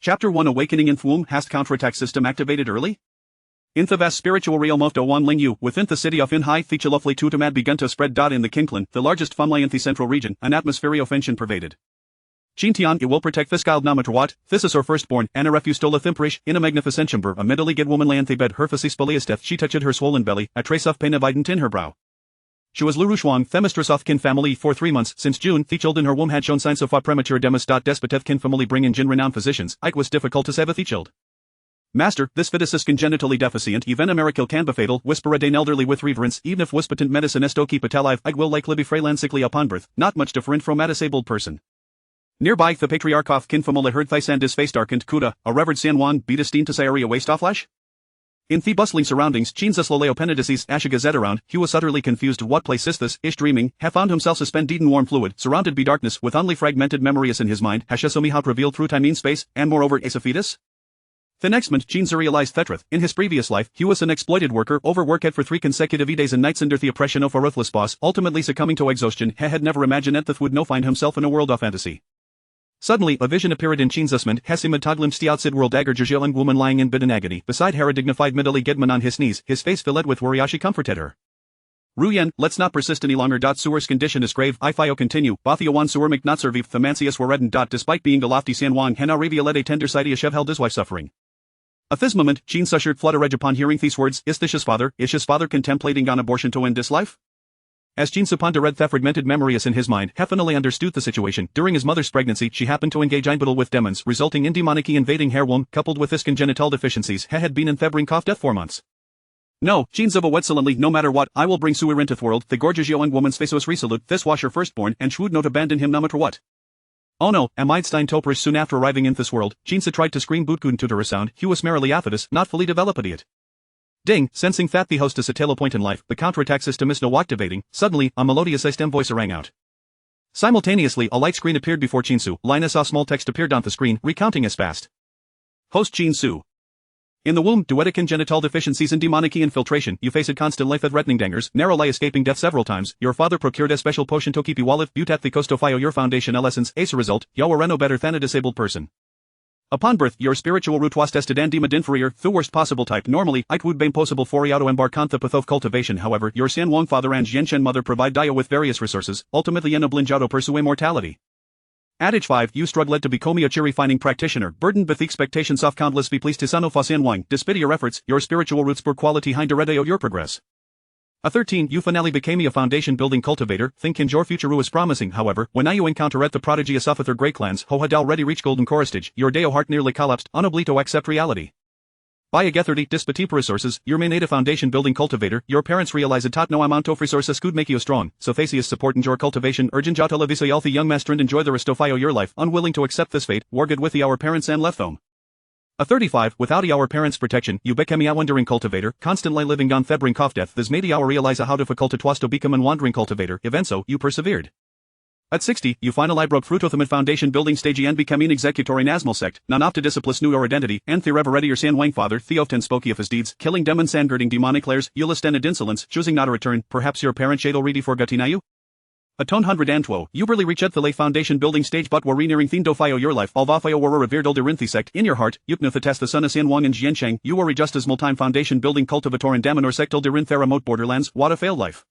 Chapter 1 Awakening in Thwom Hast counterattack system activated early? In the vast spiritual realm of the Wan Ling Yu, within the city of Inhai Thichalofli Tutamad begun to spread. In the Kinklan, the largest family in the central region, an atmosphere of tension pervaded. Chintian, it will protect this child no matter what. This is her firstborn, and a refuse stola thimperish, in a magnificent chamber, a middle good woman lay in the bed, her face death. She touched her swollen belly, a trace of pain evident in her brow. She was Lurushwang, the mistress of kin family for 3 months. Since June, the child in her womb had shown signs of a premature demise. Despoteth kin family bring in renowned physicians. It was difficult to save the child. Master, this fetus is congenitally deficient, even a miracle can be fatal. Whisper a Dane elderly with reverence, even if wispotent medicine esto keep it alive. It will likely be frail and sickly upon birth, not much different from a disabled person. Nearby, the patriarch of kin family heard thys and his face darkened. Kuda, a revered San Juan, be destined to Sayari a waste off lash? In the bustling surroundings, Chinzas Loleo Asha gazette around, he was utterly confused. What place is this? Ish dreaming, have found himself suspended in warm fluid, surrounded by darkness, with only fragmented memories in his mind. Hashesomihout revealed through time and space, and moreover, as a fetus? The next month, Chinza realized Thetrath, in his previous life, he was an exploited worker, overworked for 3 consecutive days and nights under the oppression of a ruthless boss, ultimately succumbing to exhaustion. He had never imagined that would no find himself in a world of fantasy. Suddenly, a vision appeared in Chinza's mind. Hesimad Toglim the outside world dagger young woman lying in bed in agony, beside her a dignified middle Gedman on his knees, his face filled with worry as she comforted her. Ruyen, let's not persist any longer. Sewer's condition is grave. Ifio continue. Bothiowan Sewer not survive. Themancius were reddened. Despite being a lofty San Juan, Hena revealed tender side Yeshev held his wife suffering. At this moment, Chin Sushered fluttered upon hearing these words. Is his father contemplating on abortion to end this life? As Chin Supanda read the fragmented memories in his mind, he finally understood the situation. During his mother's pregnancy, she happened to engage in battle with demons, resulting in demonic invading her womb. Coupled with his congenital deficiencies, he had been in fevering cough death 4 months. No, Chin Zuba excellently, no matter what, I will bring Suir into the world. The gorgeous young woman's face was resolute. This was her firstborn, and she would not abandon him no matter what. Oh no, Amidstein Toperish soon after arriving in this world, Chinsa tried to scream Bootkun to her sound. He was merely affidus, not fully developed yet. Ding, sensing that the host is a tail point in life, the counterattack system is no activating. Suddenly, a melodious STEM voice rang out. Simultaneously, a light screen appeared before Chinsu. Linus saw small text appeared on the screen, recounting as fast. Host Chinsu. In the womb, duetic congenital deficiencies and demonic infiltration, you faced constant life-threatening dangers, narrowly escaping death several times. Your father procured a special potion to keep you alive. Butat the Kostofio your foundation lessons. As a result, you were no better than a disabled person. Upon birth, your spiritual root was tested and deemed inferior, the worst possible type. Normally, it would be impossible for you to embark on the path of cultivation. However, your San Wang father and Yenshen mother provide you with various resources, ultimately enabling you to pursue immortality. Adage 5, you struggled to become a cheery finding practitioner, burdened with the expectations of countless be pleased to son of San Wang. Despite your efforts, your spiritual roots bore quality hind your progress. A 13, you finally became a foundation building cultivator. Thinking your future is promising. However, when now you encounter at the prodigious of their great clans, who had already reached golden choristage, your deo heart nearly collapsed, unable to accept reality. By a getherty, dispatip resources, your main native foundation building cultivator, your parents realize it no amount of resources could make you strong, so Thasius support in your cultivation, urgent jata leviso healthy young master and enjoy the restofio your life, unwilling to accept this fate, war good with our parents and left home. A 35, without our parents' protection, you became a wandering cultivator, constantly living on thebring cough death. This made you realize how difficult it was to become an wandering cultivator. Even so, you persevered. At 60, you finally broke through to the foundation building stage and became an executor in Asmal sect, non off to discipline new your identity, and the reverend your San Wang father, Theoften spoke of his deeds, killing demons and girding demonic lairs, you listed insolence, choosing not to return. Perhaps your parent shadel ready for Gatinayu? A tone 112, you barely reached the lay foundation building stage but were nearing Thindofio your life, Alvafio were a revered Olderinthi sect, in your heart, Yupnuthatas the son of San Wang and Jiansheng, you were just as multime foundation building cultivator in Damanor sect Olderin remote borderlands, what a failed life.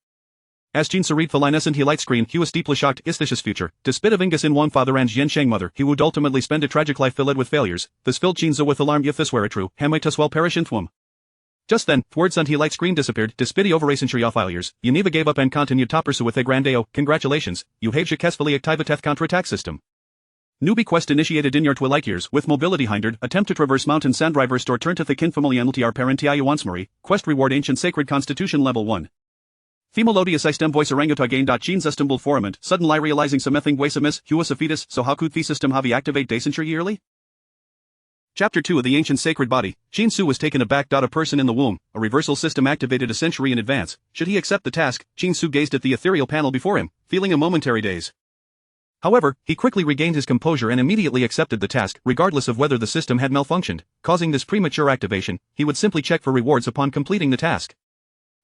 As Jinsa read the Linus and he light screen, he was deeply shocked, Istish's future, despite of Ingus in Wang father and Jiansheng mother, he would ultimately spend a tragic life filled with failures. This filled Jinsa with alarm if this were true, Hamitus well perish in Thwom. Just then, words on he light screen disappeared, despite over a century of failures, Yaniva gave up and continued to pursue with a grandeo. Congratulations, you have successfully activated counterattack system. Newbie quest initiated in your twilight years, with mobility hindered, attempt to traverse mountain sand rivers to return to the kin family and LTR parentiae once more, quest reward ancient sacred constitution level 1. Themelodious istem voice orangutagain. Jeans estimable formant, suddenly realizing something wasamis, huas a fetus, so how could the system have activate decenture yearly? Chapter 2 of the Ancient Sacred Body, Chinsu was taken aback. A person in the womb, a reversal system activated a century in advance. Should he accept the task, Chinsu gazed at the ethereal panel before him, feeling a momentary daze. However, he quickly regained his composure and immediately accepted the task, regardless of whether the system had malfunctioned, causing this premature activation. He would simply check for rewards upon completing the task.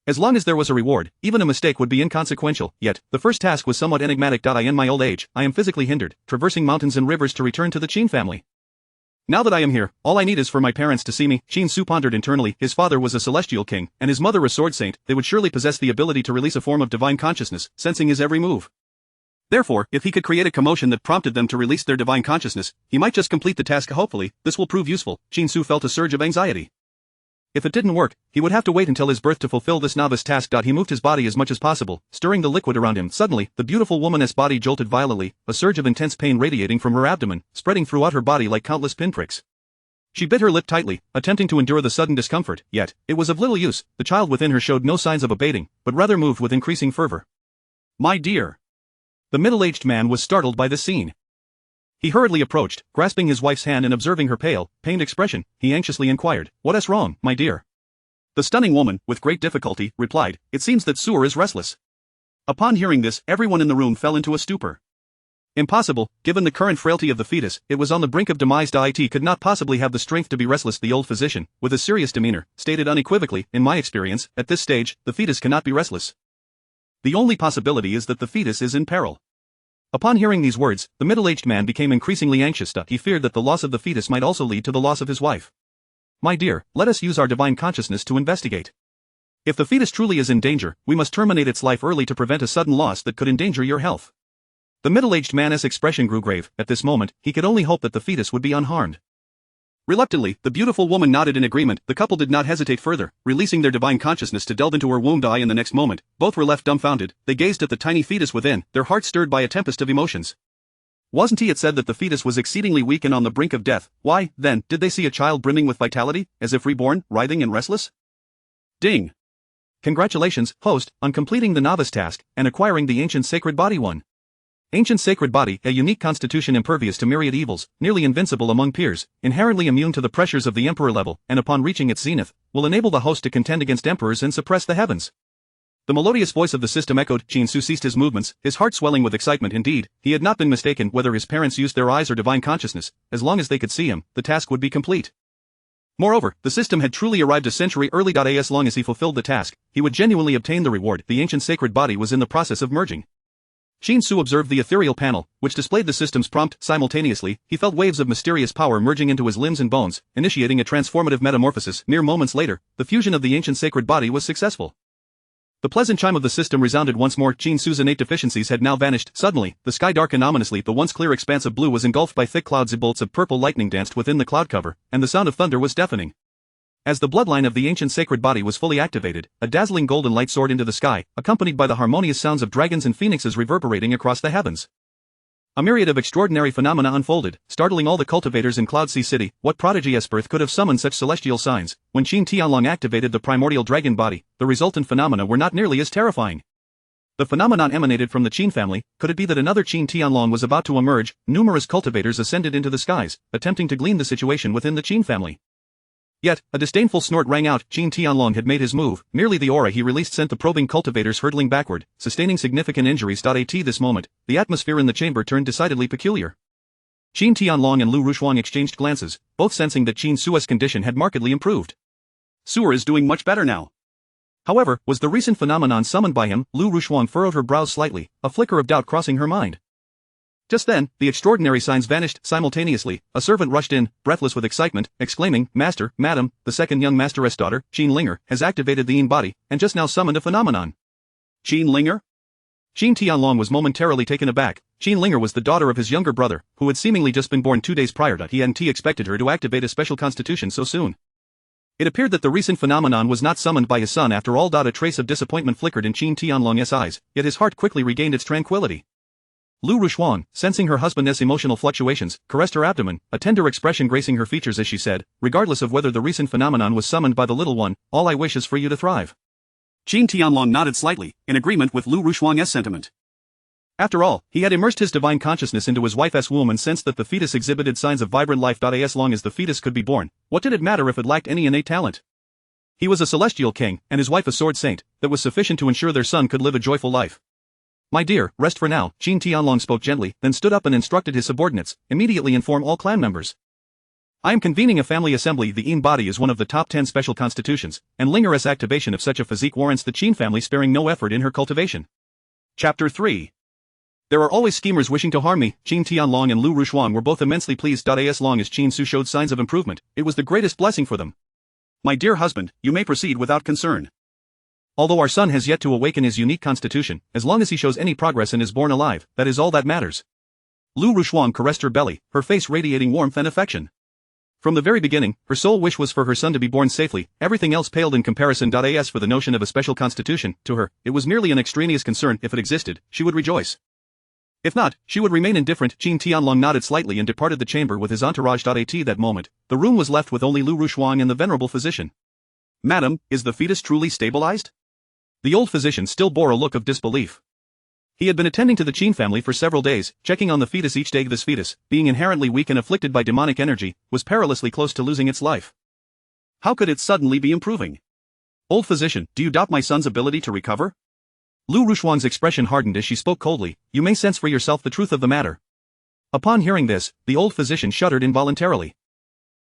As long as there was a reward, even a mistake would be inconsequential. Yet, the first task was somewhat enigmatic. In my old age, I am physically hindered, traversing mountains and rivers to return to the Qin family. Now that I am here, all I need is for my parents to see me. Qin Su pondered internally. His father was a celestial king, and his mother a sword saint. They would surely possess the ability to release a form of divine consciousness, sensing his every move. Therefore, if he could create a commotion that prompted them to release their divine consciousness, he might just complete the task. Hopefully, this will prove useful. Qin Su felt a surge of anxiety. If it didn't work, he would have to wait until his birth to fulfill this novice task. He moved his body as much as possible, stirring the liquid around him. Suddenly, the beautiful woman's body jolted violently, a surge of intense pain radiating from her abdomen, spreading throughout her body like countless pinpricks. She bit her lip tightly, attempting to endure the sudden discomfort, yet, it was of little use. The child within her showed no signs of abating, but rather moved with increasing fervor. My dear. The middle-aged man was startled by this scene. He hurriedly approached, grasping his wife's hand and observing her pale, pained expression, he anxiously inquired, "What is wrong, my dear?" The stunning woman, with great difficulty, replied, "It seems that Suor is restless." Upon hearing this, everyone in the room fell into a stupor. Impossible, given the current frailty of the fetus, it was on the brink of demise. It could not possibly have the strength to be restless. The old physician, with a serious demeanor, stated unequivocally, "In my experience, at this stage, the fetus cannot be restless. The only possibility is that the fetus is in peril." Upon hearing these words, the middle-aged man became increasingly anxious. He feared that the loss of the fetus might also lead to the loss of his wife. "My dear, let us use our divine consciousness to investigate. If the fetus truly is in danger, we must terminate its life early to prevent a sudden loss that could endanger your health." The middle-aged man's expression grew grave. At this moment, he could only hope that the fetus would be unharmed. Reluctantly, the beautiful woman nodded in agreement. The couple did not hesitate further, releasing their divine consciousness to delve into her womb. In the next moment, both were left dumbfounded. They gazed at the tiny fetus within, their hearts stirred by a tempest of emotions. Wasn't it said that the fetus was exceedingly weak and on the brink of death? Why, then, did they see a child brimming with vitality, as if reborn, writhing and restless? Ding! Congratulations, host, on completing the novice task, and acquiring the ancient sacred body 1. Ancient sacred body, a unique constitution impervious to myriad evils, nearly invincible among peers, inherently immune to the pressures of the emperor level, and upon reaching its zenith, will enable the host to contend against emperors and suppress the heavens. The melodious voice of the system echoed. Qin Su ceased his movements, his heart swelling with excitement. Indeed, he had not been mistaken. Whether his parents used their eyes or divine consciousness, as long as they could see him, the task would be complete. Moreover, the system had truly arrived a century early. As long as he fulfilled the task, he would genuinely obtain the reward. The ancient sacred body was in the process of merging. Qin Su observed the ethereal panel, which displayed the system's prompt. Simultaneously, he felt waves of mysterious power merging into his limbs and bones, initiating a transformative metamorphosis. Mere moments later, the fusion of the ancient sacred body was successful. The pleasant chime of the system resounded once more. Qin Su's innate deficiencies had now vanished. Suddenly, the sky darkened ominously. The once clear expanse of blue was engulfed by thick clouds. Bolts of purple lightning danced within the cloud cover, and the sound of thunder was deafening. As the bloodline of the ancient sacred body was fully activated, a dazzling golden light soared into the sky, accompanied by the harmonious sounds of dragons and phoenixes reverberating across the heavens. A myriad of extraordinary phenomena unfolded, startling all the cultivators in Cloud Sea City. What prodigy Esperth could have summoned such celestial signs? When Qin Tianlong activated the primordial dragon body, the resultant phenomena were not nearly as terrifying. The phenomenon emanated from the Qin family. Could it be that another Qin Tianlong was about to emerge? Numerous cultivators ascended into the skies, attempting to glean the situation within the Qin family. Yet, a disdainful snort rang out. Qin Tianlong had made his move. Merely the aura he released sent the probing cultivators hurtling backward, sustaining significant injuries. At this moment, the atmosphere in the chamber turned decidedly peculiar. Qin Tianlong and Lu Rushuang exchanged glances, both sensing that Qin Su's condition had markedly improved. Suor is doing much better now. However, was the recent phenomenon summoned by him? Lu Rushuang furrowed her brows slightly, a flicker of doubt crossing her mind. Just then, the extraordinary signs vanished. Simultaneously, a servant rushed in, breathless with excitement, exclaiming, "Master, Madam, the second young masteress daughter, Qin Linger, has activated the Yin body, and just now summoned a phenomenon." Qin Linger? Qin Tianlong was momentarily taken aback. Qin Linger was the daughter of his younger brother, who had seemingly just been born 2 days prior. He hadn't expected her to activate a special constitution so soon. It appeared that the recent phenomenon was not summoned by his son after all. A trace of disappointment flickered in Qin Tianlong's eyes, yet his heart quickly regained its tranquility. Lu Rushuang, sensing her husband's emotional fluctuations, caressed her abdomen, a tender expression gracing her features as she said, "Regardless of whether the recent phenomenon was summoned by the little one, all I wish is for you to thrive." Qin Tianlong nodded slightly, in agreement with Lu Rushuang's sentiment. After all, he had immersed his divine consciousness into his wife's womb and sensed that the fetus exhibited signs of vibrant life. As long as the fetus could be born, what did it matter if it lacked any innate talent? He was a celestial king, and his wife a sword saint, that was sufficient to ensure their son could live a joyful life. "My dear, rest for now," Qin Tianlong spoke gently, then stood up and instructed his subordinates, "Immediately inform all clan members. I am convening a family assembly. The Yin body is one of the top 10 special constitutions, and Linger's activation of such a physique warrants the Qin family sparing no effort in her cultivation." Chapter 3. There are always schemers wishing to harm me. Qin Tianlong and Lu Rushuang were both immensely pleased. As long as Qin Su showed signs of improvement, it was the greatest blessing for them. My dear husband, you may proceed without concern. Although our son has yet to awaken his unique constitution, as long as he shows any progress and is born alive, that is all that matters. Lu Rushuang caressed her belly, her face radiating warmth and affection. From the very beginning, her sole wish was for her son to be born safely. Everything else paled in comparison. As for the notion of a special constitution, to her, it was merely an extraneous concern. If it existed, she would rejoice. If not, she would remain indifferent. Qin Tianlong nodded slightly and departed the chamber with his entourage. At that moment, the room was left with only Lu Rushuang and the venerable physician. Madam, is the fetus truly stabilized? The old physician still bore a look of disbelief. He had been attending to the Qin family for several days, checking on the fetus each day. This fetus, being inherently weak and afflicted by demonic energy, was perilously close to losing its life. How could it suddenly be improving? Old physician, do you doubt my son's ability to recover? Lu Rushuang's expression hardened as she spoke coldly. You may sense for yourself the truth of the matter. Upon hearing this, the old physician shuddered involuntarily.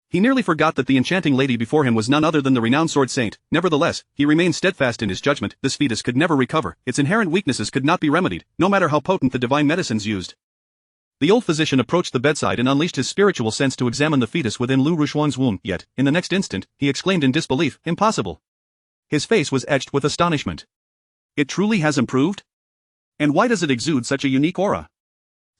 He nearly forgot that the enchanting lady before him was none other than the renowned sword saint. Nevertheless, he remained steadfast in his judgment. This fetus could never recover. Its inherent weaknesses could not be remedied, no matter how potent the divine medicines used. The old physician approached the bedside and unleashed his spiritual sense to examine the fetus within Lu Rushuang's womb. Yet, in the next instant, he exclaimed in disbelief, impossible. His face was etched with astonishment. It truly has improved? And why does it exude such a unique aura?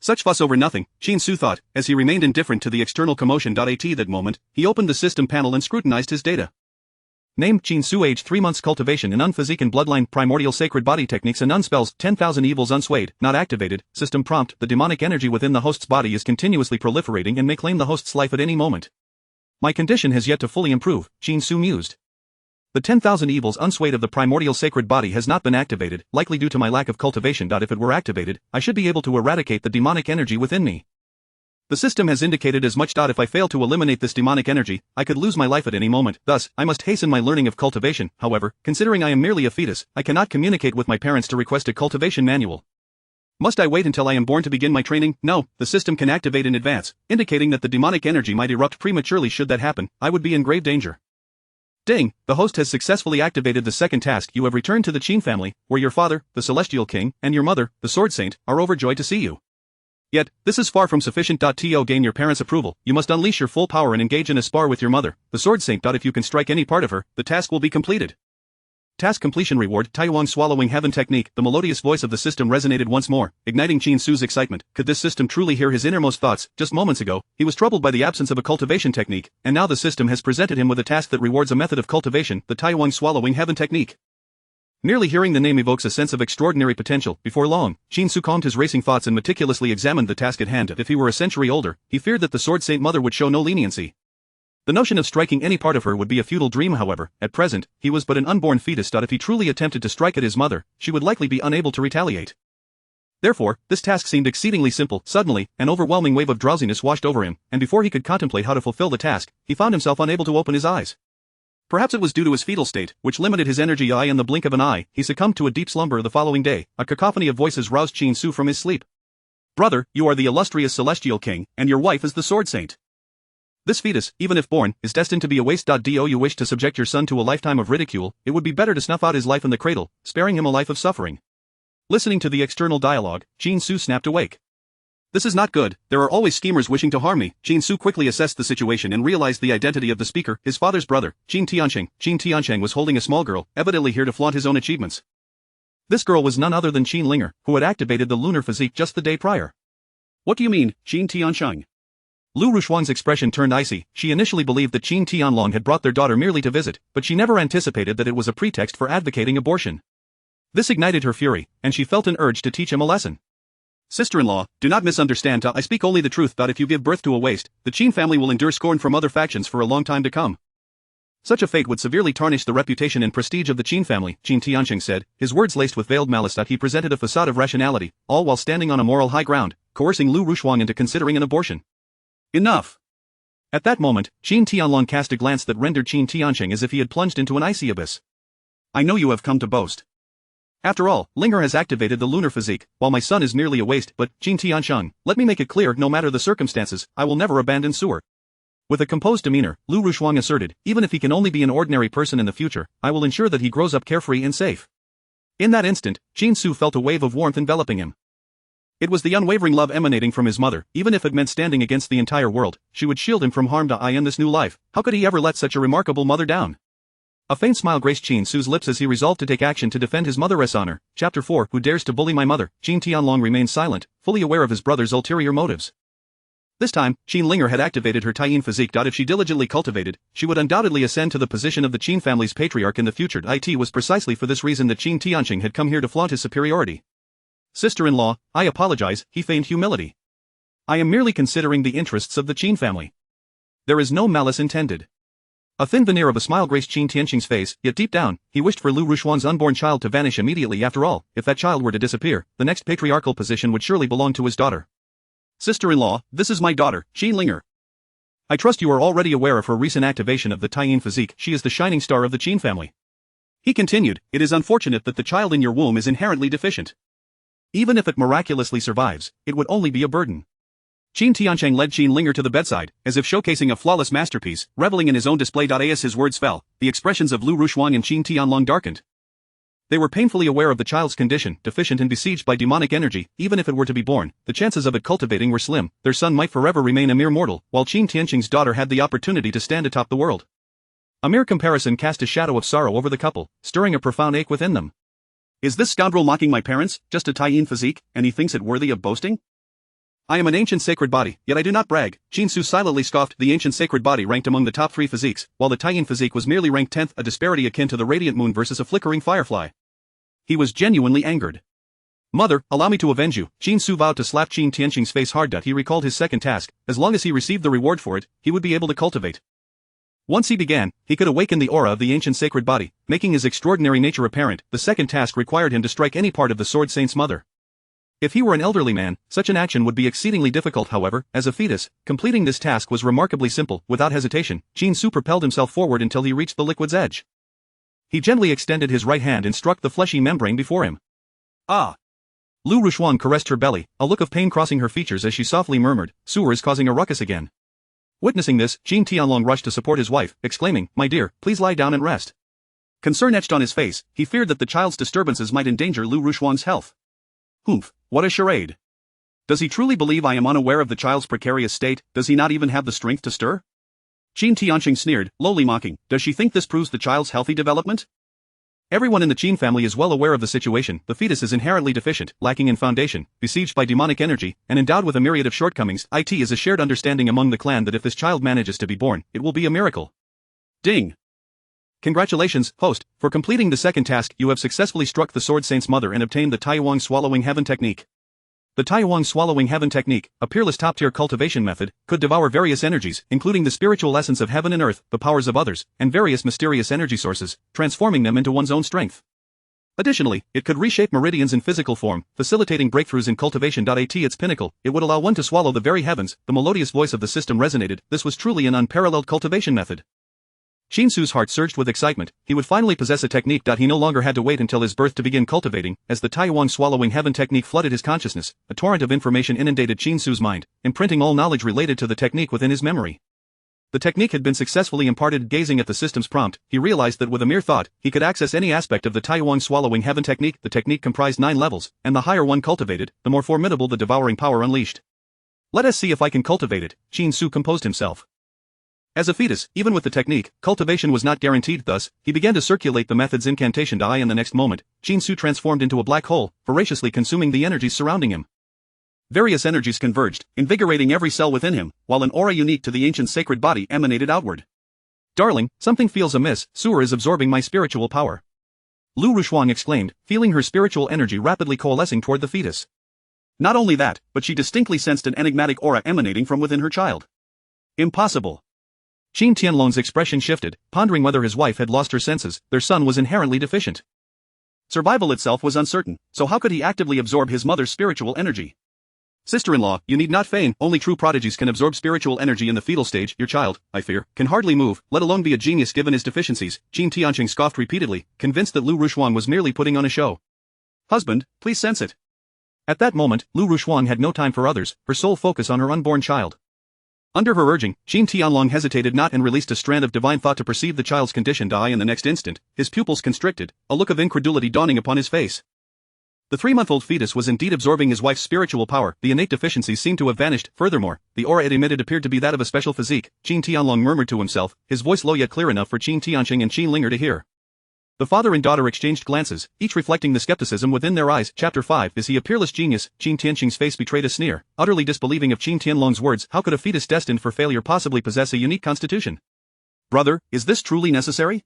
Such fuss over nothing, Qin Su thought, as he remained indifferent to the external commotion. At that moment, he opened the system panel and scrutinized his data. Name: Qin Su. Age: 3 months. Cultivation: Nun Physique and Bloodline. Primordial Sacred Body Techniques and Nun Spells. 10,000 Evils unswayed, not activated. System prompt: the demonic energy within the host's body is continuously proliferating and may claim the host's life at any moment. My condition has yet to fully improve, Qin Su mused. The 10,000 evils unswayed of the primordial sacred body has not been activated, likely due to my lack of cultivation. If it were activated, I should be able to eradicate the demonic energy within me. The system has indicated as much. If I fail to eliminate this demonic energy, I could lose my life at any moment. Thus, I must hasten my learning of cultivation. However, considering I am merely a fetus, I cannot communicate with my parents to request a cultivation manual. Must I wait until I am born to begin my training? No, the system can activate in advance, indicating that the demonic energy might erupt prematurely. Should that happen, I would be in grave danger. Ding, the host has successfully activated the second task. You have returned to the Qin family, where your father, the Celestial King, and your mother, the Sword Saint, are overjoyed to see you. Yet, this is far from sufficient. To gain your parents' approval, you must unleash your full power and engage in a spar with your mother, the Sword Saint. If you can strike any part of her, the task will be completed. Task completion reward: Taiwan Swallowing Heaven Technique. The melodious voice of the system resonated once more, igniting Qin Su's excitement. Could this system truly hear his innermost thoughts? Just moments ago, he was troubled by the absence of a cultivation technique, and now the system has presented him with a task that rewards a method of cultivation, the Taiwan Swallowing Heaven Technique. Merely hearing the name evokes a sense of extraordinary potential. Before long, Qin Su calmed his racing thoughts and meticulously examined the task at hand. If he were a century older, he feared that the Sword Saint Mother would show no leniency. The notion of striking any part of her would be a futile dream. However, at present, he was but an unborn fetus. If he truly attempted to strike at his mother, she would likely be unable to retaliate. Therefore, this task seemed exceedingly simple. Suddenly, an overwhelming wave of drowsiness washed over him, and before he could contemplate how to fulfill the task, he found himself unable to open his eyes. Perhaps it was due to his fetal state, which limited his energy. In the blink of an eye, he succumbed to a deep slumber. The following day, a cacophony of voices roused Qin Su from his sleep. Brother, you are the illustrious Celestial King, and your wife is the Sword Saint. This fetus, even if born, is destined to be a waste. Do you wish to subject your son to a lifetime of ridicule? It would be better to snuff out his life in the cradle, sparing him a life of suffering. Listening to the external dialogue, Qin Su snapped awake. This is not good. There are always schemers wishing to harm me. Qin Su quickly assessed the situation and realized the identity of the speaker, his father's brother, Qin Tiancheng. Qin Tiancheng was holding a small girl, evidently here to flaunt his own achievements. This girl was none other than Qin Linger, who had activated the lunar physique just the day prior. What do you mean, Qin Tiancheng? Lu Rushuang's expression turned icy. She initially believed that Qin Tianlong had brought their daughter merely to visit, but she never anticipated that it was a pretext for advocating abortion. This ignited her fury, and she felt an urge to teach him a lesson. Sister-in-law, do not misunderstand. I speak only the truth. If you give birth to a waste, the Qin family will endure scorn from other factions for a long time to come. Such a fate would severely tarnish the reputation and prestige of the Qin family, Qin Tiancheng said, his words laced with veiled malice. He presented a facade of rationality, all while standing on a moral high ground, coercing Lu Rushuang into considering an abortion. Enough! At that moment, Qin Tianlong cast a glance that rendered Qin Tiancheng as if he had plunged into an icy abyss. I know you have come to boast. After all, Linger has activated the lunar physique, while my son is merely a waste. But, Qin Tiancheng, let me make it clear, no matter the circumstances, I will never abandon Su'er. With a composed demeanor, Lu Rushuang asserted, even if he can only be an ordinary person in the future, I will ensure that he grows up carefree and safe. In that instant, Qin Su felt a wave of warmth enveloping him. It was the unwavering love emanating from his mother. Even if it meant standing against the entire world, she would shield him from harm in this new life. How could he ever let such a remarkable mother down? A faint smile graced Qin Su's lips as he resolved to take action to defend his mother's honor. Chapter 4. Who dares to bully my mother? Qin Tianlong remained silent, fully aware of his brother's ulterior motives. This time, Qin Linger had activated her Taiyin physique. If she diligently cultivated, she would undoubtedly ascend to the position of the Qin family's patriarch in the future. It was precisely for this reason that Qin Tianqing had come here to flaunt his superiority. Sister-in-law, I apologize, he feigned humility. I am merely considering the interests of the Qin family. There is no malice intended. A thin veneer of a smile graced Qin Tianqing's face, yet deep down, he wished for Lu Rushuan's unborn child to vanish immediately. After all, if that child were to disappear, the next patriarchal position would surely belong to his daughter. Sister-in-law, this is my daughter, Qin Linger. I trust you are already aware of her recent activation of the Taiyin physique. She is the shining star of the Qin family. He continued, it is unfortunate that the child in your womb is inherently deficient. Even if it miraculously survives, it would only be a burden. Qin Tianqing led Qin Linger to the bedside, as if showcasing a flawless masterpiece, reveling in his own display. As his words fell, the expressions of Lu Rushuan and Qin Tianlong darkened. They were painfully aware of the child's condition, deficient and besieged by demonic energy. Even if it were to be born, the chances of it cultivating were slim. Their son might forever remain a mere mortal, while Qin Tianqing's daughter had the opportunity to stand atop the world. A mere comparison cast a shadow of sorrow over the couple, stirring a profound ache within them. Is this scoundrel mocking my parents, just a Taiyin physique, and he thinks it worthy of boasting? I am an ancient sacred body, yet I do not brag. Qin Su silently scoffed. The ancient sacred body ranked among the top 3 physiques, while the Taiyin physique was merely ranked 10th, a disparity akin to the radiant moon versus a flickering firefly. He was genuinely angered. Mother, allow me to avenge you. Qin Su vowed to slap Qin Tianqing's face hard. He recalled his second task. As long as he received the reward for it, he would be able to cultivate. Once he began, he could awaken the aura of the ancient sacred body, making his extraordinary nature apparent. The second task required him to strike any part of the Sword Saint's mother. If he were an elderly man, such an action would be exceedingly difficult. However, as a fetus, completing this task was remarkably simple. Without hesitation, Qin Su propelled himself forward until he reached the liquid's edge. He gently extended his right hand and struck the fleshy membrane before him. Ah! Lu Rushuan caressed her belly, a look of pain crossing her features as she softly murmured, Sewer is causing a ruckus again. Witnessing this, Qin Tianlong rushed to support his wife, exclaiming, my dear, please lie down and rest. Concern etched on his face, he feared that the child's disturbances might endanger Lu Rushuan's health. Humph, what a charade. Does he truly believe I am unaware of the child's precarious state? Does he not even have the strength to stir? Qin Tianqing sneered, lowly mocking, does she think this proves the child's healthy development? Everyone in the Qin family is well aware of the situation. The fetus is inherently deficient, lacking in foundation, besieged by demonic energy, and endowed with a myriad of shortcomings. It is a shared understanding among the clan that if this child manages to be born, it will be a miracle. Ding! Congratulations, host, for completing the second task. You have successfully struck the Sword Saint's mother and obtained the Taiwang Swallowing Heaven technique. The Taiwang Swallowing Heaven technique, a peerless top-tier cultivation method, could devour various energies, including the spiritual essence of heaven and earth, the powers of others, and various mysterious energy sources, transforming them into one's own strength. Additionally, it could reshape meridians in physical form, facilitating breakthroughs in cultivation. At its pinnacle, it would allow one to swallow the very heavens. The melodious voice of the system resonated. This was truly an unparalleled cultivation method. Qin Su's heart surged with excitement. He would finally possess a technique. He no longer had to wait until his birth to begin cultivating. As the Taiwang Swallowing Heaven technique flooded his consciousness, a torrent of information inundated Qin Su's mind, imprinting all knowledge related to the technique within his memory. The technique had been successfully imparted. Gazing at the system's prompt, he realized that with a mere thought, he could access any aspect of the Taiwang Swallowing Heaven technique. The technique comprised 9 levels, and the higher one cultivated, the more formidable the devouring power unleashed. Let us see if I can cultivate it, Qin Su composed himself. As a fetus, even with the technique, cultivation was not guaranteed. Thus, he began to circulate the method's incantation. In the next moment, Qin Su transformed into a black hole, voraciously consuming the energies surrounding him. Various energies converged, invigorating every cell within him, while an aura unique to the ancient sacred body emanated outward. Darling, something feels amiss. Sewer is absorbing my spiritual power. Lu Rushuang exclaimed, feeling her spiritual energy rapidly coalescing toward the fetus. Not only that, but she distinctly sensed an enigmatic aura emanating from within her child. Impossible. Qin Tianlong's expression shifted, pondering whether his wife had lost her senses. Their son was inherently deficient. Survival itself was uncertain, so how could he actively absorb his mother's spiritual energy? Sister-in-law, you need not feign. Only true prodigies can absorb spiritual energy in the fetal stage. Your child, I fear, can hardly move, let alone be a genius given his deficiencies. Qin Tianqing scoffed repeatedly, convinced that Lu Rushuan was merely putting on a show. Husband, please sense it. At that moment, Lu Rushuan had no time for others, her sole focus on her unborn child. Under her urging, Qin Tianlong hesitated not and released a strand of divine thought to perceive the child's condition. In the next instant, his pupils constricted, a look of incredulity dawning upon his face. The 3-month-old fetus was indeed absorbing his wife's spiritual power. The innate deficiencies seemed to have vanished. Furthermore, the aura it emitted appeared to be that of a special physique. Qin Tianlong murmured to himself, his voice low yet clear enough for Qin Tianqing and Qin Linger to hear. The father and daughter exchanged glances, each reflecting the skepticism within their eyes. Chapter 5. Is he a peerless genius? Qin Tianqing's face betrayed a sneer, utterly disbelieving of Qin Tianlong's words. How could a fetus destined for failure possibly possess a unique constitution? Brother, is this truly necessary?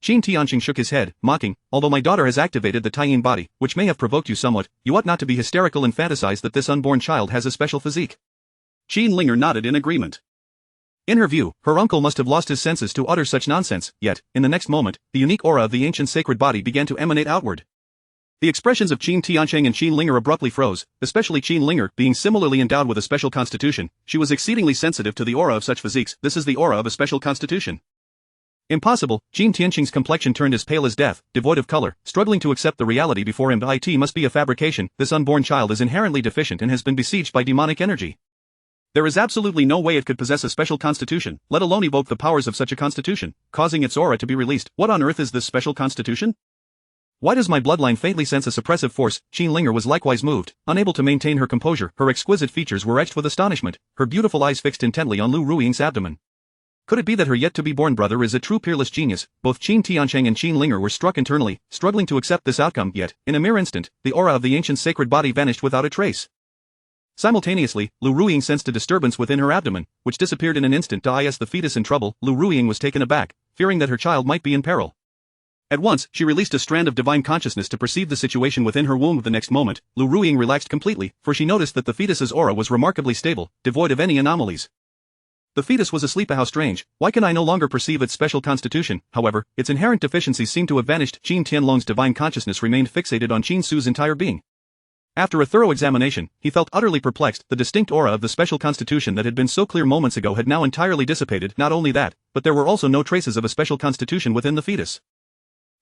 Qin Tianqing shook his head, mocking, although my daughter has activated the Taiyin body, which may have provoked you somewhat, you ought not to be hysterical and fantasize that this unborn child has a special physique. Qin Linger nodded in agreement. In her view, her uncle must have lost his senses to utter such nonsense, yet, in the next moment, the unique aura of the ancient sacred body began to emanate outward. The expressions of Qin Tianqing and Qin Linger abruptly froze, especially Qin Linger, being similarly endowed with a special constitution. She was exceedingly sensitive to the aura of such physiques. This is the aura of a special constitution. Impossible. Qin Tianqing's complexion turned as pale as death, devoid of color, struggling to accept the reality before him. It must be a fabrication. This unborn child is inherently deficient and has been besieged by demonic energy. There is absolutely no way it could possess a special constitution, let alone evoke the powers of such a constitution, causing its aura to be released. What on earth is this special constitution? Why does my bloodline faintly sense a suppressive force? Qin Linger was likewise moved, unable to maintain her composure. Her exquisite features were etched with astonishment, her beautiful eyes fixed intently on Lu Ruiying's abdomen. Could it be that her yet-to-be-born brother is a true peerless genius? Both Qin Tianqing and Qin Linger were struck internally, struggling to accept this outcome, yet, in a mere instant, the aura of the ancient sacred body vanished without a trace. Simultaneously, Lu Ruiying sensed a disturbance within her abdomen, which disappeared in an instant. The fetus in trouble. Lu Ruiying was taken aback, fearing that her child might be in peril. At once, she released a strand of divine consciousness to perceive the situation within her womb. The next moment, Lu Ruiying relaxed completely, for she noticed that the fetus's aura was remarkably stable, devoid of any anomalies. The fetus was asleep. How strange. Why can I no longer perceive its special constitution? However, its inherent deficiencies seem to have vanished. Qin Tianlong's divine consciousness remained fixated on Qin Su's entire being. After a thorough examination, he felt utterly perplexed. The distinct aura of the special constitution that had been so clear moments ago had now entirely dissipated. Not only that, but there were also no traces of a special constitution within the fetus.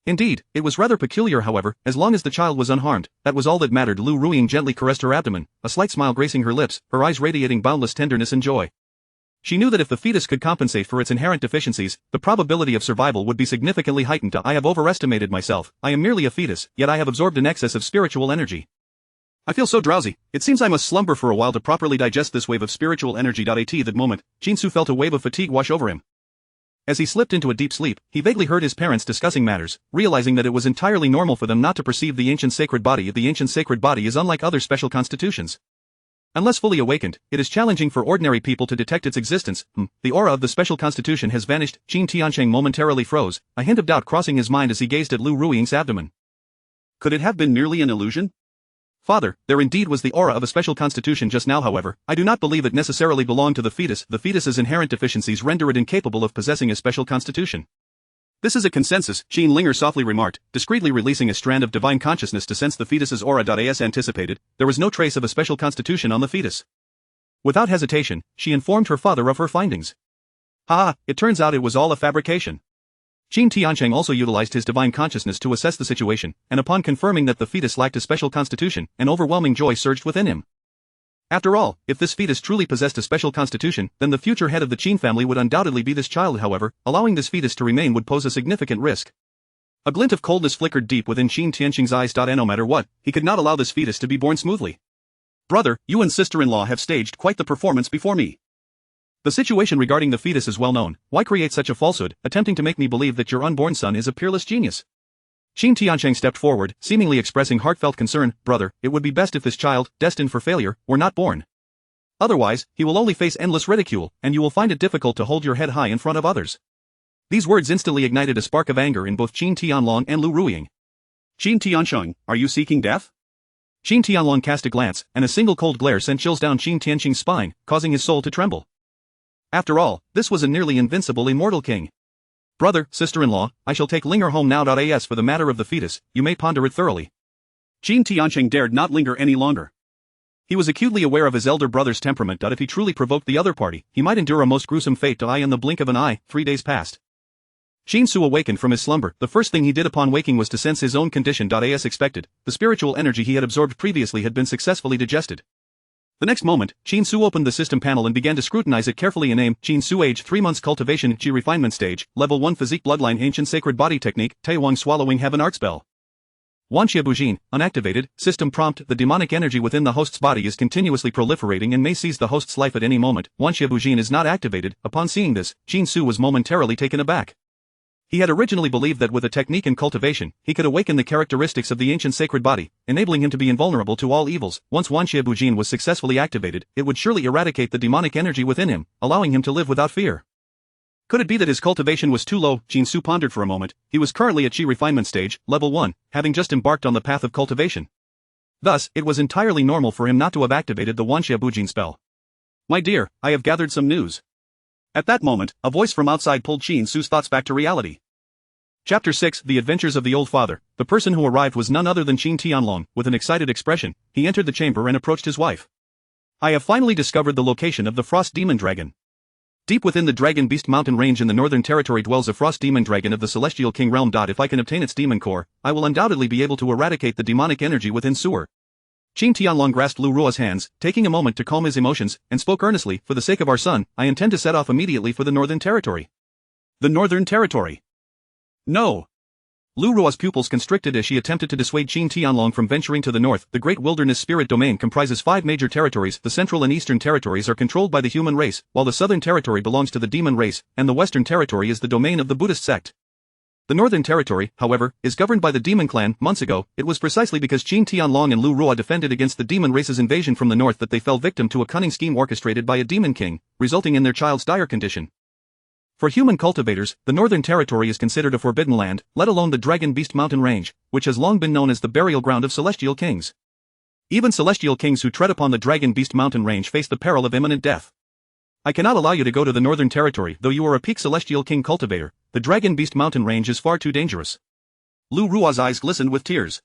Indeed, it was rather peculiar. However, as long as the child was unharmed, that was all that mattered. Lu Ruiying gently caressed her abdomen, a slight smile gracing her lips, her eyes radiating boundless tenderness and joy. She knew that if the fetus could compensate for its inherent deficiencies, the probability of survival would be significantly heightened. I have overestimated myself. I am merely a fetus, yet I have absorbed an excess of spiritual energy. I feel so drowsy, it seems I must slumber for a while to properly digest this wave of spiritual energy. At that moment, Qin Su felt a wave of fatigue wash over him. As he slipped into a deep sleep, he vaguely heard his parents discussing matters, realizing that it was entirely normal for them not to perceive the ancient sacred body. The ancient sacred body is unlike other special constitutions. Unless fully awakened, it is challenging for ordinary people to detect its existence. The aura of the special constitution has vanished. Qin Tianqing momentarily froze, a hint of doubt crossing his mind as he gazed at Lu Ruiying's abdomen. Could it have been merely an illusion? Father, there indeed was the aura of a special constitution just now. However, I do not believe it necessarily belonged to the fetus. The fetus's inherent deficiencies render it incapable of possessing a special constitution. This is a consensus, Qin Linger softly remarked, discreetly releasing a strand of divine consciousness to sense the fetus's aura. As anticipated, there was no trace of a special constitution on the fetus. Without hesitation, she informed her father of her findings. It turns out it was all a fabrication. Qin Tianqing also utilized his divine consciousness to assess the situation, and upon confirming that the fetus lacked a special constitution, an overwhelming joy surged within him. After all, if this fetus truly possessed a special constitution, then the future head of the Qin family would undoubtedly be this child. However, allowing this fetus to remain would pose a significant risk. A glint of coldness flickered deep within Qin Tianqing's eyes. No matter what, he could not allow this fetus to be born smoothly. Brother, you and sister-in-law have staged quite the performance before me. The situation regarding the fetus is well known. Why create such a falsehood, attempting to make me believe that your unborn son is a peerless genius? Qin Tianqing stepped forward, seemingly expressing heartfelt concern. Brother, it would be best if this child, destined for failure, were not born. Otherwise, he will only face endless ridicule, and you will find it difficult to hold your head high in front of others. These words instantly ignited a spark of anger in both Qin Tianlong and Lu Ruiying. Qin Tianqing, are you seeking death? Qin Tianlong cast a glance, and a single cold glare sent chills down Qin Tianqing's spine, causing his soul to tremble. After all, this was a nearly invincible immortal king. Brother, sister-in-law, I shall take Linger home now. As for the matter of the fetus, you may ponder it thoroughly. Qin Tianqing dared not linger any longer. He was acutely aware of his elder brother's temperament. If he truly provoked the other party, he might endure a most gruesome fate. In the blink of an eye, 3 days passed. Qin Su awakened from his slumber. The first thing he did upon waking was to sense his own condition. As expected, the spiritual energy he had absorbed previously had been successfully digested. The next moment, Qin Su opened the system panel and began to scrutinize it carefully. Name, Qin Su. Age 3 months. Cultivation, Qi refinement stage, level 1 physique. Bloodline, ancient sacred body technique, Tai Wang swallowing heaven art spell. Wanxia Bujin, unactivated, system prompt. The demonic energy within the host's body is continuously proliferating and may seize the host's life at any moment. Wanxia Bujin is not activated. Upon seeing this, Jin Su was momentarily taken aback. He had originally believed that with a technique and cultivation, he could awaken the characteristics of the ancient sacred body, enabling him to be invulnerable to all evils. Once Wanxia Bujin was successfully activated, it would surely eradicate the demonic energy within him, allowing him to live without fear. Could it be that his cultivation was too low? Jin Su pondered for a moment. He was currently at Qi refinement stage, level 1, having just embarked on the path of cultivation. Thus, it was entirely normal for him not to have activated the Wanxia Bujin spell. My dear, I have gathered some news. At that moment, a voice from outside pulled Jin Su's thoughts back to reality. Chapter 6: The Adventures of the Old Father. The person who arrived was none other than Qin Tianlong. With an excited expression, he entered the chamber and approached his wife. I have finally discovered the location of the Frost Demon Dragon. Deep within the Dragon Beast Mountain range in the northern territory dwells a Frost Demon Dragon of the Celestial King realm. If I can obtain its demon core, I will undoubtedly be able to eradicate the demonic energy within Su'er. Qin Tianlong grasped Lu Ruo's hands, taking a moment to calm his emotions, and spoke earnestly. For the sake of our son, I intend to set off immediately for the Northern Territory. The Northern Territory? No. Lu Ruo's pupils constricted as she attempted to dissuade Qin Tianlong from venturing to the north. The Great Wilderness Spirit Domain comprises 5 major territories. The Central and Eastern Territories are controlled by the human race, while the Southern Territory belongs to the demon race, and the Western Territory is the domain of the Buddhist sect. The Northern Territory, however, is governed by the Demon Clan. Months ago, it was precisely because Qin Tianlong and Lu Ruo defended against the demon race's invasion from the north that they fell victim to a cunning scheme orchestrated by a demon king, resulting in their child's dire condition. For human cultivators, the Northern Territory is considered a forbidden land, let alone the Dragon Beast Mountain Range, which has long been known as the burial ground of celestial kings. Even celestial kings who tread upon the Dragon Beast Mountain Range face the peril of imminent death. I cannot allow you to go to the Northern Territory. Though you are a peak celestial king cultivator, the Dragon Beast Mountain Range is far too dangerous. Lu Ruo's eyes glistened with tears.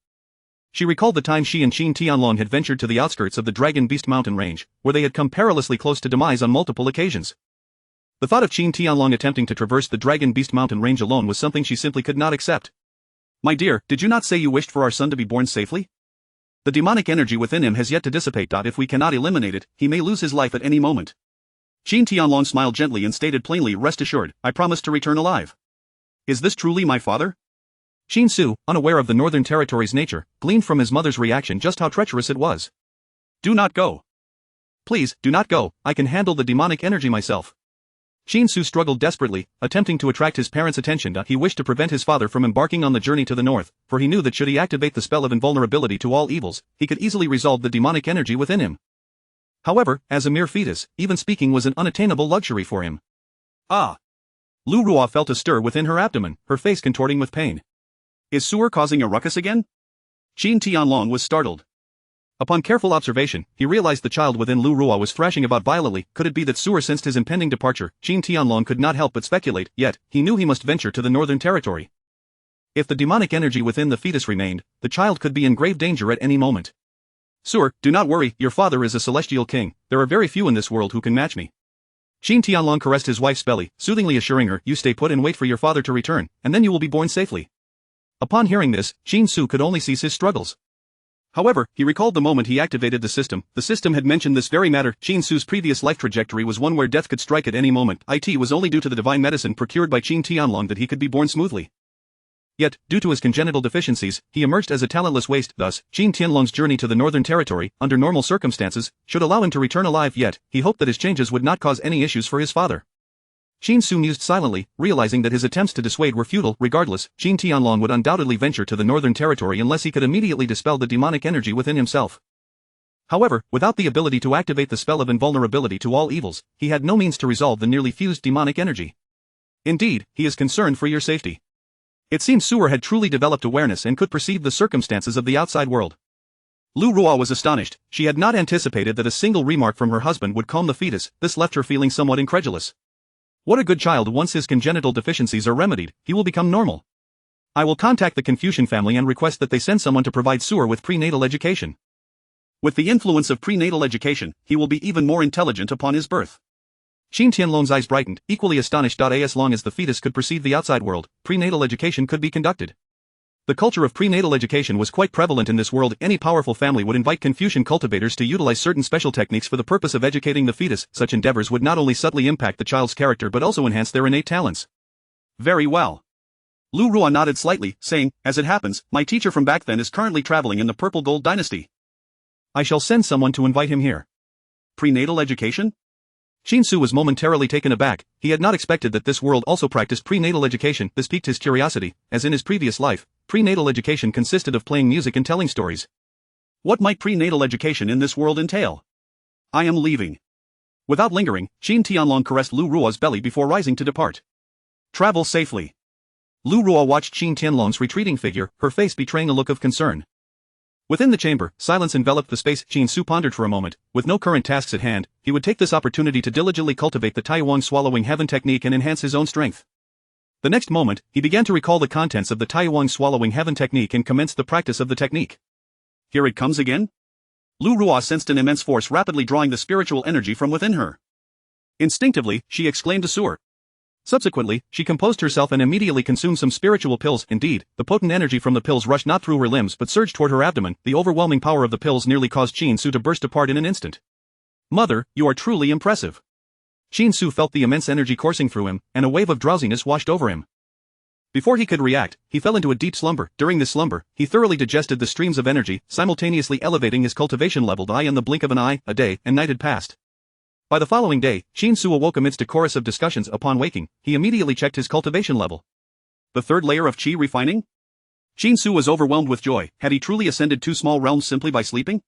She recalled the time she and Qin Tianlong had ventured to the outskirts of the Dragon Beast Mountain Range, where they had come perilously close to demise on multiple occasions. The thought of Qin Tianlong attempting to traverse the Dragon Beast Mountain Range alone was something she simply could not accept. My dear, did you not say you wished for our son to be born safely? The demonic energy within him has yet to dissipate. If we cannot eliminate it, he may lose his life at any moment. Qin Tianlong smiled gently and stated plainly, rest assured, I promise to return alive. Is this truly my father? Jin Su, unaware of the Northern Territory's nature, gleaned from his mother's reaction just how treacherous it was. Do not go. Please, do not go, I can handle the demonic energy myself. Jin Su struggled desperately, attempting to attract his parents' attention. He wished to prevent his father from embarking on the journey to the north, for he knew that should he activate the spell of invulnerability to all evils, he could easily resolve the demonic energy within him. However, as a mere fetus, even speaking was an unattainable luxury for him. Ah! Lu Ruo felt a stir within her abdomen, her face contorting with pain. Is Su'er causing a ruckus again? Qin Tianlong was startled. Upon careful observation, he realized the child within Lu Ruo was thrashing about violently. Could it be that Su'er sensed his impending departure? Qin Tianlong could not help but speculate, yet, he knew he must venture to the Northern Territory. If the demonic energy within the fetus remained, the child could be in grave danger at any moment. Su'er, do not worry, your father is a celestial king, there are very few in this world who can match me. Qin Tianlong caressed his wife's belly, soothingly assuring her, you stay put and wait for your father to return, and then you will be born safely. Upon hearing this, Jin Su could only cease his struggles. However, he recalled the moment he activated the system had mentioned this very matter. Jin Su's previous life trajectory was one where death could strike at any moment. It was only due to the divine medicine procured by Qin Tianlong that he could be born smoothly. Yet, due to his congenital deficiencies, he emerged as a talentless waste. Thus, Qin Tianlong's journey to the Northern Territory, under normal circumstances, should allow him to return alive. Yet, he hoped that his changes would not cause any issues for his father. Jin Su mused silently, realizing that his attempts to dissuade were futile. Regardless, Qin Tianlong would undoubtedly venture to the Northern Territory unless he could immediately dispel the demonic energy within himself. However, without the ability to activate the spell of invulnerability to all evils, he had no means to resolve the nearly fused demonic energy. Indeed, he is concerned for your safety. It seems Su'er had truly developed awareness and could perceive the circumstances of the outside world. Lu Ruo was astonished. She had not anticipated that a single remark from her husband would calm the fetus. This left her feeling somewhat incredulous. What a good child. Once his congenital deficiencies are remedied, he will become normal. I will contact the Confucian family and request that they send someone to provide Su'er with prenatal education. With the influence of prenatal education, he will be even more intelligent upon his birth. Qin Tianlong's eyes brightened, equally astonished. As long as the fetus could perceive the outside world, prenatal education could be conducted. The culture of prenatal education was quite prevalent in this world. Any powerful family would invite Confucian cultivators to utilize certain special techniques for the purpose of educating the fetus. Such endeavors would not only subtly impact the child's character but also enhance their innate talents. Very well. Lu Ruo nodded slightly, saying, as it happens, my teacher from back then is currently traveling in the Purple Gold Dynasty. I shall send someone to invite him here. Prenatal education? Qin Su was momentarily taken aback. He had not expected that this world also practiced prenatal education. This piqued his curiosity, as in his previous life, prenatal education consisted of playing music and telling stories. What might prenatal education in this world entail? I am leaving. Without lingering, Qin Tianlong caressed Lu Ruo's belly before rising to depart. Travel safely. Lu Ruo watched Qin Tianlong's retreating figure, her face betraying a look of concern. Within the chamber, silence enveloped the space. Qin Su pondered for a moment. With no current tasks at hand, he would take this opportunity to diligently cultivate the Taiwan swallowing heaven technique and enhance his own strength. The next moment, he began to recall the contents of the Taiwan swallowing heaven technique and commenced the practice of the technique. Here it comes again? Lu Ruo sensed an immense force rapidly drawing the spiritual energy from within her. Instinctively, she exclaimed a "Sur." Subsequently, she composed herself and immediately consumed some spiritual pills. Indeed, the potent energy from the pills rushed not through her limbs but surged toward her abdomen. The overwhelming power of the pills nearly caused Qin Su to burst apart in an instant. Mother, you are truly impressive. Qin Su felt the immense energy coursing through him, and a wave of drowsiness washed over him. Before he could react, he fell into a deep slumber. During this slumber, he thoroughly digested the streams of energy, simultaneously elevating his cultivation level. In the blink of an eye, a day and night had passed. By the following day, Qin Su awoke amidst a chorus of discussions. Upon waking, he immediately checked his cultivation level. The third layer of qi refining? Qin Su was overwhelmed with joy. Had he truly ascended 2 small realms simply by sleeping?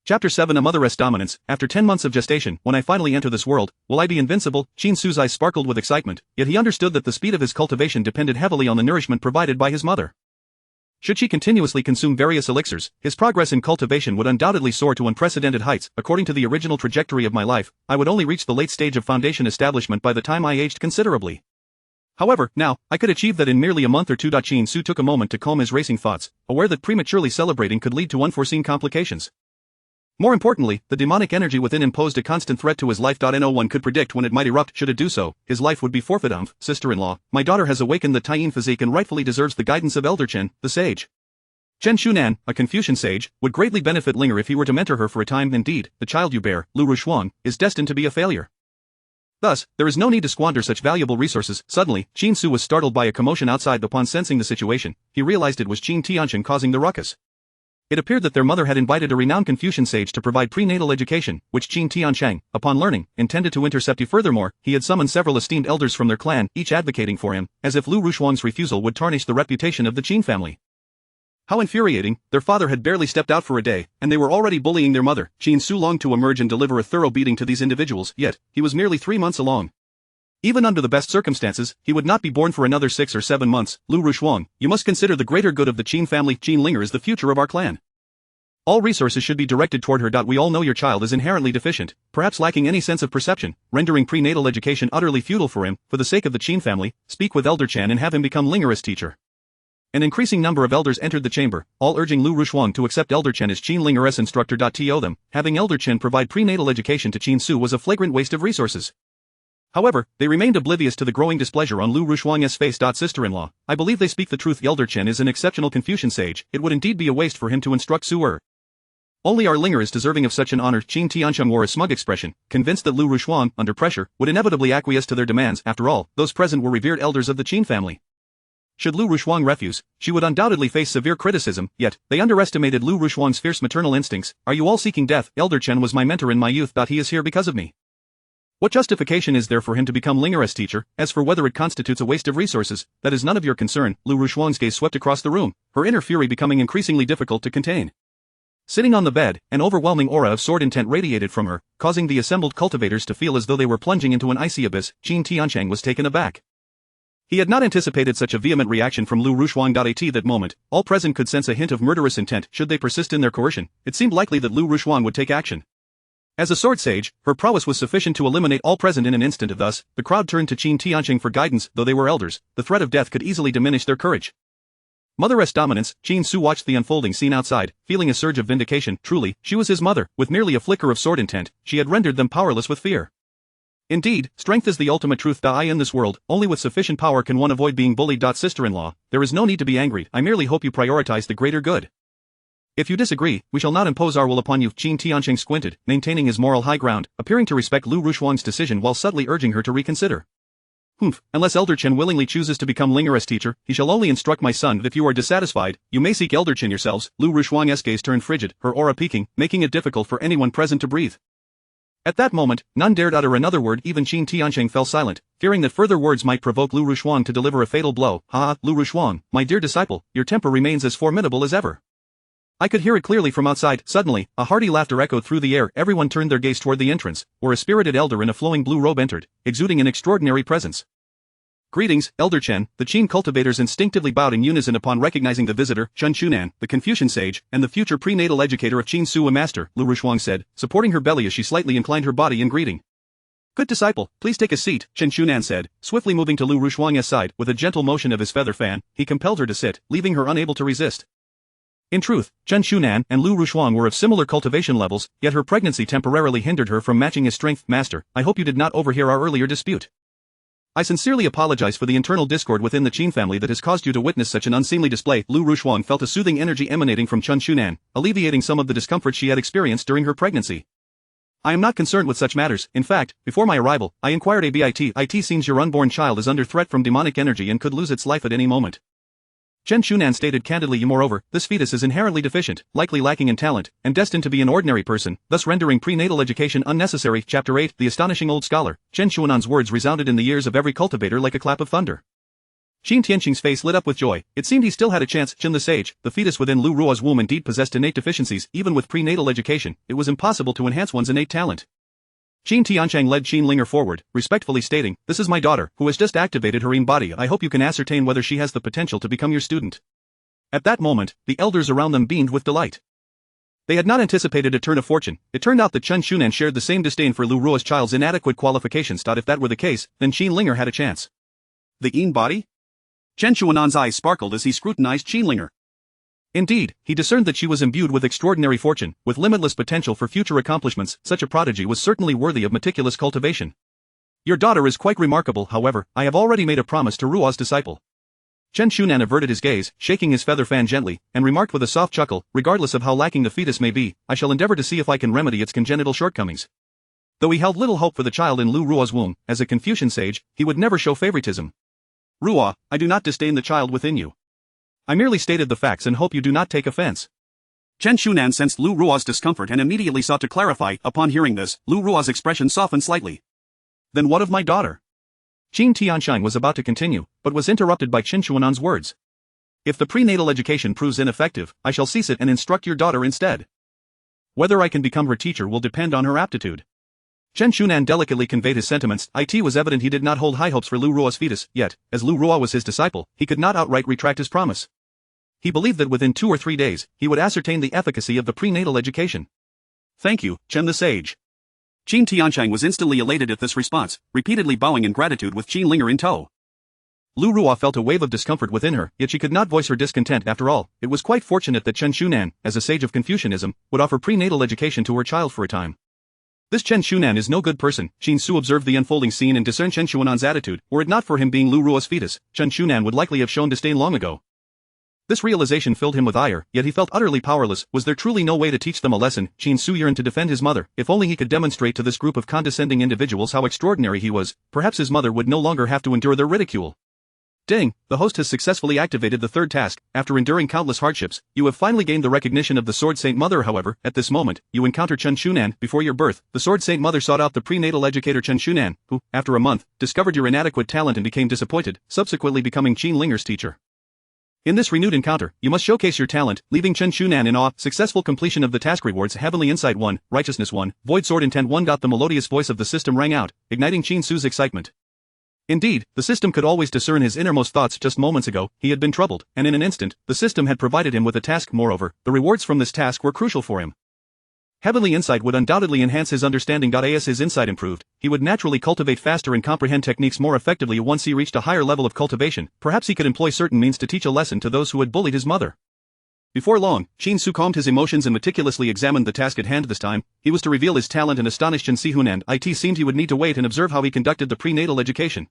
Chapter 7 A Motheress Dominance. After 10 months of gestation, when I finally enter this world, will I be invincible? Qin Su's eyes sparkled with excitement, yet he understood that the speed of his cultivation depended heavily on the nourishment provided by his mother. Should she continuously consume various elixirs, his progress in cultivation would undoubtedly soar to unprecedented heights. According to the original trajectory of my life, I would only reach the late stage of foundation establishment by the time I aged considerably. However, now, I could achieve that in merely a month or two. Qin Su took a moment to calm his racing thoughts, aware that prematurely celebrating could lead to unforeseen complications. More importantly, the demonic energy within him posed a constant threat to his life. No one could predict when it might erupt. Should it do so, his life would be forfeit. Sister-in-law, my daughter has awakened the Taiyin physique and rightfully deserves the guidance of Elder Chen, the sage. Chen Shunan, a Confucian sage, would greatly benefit Linger if he were to mentor her for a time. Indeed, the child you bear, Lu Rushuang, is destined to be a failure. Thus, there is no need to squander such valuable resources. Suddenly, Qin Su was startled by a commotion outside. Upon sensing the situation, he realized it was Qin Tianchen causing the ruckus. It appeared that their mother had invited a renowned Confucian sage to provide prenatal education, which Qin Tiancheng, upon learning, intended to intercept. Furthermore, he had summoned several esteemed elders from their clan, each advocating for him, as if Lu Rushuang's refusal would tarnish the reputation of the Qin family. How infuriating! Their father had barely stepped out for a day, and they were already bullying their mother. Qin Su longed to emerge and deliver a thorough beating to these individuals, yet, he was merely 3 months along. Even under the best circumstances, he would not be born for another 6 or 7 months. Lu Rushuang, you must consider the greater good of the Qin family. Qin Linger is the future of our clan. All resources should be directed toward her. We all know your child is inherently deficient, perhaps lacking any sense of perception, rendering prenatal education utterly futile for him. For the sake of the Qin family, speak with Elder Chen and have him become Linger's teacher. An increasing number of elders entered the chamber, all urging Lu Rushuang to accept Elder Chen as Qin Linger's instructor. To them, having Elder Chen provide prenatal education to Qin Su was a flagrant waste of resources. However, they remained oblivious to the growing displeasure on Lu Rushuang's face. Sister-in-law, I believe they speak the truth. Elder Chen is an exceptional Confucian sage. It would indeed be a waste for him to instruct Su-er. Only our Linger is deserving of such an honor. Qin Tiancheng wore a smug expression, convinced that Lu Rushuang, under pressure, would inevitably acquiesce to their demands. After all, those present were revered elders of the Qin family. Should Lu Rushuang refuse, she would undoubtedly face severe criticism, yet, they underestimated Lu Rushuang's fierce maternal instincts. Are you all seeking death? Elder Chen was my mentor in my youth. He is here because of me. What justification is there for him to become Linger's teacher? As for whether it constitutes a waste of resources, that is none of your concern. Lu Rushuang's gaze swept across the room, her inner fury becoming increasingly difficult to contain. Sitting on the bed, an overwhelming aura of sword intent radiated from her, causing the assembled cultivators to feel as though they were plunging into an icy abyss. Qin Tiancheng was taken aback. He had not anticipated such a vehement reaction from Lu Rushuang. At that moment, all present could sense a hint of murderous intent. Should they persist in their coercion, it seemed likely that Lu Rushuang would take action. As a sword sage, her prowess was sufficient to eliminate all present in an instant. Thus, the crowd turned to Qin Tiancheng for guidance. Though they were elders, the threat of death could easily diminish their courage. Motheress dominance. Qin Su watched the unfolding scene outside, feeling a surge of vindication. Truly, she was his mother. With merely a flicker of sword intent, she had rendered them powerless with fear. Indeed, strength is the ultimate truth. In this world, only with sufficient power can one avoid being bullied. Sister-in-law, there is no need to be angry. I merely hope you prioritize the greater good. If you disagree, we shall not impose our will upon you. Qin Tiancheng squinted, maintaining his moral high ground, appearing to respect Lu Rushuang's decision while subtly urging her to reconsider. Unless Elder Chen willingly chooses to become Linger's teacher, he shall only instruct my son. If you are dissatisfied, you may seek Elder Chen yourselves. Lu Rushuang's gaze turned frigid, her aura peaking, making it difficult for anyone present to breathe. At that moment, none dared utter another word. Even Qin Tiancheng fell silent, fearing that further words might provoke Lu Rushuang to deliver a fatal blow. Lu Rushuang, my dear disciple, your temper remains as formidable as ever. I could hear it clearly from outside. Suddenly, a hearty laughter echoed through the air. Everyone turned their gaze toward the entrance, where a spirited elder in a flowing blue robe entered, exuding an extraordinary presence. Greetings, Elder Chen. The Qin cultivators instinctively bowed in unison upon recognizing the visitor. Chen Shunan, the Confucian sage, and the future prenatal educator of Qin Su, a master, Lu Rushuang said, supporting her belly as she slightly inclined her body in greeting. Good disciple, please take a seat, Chen Shunan said, swiftly moving to Lu Rushuang's side. With a gentle motion of his feather fan, he compelled her to sit, leaving her unable to resist. In truth, Chen Shunan and Lu Rushuang were of similar cultivation levels, yet her pregnancy temporarily hindered her from matching his strength. Master, I hope you did not overhear our earlier dispute. I sincerely apologize for the internal discord within the Qin family that has caused you to witness such an unseemly display. Lu Rushuang felt a soothing energy emanating from Chen Shunan, alleviating some of the discomfort she had experienced during her pregnancy. I am not concerned with such matters. In fact, before my arrival, I inquired a bit. It seems your unborn child is under threat from demonic energy and could lose its life at any moment. Chen Shunan stated candidly. Moreover, this fetus is inherently deficient, likely lacking in talent, and destined to be an ordinary person, thus rendering prenatal education unnecessary. Chapter 8. The astonishing old scholar. Chen Shuanan's words resounded in the ears of every cultivator like a clap of thunder. Qin Tianqing's face lit up with joy. It seemed he still had a chance. Chen the sage, the fetus within Lu Ruo's womb, indeed possessed innate deficiencies. Even with prenatal education, it was impossible to enhance one's innate talent. Qin Tiancheng led Qin Linger forward, respectfully stating, "This is my daughter, who has just activated her body. I hope you can ascertain whether she has the potential to become your student." At that moment, the elders around them beamed with delight. They had not anticipated a turn of fortune. It turned out that Chen Shunan shared the same disdain for Lu Ruo's child's inadequate qualifications. If that were the case, then Qin Linger had a chance. The body? Chen Shuanan's eyes sparkled as he scrutinized Qin Linger. Indeed, he discerned that she was imbued with extraordinary fortune, with limitless potential for future accomplishments. Such a prodigy was certainly worthy of meticulous cultivation. Your daughter is quite remarkable. However, I have already made a promise to Ruo's disciple. Chen Shunan averted his gaze, shaking his feather fan gently, and remarked with a soft chuckle, regardless of how lacking the fetus may be, I shall endeavor to see if I can remedy its congenital shortcomings. Though he held little hope for the child in Lu Ruo's womb, as a Confucian sage, he would never show favoritism. Ruo, I do not disdain the child within you. I merely stated the facts and hope you do not take offense. Chen Shunan sensed Lu Ruo's discomfort and immediately sought to clarify. Upon hearing this, Lu Ruo's expression softened slightly. Then what of my daughter? Qin Tiancheng was about to continue, but was interrupted by Chen Shuanan's words. If the prenatal education proves ineffective, I shall cease it and instruct your daughter instead. Whether I can become her teacher will depend on her aptitude. Chen Shunan delicately conveyed his sentiments. It was evident he did not hold high hopes for Lu Ruo's fetus, yet, as Lu Ruo was his disciple, he could not outright retract his promise. He believed that within 2 or 3 days, he would ascertain the efficacy of the prenatal education. Thank you, Chen the sage. Qin Tiancheng was instantly elated at this response, repeatedly bowing in gratitude with Qin Linger in tow. Lu Ruo felt a wave of discomfort within her, yet she could not voice her discontent. After all, it was quite fortunate that Chen Shunan, as a sage of Confucianism, would offer prenatal education to her child for a time. This Chen Shunan is no good person. Qin Su observed the unfolding scene and discerned Chen Shuanan's attitude. Were it not for him being Lu Ruo's fetus, Chen Shunan would likely have shown disdain long ago. This realization filled him with ire, yet he felt utterly powerless. Was there truly no way to teach them a lesson? Qin Su yearned to defend his mother. If only he could demonstrate to this group of condescending individuals how extraordinary he was, perhaps his mother would no longer have to endure their ridicule. Ding, the host has successfully activated the third task. After enduring countless hardships, you have finally gained the recognition of the Sword Saint Mother. However, at this moment, you encounter Chen Shunan. Before your birth, the Sword Saint Mother sought out the prenatal educator Chen Shunan, who, after a month, discovered your inadequate talent and became disappointed, subsequently becoming Qin Linger's teacher. In this renewed encounter, you must showcase your talent, leaving Chen Shunan in awe. Successful completion of the task rewards: Heavenly Insight 1, Righteousness 1, Void Sword Intent 1. The melodious voice of the system rang out, igniting Qin Su's excitement. Indeed, the system could always discern his innermost thoughts. Just moments ago, he had been troubled, and in an instant, the system had provided him with a task. Moreover, the rewards from this task were crucial for him. Heavenly Insight would undoubtedly enhance his understanding. As his insight improved, he would naturally cultivate faster and comprehend techniques more effectively. Once he reached a higher level of cultivation, perhaps he could employ certain means to teach a lesson to those who had bullied his mother. Before long, Qin Su calmed his emotions and meticulously examined the task at hand. This time, he was to reveal his talent and astonish Chen Sihunan. It seemed he would need to wait and observe how he conducted the prenatal education.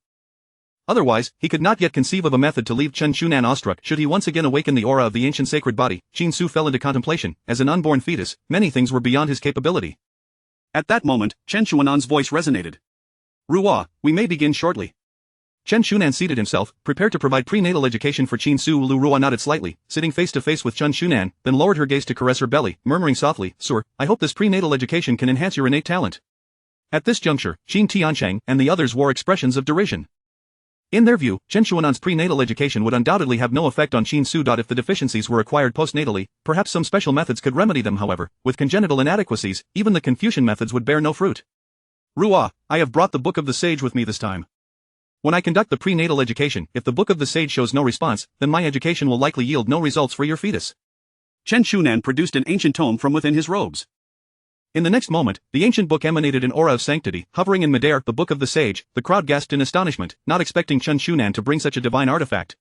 Otherwise, he could not yet conceive of a method to leave Chen Shunan awestruck. Should he once again awaken the aura of the ancient sacred body, Qin Su fell into contemplation. As an unborn fetus, many things were beyond his capability. At that moment, Chen Shuanan's voice resonated. Ruo, we may begin shortly. Chen Shunan seated himself, prepared to provide prenatal education for Qin Su. Lu Ruo nodded slightly, sitting face to face with Chen Shunan, then lowered her gaze to caress her belly, murmuring softly, "Sir, I hope this prenatal education can enhance your innate talent." At this juncture, Qin Tiancheng and the others wore expressions of derision. In their view, Chen Shuanan's prenatal education would undoubtedly have no effect on Qin Su. If the deficiencies were acquired postnatally, perhaps some special methods could remedy them. However, with congenital inadequacies, even the Confucian methods would bear no fruit. Ruo, I have brought the Book of the Sage with me this time. When I conduct the prenatal education, if the Book of the Sage shows no response, then my education will likely yield no results for your fetus. Chen Shunan produced an ancient tome from within his robes. In the next moment, the ancient book emanated an aura of sanctity, hovering in midair. The Book of the Sage. The crowd gasped in astonishment, not expecting Chen Shunan to bring such a divine artifact.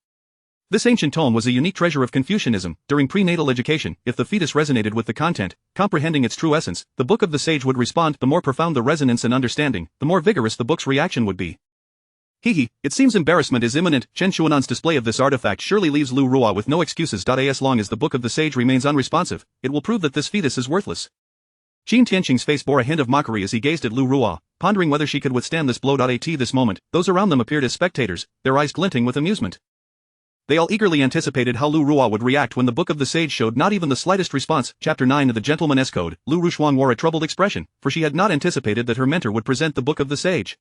This ancient tome was a unique treasure of Confucianism. During prenatal education, if the fetus resonated with the content, comprehending its true essence, the Book of the Sage would respond. The more profound the resonance and understanding, the more vigorous the book's reaction would be. It seems embarrassment is imminent. Chen Shuanan's display of this artifact surely leaves Lu Ruo with no excuses. As long as the Book of the Sage remains unresponsive, it will prove that this fetus is worthless. Qin Tianqing's face bore a hint of mockery as he gazed at Lu Ruo, pondering whether she could withstand this blow. At this moment, those around them appeared as spectators, their eyes glinting with amusement. They all eagerly anticipated how Lu Ruo would react when the Book of the Sage showed not even the slightest response. Chapter 9 of the Gentleman's Code. Lu Rushuang wore a troubled expression, for she had not anticipated that her mentor would present the Book of the Sage.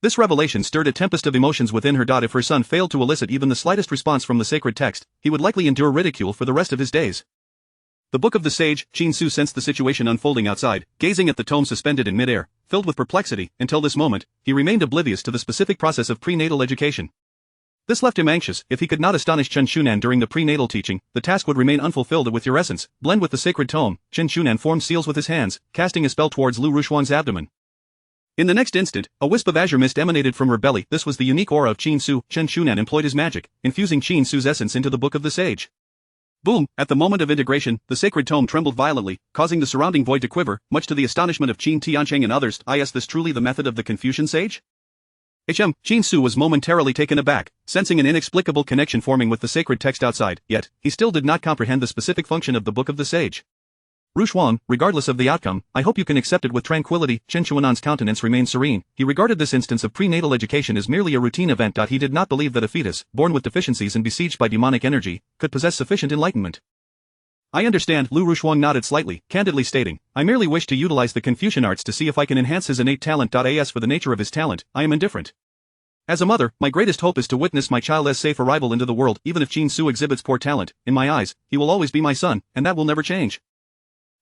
This revelation stirred a tempest of emotions within her. If her son failed to elicit even the slightest response from the sacred text, he would likely endure ridicule for the rest of his days. The Book of the Sage. Qin Su sensed the situation unfolding outside, gazing at the tome suspended in midair, filled with perplexity. Until this moment, he remained oblivious to the specific process of prenatal education. This left him anxious. If he could not astonish Chen Shunan during the prenatal teaching, the task would remain unfulfilled. With your essence, blend with the sacred tome. Chen Shunan formed seals with his hands, casting a spell towards Lu Rushuang's abdomen. In the next instant, a wisp of azure mist emanated from her belly. This was the unique aura of Qin Su. Chen Shunan employed his magic, infusing Qin Su's essence into the Book of the Sage. Boom! At the moment of integration, the sacred tome trembled violently, causing the surrounding void to quiver, much to the astonishment of Qin Tiancheng and others. Is this truly the method of the Confucian sage? Qin Su was momentarily taken aback, sensing an inexplicable connection forming with the sacred text outside, yet, he still did not comprehend the specific function of the Book of the Sage. Rushuang, regardless of the outcome, I hope you can accept it with tranquility. Chen Shuanan's countenance remained serene. He regarded this instance of prenatal education as merely a routine event. He did not believe that a fetus, born with deficiencies and besieged by demonic energy, could possess sufficient enlightenment. I understand. Lu Rushuang nodded slightly, candidly stating, I merely wish to utilize the Confucian arts to see if I can enhance his innate talent. As for the nature of his talent, I am indifferent. As a mother, my greatest hope is to witness my child's safe arrival into the world. Even if Qin Su exhibits poor talent, in my eyes, he will always be my son, and that will never change.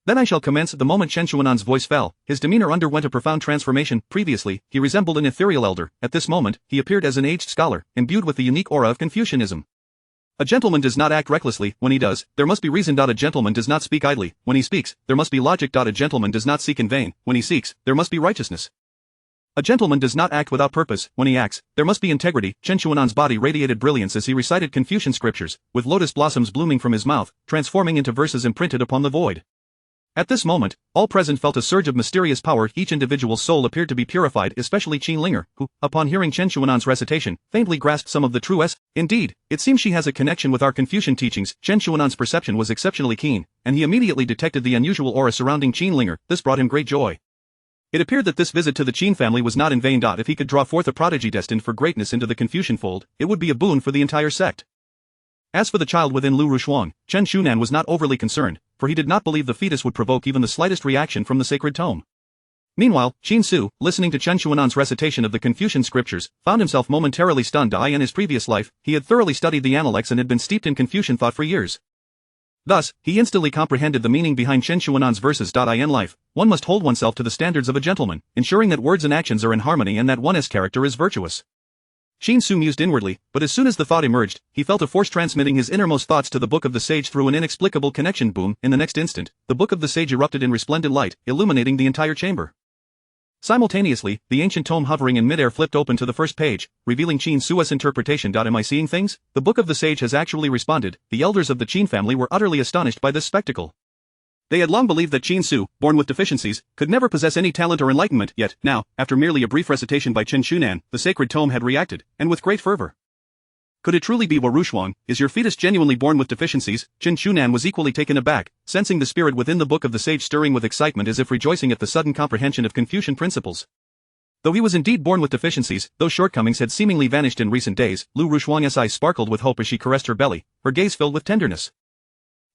Then I shall commence. The moment Chen Shuanan's voice fell, his demeanor underwent a profound transformation. Previously, he resembled an ethereal elder. At this moment, he appeared as an aged scholar, imbued with the unique aura of Confucianism. A gentleman does not act recklessly. When he does, there must be reason. A gentleman does not speak idly. When he speaks, there must be logic. A gentleman does not seek in vain. When he seeks, there must be righteousness. A gentleman does not act without purpose. When he acts, there must be integrity. Chen Shuanan's body radiated brilliance as he recited Confucian scriptures, with lotus blossoms blooming from his mouth, transforming into verses imprinted upon the void. At this moment, all present felt a surge of mysterious power. Each individual's soul appeared to be purified, especially Qin Linger, who, upon hearing Chen Shuanan's recitation, faintly grasped some of the true essence. Indeed, it seems she has a connection with our Confucian teachings. Chen Shuanan's perception was exceptionally keen, and he immediately detected the unusual aura surrounding Qin Linger. This brought him great joy. It appeared that this visit to the Qin family was not in vain. If he could draw forth a prodigy destined for greatness into the Confucian fold, it would be a boon for the entire sect. As for the child within Lu Rushuang, Chen Shunan was not overly concerned, for he did not believe the fetus would provoke even the slightest reaction from the sacred tome. Meanwhile, Qin Su, listening to Chen Shuanan's recitation of the Confucian scriptures, found himself momentarily stunned. In his previous life, he had thoroughly studied the Analects and had been steeped in Confucian thought for years. Thus, he instantly comprehended the meaning behind Chen Shuanan's verses. In life, one must hold oneself to the standards of a gentleman, ensuring that words and actions are in harmony and that one's character is virtuous. Qin Su mused inwardly, but as soon as the thought emerged, he felt a force transmitting his innermost thoughts to the Book of the Sage through an inexplicable connection. Boom! In the next instant, the Book of the Sage erupted in resplendent light, illuminating the entire chamber. Simultaneously, the ancient tome hovering in midair flipped open to the first page, revealing Qin Su's interpretation. Am I seeing things? The Book of the Sage has actually responded. The elders of the Qin family were utterly astonished by this spectacle. They had long believed that Qin Su, born with deficiencies, could never possess any talent or enlightenment, yet, now, after merely a brief recitation by Chen Shunan, the sacred tome had reacted, and with great fervor. Could it truly be Rushuang? Is your fetus genuinely born with deficiencies? Chen Shunan was equally taken aback, sensing the spirit within the Book of the Sage stirring with excitement as if rejoicing at the sudden comprehension of Confucian principles. Though he was indeed born with deficiencies, those shortcomings had seemingly vanished in recent days. Lu Rushuang's eyes sparkled with hope as she caressed her belly, her gaze filled with tenderness.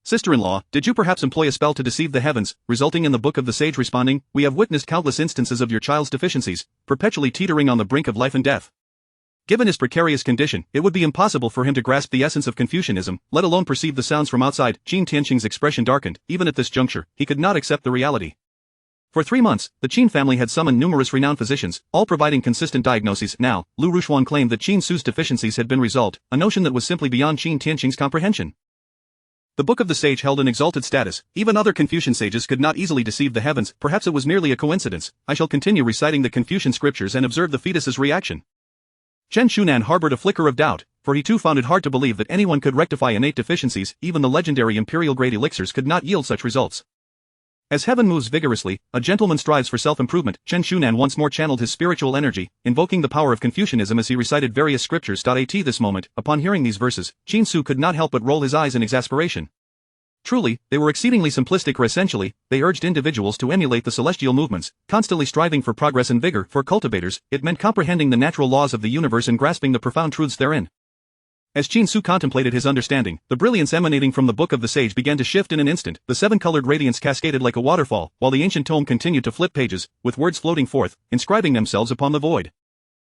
Sister-in-law, did you perhaps employ a spell to deceive the heavens, resulting in the Book of the Sage responding, we have witnessed countless instances of your child's deficiencies, perpetually teetering on the brink of life and death. Given his precarious condition, it would be impossible for him to grasp the essence of Confucianism, let alone perceive the sounds from outside. Qin Tianqing's expression darkened. Even at this juncture, he could not accept the reality. For 3 months, the Qin family had summoned numerous renowned physicians, all providing consistent diagnoses. Now, Lu Rushuang claimed that Qin Su's deficiencies had been resolved, a notion that was simply beyond Qin Tianqing's comprehension. The Book of the Sage held an exalted status. Even other Confucian sages could not easily deceive the heavens. Perhaps it was merely a coincidence. I shall continue reciting the Confucian scriptures and observe the fetus's reaction. Chen Shunan harbored a flicker of doubt, for he too found it hard to believe that anyone could rectify innate deficiencies. Even the legendary imperial-grade elixirs could not yield such results. As heaven moves vigorously, a gentleman strives for self-improvement. Chen Shunan once more channeled his spiritual energy, invoking the power of Confucianism as he recited various scriptures. At this moment, upon hearing these verses, Qin Su could not help but roll his eyes in exasperation. Truly, they were exceedingly simplistic, or essentially, they urged individuals to emulate the celestial movements, constantly striving for progress and vigor. For cultivators, it meant comprehending the natural laws of the universe and grasping the profound truths therein. As Qin Su contemplated his understanding, the brilliance emanating from the Book of the Sage began to shift in an instant. The 7-colored radiance cascaded like a waterfall, while the ancient tome continued to flip pages, with words floating forth, inscribing themselves upon the void.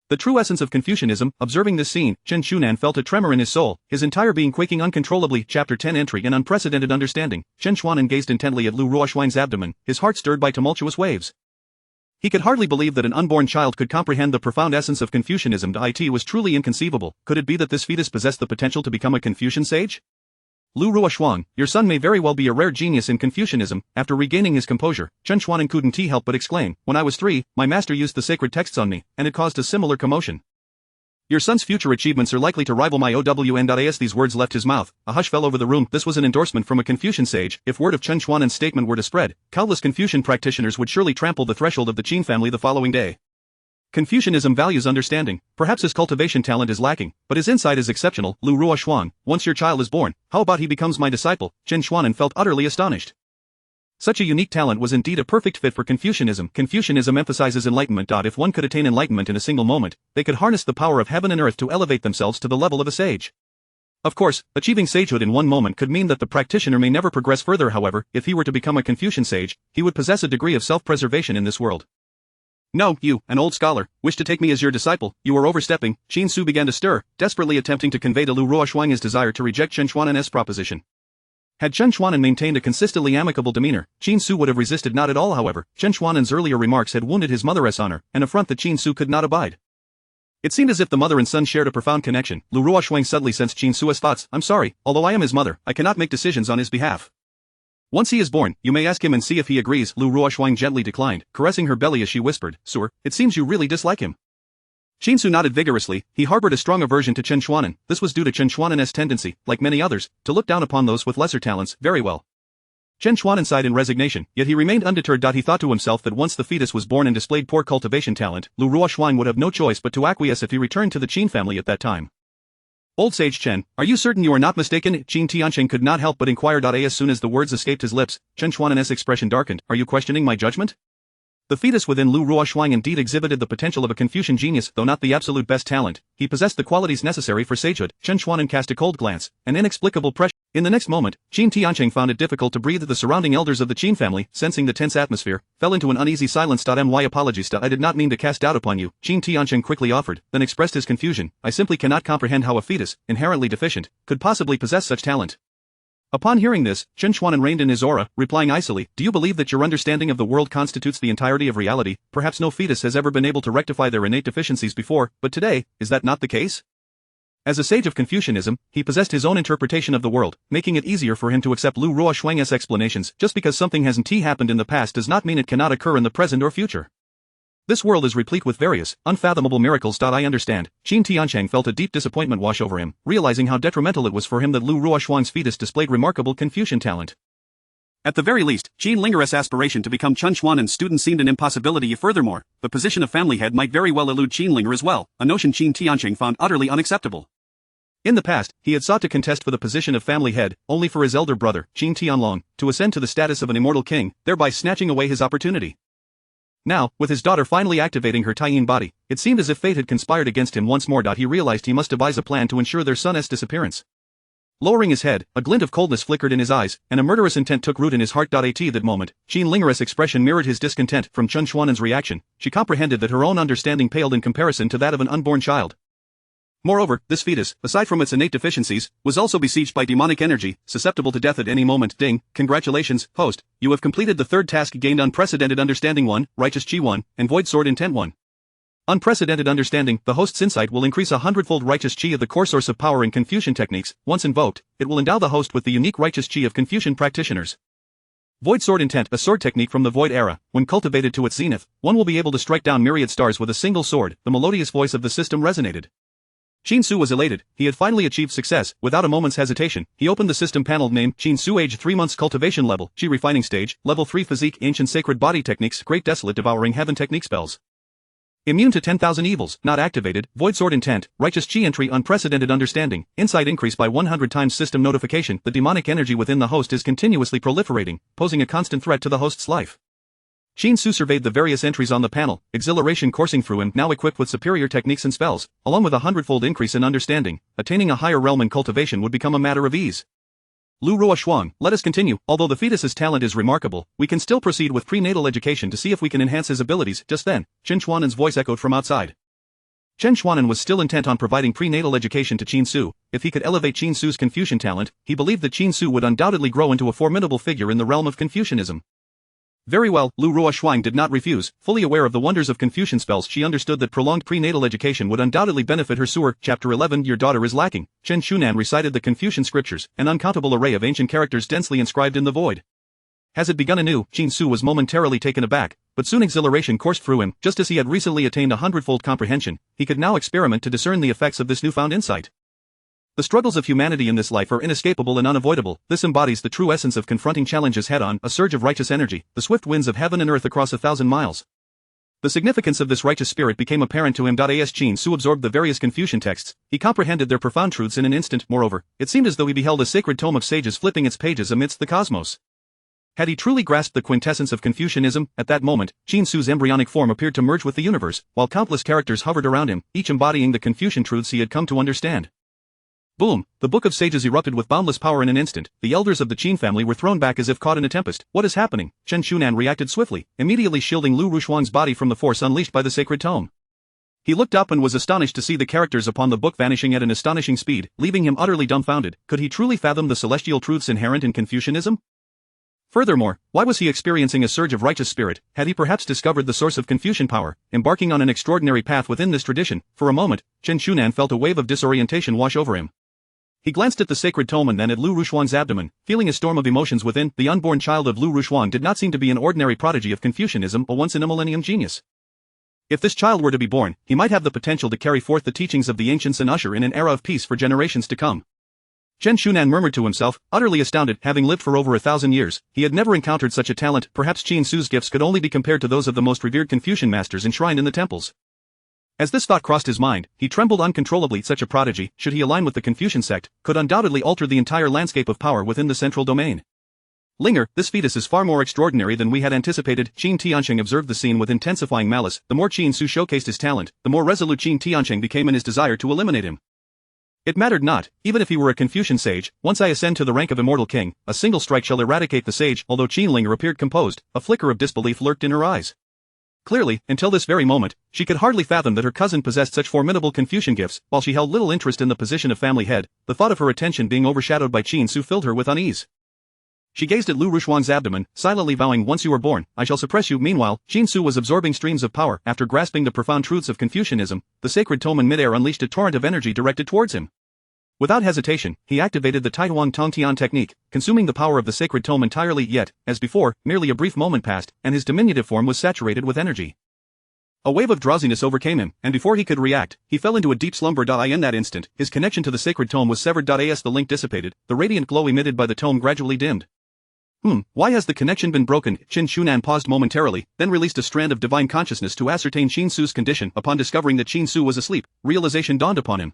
The true essence of Confucianism. Observing this scene, Chen Shunan felt a tremor in his soul, his entire being quaking uncontrollably. Chapter 10 Entry in Unprecedented Understanding. Chen Shunan gazed intently at Lu Ruoxuang's abdomen, his heart stirred by tumultuous waves. He could hardly believe that an unborn child could comprehend the profound essence of Confucianism. It was truly inconceivable. Could it be that this fetus possessed the potential to become a Confucian sage? Lu Ruoxuang, your son may very well be a rare genius in Confucianism. After regaining his composure, Chen Shunan couldn't help but exclaim, when I was 3, my master used the sacred texts on me, and it caused a similar commotion. Your son's future achievements are likely to rival my OWN. As these words left his mouth, a hush fell over the room. This was an endorsement from a Confucian sage. If word of Chen Shuanan's statement were to spread, countless Confucian practitioners would surely trample the threshold of the Qin family the following day. Confucianism values understanding. Perhaps his cultivation talent is lacking, but his insight is exceptional. Lu Ruoxuang, once your child is born, how about he becomes my disciple? Chen Shuanan felt utterly astonished. Such a unique talent was indeed a perfect fit for Confucianism. Confucianism emphasizes enlightenment. If one could attain enlightenment in a single moment, they could harness the power of heaven and earth to elevate themselves to the level of a sage. Of course, achieving sagehood in one moment could mean that the practitioner may never progress further. However, if he were to become a Confucian sage, he would possess a degree of self-preservation in this world. No, you, an old scholar, wish to take me as your disciple. You are overstepping. Qin Su began to stir, desperately attempting to convey to Lu Ruoxuang his desire to reject Chen Shuanan's proposition. Had Chen Shuanan maintained a consistently amicable demeanor, Qin Su would have resisted not at all. However, Chen Shuanan's earlier remarks had wounded his mother's honor, an affront that Qin Su could not abide. It seemed as if the mother and son shared a profound connection. Lu Ruoxuang suddenly sensed Qin Su's thoughts. I'm sorry, although I am his mother, I cannot make decisions on his behalf. Once he is born, you may ask him and see if he agrees. Lu Ruoxuang gently declined, caressing her belly as she whispered, Sir, it seems you really dislike him. Qin Su nodded vigorously. He harbored a strong aversion to Chen Shuanan. This was due to Chen Shuanan's tendency, like many others, to look down upon those with lesser talents. Very well. Chen Shuanan sighed in resignation, yet he remained undeterred. He thought to himself that once the fetus was born and displayed poor cultivation talent, Lu Ruoxuang would have no choice but to acquiesce if he returned to the Qin family at that time. Old sage Chen, are you certain you are not mistaken? Qin Tianqing could not help but inquire. As soon as the words escaped his lips, Chen Shuanan's expression darkened. Are you questioning my judgment? The fetus within Lu Ruoxuang indeed exhibited the potential of a Confucian genius, though not the absolute best talent. He possessed the qualities necessary for sagehood. Chen Shuanan cast a cold glance, an inexplicable pressure. In the next moment, Qin Tianqing found it difficult to breathe. The surrounding elders of the Qin family, sensing the tense atmosphere, fell into an uneasy silence. My apologies. I did not mean to cast doubt upon you, Qin Tianqing quickly offered, then expressed his confusion. I simply cannot comprehend how a fetus, inherently deficient, could possibly possess such talent. Upon hearing this, Chen Shuanan reined in his aura, replying icily, Do you believe that your understanding of the world constitutes the entirety of reality? Perhaps no fetus has ever been able to rectify their innate deficiencies before, but today, is that not the case? As a sage of Confucianism, he possessed his own interpretation of the world, making it easier for him to accept Lu Ruoxuang's explanations. Just because something hasn't happened in the past does not mean it cannot occur in the present or future. This world is replete with various, unfathomable miracles. I understand. Qin Tianqing felt a deep disappointment wash over him, realizing how detrimental it was for him that Lu Ruoxuang's fetus displayed remarkable Confucian talent. At the very least, Qin Linger's aspiration to become Chen Shuanan's student seemed an impossibility. Furthermore, the position of family head might very well elude Qin Linger as well, a notion Qin Tianqing found utterly unacceptable. In the past, he had sought to contest for the position of family head, only for his elder brother, Qin Tianlong, to ascend to the status of an immortal king, thereby snatching away his opportunity. Now, with his daughter finally activating her Taiyin body, it seemed as if fate had conspired against him once more. He realized he must devise a plan to ensure their son's disappearance. Lowering his head, a glint of coldness flickered in his eyes, and a murderous intent took root in his heart. At that moment, Qin Linger's expression mirrored his discontent. From Chen Xuan'an's reaction, she comprehended that her own understanding paled in comparison to that of an unborn child. Moreover, this fetus, aside from its innate deficiencies, was also besieged by demonic energy, susceptible to death at any moment. Ding, congratulations, host, you have completed the third task. Gained Unprecedented Understanding 1, Righteous Chi 1, and Void Sword Intent 1. Unprecedented Understanding, the host's insight will increase 100-fold Righteous Chi of the core source of power in Confucian techniques. Once invoked, it will endow the host with the unique Righteous Chi of Confucian practitioners. Void Sword Intent, a sword technique from the Void era. When cultivated to its zenith, one will be able to strike down myriad stars with a single sword. The melodious voice of the system resonated. Qin Su was elated. He had finally achieved success. Without a moment's hesitation, he opened the system panel named Qin Su. Age 3 months. Cultivation level, Qi refining stage, level 3 physique, ancient sacred body techniques, great desolate devouring heaven technique spells. Immune to 10,000 evils, not activated. Void Sword Intent, Righteous Chi entry. Unprecedented Understanding, insight increase by 100 times. System notification, the demonic energy within the host is continuously proliferating, posing a constant threat to the host's life. Qin Su surveyed the various entries on the panel, exhilaration coursing through him. Now equipped with superior techniques and spells, along with a 100-fold increase in understanding, attaining a higher realm in cultivation would become a matter of ease. Lu Ruoshuang, let us continue. Although the fetus's talent is remarkable, we can still proceed with prenatal education to see if we can enhance his abilities. Just then, Chen Xuan'an's voice echoed from outside. Chen Xuan'an was still intent on providing prenatal education to Qin Su. If he could elevate Qin Su's Confucian talent, he believed that Qin Su would undoubtedly grow into a formidable figure in the realm of Confucianism. Very well, Lu Ruoshuang did not refuse. Fully aware of the wonders of Confucian spells, she understood that prolonged prenatal education would undoubtedly benefit her. Chapter 11. Your daughter is lacking. Chen Xunan recited the Confucian scriptures, an uncountable array of ancient characters densely inscribed in the void. As it begun anew, Qin Su was momentarily taken aback, but soon exhilaration coursed through him. Just as he had recently attained 100-fold comprehension, he could now experiment to discern the effects of this newfound insight. The struggles of humanity in this life are inescapable and unavoidable. This embodies the true essence of confronting challenges head-on, a surge of righteous energy, the swift winds of heaven and earth across 1,000 miles. The significance of this righteous spirit became apparent to him. As Qin Su absorbed the various Confucian texts, he comprehended their profound truths in an instant. Moreover, it seemed as though he beheld a sacred tome of sages flipping its pages amidst the cosmos. Had he truly grasped the quintessence of Confucianism? At that moment, Qin Su's embryonic form appeared to merge with the universe, while countless characters hovered around him, each embodying the Confucian truths he had come to understand. Boom! The Book of Sages erupted with boundless power in an instant. The elders of the Qin family were thrown back as if caught in a tempest. What is happening? Chen Xunan reacted swiftly, immediately shielding Lu Ruoshuang's body from the force unleashed by the sacred tome. He looked up and was astonished to see the characters upon the book vanishing at an astonishing speed, leaving him utterly dumbfounded. Could he truly fathom the celestial truths inherent in Confucianism? Furthermore, why was he experiencing a surge of righteous spirit? Had he perhaps discovered the source of Confucian power, embarking on an extraordinary path within this tradition? For a moment, Chen Xunan felt a wave of disorientation wash over him. He glanced at the sacred tome and then at Lu Ruoshuang's abdomen, feeling a storm of emotions within. The unborn child of Lu Ruoshuang did not seem to be an ordinary prodigy of Confucianism, a once-in-a-millennium genius. If this child were to be born, he might have the potential to carry forth the teachings of the ancients and usher in an era of peace for generations to come. Chen Xunan murmured to himself, utterly astounded. Having lived for over 1,000 years, he had never encountered such a talent. Perhaps Qin Su's gifts could only be compared to those of the most revered Confucian masters enshrined in the temples. As this thought crossed his mind, he trembled uncontrollably. Such a prodigy, should he align with the Confucian sect, could undoubtedly alter the entire landscape of power within the central domain. Linger, this fetus is far more extraordinary than we had anticipated. Qin Tiansheng observed the scene with intensifying malice. The more Qin Su showcased his talent, the more resolute Qin Tiansheng became in his desire to eliminate him. It mattered not, even if he were a Confucian sage. Once I ascend to the rank of immortal king, a single strike shall eradicate the sage. Although Qin Linger appeared composed, a flicker of disbelief lurked in her eyes. Clearly, until this very moment, she could hardly fathom that her cousin possessed such formidable Confucian gifts. While she held little interest in the position of family head, the thought of her attention being overshadowed by Qin Su filled her with unease. She gazed at Lu Ruoshuang's abdomen, silently vowing, once you are born, I shall suppress you. Meanwhile, Qin Su was absorbing streams of power. After grasping the profound truths of Confucianism, the sacred tome in midair unleashed a torrent of energy directed towards him. Without hesitation, he activated the Taihuang Tongtian technique, consuming the power of the sacred tome entirely. Yet, as before, merely a brief moment passed, and his diminutive form was saturated with energy. A wave of drowsiness overcame him, and before he could react, he fell into a deep slumber. In that instant, his connection to the sacred tome was severed. As the link dissipated, the radiant glow emitted by the tome gradually dimmed. Why has the connection been broken? Chen Xunan paused momentarily, then released a strand of divine consciousness to ascertain Qin Su's condition. Upon discovering that Qin Su was asleep, realization dawned upon him.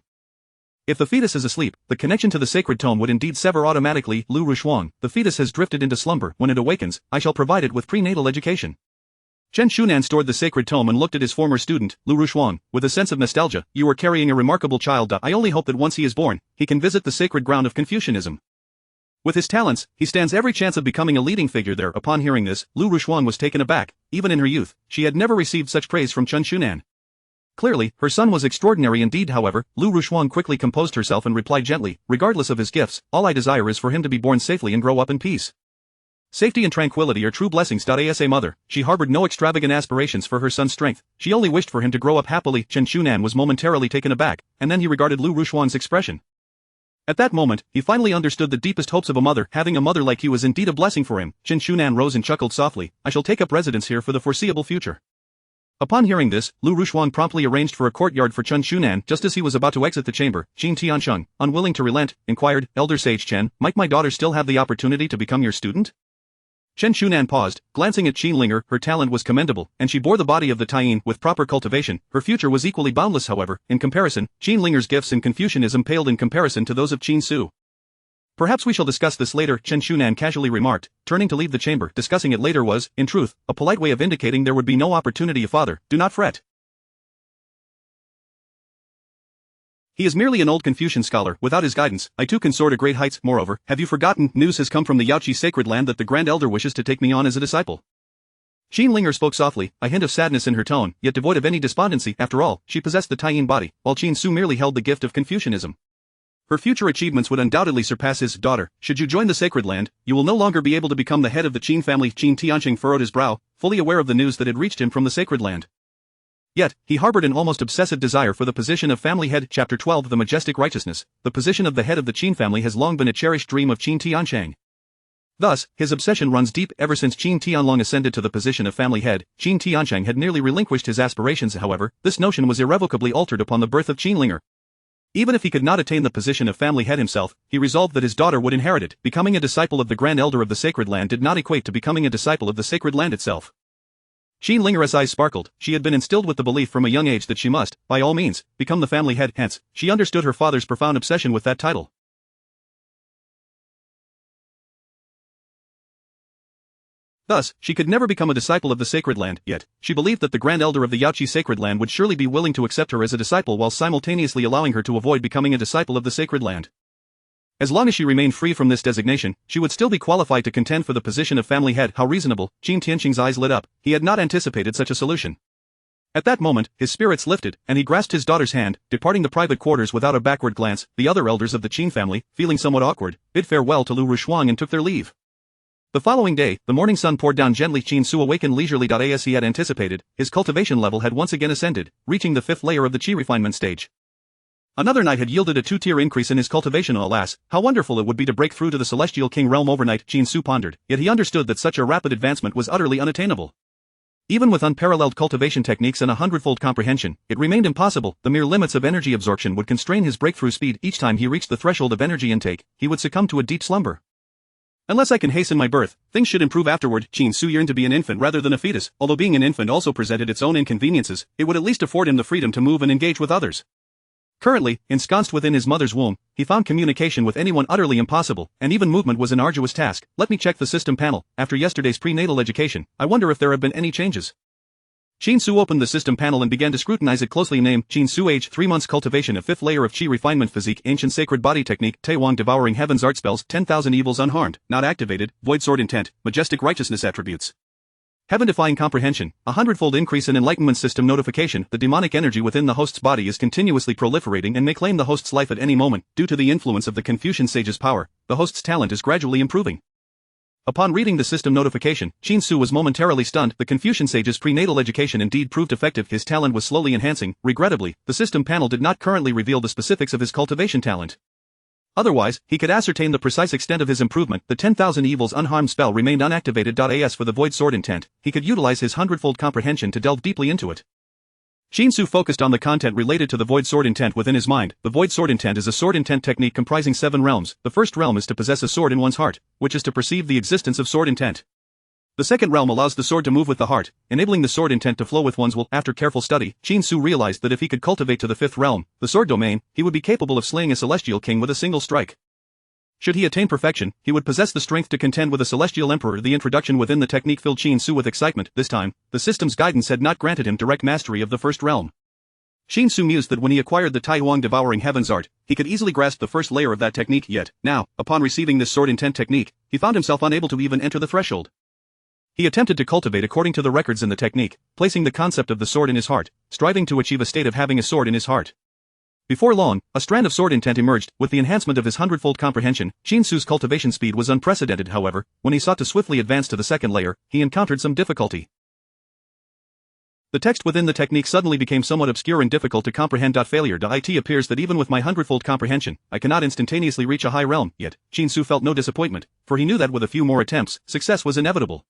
If the fetus is asleep, the connection to the sacred tome would indeed sever automatically. Lu Ruoshuang, the fetus has drifted into slumber. When it awakens, I shall provide it with prenatal education. Chen Shunan stored the sacred tome and looked at his former student, Lu Rushuang, with a sense of nostalgia. You are carrying a remarkable child. I only hope that once he is born, he can visit the sacred ground of Confucianism. With his talents, he stands every chance of becoming a leading figure there. Upon hearing this, Lu Rushuang was taken aback. Even in her youth, she had never received such praise from Chen Shunan. Clearly, her son was extraordinary indeed. However, Lu Rushuang quickly composed herself and replied gently, regardless of his gifts, all I desire is for him to be born safely and grow up in peace. Safety and tranquility are true blessings. As a mother, she harbored no extravagant aspirations for her son's strength, she only wished for him to grow up happily. Chen Shunan was momentarily taken aback, and then he regarded Lu Rushuang's expression. At that moment, he finally understood the deepest hopes of a mother. Having a mother like you is indeed a blessing for him. Chen Shunan rose and chuckled softly, I shall take up residence here for the foreseeable future. Upon hearing this, Lu Rushuang promptly arranged for a courtyard for Chen Shunan. Just as he was about to exit the chamber, Qin Tiansheng, unwilling to relent, inquired, Elder Sage Chen, might my daughter still have the opportunity to become your student? Chen Shunan paused, glancing at Qin Linger. Her talent was commendable, and she bore the body of the Taiyin with proper cultivation. Her future was equally boundless. However, in comparison, Qin Linger's gifts in Confucianism paled in comparison to those of Qin Su. Perhaps we shall discuss this later, Chen Shunan casually remarked, turning to leave the chamber. Discussing it later was, in truth, a polite way of indicating there would be no opportunity. Father, do not fret. He is merely an old Confucian scholar. Without his guidance, I too can soar to great heights. Moreover, have you forgotten, news has come from the Yaoqi sacred land that the Grand Elder wishes to take me on as a disciple. Qin Linger spoke softly, a hint of sadness in her tone, yet devoid of any despondency. After all, she possessed the Taiyin body, while Qin Su merely held the gift of Confucianism. Her future achievements would undoubtedly surpass his. Daughter, should you join the sacred land, you will no longer be able to become the head of the Qin family. Qin Tianqing furrowed his brow, fully aware of the news that had reached him from the sacred land. Yet, he harbored an almost obsessive desire for the position of family head. Chapter 12 The Majestic Righteousness. The position of the head of the Qin family has long been a cherished dream of Qin Tiansheng. Thus, his obsession runs deep. Ever since Qin Tianlong ascended to the position of family head, Qin Tiansheng had nearly relinquished his aspirations. However, this notion was irrevocably altered upon the birth of Qin Linger. Even if he could not attain the position of family head himself, he resolved that his daughter would inherit it. Becoming a disciple of the Grand Elder of the Sacred Land did not equate to becoming a disciple of the Sacred Land itself. Qin Linger's eyes sparkled. She had been instilled with the belief from a young age that she must, by all means, become the family head. Hence, she understood her father's profound obsession with that title. Thus, she could never become a disciple of the Sacred Land. Yet, she believed that the Grand Elder of the Yaoqi Sacred Land would surely be willing to accept her as a disciple while simultaneously allowing her to avoid becoming a disciple of the Sacred Land. As long as she remained free from this designation, she would still be qualified to contend for the position of family head. How reasonable. Qin Tianqing's eyes lit up. He had not anticipated such a solution. At that moment, his spirits lifted, and he grasped his daughter's hand, departing the private quarters without a backward glance. The other elders of the Qin family, feeling somewhat awkward, bid farewell to Lu Rushuang and took their leave. The following day, the morning sun poured down gently. Qin Su awakened leisurely. As he had anticipated, his cultivation level had once again ascended, reaching the 5th layer of the Qi refinement stage. Another night had yielded a 2-tier increase in his cultivation. Alas, how wonderful it would be to break through to the Celestial King realm overnight. Qin Su pondered, yet he understood that such a rapid advancement was utterly unattainable. Even with unparalleled cultivation techniques and 100-fold comprehension, it remained impossible. The mere limits of energy absorption would constrain his breakthrough speed. Each time he reached the threshold of energy intake, he would succumb to a deep slumber. Unless I can hasten my birth, things should improve afterward. Qin Su yearned to be an infant rather than a fetus. Although being an infant also presented its own inconveniences, it would at least afford him the freedom to move and engage with others. Currently, ensconced within his mother's womb, he found communication with anyone utterly impossible, and even movement was an arduous task. Let me check the system panel. After yesterday's prenatal education, I wonder if there have been any changes. Qin Su opened the system panel and began to scrutinize it closely. Name, Qin Su. Age, 3 months. Cultivation of 5th layer of Qi refinement. Physique, ancient sacred body technique. Taiwang devouring heavens. Art spells, 10,000 evils unharmed, not activated. Void sword intent, majestic righteousness attributes. Heaven-defying comprehension, 100-fold increase in enlightenment. System notification. The demonic energy within the host's body is continuously proliferating and may claim the host's life at any moment. Due to the influence of the Confucian sage's power, the host's talent is gradually improving. Upon reading the system notification, Qin Su was momentarily stunned. The Confucian sage's prenatal education indeed proved effective. His talent was slowly enhancing. Regrettably, the system panel did not currently reveal the specifics of his cultivation talent. Otherwise, he could ascertain the precise extent of his improvement. The 10,000 evils unharmed spell remained unactivated. As for the void sword intent, he could utilize his 100-fold comprehension to delve deeply into it. Qin Su focused on the content related to the void sword intent within his mind. The void sword intent is a sword intent technique comprising 7 realms. The first realm is to possess a sword in one's heart, which is to perceive the existence of sword intent. The second realm allows the sword to move with the heart, enabling the sword intent to flow with one's will. After careful study, Qin Su realized that if he could cultivate to the 5th realm, the sword domain, he would be capable of slaying a celestial king with a single strike. Should he attain perfection, he would possess the strength to contend with a celestial emperor. The introduction within the technique filled Qin Su with excitement. This time, the system's guidance had not granted him direct mastery of the first realm. Qin Su mused that when he acquired the Tai Huang devouring heavens art, he could easily grasp the first layer of that technique, yet, now, upon receiving this sword intent technique, he found himself unable to even enter the threshold. He attempted to cultivate according to the records in the technique, placing the concept of the sword in his heart, striving to achieve a state of having a sword in his heart. Before long, a strand of sword intent emerged. With the enhancement of his hundredfold comprehension, Qin Su's cultivation speed was unprecedented. However, when he sought to swiftly advance to the second layer, he encountered some difficulty. The text within the technique suddenly became somewhat obscure and difficult to comprehend. Failure. It appears that even with my hundredfold comprehension, I cannot instantaneously reach a high realm. Yet, Qin Su felt no disappointment, for he knew that with a few more attempts, success was inevitable.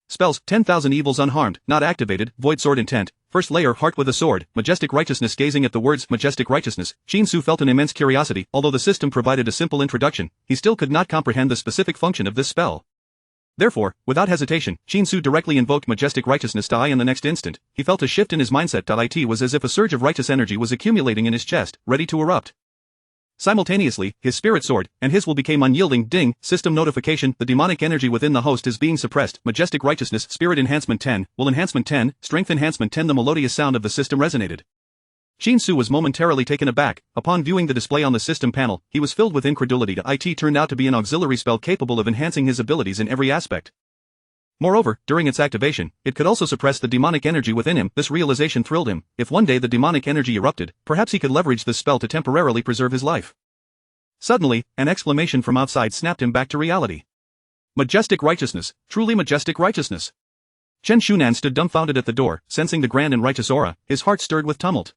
Spells, 10,000 evils unharmed, not activated, void sword intent, first layer heart with a sword, majestic righteousness. Gazing at the words majestic righteousness, Qin Su felt an immense curiosity. Although the system provided a simple introduction, he still could not comprehend the specific function of this spell. Therefore, without hesitation, Qin Su directly invoked majestic righteousness. In the next instant, he felt a shift in his mindset. It was as if a surge of righteous energy was accumulating in his chest, ready to erupt. Simultaneously, his spirit sword, and his will became unyielding. Ding, system notification, the demonic energy within the host is being suppressed. Majestic righteousness, spirit enhancement 10, will enhancement 10, strength enhancement 10. The melodious sound of the system resonated. Qin Su was momentarily taken aback. Upon viewing the display on the system panel, he was filled with incredulity. It turned out to be an auxiliary spell capable of enhancing his abilities in every aspect. Moreover, during its activation, it could also suppress the demonic energy within him. This realization thrilled him. If one day the demonic energy erupted, perhaps he could leverage this spell to temporarily preserve his life. Suddenly, an exclamation from outside snapped him back to reality. Majestic righteousness, truly majestic righteousness. Chen Shunan stood dumbfounded at the door, sensing the grand and righteous aura. His heart stirred with tumult.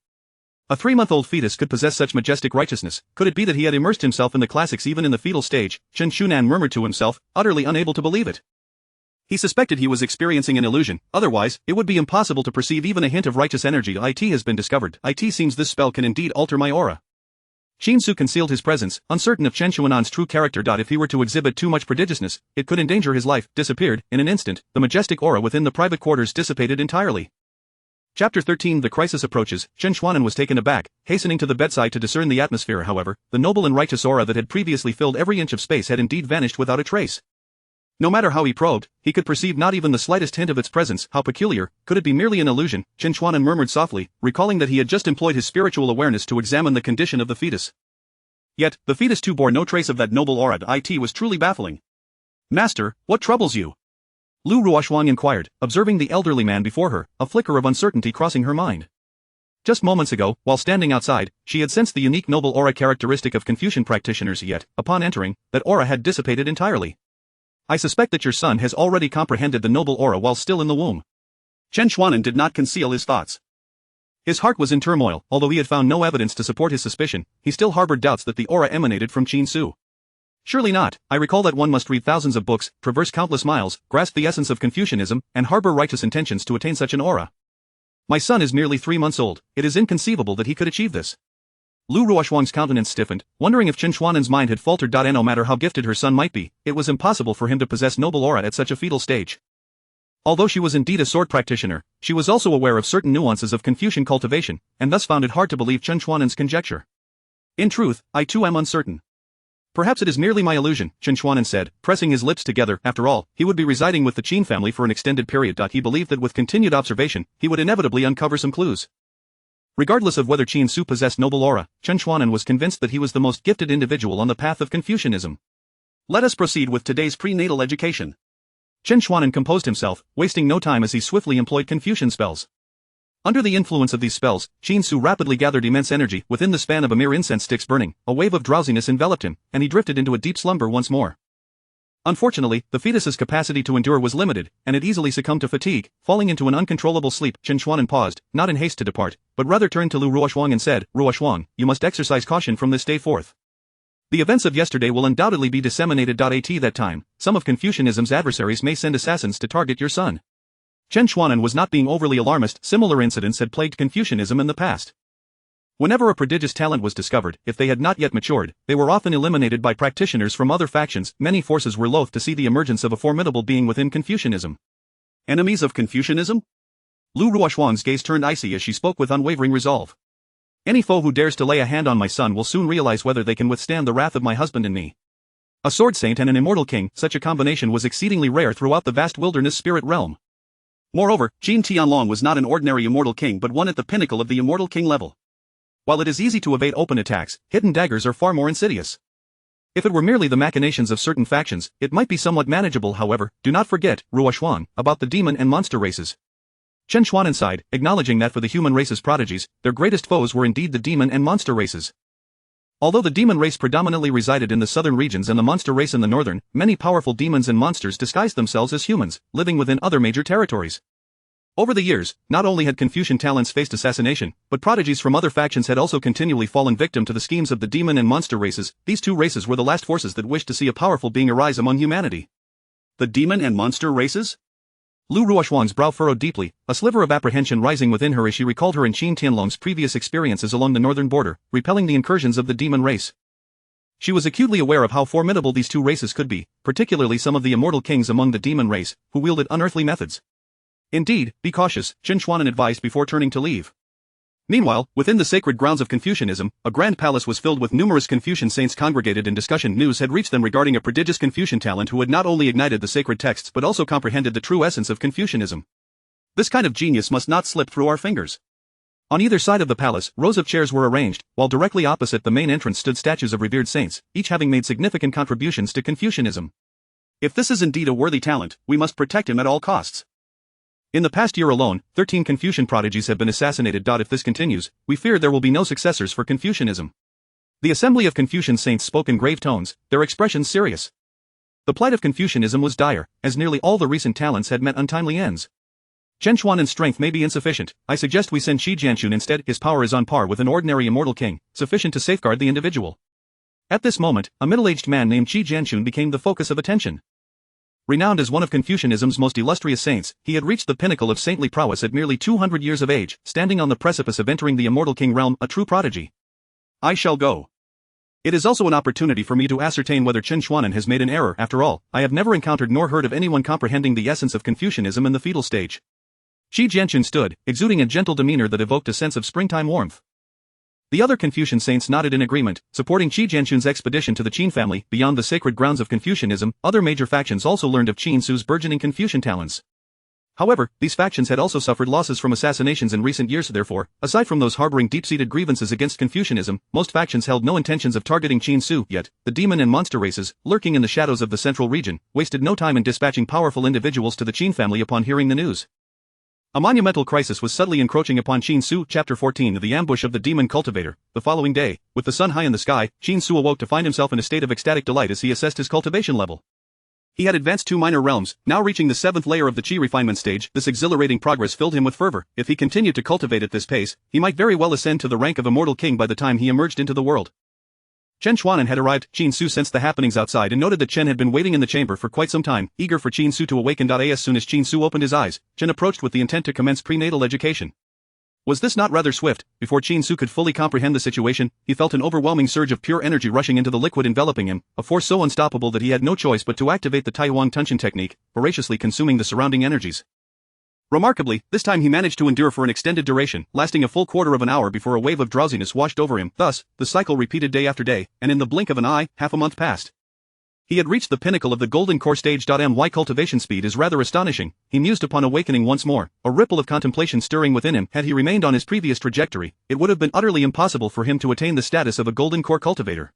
A 3-month-old fetus could possess such majestic righteousness. Could it be that he had immersed himself in the classics even in the fetal stage? Chen Shunan murmured to himself, utterly unable to believe it. He suspected he was experiencing an illusion, otherwise, it would be impossible to perceive even a hint of righteous energy. It has been discovered. It seems this spell can indeed alter my aura. Qin Su concealed his presence, uncertain of Chen Shuanan's true character. If he were to exhibit too much prodigiousness, it could endanger his life. Disappeared. In an instant, the majestic aura within the private quarters dissipated entirely. Chapter 13. The crisis approaches. Chen Shuanan was taken aback, hastening to the bedside to discern the atmosphere. However, the noble and righteous aura that had previously filled every inch of space had indeed vanished without a trace. No matter how he probed, he could perceive not even the slightest hint of its presence. How peculiar, could it be merely an illusion? Chen Shuanan murmured softly, recalling that he had just employed his spiritual awareness to examine the condition of the fetus. Yet, the fetus too bore no trace of that noble aura. It was truly baffling. Master, what troubles you? Lu Ruoxuang inquired, observing the elderly man before her, a flicker of uncertainty crossing her mind. Just moments ago, while standing outside, she had sensed the unique noble aura characteristic of Confucian practitioners, yet, upon entering, that aura had dissipated entirely. I suspect that your son has already comprehended the noble aura while still in the womb. Chen Shuanan did not conceal his thoughts. His heart was in turmoil. Although he had found no evidence to support his suspicion, he still harbored doubts that the aura emanated from Qin Su. Surely not. I recall that one must read thousands of books, traverse countless miles, grasp the essence of Confucianism, and harbor righteous intentions to attain such an aura. My son is merely 3 months old. It is inconceivable that he could achieve this. Lu Ruoxuang's countenance stiffened, wondering if Chen Shuanan's mind had faltered. No matter how gifted her son might be, it was impossible for him to possess noble aura at such a fetal stage. Although she was indeed a sword practitioner, she was also aware of certain nuances of Confucian cultivation, and thus found it hard to believe Chen Shuanan's conjecture. In truth, I too am uncertain. Perhaps it is merely my illusion, Chen Shuanan said, pressing his lips together. After all, he would be residing with the Qin family for an extended period. He believed that with continued observation, he would inevitably uncover some clues. Regardless of whether Qin Su possessed noble aura, Chen Shuanan was convinced that he was the most gifted individual on the path of Confucianism. Let us proceed with today's prenatal education. Chen Shuanan composed himself, wasting no time as he swiftly employed Confucian spells. Under the influence of these spells, Qin Su rapidly gathered immense energy. Within the span of a mere incense sticks burning, a wave of drowsiness enveloped him, and he drifted into a deep slumber once more. Unfortunately, the fetus's capacity to endure was limited, and it easily succumbed to fatigue, falling into an uncontrollable sleep. Chen Shuanan paused, not in haste to depart, but rather turned to Lu Ruoxuang and said, Ruoxuang, you must exercise caution from this day forth. The events of yesterday will undoubtedly be disseminated. At that time, some of Confucianism's adversaries may send assassins to target your son. Chen Shuanan was not being overly alarmist. Similar incidents had plagued Confucianism in the past. Whenever a prodigious talent was discovered, if they had not yet matured, they were often eliminated by practitioners from other factions. Many forces were loath to see the emergence of a formidable being within Confucianism. Enemies of Confucianism? Lu Ruoxuang's gaze turned icy as she spoke with unwavering resolve. Any foe who dares to lay a hand on my son will soon realize whether they can withstand the wrath of my husband and me. A sword saint and an immortal king, such a combination was exceedingly rare throughout the vast wilderness spirit realm. Moreover, Jin Tianlong was not an ordinary immortal king but one at the pinnacle of the immortal king level. While it is easy to evade open attacks, hidden daggers are far more insidious. If it were merely the machinations of certain factions, it might be somewhat manageable. However, do not forget, Ruoshuang, about the demon and monster races. Chen Xuan sighed, acknowledging that for the human race's prodigies, their greatest foes were indeed the demon and monster races. Although the demon race predominantly resided in the southern regions and the monster race in the northern, many powerful demons and monsters disguised themselves as humans, living within other major territories. Over the years, not only had Confucian talents faced assassination, but prodigies from other factions had also continually fallen victim to the schemes of the demon and monster races. These two races were the last forces that wished to see a powerful being arise among humanity. The demon and monster races? Lu Ruoshuang's brow furrowed deeply, a sliver of apprehension rising within her as she recalled her and Qin Tianlong's previous experiences along the northern border, repelling the incursions of the demon race. She was acutely aware of how formidable these two races could be, particularly some of the immortal kings among the demon race, who wielded unearthly methods. Indeed, be cautious, Chen Xuan advised before turning to leave. Meanwhile, within the sacred grounds of Confucianism, a grand palace was filled with numerous Confucian saints congregated in discussion. News had reached them regarding a prodigious Confucian talent who had not only ignited the sacred texts but also comprehended the true essence of Confucianism. This kind of genius must not slip through our fingers. On either side of the palace, rows of chairs were arranged, while directly opposite the main entrance stood statues of revered saints, each having made significant contributions to Confucianism. If this is indeed a worthy talent, we must protect him at all costs. In the past year alone, 13 Confucian prodigies have been assassinated. If this continues, we fear there will be no successors for Confucianism. The assembly of Confucian saints spoke in grave tones, their expressions serious. The plight of Confucianism was dire, as nearly all the recent talents had met untimely ends. Chen Xuan's strength may be insufficient. I suggest we send Shi Jianxun instead. His power is on par with an ordinary immortal king, sufficient to safeguard the individual. At this moment, a middle-aged man named Shi Jianxun became the focus of attention. Renowned as one of Confucianism's most illustrious saints, he had reached the pinnacle of saintly prowess at merely 200 years of age, standing on the precipice of entering the immortal king realm, a true prodigy. I shall go. It is also an opportunity for me to ascertain whether Chen Xuan has made an error. After all, I have never encountered nor heard of anyone comprehending the essence of Confucianism in the fetal stage. Shi Jianxun stood, exuding a gentle demeanor that evoked a sense of springtime warmth. The other Confucian saints nodded in agreement, supporting Shi Jianxun's expedition to the Qin family. Beyond the sacred grounds of Confucianism, other major factions also learned of Qin Su's burgeoning Confucian talents. However, these factions had also suffered losses from assassinations in recent years. Therefore, aside from those harboring deep-seated grievances against Confucianism, most factions held no intentions of targeting Qin Su. Yet, the demon and monster races, lurking in the shadows of the central region, wasted no time in dispatching powerful individuals to the Qin family upon hearing the news. A monumental crisis was subtly encroaching upon Qin Su. Chapter 14 The Ambush of the Demon Cultivator. The following day, with the sun high in the sky, Qin Su awoke to find himself in a state of ecstatic delight as he assessed his cultivation level. He had advanced 2 minor realms, now reaching the 7th layer of the Qi refinement stage. This exhilarating progress filled him with fervor. If he continued to cultivate at this pace, he might very well ascend to the rank of immortal king by the time he emerged into the world. Chen Xuan had arrived. Qin Su sensed the happenings outside and noted that Chen had been waiting in the chamber for quite some time, eager for Qin Su to awaken. As soon as Qin Su opened his eyes, Chen approached with the intent to commence prenatal education. Was this not rather swift? Before Qin Su could fully comprehend the situation, he felt an overwhelming surge of pure energy rushing into the liquid enveloping him, a force so unstoppable that he had no choice but to activate the Taihuang Tunshin technique, voraciously consuming the surrounding energies. Remarkably, this time he managed to endure for an extended duration, lasting a full quarter of an hour before a wave of drowsiness washed over him. Thus, the cycle repeated day after day, and in the blink of an eye, half a month passed. He had reached the pinnacle of the golden core stage. My cultivation speed is rather astonishing, he mused upon awakening once more, a ripple of contemplation stirring within him. Had he remained on his previous trajectory, it would have been utterly impossible for him to attain the status of a golden core cultivator.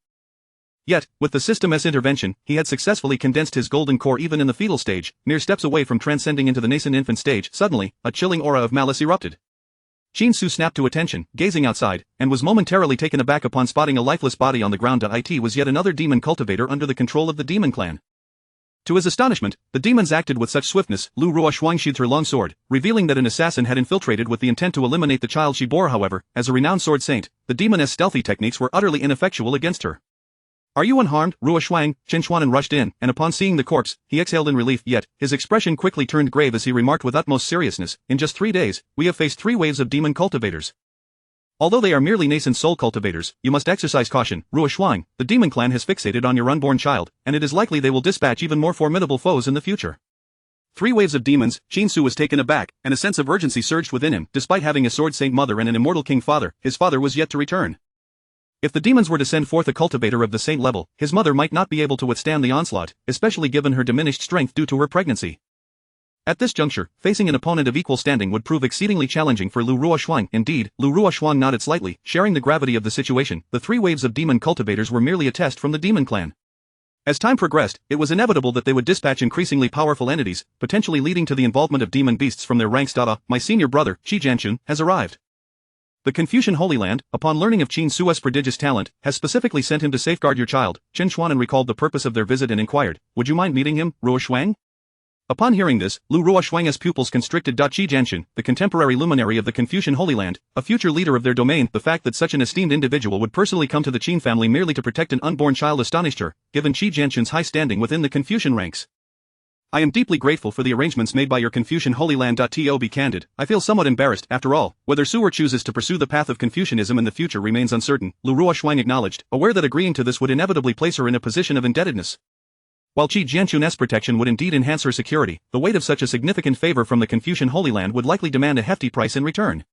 Yet, with the system's intervention, he had successfully condensed his golden core even in the fetal stage, mere steps away from transcending into the nascent infant stage. Suddenly, a chilling aura of malice erupted. Qin Su snapped to attention, gazing outside, and was momentarily taken aback upon spotting a lifeless body on the ground. It was yet another demon cultivator under the control of the demon clan. To his astonishment, the demons acted with such swiftness. Lu Ruoshuang sheathed her long sword, revealing that an assassin had infiltrated with the intent to eliminate the child she bore. However, as a renowned sword saint, the demoness' stealthy techniques were utterly ineffectual against her. Are you unharmed, Ruoshuang? Chen Xuan rushed in, and upon seeing the corpse, he exhaled in relief. Yet, his expression quickly turned grave as he remarked with utmost seriousness, in just 3 days, we have faced 3 waves of demon cultivators. Although they are merely nascent soul cultivators, you must exercise caution. Ruoshuang, the demon clan has fixated on your unborn child, and it is likely they will dispatch even more formidable foes in the future. 3 waves of demons. Qin Su was taken aback, and a sense of urgency surged within him. Despite having a sword saint mother and an immortal king father, his father was yet to return. If the demons were to send forth a cultivator of the saint level, his mother might not be able to withstand the onslaught, especially given her diminished strength due to her pregnancy. At this juncture, facing an opponent of equal standing would prove exceedingly challenging for Lu Ruoshuang. Indeed, Lu Ruoshuang nodded slightly, sharing the gravity of the situation. The 3 waves of demon cultivators were merely a test from the demon clan. As time progressed, it was inevitable that they would dispatch increasingly powerful entities, potentially leading to the involvement of demon beasts from their ranks. My senior brother, Qi Jianchun, has arrived. The Confucian Holy Land, upon learning of Qin Suo's prodigious talent, has specifically sent him to safeguard your child. Chen Xuanan recalled the purpose of their visit and inquired, "Would you mind meeting him, Ruoshuang?" Upon hearing this, Lu Ruoshuang's pupils constricted. Qi Jianchun, the contemporary luminary of the Confucian Holy Land, a future leader of their domain, the fact that such an esteemed individual would personally come to the Qin family merely to protect an unborn child astonished her, given Qi Jianchun's high standing within the Confucian ranks. "I am deeply grateful for the arrangements made by your Confucian Holy Land. To be candid, I feel somewhat embarrassed. After all, whether Suor chooses to pursue the path of Confucianism in the future remains uncertain," Lu Ruoshuang acknowledged, aware that agreeing to this would inevitably place her in a position of indebtedness. While Qi Jianchun's protection would indeed enhance her security, the weight of such a significant favor from the Confucian Holy Land would likely demand a hefty price in return.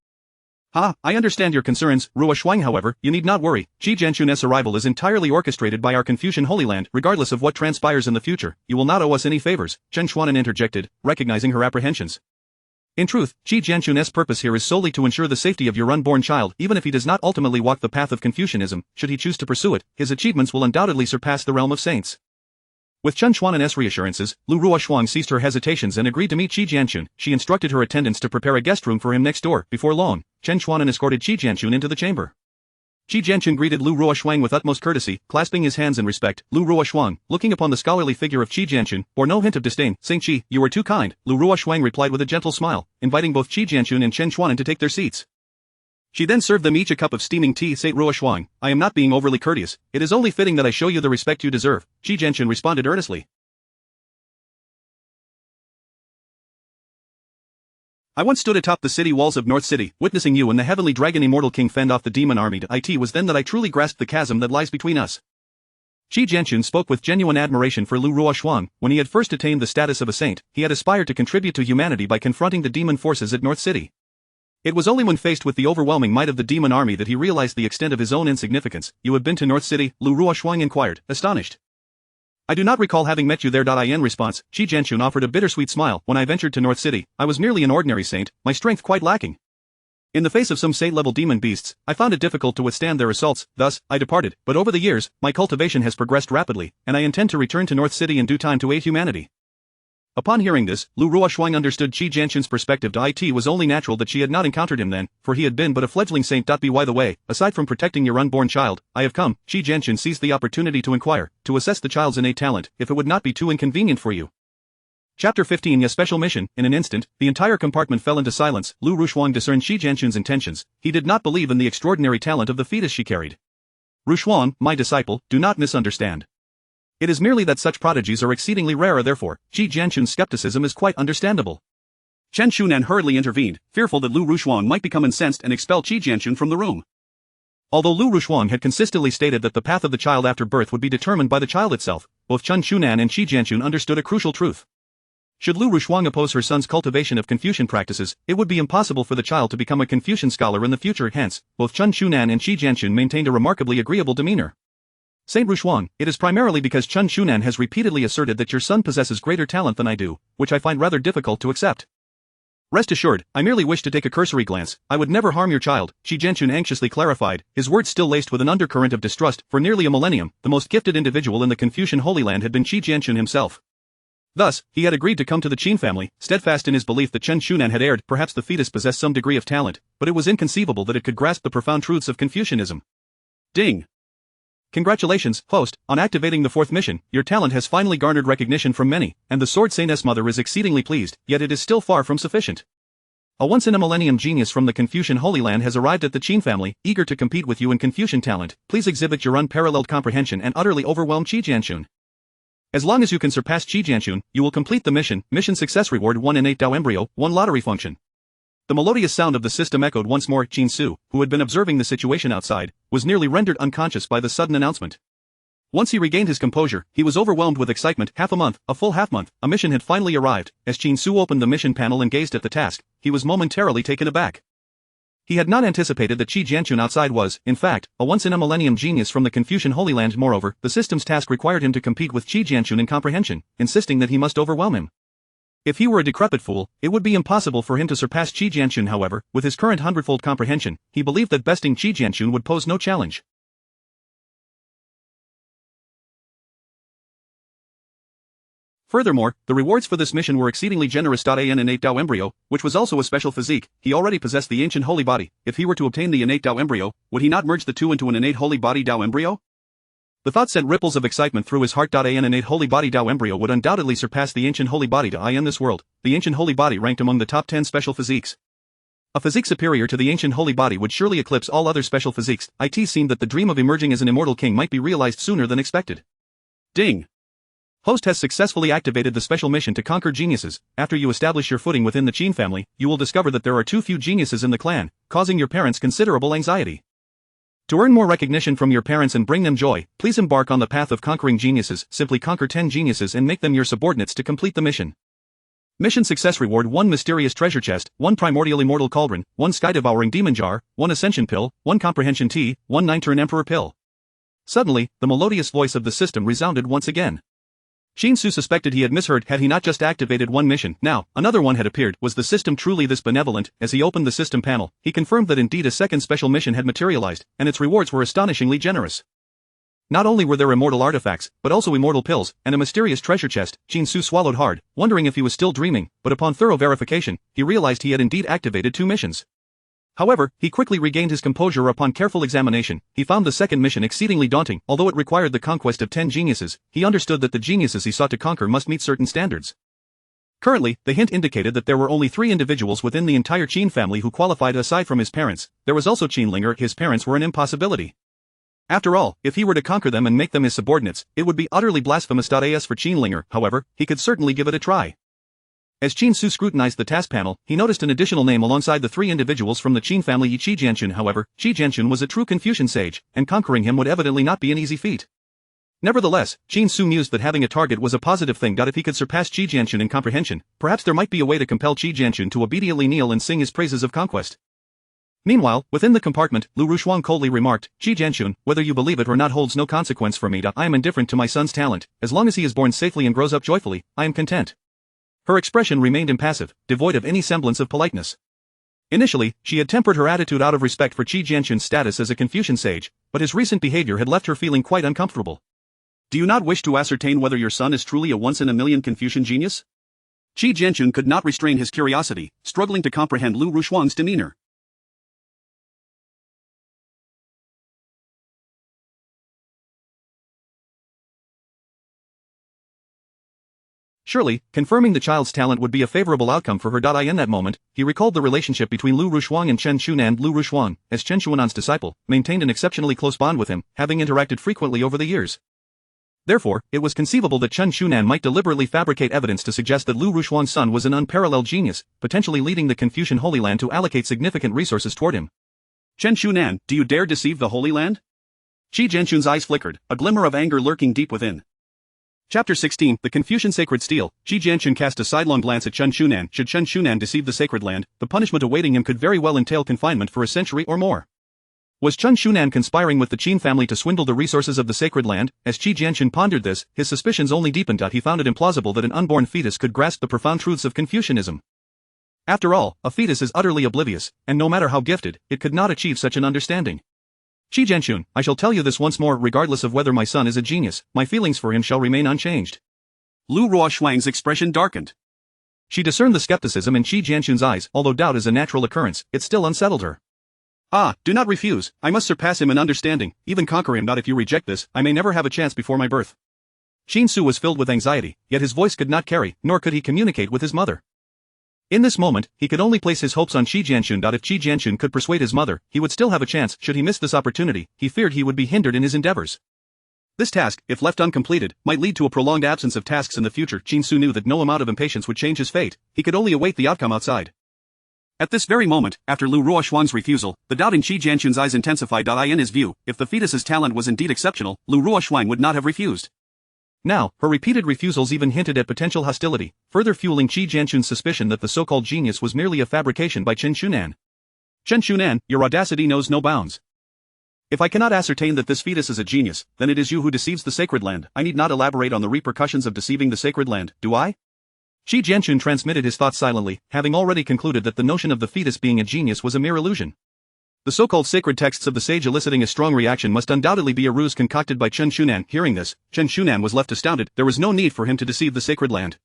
"I understand your concerns, Ruoshuang. However, you need not worry. Qi Jianchun's arrival is entirely orchestrated by our Confucian Holy Land. Regardless of what transpires in the future, you will not owe us any favors," Chen Xuanan interjected, recognizing her apprehensions. "In truth, Qi Jianchun's purpose here is solely to ensure the safety of your unborn child. Even if he does not ultimately walk the path of Confucianism, should he choose to pursue it, his achievements will undoubtedly surpass the realm of saints." With Chen Xuanan's reassurances, Lu Ruoshuang ceased her hesitations and agreed to meet Qi Jianchun. She instructed her attendants to prepare a guest room for him next door. Before long, Chen Xuanan escorted Qi Jianchun into the chamber. Qi Jianchun greeted Lu Ruoshuang with utmost courtesy, clasping his hands in respect. Lu Ruoshuang, looking upon the scholarly figure of Qi Jianchun, bore no hint of disdain. "Saint Qi, you are too kind," Lu Ruoshuang replied with a gentle smile, inviting both Qi Jianchun and Chen Xuanan to take their seats. She then served them each a cup of steaming tea. "Saint Ruoshuang, I am not being overly courteous. It is only fitting that I show you the respect you deserve," Qi Jianchun responded earnestly. "I once stood atop the city walls of North City, witnessing you and the heavenly dragon Immortal King fend off the demon army. It was then that I truly grasped the chasm that lies between us." Qi Jianchun spoke with genuine admiration for Lu Ruoshuang. When he had first attained the status of a saint, he had aspired to contribute to humanity by confronting the demon forces at North City. It was only when faced with the overwhelming might of the demon army that he realized the extent of his own insignificance. "You have been to North City?" Lu Ruoshuang inquired, astonished. "I do not recall having met you there." In response, Qi Jianchun offered a bittersweet smile. "When I ventured to North City, I was merely an ordinary saint, my strength quite lacking. In the face of some saint-level demon beasts, I found it difficult to withstand their assaults, thus, I departed. But over the years, my cultivation has progressed rapidly, and I intend to return to North City in due time to aid humanity." Upon hearing this, Lu Ruoshuang understood Qi Jianchun's perspective. It was only natural that she had not encountered him then, for he had been but a fledgling saint. By the way, aside from protecting your unborn child, I have come. Qi Jianchun seized the opportunity to inquire, to assess the child's innate talent, if it would not be too inconvenient for you. Chapter 15. A special mission. In an instant, the entire compartment fell into silence. Lu Ruoshuang discerned Qi Jianchun's intentions. He did not believe in the extraordinary talent of the fetus she carried. "Ruoshuang, my disciple, do not misunderstand. It is merely that such prodigies are exceedingly rare. Therefore, Qi Jianchun's skepticism is quite understandable." Chen Xunan hurriedly intervened, fearful that Lu Ruoshuang might become incensed and expel Qi Jianchun from the room. Although Lu Ruoshuang had consistently stated that the path of the child after birth would be determined by the child itself, both Chen Xunan and Qi Jianchun understood a crucial truth. Should Lu Ruoshuang oppose her son's cultivation of Confucian practices, it would be impossible for the child to become a Confucian scholar in the future. Hence, both Chen Xunan and Qi Jianchun maintained a remarkably agreeable demeanor. "Saint Ruoshuang, it is primarily because Chen Xunan has repeatedly asserted that your son possesses greater talent than I do, which I find rather difficult to accept. Rest assured, I merely wish to take a cursory glance. I would never harm your child," Qi Jianchun anxiously clarified, his words still laced with an undercurrent of distrust. For nearly a millennium, the most gifted individual in the Confucian Holy Land had been Qi Jianchun himself. Thus, he had agreed to come to the Qin family, steadfast in his belief that Chen Xunan had erred. Perhaps the fetus possessed some degree of talent, but it was inconceivable that it could grasp the profound truths of Confucianism. Ding! "Congratulations, host, on activating the 4th mission. Your talent has finally garnered recognition from many, and the Sword Saint's mother is exceedingly pleased, yet it is still far from sufficient. A once-in-a-millennium genius from the Confucian Holy Land has arrived at the Qin family, eager to compete with you in Confucian talent. Please exhibit your unparalleled comprehension and utterly overwhelm Qi Jianchun. As long as you can surpass Qi Jianchun, you will complete the mission. Mission success. Reward 1 innate Dao embryo, 1 lottery function." The melodious sound of the system echoed once more. Qin Su, who had been observing the situation outside, was nearly rendered unconscious by the sudden announcement. Once he regained his composure, he was overwhelmed with excitement. Half a month, a full half-month, a mission had finally arrived. As Qin Su opened the mission panel and gazed at the task, he was momentarily taken aback. He had not anticipated that Qi Jianchun outside was, in fact, a once-in-a-millennium genius from the Confucian Holy Land. Moreover, the system's task required him to compete with Qi Jianchun in comprehension, insisting that he must overwhelm him. If he were a decrepit fool, it would be impossible for him to surpass Qi Jianchun. However, with his current hundredfold comprehension, he believed that besting Qi Jianchun would pose no challenge. Furthermore, the rewards for this mission were exceedingly generous. An innate Dao embryo, which was also a special physique. He already possessed the ancient holy body. If he were to obtain the innate Dao embryo, would he not merge the two into an innate holy body Dao embryo? The thought sent ripples of excitement through his heart. An innate holy body Dao embryo would undoubtedly surpass the ancient holy body Dao in this world. The ancient holy body ranked among the top 10 special physiques. A physique superior to the ancient holy body would surely eclipse all other special physiques. It seemed that the dream of emerging as an immortal king might be realized sooner than expected. Ding! Host has successfully activated the special mission to conquer geniuses. After you establish your footing within the Qin family, you will discover that there are too few geniuses in the clan, causing your parents considerable anxiety. To earn more recognition from your parents and bring them joy, please embark on the path of conquering geniuses. Simply conquer 10 geniuses and make them your subordinates to complete the mission. Mission success reward: 1 mysterious treasure chest, 1 primordial immortal cauldron, 1 sky-devouring demon jar, 1 ascension pill, 1 comprehension tea, 1 9-turn emperor pill. Suddenly, the melodious voice of the system resounded once again. Qin Su suspected he had misheard. Had he not just activated one mission, now, another one had appeared. Was the system truly this benevolent? As he opened the system panel, he confirmed that indeed a second special mission had materialized, and its rewards were astonishingly generous. Not only were there immortal artifacts, but also immortal pills, and a mysterious treasure chest. Qin Su swallowed hard, wondering if he was still dreaming, but upon thorough verification, he realized he had indeed activated 2 missions. However, he quickly regained his composure. Upon careful examination, he found the second mission exceedingly daunting. Although it required the conquest of 10 geniuses, he understood that the geniuses he sought to conquer must meet certain standards. Currently, the hint indicated that there were only 3 individuals within the entire Qin family who qualified aside from his parents. There was also Qinlinger. His parents were an impossibility. After all, if he were to conquer them and make them his subordinates, it would be utterly blasphemous. As for Qinlinger, however, he could certainly give it a try. As Qin Su scrutinized the task panel, he noticed an additional name alongside the 3 individuals from the Qin family: Qi Jianchun. However, Qi Jianchun was a true Confucian sage, and conquering him would evidently not be an easy feat. Nevertheless, Qin Su mused that having a target was a positive thing. If he could surpass Qi Jianchun in comprehension, perhaps there might be a way to compel Qi Jianchun to obediently kneel and sing his praises of conquest. Meanwhile, within the compartment, Lu Rushuang coldly remarked, "Qi Jianchun, whether you believe it or not holds no consequence for me. I am indifferent to my son's talent. As long as he is born safely and grows up joyfully, I am content." Her expression remained impassive, devoid of any semblance of politeness. Initially, she had tempered her attitude out of respect for Qi Jianchun's status as a Confucian sage, but his recent behavior had left her feeling quite uncomfortable. "Do you not wish to ascertain whether your son is truly a once-in-a-million Confucian genius?" Qi Jianchun could not restrain his curiosity, struggling to comprehend Lu Rushuang's demeanor. Surely, confirming the child's talent would be a favorable outcome for her. In that moment, he recalled the relationship between Lu Rushuang and Chen Xunan. Lu Rushuang, as Chen Xuanan's disciple, maintained an exceptionally close bond with him, having interacted frequently over the years. Therefore, it was conceivable that Chen Xunan might deliberately fabricate evidence to suggest that Lu Rushuang's son was an unparalleled genius, potentially leading the Confucian Holy Land to allocate significant resources toward him. "Chen Xunan, do you dare deceive the Holy Land?" Qi Jianchun's eyes flickered, a glimmer of anger lurking deep within. Chapter 16, The Confucian Sacred Steel. Qi Jianchun cast a sidelong glance at Chen Xunan. Should Chen Xunan deceive the sacred land, the punishment awaiting him could very well entail confinement for a century or more. Was Chen Xunan conspiring with the Qin family to swindle the resources of the sacred land? As Qi Jianchun pondered this, his suspicions only deepened. He found it implausible that an unborn fetus could grasp the profound truths of Confucianism. After all, a fetus is utterly oblivious, and no matter how gifted, it could not achieve such an understanding. "Qi Jianchun, I shall tell you this once more. Regardless of whether my son is a genius, my feelings for him shall remain unchanged." Lu Rushuang's expression darkened. She discerned the skepticism in Qi Jianchun's eyes. Although doubt is a natural occurrence, it still unsettled her. "Ah, do not refuse. I must surpass him in understanding, even conquer him. Not if you reject this, I may never have a chance before my birth." Qin Su was filled with anxiety, yet his voice could not carry, nor could he communicate with his mother. In this moment, he could only place his hopes on Qi Jianchun. If Qi Jianchun could persuade his mother, he would still have a chance. Should he miss this opportunity, he feared he would be hindered in his endeavors. This task, if left uncompleted, might lead to a prolonged absence of tasks in the future. Qin Su knew that no amount of impatience would change his fate. He could only await the outcome outside. At this very moment, after Lu Rushuang's refusal, the doubt in Qi Jianchun's eyes intensified. In his view, if the fetus's talent was indeed exceptional, Lu Rushuang would not have refused. Now, her repeated refusals even hinted at potential hostility, further fueling Qi Jianchun's suspicion that the so-called genius was merely a fabrication by Chen Xunan. Chen Shunan, your audacity knows no bounds. If I cannot ascertain that this fetus is a genius, then it is you who deceives the sacred land. I need not elaborate on the repercussions of deceiving the sacred land, do I? Shi Jianchun transmitted his thoughts silently, having already concluded that the notion of the fetus being a genius was a mere illusion. The so-called sacred texts of the sage eliciting a strong reaction must undoubtedly be a ruse concocted by Chen Shunan. Hearing this, Chen Shunan was left astounded. There was no need for him to deceive the sacred land.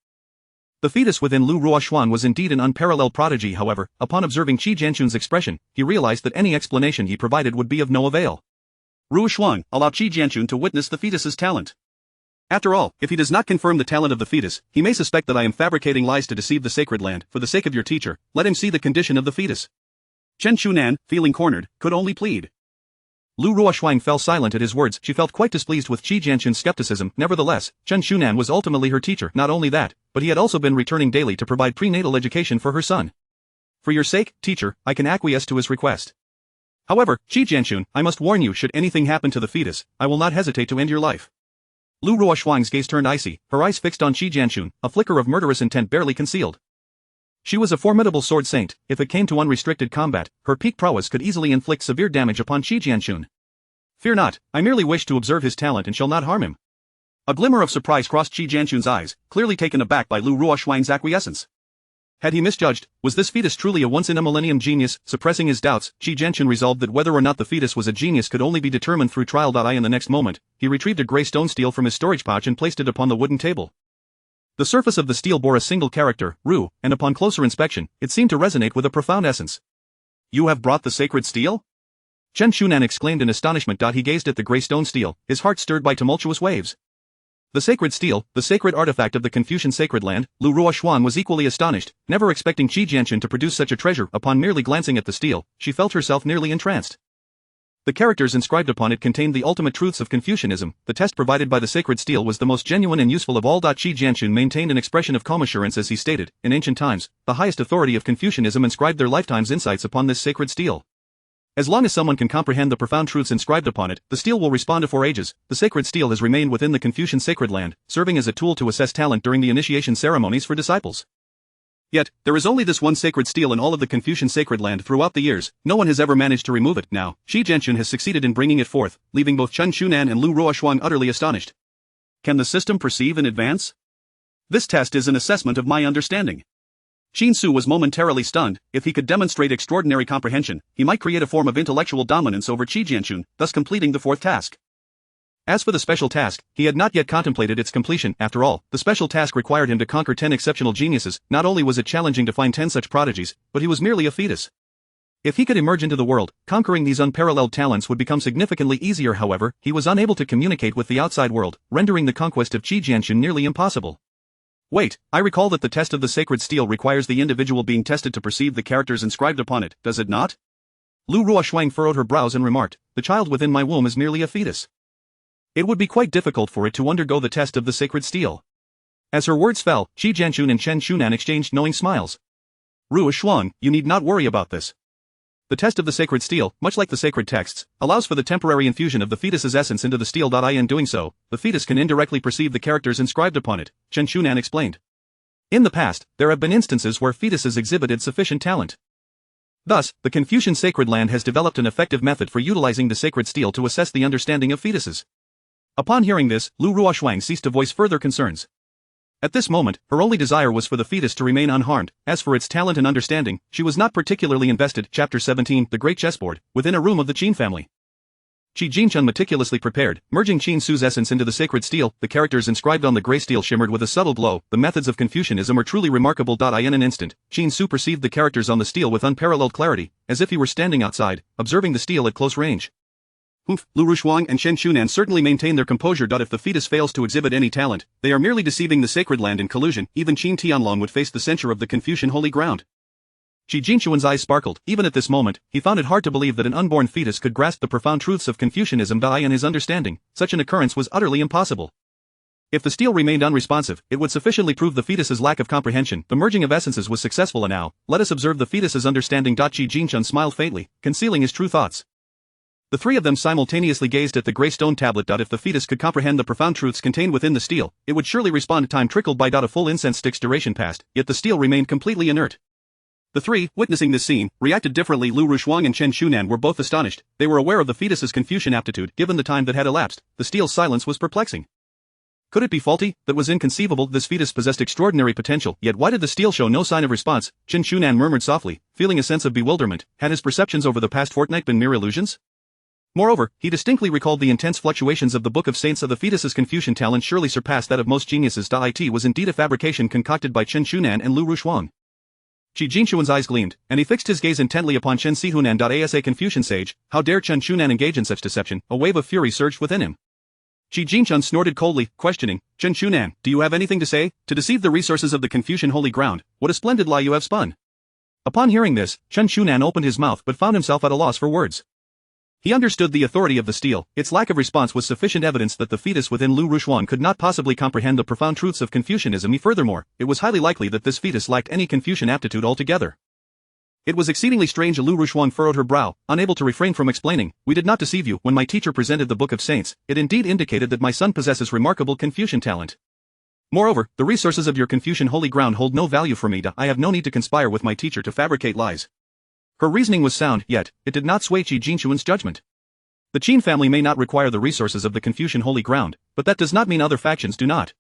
The fetus within Lu Ruoxuan was indeed an unparalleled prodigy. However, upon observing Shi Jianchun's expression, he realized that any explanation he provided would be of no avail. Ruoxuan, allow Shi Jianchun to witness the fetus's talent. After all, if he does not confirm the talent of the fetus, he may suspect that I am fabricating lies to deceive the sacred land. For the sake of your teacher, let him see the condition of the fetus. Chen Shunan, feeling cornered, could only plead. Lu Ruoxuan fell silent at his words. She felt quite displeased with Shi Jianchun's skepticism. Nevertheless, Chen Shunan was ultimately her teacher. Not only that, but he had also been returning daily to provide prenatal education for her son. For your sake, teacher, I can acquiesce to his request. However, Shi Jianchun, I must warn you, should anything happen to the fetus, I will not hesitate to end your life. Lu Ruoxuan's gaze turned icy, her eyes fixed on Shi Jianchun, a flicker of murderous intent barely concealed. She was a formidable sword saint. If it came to unrestricted combat, her peak prowess could easily inflict severe damage upon Shi Jianchun. Fear not, I merely wish to observe his talent and shall not harm him. A glimmer of surprise crossed Shi Jianchun's eyes, clearly taken aback by Lu Ruoxuan's acquiescence. Had he misjudged? Was this fetus truly a once-in-a-millennium genius? Suppressing his doubts, Shi Jianchun resolved that whether or not the fetus was a genius could only be determined through trial. In the next moment, he retrieved a grey stone stele from his storage pouch and placed it upon the wooden table. The surface of the stele bore a single character, Ru, and upon closer inspection, it seemed to resonate with a profound essence. You have brought the sacred stele? Chen Shunan exclaimed in astonishment. He gazed at the grey stone stele, his heart stirred by tumultuous waves. The sacred stele, the sacred artifact of the Confucian sacred land. Lu Ruoxuan was equally astonished, never expecting Shi Jianchun to produce such a treasure. Upon merely glancing at the stele, she felt herself nearly entranced. The characters inscribed upon it contained the ultimate truths of Confucianism. The test provided by the sacred stele was the most genuine and useful of all. Shi Jianchun maintained an expression of calm assurance as he stated, in ancient times, the highest authority of Confucianism inscribed their lifetime's insights upon this sacred stele. As long as someone can comprehend the profound truths inscribed upon it, the stele will respond. For ages, the sacred stele has remained within the Confucian sacred land, serving as a tool to assess talent during the initiation ceremonies for disciples. Yet, there is only this one sacred stele in all of the Confucian sacred land. Throughout the years, no one has ever managed to remove it. Now, Shi Jianchun has succeeded in bringing it forth, leaving both Chen Shunan and Lu Ruoxuan utterly astonished. Can the system perceive in advance? This test is an assessment of my understanding. Qin Su was momentarily stunned. If he could demonstrate extraordinary comprehension, he might create a form of intellectual dominance over Shi Jianchun, thus completing the fourth task. As for the special task, he had not yet contemplated its completion. After all, the special task required him to conquer 10 exceptional geniuses. Not only was it challenging to find 10 such prodigies, but he was merely a fetus. If he could emerge into the world, conquering these unparalleled talents would become significantly easier. However, he was unable to communicate with the outside world, rendering the conquest of Shi Jianchun nearly impossible. Wait, I recall that the test of the sacred stele requires the individual being tested to perceive the characters inscribed upon it, does it not? Lu Ruoxuan furrowed her brows and remarked, the child within my womb is merely a fetus. It would be quite difficult for it to undergo the test of the sacred stele. As her words fell, Shi Jianchun and Chen Shunan exchanged knowing smiles. Ruoxuan, you need not worry about this. The test of the sacred stele, much like the sacred texts, allows for the temporary infusion of the fetus's essence into the stele. In doing so, the fetus can indirectly perceive the characters inscribed upon it, Chen Shunan explained. In the past, there have been instances where fetuses exhibited sufficient talent. Thus, the Confucian sacred land has developed an effective method for utilizing the sacred stele to assess the understanding of fetuses. Upon hearing this, Lu Ruoxuan ceased to voice further concerns. At this moment, her only desire was for the fetus to remain unharmed. As for its talent and understanding, she was not particularly invested. Chapter 17, The Great Chessboard, within a room of the Qin family. Shi Jianchun meticulously prepared, merging Qin Su's essence into the sacred stele. The characters inscribed on the grey stele shimmered with a subtle glow. The methods of Confucianism are truly remarkable. In an instant, Qin Su perceived the characters on the stele with unparalleled clarity, as if he were standing outside, observing the stele at close range. Humph, Lu Ruoxuan and Chen Shunan certainly maintain their composure. If the fetus fails to exhibit any talent, they are merely deceiving the sacred land in collusion. Even Qin Tianlong would face the censure of the Confucian holy ground. Shi Jianchuan's eyes sparkled. Even at this moment, he found it hard to believe that an unborn fetus could grasp the profound truths of Confucianism. In his understanding, such an occurrence was utterly impossible. If the stele remained unresponsive, it would sufficiently prove the fetus's lack of comprehension. The merging of essences was successful, and now, let us observe the fetus's understanding. Shi Jianchun smiled faintly, concealing his true thoughts. The three of them simultaneously gazed at the grey stone tablet. If the fetus could comprehend the profound truths contained within the stele, it would surely respond. Time trickled by. A full incense stick's duration passed, yet the stele remained completely inert. The three, witnessing this scene, reacted differently. Lu Rushuang and Chen Shunan were both astonished. They were aware of the fetus's Confucian aptitude given the time that had elapsed. The steel's silence was perplexing. Could it be faulty? That was inconceivable. This fetus possessed extraordinary potential, yet why did the steel show no sign of response? Chen Shunan murmured softly, feeling a sense of bewilderment. Had his perceptions over the past fortnight been mere illusions? Moreover, he distinctly recalled the intense fluctuations of the Book of Saints. Of the fetus's Confucian talent surely surpassed that of most geniuses. It was indeed a fabrication concocted by Chen Shunan and Lu Rushuang. Qi Jinchuan's eyes gleamed, and he fixed his gaze intently upon Chen Sihunan. As a Confucian sage, how dare Chen Shunan engage in such deception? A wave of fury surged within him. Qi Jinchun snorted coldly, questioning, Chen Shunan, do you have anything to say? To deceive the resources of the Confucian holy ground, what a splendid lie you have spun. Upon hearing this, Chen Shunan opened his mouth but found himself at a loss for words. He understood the authority of the steel. Its lack of response was sufficient evidence that the fetus within Lu Rushuang could not possibly comprehend the profound truths of Confucianism. Furthermore, it was highly likely that this fetus lacked any Confucian aptitude altogether. It was exceedingly strange. Lu Rushuang furrowed her brow, unable to refrain from explaining, we did not deceive you. When my teacher presented the Book of Saints, it indeed indicated that my son possesses remarkable Confucian talent. Moreover, the resources of your Confucian holy ground hold no value for me. I have no need to conspire with my teacher to fabricate lies. Her reasoning was sound, yet, it did not sway Qi Jinchuan's judgment. The Qin family may not require the resources of the Confucian holy ground, but that does not mean other factions do not.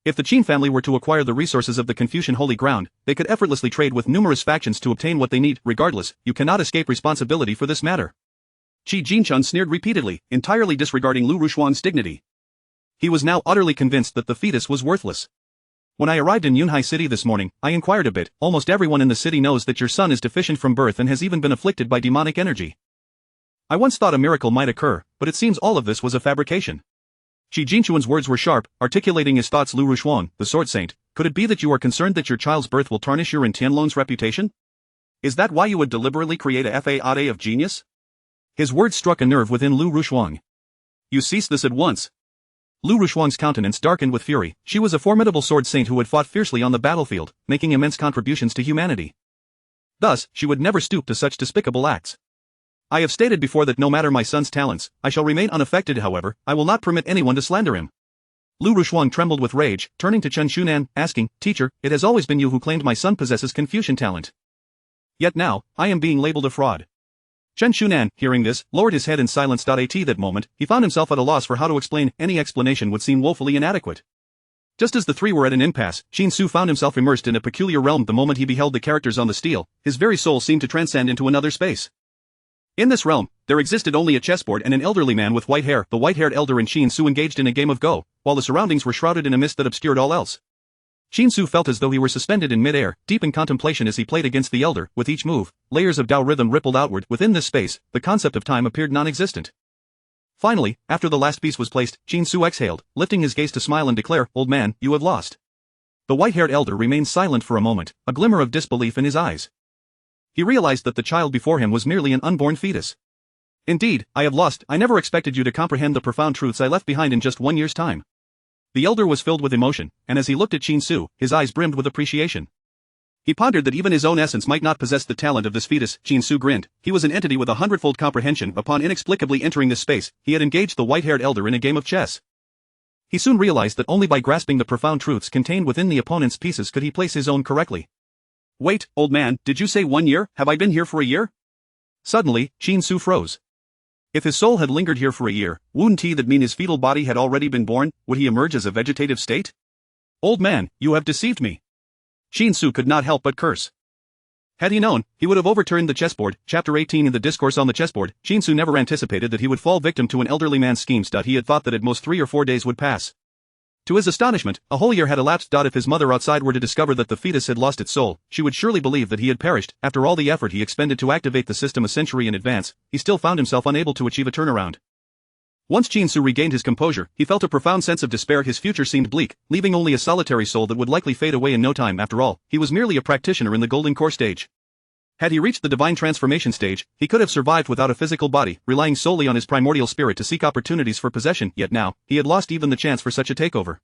If the Qin family were to acquire the resources of the Confucian holy ground, they could effortlessly trade with numerous factions to obtain what they need. Regardless, you cannot escape responsibility for this matter. Qi Jinchun sneered repeatedly, entirely disregarding Lu Rushuang's dignity. He was now utterly convinced that the fetus was worthless. When I arrived in Yunhai City this morning, I inquired a bit. Almost everyone in the city knows that your son is deficient from birth and has even been afflicted by demonic energy. I once thought a miracle might occur, but it seems all of this was a fabrication. Qi Jinchuan's words were sharp, articulating his thoughts. Lu Rushuang, the sword saint, could it be that you are concerned that your child's birth will tarnish your and Tianlong's reputation? Is that why you would deliberately create a fade of genius? His words struck a nerve within Lu Rushuang. You cease this at once. Lu Rushuang's countenance darkened with fury. She was a formidable sword saint who had fought fiercely on the battlefield, making immense contributions to humanity. Thus, she would never stoop to such despicable acts. I have stated before that no matter my son's talents, I shall remain unaffected. However, I will not permit anyone to slander him. Lu Rushuang trembled with rage, turning to Chen Shunan, asking, Teacher, it has always been you who claimed my son possesses Confucian talent. Yet now, I am being labeled a fraud. Chen Shunan, hearing this, lowered his head in silence. At that moment, he found himself at a loss for how to explain. Any explanation would seem woefully inadequate. Just as the three were at an impasse, Qin Su found himself immersed in a peculiar realm. The moment he beheld the characters on the steel, his very soul seemed to transcend into another space. In this realm, there existed only a chessboard and an elderly man with white hair. The white-haired elder and Qin Su engaged in a game of Go, while the surroundings were shrouded in a mist that obscured all else. Qin Su felt as though he were suspended in mid-air, deep in contemplation as he played against the elder. With each move, layers of Tao rhythm rippled outward. Within this space, the concept of time appeared non-existent. Finally, after the last piece was placed, Qin Su exhaled, lifting his gaze to smile and declare, Old man, you have lost. The white-haired elder remained silent for a moment, a glimmer of disbelief in his eyes. He realized that the child before him was merely an unborn fetus. Indeed, I have lost. I never expected you to comprehend the profound truths I left behind in just 1 year's time. The elder was filled with emotion, and as he looked at Qin Su, his eyes brimmed with appreciation. He pondered that even his own essence might not possess the talent of this fetus. Qin Su grinned. He was an entity with 100-fold comprehension. Upon inexplicably entering this space, he had engaged the white-haired elder in a game of chess. He soon realized that only by grasping the profound truths contained within the opponent's pieces could he place his own correctly. Wait, old man, did you say 1 year? Have I been here for a year? Suddenly, Qin Su froze. If his soul had lingered here for a year, wouldn't that mean his fetal body had already been born? Would he emerge as a vegetative state? Old man, you have deceived me. Qin Su could not help but curse. Had he known, he would have overturned the chessboard. Chapter 18 in the Discourse on the Chessboard. Qin Su never anticipated that he would fall victim to an elderly man's schemes. He had thought that at most 3 or 4 days would pass. To his astonishment, a whole year had elapsed. If his mother outside were to discover that the fetus had lost its soul, she would surely believe that he had perished. After all the effort he expended to activate the system a century in advance, he still found himself unable to achieve a turnaround. Once Qin Su regained his composure, he felt a profound sense of despair. His future seemed bleak, leaving only a solitary soul that would likely fade away in no time. After all, he was merely a practitioner in the Golden Core stage. Had he reached the divine transformation stage, he could have survived without a physical body, relying solely on his primordial spirit to seek opportunities for possession. Yet now, he had lost even the chance for such a takeover.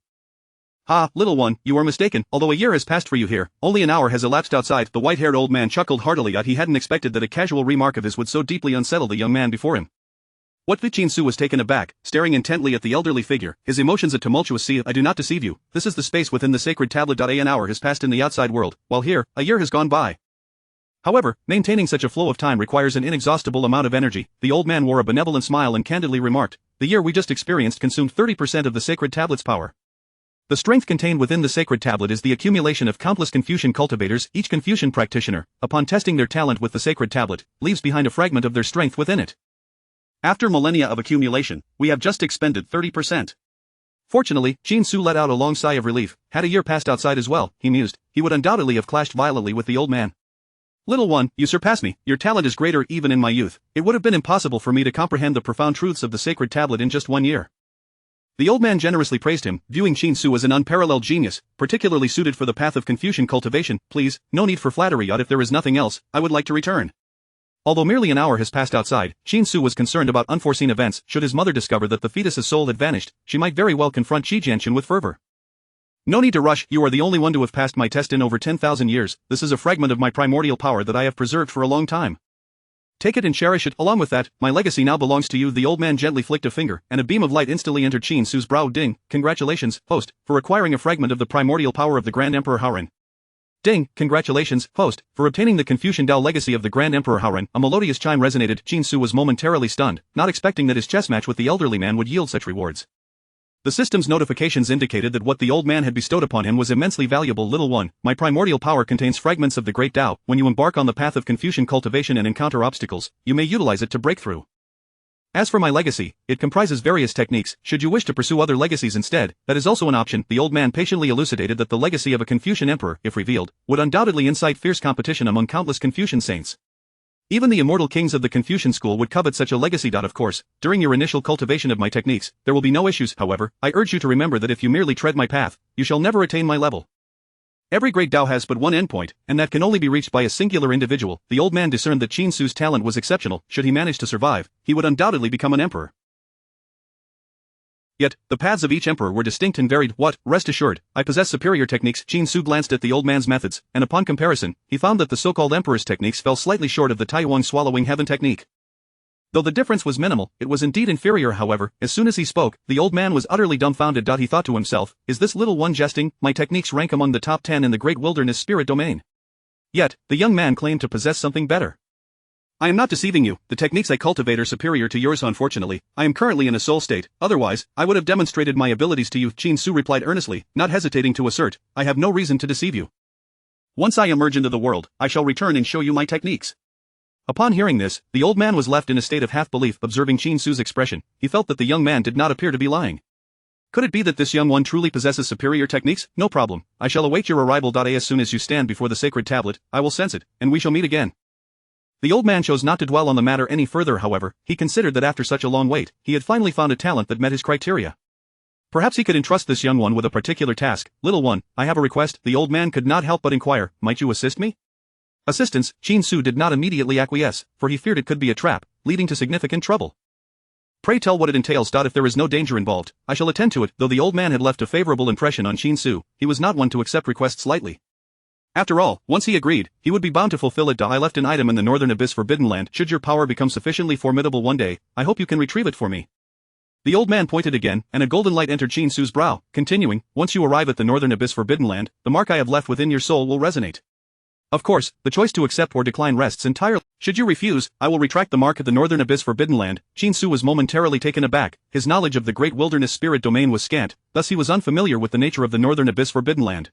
Ha, little one, you are mistaken. Although a year has passed for you here, only an hour has elapsed outside. The white-haired old man chuckled heartily. He hadn't expected that a casual remark of his would so deeply unsettle the young man before him. What Qin Su was taken aback, staring intently at the elderly figure, his emotions a tumultuous sea. I do not deceive you, this is the space within the sacred tablet. An hour has passed in the outside world, while here, a year has gone by. However, maintaining such a flow of time requires an inexhaustible amount of energy. The old man wore a benevolent smile and candidly remarked, "The year we just experienced consumed 30% of the sacred tablet's power. The strength contained within the sacred tablet is the accumulation of countless Confucian cultivators. Each Confucian practitioner, upon testing their talent with the sacred tablet, leaves behind a fragment of their strength within it. After millennia of accumulation, we have just expended 30%. Fortunately, Qin Su let out a long sigh of relief. Had a year passed outside as well, he mused, he would undoubtedly have clashed violently with the old man. Little one, you surpass me. Your talent is greater even in my youth. It would have been impossible for me to comprehend the profound truths of the sacred tablet in just 1 year. The old man generously praised him, viewing Qin Su as an unparalleled genius, particularly suited for the path of Confucian cultivation. Please, no need for flattery, yet if there is nothing else, I would like to return. Although merely an hour has passed outside, Qin Su was concerned about unforeseen events. Should his mother discover that the fetus's soul had vanished, she might very well confront Qi Jianxun with fervor. No need to rush, you are the only one to have passed my test in over 10,000 years. This is a fragment of my primordial power that I have preserved for a long time. Take it and cherish it. Along with that, my legacy now belongs to you. The old man gently flicked a finger, and a beam of light instantly entered Qin Su's brow. Ding, congratulations, host, for acquiring a fragment of the primordial power of the Grand Emperor Haoren. Ding, congratulations, host, for obtaining the Confucian Dao legacy of the Grand Emperor Haoren. A melodious chime resonated. Qin Su was momentarily stunned, not expecting that his chess match with the elderly man would yield such rewards. The system's notifications indicated that what the old man had bestowed upon him was immensely valuable. Little one, my primordial power contains fragments of the great Tao. When you embark on the path of Confucian cultivation and encounter obstacles, you may utilize it to break through. As for my legacy, it comprises various techniques. Should you wish to pursue other legacies instead, that is also an option. The old man patiently elucidated that the legacy of a Confucian emperor, if revealed, would undoubtedly incite fierce competition among countless Confucian saints. Even the immortal kings of the Confucian school would covet such a legacy. Of course, during your initial cultivation of my techniques, there will be no issues. However, I urge you to remember that if you merely tread my path, you shall never attain my level. Every great Tao has but one endpoint, and that can only be reached by a singular individual. The old man discerned that Qin Su's talent was exceptional. Should he manage to survive, he would undoubtedly become an emperor. Yet, the paths of each emperor were distinct and varied. What? Rest assured, I possess superior techniques. Qin Su glanced at the old man's methods, and upon comparison, he found that the so-called emperor's techniques fell slightly short of the Taiwan swallowing heaven technique. Though the difference was minimal, it was indeed inferior. However, as soon as he spoke, the old man was utterly dumbfounded. He thought to himself, is this little one jesting? My techniques rank among the top 10 in the great wilderness spirit domain. Yet, the young man claimed to possess something better. I am not deceiving you, the techniques I cultivate are superior to yours. Unfortunately, I am currently in a soul state, otherwise, I would have demonstrated my abilities to you. Qin Su replied earnestly, not hesitating to assert, I have no reason to deceive you. Once I emerge into the world, I shall return and show you my techniques. Upon hearing this, the old man was left in a state of half-belief. Observing Qin Su's expression, he felt that the young man did not appear to be lying. Could it be that this young one truly possesses superior techniques? No problem, I shall await your arrival. As soon as you stand before the sacred tablet, I will sense it, and we shall meet again. The old man chose not to dwell on the matter any further. However, he considered that after such a long wait, he had finally found a talent that met his criteria. Perhaps he could entrust this young one with a particular task. Little one, I have a request. The old man could not help but inquire, might you assist me? Assistance. Qin Su did not immediately acquiesce, for he feared it could be a trap, leading to significant trouble. Pray tell what it entails. If there is no danger involved, I shall attend to it. Though the old man had left a favorable impression on Qin Su, he was not one to accept requests lightly. After all, once he agreed, he would be bound to fulfill it. I left an item in the northern abyss Forbidden Land. Should your power become sufficiently formidable one day, I hope you can retrieve it for me. The old man pointed again, and a golden light entered Qin Su's brow, continuing, once you arrive at the northern abyss Forbidden Land, the mark I have left within your soul will resonate. Of course, the choice to accept or decline rests entirely. Should you refuse, I will retract the mark at the northern abyss Forbidden Land. Qin Su was momentarily taken aback. His knowledge of the great wilderness spirit domain was scant, thus he was unfamiliar with the nature of the northern abyss Forbidden Land.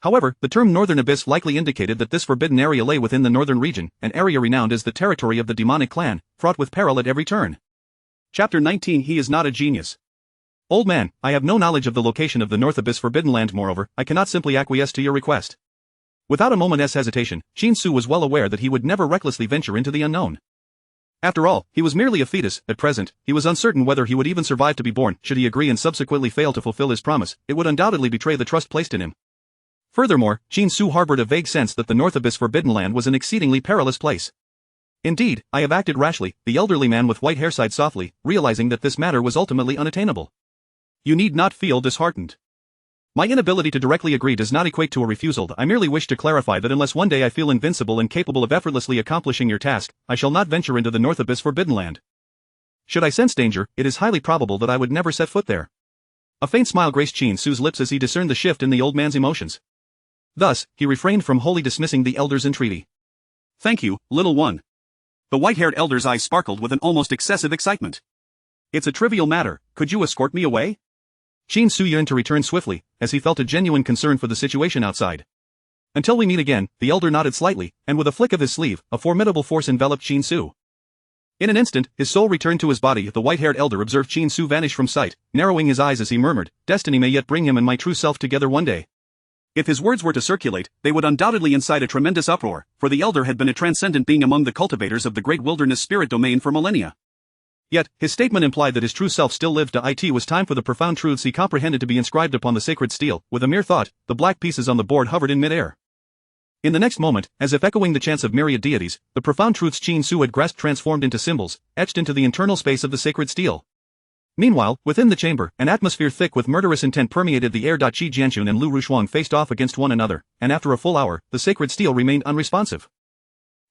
However, the term Northern Abyss likely indicated that this forbidden area lay within the northern region, an area renowned as the territory of the demonic clan, fraught with peril at every turn. Chapter 19. He is not a genius. Old man, I have no knowledge of the location of the North Abyss Forbidden Land. Moreover, I cannot simply acquiesce to your request. Without a moment's hesitation, Qin Su was well aware that he would never recklessly venture into the unknown. After all, he was merely a fetus. At present, he was uncertain whether he would even survive to be born. Should he agree and subsequently fail to fulfill his promise, it would undoubtedly betray the trust placed in him. Furthermore, Qin Su harbored a vague sense that the North Abyss Forbidden Land was an exceedingly perilous place. Indeed, I have acted rashly, the elderly man with white hair sighed softly, realizing that this matter was ultimately unattainable. You need not feel disheartened. My inability to directly agree does not equate to a refusal. I merely wish to clarify that unless one day I feel invincible and capable of effortlessly accomplishing your task, I shall not venture into the North Abyss Forbidden Land. Should I sense danger, it is highly probable that I would never set foot there. A faint smile graced Qin Su's lips as he discerned the shift in the old man's emotions. Thus, he refrained from wholly dismissing the elder's entreaty. Thank you, little one. The white-haired elder's eyes sparkled with an almost excessive excitement. It's a trivial matter, could you escort me away? Qin Su yearned to return swiftly, as he felt a genuine concern for the situation outside. Until we meet again, the elder nodded slightly, and with a flick of his sleeve, a formidable force enveloped Qin Su. In an instant, his soul returned to his body. The white-haired elder observed Qin Su vanish from sight, narrowing his eyes as he murmured, "Destiny may yet bring him and my true self together one day." If his words were to circulate, they would undoubtedly incite a tremendous uproar, for the elder had been a transcendent being among the cultivators of the great wilderness spirit domain for millennia. Yet, his statement implied that his true self still lived. It was time for the profound truths he comprehended to be inscribed upon the sacred steel. With a mere thought, the black pieces on the board hovered in mid-air. In the next moment, as if echoing the chants of myriad deities, the profound truths Qin Su had grasped transformed into symbols, etched into the internal space of the sacred steel. Meanwhile, within the chamber, an atmosphere thick with murderous intent permeated the air. Qi Jianxun and Lu Rushuang faced off against one another, and after a full hour, the sacred steel remained unresponsive.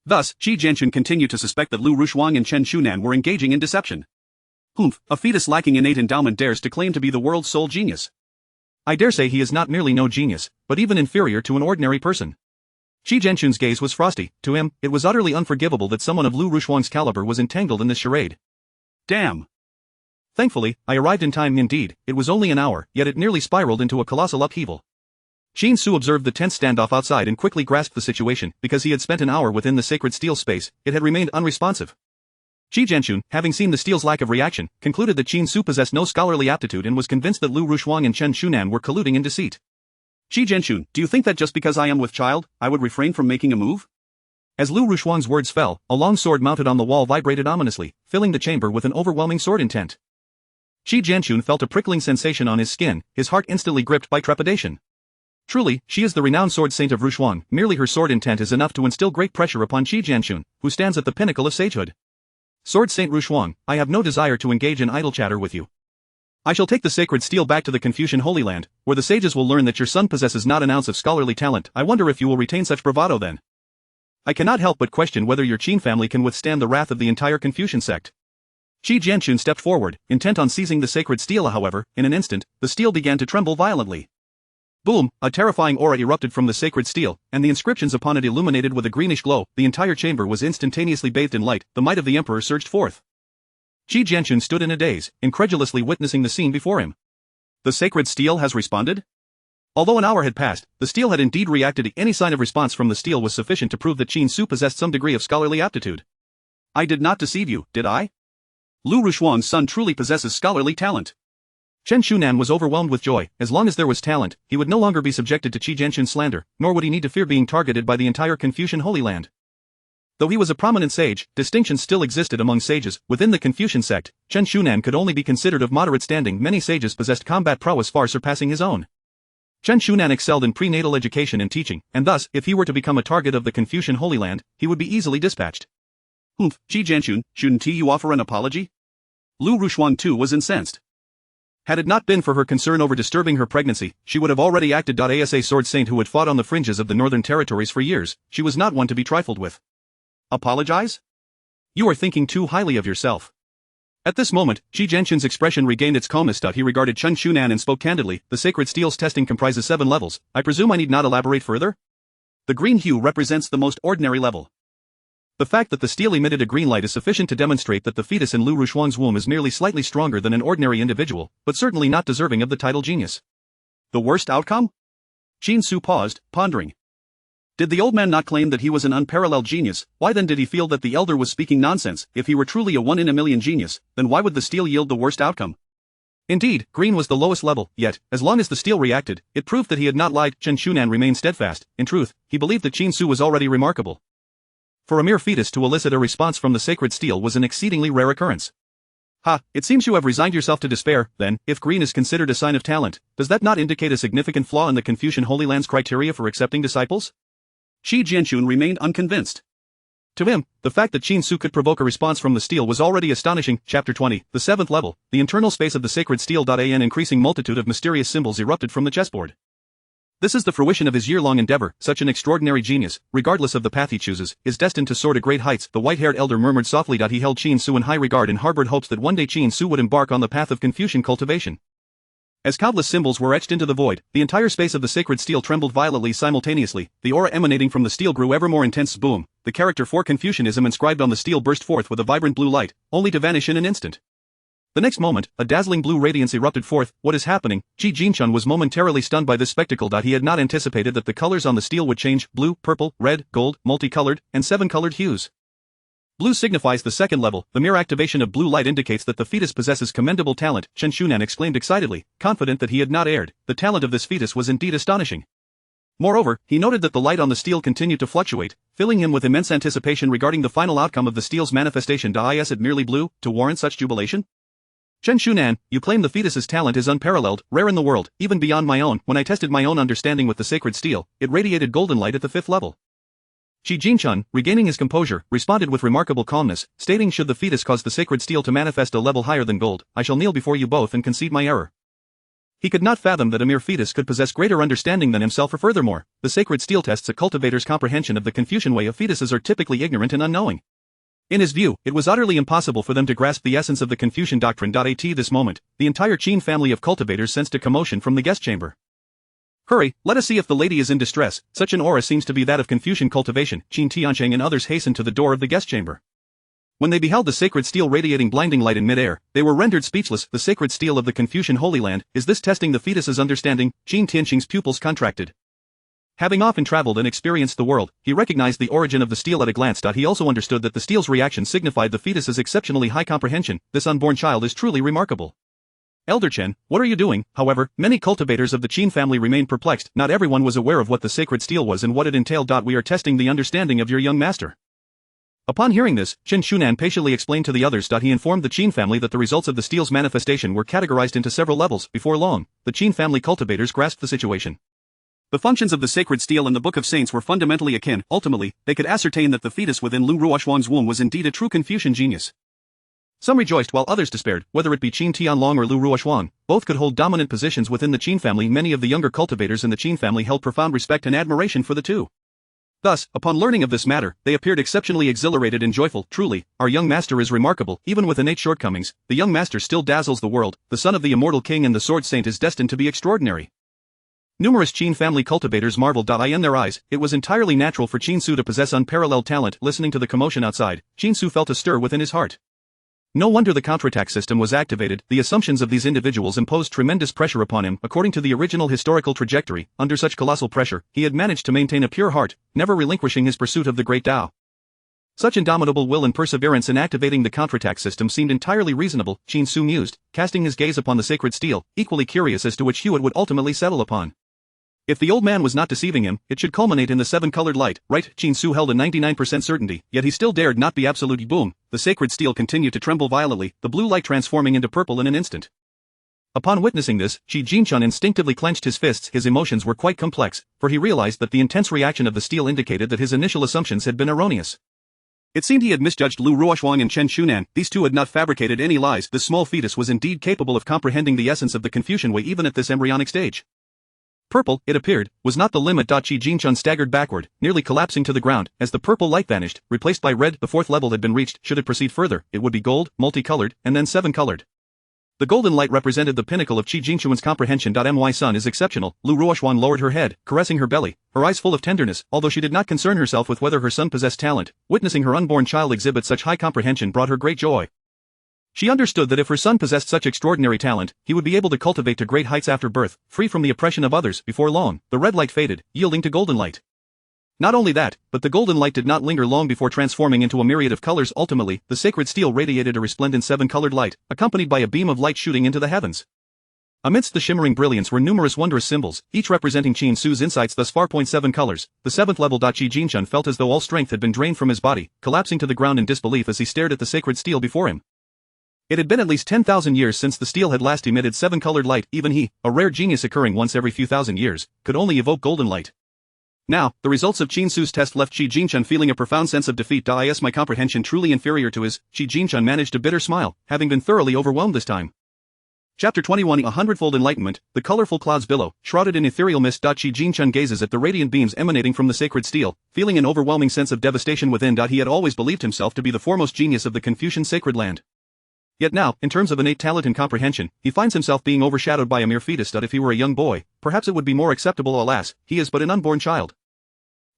Thus, Qi Jianxun continued to suspect that Lu Rushuang and Chen Shunan were engaging in deception. Humph, a fetus lacking innate endowment dares to claim to be the world's sole genius. I dare say he is not merely no genius, but even inferior to an ordinary person. Qi Jianxun's gaze was frosty. To him, it was utterly unforgivable that someone of Lu Rushuang's caliber was entangled in this charade. Damn. Thankfully, I arrived in time. Indeed, it was only an hour, yet it nearly spiraled into a colossal upheaval. Qin Su observed the tense standoff outside and quickly grasped the situation. Because he had spent an hour within the sacred steel space, it had remained unresponsive. Qi Jianxun, having seen the steel's lack of reaction, concluded that Qin Su possessed no scholarly aptitude and was convinced that Lu Rushuang and Chen Shunan were colluding in deceit. Qi Jianxun, do you think that just because I am with child, I would refrain from making a move? As Lu Rushuang's words fell, a long sword mounted on the wall vibrated ominously, filling the chamber with an overwhelming sword intent. Qi Jianxun felt a prickling sensation on his skin, his heart instantly gripped by trepidation. Truly, she is the renowned sword saint of Rushuang. Merely her sword intent is enough to instill great pressure upon Qi Jianxun, who stands at the pinnacle of sagehood. Sword Saint Rushuang, I have no desire to engage in idle chatter with you. I shall take the sacred steel back to the Confucian Holy Land, where the sages will learn that your son possesses not an ounce of scholarly talent. I wonder if you will retain such bravado then. I cannot help but question whether your Qin family can withstand the wrath of the entire Confucian sect. Qi Jianxun stepped forward, intent on seizing the sacred steel. However, in an instant, the steel began to tremble violently. Boom, a terrifying aura erupted from the sacred steel, and the inscriptions upon it illuminated with a greenish glow. The entire chamber was instantaneously bathed in light. The might of the emperor surged forth. Qi Jianxun stood in a daze, incredulously witnessing the scene before him. The sacred steel has responded? Although an hour had passed, the steel had indeed reacted. Any sign of response from the steel was sufficient to prove that Qin Su possessed some degree of scholarly aptitude. I did not deceive you, did I? Lu Rushuang's son truly possesses scholarly talent. Chen Shunan was overwhelmed with joy. As long as there was talent, he would no longer be subjected to Qi Jianxun's slander, nor would he need to fear being targeted by the entire Confucian Holy Land. Though he was a prominent sage, distinctions still existed among sages. Within the Confucian sect, Chen Shunan could only be considered of moderate standing. Many sages possessed combat prowess far surpassing his own. Chen Shunan excelled in prenatal education and teaching, and thus, if he were to become a target of the Confucian Holy Land, he would be easily dispatched. Humph, Qi Jianxun, shouldn't you offer an apology? Lu Rushuang too was incensed. Had it not been for her concern over disturbing her pregnancy, she would have already acted. As a sword saint who had fought on the fringes of the northern territories for years, she was not one to be trifled with. Apologize? You are thinking too highly of yourself. At this moment, Qi Jianxun's expression regained its calmness. He regarded Chen Shunan and spoke candidly. The sacred steel's testing comprises 7 levels. I presume I need not elaborate further? The green hue represents the most ordinary level. The fact that the steel emitted a green light is sufficient to demonstrate that the fetus in Lu Rushuang's womb is merely slightly stronger than an ordinary individual, but certainly not deserving of the title genius. The worst outcome? Qin Su paused, pondering. Did the old man not claim that he was an unparalleled genius? Why then did he feel that the elder was speaking nonsense? If he were truly a 1 in a million genius, then why would the steel yield the worst outcome? Indeed, green was the lowest level, yet, as long as the steel reacted, it proved that he had not lied. Chen Shunan remained steadfast. In truth, he believed that Qin Su was already remarkable. For a mere fetus to elicit a response from the sacred steel was an exceedingly rare occurrence. Ha, it seems you have resigned yourself to despair. Then, if green is considered a sign of talent, does that not indicate a significant flaw in the Confucian Holy Land's criteria for accepting disciples? Qi Jianxun remained unconvinced. To him, the fact that Qin Su could provoke a response from the steel was already astonishing. Chapter 20, the 7th level, the internal space of the sacred steel. An increasing multitude of mysterious symbols erupted from the chessboard. This is the fruition of his year-long endeavor. Such an extraordinary genius, regardless of the path he chooses, is destined to soar to great heights. The white-haired elder murmured softly. He held Qin Su in high regard and harbored hopes that one day Qin Su would embark on the path of Confucian cultivation. As countless symbols were etched into the void, the entire space of the sacred steel trembled violently simultaneously, the aura emanating from the steel grew ever more intense. Boom, the character for Confucianism inscribed on the steel burst forth with a vibrant blue light, only to vanish in an instant. The next moment, a dazzling blue radiance erupted forth. What is happening? Qi Jinchun was momentarily stunned by this spectacle. He had not anticipated that the colors on the steel would change: blue, purple, red, gold, multicolored, and 7-colored hues. Blue signifies the second level. The mere activation of blue light indicates that the fetus possesses commendable talent. Chen Shunan exclaimed excitedly, confident that he had not erred. The talent of this fetus was indeed astonishing. Moreover, he noted that the light on the steel continued to fluctuate, filling him with immense anticipation regarding the final outcome of the steel's manifestation. Is it merely blue, to warrant such jubilation? Chen Shunan, you claim the fetus's talent is unparalleled, rare in the world, even beyond my own. When I tested my own understanding with the sacred steel, it radiated golden light at the 5th level. Qi Jinchun, regaining his composure, responded with remarkable calmness, stating, should the fetus cause the sacred steel to manifest a level higher than gold, I shall kneel before you both and concede my error. He could not fathom that a mere fetus could possess greater understanding than himself. Or furthermore, the sacred steel tests a cultivator's comprehension of the Confucian way of. Fetuses are typically ignorant and unknowing. In his view, it was utterly impossible for them to grasp the essence of the Confucian doctrine. At this moment, the entire Qin family of cultivators sensed a commotion from the guest chamber. Hurry, let us see if the lady is in distress. Such an aura seems to be that of Confucian cultivation. Qin Tiancheng and others hastened to the door of the guest chamber. When they beheld the sacred steel radiating blinding light in mid-air, they were rendered speechless. The sacred steel of the Confucian Holy Land, is this testing the fetus's understanding? Qin Tiancheng's pupils contracted. Having often traveled and experienced the world, he recognized the origin of the steel at a glance. He also understood that the steel's reaction signified the fetus's exceptionally high comprehension. This unborn child is truly remarkable. Elder Chen, what are you doing? However, many cultivators of the Qin family remained perplexed. Not everyone was aware of what the sacred steel was and what it entailed. We are testing the understanding of your young master. Upon hearing this, Chen Shunan patiently explained to the others. He informed the Qin family that the results of the steel's manifestation were categorized into several levels. Before long, the Qin family cultivators grasped the situation. The functions of the sacred steel and the Book of Saints were fundamentally akin. Ultimately, they could ascertain that the fetus within Lu Ruoxuan's womb was indeed a true Confucian genius. Some rejoiced while others despaired. Whether it be Qin Tianlong or Lu Ruoxuan, both could hold dominant positions within the Qin family. Many of the younger cultivators in the Qin family held profound respect and admiration for the two. Thus, upon learning of this matter, they appeared exceptionally exhilarated and joyful. Truly, our young master is remarkable. Even with innate shortcomings, the young master still dazzles the world. The son of the immortal king and the sword saint is destined to be extraordinary. Numerous Qin family cultivators marveled. In their eyes, it was entirely natural for Qin Su to possess unparalleled talent. Listening to the commotion outside, Qin Su felt a stir within his heart. No wonder the counterattack system was activated. The assumptions of these individuals imposed tremendous pressure upon him. According to the original historical trajectory, under such colossal pressure, he had managed to maintain a pure heart, never relinquishing his pursuit of the great Tao. Such indomitable will and perseverance in activating the counterattack system seemed entirely reasonable, Qin Su mused, casting his gaze upon the sacred steel, equally curious as to which hue it would ultimately settle upon. If the old man was not deceiving him, it should culminate in the 7-colored light, right? Qin Su held a 99% certainty, yet he still dared not be absolute. Boom, the sacred steel continued to tremble violently, the blue light transforming into purple in an instant. Upon witnessing this, Qi Jinchun instinctively clenched his fists. His emotions were quite complex, for he realized that the intense reaction of the steel indicated that his initial assumptions had been erroneous. It seemed he had misjudged Lu Ruoxuan and Chen Shunan. These two had not fabricated any lies. This small fetus was indeed capable of comprehending the essence of the Confucian way even at this embryonic stage. Purple, it appeared, was not the limit. Qi Jinchun staggered backward, nearly collapsing to the ground, as the purple light vanished, replaced by red. The 4th level had been reached. Should it proceed further, it would be gold, multicolored, and then 7-colored. The golden light represented the pinnacle of Qi Jinchun's comprehension. My son is exceptional. Lu Ruoxuan lowered her head, caressing her belly, her eyes full of tenderness, although she did not concern herself with whether her son possessed talent. Witnessing her unborn child exhibit such high comprehension brought her great joy. She understood that if her son possessed such extraordinary talent, he would be able to cultivate to great heights after birth, free from the oppression of others. Before long, the red light faded, yielding to golden light. Not only that, but the golden light did not linger long before transforming into a myriad of colors. Ultimately, the sacred steel radiated a resplendent 7-colored light, accompanied by a beam of light shooting into the heavens. Amidst the shimmering brilliance were numerous wondrous symbols, each representing Qin Su's insights thus far. 7 colors, the 7th level. Qi Jinchun felt as though all strength had been drained from his body, collapsing to the ground in disbelief as he stared at the sacred steel before him. It had been at least 10,000 years since the steel had last emitted 7-colored light. Even he, a rare genius occurring once every few thousand years, could only evoke golden light. Now, the results of Qin Su's test left Qi Jinchun feeling a profound sense of defeat. Is my comprehension truly inferior to his? Qi Jinchun managed a bitter smile, having been thoroughly overwhelmed this time. Chapter 21 A Hundredfold Enlightenment. The colorful clouds billow, shrouded in ethereal mist. Qi Jinchun gazes at the radiant beams emanating from the sacred steel, feeling an overwhelming sense of devastation within. He had always believed himself to be the foremost genius of the Confucian sacred land. Yet now, in terms of innate talent and comprehension, he finds himself being overshadowed by a mere fetus. If he were a young boy, perhaps it would be more acceptable. Alas, he is but an unborn child.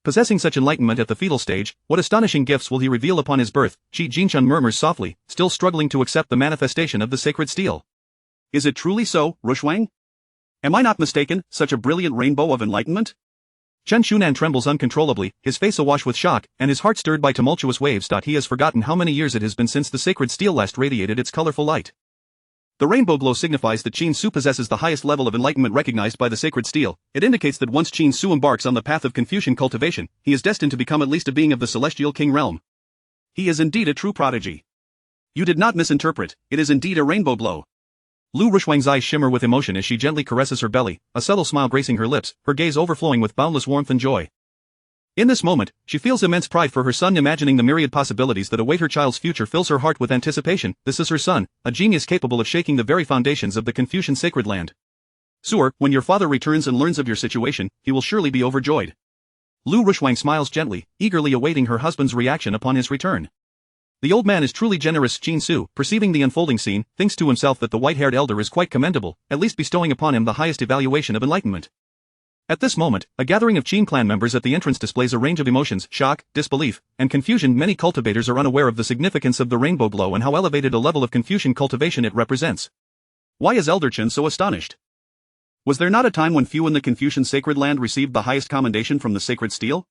Possessing such enlightenment at the fetal stage, what astonishing gifts will he reveal upon his birth? Qi Jinchun murmurs softly, still struggling to accept the manifestation of the sacred steel. Is it truly so, Rushwang? Am I not mistaken, such a brilliant rainbow of enlightenment? Chen Shunan trembles uncontrollably, his face awash with shock, and his heart stirred by tumultuous waves. He has forgotten how many years it has been since the sacred steel last radiated its colorful light. The rainbow glow signifies that Qin Su possesses the highest level of enlightenment recognized by the sacred steel. It indicates that once Qin Su embarks on the path of Confucian cultivation, he is destined to become at least a being of the celestial king realm. He is indeed a true prodigy. You did not misinterpret, it is indeed a rainbow glow. Lu Rushwang's eyes shimmer with emotion as she gently caresses her belly, a subtle smile gracing her lips, her gaze overflowing with boundless warmth and joy. In this moment, she feels immense pride for her son. Imagining the myriad possibilities that await her child's future fills her heart with anticipation. This is her son, a genius capable of shaking the very foundations of the Confucian sacred land. Suor, when your father returns and learns of your situation, he will surely be overjoyed. Lu Rushwang smiles gently, eagerly awaiting her husband's reaction upon his return. The old man is truly generous. Qin Su, perceiving the unfolding scene, thinks to himself that the white-haired elder is quite commendable, at least bestowing upon him the highest evaluation of enlightenment. At this moment, a gathering of Qin clan members at the entrance displays a range of emotions: shock, disbelief, and confusion. Many cultivators are unaware of the significance of the rainbow glow and how elevated a level of Confucian cultivation it represents. Why is Elder Chen so astonished? Was there not a time when few in the Confucian sacred land received the highest commendation from the sacred steel?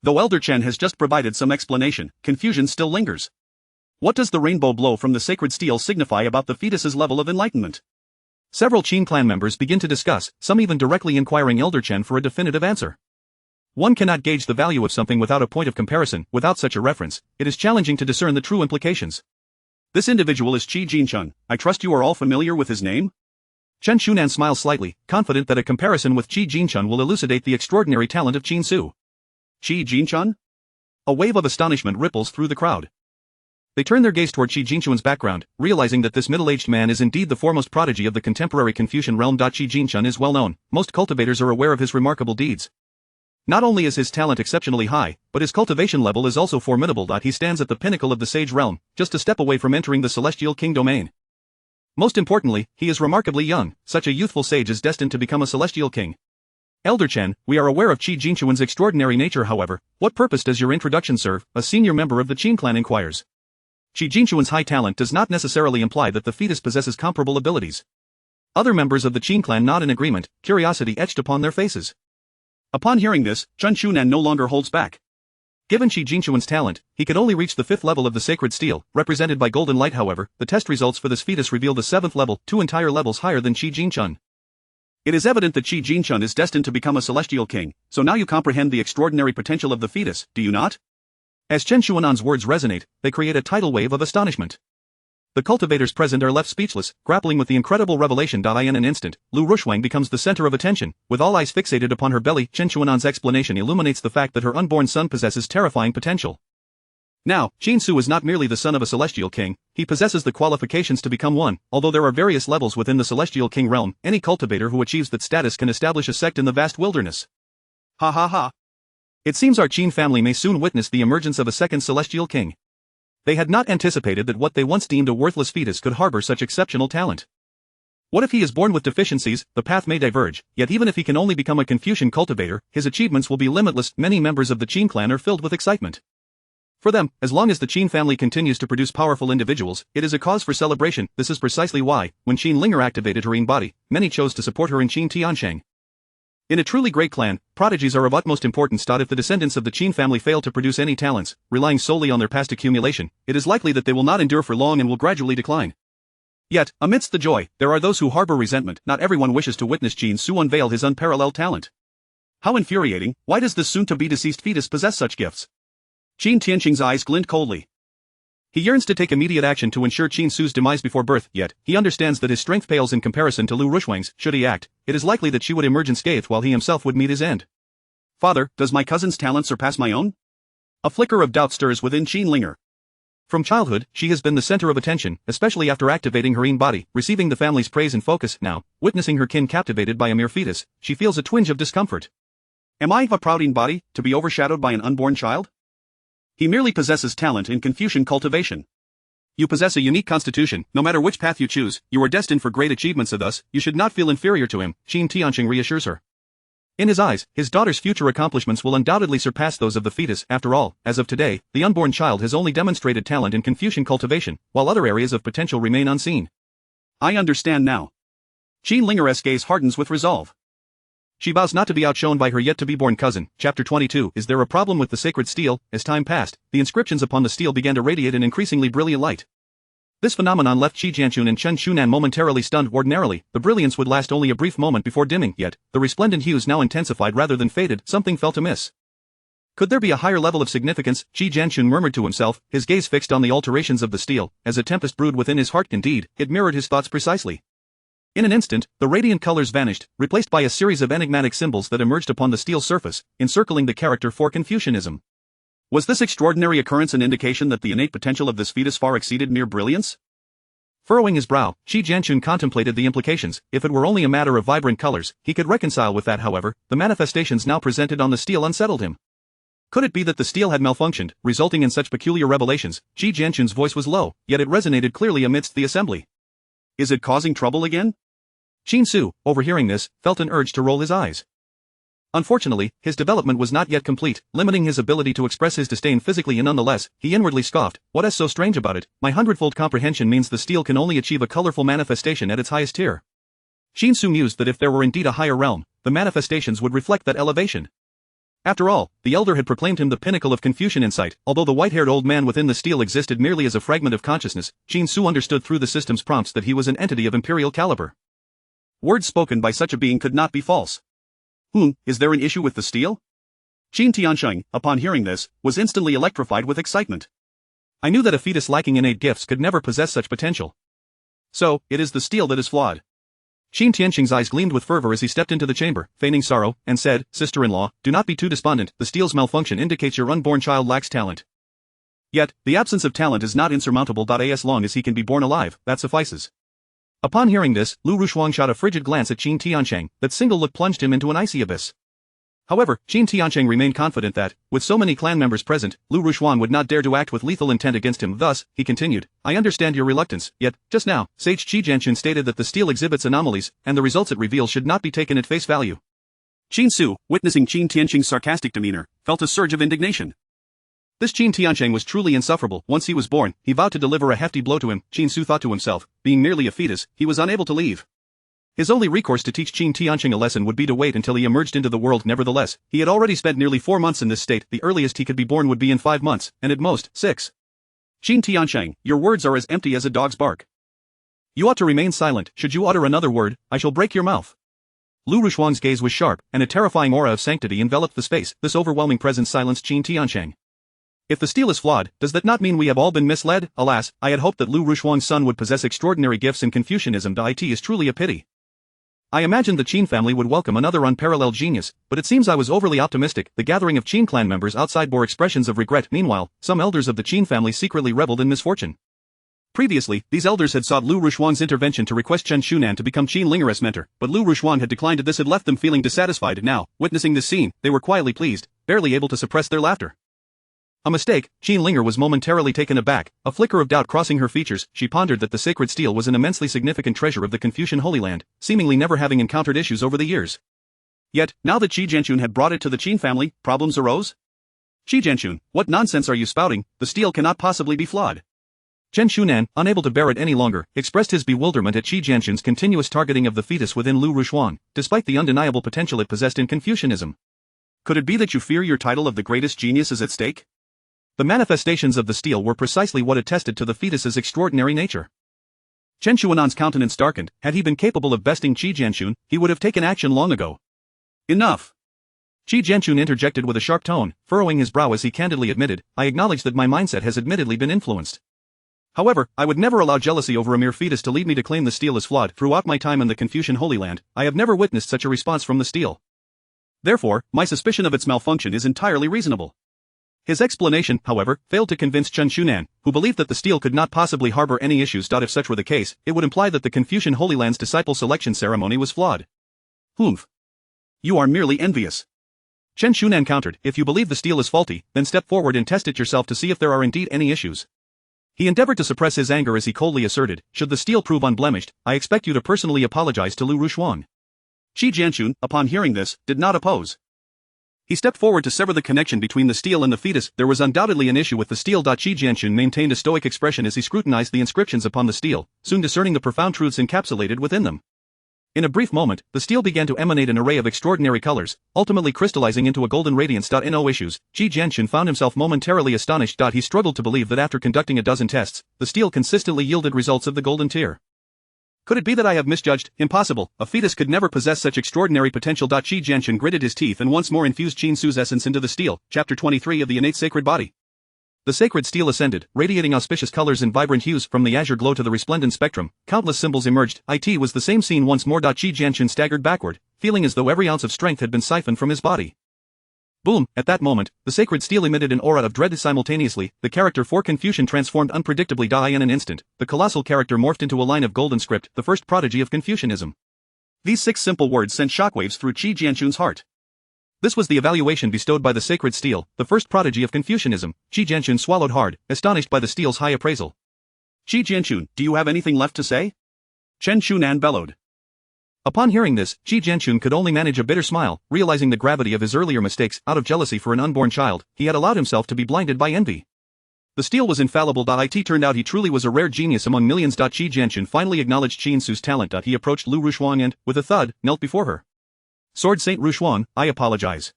Though Elder Chen has just provided some explanation, confusion still lingers. What does the rainbow glow from the sacred steel signify about the fetus's level of enlightenment? Several Qin clan members begin to discuss, some even directly inquiring Elder Chen for a definitive answer. One cannot gauge the value of something without a point of comparison. Without such a reference, it is challenging to discern the true implications. This individual is Qi Jinchun. I trust you are all familiar with his name? Chen Shunan smiles slightly, confident that a comparison with Qi Jinchun will elucidate the extraordinary talent of Qin Su. Qi Jinchun? A wave of astonishment ripples through the crowd. They turn their gaze toward Qi Jinchun's background, realizing that this middle-aged man is indeed the foremost prodigy of the contemporary Confucian realm. Qi Jinchun is well known, most cultivators are aware of his remarkable deeds. Not only is his talent exceptionally high, but his cultivation level is also formidable. He stands at the pinnacle of the sage realm, just a step away from entering the celestial king domain. Most importantly, he is remarkably young. Such a youthful sage is destined to become a celestial king. Elder Chen, we are aware of Qi Jinchun's extraordinary nature. However, what purpose does your introduction serve? A senior member of the Qin clan inquires. Qi Jinchun's high talent does not necessarily imply that the fetus possesses comparable abilities. Other members of the Qin clan nod in agreement, curiosity etched upon their faces. Upon hearing this, Chen Shunan no longer holds back. Given Qi Jinchun's talent, he could only reach the 5th level of the sacred steel, represented by golden light. However, the test results for this fetus reveal the 7th level, 2 entire levels higher than Qi Jinchun. It is evident that Qi Jinchun is destined to become a celestial king, so now you comprehend the extraordinary potential of the fetus, do you not? As Chen Shuanan's words resonate, they create a tidal wave of astonishment. The cultivators present are left speechless, grappling with the incredible revelation. In an instant, Lu Rushwang becomes the center of attention, with all eyes fixated upon her belly. Chen Shuanan's explanation illuminates the fact that her unborn son possesses terrifying potential. Now, Qin Su is not merely the son of a celestial king, he possesses the qualifications to become one. Although there are various levels within the celestial king realm, any cultivator who achieves that status can establish a sect in the vast wilderness. Ha ha ha. It seems our Qin family may soon witness the emergence of a second celestial king. They had not anticipated that what they once deemed a worthless fetus could harbor such exceptional talent. What if he is born with deficiencies? The path may diverge, yet even if he can only become a Confucian cultivator, his achievements will be limitless. Many members of the Qin clan are filled with excitement. For them, as long as the Qin family continues to produce powerful individuals, it is a cause for celebration. This is precisely why, when Qin Linger activated her Yin body, many chose to support her in Qin Tiansheng. In a truly great clan, prodigies are of utmost importance. If the descendants of the Qin family fail to produce any talents, relying solely on their past accumulation, it is likely that they will not endure for long and will gradually decline. Yet, amidst the joy, there are those who harbor resentment. Not everyone wishes to witness Qin Su unveil his unparalleled talent. How infuriating! Why does this soon-to-be deceased fetus possess such gifts? Qin Tianqing's eyes glint coldly. He yearns to take immediate action to ensure Qin Su's demise before birth, yet, he understands that his strength pales in comparison to Lu Rushwang's. Should he act, it is likely that she would emerge unscathed while he himself would meet his end. Father, does my cousin's talent surpass my own? A flicker of doubt stirs within Qin Linger. From childhood, she has been the center of attention, especially after activating her Yin body, receiving the family's praise and focus. Now, witnessing her kin captivated by a mere fetus, she feels a twinge of discomfort. Am I a proud Yin body, to be overshadowed by an unborn child? He merely possesses talent in Confucian cultivation. You possess a unique constitution. No matter which path you choose, you are destined for great achievements, and thus, you should not feel inferior to him, Qin Tianqing reassures her. In his eyes, his daughter's future accomplishments will undoubtedly surpass those of the fetus. After all, as of today, the unborn child has only demonstrated talent in Confucian cultivation, while other areas of potential remain unseen. I understand now. Qin Linger's gaze hardens with resolve. She vows not to be outshone by her yet-to-be-born cousin. Chapter 22. Is there a problem with the sacred steel? As time passed, the inscriptions upon the steel began to radiate an increasingly brilliant light. This phenomenon left Qi Jianchun and Chen Shunan momentarily stunned. Ordinarily, the brilliance would last only a brief moment before dimming, yet, the resplendent hues now intensified rather than faded. Something felt amiss. Could there be a higher level of significance? Qi Jianchun murmured to himself, his gaze fixed on the alterations of the steel, as a tempest brewed within his heart. Indeed, it mirrored his thoughts precisely. In an instant, the radiant colors vanished, replaced by a series of enigmatic symbols that emerged upon the steel surface, encircling the character for Confucianism. Was this extraordinary occurrence an indication that the innate potential of this fetus far exceeded mere brilliance? Furrowing his brow, Qi Jianchun contemplated the implications. If it were only a matter of vibrant colors, he could reconcile with that. However, the manifestations now presented on the steel unsettled him. Could it be that the steel had malfunctioned, resulting in such peculiar revelations? Qi Jianchun's voice was low, yet it resonated clearly amidst the assembly. Is it causing trouble again? Qin Su, overhearing this, felt an urge to roll his eyes. Unfortunately, his development was not yet complete, limiting his ability to express his disdain physically, and nonetheless, he inwardly scoffed. What is so strange about it? My hundredfold comprehension means the steel can only achieve a colorful manifestation at its highest tier. Qin Su mused that if there were indeed a higher realm, the manifestations would reflect that elevation. After all, the elder had proclaimed him the pinnacle of Confucian insight. Although the white-haired old man within the steel existed merely as a fragment of consciousness, Qin Su understood through the system's prompts that he was an entity of imperial caliber. Words spoken by such a being could not be false. Is there an issue with the steel? Qin Tianqing, upon hearing this, was instantly electrified with excitement. I knew that a fetus lacking innate gifts could never possess such potential. So, it is the steel that is flawed. Qin Tianqing's eyes gleamed with fervor as he stepped into the chamber, feigning sorrow, and said, Sister-in-law, do not be too despondent. The steel's malfunction indicates your unborn child lacks talent. Yet, the absence of talent is not insurmountable. As long as he can be born alive, that suffices. Upon hearing this, Lu Rushuang shot a frigid glance at Qin Tianqing. That single look plunged him into an icy abyss. However, Qin Tianqing remained confident that, with so many clan members present, Lu Rushuang would not dare to act with lethal intent against him. Thus, he continued, I understand your reluctance, yet, just now, Sage Qi Jianchun stated that the steel exhibits anomalies, and the results it reveals should not be taken at face value. Qin Su, witnessing Qin Tianqing's sarcastic demeanor, felt a surge of indignation. This Qin Tianqing was truly insufferable. Once he was born, he vowed to deliver a hefty blow to him. Qin Su thought to himself, being merely a fetus, he was unable to leave. His only recourse to teach Qin Tianqing a lesson would be to wait until he emerged into the world. Nevertheless, he had already spent nearly 4 months in this state. The earliest he could be born would be in 5 months, and at most, 6. Qin Tianqing, your words are as empty as a dog's bark. You ought to remain silent. Should you utter another word, I shall break your mouth. Lu Rushuang's gaze was sharp, and a terrifying aura of sanctity enveloped the space. This overwhelming presence silenced Qin Tianqing. If the steel is flawed, does that not mean we have all been misled? Alas, I had hoped that Lu Rushuang's son would possess extraordinary gifts in Confucianism. It is truly a pity. I imagined the Qin family would welcome another unparalleled genius, but it seems I was overly optimistic. The gathering of Qin clan members outside bore expressions of regret. Meanwhile, some elders of the Qin family secretly reveled in misfortune. Previously, these elders had sought Lu Rushuang's intervention to request Chen Shunan to become Qin Linger's mentor, but Lu Rushuang had declined. This had left them feeling dissatisfied. Now, witnessing this scene, they were quietly pleased, barely able to suppress their laughter. A mistake. Qin Linger was momentarily taken aback, a flicker of doubt crossing her features. She pondered that the sacred steel was an immensely significant treasure of the Confucian Holy Land, seemingly never having encountered issues over the years. Yet, now that Qi Jianchun had brought it to the Qin family, problems arose? Qi Jianchun, what nonsense are you spouting? The steel cannot possibly be flawed. Chen Shunan, unable to bear it any longer, expressed his bewilderment at Qi Jianchun's continuous targeting of the fetus within Lu Rushuang, despite the undeniable potential it possessed in Confucianism. Could it be that you fear your title of the greatest genius is at stake? The manifestations of the steel were precisely what attested to the fetus's extraordinary nature. Chen Shuanan's countenance darkened. Had he been capable of besting Qi Jianchun, he would have taken action long ago. Enough! Qi Jianchun interjected with a sharp tone, furrowing his brow as he candidly admitted, I acknowledge that my mindset has admittedly been influenced. However, I would never allow jealousy over a mere fetus to lead me to claim the steel is flawed. Throughout my time in the Confucian Holy Land, I have never witnessed such a response from the steel. Therefore, my suspicion of its malfunction is entirely reasonable. His explanation, however, failed to convince Chen Shunan, who believed that the steel could not possibly harbor any issues. If such were the case, it would imply that the Confucian Holy Land's disciple selection ceremony was flawed. Humph. You are merely envious. Chen Shunan countered, if you believe the steel is faulty, then step forward and test it yourself to see if there are indeed any issues. He endeavored to suppress his anger as he coldly asserted, should the steel prove unblemished, I expect you to personally apologize to Lu Rushuang. Qi Jianxun, upon hearing this, did not oppose. He stepped forward to sever the connection between the steel and the fetus. There was undoubtedly an issue with the steel. Qi Jianxun maintained a stoic expression as he scrutinized the inscriptions upon the steel, soon discerning the profound truths encapsulated within them. In a brief moment, the steel began to emanate an array of extraordinary colors, ultimately crystallizing into a golden radiance. In no issues, Qi Jianxun found himself momentarily astonished. He struggled to believe that after conducting a dozen tests, the steel consistently yielded results of the golden tier. Could it be that I have misjudged? Impossible, a fetus could never possess such extraordinary potential. Qi Jianxun gritted his teeth and once more infused Qin Su's essence into the steel. Chapter 23 of the Innate Sacred Body. The sacred steel ascended, radiating auspicious colors and vibrant hues. From the azure glow to the resplendent spectrum, countless symbols emerged. It was the same scene once more. Qi Jianxun staggered backward, feeling as though every ounce of strength had been siphoned from his body. Boom! At that moment, the sacred steel emitted an aura of dread. Simultaneously, the character for Confucian transformed unpredictably. In an instant, the colossal character morphed into a line of golden script, the first prodigy of Confucianism. These 6 simple words sent shockwaves through Qi Jianxun's heart. This was the evaluation bestowed by the sacred steel, the first prodigy of Confucianism. Qi Jianxun swallowed hard, astonished by the steel's high appraisal. Qi Jianxun, do you have anything left to say? Chen Shunan bellowed. Upon hearing this, Qi Jianxun could only manage a bitter smile, realizing the gravity of his earlier mistakes. Out of jealousy for an unborn child, he had allowed himself to be blinded by envy. The steel was infallible. It turned out he truly was a rare genius among millions. Qi Jianxun finally acknowledged Qin Su's talent. He approached Lu Rushuang and, with a thud, knelt before her. Sword Saint Rushuang, I apologize.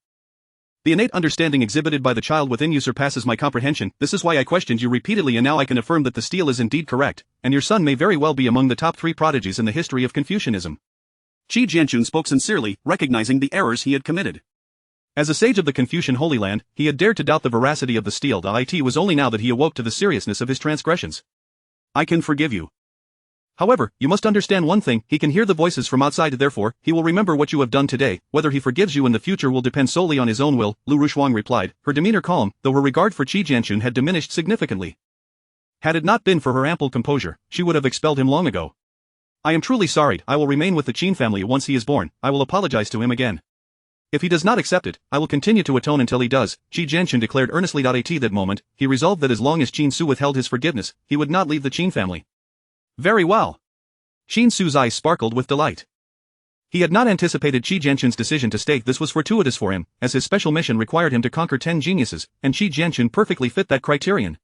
The innate understanding exhibited by the child within you surpasses my comprehension. This is why I questioned you repeatedly, and now I can affirm that the steel is indeed correct, and your son may very well be among the top 3 prodigies in the history of Confucianism. Qi Jianxun spoke sincerely, recognizing the errors he had committed. As a sage of the Confucian Holy Land, he had dared to doubt the veracity of the steel. It was only now that he awoke to the seriousness of his transgressions. I can forgive you. However, you must understand one thing, he can hear the voices from outside, therefore, he will remember what you have done today. Whether he forgives you in the future will depend solely on his own will, Lu Rushuang replied, her demeanor calm, though her regard for Qi Jianxun had diminished significantly. Had it not been for her ample composure, she would have expelled him long ago. I am truly sorry. I will remain with the Qin family once he is born. I will apologize to him again. If he does not accept it, I will continue to atone until he does, Qi Jianxun declared earnestly. At that moment, he resolved that as long as Qin Su withheld his forgiveness, he would not leave the Qin family. Very well. Qin Su's eyes sparkled with delight. He had not anticipated Qi Jianxun's decision to stay. This was fortuitous for him, as his special mission required him to conquer 10 geniuses, and Qi Jianxun perfectly fit that criterion.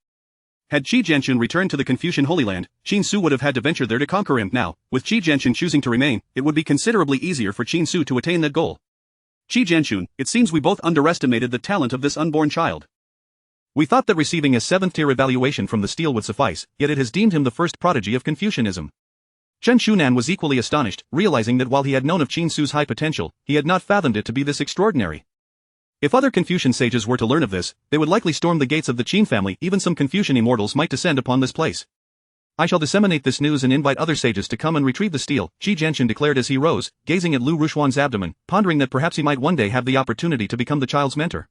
Had Qi Jianxun returned to the Confucian Holy Land, Qin Su would have had to venture there to conquer him. Now, with Qi Jianxun choosing to remain, it would be considerably easier for Qin Su to attain that goal. Qi Jianxun, it seems we both underestimated the talent of this unborn child. We thought that receiving a 7th-tier evaluation from the steel would suffice, yet it has deemed him the first prodigy of Confucianism. Chen Shunan was equally astonished, realizing that while he had known of Qin Su's high potential, he had not fathomed it to be this extraordinary. If other Confucian sages were to learn of this, they would likely storm the gates of the Qin family. Even some Confucian immortals might descend upon this place. I shall disseminate this news and invite other sages to come and retrieve the steel, Qi Jianxun declared as he rose, gazing at Lu Rushuang's abdomen, pondering that perhaps he might one day have the opportunity to become the child's mentor.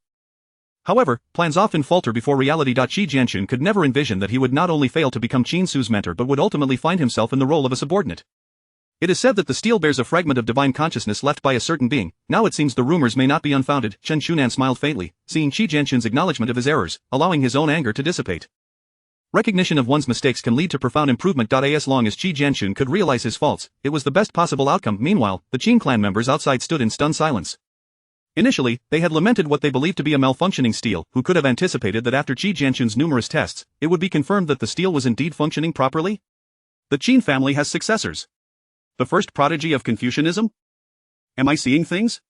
However, plans often falter before reality. Qi Jianxun could never envision that he would not only fail to become Qin Su's mentor but would ultimately find himself in the role of a subordinate. It is said that the steel bears a fragment of divine consciousness left by a certain being. Now it seems the rumors may not be unfounded. Chen Shunan smiled faintly, seeing Qi Jianxun's acknowledgement of his errors, allowing his own anger to dissipate. Recognition of one's mistakes can lead to profound improvement. As long as Qi Jianxun could realize his faults, it was the best possible outcome. Meanwhile, the Qin clan members outside stood in stunned silence. Initially, they had lamented what they believed to be a malfunctioning steel. Who could have anticipated that after Qi Jianxun's numerous tests, it would be confirmed that the steel was indeed functioning properly? The Qin family has successors. The first prodigy of Confucianism? Am I seeing things?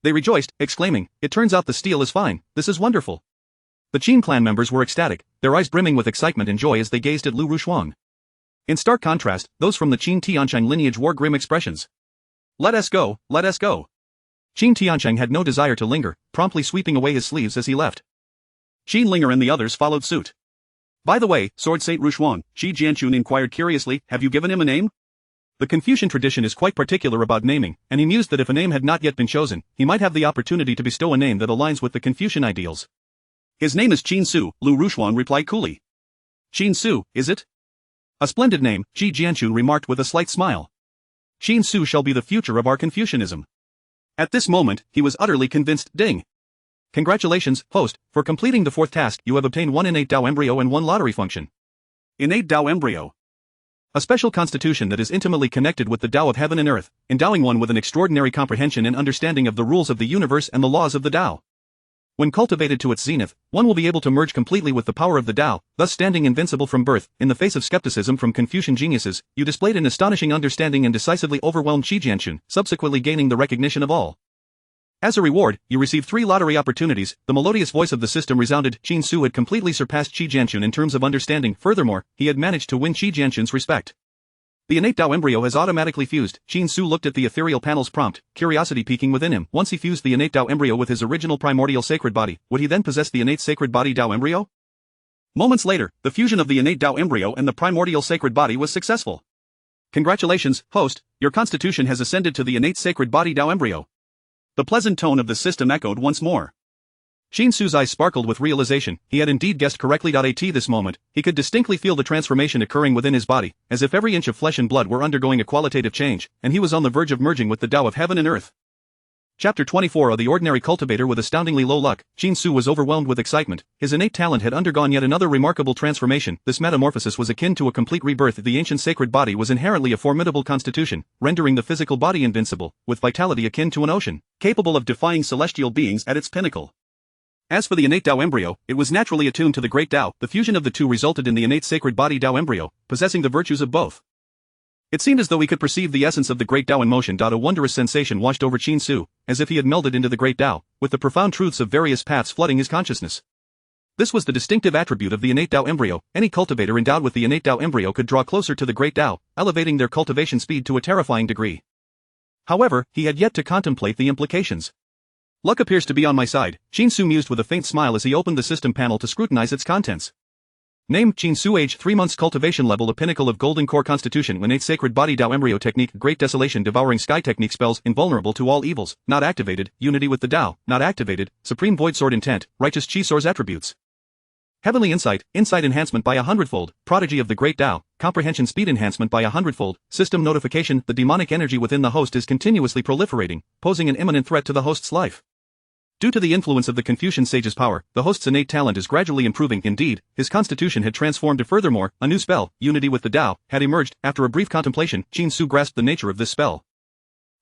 They rejoiced, exclaiming, it turns out the steel is fine, this is wonderful. The Qin clan members were ecstatic, their eyes brimming with excitement and joy as they gazed at Lu Rushuang. In stark contrast, those from the Qin Tianshang lineage wore grim expressions. Let us go, let us go. Qin Tianshang had no desire to linger, promptly sweeping away his sleeves as he left. Qin Linger and the others followed suit. By the way, Sword Saint Rushuang, Qi Jianxun inquired curiously, have you given him a name? The Confucian tradition is quite particular about naming, and he mused that if a name had not yet been chosen, he might have the opportunity to bestow a name that aligns with the Confucian ideals. His name is Qin Su, Lu Rushuang replied coolly. Qin Su, is it? A splendid name, Qi Jianxun remarked with a slight smile. Qin Su shall be the future of our Confucianism. At this moment, he was utterly convinced. Ding! Congratulations, host, for completing the 4th task. You have obtained 1 innate Dao embryo and 1 lottery function. Innate Tao Embryo. A special constitution that is intimately connected with the Tao of heaven and earth, endowing one with an extraordinary comprehension and understanding of the rules of the universe and the laws of the Tao. When cultivated to its zenith, one will be able to merge completely with the power of the Tao, thus standing invincible from birth. In the face of skepticism from Confucian geniuses, you displayed an astonishing understanding and decisively overwhelmed Qi Jianxun, subsequently gaining the recognition of all. As a reward, you received 3 lottery opportunities. The melodious voice of the system resounded. Qin Su had completely surpassed Qi Jianxun in terms of understanding. Furthermore, he had managed to win Qi Jianxun's respect. The innate Tao embryo has automatically fused. Qin Su looked at the ethereal panel's prompt, curiosity peaking within him. Once he fused the innate Tao embryo with his original primordial sacred body, would he then possess the innate sacred body Tao embryo? Moments later, the fusion of the innate Tao embryo and the primordial sacred body was successful. Congratulations, host, your constitution has ascended to the innate sacred body Tao embryo. The pleasant tone of the system echoed once more. Qin Su's eyes sparkled with realization. He had indeed guessed correctly. At this moment, he could distinctly feel the transformation occurring within his body, as if every inch of flesh and blood were undergoing a qualitative change, and he was on the verge of merging with the Tao of heaven and earth. Chapter 24 of The Ordinary Cultivator. With astoundingly low luck, Qin Su was overwhelmed with excitement. His innate talent had undergone yet another remarkable transformation. This metamorphosis was akin to a complete rebirth. The ancient sacred body was inherently a formidable constitution, rendering the physical body invincible, with vitality akin to an ocean, capable of defying celestial beings at its pinnacle. As for the innate Tao embryo, it was naturally attuned to the great Tao. The fusion of the two resulted in the innate sacred body Tao embryo, possessing the virtues of both. It seemed as though he could perceive the essence of the great Tao in motion. A wondrous sensation washed over Qin Su, as if he had melded into the great Tao, with the profound truths of various paths flooding his consciousness. This was the distinctive attribute of the innate Tao embryo. Any cultivator endowed with the innate Tao embryo could draw closer to the great Tao, elevating their cultivation speed to a terrifying degree. However, he had yet to contemplate the implications. Luck appears to be on my side, Qin Su mused with a faint smile as he opened the system panel to scrutinize its contents. Name: Qin Su. Age: 3 months. Cultivation level: a pinnacle of golden core constitution. Innate sacred body Tao embryo technique: Great Desolation Devouring Sky technique. Spells: invulnerable to all evils, not activated. Unity with the Tao, not activated. Supreme Void Sword Intent, Righteous Qi Source attributes. Heavenly Insight, Insight enhancement by 100-fold, Prodigy of the Great Tao, Comprehension speed enhancement by 100-fold, System notification: the demonic energy within the host is continuously proliferating, posing an imminent threat to the host's life. Due to the influence of the Confucian sage's power, the host's innate talent is gradually improving. Indeed, his constitution had transformed. Furthermore, a new spell, Unity with the Tao, had emerged. After a brief contemplation, Qin Su grasped the nature of this spell.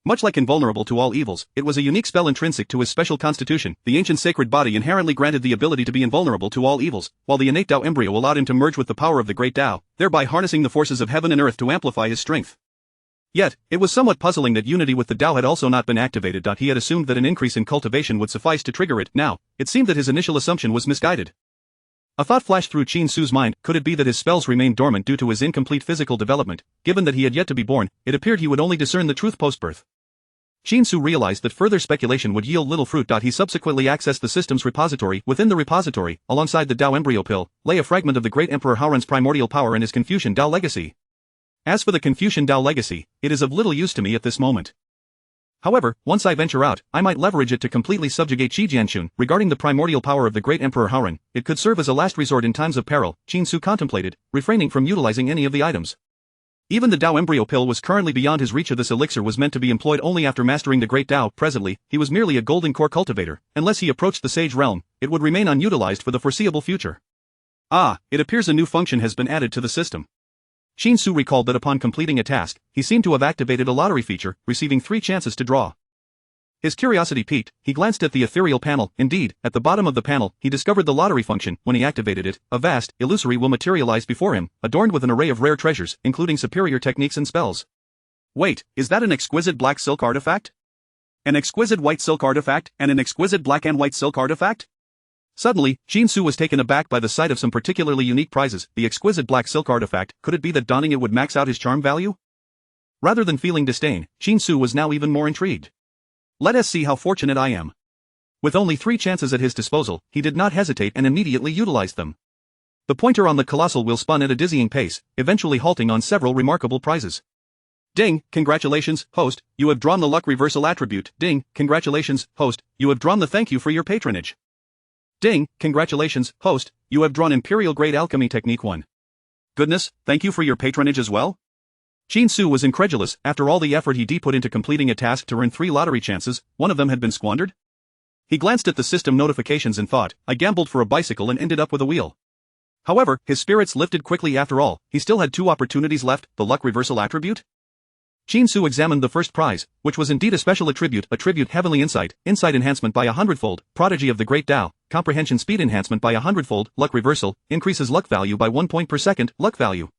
Much like invulnerable to all evils, it was a unique spell intrinsic to his special constitution. The ancient sacred body inherently granted the ability to be invulnerable to all evils, while the innate Tao embryo allowed him to merge with the power of the great Tao, thereby harnessing the forces of heaven and earth to amplify his strength. Yet, it was somewhat puzzling that unity with the Tao had also not been activated. He had assumed that an increase in cultivation would suffice to trigger it. Now, it seemed that his initial assumption was misguided. A thought flashed through Qin Su's mind. Could it be that his spells remained dormant due to his incomplete physical development? Given that he had yet to be born, it appeared he would only discern the truth post-birth. Qin Su realized that further speculation would yield little fruit. He subsequently accessed the system's repository. Within the repository, alongside the Tao embryo pill, lay a fragment of the great Emperor Haoran's primordial power and his Confucian Tao legacy. As for the Confucian Tao legacy, it is of little use to me at this moment. However, once I venture out, I might leverage it to completely subjugate Qi Jianxun. Regarding the primordial power of the great Emperor Haoran, it could serve as a last resort in times of peril, Qin Su contemplated, refraining from utilizing any of the items. Even the Tao embryo pill was currently beyond his reach. This elixir was meant to be employed only after mastering the great Tao. Presently, he was merely a golden core cultivator. Unless he approached the sage realm, it would remain unutilized for the foreseeable future. It appears a new function has been added to the system. Qin Su recalled that upon completing a task, he seemed to have activated a lottery feature, receiving 3 chances to draw. His curiosity piqued, he glanced at the ethereal panel. Indeed, at the bottom of the panel, he discovered the lottery function. When he activated it, a vast, illusory will materialize before him, adorned with an array of rare treasures, including superior techniques and spells. Wait, is that an exquisite black silk artifact? An exquisite white silk artifact, and an exquisite black and white silk artifact? Suddenly, Qin Su was taken aback by the sight of some particularly unique prizes. The exquisite black silk artifact. Could it be that donning it would max out his charm value? Rather than feeling disdain, Qin Su was now even more intrigued. Let us see how fortunate I am. With only 3 chances at his disposal, he did not hesitate and immediately utilized them. The pointer on the colossal wheel spun at a dizzying pace, eventually halting on several remarkable prizes. Ding, congratulations, host, you have drawn the luck reversal attribute. Ding, congratulations, host, you have drawn the thank you for your patronage. Ding, congratulations, host, you have drawn Imperial Grade Alchemy Technique 1. Goodness, thank you for your patronage as well? Qin Su was incredulous. After all the effort he put into completing a task to earn 3 lottery chances, one of them had been squandered? He glanced at the system notifications and thought, I gambled for a bicycle and ended up with a wheel. However, his spirits lifted quickly after all. He still had 2 opportunities left. The luck reversal attribute? Qin Su examined the first prize, which was indeed a special attribute heavenly insight enhancement by 100-fold, prodigy of the great Tao, comprehension speed enhancement by 100-fold, luck reversal, increases luck value by 1 point per second, luck value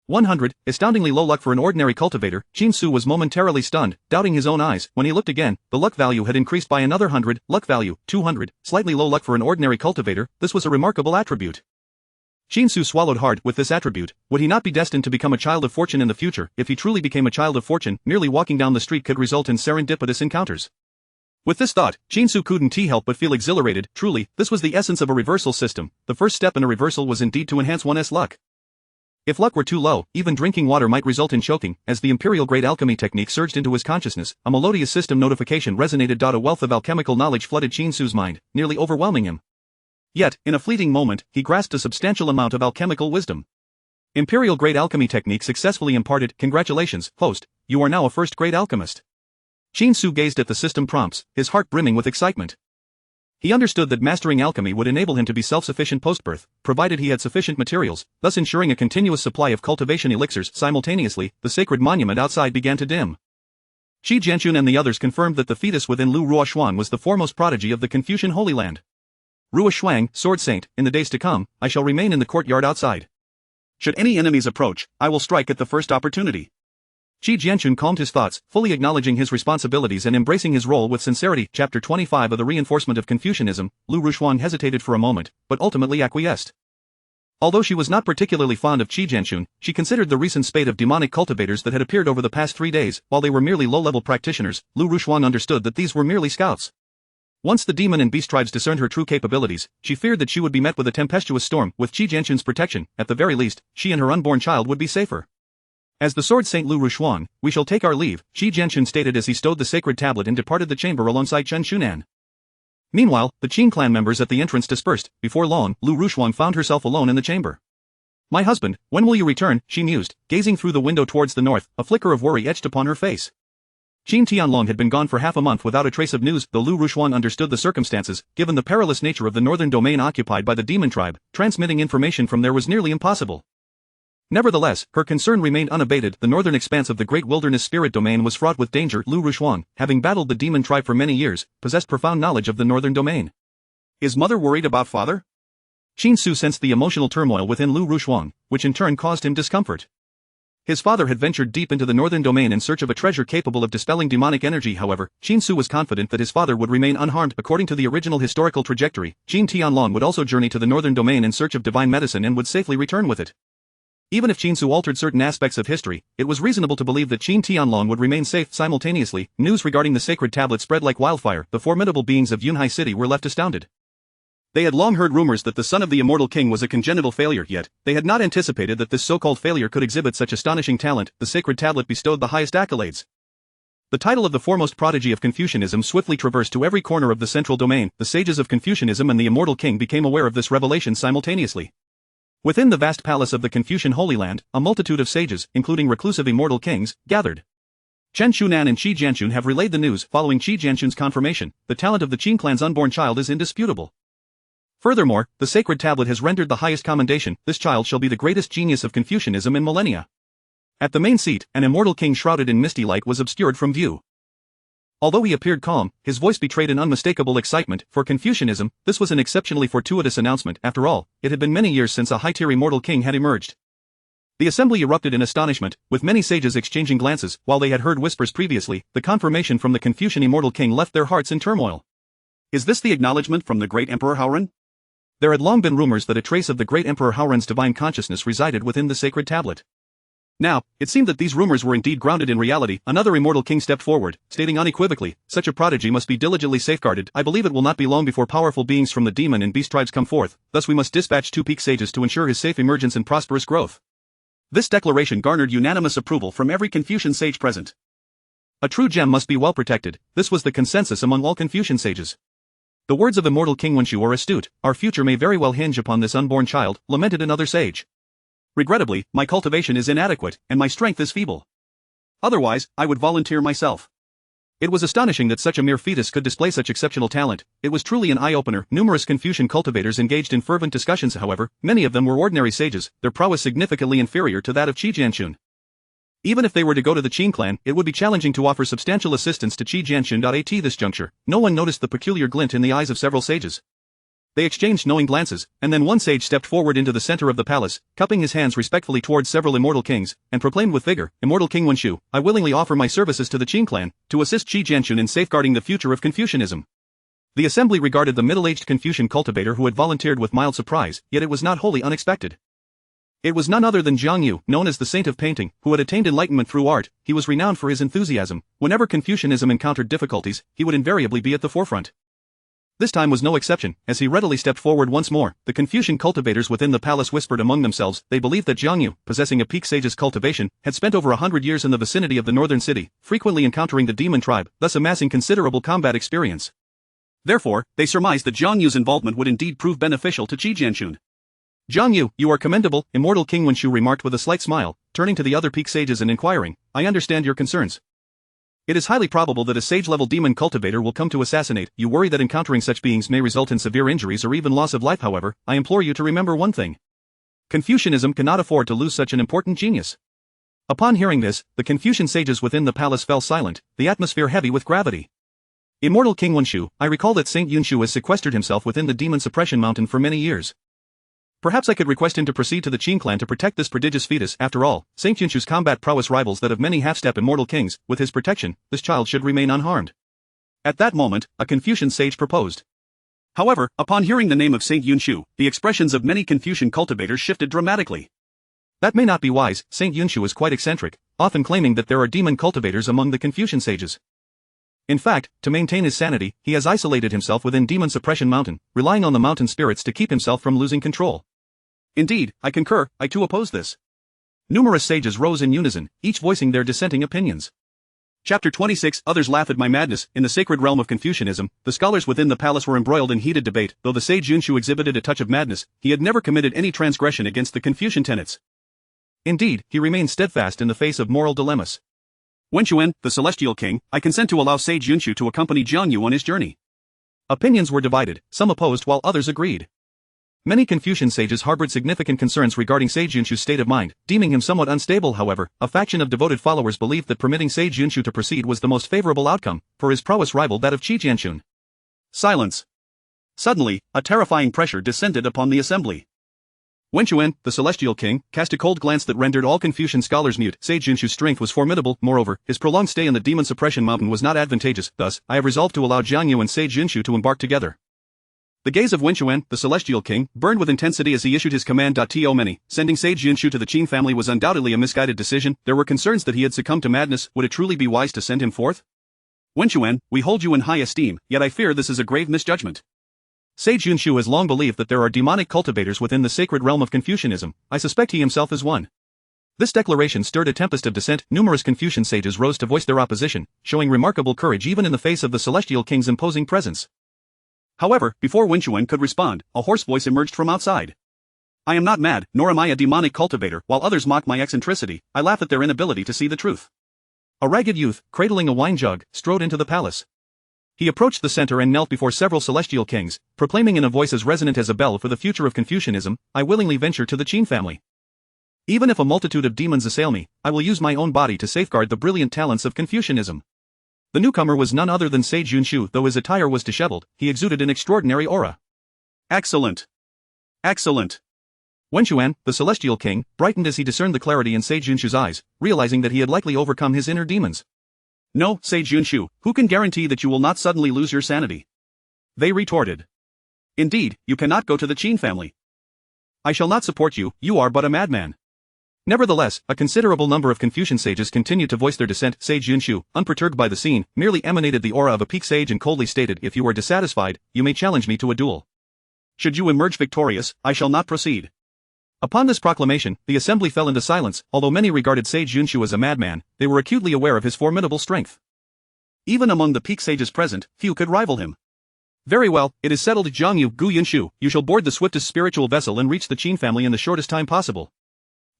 100, astoundingly low luck for an ordinary cultivator. Qin Su was momentarily stunned, doubting his own eyes. When he looked again, the luck value had increased by another 100, luck value 200, slightly low luck for an ordinary cultivator. This was a remarkable attribute. Qin Su swallowed hard. With this attribute, would he not be destined to become a child of fortune in the future? If he truly became a child of fortune, merely walking down the street could result in serendipitous encounters. With this thought, Qin Su couldn't help but feel exhilarated. Truly, this was the essence of a reversal system. The first step in a reversal was indeed to enhance one's luck. If luck were too low, even drinking water might result in choking. As the imperial grade alchemy technique surged into his consciousness, a melodious system notification resonated. A wealth of alchemical knowledge flooded Qin Su's mind, nearly overwhelming him. Yet, in a fleeting moment, he grasped a substantial amount of alchemical wisdom. Imperial grade alchemy technique successfully imparted. Congratulations, host, you are now a first-grade alchemist. Qin Su gazed at the system prompts, his heart brimming with excitement. He understood that mastering alchemy would enable him to be self-sufficient post-birth, provided he had sufficient materials, thus ensuring a continuous supply of cultivation elixirs. Simultaneously, the sacred monument outside began to dim. Shi Jianxun and the others confirmed that the fetus within Lu Ruoshuang was the foremost prodigy of the Confucian Holy Land. Ruoshuang, Sword Saint, in the days to come, I shall remain in the courtyard outside. Should any enemies approach, I will strike at the first opportunity. Shi Jianxun calmed his thoughts, fully acknowledging his responsibilities and embracing his role with sincerity. Chapter 25 of the Reinforcement of Confucianism. Lu Ruoshuang hesitated for a moment, but ultimately acquiesced. Although she was not particularly fond of Shi Jianxun, she considered the recent spate of demonic cultivators that had appeared over the past 3 days. While they were merely low-level practitioners, Lu Ruoshuang understood that these were merely scouts. Once the demon and beast tribes discerned her true capabilities, she feared that she would be met with a tempestuous storm. With Shi Jianxun's protection, at the very least, she and her unborn child would be safer. As the Sword Saint Lu Ruoshuang, we shall take our leave, Shi Jianxun stated as he stowed the sacred tablet and departed the chamber alongside Chen Shunan. Meanwhile, the Qin clan members at the entrance dispersed. Before long, Lu Ruoshuang found herself alone in the chamber. My husband, when will you return? She mused, gazing through the window towards the north, a flicker of worry etched upon her face. Qin Tianlong had been gone for half a month without a trace of news. Though Lu Ruoshuang understood the circumstances, given the perilous nature of the northern domain occupied by the demon tribe, transmitting information from there was nearly impossible. Nevertheless, her concern remained unabated. The northern expanse of the great wilderness spirit domain was fraught with danger. Lu Ruoshuang, having battled the demon tribe for many years, possessed profound knowledge of the northern domain. Is mother worried about father? Qin Su sensed the emotional turmoil within Lu Ruoshuang, which in turn caused him discomfort. His father had ventured deep into the northern domain in search of a treasure capable of dispelling demonic energy. However, Qin Su was confident that his father would remain unharmed. According to the original historical trajectory, Qin Tianlong would also journey to the northern domain in search of divine medicine and would safely return with it. Even if Qin Su altered certain aspects of history, it was reasonable to believe that Qin Tianlong would remain safe. Simultaneously, news regarding the sacred tablet spread like wildfire. The formidable beings of Yunhai City were left astounded. They had long heard rumors that the son of the immortal king was a congenital failure, yet they had not anticipated that this so-called failure could exhibit such astonishing talent. The sacred tablet bestowed the highest accolades. The title of the foremost prodigy of Confucianism swiftly traversed to every corner of the central domain. The sages of Confucianism and the immortal king became aware of this revelation simultaneously. Within the vast palace of the Confucian Holy Land, a multitude of sages, including reclusive immortal kings, gathered. Chen Shunan and Shi Jianxun have relayed the news. Following Shi Jianxun's confirmation, the talent of the Qin clan's unborn child is indisputable. Furthermore, the sacred tablet has rendered the highest commendation. This child shall be the greatest genius of Confucianism in millennia. At the main seat, an immortal king shrouded in misty light was obscured from view. Although he appeared calm, his voice betrayed an unmistakable excitement. For Confucianism, this was an exceptionally fortuitous announcement. After all, it had been many years since a high-tier immortal king had emerged. The assembly erupted in astonishment, with many sages exchanging glances. While they had heard whispers previously, the confirmation from the Confucian immortal king left their hearts in turmoil. Is this the acknowledgement from the great Emperor Haoran? There had long been rumors that a trace of the great Emperor Haoran's divine consciousness resided within the sacred tablet. Now, it seemed that these rumors were indeed grounded in reality. Another immortal king stepped forward, stating unequivocally, such a prodigy must be diligently safeguarded. I believe it will not be long before powerful beings from the demon and beast tribes come forth, thus we must dispatch 2 peak sages to ensure his safe emergence and prosperous growth. This declaration garnered unanimous approval from every Confucian sage present. A true gem must be well protected. This was the consensus among all Confucian sages. The words of immortal King Wenshu are astute. Our future may very well hinge upon this unborn child, lamented another sage. Regrettably, my cultivation is inadequate, and my strength is feeble. Otherwise, I would volunteer myself. It was astonishing that such a mere fetus could display such exceptional talent. It was truly an eye-opener. Numerous Confucian cultivators engaged in fervent discussions. However, many of them were ordinary sages, their prowess significantly inferior to that of Qi Jianxun. Even if they were to go to the Qin clan, it would be challenging to offer substantial assistance to Qi Jianxun. At this juncture, no one noticed the peculiar glint in the eyes of several sages. They exchanged knowing glances, and then one sage stepped forward into the center of the palace, cupping his hands respectfully towards several immortal kings, and proclaimed with vigor, "Immortal King Wenshu, I willingly offer my services to the Qin clan, to assist Qi Jianxun in safeguarding the future of Confucianism." The assembly regarded the middle-aged Confucian cultivator who had volunteered with mild surprise, yet it was not wholly unexpected. It was none other than Zhang Yu, known as the Saint of Painting, who had attained enlightenment through art. He was renowned for his enthusiasm. Whenever Confucianism encountered difficulties, he would invariably be at the forefront. This time was no exception, as he readily stepped forward once more. The Confucian cultivators within the palace whispered among themselves. They believed that Zhang Yu, possessing a peak sage's cultivation, had spent over 100 years in the vicinity of the northern city, frequently encountering the demon tribe, thus amassing considerable combat experience. Therefore, they surmised that Zhang Yu's involvement would indeed prove beneficial to Qi Jianxun. "Zhang Yu, you are commendable," Immortal King Wenshu remarked with a slight smile, turning to the other peak sages and inquiring, "I understand your concerns. It is highly probable that a sage-level demon cultivator will come to assassinate you. Worry that encountering such beings may result in severe injuries or even loss of life. However, I implore you to remember one thing. Confucianism cannot afford to lose such an important genius." Upon hearing this, the Confucian sages within the palace fell silent, the atmosphere heavy with gravity. "Immortal King Wenshu, I recall that Saint Yunshu has sequestered himself within the Demon Suppression Mountain for many years. Perhaps I could request him to proceed to the Qin clan to protect this prodigious fetus. After all, Saint Yunshu's combat prowess rivals that of many half-step immortal kings. With his protection, this child should remain unharmed." At that moment, a Confucian sage proposed. However, upon hearing the name of Saint Yunshu, the expressions of many Confucian cultivators shifted dramatically. "That may not be wise. Saint Yunshu is quite eccentric, often claiming that there are demon cultivators among the Confucian sages. In fact, to maintain his sanity, he has isolated himself within Demon Suppression Mountain, relying on the mountain spirits to keep himself from losing control." "Indeed, I concur. I too oppose this." Numerous sages rose in unison, each voicing their dissenting opinions. Chapter 26. Others laugh at my madness. In the sacred realm of Confucianism, the scholars within the palace were embroiled in heated debate. Though the sage Yunshu exhibited a touch of madness, he had never committed any transgression against the Confucian tenets. Indeed, he remained steadfast in the face of moral dilemmas. "Wenshuan, the celestial king, I consent to allow Sage Yunshu to accompany Zhang Yu on his journey." Opinions were divided, some opposed while others agreed. Many Confucian sages harbored significant concerns regarding Sage Yunshu's state of mind, deeming him somewhat unstable. However, a faction of devoted followers believed that permitting Sage Yunshu to proceed was the most favorable outcome, for his prowess rivaled that of Qi Jianxun. Silence. Suddenly, a terrifying pressure descended upon the assembly. Wenshuan, the celestial king, cast a cold glance that rendered all Confucian scholars mute. Sage Yunshu's strength was formidable. Moreover, his prolonged stay in the Demon Suppression Mountain was not advantageous. Thus, I have resolved to allow Zhang Yu and Sage Yunshu to embark together. The gaze of Wenshuan, the celestial king, burned with intensity as he issued his command. To many, sending Sage Yunshu to the Qin family was undoubtedly a misguided decision. There were concerns that he had succumbed to madness. Would it truly be wise to send him forth? Wenshuan, we hold you in high esteem, yet I fear this is a grave misjudgment. Sage Yunshu has long believed that there are demonic cultivators within the sacred realm of Confucianism. I suspect he himself is one. This declaration stirred a tempest of dissent. Numerous Confucian sages rose to voice their opposition, showing remarkable courage even in the face of the celestial king's imposing presence. However, before Wenshuan could respond, a hoarse voice emerged from outside. "I am not mad, nor am I a demonic cultivator. While others mock my eccentricity, I laugh at their inability to see the truth." A ragged youth, cradling a wine jug, strode into the palace. He approached the center and knelt before several celestial kings, proclaiming in a voice as resonant as a bell, "For the future of Confucianism, I willingly venture to the Qin family. Even if a multitude of demons assail me, I will use my own body to safeguard the brilliant talents of Confucianism." The newcomer was none other than Sage Yunshu. Though his attire was disheveled, he exuded an extraordinary aura. "Excellent! Excellent!" Wenshuan, the celestial king, brightened as he discerned the clarity in Sage Yunshu's eyes, realizing that he had likely overcome his inner demons. "No, Sage Yunshu, who can guarantee that you will not suddenly lose your sanity?" they retorted. "Indeed, you cannot go to the Qin family. I shall not support you, you are but a madman." Nevertheless, a considerable number of Confucian sages continued to voice their dissent. Sage Yunshu, unperturbed by the scene, merely emanated the aura of a peak sage and coldly stated, "If you are dissatisfied, you may challenge me to a duel. Should you emerge victorious, I shall not proceed." Upon this proclamation, the assembly fell into silence. Although many regarded Sage Yunshu as a madman, they were acutely aware of his formidable strength. Even among the peak sages present, few could rival him. "Very well, it is settled. Zhang Yu, Gu Yunshu, you shall board the swiftest spiritual vessel and reach the Qin family in the shortest time possible."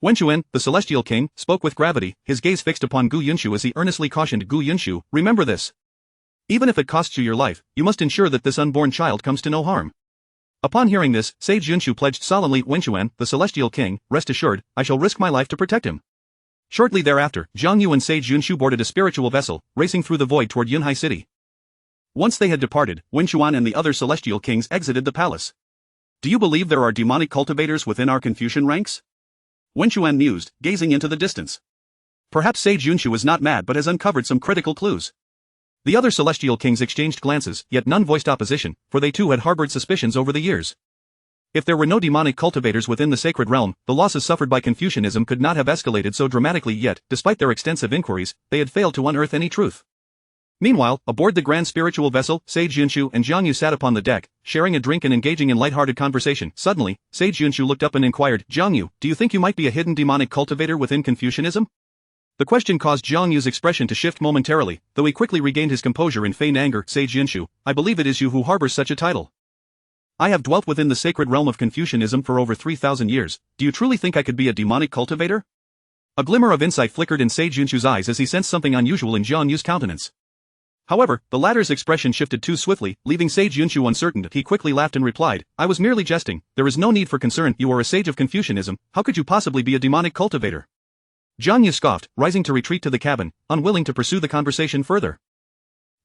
Wenshuan, the celestial king, spoke with gravity, his gaze fixed upon Gu Yunshu as he earnestly cautioned Gu Yunshu, "Remember this. Even if it costs you your life, you must ensure that this unborn child comes to no harm. Upon hearing this, Sage Yunshu pledged solemnly, Wenchuan, the celestial king, rest assured, I shall risk my life to protect him. Shortly thereafter, Jiang Yu and Sage Yunshu boarded a spiritual vessel, racing through the void toward Yunhai City. Once they had departed, Wenchuan and the other celestial kings exited the palace. Do you believe there are demonic cultivators within our Confucian ranks? Wenchuan mused, gazing into the distance. Perhaps Sage Yunshu is not mad but has uncovered some critical clues. The other celestial kings exchanged glances, yet none voiced opposition, for they too had harbored suspicions over the years. If there were no demonic cultivators within the sacred realm, the losses suffered by Confucianism could not have escalated so dramatically, yet, despite their extensive inquiries, they had failed to unearth any truth. Meanwhile, aboard the grand spiritual vessel, Sage Yunshu and Jiang Yu sat upon the deck, sharing a drink and engaging in light-hearted conversation. Suddenly, Sage Yunshu looked up and inquired, Jiang Yu, do you think you might be a hidden demonic cultivator within Confucianism? The question caused Jiang Yu's expression to shift momentarily, though he quickly regained his composure in feigned anger. Sage Yunshu, I believe it is you who harbors such a title. I have dwelt within the sacred realm of Confucianism for over 3,000 years, do you truly think I could be a demonic cultivator? A glimmer of insight flickered in Sage Yunshu's eyes as he sensed something unusual in Jiang Yu's countenance. However, the latter's expression shifted too swiftly, leaving Sage Yunshu uncertain. He quickly laughed and replied, I was merely jesting, there is no need for concern, you are a sage of Confucianism, how could you possibly be a demonic cultivator? Jiang Yu scoffed, rising to retreat to the cabin, unwilling to pursue the conversation further.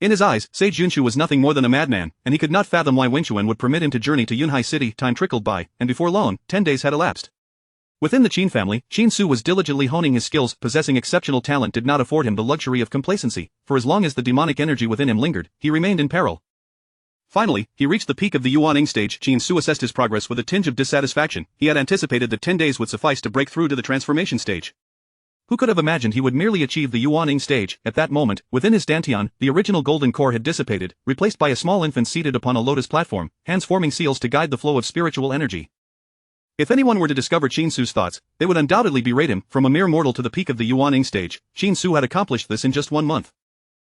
In his eyes, Sage Yunshu was nothing more than a madman, and he could not fathom why Wenchuan would permit him to journey to Yunhai City. Time trickled by, and before long, 10 days had elapsed. Within the Qin family, Qin Su was diligently honing his skills. Possessing exceptional talent did not afford him the luxury of complacency, for as long as the demonic energy within him lingered, he remained in peril. Finally, he reached the peak of the Yuaning stage. Qin Su assessed his progress with a tinge of dissatisfaction. He had anticipated that 10 days would suffice to break through to the transformation stage. Who could have imagined he would merely achieve the Yuaning stage? At that moment, within his dantian, the original golden core had dissipated, replaced by a small infant seated upon a lotus platform, hands forming seals to guide the flow of spiritual energy. If anyone were to discover Qin Su's thoughts, they would undoubtedly berate him. From a mere mortal to the peak of the Yuaning stage, Qin Su had accomplished this in just 1 month.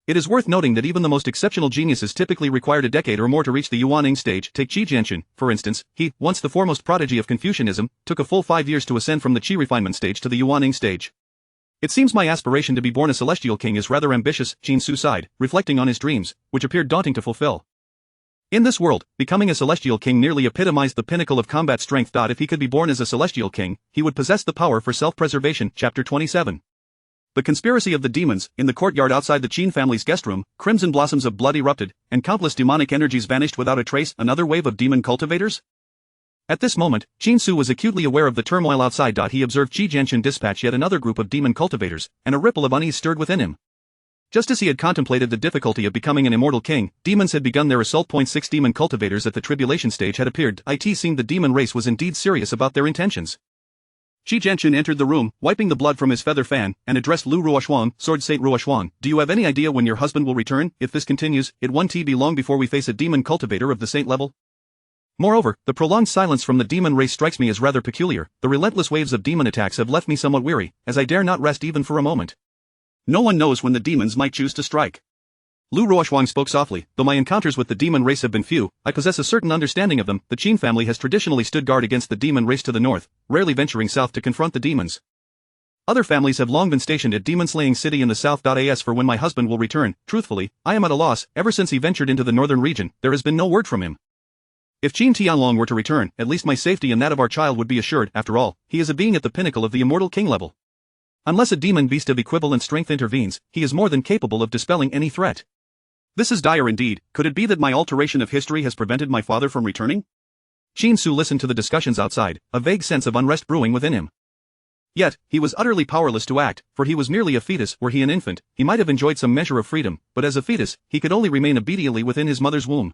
It is worth noting that even the most exceptional geniuses typically required a decade or more to reach the Yuaning stage. Take Qi Jianxun, for instance, he, once the foremost prodigy of Confucianism, took a full 5 years to ascend from the Qi refinement stage to the Yuaning stage. It seems my aspiration to be born a celestial king is rather ambitious, Qin Su sighed, reflecting on his dreams, which appeared daunting to fulfill. In this world, becoming a celestial king nearly epitomized the pinnacle of combat strength. If he could be born as a celestial king, he would possess the power for self-preservation. Chapter 27. The conspiracy of the demons. In the courtyard outside the Qin family's guest room, crimson blossoms of blood erupted, and countless demonic energies vanished without a trace. Another wave of demon cultivators? At this moment, Qin Su was acutely aware of the turmoil outside. He observed Qi Jianxun dispatch yet another group of demon cultivators, and a ripple of unease stirred within him. Just as he had contemplated the difficulty of becoming an immortal king, demons had begun their assault. 6 demon cultivators at the tribulation stage had appeared. It seemed the demon race was indeed serious about their intentions. Qi Jianxun entered the room, wiping the blood from his feather fan, and addressed Lu Ruoxuan, Sword Saint Ruoxuan. Do you have any idea when your husband will return? If this continues, it won't be long before we face a demon cultivator of the saint level. Moreover, the prolonged silence from the demon race strikes me as rather peculiar. The relentless waves of demon attacks have left me somewhat weary, as I dare not rest even for a moment. No one knows when the demons might choose to strike. Lu Ruoxuan spoke softly. Though my encounters with the demon race have been few, I possess a certain understanding of them. The Qin family has traditionally stood guard against the demon race to the north, rarely venturing south to confront the demons. Other families have long been stationed at demon-slaying city in the south. As for when my husband will return, truthfully, I am at a loss. Ever since he ventured into the northern region, there has been no word from him. If Qin Tianlong were to return, at least my safety and that of our child would be assured. After all, he is a being at the pinnacle of the immortal king level. Unless a demon beast of equivalent strength intervenes, he is more than capable of dispelling any threat. This is dire indeed. Could it be that my alteration of history has prevented my father from returning? Qin Su listened to the discussions outside, a vague sense of unrest brewing within him. Yet, he was utterly powerless to act, for he was merely a fetus. Were he an infant, he might have enjoyed some measure of freedom, but as a fetus, he could only remain obediently within his mother's womb.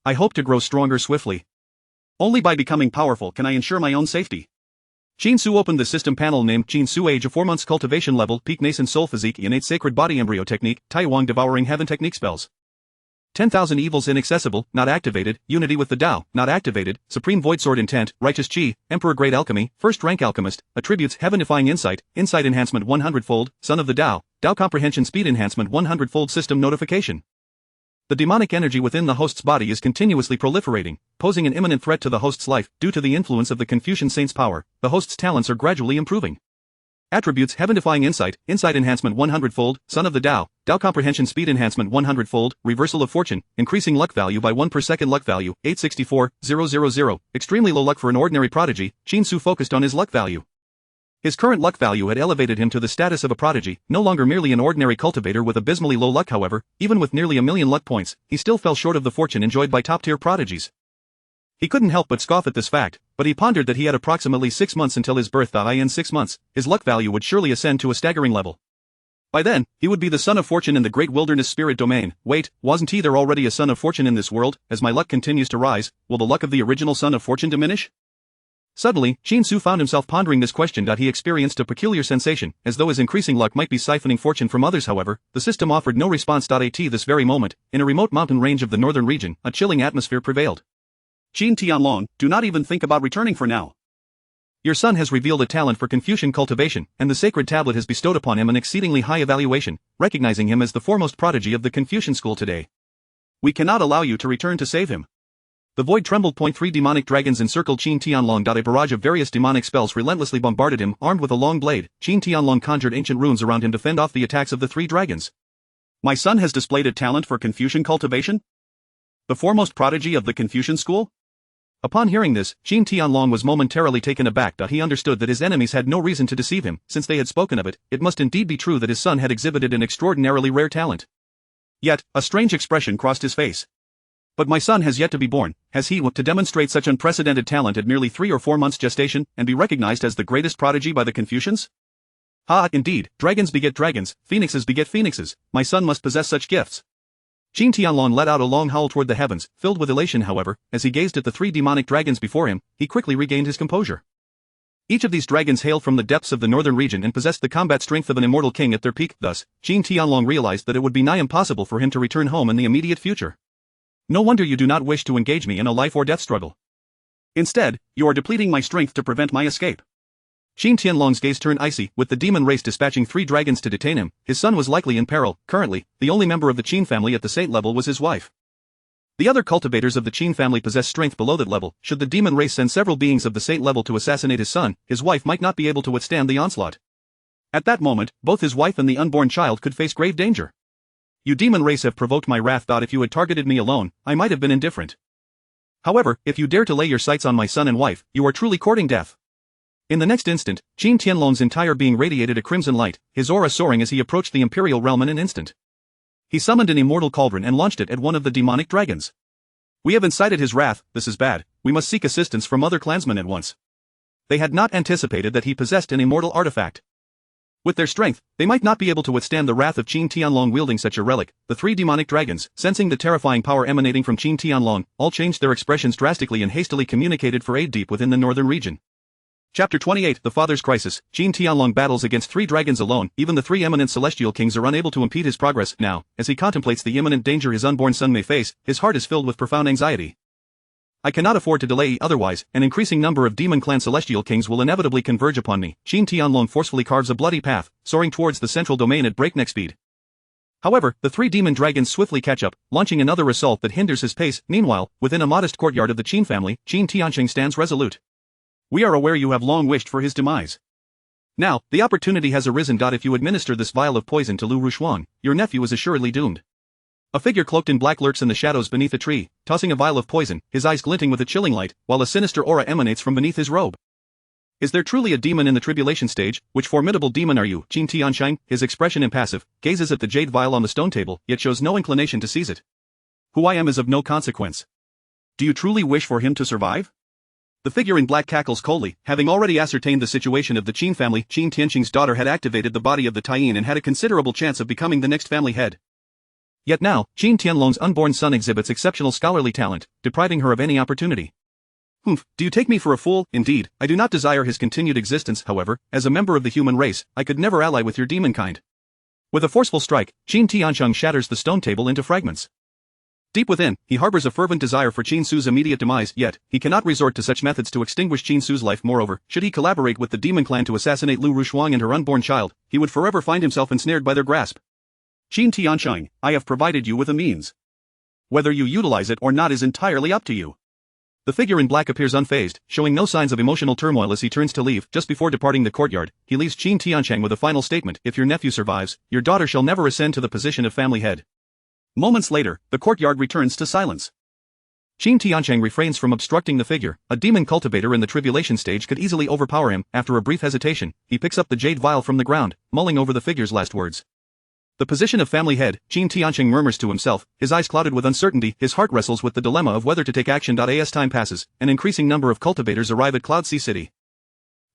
I hope to grow stronger swiftly. Only by becoming powerful can I ensure my own safety. Qin Su opened the system panel named Qin Su Age, a 4 months cultivation level, peak nascent soul physique, innate sacred body embryo technique, Taiwang devouring heaven technique spells. 10,000 evils inaccessible, not activated, unity with the Tao, not activated, supreme void sword intent, righteous chi, emperor grade alchemy, first rank alchemist, attributes heaven-defying insight, insight enhancement 100-fold, son of the Tao, Tao comprehension speed enhancement 100-fold system notification. The demonic energy within the host's body is continuously proliferating, posing an imminent threat to the host's life. Due to the influence of the Confucian saint's power, the host's talents are gradually improving. Attributes: Heaven-defying insight, insight enhancement 100-fold, Son of the Tao, Tao comprehension speed enhancement 100-fold, reversal of fortune, increasing luck value by 1 per second, luck value 864,000, extremely low luck for an ordinary prodigy. Qin Su focused on his luck value. His current luck value had elevated him to the status of a prodigy, no longer merely an ordinary cultivator with abysmally low luck. However, even with nearly 1,000,000 luck points, he still fell short of the fortune enjoyed by top-tier prodigies. He couldn't help but scoff at this fact, but he pondered that he had approximately 6 months until his birth. In 6 months, his luck value would surely ascend to a staggering level. By then, he would be the son of fortune in the great wilderness spirit domain. Wait, wasn't he there already a son of fortune in this world? As my luck continues to rise, will the luck of the original son of fortune diminish? Suddenly, Qin Su found himself pondering this question. He experienced a peculiar sensation, as though his increasing luck might be siphoning fortune from others. However, the system offered no response. At this very moment, in a remote mountain range of the northern region, a chilling atmosphere prevailed. Qin Tianlong, do not even think about returning for now. Your son has revealed a talent for Confucian cultivation, and the sacred tablet has bestowed upon him an exceedingly high evaluation, recognizing him as the foremost prodigy of the Confucian school today. We cannot allow you to return to save him. The void trembled. 3 demonic dragons encircled Qin Tianlong. A barrage of various demonic spells relentlessly bombarded him. Armed with a long blade, Qin Tianlong conjured ancient runes around him to fend off the attacks of the 3 dragons. My son has displayed a talent for Confucian cultivation? The foremost prodigy of the Confucian school? Upon hearing this, Qin Tianlong was momentarily taken aback. He understood that his enemies had no reason to deceive him, since they had spoken of it. It must indeed be true that his son had exhibited an extraordinarily rare talent. Yet, a strange expression crossed his face. But my son has yet to be born. Has he to demonstrate such unprecedented talent at merely 3 or 4 months gestation, and be recognized as the greatest prodigy by the Confucians? Indeed, dragons beget dragons, phoenixes beget phoenixes. My son must possess such gifts. Qin Tianlong let out a long howl toward the heavens, filled with elation. However, as he gazed at the 3 demonic dragons before him, he quickly regained his composure. Each of these dragons hailed from the depths of the northern region and possessed the combat strength of an immortal king at their peak. Thus, Qin Tianlong realized that it would be nigh impossible for him to return home in the immediate future. No wonder you do not wish to engage me in a life-or-death struggle. Instead, you are depleting my strength to prevent my escape. Qin Tianlong's gaze turned icy. With the demon race dispatching 3 dragons to detain him, his son was likely in peril. Currently, the only member of the Qin family at the saint level was his wife. The other cultivators of the Qin family possessed strength below that level. Should the demon race send several beings of the saint level to assassinate his son, his wife might not be able to withstand the onslaught. At that moment, both his wife and the unborn child could face grave danger. You demon race have provoked my wrath. If you had targeted me alone, I might have been indifferent. However, if you dare to lay your sights on my son and wife, you are truly courting death. In the next instant, Qin Tianlong's entire being radiated a crimson light, his aura soaring as he approached the imperial realm in an instant. He summoned an immortal cauldron and launched it at one of the demonic dragons. We have incited his wrath. This is bad. We must seek assistance from other clansmen at once. They had not anticipated that he possessed an immortal artifact. With their strength, they might not be able to withstand the wrath of Qin Tianlong wielding such a relic. The 3 demonic dragons, sensing the terrifying power emanating from Qin Tianlong, all changed their expressions drastically and hastily communicated for aid deep within the northern region. Chapter 28: The Father's Crisis. Qin Tianlong battles against 3 dragons alone. Even the 3 eminent celestial kings are unable to impede his progress. Now, as he contemplates the imminent danger his unborn son may face, his heart is filled with profound anxiety. I cannot afford to delay, otherwise, an increasing number of demon clan celestial kings will inevitably converge upon me. Qin Tianlong forcefully carves a bloody path, soaring towards the central domain at breakneck speed. However, the 3 demon dragons swiftly catch up, launching another assault that hinders his pace. Meanwhile, within a modest courtyard of the Qin family, Qin Tianqing stands resolute. We are aware you have long wished for his demise. Now, the opportunity has arisen. If you administer this vial of poison to Lu Rushuang, your nephew is assuredly doomed. A figure cloaked in black lurks in the shadows beneath a tree, tossing a vial of poison, his eyes glinting with a chilling light, while a sinister aura emanates from beneath his robe. Is there truly a demon in the tribulation stage? Which formidable demon are you? Qin Tianqing, his expression impassive, gazes at the jade vial on the stone table, yet shows no inclination to seize it. Who I am is of no consequence. Do you truly wish for him to survive? The figure in black cackles coldly, having already ascertained the situation of the Qin family. Qin Tianqing's daughter had activated the body of the Taiyin and had a considerable chance of becoming the next family head. Yet now, Qin Tianlong's unborn son exhibits exceptional scholarly talent, depriving her of any opportunity. Do you take me for a fool? Indeed, I do not desire his continued existence. However, as a member of the human race, I could never ally with your demon kind. With a forceful strike, Qin Tianqing shatters the stone table into fragments. Deep within, he harbors a fervent desire for Qin Su's immediate demise, yet, he cannot resort to such methods to extinguish Qin Su's life. Moreover, should he collaborate with the demon clan to assassinate Lu Rushuang and her unborn child, he would forever find himself ensnared by their grasp. Qin Tianqing, I have provided you with a means. Whether you utilize it or not is entirely up to you. The figure in black appears unfazed, showing no signs of emotional turmoil as he turns to leave. Just before departing the courtyard, he leaves Qin Tiancheng with a final statement: "If your nephew survives, your daughter shall never ascend to the position of family head." Moments later, the courtyard returns to silence. Qin Tiancheng refrains from obstructing the figure. A demon cultivator in the tribulation stage could easily overpower him. After a brief hesitation, he picks up the jade vial from the ground, mulling over the figure's last words. The position of family head, Qin Tiancheng murmurs to himself, his eyes clouded with uncertainty. His heart wrestles with the dilemma of whether to take action. As time passes, an increasing number of cultivators arrive at Cloud Sea City.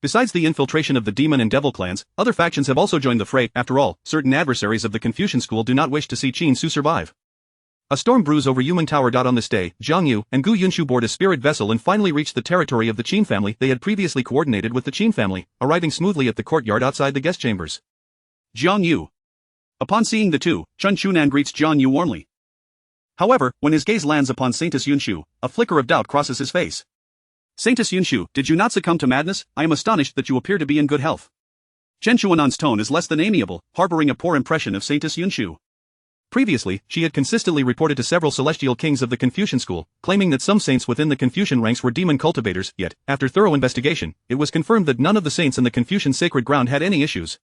Besides the infiltration of the demon and devil clans, other factions have also joined the fray. After all, certain adversaries of the Confucian school do not wish to see Qin Su survive. A storm brews over Yumen Tower. On this day, Jiang Yu and Gu Yunshu board a spirit vessel and finally reach the territory of the Qin family. They had previously coordinated with the Qin family, arriving smoothly at the courtyard outside the guest chambers. Jiang Yu. Upon seeing the two, Chen Chunan greets Jiang Yu warmly. However, when his gaze lands upon Saintess Yunshu, a flicker of doubt crosses his face. "Saintess Yunshu, did you not succumb to madness? I am astonished that you appear to be in good health." Chen Chuanan's tone is less than amiable, harboring a poor impression of Saintess Yunshu. Previously, she had consistently reported to several celestial kings of the Confucian school, claiming that some saints within the Confucian ranks were demon cultivators, yet, after thorough investigation, it was confirmed that none of the saints in the Confucian sacred ground had any issues.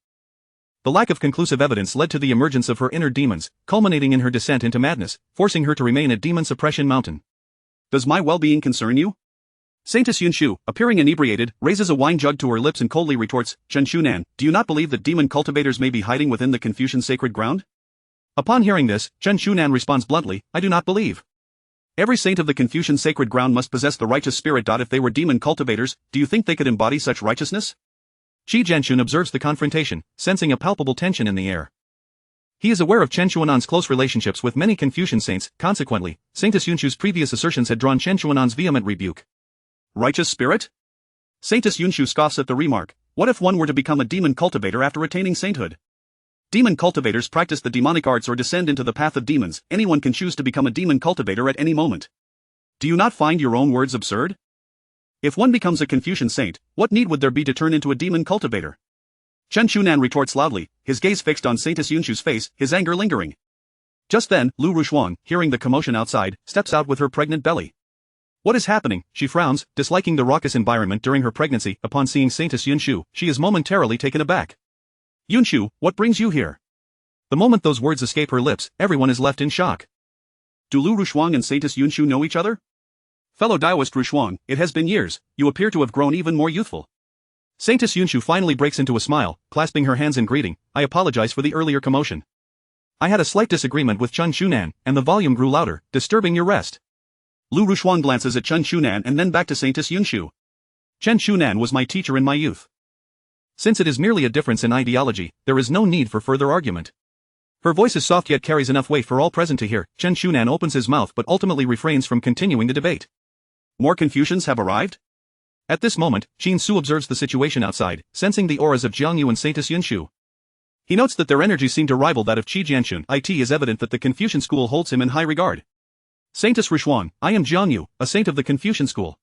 The lack of conclusive evidence led to the emergence of her inner demons, culminating in her descent into madness, forcing her to remain a demon suppression mountain. "Does my well-being concern you?" Saintess Yunshu, appearing inebriated, raises a wine jug to her lips and coldly retorts, "Chen Chunan, do you not believe that demon cultivators may be hiding within the Confucian sacred ground?" Upon hearing this, Chen Chunan responds bluntly, "I do not believe. Every saint of the Confucian sacred ground must possess the righteous spirit. If they were demon cultivators, do you think they could embody such righteousness?" Qi Jianxun observes the confrontation, sensing a palpable tension in the air. He is aware of Chen Chuanan's close relationships with many Confucian saints. Consequently, Saintess Yunshu's previous assertions had drawn Chen Chuanan's vehement rebuke. "Righteous spirit?" Saintess Yunshu scoffs at the remark. "What if one were to become a demon cultivator after attaining sainthood? Demon cultivators practice the demonic arts or descend into the path of demons. Anyone can choose to become a demon cultivator at any moment. Do you not find your own words absurd? If one becomes a Confucian saint, what need would there be to turn into a demon cultivator?" Chen Chunan retorts loudly, his gaze fixed on Saintess Yunshu's face, his anger lingering. Just then, Lu Rushuang, hearing the commotion outside, steps out with her pregnant belly. "What is happening?" She frowns, disliking the raucous environment during her pregnancy. Upon seeing Saintess Yunshu, she is momentarily taken aback. "Yunshu, what brings you here?" The moment those words escape her lips, everyone is left in shock. Do Lu Rushuang and Saintess Yunshu know each other? "Fellow Daoist Rushuang, it has been years, you appear to have grown even more youthful." Saintess Yunshu finally breaks into a smile, clasping her hands in greeting. "I apologize for the earlier commotion. I had a slight disagreement with Chen Chunan, and the volume grew louder, disturbing your rest." Lu Rushuang glances at Chen Chunan and then back to Saintess Yunshu. "Chen Chunan was my teacher in my youth. Since it is merely a difference in ideology, there is no need for further argument." Her voice is soft yet carries enough weight for all present to hear. Chen Chunan opens his mouth but ultimately refrains from continuing the debate. More Confucians have arrived? At this moment, Qin Su observes the situation outside, sensing the auras of Jiang Yu and Saintess Yunshu. He notes that their energies seem to rival that of Qi Jianxun. It is evident that the Confucian school holds him in high regard. "Saintess Rushuang, I am Jiang Yu, a saint of the Confucian school.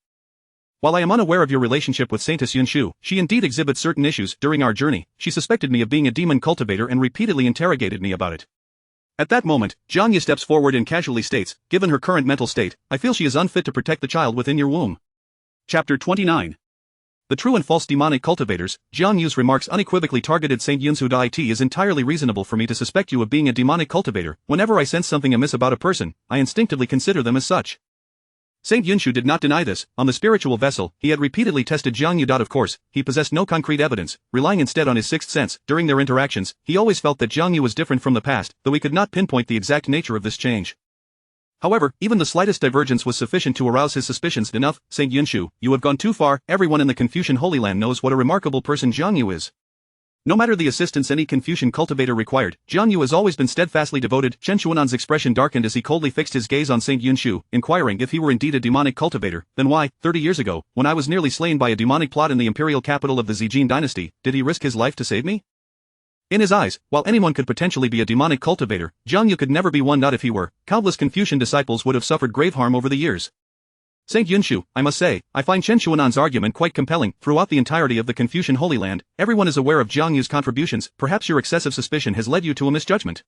While I am unaware of your relationship with Saintess Yunshu, she indeed exhibits certain issues. During our journey, she suspected me of being a demon cultivator and repeatedly interrogated me about it." At that moment, Jiang Yu steps forward and casually states, "Given her current mental state, I feel she is unfit to protect the child within your womb." Chapter 29. The true and false demonic cultivators. Jiang Yu's remarks unequivocally targeted Saint Yunshu. It is entirely reasonable for me to suspect you of being a demonic cultivator. Whenever I sense something amiss about a person, I instinctively consider them as such. Saint Yunshu did not deny this. On the spiritual vessel, he had repeatedly tested Jiang Yu. Of course, he possessed no concrete evidence, relying instead on his sixth sense. During their interactions, he always felt that Jiang Yu was different from the past, though he could not pinpoint the exact nature of this change. However, even the slightest divergence was sufficient to arouse his suspicions. "Enough, Saint Yunshu, you have gone too far. Everyone in the Confucian Holy Land knows what a remarkable person Jiang Yu is. No matter the assistance any Confucian cultivator required, Jiang Yu has always been steadfastly devoted." Chen Chuanan's expression darkened as he coldly fixed his gaze on Saint Yunshu, inquiring if he were indeed a demonic cultivator. "Then why, 30 years ago, when I was nearly slain by a demonic plot in the imperial capital of the Zijin dynasty, did he risk his life to save me?" In his eyes, while anyone could potentially be a demonic cultivator, Jiang Yu could never be one. If he were, countless Confucian disciples would have suffered grave harm over the years. "Saint Yunshu, I must say, I find Chen Chuanan's argument quite compelling. Throughout the entirety of the Confucian Holy Land, everyone is aware of Jiang Yu's contributions. Perhaps your excessive suspicion has led you to a misjudgment."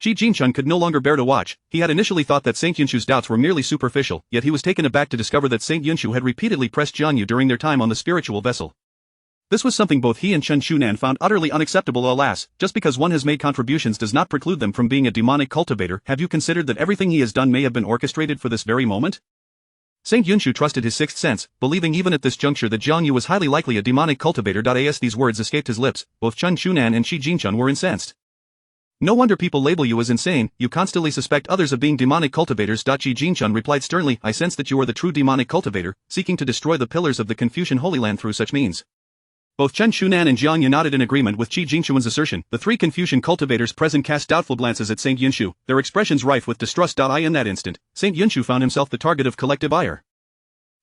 Ji Jinchun could no longer bear to watch. He had initially thought that Saint Yunshu's doubts were merely superficial, yet he was taken aback to discover that Saint Yunshu had repeatedly pressed Jiang Yu during their time on the spiritual vessel. This was something both he and Chen Shunan found utterly unacceptable. Alas, just because one has made contributions does not preclude them from being a demonic cultivator. Have you considered that everything he has done may have been orchestrated for this very moment? Saint Yunshu trusted his sixth sense, believing even at this juncture that Jiang Yu was highly likely a demonic cultivator. As these words escaped his lips, both Chen Shunan and Shi Jinchun were incensed. No wonder people label you as insane, you constantly suspect others of being demonic cultivators. Shi Jinchun replied sternly, I sense that you are the true demonic cultivator, seeking to destroy the pillars of the Confucian Holy Land through such means. Both Chen Shunan and Jiang Yu nodded in agreement with Qi Jinchuan's assertion. The three Confucian cultivators present cast doubtful glances at Saint Yunshu, their expressions rife with distrust. In that instant, Saint Yunshu found himself the target of collective ire.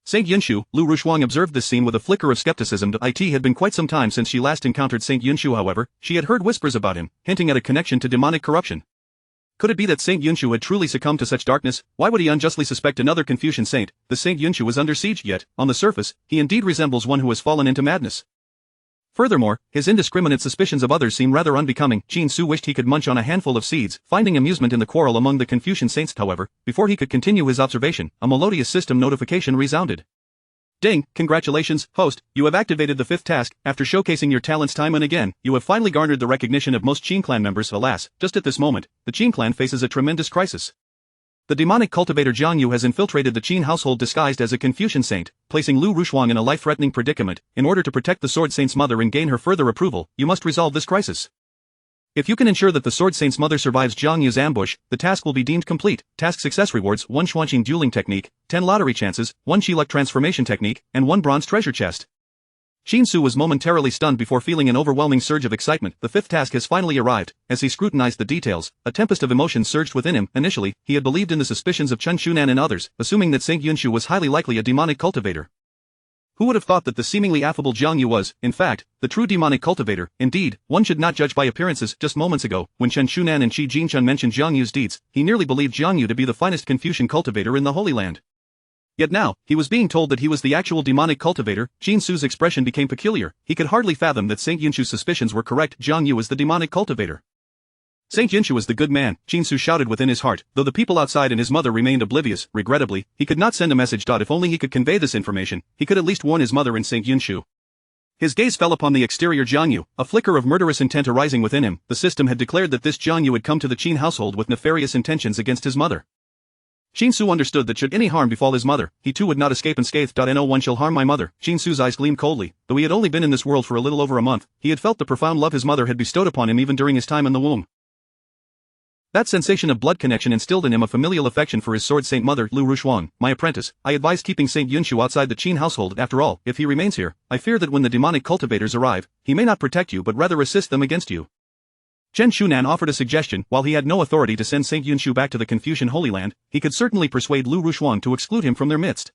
Saint Yunshu, Lu Rushuang observed this scene with a flicker of skepticism. It had been quite some time since she last encountered Saint Yunshu. However, she had heard whispers about him, hinting at a connection to demonic corruption. Could it be that Saint Yunshu had truly succumbed to such darkness? Why would he unjustly suspect another Confucian saint? The Saint Yunshu was under siege, yet, on the surface, he indeed resembles one who has fallen into madness. Furthermore, his indiscriminate suspicions of others seem rather unbecoming. Qin Su wished he could munch on a handful of seeds, finding amusement in the quarrel among the Confucian saints. However, before he could continue his observation, a melodious system notification resounded. Ding, congratulations, host, you have activated the fifth task. After showcasing your talents time and again, you have finally garnered the recognition of most Qin clan members. Alas, just at this moment, the Qin clan faces a tremendous crisis. The demonic cultivator Jiang Yu has infiltrated the Qin household disguised as a Confucian saint, placing Lu Rushuang in a life-threatening predicament. In order to protect the Sword Saint's mother and gain her further approval, you must resolve this crisis. If you can ensure that the Sword Saint's mother survives Jiang Yu's ambush, the task will be deemed complete. Task success rewards: 1 Xuanqing dueling technique, 10 lottery chances, 1 Qi-Luck transformation technique, and 1 bronze treasure chest. Qin Su was momentarily stunned before feeling an overwhelming surge of excitement. The fifth task has finally arrived. As he scrutinized the details, a tempest of emotions surged within him. Initially, he had believed in the suspicions of Chen Shunan and others, assuming that Saint Yunshu was highly likely a demonic cultivator. Who would have thought that the seemingly affable Jiang Yu was, in fact, the true demonic cultivator? Indeed, one should not judge by appearances. Just moments ago, when Chen Shunan and Qi Jinchun mentioned Jiang Yu's deeds, he nearly believed Jiang Yu to be the finest Confucian cultivator in the Holy Land. Yet now, he was being told that he was the actual demonic cultivator. Qin Su's expression became peculiar. He could hardly fathom that Saint Yunshu's suspicions were correct. Jiang Yu is the demonic cultivator. Saint Yunshu is the good man, Qin Su shouted within his heart, though the people outside and his mother remained oblivious. Regrettably, he could not send a message. If only he could convey this information, he could at least warn his mother and Saint Yunshu. His gaze fell upon the exterior Jiang Yu, a flicker of murderous intent arising within him. The system had declared that this Jiang Yu had come to the Qin household with nefarious intentions against his mother. Qin Su understood that should any harm befall his mother, he too would not escape unscathed. No one shall harm my mother. Qin Su's eyes gleamed coldly. Though he had only been in this world for a little over a month, he had felt the profound love his mother had bestowed upon him even during his time in the womb. That sensation of blood connection instilled in him a familial affection for his sword saint mother. Lu Rushuang, my apprentice, I advise keeping Saint Yunshu outside the Qin household. After all, if he remains here, I fear that when the demonic cultivators arrive, he may not protect you but rather assist them against you. Chen Shunan offered a suggestion. While he had no authority to send Saint Yunshu back to the Confucian Holy Land, he could certainly persuade Lu Rushuang to exclude him from their midst.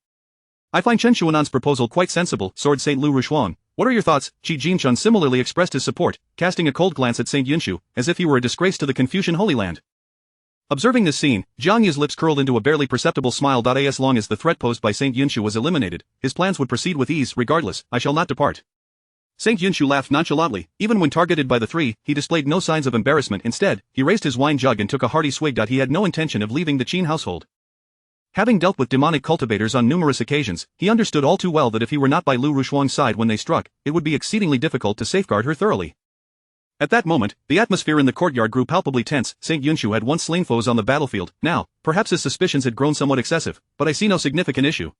I find Chen Shuanan's proposal quite sensible, Sword Saint Lu Rushuang. What are your thoughts? Qi Jinchun similarly expressed his support, casting a cold glance at Saint Yunshu, as if he were a disgrace to the Confucian Holy Land. Observing this scene, Jiang Yu's lips curled into a barely perceptible smile. As long as the threat posed by Saint Yunshu was eliminated, his plans would proceed with ease. Regardless, I shall not depart. Saint Yunshu laughed nonchalantly. Even when targeted by the three, he displayed no signs of embarrassment. Instead, he raised his wine jug and took a hearty swig. He had no intention of leaving the Qin household. Having dealt with demonic cultivators on numerous occasions, he understood all too well that if he were not by Lu Rushuang's side when they struck, it would be exceedingly difficult to safeguard her thoroughly. At that moment, the atmosphere in the courtyard grew palpably tense. Saint Yunshu had once slain foes on the battlefield. Now, perhaps his suspicions had grown somewhat excessive, but I see no significant issue.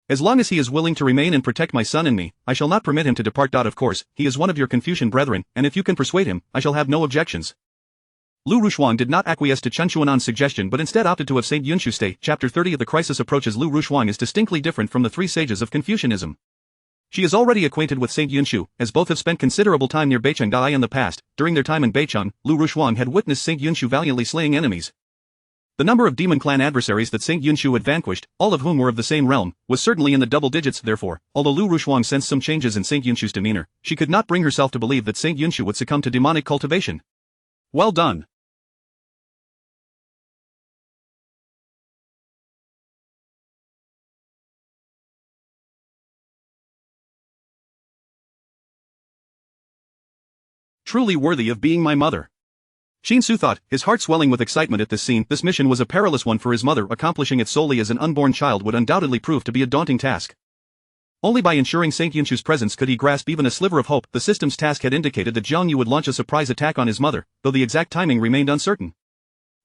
As long as he is willing to remain and protect my son and me, I shall not permit him to depart. Of course, he is one of your Confucian brethren, and if you can persuade him, I shall have no objections. Lu Rushuang did not acquiesce to Chen Shuanan's suggestion but instead opted to have Saint Yunshu stay. Chapter 30 of The Crisis Approaches. Lu Rushuang is distinctly different from the three sages of Confucianism. She is already acquainted with Saint Yunshu, as both have spent considerable time near Beicheng. In the past, during their time in Beicheng, Lu Rushuang had witnessed Saint Yunshu valiantly slaying enemies. The number of demon clan adversaries that Saint Yunshu had vanquished, all of whom were of the same realm, was certainly in the double digits. Therefore, although Lu Rushuang sensed some changes in Saint Yunshu's demeanor, she could not bring herself to believe that Saint Yunshu would succumb to demonic cultivation. Well done. Truly worthy of being my mother. Qin Su thought, his heart swelling with excitement at this scene. This mission was a perilous one for his mother. Accomplishing it solely as an unborn child would undoubtedly prove to be a daunting task. Only by ensuring St. Yunshu's presence could he grasp even a sliver of hope. The system's task had indicated that Jiang Yu would launch a surprise attack on his mother, though the exact timing remained uncertain.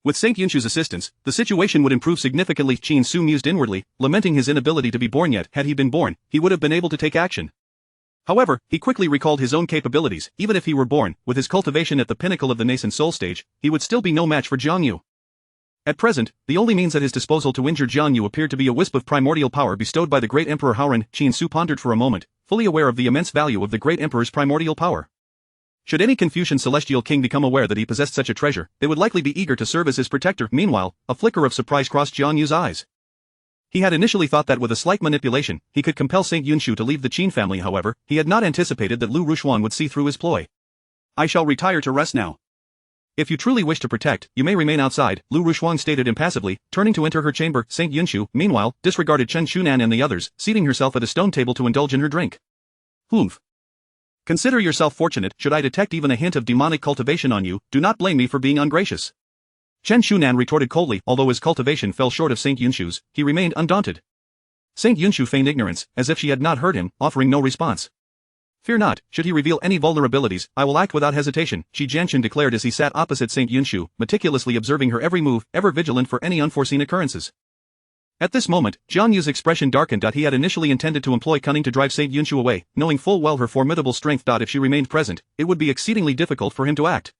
With St. Yunshu's assistance, the situation would improve significantly. Qin Su mused inwardly, lamenting his inability to be born yet. Had he been born, he would have been able to take action. However, he quickly recalled his own capabilities. Even if he were born, with his cultivation at the pinnacle of the nascent soul stage, he would still be no match for Jiang Yu. At present, the only means at his disposal to injure Jiang Yu appeared to be a wisp of primordial power bestowed by the great Emperor Haoran. Qin Su pondered for a moment, fully aware of the immense value of the great Emperor's primordial power. Should any Confucian celestial king become aware that he possessed such a treasure, they would likely be eager to serve as his protector. Meanwhile, a flicker of surprise crossed Jiang Yu's eyes. He had initially thought that with a slight manipulation, he could compel St. Yunshu to leave the Qin family. However, he had not anticipated that Lu Rushuang would see through his ploy. I shall retire to rest now. If you truly wish to protect, you may remain outside, Lu Rushuang stated impassively, turning to enter her chamber. St. Yunshu, meanwhile, disregarded Chen Shunan and the others, seating herself at a stone table to indulge in her drink. Humph. Consider yourself fortunate. Should I detect even a hint of demonic cultivation on you, do not blame me for being ungracious. Chen Shunan retorted coldly. Although his cultivation fell short of St. Yunshu's, he remained undaunted. St. Yunshu feigned ignorance, as if she had not heard him, offering no response. Fear not, should he reveal any vulnerabilities, I will act without hesitation, Shi Jianchun declared as he sat opposite St. Yunshu, meticulously observing her every move, ever vigilant for any unforeseen occurrences. At this moment, Jiang Yu's expression darkened. He had initially intended to employ cunning to drive St. Yunshu away, knowing full well her formidable strength. If she remained present, it would be exceedingly difficult for him to act.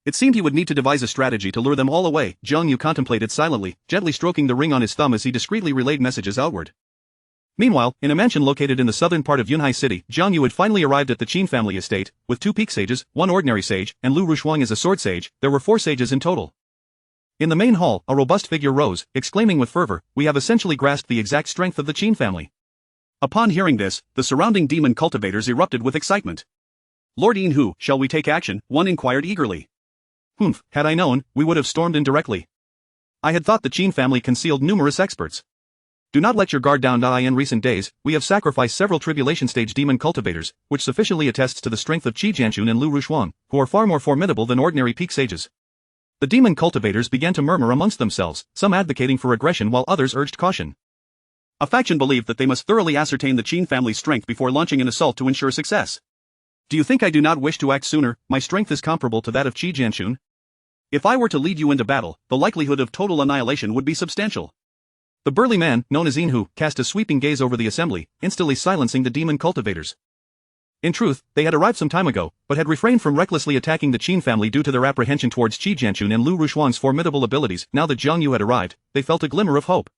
It seemed he would need to devise a strategy to lure them all away. Jiang Yu contemplated silently, gently stroking the ring on his thumb as he discreetly relayed messages outward. Meanwhile, in a mansion located in the southern part of Yunhai City, Jiang Yu had finally arrived at the Qin family estate. With 2 peak sages, 1 ordinary sage, and Lu Rushuang as a sword sage, there were 4 sages in total. In the main hall, a robust figure rose, exclaiming with fervor, "We have essentially grasped the exact strength of the Qin family." Upon hearing this, the surrounding demon cultivators erupted with excitement. Lord Yin, shall we take action? One inquired eagerly. Humph, had I known, we would have stormed in directly. I had thought the Qin family concealed numerous experts. Do not let your guard down. In recent days, we have sacrificed several tribulation stage demon cultivators, which sufficiently attests to the strength of Qi Jianchun and Lu Rushuang, who are far more formidable than ordinary peak sages. The demon cultivators began to murmur amongst themselves, some advocating for aggression while others urged caution. A faction believed that they must thoroughly ascertain the Qin family's strength before launching an assault to ensure success. Do you think I do not wish to act sooner? My strength is comparable to that of Qi Jianchun. If I were to lead you into battle, the likelihood of total annihilation would be substantial. The burly man, known as Yin, cast a sweeping gaze over the assembly, instantly silencing the demon cultivators. In truth, they had arrived some time ago, but had refrained from recklessly attacking the Qin family due to their apprehension towards Qi Jianchun and Lu Rushuang's formidable abilities. Now that Jiang Yu had arrived, they felt a glimmer of hope.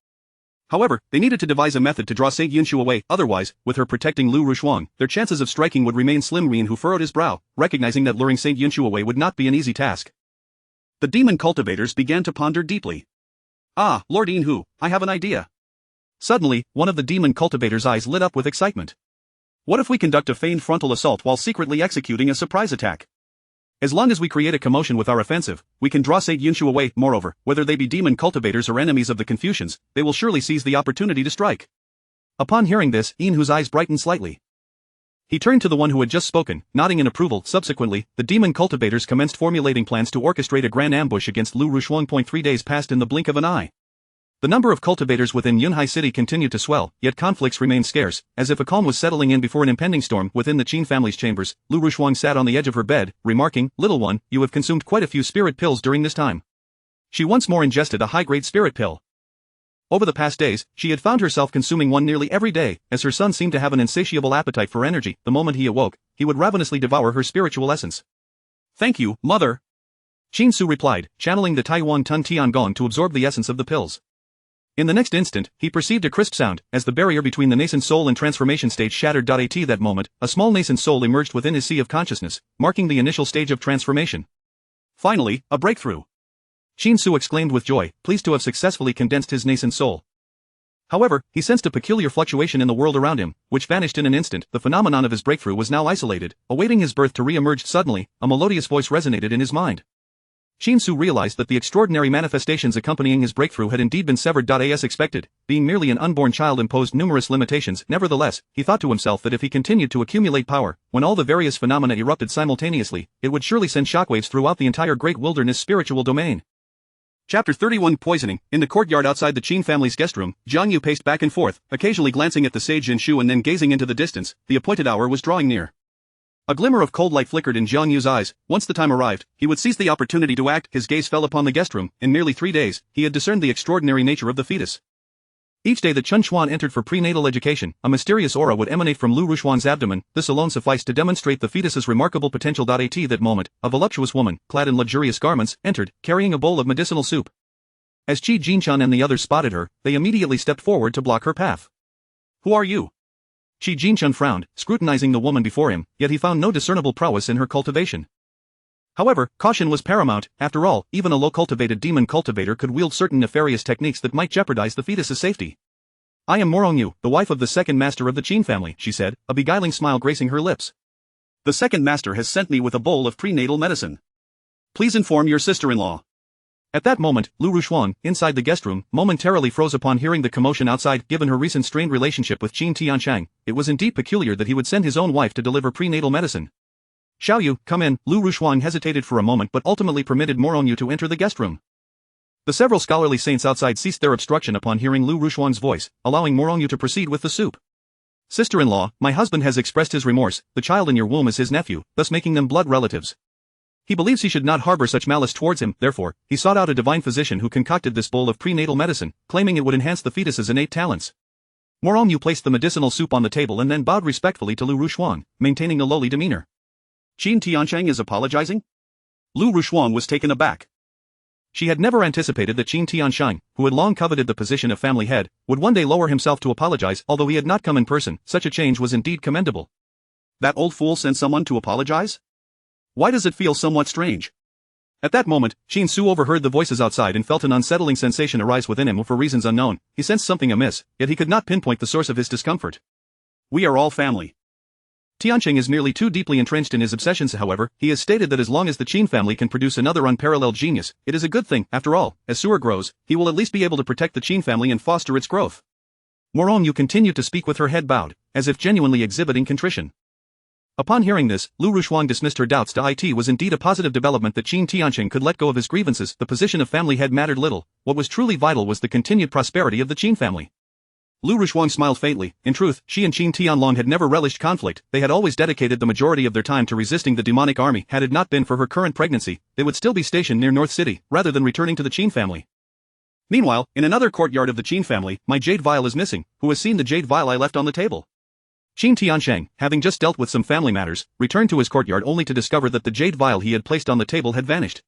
However, they needed to devise a method to draw St. Yunshu away, otherwise, with her protecting Lu Rushuang, their chances of striking would remain slim. Yin furrowed his brow, recognizing that luring St. Yunshu away would not be an easy task. The demon cultivators began to ponder deeply. Ah, Lord Yin, I have an idea. Suddenly, one of the demon cultivators' eyes lit up with excitement. What if we conduct a feigned frontal assault while secretly executing a surprise attack? As long as we create a commotion with our offensive, we can draw St. Yunshu away. Moreover, whether they be demon cultivators or enemies of the Confucians, they will surely seize the opportunity to strike. Upon hearing this, Yinhu's eyes brightened slightly. He turned to the one who had just spoken, nodding in approval. Subsequently, the demon cultivators commenced formulating plans to orchestrate a grand ambush against Lu Rushuang. 3 days passed in the blink of an eye. The number of cultivators within Yunhai City continued to swell, yet conflicts remained scarce, as if a calm was settling in before an impending storm. Within the Qin family's chambers, Lu Rushuang sat on the edge of her bed, remarking, "Little one, you have consumed quite a few spirit pills during this time." She once more ingested a high-grade spirit pill. Over the past days, she had found herself consuming one nearly every day, as her son seemed to have an insatiable appetite for energy. The moment he awoke, he would ravenously devour her spiritual essence. "Thank you, mother," Qin Su replied, channeling the Taiwan Tun Tiangong to absorb the essence of the pills. In the next instant, he perceived a crisp sound, as the barrier between the nascent soul and transformation stage shattered. At that moment, a small nascent soul emerged within his sea of consciousness, marking the initial stage of transformation. Finally, a breakthrough! Qin Su exclaimed with joy, pleased to have successfully condensed his nascent soul. However, he sensed a peculiar fluctuation in the world around him, which vanished in an instant. The phenomenon of his breakthrough was now isolated, awaiting his birth to re-emerge. Suddenly, a melodious voice resonated in his mind. Qin Su realized that the extraordinary manifestations accompanying his breakthrough had indeed been severed. As expected, being merely an unborn child imposed numerous limitations. Nevertheless, he thought to himself that if he continued to accumulate power, when all the various phenomena erupted simultaneously, it would surely send shockwaves throughout the entire great wilderness spiritual domain. Chapter 31 Poisoning. In the courtyard outside the Qin family's guest room, Jiang Yu paced back and forth, occasionally glancing at the sage Jin Shu and then gazing into the distance. The appointed hour was drawing near. A glimmer of cold light flickered in Jiang Yu's eyes. Once the time arrived, he would seize the opportunity to act. His gaze fell upon the guest room. In merely 3 days, he had discerned the extraordinary nature of the fetus. Each day that Chen Xuan entered for prenatal education, a mysterious aura would emanate from Lu Rushuan's abdomen. This alone sufficed to demonstrate the fetus's remarkable potential. At that moment, a voluptuous woman, clad in luxurious garments, entered, carrying a bowl of medicinal soup. As Qi Jinchan and the others spotted her, they immediately stepped forward to block her path. "Who are you?" Qi Jinchan frowned, scrutinizing the woman before him, yet he found no discernible prowess in her cultivation. However, caution was paramount. After all, even a low-cultivated demon cultivator could wield certain nefarious techniques that might jeopardize the fetus's safety. "I am Morongyu, the wife of the second master of the Qin family," she said, a beguiling smile gracing her lips. "The second master has sent me with a bowl of prenatal medicine. Please inform your sister-in-law." At that moment, Lu Rushuan, inside the guest room, momentarily froze upon hearing the commotion outside. Given her recent strained relationship with Qin Tianshang, it was indeed peculiar that he would send his own wife to deliver prenatal medicine. "Xiaoyu, come in." Lu Rushuan hesitated for a moment but ultimately permitted Morongyu to enter the guest room. The several scholarly saints outside ceased their obstruction upon hearing Lu Rushuan's voice, allowing Morongyu to proceed with the soup. "Sister-in-law, my husband has expressed his remorse. The child in your womb is his nephew, thus making them blood relatives. He believes he should not harbor such malice towards him. Therefore, he sought out a divine physician who concocted this bowl of prenatal medicine, claiming it would enhance the fetus's innate talents." Morongyu placed the medicinal soup on the table and then bowed respectfully to Lu Rushuan, maintaining a lowly demeanor. "Qin Tianshang is apologizing?" Lu Rushuan was taken aback. She had never anticipated that Qin Tianshang, who had long coveted the position of family head, would one day lower himself to apologize. Although he had not come in person, such a change was indeed commendable. "That old fool sent someone to apologize? Why does it feel somewhat strange?" At that moment, Qin Su overheard the voices outside and felt an unsettling sensation arise within him. For reasons unknown, he sensed something amiss, yet he could not pinpoint the source of his discomfort. "We are all family." Tianqing is merely too deeply entrenched in his obsessions. However, he has stated that as long as the Qin family can produce another unparalleled genius, it is a good thing. After all, as Su'er grows, he will at least be able to protect the Qin family and foster its growth. Morongyu continued to speak with her head bowed, as if genuinely exhibiting contrition. Upon hearing this, Lu Rushuan dismissed her doubts. It was indeed a positive development that Qin Tianqing could let go of his grievances. The position of family head mattered little. What was truly vital was the continued prosperity of the Qin family. Lu Rushuan smiled faintly. In truth, she and Qin Tianlong had never relished conflict. They had always dedicated the majority of their time to resisting the demonic army. Had it not been for her current pregnancy, they would still be stationed near North City, rather than returning to the Qin family. Meanwhile, in another courtyard of the Qin family, my jade vial is missing. Who has seen the jade vial I left on the table? Qin Tianshang, having just dealt with some family matters, returned to his courtyard only to discover that the jade vial he had placed on the table had vanished.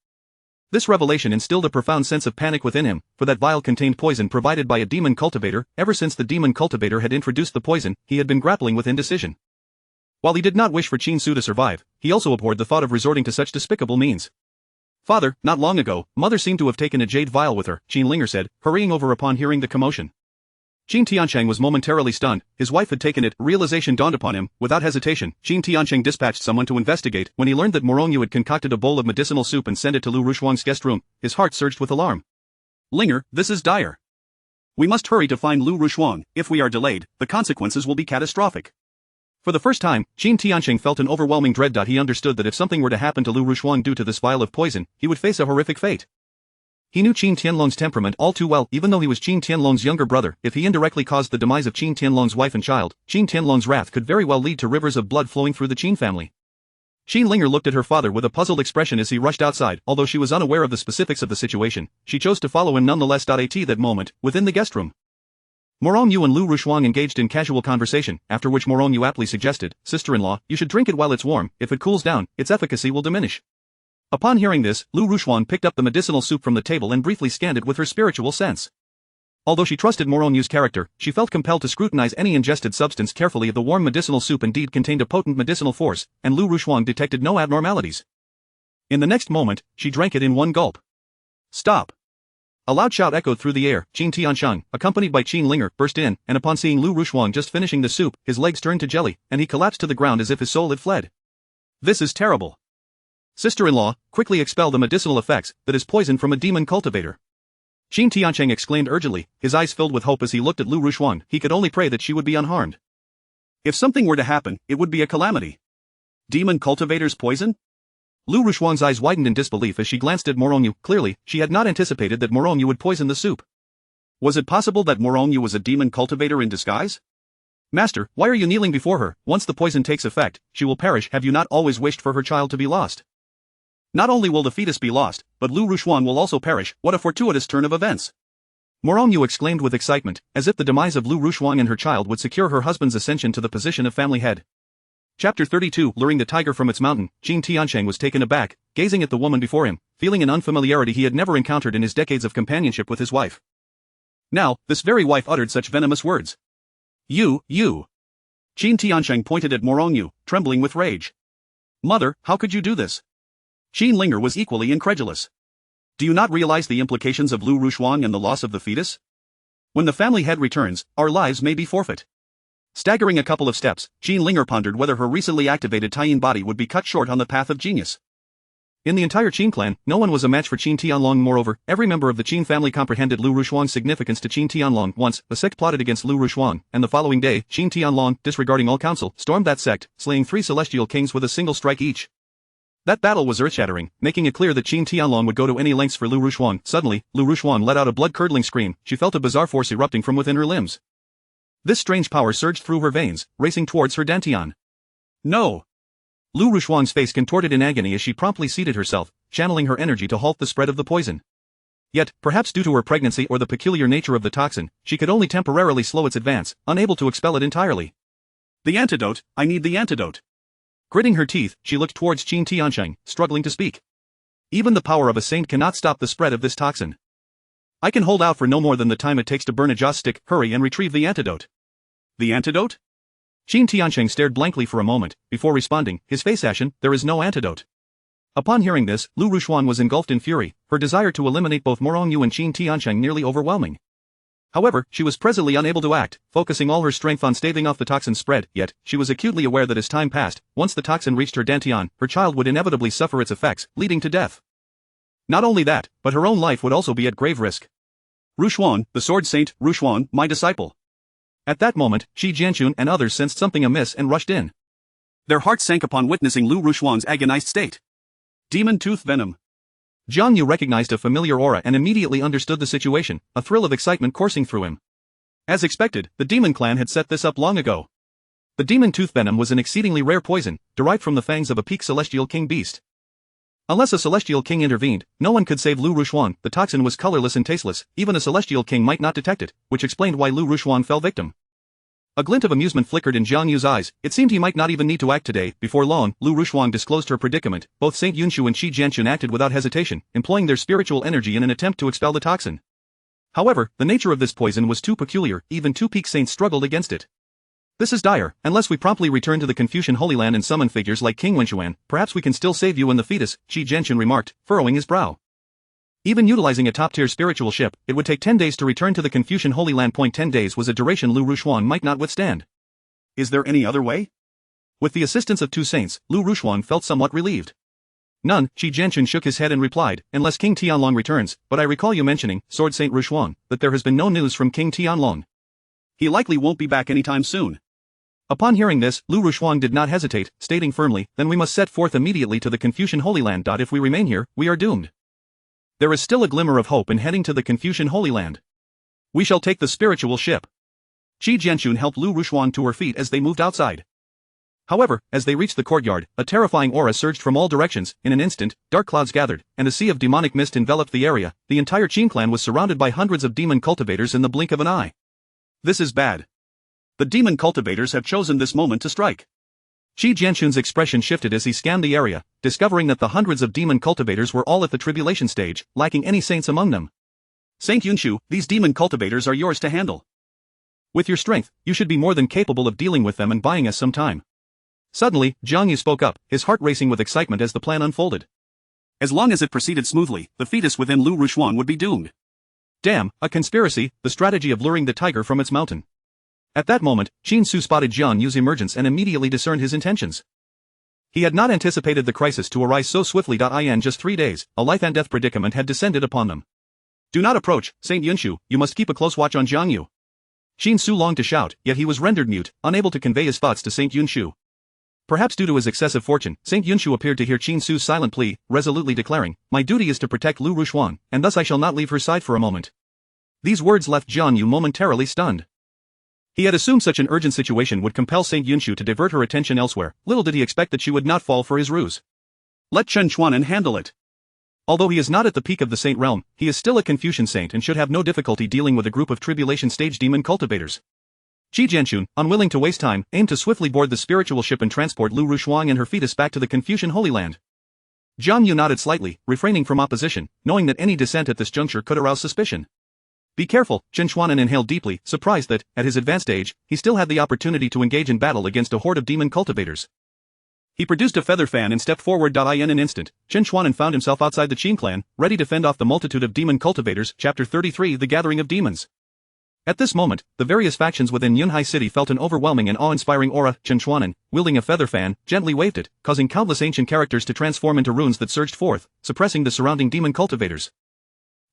This revelation instilled a profound sense of panic within him, for that vial contained poison provided by a demon cultivator. Ever since the demon cultivator had introduced the poison, he had been grappling with indecision. While he did not wish for Qin Su to survive, he also abhorred the thought of resorting to such despicable means. "Father, not long ago, Mother seemed to have taken a jade vial with her," Qin Linger said, hurrying over upon hearing the commotion. Qin Tianshang was momentarily stunned. His wife had taken it. Realization dawned upon him. Without hesitation, Qin Tianshang dispatched someone to investigate. When he learned that Morongyu had concocted a bowl of medicinal soup and sent it to Lu Rushuan's guest room, his heart surged with alarm. "Linger, this is dire. We must hurry to find Lu Rushuan. If we are delayed, the consequences will be catastrophic." For the first time, Qin Tianshang felt an overwhelming dread. He understood that if something were to happen to Lu Rushuan due to this vial of poison, he would face a horrific fate. He knew Qin Tianlong's temperament all too well. Even though he was Qin Tianlong's younger brother, if he indirectly caused the demise of Qin Tianlong's wife and child, Qin Tianlong's wrath could very well lead to rivers of blood flowing through the Qin family. Qin Linger looked at her father with a puzzled expression as he rushed outside. Although she was unaware of the specifics of the situation, she chose to follow him nonetheless. At that moment, within the guest room, Morongyu and Lu Rushuan engaged in casual conversation, after which Morongyu aptly suggested, "Sister-in-law, you should drink it while it's warm. If it cools down, its efficacy will diminish." Upon hearing this, Lu Rushuan picked up the medicinal soup from the table and briefly scanned it with her spiritual sense. Although she trusted Morongyu's character, she felt compelled to scrutinize any ingested substance carefully. The warm medicinal soup indeed contained a potent medicinal force, and Lu Rushuan detected no abnormalities. In the next moment, she drank it in one gulp. "Stop!" A loud shout echoed through the air. Qin Tianshang, accompanied by Qin Linger, burst in, and upon seeing Lu Rushuan just finishing the soup, his legs turned to jelly, and he collapsed to the ground as if his soul had fled. "This is terrible. Sister-in-law, quickly expel the medicinal effects that is poison from a demon cultivator. Qin Tiancheng exclaimed urgently, his eyes filled with hope as he looked at Lu Rushuan. He could only pray that she would be unharmed. If something were to happen, it would be a calamity. Demon cultivators poison? Lu Rushuan's eyes widened in disbelief as she glanced at Morongyu. Clearly, she had not anticipated that Morongyu would poison the soup. Was it possible that Morongyu was a demon cultivator in disguise? Master, why are you kneeling before her? Once the poison takes effect, she will perish. Have you not always wished for her child to be lost? Not only will the fetus be lost, but Lu Rushuan will also perish. What a fortuitous turn of events! Morongyu exclaimed with excitement, as if the demise of Lu Rushuan and her child would secure her husband's ascension to the position of family head. Chapter 32 Luring the tiger from its mountain. Qin Tiancheng was taken aback, gazing at the woman before him, feeling an unfamiliarity he had never encountered in his decades of companionship with his wife. Now, this very wife uttered such venomous words. You. Qin Tiancheng pointed at Morongyu, trembling with rage. Mother, how could you do this? Qin Linger was equally incredulous. Do you not realize the implications of Lu Rushuan and the loss of the fetus? When the family head returns, our lives may be forfeit. Staggering a couple of steps, Qin Linger pondered whether her recently activated Taiyin body would be cut short on the path of genius. In the entire Qin clan, no one was a match for Qin Tianlong. Moreover, every member of the Qin family comprehended Lu Rushuan's significance to Qin Tianlong. Once, the sect plotted against Lu Rushuan, and the following day, Qin Tianlong, disregarding all counsel, stormed that sect, slaying 3 celestial kings with a single strike each. That battle was earth-shattering, making it clear that Qin Tianlong would go to any lengths for Lu Rushuan. Suddenly, Lu Rushuan let out a blood-curdling scream. She felt a bizarre force erupting from within her limbs. This strange power surged through her veins, racing towards her dantian. No! Lu Rushuan's face contorted in agony as she promptly seated herself, channeling her energy to halt the spread of the poison. Yet, perhaps due to her pregnancy or the peculiar nature of the toxin, she could only temporarily slow its advance, unable to expel it entirely. The antidote, I need the antidote. Gritting her teeth, she looked towards Qin Tiancheng, struggling to speak. Even the power of a saint cannot stop the spread of this toxin. I can hold out for no more than the time it takes to burn a joss stick. Hurry and retrieve the antidote. The antidote? Qin Tiancheng stared blankly for a moment, before responding, his face ashen. There is no antidote. Upon hearing this, Lu Rushuan was engulfed in fury, her desire to eliminate both Morongyu and Qin Tiancheng nearly overwhelming. However, she was presently unable to act, focusing all her strength on staving off the toxin's spread. Yet, she was acutely aware that as time passed, once the toxin reached her dantian, her child would inevitably suffer its effects, leading to death. Not only that, but her own life would also be at grave risk. Rushuan, the sword saint, Rushuan, my disciple. At that moment, Shi Jianchun and others sensed something amiss and rushed in. Their hearts sank upon witnessing Lu Rushuan's agonized state. Demon tooth venom. Jiang Yu recognized a familiar aura and immediately understood the situation, a thrill of excitement coursing through him. As expected, the demon clan had set this up long ago. The demon tooth venom was an exceedingly rare poison, derived from the fangs of a peak celestial king beast. Unless a celestial king intervened, no one could save Lu Rushuan. The toxin was colorless and tasteless, even a celestial king might not detect it, which explained why Lu Rushuan fell victim. A glint of amusement flickered in Jiang Yu's eyes. It seemed he might not even need to act today. Before long, Lu Rushuan disclosed her predicament. Both Saint Yunshu and Shi Jianchun acted without hesitation, employing their spiritual energy in an attempt to expel the toxin. However, the nature of this poison was too peculiar, even 2 peak saints struggled against it. This is dire. Unless we promptly return to the Confucian Holy Land and summon figures like King Wenshuan, perhaps we can still save you and the fetus, Shi Jianchun remarked, furrowing his brow. Even utilizing a top-tier spiritual ship, it would take 10 days to return to the Confucian Holy Land. 10 days was a duration Lu Rushuan might not withstand. Is there any other way? With the assistance of 2 saints, Lu Rushuan felt somewhat relieved. None, Shi Jianchun shook his head and replied, unless King Tianlong returns, but I recall you mentioning, Sword Saint Rushuan, that there has been no news from King Tianlong. He likely won't be back anytime soon. Upon hearing this, Lu Rushuan did not hesitate, stating firmly, then we must set forth immediately to the Confucian Holy Land. If we remain here, we are doomed. There is still a glimmer of hope in heading to the Confucian Holy Land. We shall take the spiritual ship. Shi Jianchun helped Lu Rushuan to her feet as they moved outside. However, as they reached the courtyard, a terrifying aura surged from all directions. In an instant, dark clouds gathered, and a sea of demonic mist enveloped the area. The entire Qin clan was surrounded by hundreds of demon cultivators in the blink of an eye. This is bad. The demon cultivators have chosen this moment to strike. Shi Jianchun's expression shifted as he scanned the area, discovering that the hundreds of demon cultivators were all at the tribulation stage, lacking any saints among them. Saint Yunshu, these demon cultivators are yours to handle. With your strength, you should be more than capable of dealing with them and buying us some time. Suddenly, Jiang Yu spoke up, his heart racing with excitement as the plan unfolded. As long as it proceeded smoothly, the fetus within Lu Rushuan would be doomed. Damn, a conspiracy, the strategy of luring the tiger from its mountain. At that moment, Qin Su spotted Jiang Yu's emergence and immediately discerned his intentions. He had not anticipated the crisis to arise so swiftly. In just 3 days, a life and death predicament had descended upon them. Do not approach, Saint Yunshu, you must keep a close watch on Jiangyu. Qin Su longed to shout, yet he was rendered mute, unable to convey his thoughts to Saint Yunshu. Perhaps due to his excessive fortune, Saint Yunshu appeared to hear Qin Su's silent plea, resolutely declaring, "My duty is to protect Lu Rushuang, and thus I shall not leave her side for a moment." These words left Jiangyu momentarily stunned. He had assumed such an urgent situation would compel Saint Yunshu to divert her attention elsewhere. Little did he expect that she would not fall for his ruse. Let Chen Chuanan handle it. Although he is not at the peak of the saint realm, he is still a Confucian saint and should have no difficulty dealing with a group of tribulation stage demon cultivators. Qi Jianxun, unwilling to waste time, aimed to swiftly board the spiritual ship and transport Lu Rushuang and her fetus back to the Confucian Holy Land. Jiang Yu nodded slightly, refraining from opposition, knowing that any dissent at this juncture could arouse suspicion. Be careful, Chen Chuanan inhaled deeply, surprised that, at his advanced age, he still had the opportunity to engage in battle against a horde of demon cultivators. He produced a feather fan and stepped forward. In an instant, Chen Chuanan found himself outside the Qin clan, ready to fend off the multitude of demon cultivators. Chapter 33 The Gathering of Demons. At this moment, the various factions within Yunhai City felt an overwhelming and awe-inspiring aura. Chen Chuanan, wielding a feather fan, gently waved it, causing countless ancient characters to transform into runes that surged forth, suppressing the surrounding demon cultivators.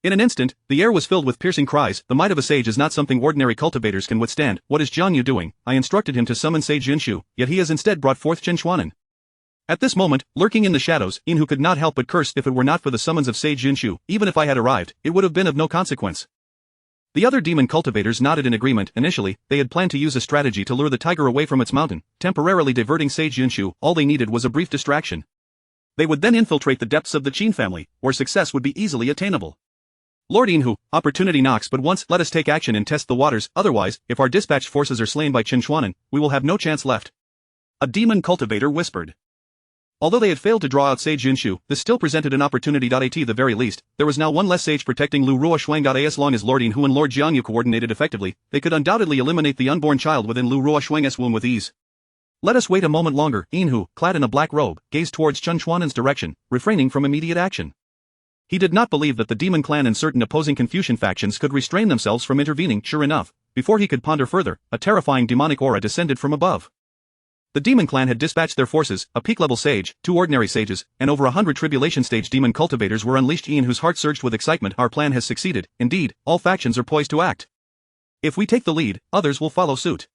In an instant, the air was filled with piercing cries. The might of a sage is not something ordinary cultivators can withstand. What is Jiang Yu doing? I instructed him to summon Sage Yunshu, yet he has instead brought forth Chen Chuanan. At this moment, lurking in the shadows, Yin Hu could not help but curse. If it were not for the summons of Sage Yunshu, even if I had arrived, it would have been of no consequence. The other demon cultivators nodded in agreement. Initially, they had planned to use a strategy to lure the tiger away from its mountain, temporarily diverting Sage Yunshu. All they needed was a brief distraction. They would then infiltrate the depths of the Qin family, where success would be easily attainable. Lord Yin Hu, opportunity knocks but once. Let us take action and test the waters, otherwise, if our dispatched forces are slain by Chen Chuanan, we will have no chance left. A demon cultivator whispered. Although they had failed to draw out Sage Yunshu, this still presented an opportunity. At the very least, there was now one less sage protecting Lu Rushuang. As long as Lord Yin Hu and Lord Jiangyu coordinated effectively, they could undoubtedly eliminate the unborn child within Lu Rushuang's womb with ease. Let us wait a moment longer. Yin Hu, clad in a black robe, gazed towards Chen Chuanan's direction, refraining from immediate action. He did not believe that the demon clan and certain opposing Confucian factions could restrain themselves from intervening. Sure enough, before he could ponder further, a terrifying demonic aura descended from above. The demon clan had dispatched their forces, a peak-level sage, 2 ordinary sages, and over 100 tribulation-stage demon cultivators were unleashed. Yin Hu's heart surged with excitement. Our plan has succeeded. Indeed, all factions are poised to act. If we take the lead, others will follow suit.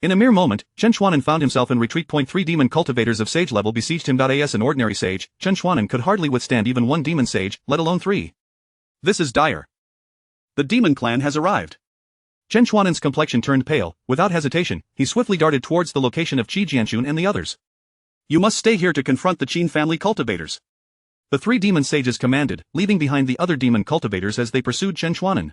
In a mere moment, Chen Chuanan found himself in retreat. 3 demon cultivators of sage level besieged him. As an ordinary sage, Chen Chuanan could hardly withstand even 1 demon sage, let alone 3. This is dire. The demon clan has arrived. Chen Chuanan's complexion turned pale. Without hesitation, he swiftly darted towards the location of Qi Jianxun and the others. You must stay here to confront the Qin family cultivators. The 3 demon sages commanded, leaving behind the other demon cultivators as they pursued Chen Chuanan.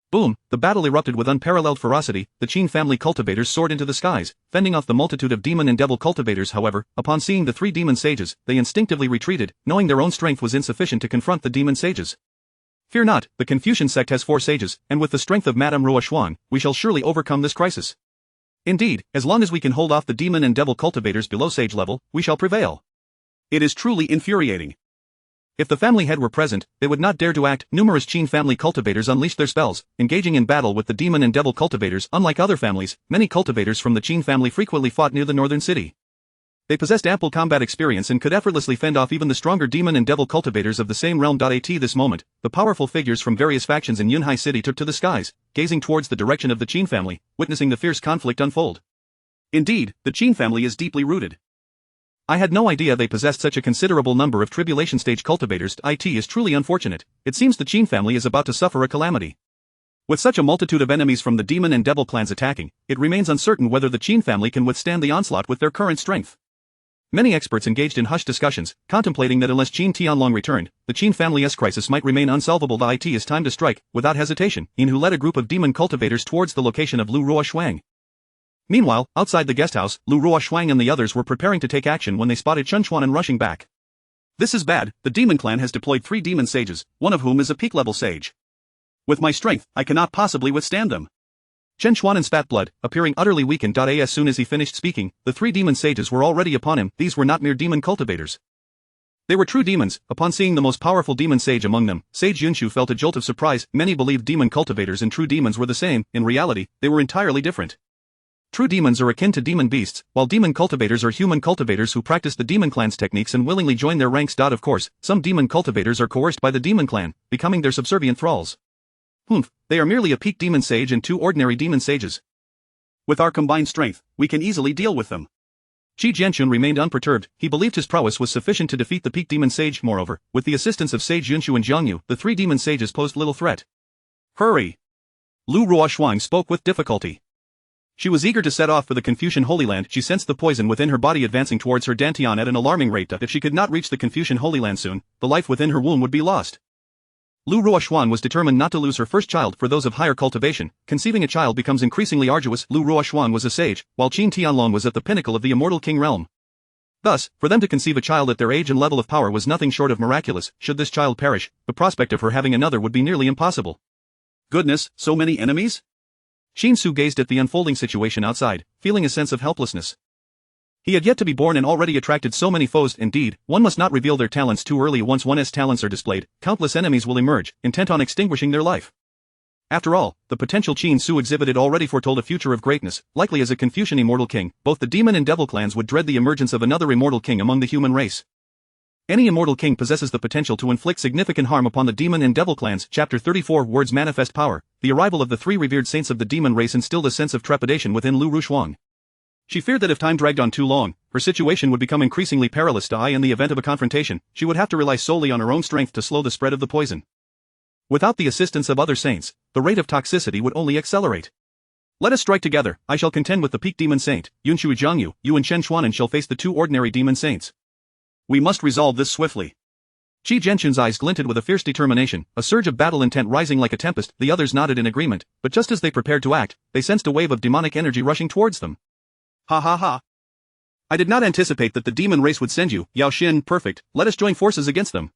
Boom, the battle erupted with unparalleled ferocity. The Qin family cultivators soared into the skies, fending off the multitude of demon and devil cultivators. However, upon seeing the 3 demon sages, they instinctively retreated, knowing their own strength was insufficient to confront the demon sages. Fear not, the Confucian sect has 4 sages, and with the strength of Madame Rushuang, we shall surely overcome this crisis. Indeed, as long as we can hold off the demon and devil cultivators below sage level, we shall prevail. It is truly infuriating. If the family head were present, they would not dare to act. Numerous Qin family cultivators unleashed their spells, engaging in battle with the demon and devil cultivators. Unlike other families, many cultivators from the Qin family frequently fought near the northern city. They possessed ample combat experience and could effortlessly fend off even the stronger demon and devil cultivators of the same realm. At this moment, the powerful figures from various factions in Yunhai City took to the skies, gazing towards the direction of the Qin family, witnessing the fierce conflict unfold. Indeed, the Qin family is deeply rooted. I had no idea they possessed such a considerable number of tribulation stage cultivators. It is truly unfortunate. It seems the Qin family is about to suffer a calamity. With such a multitude of enemies from the demon and devil clans attacking, it remains uncertain whether the Qin family can withstand the onslaught with their current strength. Many experts engaged in hushed discussions, contemplating that unless Qin Tianlong returned, the Qin family's crisis might remain unsolvable. It is time to strike. Without hesitation, Yin Hu led a group of demon cultivators towards the location of Lu Rushuang. Meanwhile, outside the guesthouse, Lu Rushuang and the others were preparing to take action when they spotted Chen Chuanan rushing back. This is bad. The demon clan has deployed 3 demon sages, one of whom is a peak-level sage. With my strength, I cannot possibly withstand them. Chen Chuanan spat blood, appearing utterly weakened. As soon as he finished speaking, the 3 demon sages were already upon him. These were not mere demon cultivators. They were true demons. Upon seeing the most powerful demon sage among them, Sage Yunshu felt a jolt of surprise. Many believed demon cultivators and true demons were the same. In reality, they were entirely different. True demons are akin to demon beasts, while demon cultivators are human cultivators who practice the demon clan's techniques and willingly join their ranks. Of course, some demon cultivators are coerced by the demon clan, becoming their subservient thralls. They are merely a peak demon sage and 2 ordinary demon sages. With our combined strength, we can easily deal with them. Qi Jianchun remained unperturbed. He believed his prowess was sufficient to defeat the peak demon sage. Moreover, with the assistance of Sage Yunshu and Jiang Yu, the 3 demon sages posed little threat. Hurry! Lu Ruoshuang spoke with difficulty. She was eager to set off for the Confucian Holy Land. She sensed the poison within her body advancing towards her dantian at an alarming rate. If she could not reach the Confucian Holy Land soon, the life within her womb would be lost. Lu Ruoshuan was determined not to lose her first child. For those of higher cultivation, conceiving a child becomes increasingly arduous. Lu Ruoshuan was a sage, while Qin Tianlong was at the pinnacle of the immortal king realm. Thus, for them to conceive a child at their age and level of power was nothing short of miraculous. Should this child perish, the prospect of her having another would be nearly impossible. Goodness, so many enemies? Xin Su gazed at the unfolding situation outside, feeling a sense of helplessness. He had yet to be born and already attracted so many foes. Indeed, one must not reveal their talents too early. Once one's talents are displayed, countless enemies will emerge, intent on extinguishing their life. After all, the potential Qin Su exhibited already foretold a future of greatness. Likely as a Confucian immortal king, both the demon and devil clans would dread the emergence of another immortal king among the human race. Any immortal king possesses the potential to inflict significant harm upon the demon and devil clans. Chapter 34 Words Manifest Power. The arrival of the 3 revered saints of the demon race instilled a sense of trepidation within Lu Ruoshuang. She feared that if time dragged on too long, her situation would become increasingly perilous. In the event of a confrontation, she would have to rely solely on her own strength to slow the spread of the poison. Without the assistance of other saints, the rate of toxicity would only accelerate. Let us strike together. I shall contend with the peak demon saint, Yunshu Jiangyu. You and Shen Xuanan shall face the 2 ordinary demon saints. We must resolve this swiftly. Qi Jianchun's eyes glinted with a fierce determination, a surge of battle intent rising like a tempest. The others nodded in agreement, but just as they prepared to act, they sensed a wave of demonic energy rushing towards them. Ha ha ha. I did not anticipate that the demon race would send you, Yao Xin. Perfect, let us join forces against them.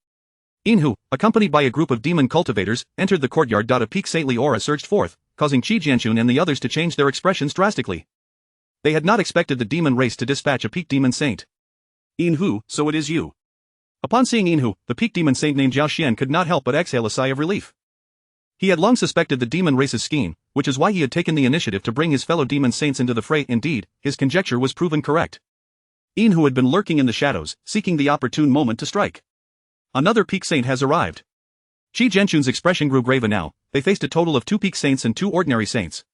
Inhu, accompanied by a group of demon cultivators, entered the courtyard. A peak saintly aura surged forth, causing Qi Jianchun and the others to change their expressions drastically. They had not expected the demon race to dispatch a peak demon saint. Inhu, so it is you. Upon seeing Inhu, the peak demon saint named Zhao Xian could not help but exhale a sigh of relief. He had long suspected the demon race's scheme, which is why he had taken the initiative to bring his fellow demon saints into the fray. Indeed, his conjecture was proven correct. Inhu had been lurking in the shadows, seeking the opportune moment to strike. Another peak saint has arrived. Qi Jianchun's expression grew graver now. They faced a total of 2 peak saints and 2 ordinary saints.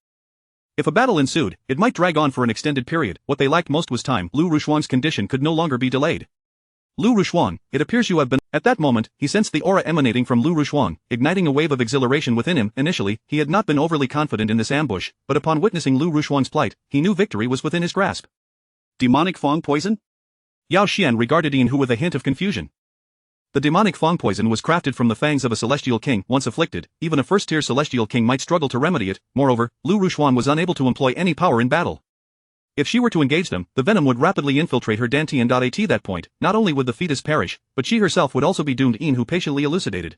If a battle ensued, it might drag on for an extended period. What they lacked most was time. Lu Ruoshuang's condition could no longer be delayed. Lu Ruoshuang, it appears you have been. At that moment, he sensed the aura emanating from Lu Ruoshuang, igniting a wave of exhilaration within him. Initially, he had not been overly confident in this ambush, but upon witnessing Lu Ruoshuang's plight, he knew victory was within his grasp. Demonic fong poison? Yao Xian regarded Inhu with a hint of confusion. The demonic fong poison was crafted from the fangs of a celestial king. Once afflicted, even a first-tier celestial king might struggle to remedy it. Moreover, Lu Ruoshuan was unable to employ any power in battle. If she were to engage them, the venom would rapidly infiltrate her dantian. At that point, not only would the fetus perish, but she herself would also be doomed. Inhu patiently elucidated.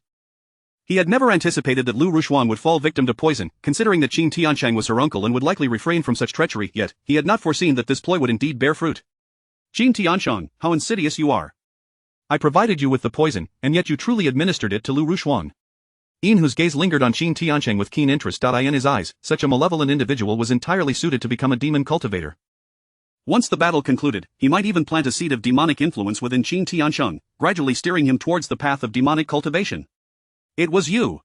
He had never anticipated that Lu Ruoshuan would fall victim to poison, considering that Qin Tianshang was her uncle and would likely refrain from such treachery. Yet, he had not foreseen that this ploy would indeed bear fruit. Qin Tianshang, how insidious you are. I provided you with the poison, and yet you truly administered it to Lu Ruoshuan. Inhu's gaze lingered on Qin Tianshang with keen interest. In his eyes, such a malevolent individual was entirely suited to become a demon cultivator. Once the battle concluded, he might even plant a seed of demonic influence within Qin Tianshang, gradually steering him towards the path of demonic cultivation. It was you.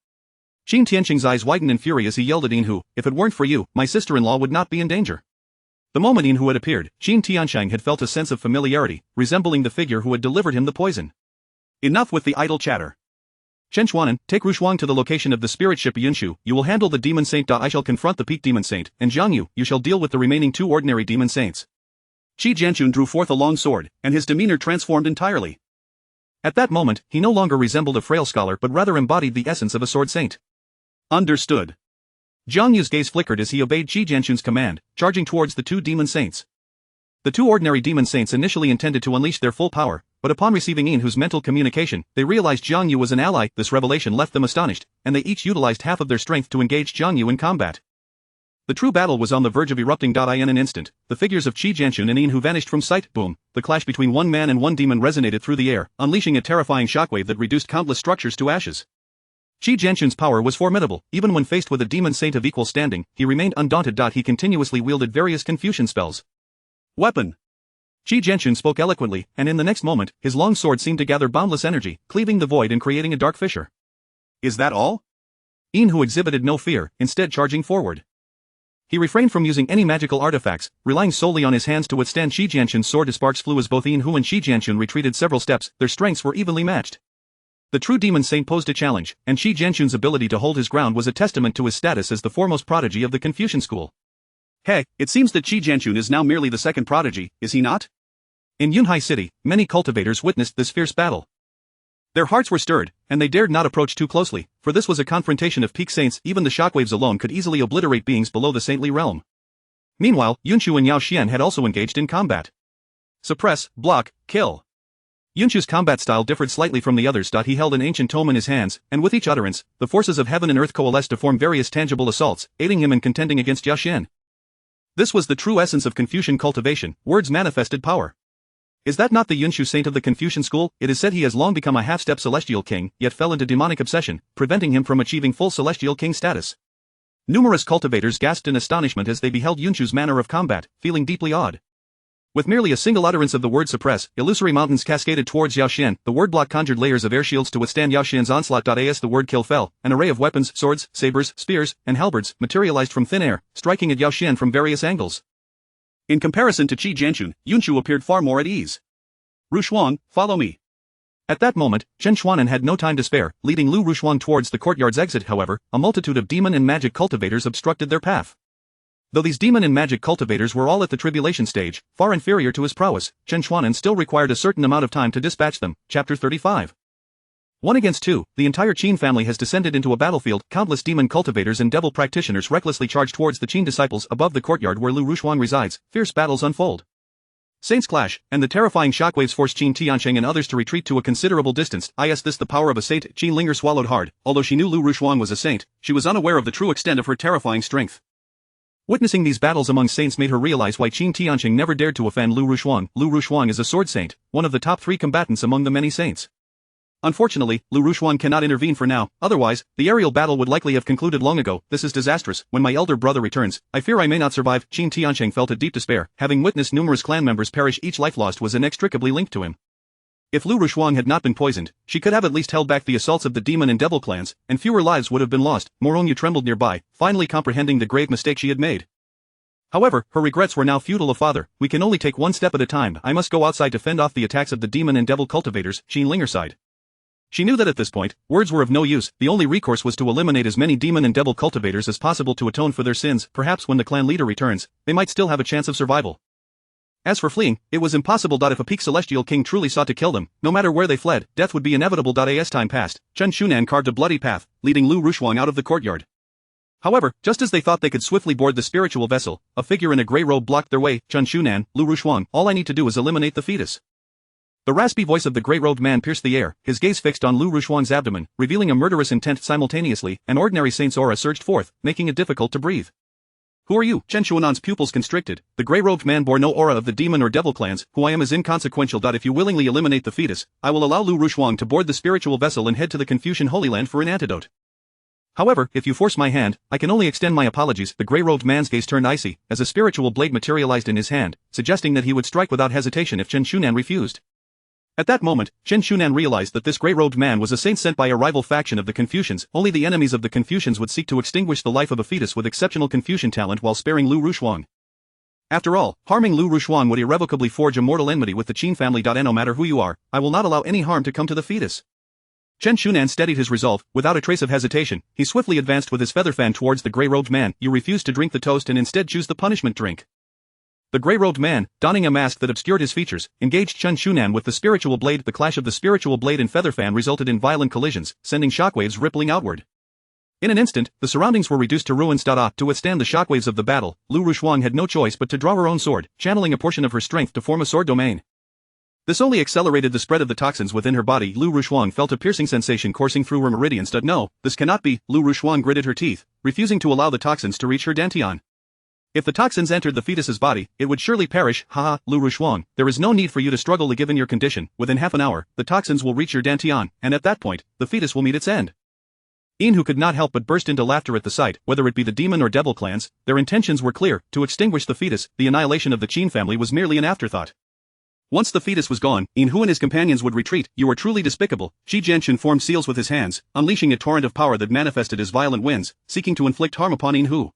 Qin Tianshang's eyes widened in fury as he yelled at Inhu, if it weren't for you, my sister-in-law would not be in danger. The moment Inhu had appeared, Qin Tianshang had felt a sense of familiarity, resembling the figure who had delivered him the poison. Enough with the idle chatter. Shen Xuanan, take Ruoshuang to the location of the spirit ship Yunshu. You will handle the demon saint. I shall confront the peak demon saint, and Jiang Yu, you shall deal with the remaining 2 ordinary demon saints. Qi Jianchun drew forth a long sword, and his demeanor transformed entirely. At that moment, he no longer resembled a frail scholar but rather embodied the essence of a sword saint. Understood. Jiang Yu's gaze flickered as he obeyed Qi Jianchun's command, charging towards the 2 demon saints. The 2 ordinary demon saints initially intended to unleash their full power, but upon receiving Inhu's mental communication, they realized Jiang Yu was an ally. This revelation left them astonished, and they each utilized half of their strength to engage Jiang Yu in combat. The true battle was on the verge of erupting. In an instant, the figures of Qi Jianchun and Inhu vanished from sight. Boom! The clash between one man and one demon resonated through the air, unleashing a terrifying shockwave that reduced countless structures to ashes. Qi Jianxun's power was formidable. Even when faced with a demon saint of equal standing, he remained undaunted. He continuously wielded various Confucian spells. Weapon. Qi Jianxun spoke eloquently, and in the next moment, his long sword seemed to gather boundless energy, cleaving the void and creating a dark fissure. Is that all? Yin Hu exhibited no fear, instead charging forward. He refrained from using any magical artifacts, relying solely on his hands to withstand Qi Jianxun's sword. As sparks flew as both Yin Hu and Qi Jianxun retreated several steps, their strengths were evenly matched. The true demon saint posed a challenge, and Qi Jianxun's ability to hold his ground was a testament to his status as the foremost prodigy of the Confucian school. Hey, it seems that Qi Jianxun is now merely the second prodigy, is he not? In Yunhai City, many cultivators witnessed this fierce battle. Their hearts were stirred, and they dared not approach too closely, for this was a confrontation of peak saints. Even the shockwaves alone could easily obliterate beings below the saintly realm. Meanwhile, Yunshu and Yao Xian had also engaged in combat. Suppress, block, kill. Yunshu's combat style differed slightly from the others. He held an ancient tome in his hands, and with each utterance, the forces of heaven and earth coalesced to form various tangible assaults, aiding him in contending against Yao Xian. This was the true essence of Confucian cultivation, words manifested power. Is that not the Yunshu saint of the Confucian school? It is said he has long become a half-step celestial king, yet fell into demonic obsession, preventing him from achieving full celestial king status. Numerous cultivators gasped in astonishment as they beheld Yunshu's manner of combat, feeling deeply awed. With merely a single utterance of the word suppress, illusory mountains cascaded towards Yao Xian. The word block conjured layers of air shields to withstand Yao Xian's onslaught. As the word kill fell, an array of weapons, swords, sabers, spears, and halberds materialized from thin air, striking at Yao Xian from various angles. In comparison to Qi Jianxun, Yunshu appeared far more at ease. Rushuang, follow me. At that moment, Chen Xuanan had no time to spare, leading Lu Rushuang towards the courtyard's exit. However, a multitude of demon and magic cultivators obstructed their path. Though these demon and magic cultivators were all at the tribulation stage, far inferior to his prowess, Chen Xuanan still required a certain amount of time to dispatch them. Chapter 35. 1 against 2, the entire Qin family has descended into a battlefield. Countless demon cultivators and devil practitioners recklessly charge towards the Qin disciples above the courtyard where Lu Rushuang resides. Fierce battles unfold. Saints clash, and the terrifying shockwaves force Qin Tiansheng and others to retreat to a considerable distance. Is this the power of a saint? Qin Linger swallowed hard. Although she knew Lu Rushuang was a saint, she was unaware of the true extent of her terrifying strength. Witnessing these battles among saints made her realize why Qin Tiansheng never dared to offend Lu Rushuang. Lu Rushuang is a sword saint, one of the top 3 combatants among the many saints. Unfortunately, Lu Rushuang cannot intervene for now, otherwise, the aerial battle would likely have concluded long ago. This is disastrous. When my elder brother returns, I fear I may not survive. Qin Tiansheng felt a deep despair, having witnessed numerous clan members perish. Each life lost was inextricably linked to him. If Lu Rushuang had not been poisoned, she could have at least held back the assaults of the demon and devil clans, and fewer lives would have been lost. Morongyu trembled nearby, finally comprehending the grave mistake she had made. However, her regrets were now futile. Father, we can only take one step at a time. I must go outside to fend off the attacks of the demon and devil cultivators. Qin Linger sighed. She knew that at this point, words were of no use. The only recourse was to eliminate as many demon and devil cultivators as possible to atone for their sins. Perhaps when the clan leader returns, they might still have a chance of survival. As for fleeing, it was impossible. If a peak celestial king truly sought to kill them, no matter where they fled, death would be inevitable. As time passed, Chen Xunan carved a bloody path, leading Lu Rushuang out of the courtyard. However, just as they thought they could swiftly board the spiritual vessel, a figure in a grey robe blocked their way. Chen Xunan, Lu Rushuang, all I need to do is eliminate the fetus. The raspy voice of the grey-robed man pierced the air, his gaze fixed on Lu Rushuang's abdomen, revealing a murderous intent. Simultaneously, an ordinary saint's aura surged forth, making it difficult to breathe. Who are you? Chen Xuanan's pupils constricted. The grey-robed man bore no aura of the demon or devil clans. Who I am is inconsequential. If you willingly eliminate the fetus, I will allow Lu Rushuang to board the spiritual vessel and head to the Confucian Holy Land for an antidote. However, if you force my hand, I can only extend my apologies. The grey-robed man's gaze turned icy, as a spiritual blade materialized in his hand, suggesting that he would strike without hesitation if Chen Xunan refused. At that moment, Chen Xunan realized that this grey-robed man was a saint sent by a rival faction of the Confucians. Only the enemies of the Confucians would seek to extinguish the life of a fetus with exceptional Confucian talent while sparing Lu Rushuang. After all, harming Lu Rushuang would irrevocably forge a mortal enmity with the Qin family. No matter who you are, I will not allow any harm to come to the fetus. Chen Xunan steadied his resolve. Without a trace of hesitation, he swiftly advanced with his feather fan towards the grey-robed man. You refuse to drink the toast and instead choose the punishment drink. The grey-robed man, donning a mask that obscured his features, engaged Chen Xunan with the spiritual blade. The clash of the spiritual blade and feather fan resulted in violent collisions, sending shockwaves rippling outward. In an instant, the surroundings were reduced to ruins. To withstand the shockwaves of the battle, Lu Rushuang had no choice but to draw her own sword, channeling a portion of her strength to form a sword domain. This only accelerated the spread of the toxins within her body. Lu Rushuang felt a piercing sensation coursing through her meridians. No, this cannot be. Lu Rushuang gritted her teeth, refusing to allow the toxins to reach her dantian. If the toxins entered the fetus's body, it would surely perish. Haha, Lu Rushuang, there is no need for you to struggle. Given your condition, within half an hour, the toxins will reach your dantian, and at that point, the fetus will meet its end. Yin could not help but burst into laughter at the sight. Whether it be the demon or devil clans, their intentions were clear: to extinguish the fetus. The annihilation of the Qin family was merely an afterthought. Once the fetus was gone, Yin and his companions would retreat. You are truly despicable. Shi Jianxun formed seals with his hands, unleashing a torrent of power that manifested as violent winds, seeking to inflict harm upon Yin.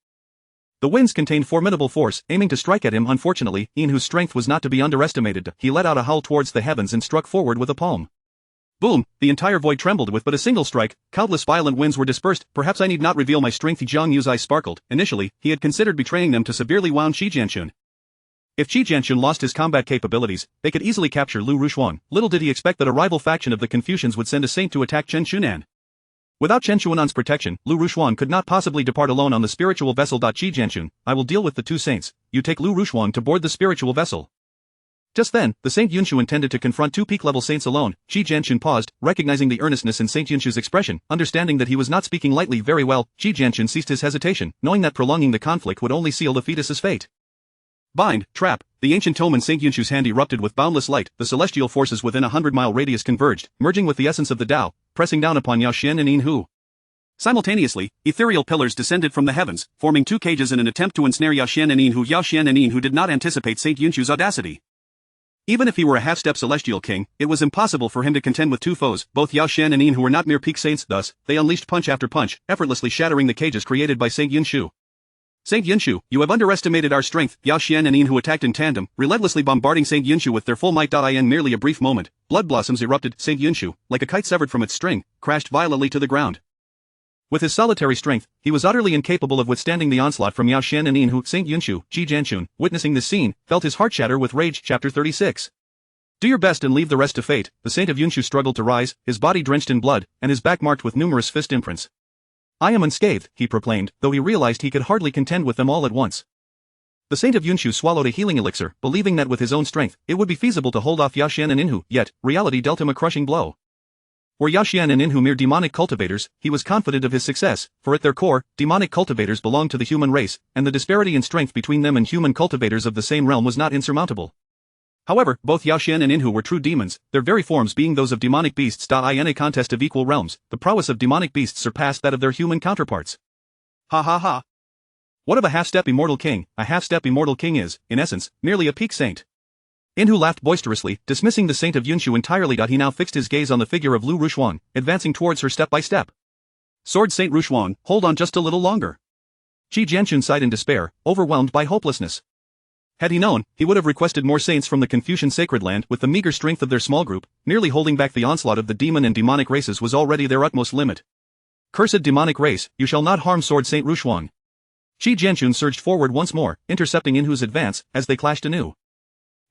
The winds contained formidable force, aiming to strike at him. Unfortunately, Yin's strength was not to be underestimated. He let out a howl towards the heavens and struck forward with a palm. Boom! The entire void trembled. With but a single strike, countless violent winds were dispersed. Perhaps I need not reveal my strength. Jiang Yu's eyes sparkled. Initially, he had considered betraying them to severely wound Shi Jianxun. If Shi Jianxun lost his combat capabilities, they could easily capture Lu Rushuang. Little did he expect that a rival faction of the Confucians would send a saint to attack Chen Shunan. Without Chen Shuanan's protection, Lu Rushuang could not possibly depart alone on the spiritual vessel. Shi Jianxun, I will deal with the two saints. You take Lu Rushuang to board the spiritual vessel. Just then, the Saint Yunshu intended to confront two peak-level saints alone. Shi Jianxun paused, recognizing the earnestness in Saint Yunshu's expression. Understanding that he was not speaking lightly. Very well, Shi Jianxun ceased his hesitation, knowing that prolonging the conflict would only seal the fetus's fate. Bind, trap. The ancient tome in Saint Yunshu's hand erupted with boundless light. The celestial forces within a 100-mile radius converged, merging with the essence of the Tao, pressing down upon Yao Xian and Yin. Simultaneously, ethereal pillars descended from the heavens, forming two cages in an attempt to ensnare Yao Xian and Yin. Yao Xian and Yin did not anticipate Saint Yunshu's audacity. Even if he were a half-step celestial king, it was impossible for him to contend with two foes. Both Yao Xian and Yin were not mere peak saints. Thus, they unleashed punch after punch, effortlessly shattering the cages created by Saint Yunshu. Saint Yunshu, you have underestimated our strength. Yao Xian and Yin attacked in tandem, relentlessly bombarding Saint Yunshu with their full might. In merely a brief moment, blood blossoms erupted. Saint Yunshu, like a kite severed from its string, crashed violently to the ground. With his solitary strength, he was utterly incapable of withstanding the onslaught from Yao Xian and Yin. Saint Yunshu, Shi Jianxun, witnessing this scene, felt his heart shatter with rage. Chapter 36. Do your best and leave the rest to fate. The Saint of Yunshu struggled to rise, his body drenched in blood, and his back marked with numerous fist imprints. I am unscathed, he proclaimed, though he realized he could hardly contend with them all at once. The Saint of Yunshu swallowed a healing elixir, believing that with his own strength, it would be feasible to hold off Yao Xian and Yin. Yet, reality dealt him a crushing blow. Were Yao Xian and Yin mere demonic cultivators, he was confident of his success, for at their core, demonic cultivators belonged to the human race, and the disparity in strength between them and human cultivators of the same realm was not insurmountable. However, both Yao Xian and Yin were true demons, their very forms being those of demonic beasts. In a contest of equal realms, the prowess of demonic beasts surpassed that of their human counterparts. Ha ha ha. What of a half-step immortal king? A half-step immortal king is, in essence, merely a peak saint. Yin laughed boisterously, dismissing the Saint of Yunshu entirely. He now fixed his gaze on the figure of Lu Rushuang, advancing towards her step by step. Sword Saint Rushuang, hold on just a little longer. Shi Jianxun sighed in despair, overwhelmed by hopelessness. Had he known, he would have requested more saints from the Confucian sacred land. With the meager strength of their small group, merely holding back the onslaught of the demon and demonic races was already their utmost limit. Cursed demonic race, you shall not harm Sword Saint Rushuang. Shi Jianxun surged forward once more, intercepting Yin's advance, as they clashed anew.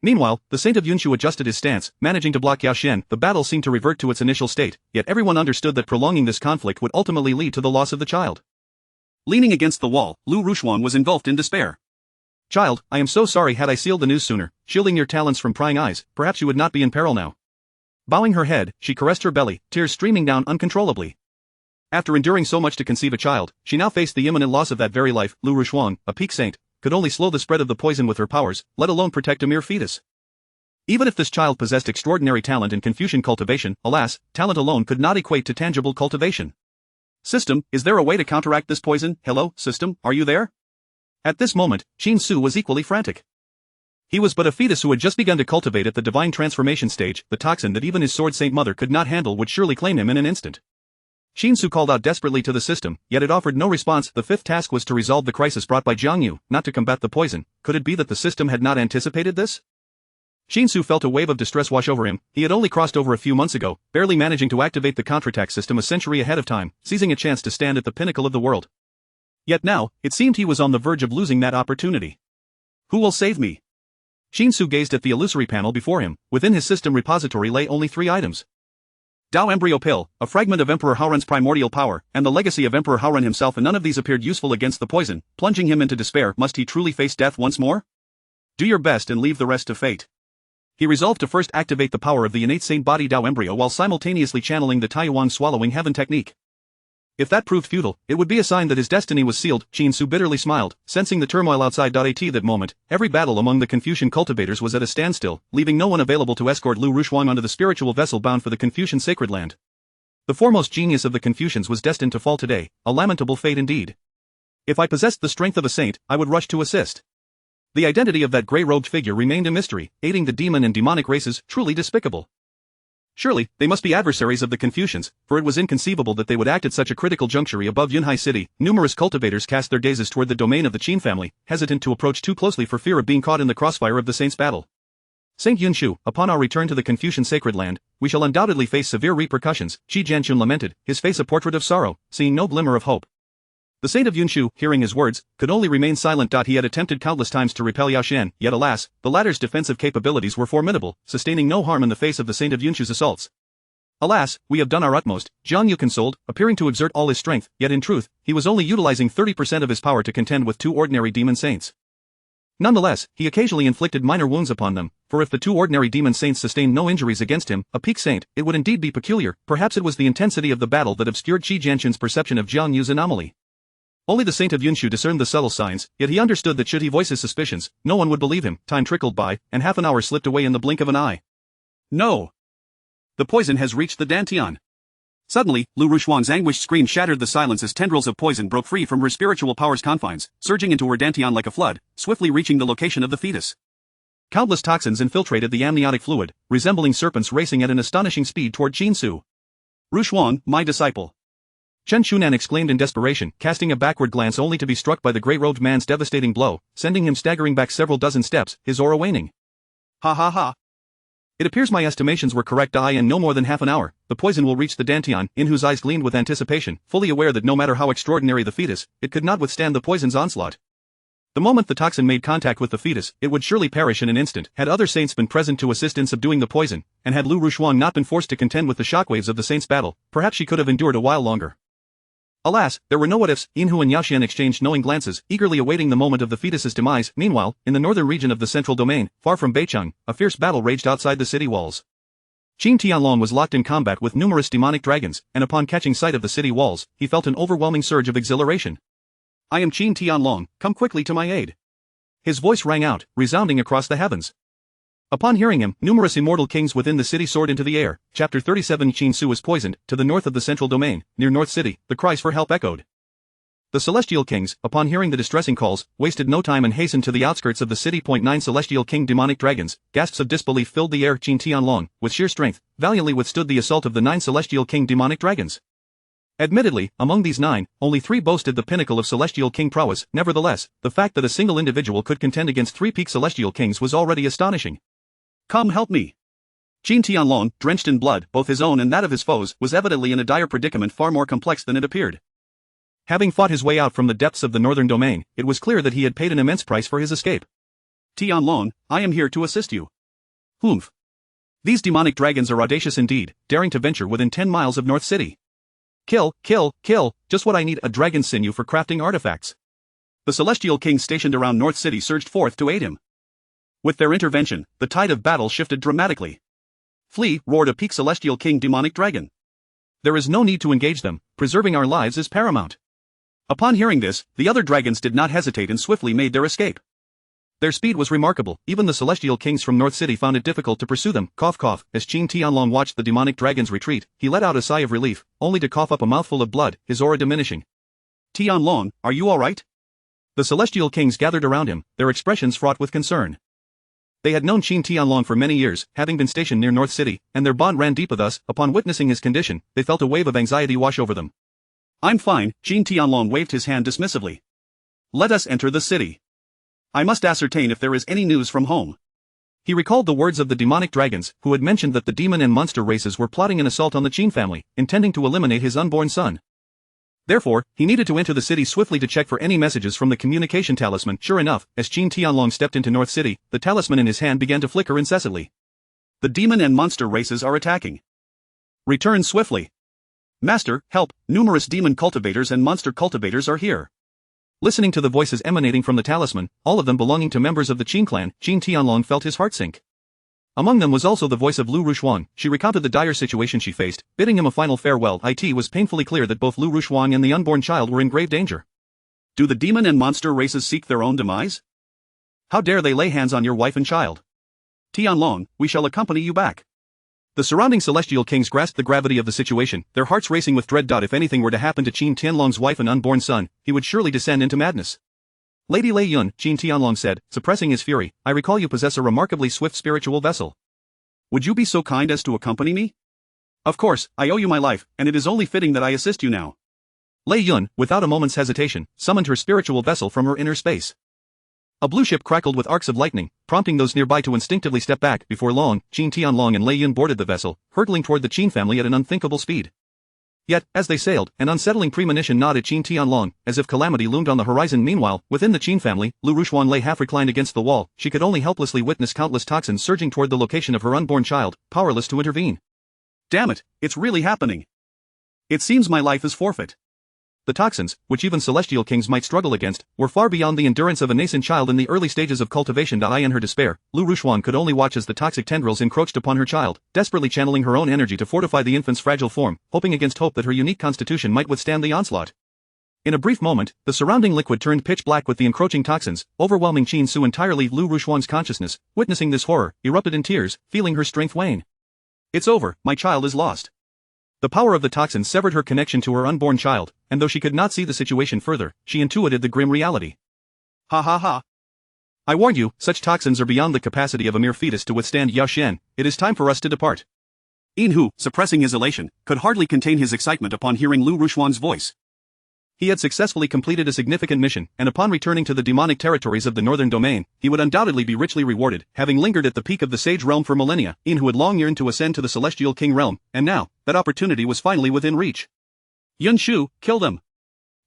Meanwhile, the Saint of Yunshu adjusted his stance, managing to block Yao Xian. The battle seemed to revert to its initial state, yet everyone understood that prolonging this conflict would ultimately lead to the loss of the child. Leaning against the wall, Lu Rushuang was engulfed in despair. Child, I am so sorry. Had I sealed the news sooner, shielding your talents from prying eyes, perhaps you would not be in peril now. Bowing her head, she caressed her belly, tears streaming down uncontrollably. After enduring so much to conceive a child, she now faced the imminent loss of that very life. Lu Rushuang, a peak saint, could only slow the spread of the poison with her powers, let alone protect a mere fetus. Even if this child possessed extraordinary talent in Confucian cultivation, alas, talent alone could not equate to tangible cultivation. System, is there a way to counteract this poison? Hello, system, are you there? At this moment, Qin Su was equally frantic. He was but a fetus who had just begun to cultivate at the divine transformation stage. The toxin that even his sword saint mother could not handle would surely claim him in an instant. Qin Su called out desperately to the system, yet it offered no response. The fifth task was to resolve the crisis brought by Jiang Yu, not to combat the poison. Could it be that the system had not anticipated this? Qin Su felt a wave of distress wash over him. He had only crossed over a few months ago, barely managing to activate the counterattack system a century ahead of time, seizing a chance to stand at the pinnacle of the world. Yet now, it seemed he was on the verge of losing that opportunity. Who will save me? Qin Su gazed at the illusory panel before him. Within his system repository lay only 3 items. Tao Embryo Pill, a fragment of Emperor Haoran's primordial power, and the legacy of Emperor Haoran himself. And none of these appeared useful against the poison, plunging him into despair. Must he truly face death once more? Do your best and leave the rest to fate. He resolved to first activate the power of the innate saint body Tao Embryo while simultaneously channeling the Taiyuan swallowing heaven technique. If that proved futile, it would be a sign that his destiny was sealed. Qin Su bitterly smiled, sensing the turmoil outside. At that moment, every battle among the Confucian cultivators was at a standstill, leaving no one available to escort Lu Rushuang onto the spiritual vessel bound for the Confucian sacred land. The foremost genius of the Confucians was destined to fall today, a lamentable fate indeed. If I possessed the strength of a saint, I would rush to assist. The identity of that grey-robed figure remained a mystery, aiding the demon and demonic races, truly despicable. Surely, they must be adversaries of the Confucians, for it was inconceivable that they would act at such a critical juncture above Yunhai City. Numerous cultivators cast their gazes toward the domain of the Qin family, hesitant to approach too closely for fear of being caught in the crossfire of the saints' battle. Saint Yunshu, upon our return to the Confucian sacred land, we shall undoubtedly face severe repercussions, Qi Jianqun lamented, his face a portrait of sorrow, seeing no glimmer of hope. The saint of Yunshu, hearing his words, could only remain silent. He had attempted countless times to repel Yao Xian, yet alas, the latter's defensive capabilities were formidable, sustaining no harm in the face of the saint of Yunshu's assaults. Alas, we have done our utmost, Jiang Yu consoled, appearing to exert all his strength, yet in truth, he was only utilizing 30% of his power to contend with two ordinary demon saints. Nonetheless, he occasionally inflicted minor wounds upon them, for if the two ordinary demon saints sustained no injuries against him, a peak saint, it would indeed be peculiar. Perhaps it was the intensity of the battle that obscured Qi Jianqun's perception of Jiang Yu's anomaly. Only the saint of Yunshu discerned the subtle signs, yet he understood that should he voice his suspicions, no one would believe him. Time trickled by, and half an hour slipped away in the blink of an eye. No! The poison has reached the Dantian. Suddenly, Lu Rushuang's anguished scream shattered the silence as tendrils of poison broke free from her spiritual power's confines, surging into her Dantian like a flood, swiftly reaching the location of the fetus. Countless toxins infiltrated the amniotic fluid, resembling serpents racing at an astonishing speed toward Qin Su. Rushuang, my disciple. Chen Shunan exclaimed in desperation, casting a backward glance only to be struck by the grey-robed man's devastating blow, sending him staggering back several dozen steps, his aura waning. Ha ha ha. It appears my estimations were correct. In no more than half an hour, the poison will reach the Dantian, in whose eyes gleamed with anticipation, fully aware that no matter how extraordinary the fetus, it could not withstand the poison's onslaught. The moment the toxin made contact with the fetus, it would surely perish in an instant. Had other saints been present to assist in subduing the poison, and had Lu Rushuang not been forced to contend with the shockwaves of the saints' battle, perhaps she could have endured a while longer. Alas, there were no what-ifs. Yinhu and Yao Xian exchanged knowing glances, eagerly awaiting the moment of the fetus's demise. Meanwhile, in the northern region of the central domain, far from Beicheng, a fierce battle raged outside the city walls. Qin Tianlong was locked in combat with numerous demonic dragons, and upon catching sight of the city walls, he felt an overwhelming surge of exhilaration. I am Qin Tianlong, come quickly to my aid. His voice rang out, resounding across the heavens. Upon hearing him, numerous immortal kings within the city soared into the air. Chapter 37 Qin Su was poisoned. To the north of the central domain, near North City, the cries for help echoed. The celestial kings, upon hearing the distressing calls, wasted no time and hastened to the outskirts of the city. 9 Celestial King demonic dragons, gasps of disbelief filled the air. Qin Tianlong, with sheer strength, valiantly withstood the assault of the 9 Celestial King demonic dragons. Admittedly, among these 9, only 3 boasted the pinnacle of Celestial King prowess. Nevertheless, the fact that a single individual could contend against 3 peak Celestial Kings was already astonishing. Come help me. Qin Tianlong, drenched in blood, both his own and that of his foes, was evidently in a dire predicament far more complex than it appeared. Having fought his way out from the depths of the northern domain, it was clear that he had paid an immense price for his escape. Tianlong, I am here to assist you. Humph. These demonic dragons are audacious indeed, daring to venture within 10 miles of North City. Kill, kill, kill, just what I need, a dragon sinew for crafting artifacts. The celestial kings stationed around North City surged forth to aid him. With their intervention, the tide of battle shifted dramatically. Flee, roared a peak celestial king demonic dragon. There is no need to engage them, preserving our lives is paramount. Upon hearing this, the other dragons did not hesitate and swiftly made their escape. Their speed was remarkable, even the celestial kings from North City found it difficult to pursue them. Cough cough, as Qin Tianlong watched the demonic dragons retreat, he let out a sigh of relief, only to cough up a mouthful of blood, his aura diminishing. Tianlong, are you alright? The celestial kings gathered around him, their expressions fraught with concern. They had known Qin Tianlong for many years, having been stationed near North City, and their bond ran deep. Thus, upon witnessing his condition, they felt a wave of anxiety wash over them. I'm fine, Qin Tianlong waved his hand dismissively. Let us enter the city. I must ascertain if there is any news from home. He recalled the words of the demonic dragons, who had mentioned that the demon and monster races were plotting an assault on the Qin family, intending to eliminate his unborn son. Therefore, he needed to enter the city swiftly to check for any messages from the communication talisman. Sure enough, as Qin Tianlong stepped into North City, the talisman in his hand began to flicker incessantly. The demon and monster races are attacking. Return swiftly. Master, help, numerous demon cultivators and monster cultivators are here. Listening to the voices emanating from the talisman, all of them belonging to members of the Qin clan, Qin Tianlong felt his heart sink. Among them was also the voice of Lu Rushuang. She recounted the dire situation she faced, bidding him a final farewell. It was painfully clear that both Lu Rushuang and the unborn child were in grave danger. Do the demon and monster races seek their own demise? How dare they lay hands on your wife and child? Tianlong, we shall accompany you back. The surrounding celestial kings grasped the gravity of the situation, their hearts racing with dread. If anything were to happen to Qin Tianlong's wife and unborn son, he would surely descend into madness. Lady Lei Yun, Qin Tianlong said, suppressing his fury, I recall you possess a remarkably swift spiritual vessel. Would you be so kind as to accompany me? Of course, I owe you my life, and it is only fitting that I assist you now. Lei Yun, without a moment's hesitation, summoned her spiritual vessel from her inner space. A blue ship crackled with arcs of lightning, prompting those nearby to instinctively step back. Before long, Qin Tianlong and Lei Yun boarded the vessel, hurtling toward the Qin family at an unthinkable speed. Yet, as they sailed, an unsettling premonition gnawed at Qin Tianlong, as if calamity loomed on the horizon. Meanwhile, within the Qin family, Lu Rushuan lay half reclined against the wall. She could only helplessly witness countless toxins surging toward the location of her unborn child, powerless to intervene. Damn it, it's really happening. It seems my life is forfeit. The toxins, which even celestial kings might struggle against, were far beyond the endurance of a nascent child in the early stages of cultivation. In her despair, Lu Rushuan could only watch as the toxic tendrils encroached upon her child, desperately channeling her own energy to fortify the infant's fragile form, hoping against hope that her unique constitution might withstand the onslaught. In a brief moment, the surrounding liquid turned pitch black with the encroaching toxins, overwhelming Qin Su entirely. Lu Rushuan's consciousness, witnessing this horror, erupted in tears, feeling her strength wane. It's over, my child is lost. The power of the toxin severed her connection to her unborn child, and though she could not see the situation further, she intuited the grim reality. Ha ha ha. I warned you, such toxins are beyond the capacity of a mere fetus to withstand. Yao Xian, it is time for us to depart. Yin Hu, suppressing his elation, could hardly contain his excitement upon hearing Lu Rushuan's voice. He had successfully completed a significant mission, and upon returning to the demonic territories of the northern domain, he would undoubtedly be richly rewarded, having lingered at the peak of the sage realm for millennia. Yin Hu had long yearned to ascend to the celestial king realm, and now, that opportunity was finally within reach. Yun Shu, kill them!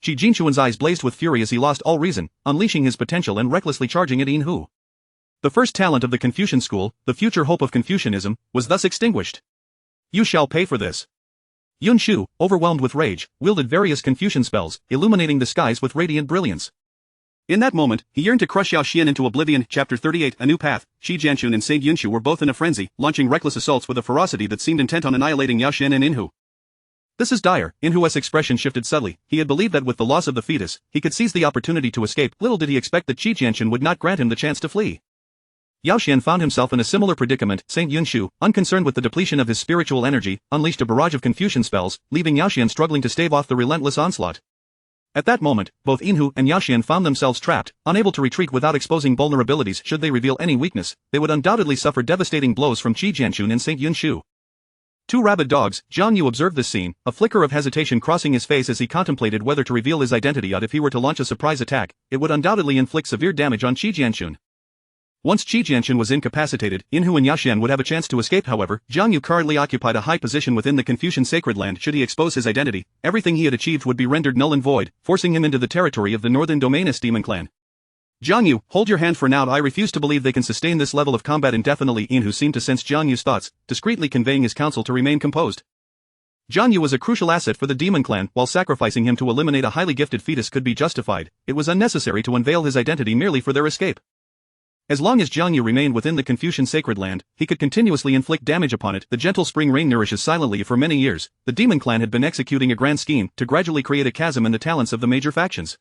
Qi Jinchuan's eyes blazed with fury as he lost all reason, unleashing his potential and recklessly charging at Yin Hu. The first talent of the Confucian school, the future hope of Confucianism, was thus extinguished. You shall pay for this. Yun Shu, overwhelmed with rage, wielded various Confucian spells, illuminating the skies with radiant brilliance. In that moment, he yearned to crush Yao Xian into oblivion. Chapter 38, A New Path. Shi Jianxun and Saint Yunshu were both in a frenzy, launching reckless assaults with a ferocity that seemed intent on annihilating Yao Xian and Yin Hu. This is dire. Yin Hu's expression shifted subtly. He had believed that with the loss of the fetus, he could seize the opportunity to escape. Little did he expect that Shi Jianxun would not grant him the chance to flee. Yao Xian found himself in a similar predicament. Saint Yunshu, unconcerned with the depletion of his spiritual energy, unleashed a barrage of Confucian spells, leaving Yao Xian struggling to stave off the relentless onslaught. At that moment, both Yin Hu and Yao Xian found themselves trapped, unable to retreat without exposing vulnerabilities. Should they reveal any weakness, they would undoubtedly suffer devastating blows from Qi Jianxun and Saint Yunshu. Two rabid dogs. Zhang Yu observed this scene, a flicker of hesitation crossing his face as he contemplated whether to reveal his identity. If he were to launch a surprise attack, it would undoubtedly inflict severe damage on Qi Jianxun. Once Qi Jianxun was incapacitated, Yin Hu and Yao Xian would have a chance to escape. However, Zhang Yu currently occupied a high position within the Confucian sacred land. Should he expose his identity, everything he had achieved would be rendered null and void, forcing him into the territory of the northern domainist demon clan. Zhang Yu, hold your hand for now. I refuse to believe they can sustain this level of combat indefinitely. Yin Hu seemed to sense Zhang Yu's thoughts, discreetly conveying his counsel to remain composed. Zhang Yu was a crucial asset for the demon clan. While sacrificing him to eliminate a highly gifted fetus could be justified, it was unnecessary to unveil his identity merely for their escape. As long as Zhang Yu remained within the Confucian sacred land, he could continuously inflict damage upon it. The gentle spring rain nourishes silently. For many years, the demon clan had been executing a grand scheme to gradually create a chasm in the talents of the major factions.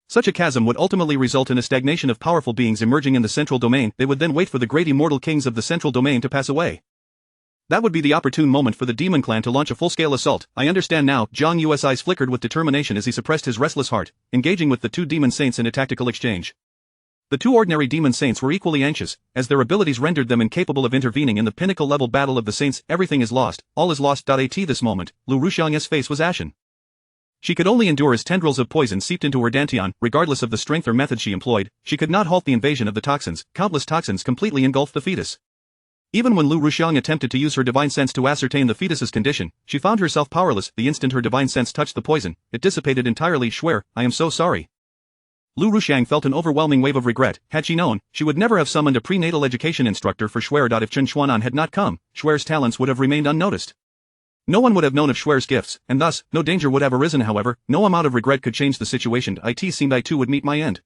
Such a chasm would ultimately result in a stagnation of powerful beings emerging in the central domain. They would then wait for the great immortal kings of the central domain to pass away. That would be the opportune moment for the demon clan to launch a full-scale assault. I understand now. Zhang Yu's eyes flickered with determination as he suppressed his restless heart, engaging with the two demon saints in a tactical exchange. The two ordinary demon saints were equally anxious, as their abilities rendered them incapable of intervening in the pinnacle-level battle of the saints. Everything is lost, all is lost. At this moment, Lu Rushuan's face was ashen. She could only endure as tendrils of poison seeped into her dantian. Regardless of the strength or method she employed, she could not halt the invasion of the toxins. Countless toxins completely engulfed the fetus. Even when Lu Rushuan attempted to use her divine sense to ascertain the fetus's condition, she found herself powerless. The instant her divine sense touched the poison, it dissipated entirely. Schwer, I am so sorry. Lu Rushuan felt an overwhelming wave of regret. Had she known, she would never have summoned a prenatal education instructor for Schwer. If Chen Xuanan had not come, Schwer's talents would have remained unnoticed. No one would have known of Schwer's gifts, and thus, no danger would have arisen. However, no amount of regret could change the situation. It seemed I too would meet my end.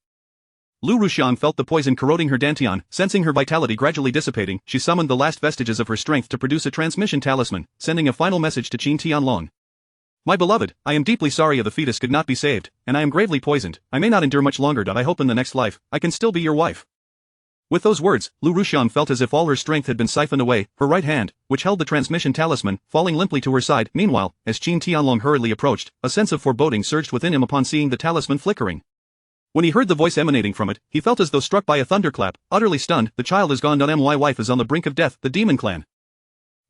Lu Rushuan felt the poison corroding her dantian. Sensing her vitality gradually dissipating, she summoned the last vestiges of her strength to produce a transmission talisman, sending a final message to Qin Tianlong. My beloved, I am deeply sorry the fetus could not be saved, and I am gravely poisoned. I may not endure much longer. I hope in the next life, I can still be your wife. With those words, Lu Rushan felt as if all her strength had been siphoned away, her right hand, which held the transmission talisman, falling limply to her side. Meanwhile, as Qin Tianlong hurriedly approached, a sense of foreboding surged within him upon seeing the talisman flickering. When he heard the voice emanating from it, he felt as though struck by a thunderclap, utterly stunned. The child is gone. My wife is on the brink of death. The demon clan.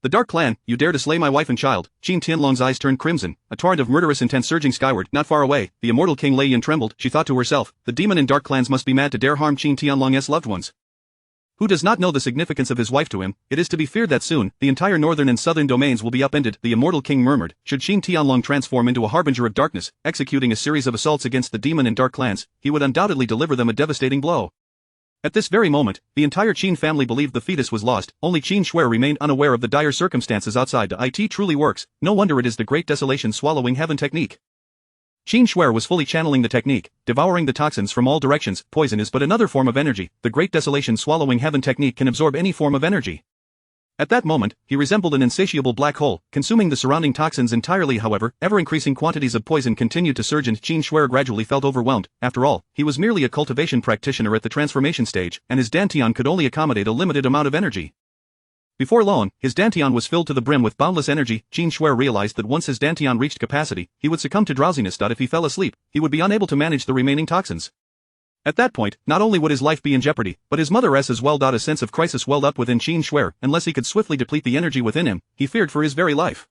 The Dark Clan, you dare to slay my wife and child. Qin Tianlong's eyes turned crimson, a torrent of murderous intent surging skyward. Not far away, the immortal King Lei Yin trembled. She thought to herself, the demon and Dark Clans must be mad to dare harm Qin Tianlong's loved ones. Who does not know the significance of his wife to him? It is to be feared that soon, the entire northern and southern domains will be upended. The immortal king murmured, should Qin Tianlong transform into a harbinger of darkness, executing a series of assaults against the demon and Dark Clans, he would undoubtedly deliver them a devastating blow. At this very moment, the entire Qin family believed the fetus was lost. Only Qin Shuer remained unaware of the dire circumstances outside. It truly works, no wonder it is the great desolation swallowing heaven technique. Qin Shuer was fully channeling the technique, devouring the toxins from all directions. Poison is but another form of energy. The great desolation swallowing heaven technique can absorb any form of energy. At that moment, he resembled an insatiable black hole, consuming the surrounding toxins entirely. However, ever-increasing quantities of poison continued to surge and Qin Shuer gradually felt overwhelmed. After all, he was merely a cultivation practitioner at the transformation stage, and his dantian could only accommodate a limited amount of energy. Before long, his dantian was filled to the brim with boundless energy. Qin Shuer realized that once his dantian reached capacity, he would succumb to drowsiness. If he fell asleep, he would be unable to manage the remaining toxins. At that point, not only would his life be in jeopardy, but his mother as well. A sense of crisis welled up within Qin Shuer. Unless he could swiftly deplete the energy within him, he feared for his very life.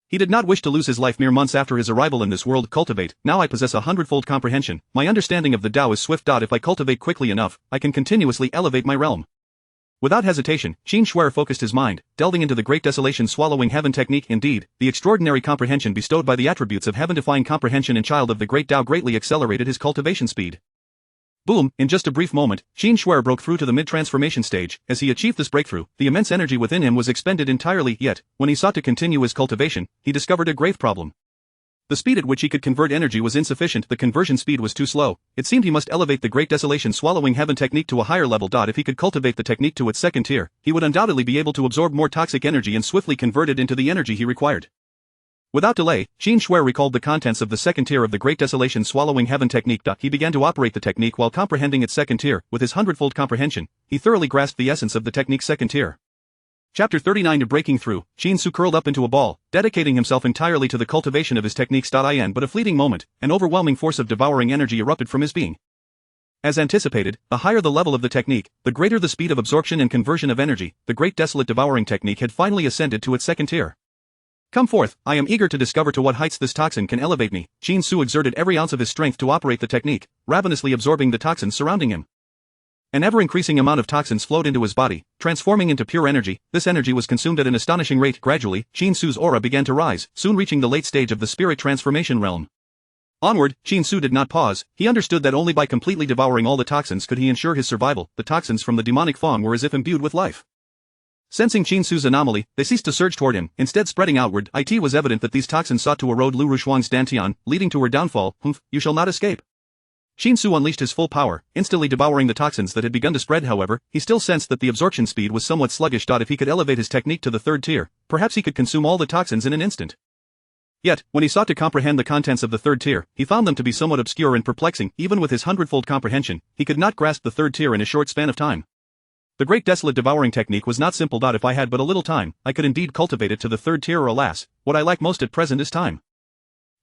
He did not wish to lose his life mere months after his arrival in this world. Cultivate. Now I possess 100-fold comprehension. My understanding of the Tao is swift. If I cultivate quickly enough, I can continuously elevate my realm. Without hesitation, Qin Shuer focused his mind, delving into the great desolation swallowing heaven technique. Indeed, the extraordinary comprehension bestowed by the attributes of heaven-defying comprehension and child of the great Tao greatly accelerated his cultivation speed. Boom! In just a brief moment, Qin Shuer broke through to the mid-transformation stage. As he achieved this breakthrough, the immense energy within him was expended entirely. Yet, when he sought to continue his cultivation, he discovered a grave problem. The speed at which he could convert energy was insufficient. The conversion speed was too slow. It seemed he must elevate the great desolation swallowing heaven technique to a higher level. If he could cultivate the technique to its second tier, he would undoubtedly be able to absorb more toxic energy and swiftly convert it into the energy he required. Without delay, Qin Shuer recalled the contents of the second tier of the great desolation swallowing heaven technique. He began to operate the technique while comprehending its second tier. With his 100-fold comprehension, he thoroughly grasped the essence of the technique's second tier. Chapter 39 To Breaking Through. Qin Su curled up into a ball, dedicating himself entirely to the cultivation of his techniques. In but a fleeting moment, an overwhelming force of devouring energy erupted from his being. As anticipated, the higher the level of the technique, the greater the speed of absorption and conversion of energy. The great desolate devouring technique had finally ascended to its second tier. Come forth, I am eager to discover to what heights this toxin can elevate me. Qin Su exerted every ounce of his strength to operate the technique, ravenously absorbing the toxins surrounding him. An ever-increasing amount of toxins flowed into his body, transforming into pure energy. This energy was consumed at an astonishing rate. Gradually, Qin Su's aura began to rise, soon reaching the late stage of the spirit transformation realm. Onward, Qin Su did not pause. He understood that only by completely devouring all the toxins could he ensure his survival. The toxins from the demonic Fang were as if imbued with life. Sensing Qin Su's anomaly, they ceased to surge toward him, instead spreading outward. It was evident that these toxins sought to erode Lu Rushuang's dantian, leading to her downfall. You shall not escape. Qin Su unleashed his full power, instantly devouring the toxins that had begun to spread. However, he still sensed that the absorption speed was somewhat sluggish. If he could elevate his technique to the third tier, perhaps he could consume all the toxins in an instant. Yet, when he sought to comprehend the contents of the third tier, he found them to be somewhat obscure and perplexing. Even with his 100-fold comprehension, he could not grasp the third tier in a short span of time. The great desolate devouring technique was not simple. If I had but a little time, I could indeed cultivate it to the third tier. Alas, what I lack most at present is time.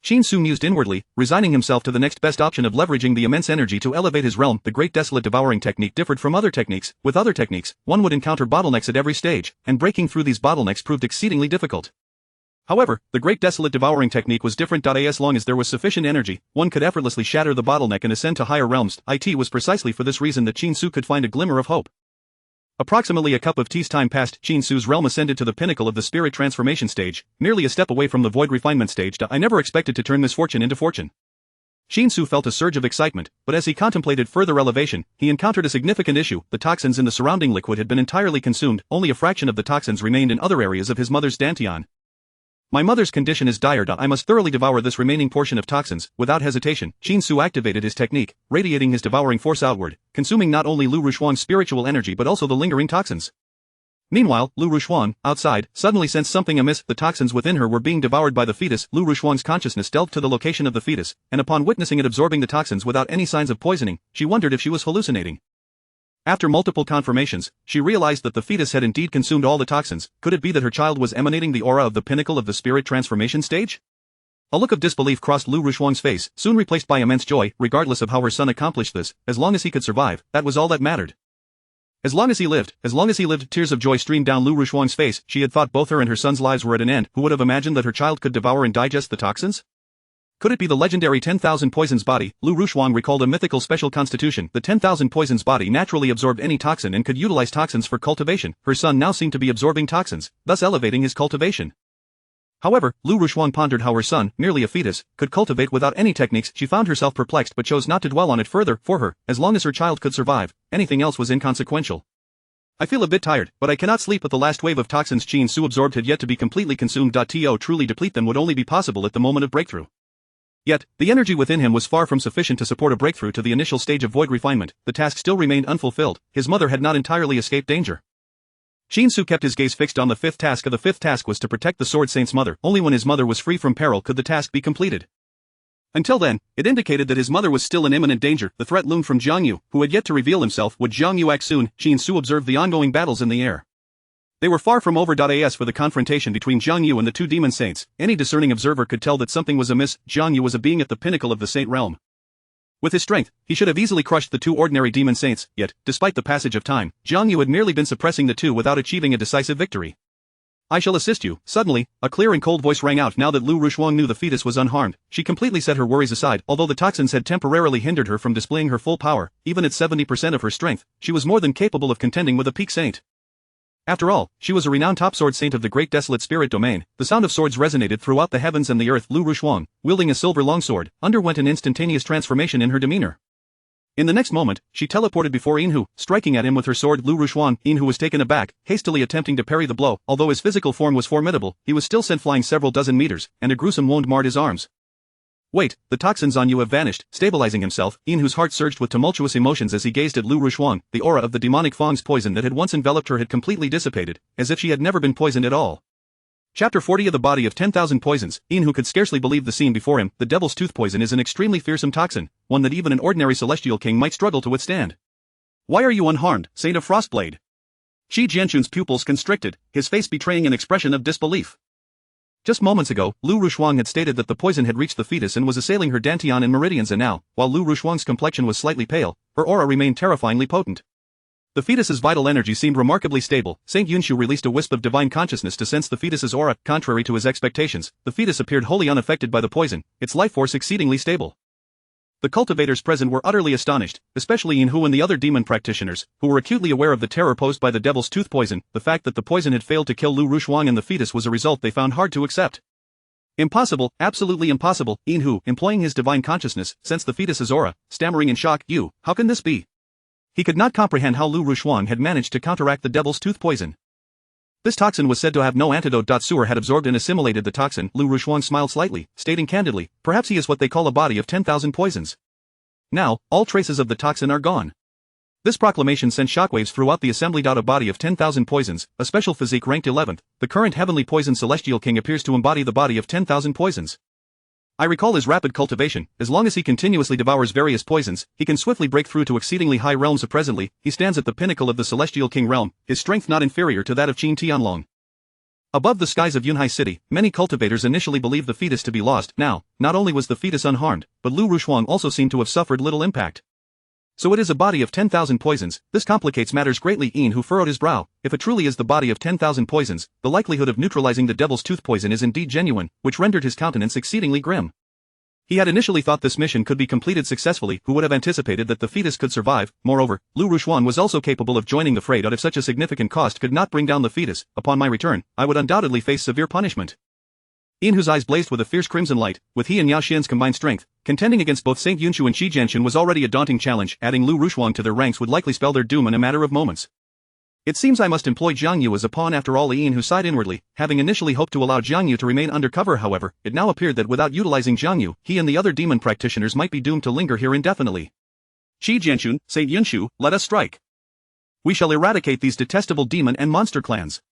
Qin Su mused inwardly, resigning himself to the next best option of leveraging the immense energy to elevate his realm. The great desolate devouring technique differed from other techniques. With other techniques, one would encounter bottlenecks at every stage, and breaking through these bottlenecks proved exceedingly difficult. However, the great desolate devouring technique was different. As long as there was sufficient energy, one could effortlessly shatter the bottleneck and ascend to higher realms. It was precisely for this reason that Qin Su could find a glimmer of hope. Approximately a cup of tea's time passed. Qin Su's realm ascended to the pinnacle of the spirit transformation stage, merely a step away from the void refinement stage. I never expected to turn misfortune into fortune. Qin Su felt a surge of excitement, but as he contemplated further elevation, he encountered a significant issue. The toxins in the surrounding liquid had been entirely consumed, only a fraction of the toxins remained in other areas of his mother's dantian. My mother's condition is dire. I must thoroughly devour this remaining portion of toxins. Without hesitation, Qin Su activated his technique, radiating his devouring force outward, consuming not only Lu Rushuang's spiritual energy but also the lingering toxins. Meanwhile, Lu Rushuang, outside, suddenly sensed something amiss. The toxins within her were being devoured by the fetus. Lu Rushuang's consciousness delved to the location of the fetus, and upon witnessing it absorbing the toxins without any signs of poisoning, she wondered if she was hallucinating. After multiple confirmations, she realized that the fetus had indeed consumed all the toxins. Could it be that her child was emanating the aura of the pinnacle of the spirit transformation stage? A look of disbelief crossed Lu Rushuang's face, soon replaced by immense joy. Regardless of how her son accomplished this, as long as he could survive, that was all that mattered. As long as he lived, tears of joy streamed down Lu Rushuang's face. She had thought both her and her son's lives were at an end. Who would have imagined that her child could devour and digest the toxins? Could it be the legendary 10,000 Poisons body? Lu Rushuang recalled a mythical special constitution. The 10,000 Poisons body naturally absorbed any toxin and could utilize toxins for cultivation. Her son now seemed to be absorbing toxins, thus elevating his cultivation. However, Lu Rushuang pondered how her son, merely a fetus, could cultivate without any techniques. She found herself perplexed but chose not to dwell on it further. For her, as long as her child could survive, anything else was inconsequential. I feel a bit tired, but I cannot sleep. But the last wave of toxins Qin Su absorbed had yet to be completely consumed. To truly deplete them would only be possible at the moment of breakthrough. Yet, the energy within him was far from sufficient to support a breakthrough to the initial stage of void refinement. The task still remained unfulfilled. His mother had not entirely escaped danger. Qin Su kept his gaze fixed on the fifth task. The fifth task was to protect the Sword Saint's mother. Only when his mother was free from peril could the task be completed. Until then, it indicated that his mother was still in imminent danger. The threat loomed from Jiang Yu, who had yet to reveal himself. Would Jiang Yu act soon? Qin Su observed the ongoing battles in the air. They were far from over. As for the confrontation between Jiang Yu and the two demon saints, any discerning observer could tell that something was amiss. Jiang Yu was a being at the pinnacle of the saint realm. With his strength, he should have easily crushed the two ordinary demon saints, yet, despite the passage of time, Jiang Yu had merely been suppressing the two without achieving a decisive victory. I shall assist you. Suddenly, a clear and cold voice rang out. Now that Lu Rushuang knew the fetus was unharmed, she completely set her worries aside. Although the toxins had temporarily hindered her from displaying her full power, even at 70% of her strength, she was more than capable of contending with a peak saint. After all, she was a renowned top sword saint of the great desolate spirit domain. The sound of swords resonated throughout the heavens and the earth. Lu Rushuang, wielding a silver longsword, underwent an instantaneous transformation in her demeanor. In the next moment, she teleported before Yinhu, striking at him with her sword. Lu Rushuang, Yinhu was taken aback, hastily attempting to parry the blow. Although his physical form was formidable, he was still sent flying several dozen meters, and a gruesome wound marred his arms. Wait, the toxins on you have vanished. Stabilizing himself, Yinhu's heart surged with tumultuous emotions as he gazed at Lu Rushuang. The aura of the demonic Fang's poison that had once enveloped her had completely dissipated, as if she had never been poisoned at all. Chapter 40 of the Body of 10,000 Poisons. Yinhu could scarcely believe the scene before him. The devil's tooth poison is an extremely fearsome toxin, one that even an ordinary celestial king might struggle to withstand. Why are you unharmed, Saint of Frostblade? Shi Jianchun's pupils constricted, his face betraying an expression of disbelief. Just moments ago, Lu Rushuang had stated that the poison had reached the fetus and was assailing her dantian and meridians, and now, while Lu Rushuang's complexion was slightly pale, her aura remained terrifyingly potent. The fetus's vital energy seemed remarkably stable. Saint Yunshu released a wisp of divine consciousness to sense the fetus's aura. Contrary to his expectations, the fetus appeared wholly unaffected by the poison, its life force exceedingly stable. The cultivators present were utterly astonished, especially Yinhu and the other demon practitioners, who were acutely aware of the terror posed by the devil's tooth poison. The fact that the poison had failed to kill Lu Rushuang and the fetus was a result they found hard to accept. Impossible, absolutely impossible. Yinhu, employing his divine consciousness, sensed the fetus's aura, stammering in shock. You, how can this be? He could not comprehend how Lu Rushuang had managed to counteract the devil's tooth poison. This toxin was said to have no antidote. Su'er had absorbed and assimilated the toxin. Lu Rushuang smiled slightly, stating candidly, perhaps he is what they call a body of 10,000 poisons. Now, all traces of the toxin are gone. This proclamation sent shockwaves throughout the assembly. A body of 10,000 poisons, a special physique ranked 11th, the current heavenly poison celestial king appears to embody the body of 10,000 poisons. I recall his rapid cultivation. As long as he continuously devours various poisons, he can swiftly break through to exceedingly high realms. Presently, he stands at the pinnacle of the celestial king realm, his strength not inferior to that of Qin Tianlong. Above the skies of Yunhai City, many cultivators initially believed the fetus to be lost. Now, not only was the fetus unharmed, but Lu Rushuang also seemed to have suffered little impact. So it is a body of 10,000 poisons. This complicates matters greatly. Yinhu furrowed his brow. If it truly is the body of 10,000 poisons, the likelihood of neutralizing the devil's tooth poison is indeed genuine, which rendered his countenance exceedingly grim. He had initially thought this mission could be completed successfully. Who would have anticipated that the fetus could survive? Moreover, Lu Rushuang was also capable of joining the fray. If such a significant cost could not bring down the fetus, upon my return, I would undoubtedly face severe punishment. Yinhu's eyes blazed with a fierce crimson light. With he and Yao Xian's combined strength, contending against both Saint Yunshu and Shi Jianchun was already a daunting challenge. Adding Lu Rushuang to their ranks would likely spell their doom in a matter of moments. It seems I must employ Jiang Yu as a pawn after all. Yinhu sighed inwardly, having initially hoped to allow Jiang Yu to remain undercover. However, it now appeared that without utilizing Jiang Yu, he and the other demon practitioners might be doomed to linger here indefinitely. Shi Jianchun, Saint Yunshu, let us strike. We shall eradicate these detestable demon and monster clans.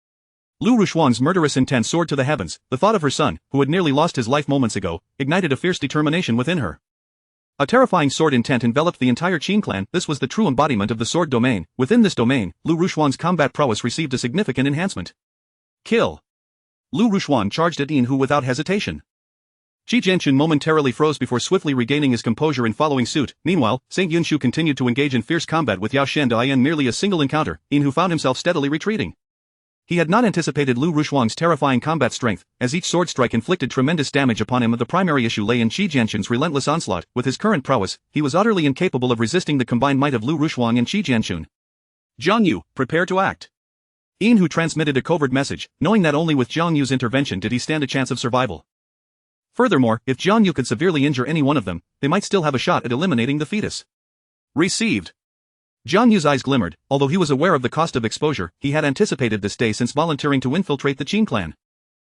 Lu Rushuang's murderous intent soared to the heavens. The thought of her son, who had nearly lost his life moments ago, ignited a fierce determination within her. A terrifying sword intent enveloped the entire Qin clan. This was the true embodiment of the sword domain. Within this domain, Lu Rushuang's combat prowess received a significant enhancement. Kill. Lu Rushuang charged at Yin Hu without hesitation. Qi Jianchun momentarily froze before swiftly regaining his composure and following suit. Meanwhile, Saint Yunshu continued to engage in fierce combat with Yao Shen. In merely a single encounter, Yin Hu found himself steadily retreating. He had not anticipated Lu Rushuang's terrifying combat strength, as each sword strike inflicted tremendous damage upon him. The primary issue lay in Qi Jianchun's relentless onslaught. With his current prowess, he was utterly incapable of resisting the combined might of Lu Rushuang and Qi Jianchun. Jiang Yu, prepare to act. Yin Hu transmitted a covert message, knowing that only with Jiang Yu's intervention did he stand a chance of survival. Furthermore, if Jiang Yu could severely injure any one of them, they might still have a shot at eliminating the fetus. Received. Jiang Yu's eyes glimmered. Although he was aware of the cost of exposure, he had anticipated this day since volunteering to infiltrate the Qin clan.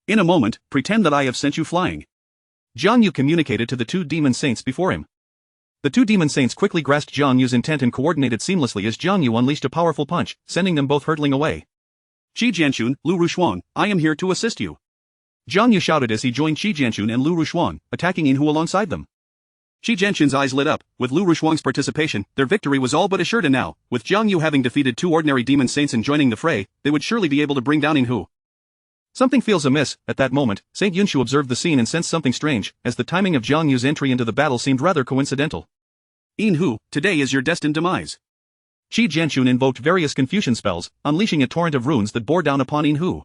In a moment, pretend that I have sent you flying. Jiang Yu communicated to the two demon saints before him. The two demon saints quickly grasped Jiang Yu's intent and coordinated seamlessly as Jiang Yu unleashed a powerful punch, sending them both hurtling away. Qi Jianchun, Lu Rushuang, I am here to assist you. Jiang Yu shouted as he joined Qi Jianchun and Lu Rushuang, attacking Yin Hu alongside them. Qi Jianchun's eyes lit up. With Lu Rushuang's participation, their victory was all but assured, and now, with Jiang Yu having defeated two ordinary demon saints and joining the fray, they would surely be able to bring down Yin Hu. Something feels amiss. At that moment, Saint Yunshu observed the scene and sensed something strange, as the timing of Jiang Yu's entry into the battle seemed rather coincidental. Yin Hu, today is your destined demise. Qi Jianchun invoked various Confucian spells, unleashing a torrent of runes that bore down upon Yin Hu.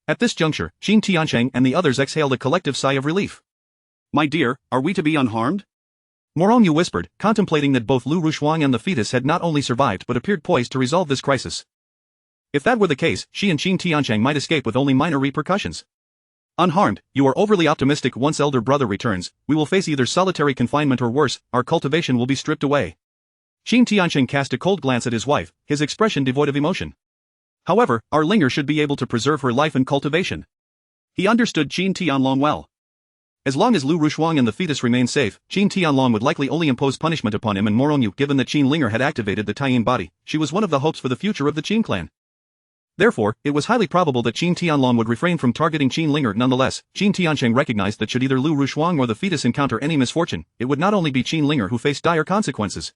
At this juncture, Qin Tiancheng and the others exhaled a collective sigh of relief. My dear, are we to be unharmed? Morongyu whispered, contemplating that both Lu Rushuang and the fetus had not only survived but appeared poised to resolve this crisis. If that were the case, she and Qin Tiancheng might escape with only minor repercussions. Unharmed, you are overly optimistic. Once elder brother returns, we will face either solitary confinement or worse, our cultivation will be stripped away. Qin Tiancheng cast a cold glance at his wife, his expression devoid of emotion. However, our Linger should be able to preserve her life and cultivation. He understood Qin Tianlong well. As long as Lu Rushuang and the fetus remained safe, Qin Tianlong would likely only impose punishment upon him and Morongyu. Given that Qin Linger had activated the Taiyin body, she was one of the hopes for the future of the Qin clan. Therefore, it was highly probable that Qin Tianlong would refrain from targeting Qin Linger. Nonetheless, Qin Tiancheng recognized that should either Lu Rushuang or the fetus encounter any misfortune, it would not only be Qin Linger who faced dire consequences.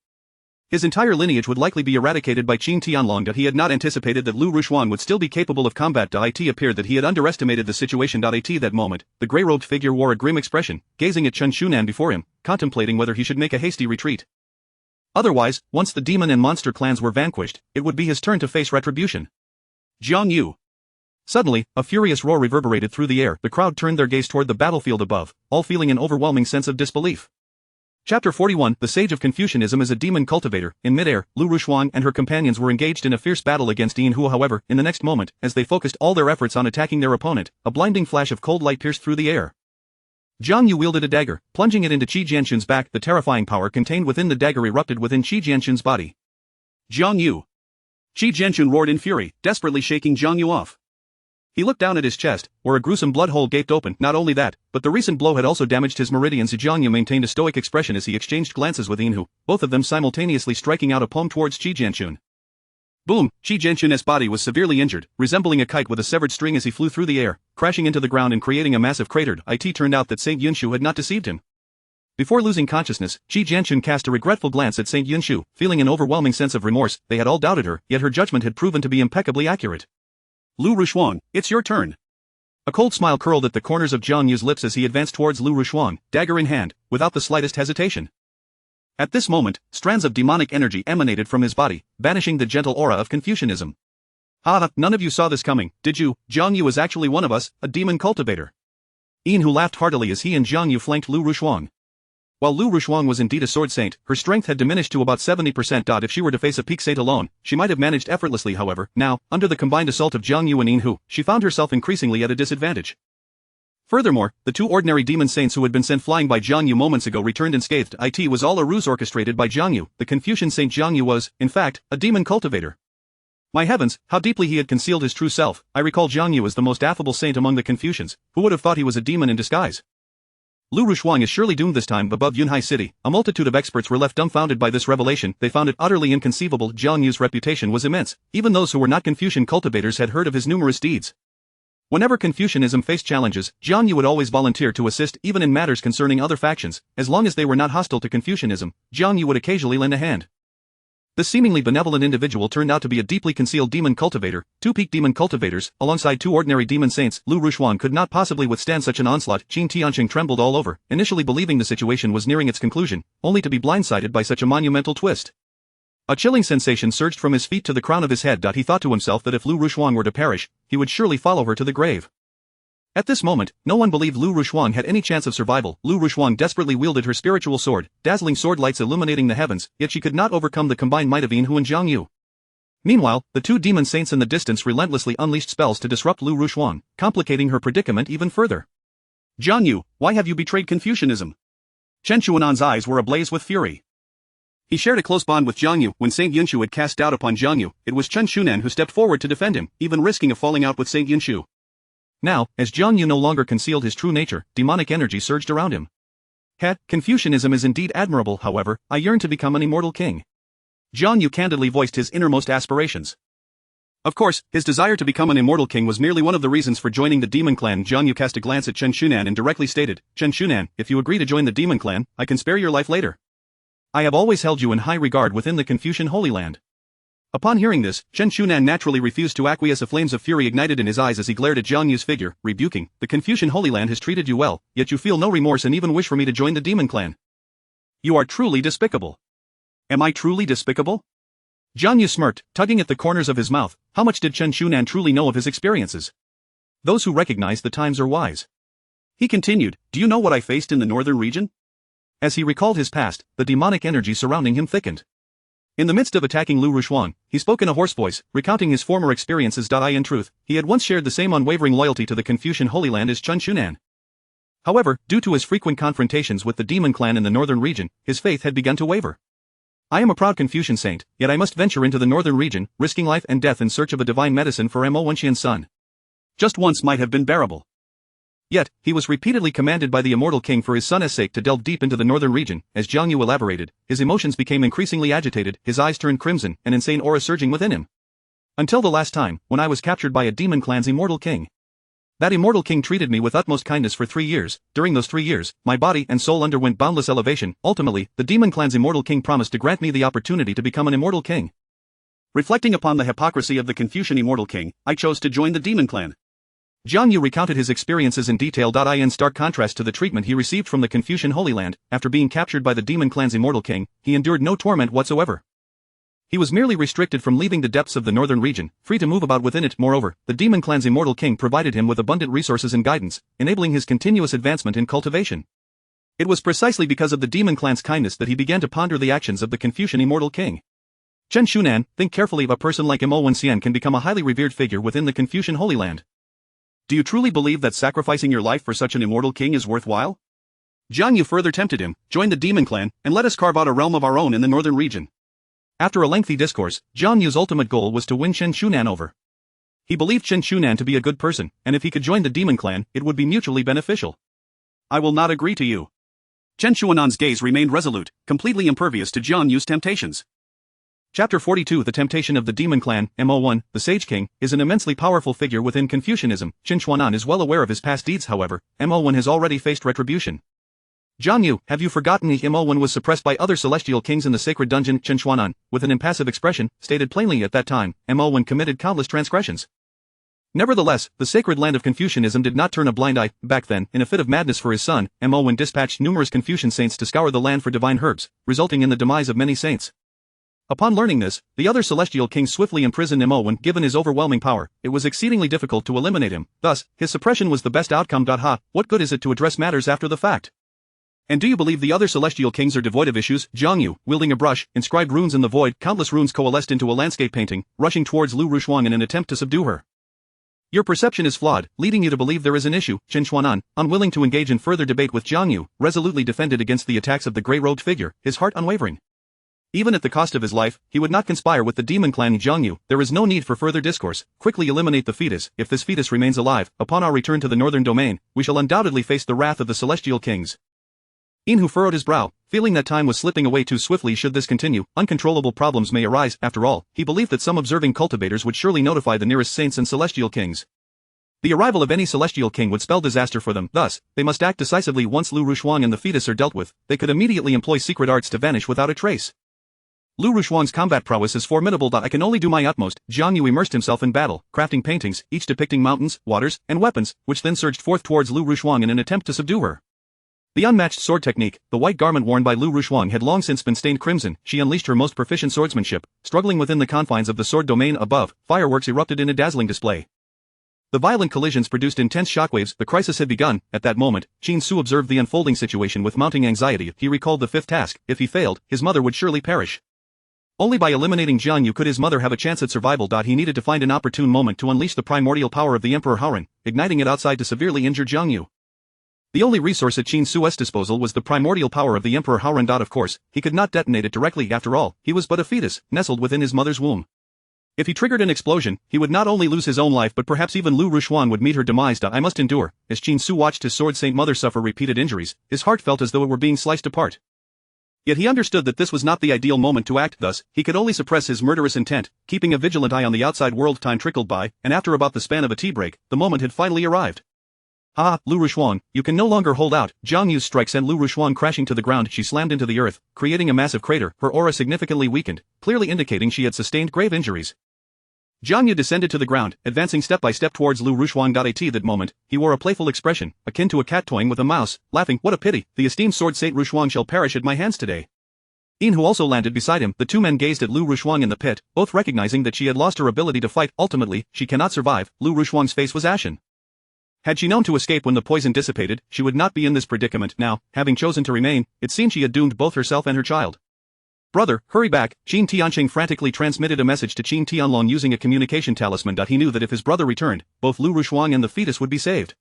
His entire lineage would likely be eradicated by Qin Tianlong. He had not anticipated that Lu Rushuang would still be capable of combat. It appeared that he had underestimated the situation. At that moment, the grey-robed figure wore a grim expression, gazing at Chen Shunan before him, contemplating whether he should make a hasty retreat. Otherwise, once the demon and monster clans were vanquished, it would be his turn to face retribution. Jiang Yu. Suddenly, a furious roar reverberated through the air. The crowd turned their gaze toward the battlefield above, all feeling an overwhelming sense of disbelief. Chapter 41, The Sage of Confucianism is a demon cultivator. In midair, Lu Rushuang and her companions were engaged in a fierce battle against Yin Hu. However, in the next moment, as they focused all their efforts on attacking their opponent, a blinding flash of cold light pierced through the air. Jiang Yu wielded a dagger, plunging it into Qi Jianchun's back. The terrifying power contained within the dagger erupted within Qi Jianchun's body. Jiang Yu. Qi Jianchun roared in fury, desperately shaking Jiang Yu off. He looked down at his chest, where a gruesome blood hole gaped open. Not only that, but the recent blow had also damaged his meridians. Jiang Yu maintained a stoic expression as he exchanged glances with Yin Hu, both of them simultaneously striking out a palm towards Qi Jianchun. Boom! Qi Jianchun's body was severely injured, resembling a kite with a severed string as he flew through the air, crashing into the ground and creating a massive crater. It turned out that Saint Yunshu had not deceived him. Before losing consciousness, Qi Jianchun cast a regretful glance at Saint Yunshu, feeling an overwhelming sense of remorse. They had all doubted her, yet her judgment had proven to be impeccably accurate. Lu Rushuang, it's your turn. A cold smile curled at the corners of Jiang Yu's lips as he advanced towards Lu Rushuang, dagger in hand, without the slightest hesitation. At this moment, strands of demonic energy emanated from his body, banishing the gentle aura of Confucianism. Ha! None of you saw this coming, did you? Jiang Yu is actually one of us, a demon cultivator. Yin Hu laughed heartily as he and Jiang Yu flanked Lu Rushuang. While Lu Rushuang was indeed a sword saint, her strength had diminished to about 70%. If she were to face a peak saint alone, she might have managed effortlessly. However, now, under the combined assault of Jiang Yu and Yin Hu, she found herself increasingly at a disadvantage. Furthermore, the two ordinary demon saints who had been sent flying by Jiang Yu moments ago returned unscathed. It was all a ruse orchestrated by Jiang Yu. The Confucian saint Jiang Yu was, in fact, a demon cultivator. My heavens, how deeply he had concealed his true self. I recall Jiang Yu as the most affable saint among the Confucians. Who would have thought he was a demon in disguise? Lu Rushuang is surely doomed this time. Above Yunhai City, a multitude of experts were left dumbfounded by this revelation. They found it utterly inconceivable. Jiang Yu's reputation was immense. Even those who were not Confucian cultivators had heard of his numerous deeds. Whenever Confucianism faced challenges, Jiang Yu would always volunteer to assist even in matters concerning other factions, as long as they were not hostile to Confucianism. Jiang Yu would occasionally lend a hand. This seemingly benevolent individual turned out to be a deeply concealed demon cultivator. Two peak demon cultivators, alongside two ordinary demon saints. Lu Rushuan could not possibly withstand such an onslaught. Jing Tianqing trembled all over, initially believing the situation was nearing its conclusion, only to be blindsided by such a monumental twist. A chilling sensation surged from his feet to the crown of his head. He thought to himself that if Lu Rushuan were to perish, he would surely follow her to the grave. At this moment, no one believed Lu Rushuan had any chance of survival. Lu Rushuan desperately wielded her spiritual sword, dazzling sword lights illuminating the heavens, yet she could not overcome the combined might of Yin Hu and Jiang Yu. Meanwhile, the two demon saints in the distance relentlessly unleashed spells to disrupt Lu Rushuan, complicating her predicament even further. Jiang Yu, why have you betrayed Confucianism? Chen Chuanan's eyes were ablaze with fury. He shared a close bond with Jiang Yu. When Saint Yinshu had cast doubt upon Jiang Yu, it was Chen Chunan who stepped forward to defend him, even risking a falling out with Saint Yinshu. Now, as Jiang Yu no longer concealed his true nature, demonic energy surged around him. Confucianism is indeed admirable, however, I yearn to become an immortal king. Jiang Yu candidly voiced his innermost aspirations. Of course, his desire to become an immortal king was merely one of the reasons for joining the demon clan. Jiang Yu cast a glance at Chen Chunan and directly stated, Chen Chunan, if you agree to join the demon clan, I can spare your life later. I have always held you in high regard within the Confucian Holy Land. Upon hearing this, Chen Chunan naturally refused to acquiesce. Flames of fury ignited in his eyes as he glared at Jiang Yu's figure, rebuking, the Confucian Holy Land has treated you well, yet you feel no remorse and even wish for me to join the demon clan. You are truly despicable. Am I truly despicable? Jiang Yu smirked, tugging at the corners of his mouth. How much did Chen Chunan truly know of his experiences? Those who recognize the times are wise. He continued, do you know what I faced in the northern region? As he recalled his past, the demonic energy surrounding him thickened. In the midst of attacking Lu Rushuan, he spoke in a hoarse voice, recounting his former experiences. In truth, he had once shared the same unwavering loyalty to the Confucian Holy Land as Chen Chunan. However, due to his frequent confrontations with the demon clan in the northern region, his faith had begun to waver. I am a proud Confucian saint, yet I must venture into the northern region, risking life and death in search of a divine medicine for Mo Wenxian's son. Just once might have been bearable. Yet, he was repeatedly commanded by the immortal king for his son's sake to delve deep into the northern region. As Jiang Yu elaborated, his emotions became increasingly agitated, his eyes turned crimson, an insane aura surging within him. Until the last time, when I was captured by a demon clan's immortal king. That immortal king treated me with utmost kindness for 3 years. During those 3 years, my body and soul underwent boundless elevation. Ultimately, the demon clan's immortal king promised to grant me the opportunity to become an immortal king. Reflecting upon the hypocrisy of the Confucian immortal king, I chose to join the demon clan. Jiang Yu recounted his experiences in detail. In stark contrast to the treatment he received from the Confucian Holy Land, after being captured by the demon clan's immortal king, he endured no torment whatsoever. He was merely restricted from leaving the depths of the northern region, free to move about within it. Moreover, the demon clan's immortal king provided him with abundant resources and guidance, enabling his continuous advancement in cultivation. It was precisely because of the demon clan's kindness that he began to ponder the actions of the Confucian immortal king. Chen Chunan, think carefully. If a person like Mo Wenxian can become a highly revered figure within the Confucian Holy Land. Do you truly believe that sacrificing your life for such an immortal king is worthwhile? Jiang Yu further tempted him, join the demon clan, and let us carve out a realm of our own in the northern region. After a lengthy discourse, Jiang Yu's ultimate goal was to win Chen Chunan over. He believed Chen Chunan to be a good person, and if he could join the demon clan, it would be mutually beneficial. I will not agree to you. Chen Chuanan's gaze remained resolute, completely impervious to Jiang Yu's temptations. Chapter 42 The Temptation of the Demon Clan. Mo1, the Sage King, is an immensely powerful figure within Confucianism. Chen Chuanan is well aware of his past deeds. However, Mo1 has already faced retribution. Jiang Yu, have you forgotten Mo1 was suppressed by other celestial kings in the sacred dungeon? Chen Chuanan, with an impassive expression, stated plainly at that time, Mo1 committed countless transgressions. Nevertheless, the sacred land of Confucianism did not turn a blind eye. Back then, in a fit of madness for his son, Mo1 dispatched numerous Confucian saints to scour the land for divine herbs, resulting in the demise of many saints. Upon learning this, the other celestial kings swiftly imprisoned Mo1. Given his overwhelming power, it was exceedingly difficult to eliminate him, thus, his suppression was the best outcome. What good is it to address matters after the fact? And do you believe the other celestial kings are devoid of issues? Jiang Yu, wielding a brush, inscribed runes in the void. Countless runes coalesced into a landscape painting, rushing towards Lu Rushuan in an attempt to subdue her. Your perception is flawed, leading you to believe there is an issue. Chen Chuanan, unwilling to engage in further debate with Jiang Yu, resolutely defended against the attacks of the grey-robed figure, his heart unwavering. Even at the cost of his life, he would not conspire with the demon clan. Jiang Yu, there is no need for further discourse. Quickly eliminate the fetus. If this fetus remains alive, upon our return to the northern domain, we shall undoubtedly face the wrath of the celestial kings. Yin Hu furrowed his brow, feeling that time was slipping away too swiftly. Should this continue, uncontrollable problems may arise. After all, he believed that some observing cultivators would surely notify the nearest saints and celestial kings. The arrival of any celestial king would spell disaster for them, thus, they must act decisively once Lu Rushuang and the fetus are dealt with. They could immediately employ secret arts to vanish without a trace. Lu Rushuang's combat prowess is formidable. I can only do my utmost. Jiang Yu immersed himself in battle, crafting paintings, each depicting mountains, waters, and weapons, which then surged forth towards Lu Rushuang in an attempt to subdue her. The unmatched sword technique, the white garment worn by Lu Rushuang had long since been stained crimson. She unleashed her most proficient swordsmanship, struggling within the confines of the sword domain above. Fireworks erupted in a dazzling display. The violent collisions produced intense shockwaves. The crisis had begun. At that moment, Qin Su observed the unfolding situation with mounting anxiety. He recalled the fifth task. If he failed, his mother would surely perish. Only by eliminating Jiang Yu could his mother have a chance at survival. He needed to find an opportune moment to unleash the primordial power of the Emperor Hauran, igniting it outside to severely injure Jiang Yu. The only resource at Qin Su's disposal was the primordial power of the Emperor Hauran. Of course, he could not detonate it directly. After all, he was but a fetus, nestled within his mother's womb. If he triggered an explosion, he would not only lose his own life but perhaps even Lu Rushuang would meet her demise. I must endure. As Qin Su watched his sword saint mother suffer repeated injuries, his heart felt as though it were being sliced apart. Yet he understood that this was not the ideal moment to act. Thus, he could only suppress his murderous intent, keeping a vigilant eye on the outside world. Time trickled by, and after about the span of a tea break, the moment had finally arrived. Ah, Lu Rushuang, you can no longer hold out. Jiang Yu's strike sent Lu Rushuang crashing to the ground. She slammed into the earth, creating a massive crater. Her aura significantly weakened, clearly indicating she had sustained grave injuries. Jiang Yu descended to the ground, advancing step by step towards Lu Rushuang. At that moment, he wore a playful expression, akin to a cat toying with a mouse, laughing. What a pity, the esteemed sword saint Rushuang shall perish at my hands today. Yin Hu also landed beside him. The two men gazed at Lu Rushuang in the pit, both recognizing that she had lost her ability to fight. Ultimately, she cannot survive. Lu Rushuang's face was ashen. Had she known to escape when the poison dissipated, she would not be in this predicament. Now, having chosen to remain, it seemed she had doomed both herself and her child. Brother, hurry back. Qin Tianqing frantically transmitted a message to Qin Tianlong using a communication talisman. He knew that if his brother returned, both Lu Rushuang and the fetus would be saved.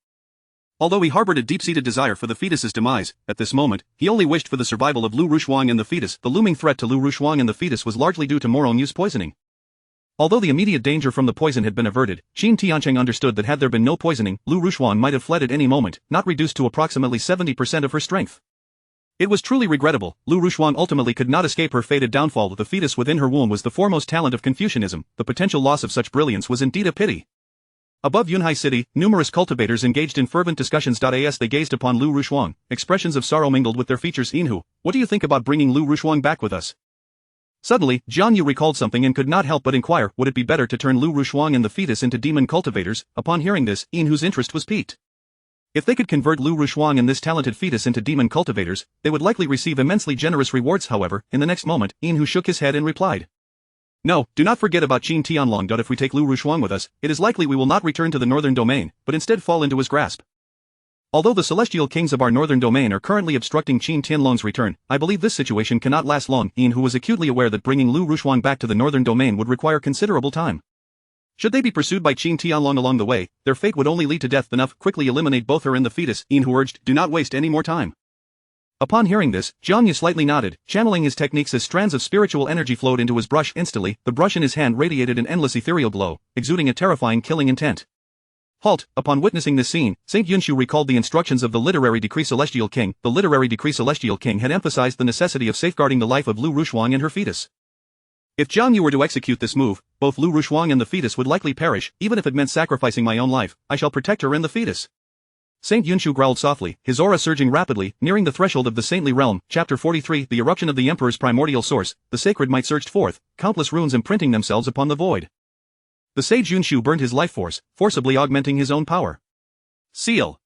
Although he harbored a deep-seated desire for the fetus's demise, at this moment, he only wished for the survival of Lu Rushuang and the fetus. The looming threat to Lu Rushuang and the fetus was largely due to Moronyu's poisoning. Although the immediate danger from the poison had been averted, Qin Tianqing understood that had there been no poisoning, Lu Rushuang might have fled at any moment, not reduced to approximately 70% of her strength. It was truly regrettable. Lu Rushuang ultimately could not escape her fated downfall. The fetus within her womb was the foremost talent of Confucianism. The potential loss of such brilliance was indeed a pity. Above Yunhai City, numerous cultivators engaged in fervent discussions. As they gazed upon Lu Rushuang, expressions of sorrow mingled with their features. Yin Hu, what do you think about bringing Lu Rushuang back with us? Suddenly, Jiang Yu recalled something and could not help but inquire, would it be better to turn Lu Rushuang and the fetus into demon cultivators? Upon hearing this, Yin Hu's interest was piqued. If they could convert Lu Rushuang and this talented fetus into demon cultivators, they would likely receive immensely generous rewards. However, in the next moment, Yin Hu shook his head and replied, no, do not forget about Qin Tianlong. If we take Lu Rushuang with us, it is likely we will not return to the northern domain, but instead fall into his grasp. Although the celestial kings of our northern domain are currently obstructing Qin Tianlong's return, I believe this situation cannot last long. Yin Hu was acutely aware that bringing Lu Rushuang back to the northern domain would require considerable time. Should they be pursued by Qin Tianlong along the way, their fate would only lead to death. Enough, quickly eliminate both her and the fetus. Yin Hu urged, do not waste any more time. Upon hearing this, Jiang Yu slightly nodded, channeling his techniques as strands of spiritual energy flowed into his brush. Instantly, the brush in his hand radiated an endless ethereal glow, exuding a terrifying killing intent. Halt! Upon witnessing this scene, Saint Yunshu recalled the instructions of the literary decree Celestial King. The literary decree Celestial King had emphasized the necessity of safeguarding the life of Lu Rushuang and her fetus. If Jiang Yu were to execute this move, both Lu Rushuang and the fetus would likely perish. Even if it meant sacrificing my own life, I shall protect her and the fetus. Saint Yunshu growled softly, his aura surging rapidly, nearing the threshold of the saintly realm. Chapter 43. The eruption of the Emperor's primordial source, the sacred might surged forth, countless runes imprinting themselves upon the void. The sage Yunshu burned his life force, forcibly augmenting his own power. Seal.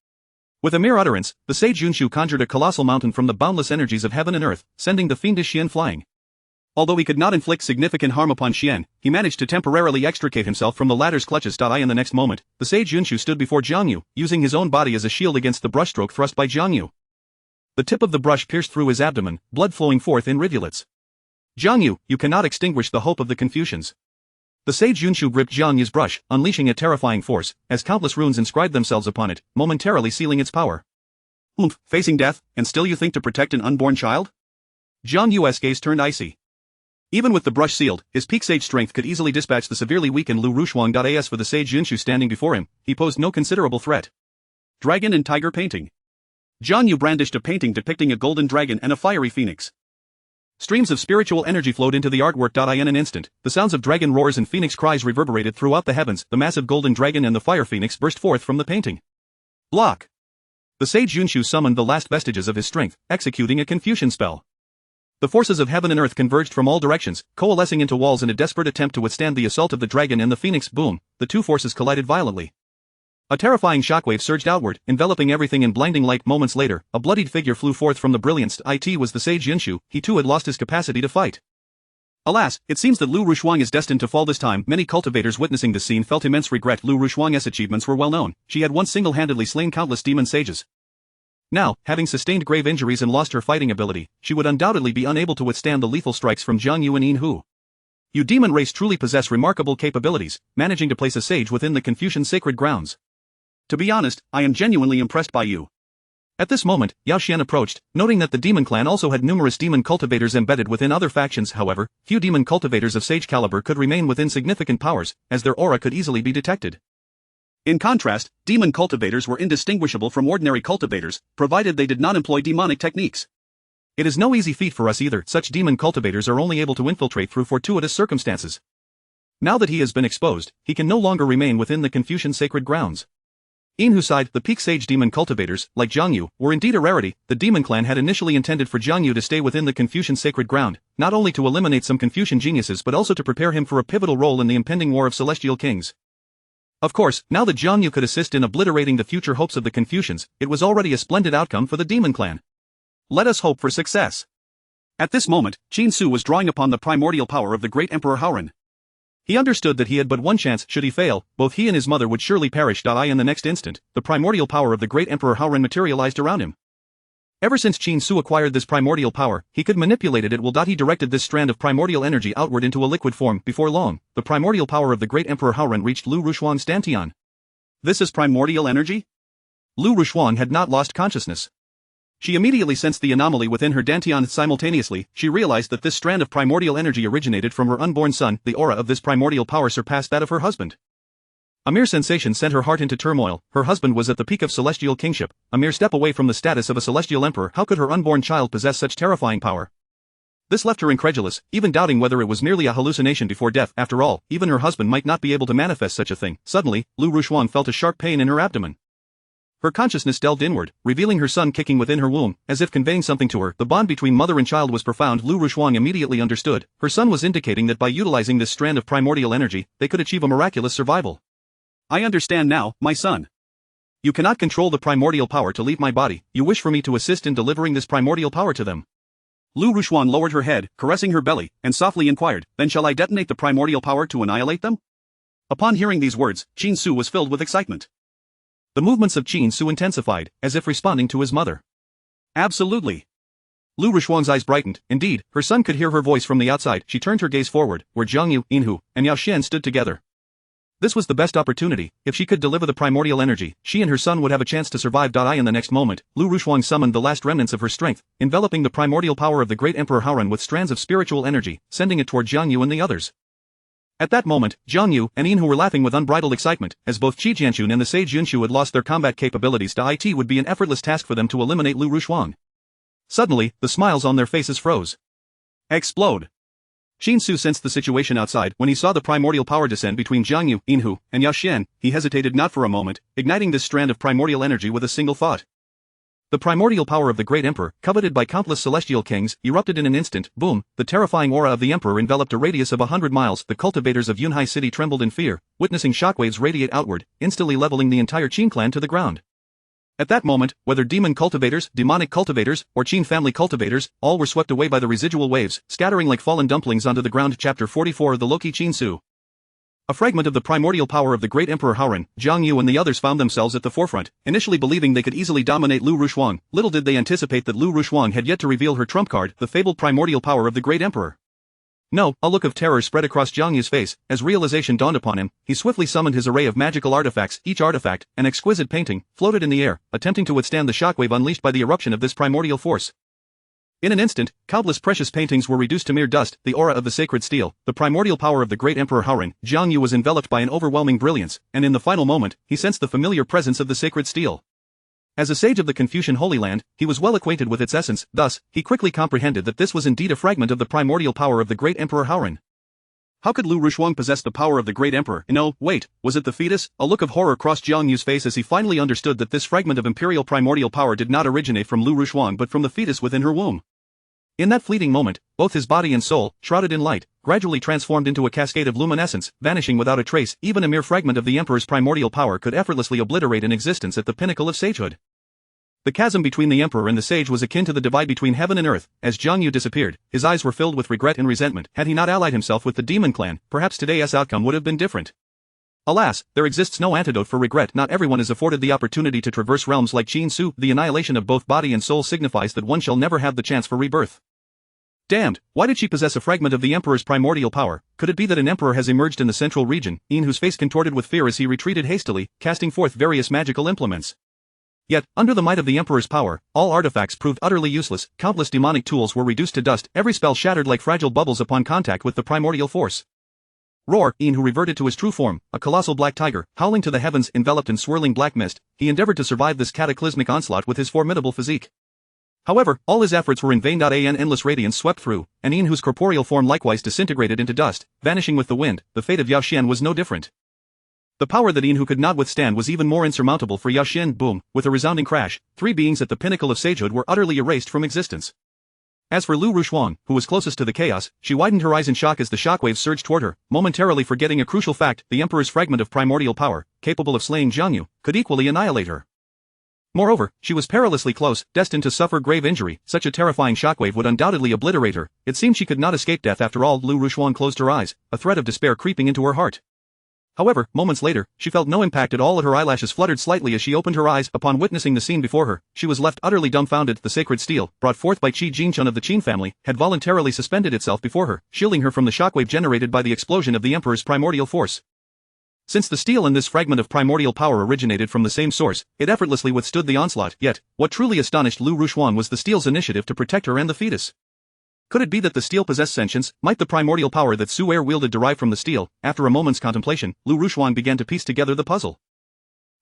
With a mere utterance, the sage Yunshu conjured a colossal mountain from the boundless energies of heaven and earth, sending the fiendish Xian flying. Although he could not inflict significant harm upon Xian, he managed to temporarily extricate himself from the latter's clutches. In the next moment, the sage Yunshu stood before Jiang Yu, using his own body as a shield against the brushstroke thrust by Jiang Yu. The tip of the brush pierced through his abdomen, blood flowing forth in rivulets. Jiang Yu, you cannot extinguish the hope of the Confucians. The sage Yunshu gripped Jiang Yu's brush, unleashing a terrifying force, as countless runes inscribed themselves upon it, momentarily sealing its power. Facing death, and still you think to protect an unborn child? Jiang Yu's gaze turned icy. Even with the brush sealed, his peak sage strength could easily dispatch the severely weakened Lu Rushuang. As for the sage Yunshu standing before him, he posed no considerable threat. Dragon and Tiger Painting. Jiang Yu brandished a painting depicting a golden dragon and a fiery phoenix. Streams of spiritual energy flowed into the artwork. In an instant, the sounds of dragon roars and phoenix cries reverberated throughout the heavens. The massive golden dragon and the fire phoenix burst forth from the painting. Block. The sage Yunshu summoned the last vestiges of his strength, executing a confusion spell. The forces of heaven and earth converged from all directions, coalescing into walls in a desperate attempt to withstand the assault of the dragon and the phoenix. Boom, the two forces collided violently. A terrifying shockwave surged outward, enveloping everything in blinding light. Moments later, a bloodied figure flew forth from the brilliance. It was the sage Yunshu. He too had lost his capacity to fight. Alas, it seems that Lu Rushuang is destined to fall this time. Many cultivators witnessing this scene felt immense regret. Lu Rushuang's achievements were well known. She had once single-handedly slain countless demon sages. Now, having sustained grave injuries and lost her fighting ability, she would undoubtedly be unable to withstand the lethal strikes from Jiang Yu and Yin Hu. You demon race truly possess remarkable capabilities, managing to place a sage within the Confucian sacred grounds. To be honest, I am genuinely impressed by you. At this moment, Yao Xian approached, noting that the demon clan also had numerous demon cultivators embedded within other factions. However, few demon cultivators of sage caliber could remain within significant powers, as their aura could easily be detected. In contrast, demon cultivators were indistinguishable from ordinary cultivators, provided they did not employ demonic techniques. It is no easy feat for us either. Such demon cultivators are only able to infiltrate through fortuitous circumstances. Now that he has been exposed, he can no longer remain within the Confucian sacred grounds. Yin Hu side, the peak sage demon cultivators, like Jiang Yu, were indeed a rarity. The demon clan had initially intended for Jiang Yu to stay within the Confucian sacred ground, not only to eliminate some Confucian geniuses but also to prepare him for a pivotal role in the impending war of celestial kings. Of course, now that Jiang Yu could assist in obliterating the future hopes of the Confucians, it was already a splendid outcome for the demon clan. Let us hope for success. At this moment, Qin Su was drawing upon the primordial power of the great Emperor Haoran. He understood that he had but one chance. Should he fail, both he and his mother would surely perish. In the next instant, the primordial power of the great Emperor Haoran materialized around him. Ever since Qin Su acquired this primordial power, he could manipulate it at will. He directed this strand of primordial energy outward into a liquid form. Before long, the primordial power of the great Emperor Haoran reached Lu Rushuang's dantian. This is primordial energy? Lu Rushuang had not lost consciousness. She immediately sensed the anomaly within her dantian. Simultaneously, she realized that this strand of primordial energy originated from her unborn son. The aura of this primordial power surpassed that of her husband. A mere sensation sent her heart into turmoil. Her husband was at the peak of celestial kingship, a mere step away from the status of a celestial emperor. How could her unborn child possess such terrifying power? This left her incredulous, even doubting whether it was merely a hallucination before death. After all, even her husband might not be able to manifest such a thing. Suddenly, Lu Rushuang felt a sharp pain in her abdomen. Her consciousness delved inward, revealing her son kicking within her womb, as if conveying something to her. The bond between mother and child was profound. Lu Rushuang immediately understood. Her son was indicating that by utilizing this strand of primordial energy, they could achieve a miraculous survival. I understand now, my son. You cannot control the primordial power to leave my body. You wish for me to assist in delivering this primordial power to them. Lu Rushuang lowered her head, caressing her belly, and softly inquired, then shall I detonate the primordial power to annihilate them? Upon hearing these words, Qin Su was filled with excitement. The movements of Qin Su intensified, as if responding to his mother. Absolutely. Lu Rushuang's eyes brightened. Indeed, her son could hear her voice from the outside. She turned her gaze forward, where Jiang Yu, Yin Hu, and Yao Xian stood together. This was the best opportunity. If she could deliver the primordial energy, she and her son would have a chance to survive. In the next moment, Lu Rushuang summoned the last remnants of her strength, enveloping the primordial power of the great Emperor Haoran with strands of spiritual energy, sending it toward Jiang Yu and the others. At that moment, Jiang Yu and Yin Hu were laughing with unbridled excitement, as both Qi Jianxun and the sage Yunshu had lost their combat capabilities. It would be an effortless task for them to eliminate Lu Rushuang. Suddenly, the smiles on their faces froze. Explode. Qin Su sensed the situation outside. When he saw the primordial power descend between Jiang Yu, Yin Hu, and Yao Xian, he hesitated not for a moment, igniting this strand of primordial energy with a single thought. The primordial power of the great emperor, coveted by countless celestial kings, erupted in an instant. Boom, the terrifying aura of the emperor enveloped a radius of 100 miles. The cultivators of Yunhai City trembled in fear, witnessing shockwaves radiate outward, instantly leveling the entire Qin clan to the ground. At that moment, whether demon cultivators, demonic cultivators, or Qin family cultivators, all were swept away by the residual waves, scattering like fallen dumplings onto the ground. Chapter 44 The Loki Qin Su. A fragment of the primordial power of the great Emperor Haoran, Jiang Yu and the others found themselves at the forefront, initially believing they could easily dominate Lu Rushuang. Little did they anticipate that Lu Rushuang had yet to reveal her trump card, the fabled primordial power of the great emperor. No, a look of terror spread across Jiang Yu's face. As realization dawned upon him, he swiftly summoned his array of magical artifacts. Each artifact, an exquisite painting, floated in the air, attempting to withstand the shockwave unleashed by the eruption of this primordial force. In an instant, countless precious paintings were reduced to mere dust. The aura of the sacred steel, the primordial power of the great Emperor Haoran, Jiang Yu was enveloped by an overwhelming brilliance, and in the final moment, he sensed the familiar presence of the sacred steel. As a sage of the Confucian Holy Land, he was well acquainted with its essence, thus, he quickly comprehended that this was indeed a fragment of the primordial power of the great Emperor Houran. How could Lu Rushuang possess the power of the great emperor? No, wait, was it the fetus? A look of horror crossed Jiang Yu's face as he finally understood that this fragment of imperial primordial power did not originate from Lu Rushuang but from the fetus within her womb. In that fleeting moment, both his body and soul, shrouded in light, gradually transformed into a cascade of luminescence, vanishing without a trace. Even a mere fragment of the emperor's primordial power could effortlessly obliterate an existence at the pinnacle of sagehood. The chasm between the emperor and the sage was akin to the divide between heaven and earth. As Jiang Yu disappeared, his eyes were filled with regret and resentment. Had he not allied himself with the demon clan, perhaps today's outcome would have been different. Alas, there exists no antidote for regret. Not everyone is afforded the opportunity to traverse realms like Qin Su. The annihilation of both body and soul signifies that one shall never have the chance for rebirth. Damned, why did she possess a fragment of the emperor's primordial power? Could it be that an emperor has emerged in the central region, whose face contorted with fear as he retreated hastily, casting forth various magical implements? Yet, under the might of the emperor's power, all artifacts proved utterly useless. Countless demonic tools were reduced to dust, every spell shattered like fragile bubbles upon contact with the primordial force. Roar, who reverted to his true form, a colossal black tiger, howling to the heavens enveloped in swirling black mist, he endeavored to survive this cataclysmic onslaught with his formidable physique. However, all his efforts were in vain. An endless radiance swept through, and whose corporeal form likewise disintegrated into dust, vanishing with the wind. The fate of Yao Xian was no different. The power that who could not withstand was even more insurmountable for Yao Xian. Boom, with a resounding crash, three beings at the pinnacle of sagehood were utterly erased from existence. As for Lu Rushuang, who was closest to the chaos, she widened her eyes in shock as the shockwaves surged toward her, momentarily forgetting a crucial fact: the emperor's fragment of primordial power, capable of slaying Jiang Yu, could equally annihilate her. Moreover, she was perilously close, destined to suffer grave injury. Such a terrifying shockwave would undoubtedly obliterate her. It seemed she could not escape death after all. Lu Rushuang closed her eyes, a threat of despair creeping into her heart. However, moments later, she felt no impact at all. Her eyelashes fluttered slightly as she opened her eyes. Upon witnessing the scene before her, she was left utterly dumbfounded. The sacred steel, brought forth by Qi Jinchun of the Qin family, had voluntarily suspended itself before her, shielding her from the shockwave generated by the explosion of the emperor's primordial force. Since the steel in this fragment of primordial power originated from the same source, it effortlessly withstood the onslaught. Yet, what truly astonished Lu Rushuang was the steel's initiative to protect her and the fetus. Could it be that the steel possessed sentience? Might the primordial power that Su Er wielded derive from the steel? After a moment's contemplation, Lu Rushuang began to piece together the puzzle.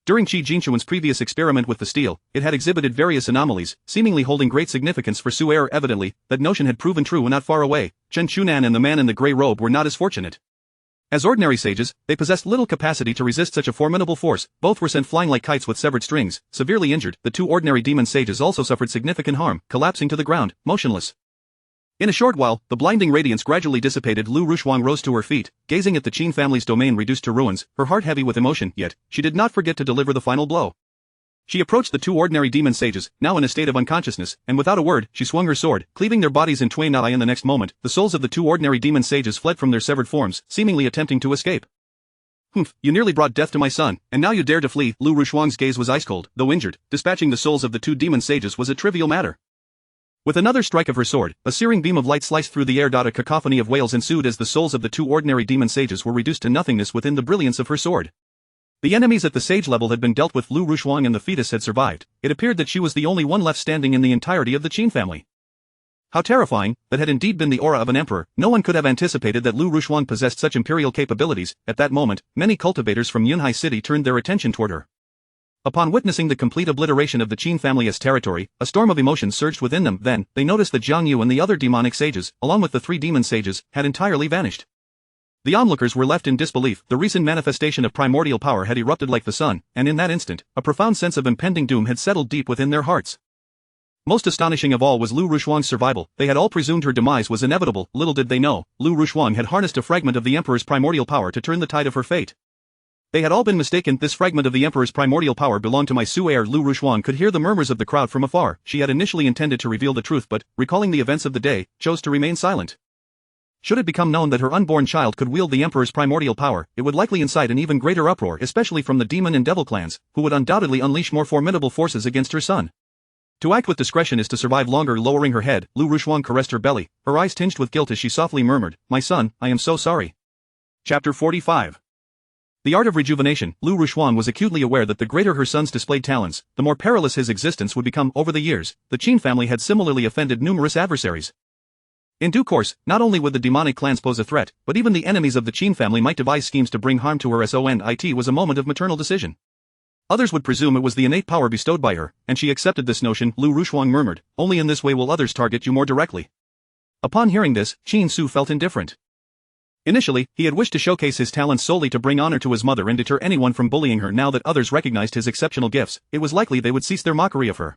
During Qi Jinchuan's previous experiment with the steel, it had exhibited various anomalies, seemingly holding great significance for Su Er. Evidently, that notion had proven true not far away. Chen Chunan and the man in the grey robe were not as fortunate. As ordinary sages, they possessed little capacity to resist such a formidable force. Both were sent flying like kites with severed strings, severely injured. The two ordinary demon sages also suffered significant harm, collapsing to the ground, motionless. In a short while, the blinding radiance gradually dissipated. Lu Rushuang rose to her feet, gazing at the Qin family's domain reduced to ruins, her heart heavy with emotion. Yet, she did not forget to deliver the final blow. She approached the two ordinary demon sages, now in a state of unconsciousness, and without a word, she swung her sword, cleaving their bodies in twain. In the next moment, the souls of the two ordinary demon sages fled from their severed forms, seemingly attempting to escape. Humph, you nearly brought death to my son, and now you dare to flee. Lu Rushuang's gaze was ice cold. Though injured, dispatching the souls of the two demon sages was a trivial matter. With another strike of her sword, a searing beam of light sliced through the air. A cacophony of wails ensued as the souls of the two ordinary demon sages were reduced to nothingness within the brilliance of her sword. The enemies at the sage level had been dealt with. Lu Rushuang and the fetus had survived. It appeared that she was the only one left standing in the entirety of the Qin family. How terrifying! That had indeed been the aura of an emperor. No one could have anticipated that Lu Rushuang possessed such imperial capabilities. At that moment, many cultivators from Yunhai City turned their attention toward her. Upon witnessing the complete obliteration of the Qin family as territory, a storm of emotions surged within them. Then, they noticed that Jiang Yu and the other demonic sages, along with the three demon sages, had entirely vanished. The onlookers were left in disbelief. The recent manifestation of primordial power had erupted like the sun, and in that instant, a profound sense of impending doom had settled deep within their hearts. Most astonishing of all was Lu Rushuang's survival. They had all presumed her demise was inevitable. Little did they know, Lu Rushuang had harnessed a fragment of the emperor's primordial power to turn the tide of her fate. They had all been mistaken. This fragment of the emperor's primordial power belonged to my Su Er. Lu Rushuang could hear the murmurs of the crowd from afar. She had initially intended to reveal the truth but, recalling the events of the day, chose to remain silent. Should it become known that her unborn child could wield the emperor's primordial power, it would likely incite an even greater uproar, especially from the demon and devil clans, who would undoubtedly unleash more formidable forces against her son. To act with discretion is to survive longer. Lowering her head, Lu Rushuang caressed her belly, her eyes tinged with guilt as she softly murmured, "My son, I am so sorry." Chapter 45. The art of rejuvenation. Lu Rushuang was acutely aware that the greater her son's displayed talents, the more perilous his existence would become. Over the years, the Qin family had similarly offended numerous adversaries. In due course, not only would the demonic clans pose a threat, but even the enemies of the Qin family might devise schemes to bring harm to her. It was a moment of maternal decision. Others would presume it was the innate power bestowed by her, and she accepted this notion. Lu Rushuang murmured, only in this way will others target you more directly. Upon hearing this, Qin Su felt indifferent. Initially, he had wished to showcase his talents solely to bring honor to his mother and deter anyone from bullying her. Now that others recognized his exceptional gifts, it was likely they would cease their mockery of her.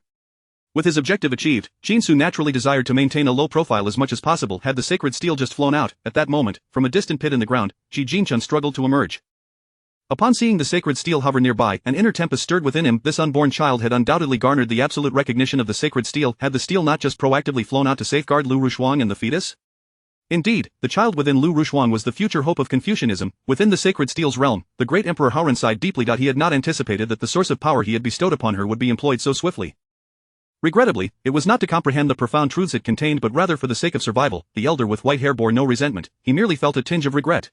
With his objective achieved, Qin Su naturally desired to maintain a low profile as much as possible. Had the sacred steel just flown out, at that moment, from a distant pit in the ground, Ji Jinchun struggled to emerge. Upon seeing the sacred steel hover nearby, an inner tempest stirred within him. This unborn child had undoubtedly garnered the absolute recognition of the sacred steel. Had the steel not just proactively flown out to safeguard Lu Rushuang and the fetus? Indeed, the child within Lu Rushuang was the future hope of Confucianism. Within the sacred steel's realm, the great Emperor Haoran sighed deeply. He had not anticipated that the source of power he had bestowed upon her would be employed so swiftly. Regrettably, it was not to comprehend the profound truths it contained but rather for the sake of survival. The elder with white hair bore no resentment, he merely felt a tinge of regret.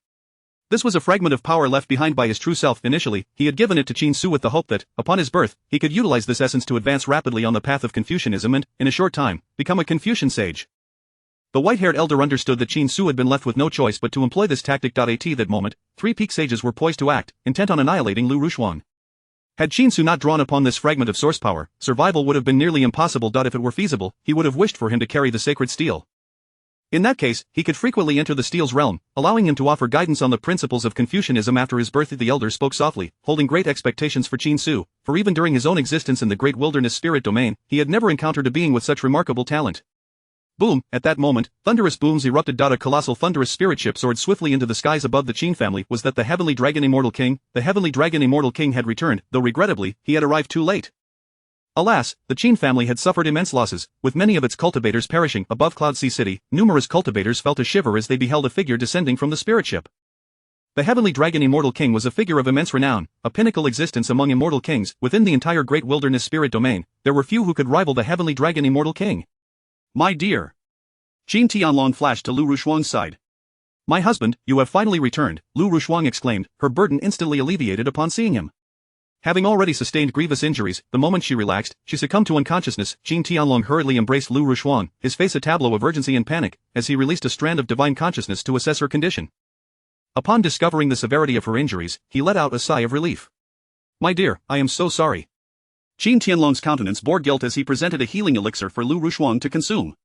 This was a fragment of power left behind by his true self. Initially, he had given it to Qin Su with the hope that, upon his birth, he could utilize this essence to advance rapidly on the path of Confucianism and, in a short time, become a Confucian sage. The white-haired elder understood that Qin Su had been left with no choice but to employ this tactic. At that moment, 3 peak sages were poised to act, intent on annihilating Lu Rushuang. Had Qin Su not drawn upon this fragment of source power, survival would have been nearly impossible. If it were feasible, he would have wished for him to carry the sacred steel. In that case, he could frequently enter the steel's realm, allowing him to offer guidance on the principles of Confucianism. After his birth, the elder spoke softly, holding great expectations for Qin Su, for even during his own existence in the great wilderness spirit domain, he had never encountered a being with such remarkable talent. Boom! At that moment, thunderous booms erupted. A colossal thunderous spirit ship soared swiftly into the skies above the Qin family. Was that the Heavenly Dragon Immortal King? The Heavenly Dragon Immortal King had returned, though regrettably, he had arrived too late. Alas, the Qin family had suffered immense losses, with many of its cultivators perishing. Above Cloud Sea City, numerous cultivators felt a shiver as they beheld a figure descending from the spirit ship. The Heavenly Dragon Immortal King was a figure of immense renown, a pinnacle existence among immortal kings. Within the entire great wilderness spirit domain, there were few who could rival the Heavenly Dragon Immortal King. My dear. Qin Tianlong flashed to Lu Rushuang's side. My husband, you have finally returned, Lu Rushuang exclaimed, her burden instantly alleviated upon seeing him. Having already sustained grievous injuries, the moment she relaxed, she succumbed to unconsciousness. Qin Tianlong hurriedly embraced Lu Rushuang, his face a tableau of urgency and panic, as he released a strand of divine consciousness to assess her condition. Upon discovering the severity of her injuries, he let out a sigh of relief. My dear, I am so sorry. Qin Tianlong's countenance bore guilt as he presented a healing elixir for Lu Rushuang to consume.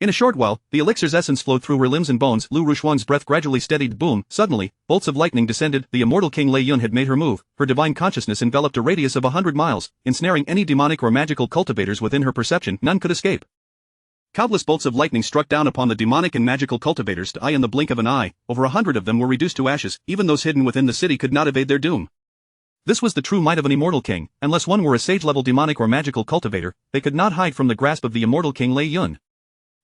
In a short while, the elixir's essence flowed through her limbs and bones. Lu Rushuang's breath gradually steadied. Boom! Suddenly, bolts of lightning descended. The immortal King Lei Yun had made her move. Her divine consciousness enveloped a radius of 100 miles, ensnaring any demonic or magical cultivators within her perception. None could escape. Countless bolts of lightning struck down upon the demonic and magical cultivators. In the blink of an eye, over 100 of them were reduced to ashes. Even those hidden within the city could not evade their doom. This was the true might of an immortal king. Unless one were a sage-level demonic or magical cultivator, they could not hide from the grasp of the immortal King Lei Yun.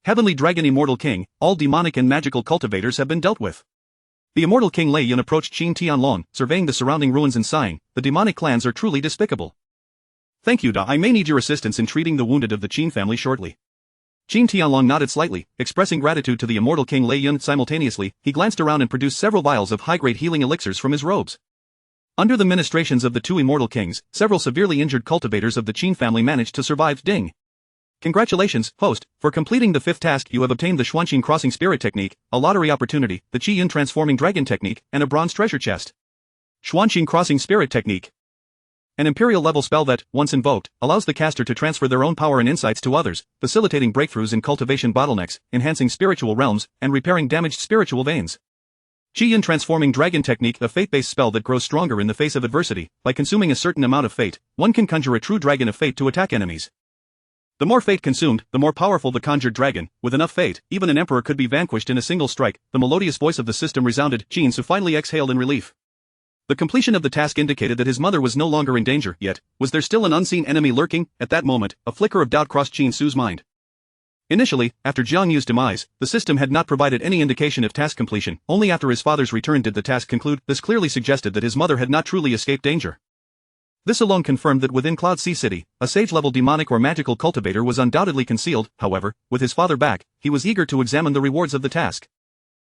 Heavenly Dragon Immortal King, all demonic and magical cultivators have been dealt with. The immortal King Lei Yun approached Qin Tianlong, surveying the surrounding ruins and sighing, the demonic clans are truly despicable. Thank you, I may need your assistance in treating the wounded of the Qin family shortly. Qin Tianlong nodded slightly, expressing gratitude to the immortal King Lei Yun. Simultaneously, he glanced around and produced several vials of high-grade healing elixirs from his robes. Under the ministrations of the 2 immortal kings, several severely injured cultivators of the Qin family managed to survive. Ding! Congratulations, host, for completing the 5th task. You have obtained the Xuanqing Crossing Spirit Technique, a lottery opportunity, the Qi Yun Transforming Dragon Technique, and a bronze treasure chest. Xuanqing Crossing Spirit Technique. An imperial-level spell that, once invoked, allows the caster to transfer their own power and insights to others, facilitating breakthroughs in cultivation bottlenecks, enhancing spiritual realms, and repairing damaged spiritual veins. Qi Yun Transforming Dragon Technique, a fate-based spell that grows stronger in the face of adversity. By consuming a certain amount of fate, one can conjure a true dragon of fate to attack enemies. The more fate consumed, the more powerful the conjured dragon. With enough fate, even an emperor could be vanquished in a single strike. The melodious voice of the system resounded. Qin Su finally exhaled in relief. The completion of the task indicated that his mother was no longer in danger. Yet, was there still an unseen enemy lurking? At that moment, a flicker of doubt crossed Qin Su's mind. Initially, after Jiang Yu's demise, the system had not provided any indication of task completion. Only after his father's return did the task conclude. This clearly suggested that his mother had not truly escaped danger. This alone confirmed that within Cloud Sea City, a sage-level demonic or magical cultivator was undoubtedly concealed. However, with his father back, he was eager to examine the rewards of the task.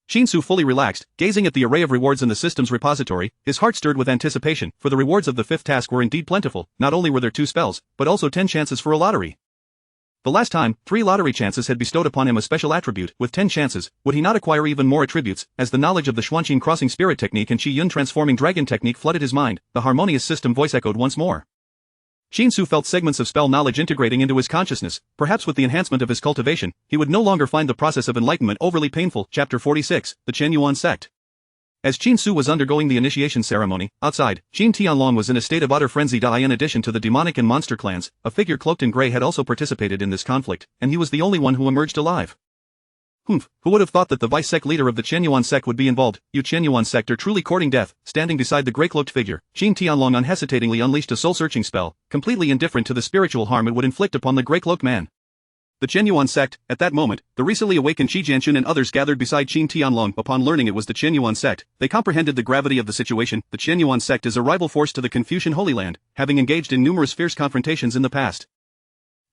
Qin Su fully relaxed, gazing at the array of rewards in the system's repository. His heart stirred with anticipation, for the rewards of the 5th task were indeed plentiful. Not only were there 2 spells, but also 10 chances for a lottery. The last time, 3 lottery chances had bestowed upon him a special attribute. With 10 chances, would he not acquire even more attributes? As the knowledge of the Xuanqin crossing spirit technique and Qi Yun transforming dragon technique flooded his mind, the harmonious system voice echoed once more. Qin Su felt segments of spell knowledge integrating into his consciousness. Perhaps with the enhancement of his cultivation, he would no longer find the process of enlightenment overly painful. Chapter 46, The Chen Yuan Sect. As Qin Su was undergoing the initiation ceremony, outside, Qin Tianlong was in a state of utter frenzy. In addition to the demonic and monster clans, a figure cloaked in grey had also participated in this conflict, and he was the only one who emerged alive. Humph, who would have thought that the vice-sect leader of the Chen Yuan sect would be involved? You Chen Yuan sect are truly courting death. Standing beside the grey-cloaked figure, Qin Tianlong unhesitatingly unleashed a soul-searching spell, completely indifferent to the spiritual harm it would inflict upon the grey-cloaked man. The Chen Yuan sect. At that moment, the recently awakened Qi Jianxun and others gathered beside Qin Tianlong. Upon learning it was the Chen Yuan sect, they comprehended the gravity of the situation. The Chen Yuan sect is a rival force to the Confucian Holy Land, having engaged in numerous fierce confrontations in the past.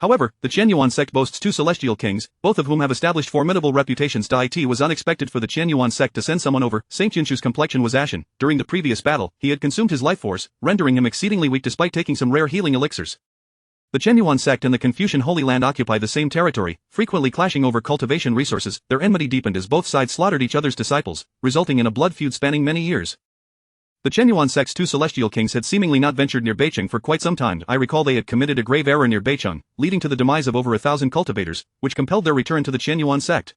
However, the Chen Yuan sect boasts 2 celestial kings, both of whom have established formidable reputations. It was unexpected for the Chen Yuan sect to send someone over. Saint Jinshu's complexion was ashen. During the previous battle, he had consumed his life force, rendering him exceedingly weak despite taking some rare healing elixirs. The Chen Yuan sect and the Confucian Holy Land occupy the same territory, frequently clashing over cultivation resources. Their enmity deepened as both sides slaughtered each other's disciples, resulting in a blood feud spanning many years. The Chen Yuan sect's 2 celestial kings had seemingly not ventured near Beicheng for quite some time. I recall they had committed a grave error near Beicheng, leading to the demise of over 1,000 cultivators, which compelled their return to the Chen Yuan sect.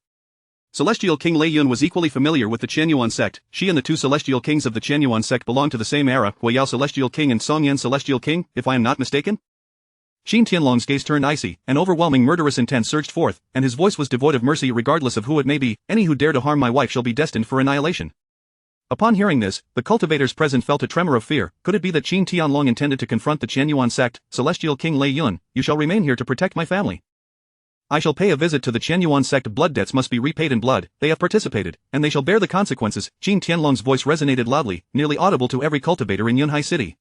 Celestial King Lei Yun was equally familiar with the Chen Yuan sect. She and the 2 celestial kings of the Chen Yuan sect belonged to the same era. Hui Yao Celestial King and Song Yan Celestial King, if I am not mistaken? Qin Tianlong's gaze turned icy, an overwhelming murderous intent surged forth, and his voice was devoid of mercy regardless of who it may be. Any who dare to harm my wife shall be destined for annihilation. Upon hearing this, the cultivators present felt a tremor of fear. Could it be that Qin Tianlong intended to confront the Chen Yuan sect? Celestial King Lei Yun, you shall remain here to protect my family. I shall pay a visit to the Chen Yuan sect. Blood debts must be repaid in blood. They have participated, and they shall bear the consequences. Qin Tianlong's voice resonated loudly, nearly audible to every cultivator in Yunhai City.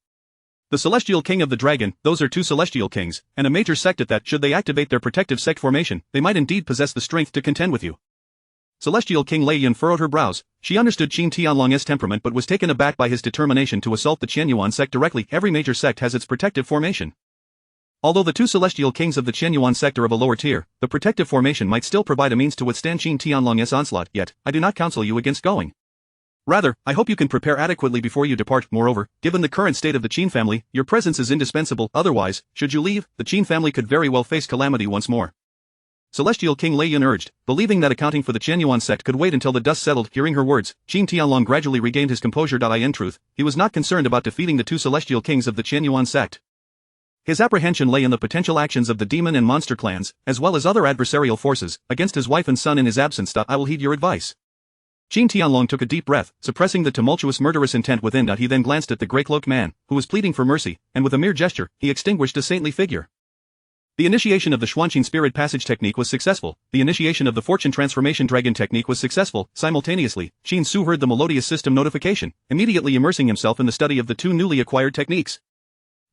The Celestial King of the Dragon, those are 2 celestial kings, and a major sect at that. Should they activate their protective sect formation, they might indeed possess the strength to contend with you. Celestial King Lei Yun furrowed her brows. She understood Qin Tianlong's temperament but was taken aback by his determination to assault the Chen Yuan sect directly. Every major sect has its protective formation. Although the 2 celestial kings of the Chen Yuan sect are of a lower tier, the protective formation might still provide a means to withstand Qin Tianlong's onslaught. Yet, I do not counsel you against going. Rather, I hope you can prepare adequately before you depart. Moreover, given the current state of the Qin family, your presence is indispensable. Otherwise, should you leave, the Qin family could very well face calamity once more. Celestial King Lei Yun urged, believing that accounting for the Chen Yuan sect could wait until the dust settled. Hearing her words, Qin Tianlong gradually regained his composure. In truth, he was not concerned about defeating the 2 celestial kings of the Chen Yuan sect. His apprehension lay in the potential actions of the demon and monster clans, as well as other adversarial forces, against his wife and son in his absence. I will heed your advice. Qin Tianlong took a deep breath, suppressing the tumultuous murderous intent within. He then glanced at the grey-cloaked man, who was pleading for mercy, and with a mere gesture, he extinguished a saintly figure. The initiation of the Xuanqin Spirit Passage technique was successful. The initiation of the Fortune Transformation Dragon technique was successful. Simultaneously, Qin Su heard the melodious system notification, immediately immersing himself in the study of the 2 newly acquired techniques.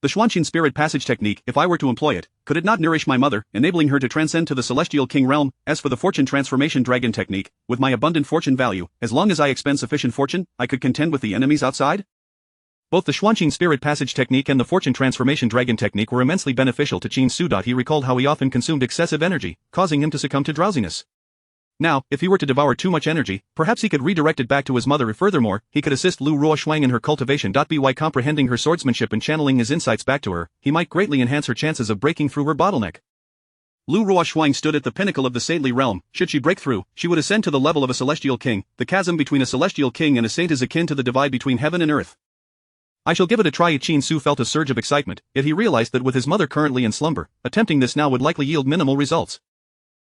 The Xuanqin Spirit Passage technique, if I were to employ it, could it not nourish my mother, enabling her to transcend to the Celestial King realm? As for the Fortune Transformation Dragon technique, with my abundant fortune value, as long as I expend sufficient fortune, I could contend with the enemies outside? Both the Xuanqin Spirit Passage technique and the Fortune Transformation Dragon technique were immensely beneficial to Qin Su. He recalled how he often consumed excessive energy, causing him to succumb to drowsiness. Now, if he were to devour too much energy, perhaps he could redirect it back to his mother. Furthermore, he could assist Lu Ruoshuang in her cultivation. By comprehending her swordsmanship and channeling his insights back to her, he might greatly enhance her chances of breaking through her bottleneck. Lu Ruoshuang stood at the pinnacle of the saintly realm. Should she break through, she would ascend to the level of a celestial king. The chasm between a celestial king and a saint is akin to the divide between heaven and earth. I shall give it a try. Qin Su felt a surge of excitement, yet he realized that with his mother currently in slumber, attempting this now would likely yield minimal results.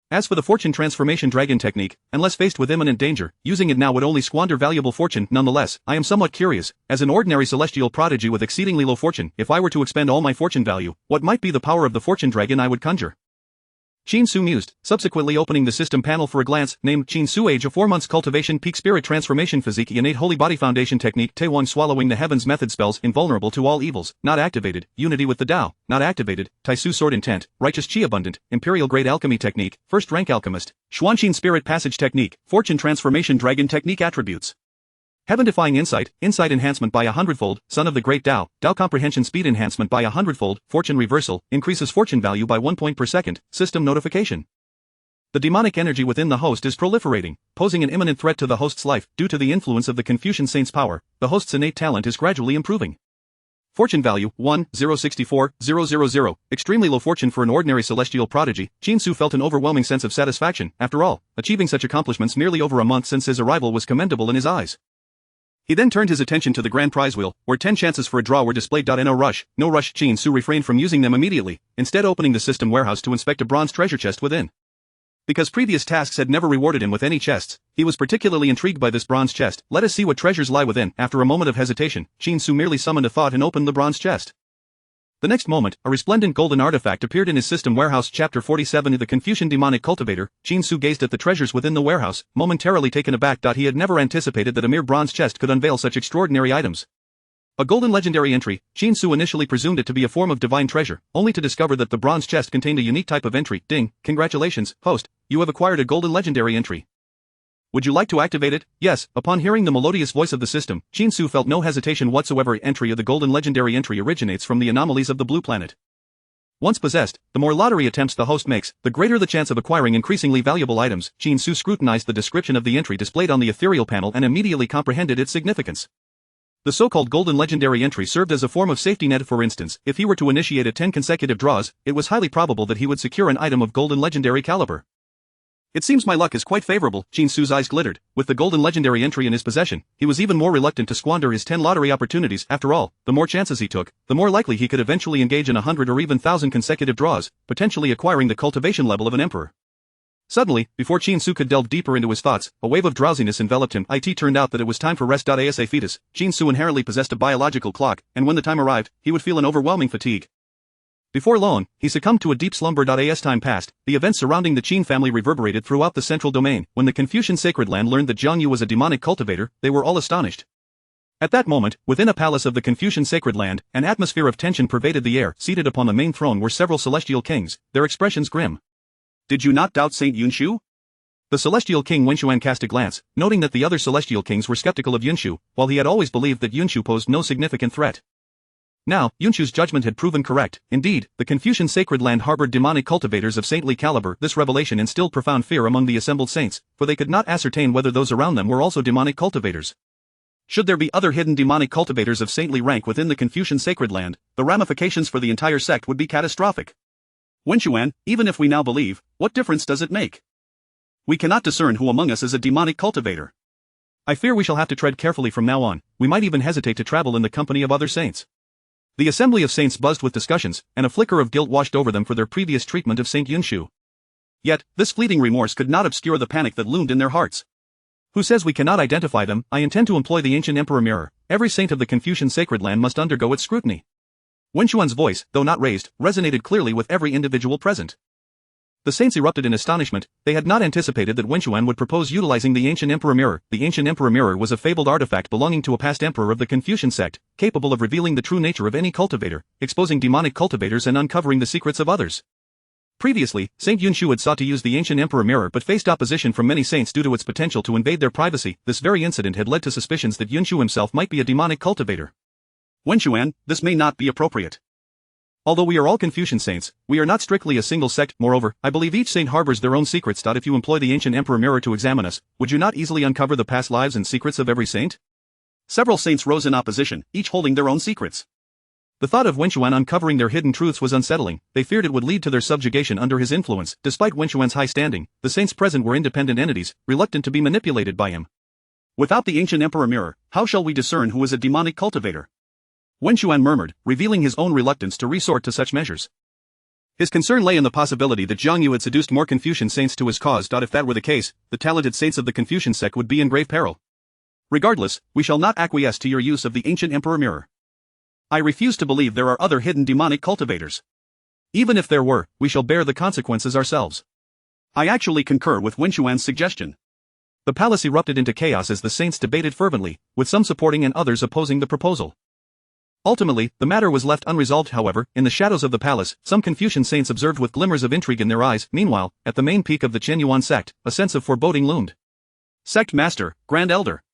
As for the Fortune Transformation Dragon technique, unless faced with imminent danger, using it now would only squander valuable fortune. Nonetheless, I am somewhat curious, as an ordinary celestial prodigy with exceedingly low fortune, if I were to expend all my fortune value, what might be the power of the fortune dragon I would conjure? Qin Su mused, subsequently opening the system panel for a glance. Named Qin Su. Age of 4 months. Cultivation. Peak Spirit Transformation. Physique. Innate Holy Body Foundation Technique. Taewon Swallowing the Heavens Method. Spells. Invulnerable to all evils. Not activated. Unity with the Tao. Not activated. Taisu Sword Intent. Righteous Chi Abundant. Imperial Grade Alchemy Technique. First Rank Alchemist. Xuanqin Spirit Passage Technique. Fortune Transformation Dragon Technique. Attributes. Heaven-defying insight, insight enhancement by 100-fold, son of the great Tao, Tao comprehension speed enhancement by 100-fold, fortune reversal, increases fortune value by 1 point per second, system notification. The demonic energy within the host is proliferating, posing an imminent threat to the host's life. Due to the influence of the Confucian saint's power, the host's innate talent is gradually improving. Fortune value, 1,064,000, extremely low fortune for an ordinary celestial prodigy. Qin Su felt an overwhelming sense of satisfaction. After all, achieving such accomplishments merely over a month since his arrival was commendable in his eyes. He then turned his attention to the grand prize wheel, where 10 chances for a draw were displayed. No rush. Qin Su refrained from using them immediately, instead opening the system warehouse to inspect a bronze treasure chest within. Because previous tasks had never rewarded him with any chests, he was particularly intrigued by this bronze chest. Let us see what treasures lie within. After a moment of hesitation, Qin Su merely summoned a thought and opened the bronze chest. The next moment, a resplendent golden artifact appeared in his system warehouse. Chapter 47. The Confucian demonic cultivator. Qin Su gazed at the treasures within the warehouse, momentarily taken aback. He had never anticipated that a mere bronze chest could unveil such extraordinary items. A golden legendary entry. Qin Su initially presumed it to be a form of divine treasure, only to discover that the bronze chest contained a unique type of entry. Ding, congratulations, host, you have acquired a golden legendary entry. Would you like to activate it? Yes. Upon hearing the melodious voice of the system, Qin Su felt no hesitation whatsoever. Entry of the golden legendary entry originates from the anomalies of the blue planet. Once possessed, the more lottery attempts the host makes, the greater the chance of acquiring increasingly valuable items. Qin Su scrutinized the description of the entry displayed on the ethereal panel and immediately comprehended its significance. The so-called golden legendary entry served as a form of safety net. For instance, if he were to initiate 10 consecutive draws, it was highly probable that he would secure an item of golden legendary caliber. It seems my luck is quite favorable. Qin Su's eyes glittered. With the golden legendary entry in his possession, he was even more reluctant to squander his 10 lottery opportunities. After all, the more chances he took, the more likely he could eventually engage in 100 or even 1,000 consecutive draws, potentially acquiring the cultivation level of an emperor. Suddenly, before Qin Su could delve deeper into his thoughts, a wave of drowsiness enveloped him. It turned out that it was time for rest. As a fetus, Qin Su inherently possessed a biological clock, and when the time arrived, he would feel an overwhelming fatigue. Before long, he succumbed to a deep slumber. As time passed, the events surrounding the Qin family reverberated throughout the central domain. When the Confucian sacred land learned that Jiang Yu was a demonic cultivator, they were all astonished. At that moment, within a palace of the Confucian sacred land, an atmosphere of tension pervaded the air. Seated upon the main throne were several celestial kings, their expressions grim. Did you not doubt Saint Yunshu? The celestial king Wenxuan cast a glance, noting that the other celestial kings were skeptical of Yunshu, while he had always believed that Yunshu posed no significant threat. Now, Yunshu's judgment had proven correct. Indeed, the Confucian sacred land harbored demonic cultivators of saintly caliber. This revelation instilled profound fear among the assembled saints, for they could not ascertain whether those around them were also demonic cultivators. Should there be other hidden demonic cultivators of saintly rank within the Confucian sacred land, the ramifications for the entire sect would be catastrophic. Wenxuan, even if we now believe, what difference does it make? We cannot discern who among us is a demonic cultivator. I fear we shall have to tread carefully from now on. We might even hesitate to travel in the company of other saints. The assembly of saints buzzed with discussions, and a flicker of guilt washed over them for their previous treatment of Saint Yunshu. Yet, this fleeting remorse could not obscure the panic that loomed in their hearts. Who says we cannot identify them? I intend to employ the ancient emperor mirror. Every saint of the Confucian sacred land must undergo its scrutiny. Wenxuan's voice, though not raised, resonated clearly with every individual present. The saints erupted in astonishment. They had not anticipated that Wenxuan would propose utilizing the ancient emperor mirror. The ancient emperor mirror was a fabled artifact belonging to a past emperor of the Confucian sect, capable of revealing the true nature of any cultivator, exposing demonic cultivators and uncovering the secrets of others. Previously, Saint Yunshu had sought to use the ancient emperor mirror but faced opposition from many saints due to its potential to invade their privacy. This very incident had led to suspicions that Yunshu himself might be a demonic cultivator. Wenxuan, this may not be appropriate. Although we are all Confucian saints, we are not strictly a single sect. Moreover, I believe each saint harbors their own secrets. If you employ the ancient emperor mirror to examine us, would you not easily uncover the past lives and secrets of every saint? Several saints rose in opposition, each holding their own secrets. The thought of Wenxuan uncovering their hidden truths was unsettling. They feared it would lead to their subjugation under his influence. Despite Wenxuan's high standing, the saints present were independent entities, reluctant to be manipulated by him. Without the ancient emperor mirror, how shall we discern who is a demonic cultivator? Wenxuan murmured, revealing his own reluctance to resort to such measures. His concern lay in the possibility that Jiang Yu had seduced more Confucian saints to his cause. If that were the case, the talented saints of the Confucian sect would be in grave peril. Regardless, we shall not acquiesce to your use of the ancient emperor mirror. I refuse to believe there are other hidden demonic cultivators. Even if there were, we shall bear the consequences ourselves. I actually concur with Wenxuan's suggestion. The palace erupted into chaos as the saints debated fervently, with some supporting and others opposing the proposal. Ultimately, the matter was left unresolved. However, in the shadows of the palace, some Confucian saints observed with glimmers of intrigue in their eyes. Meanwhile, at the main peak of the Chen Yuan sect, a sense of foreboding loomed. Sect Master, Grand Elder.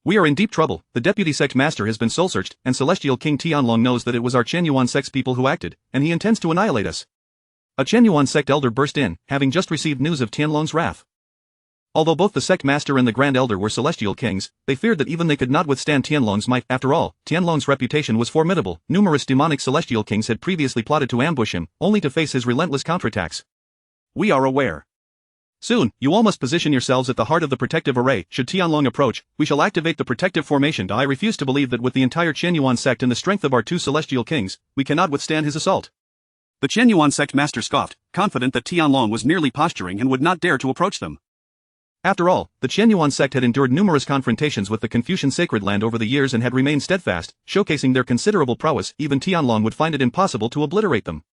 We are in deep trouble. The deputy sect master has been soul-searched, and Celestial King Tianlong knows that it was our Chenyuan sect's people who acted, and he intends to annihilate us. A Chenyuan sect elder burst in, having just received news of Tianlong's wrath. Although both the sect master and the grand elder were celestial kings, they feared that even they could not withstand Tianlong's might. After all, Tianlong's reputation was formidable. Numerous demonic celestial kings had previously plotted to ambush him, only to face his relentless counterattacks. We are aware. Soon, you all must position yourselves at the heart of the protective array. Should Tianlong approach, we shall activate the protective formation. I refuse to believe that with the entire Chenyuan sect and the strength of our two celestial kings, we cannot withstand his assault. The Chenyuan sect master scoffed, confident that Tianlong was merely posturing and would not dare to approach them. After all, the Chenyuan sect had endured numerous confrontations with the Confucian sacred land over the years and had remained steadfast, showcasing their considerable prowess. Even Tianlong would find it impossible to obliterate them.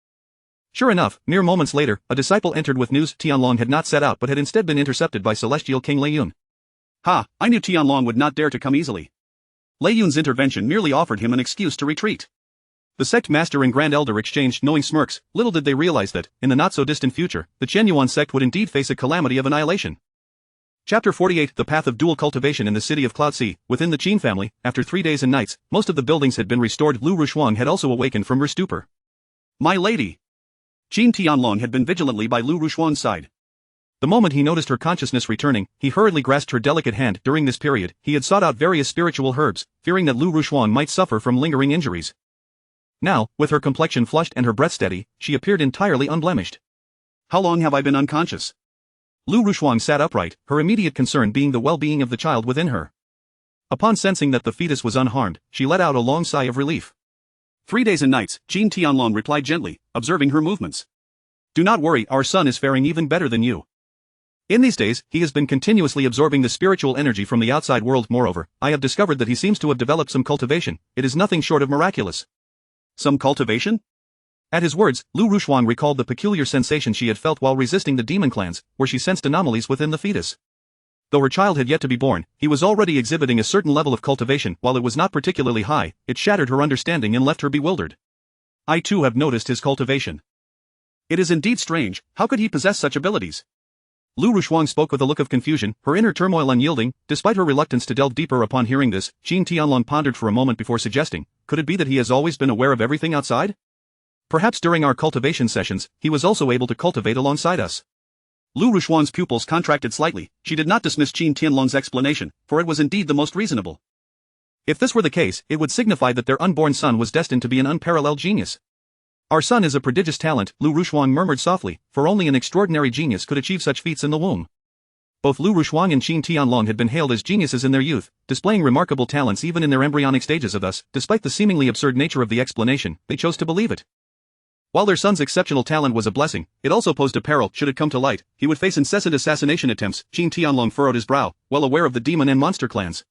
Sure enough, mere moments later, a disciple entered with news Tianlong had not set out but had instead been intercepted by Celestial King Lei Yun. Ha, I knew Tianlong would not dare to come easily. Lei Yun's intervention merely offered him an excuse to retreat. The sect master and grand elder exchanged knowing smirks. Little did they realize that, in the not-so-distant future, the Chenyuan sect would indeed face a calamity of annihilation. Chapter 48 The Path of Dual Cultivation in the City of Cloud Sea. Within the Qin family, after 3 days and nights, most of the buildings had been restored. Lu Rushuang had also awakened from her stupor. My lady! Qin Tianlong had been vigilantly by Lu Rushuang's side. The moment he noticed her consciousness returning, he hurriedly grasped her delicate hand. During this period, he had sought out various spiritual herbs, fearing that Lu Rushuang might suffer from lingering injuries. Now, with her complexion flushed and her breath steady, she appeared entirely unblemished. How long have I been unconscious? Lu Rushuang sat upright, her immediate concern being the well-being of the child within her. Upon sensing that the fetus was unharmed, she let out a long sigh of relief. 3 days and nights, Qin Tianlong replied gently, observing her movements. Do not worry, our son is faring even better than you. In these days, he has been continuously absorbing the spiritual energy from the outside world. Moreover, I have discovered that he seems to have developed some cultivation. It is nothing short of miraculous. Some cultivation? At his words, Lu Rushuang recalled the peculiar sensation she had felt while resisting the demon clans, where she sensed anomalies within the fetus. Though her child had yet to be born, he was already exhibiting a certain level of cultivation. While it was not particularly high, it shattered her understanding and left her bewildered. I too have noticed his cultivation. It is indeed strange, how could he possess such abilities? Lu Rushuang spoke with a look of confusion, her inner turmoil unyielding. Despite her reluctance to delve deeper upon hearing this, Qin Tianlong pondered for a moment before suggesting, could it be that he has always been aware of everything outside? Perhaps during our cultivation sessions, he was also able to cultivate alongside us. Lu Rushuang's pupils contracted slightly. She did not dismiss Qin Tianlong's explanation, for it was indeed the most reasonable. If this were the case, it would signify that their unborn son was destined to be an unparalleled genius. Our son is a prodigious talent, Lu Rushuang murmured softly, for only an extraordinary genius could achieve such feats in the womb. Both Lu Rushuang and Qin Tianlong had been hailed as geniuses in their youth, displaying remarkable talents even in their embryonic stages. Thus, despite the seemingly absurd nature of the explanation, they chose to believe it. While their son's exceptional talent was a blessing, it also posed a peril. Should it come to light, he would face incessant assassination attempts. Qin Tianlong furrowed his brow, well aware of the demon and monster clans.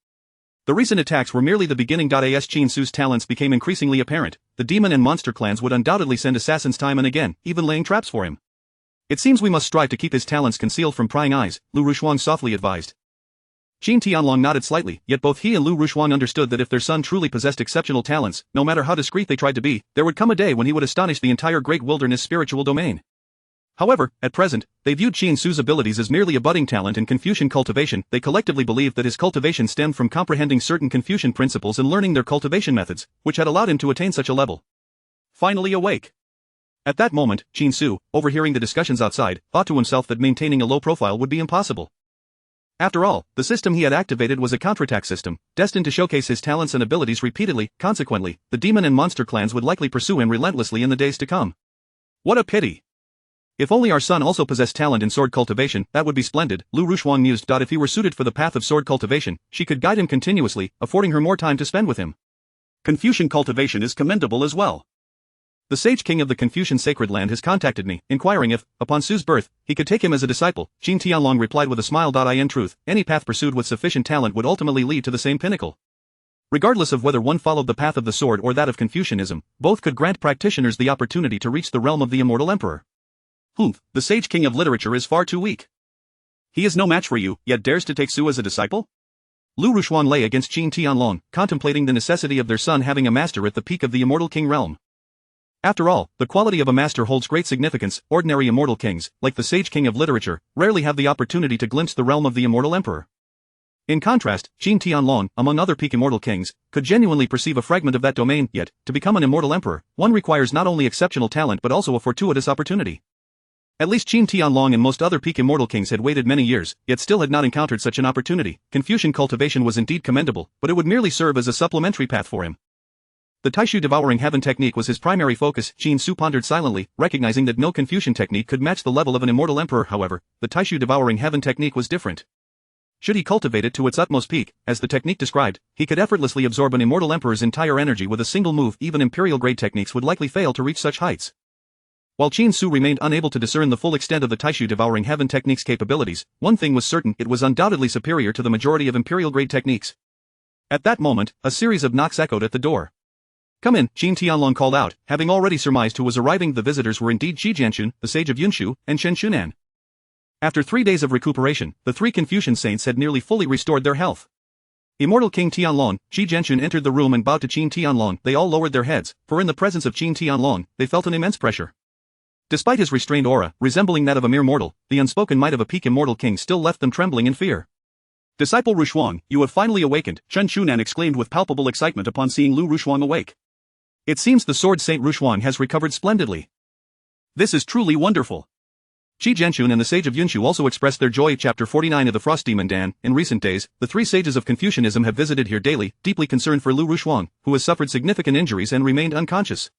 The recent attacks were merely the beginning. As Qin Su's talents became increasingly apparent, the demon and monster clans would undoubtedly send assassins time and again, even laying traps for him. It seems we must strive to keep his talents concealed from prying eyes, Lu Rushuang softly advised. Qin Tianlong nodded slightly, yet both he and Lu Rushuang understood that if their son truly possessed exceptional talents, no matter how discreet they tried to be, there would come a day when he would astonish the entire great wilderness spiritual domain. However, at present, they viewed Qin Su's abilities as merely a budding talent in Confucian cultivation. They collectively believed that his cultivation stemmed from comprehending certain Confucian principles and learning their cultivation methods, which had allowed him to attain such a level. Finally awake. At that moment, Qin Su, overhearing the discussions outside, thought to himself that maintaining a low profile would be impossible. After all, the system he had activated was a counterattack system, destined to showcase his talents and abilities repeatedly. Consequently, the demon and monster clans would likely pursue him relentlessly in the days to come. What a pity! If only our son also possessed talent in sword cultivation, that would be splendid, Lu Rushuang mused. If he were suited for the path of sword cultivation, she could guide him continuously, affording her more time to spend with him. Confucian cultivation is commendable as well. The sage king of the Confucian sacred land has contacted me, inquiring if, upon Su's birth, he could take him as a disciple. Qin Tianlong replied with a smile. In truth, any path pursued with sufficient talent would ultimately lead to the same pinnacle. Regardless of whether one followed the path of the sword or that of Confucianism, both could grant practitioners the opportunity to reach the realm of the immortal emperor. The sage king of literature is far too weak. He is no match for you, yet dares to take Su as a disciple? Lu Rushuang lay against Qin Tianlong, contemplating the necessity of their son having a master at the peak of the immortal king realm. After all, the quality of a master holds great significance. Ordinary immortal kings, like the sage king of literature, rarely have the opportunity to glimpse the realm of the immortal emperor. In contrast, Qin Tianlong, among other peak immortal kings, could genuinely perceive a fragment of that domain, yet, to become an immortal emperor, one requires not only exceptional talent but also a fortuitous opportunity. At least Qin Tianlong and most other peak immortal kings had waited many years, yet still had not encountered such an opportunity. Confucian cultivation was indeed commendable, but it would merely serve as a supplementary path for him. The Taishu devouring heaven technique was his primary focus. Qin Su pondered silently, recognizing that no Confucian technique could match the level of an immortal emperor. However, the Taishu devouring heaven technique was different. Should he cultivate it to its utmost peak, as the technique described, he could effortlessly absorb an immortal emperor's entire energy with a single move. Even imperial-grade techniques would likely fail to reach such heights. While Qin Su remained unable to discern the full extent of the Taishu devouring heaven technique's capabilities, one thing was certain: it was undoubtedly superior to the majority of imperial-grade techniques. At that moment, a series of knocks echoed at the door. "Come in," Qin Tianlong called out, having already surmised who was arriving. The visitors were indeed Shi Jianxun, the sage of Yunshu, and Shen Shunan. After 3 days of recuperation, the 3 Confucian saints had nearly fully restored their health. Immortal King Tianlong, Shi Jianxun entered the room and bowed to Qin Tianlong. They all lowered their heads, for in the presence of Qin Tianlong, they felt an immense pressure. Despite his restrained aura, resembling that of a mere mortal, the unspoken might of a peak immortal king still left them trembling in fear. "Disciple Rushuang, you have finally awakened," Shen Shunan exclaimed with palpable excitement upon seeing Lu Rushuang awake. "It seems the sword Saint Rushuang has recovered splendidly. This is truly wonderful." Shi Jianxun and the sage of Yunshu also expressed their joy. Chapter 49 of the Frost Demon Dan. In recent days, the 3 sages of Confucianism have visited here daily, deeply concerned for Lu Rushuang, who has suffered significant injuries and remained unconscious.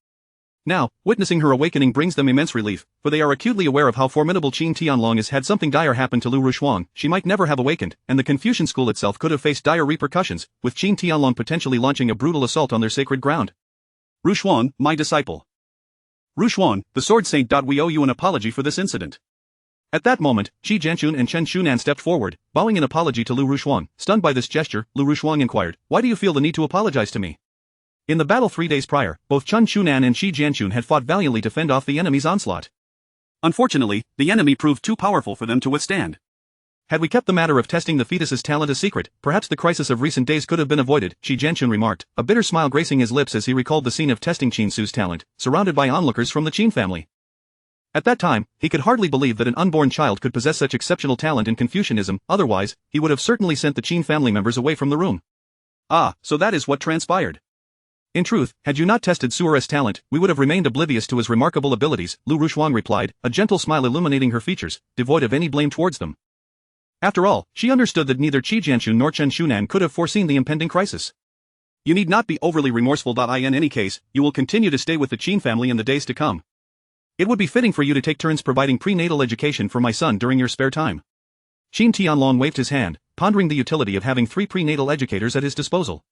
Now, witnessing her awakening brings them immense relief, for they are acutely aware of how formidable Qin Tianlong is. Had something dire happened to Lu Rushuang, she might never have awakened, and the Confucian school itself could have faced dire repercussions, with Qin Tianlong potentially launching a brutal assault on their sacred ground. "Rushuang, my disciple. Rushuang, the sword saint. We owe you an apology for this incident." At that moment, Shi Jianxun and Shen Shunan stepped forward, bowing in apology to Lu Rushuang. Stunned by this gesture, Lu Rushuang inquired, "Why do you feel the need to apologize to me?" In the battle 3 days prior, both Chen Shunan and Shi Jianxun had fought valiantly to fend off the enemy's onslaught. Unfortunately, the enemy proved too powerful for them to withstand. Had we kept the matter of testing the fetus's talent a secret, perhaps the crisis of recent days could have been avoided, Shi Jianxun remarked, a bitter smile gracing his lips as he recalled the scene of testing Qin Su's talent, surrounded by onlookers from the Qin family. At that time, he could hardly believe that an unborn child could possess such exceptional talent in Confucianism. Otherwise, he would have certainly sent the Qin family members away from the room. "Ah, so that is what transpired. In truth, had you not tested Su'er's talent, we would have remained oblivious to his remarkable abilities," Lu Rushuang replied, a gentle smile illuminating her features, devoid of any blame towards them. After all, she understood that neither Shi Jianxun nor Chen Shunan could have foreseen the impending crisis. "You need not be overly remorseful. In any case, you will continue to stay with the Qin family in the days to come. It would be fitting for you to take turns providing prenatal education for my son during your spare time." Qin Tianlong waved his hand, pondering the utility of having 3 prenatal educators at his disposal.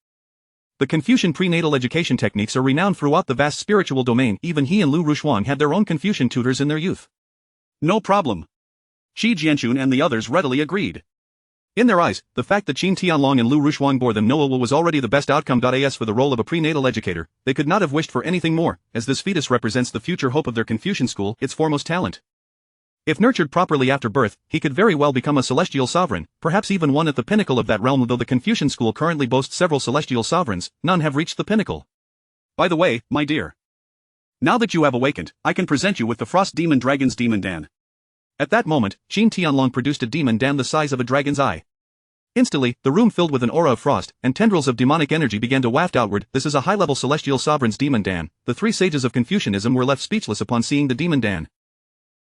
The Confucian prenatal education techniques are renowned throughout the vast spiritual domain. Even he and Lu Rushuang had their own Confucian tutors in their youth. "No problem." Shi Jianxun and the others readily agreed. In their eyes, the fact that Qin Tianlong and Lu Rushuang bore them no ill will was already the best outcome. As for the role of a prenatal educator, they could not have wished for anything more, as this fetus represents the future hope of their Confucian school, its foremost talent. If nurtured properly after birth, he could very well become a celestial sovereign, perhaps even one at the pinnacle of that realm. Though the Confucian school currently boasts several celestial sovereigns, none have reached the pinnacle. "By the way, my dear, now that you have awakened, I can present you with the Frost Demon Dragon's Demon Dan." At that moment, Qin Tianlong produced a demon Dan the size of a dragon's eye. Instantly, the room filled with an aura of frost, and tendrils of demonic energy began to waft outward. "This is a high-level celestial sovereign's demon Dan." The 3 sages of Confucianism were left speechless upon seeing the demon Dan.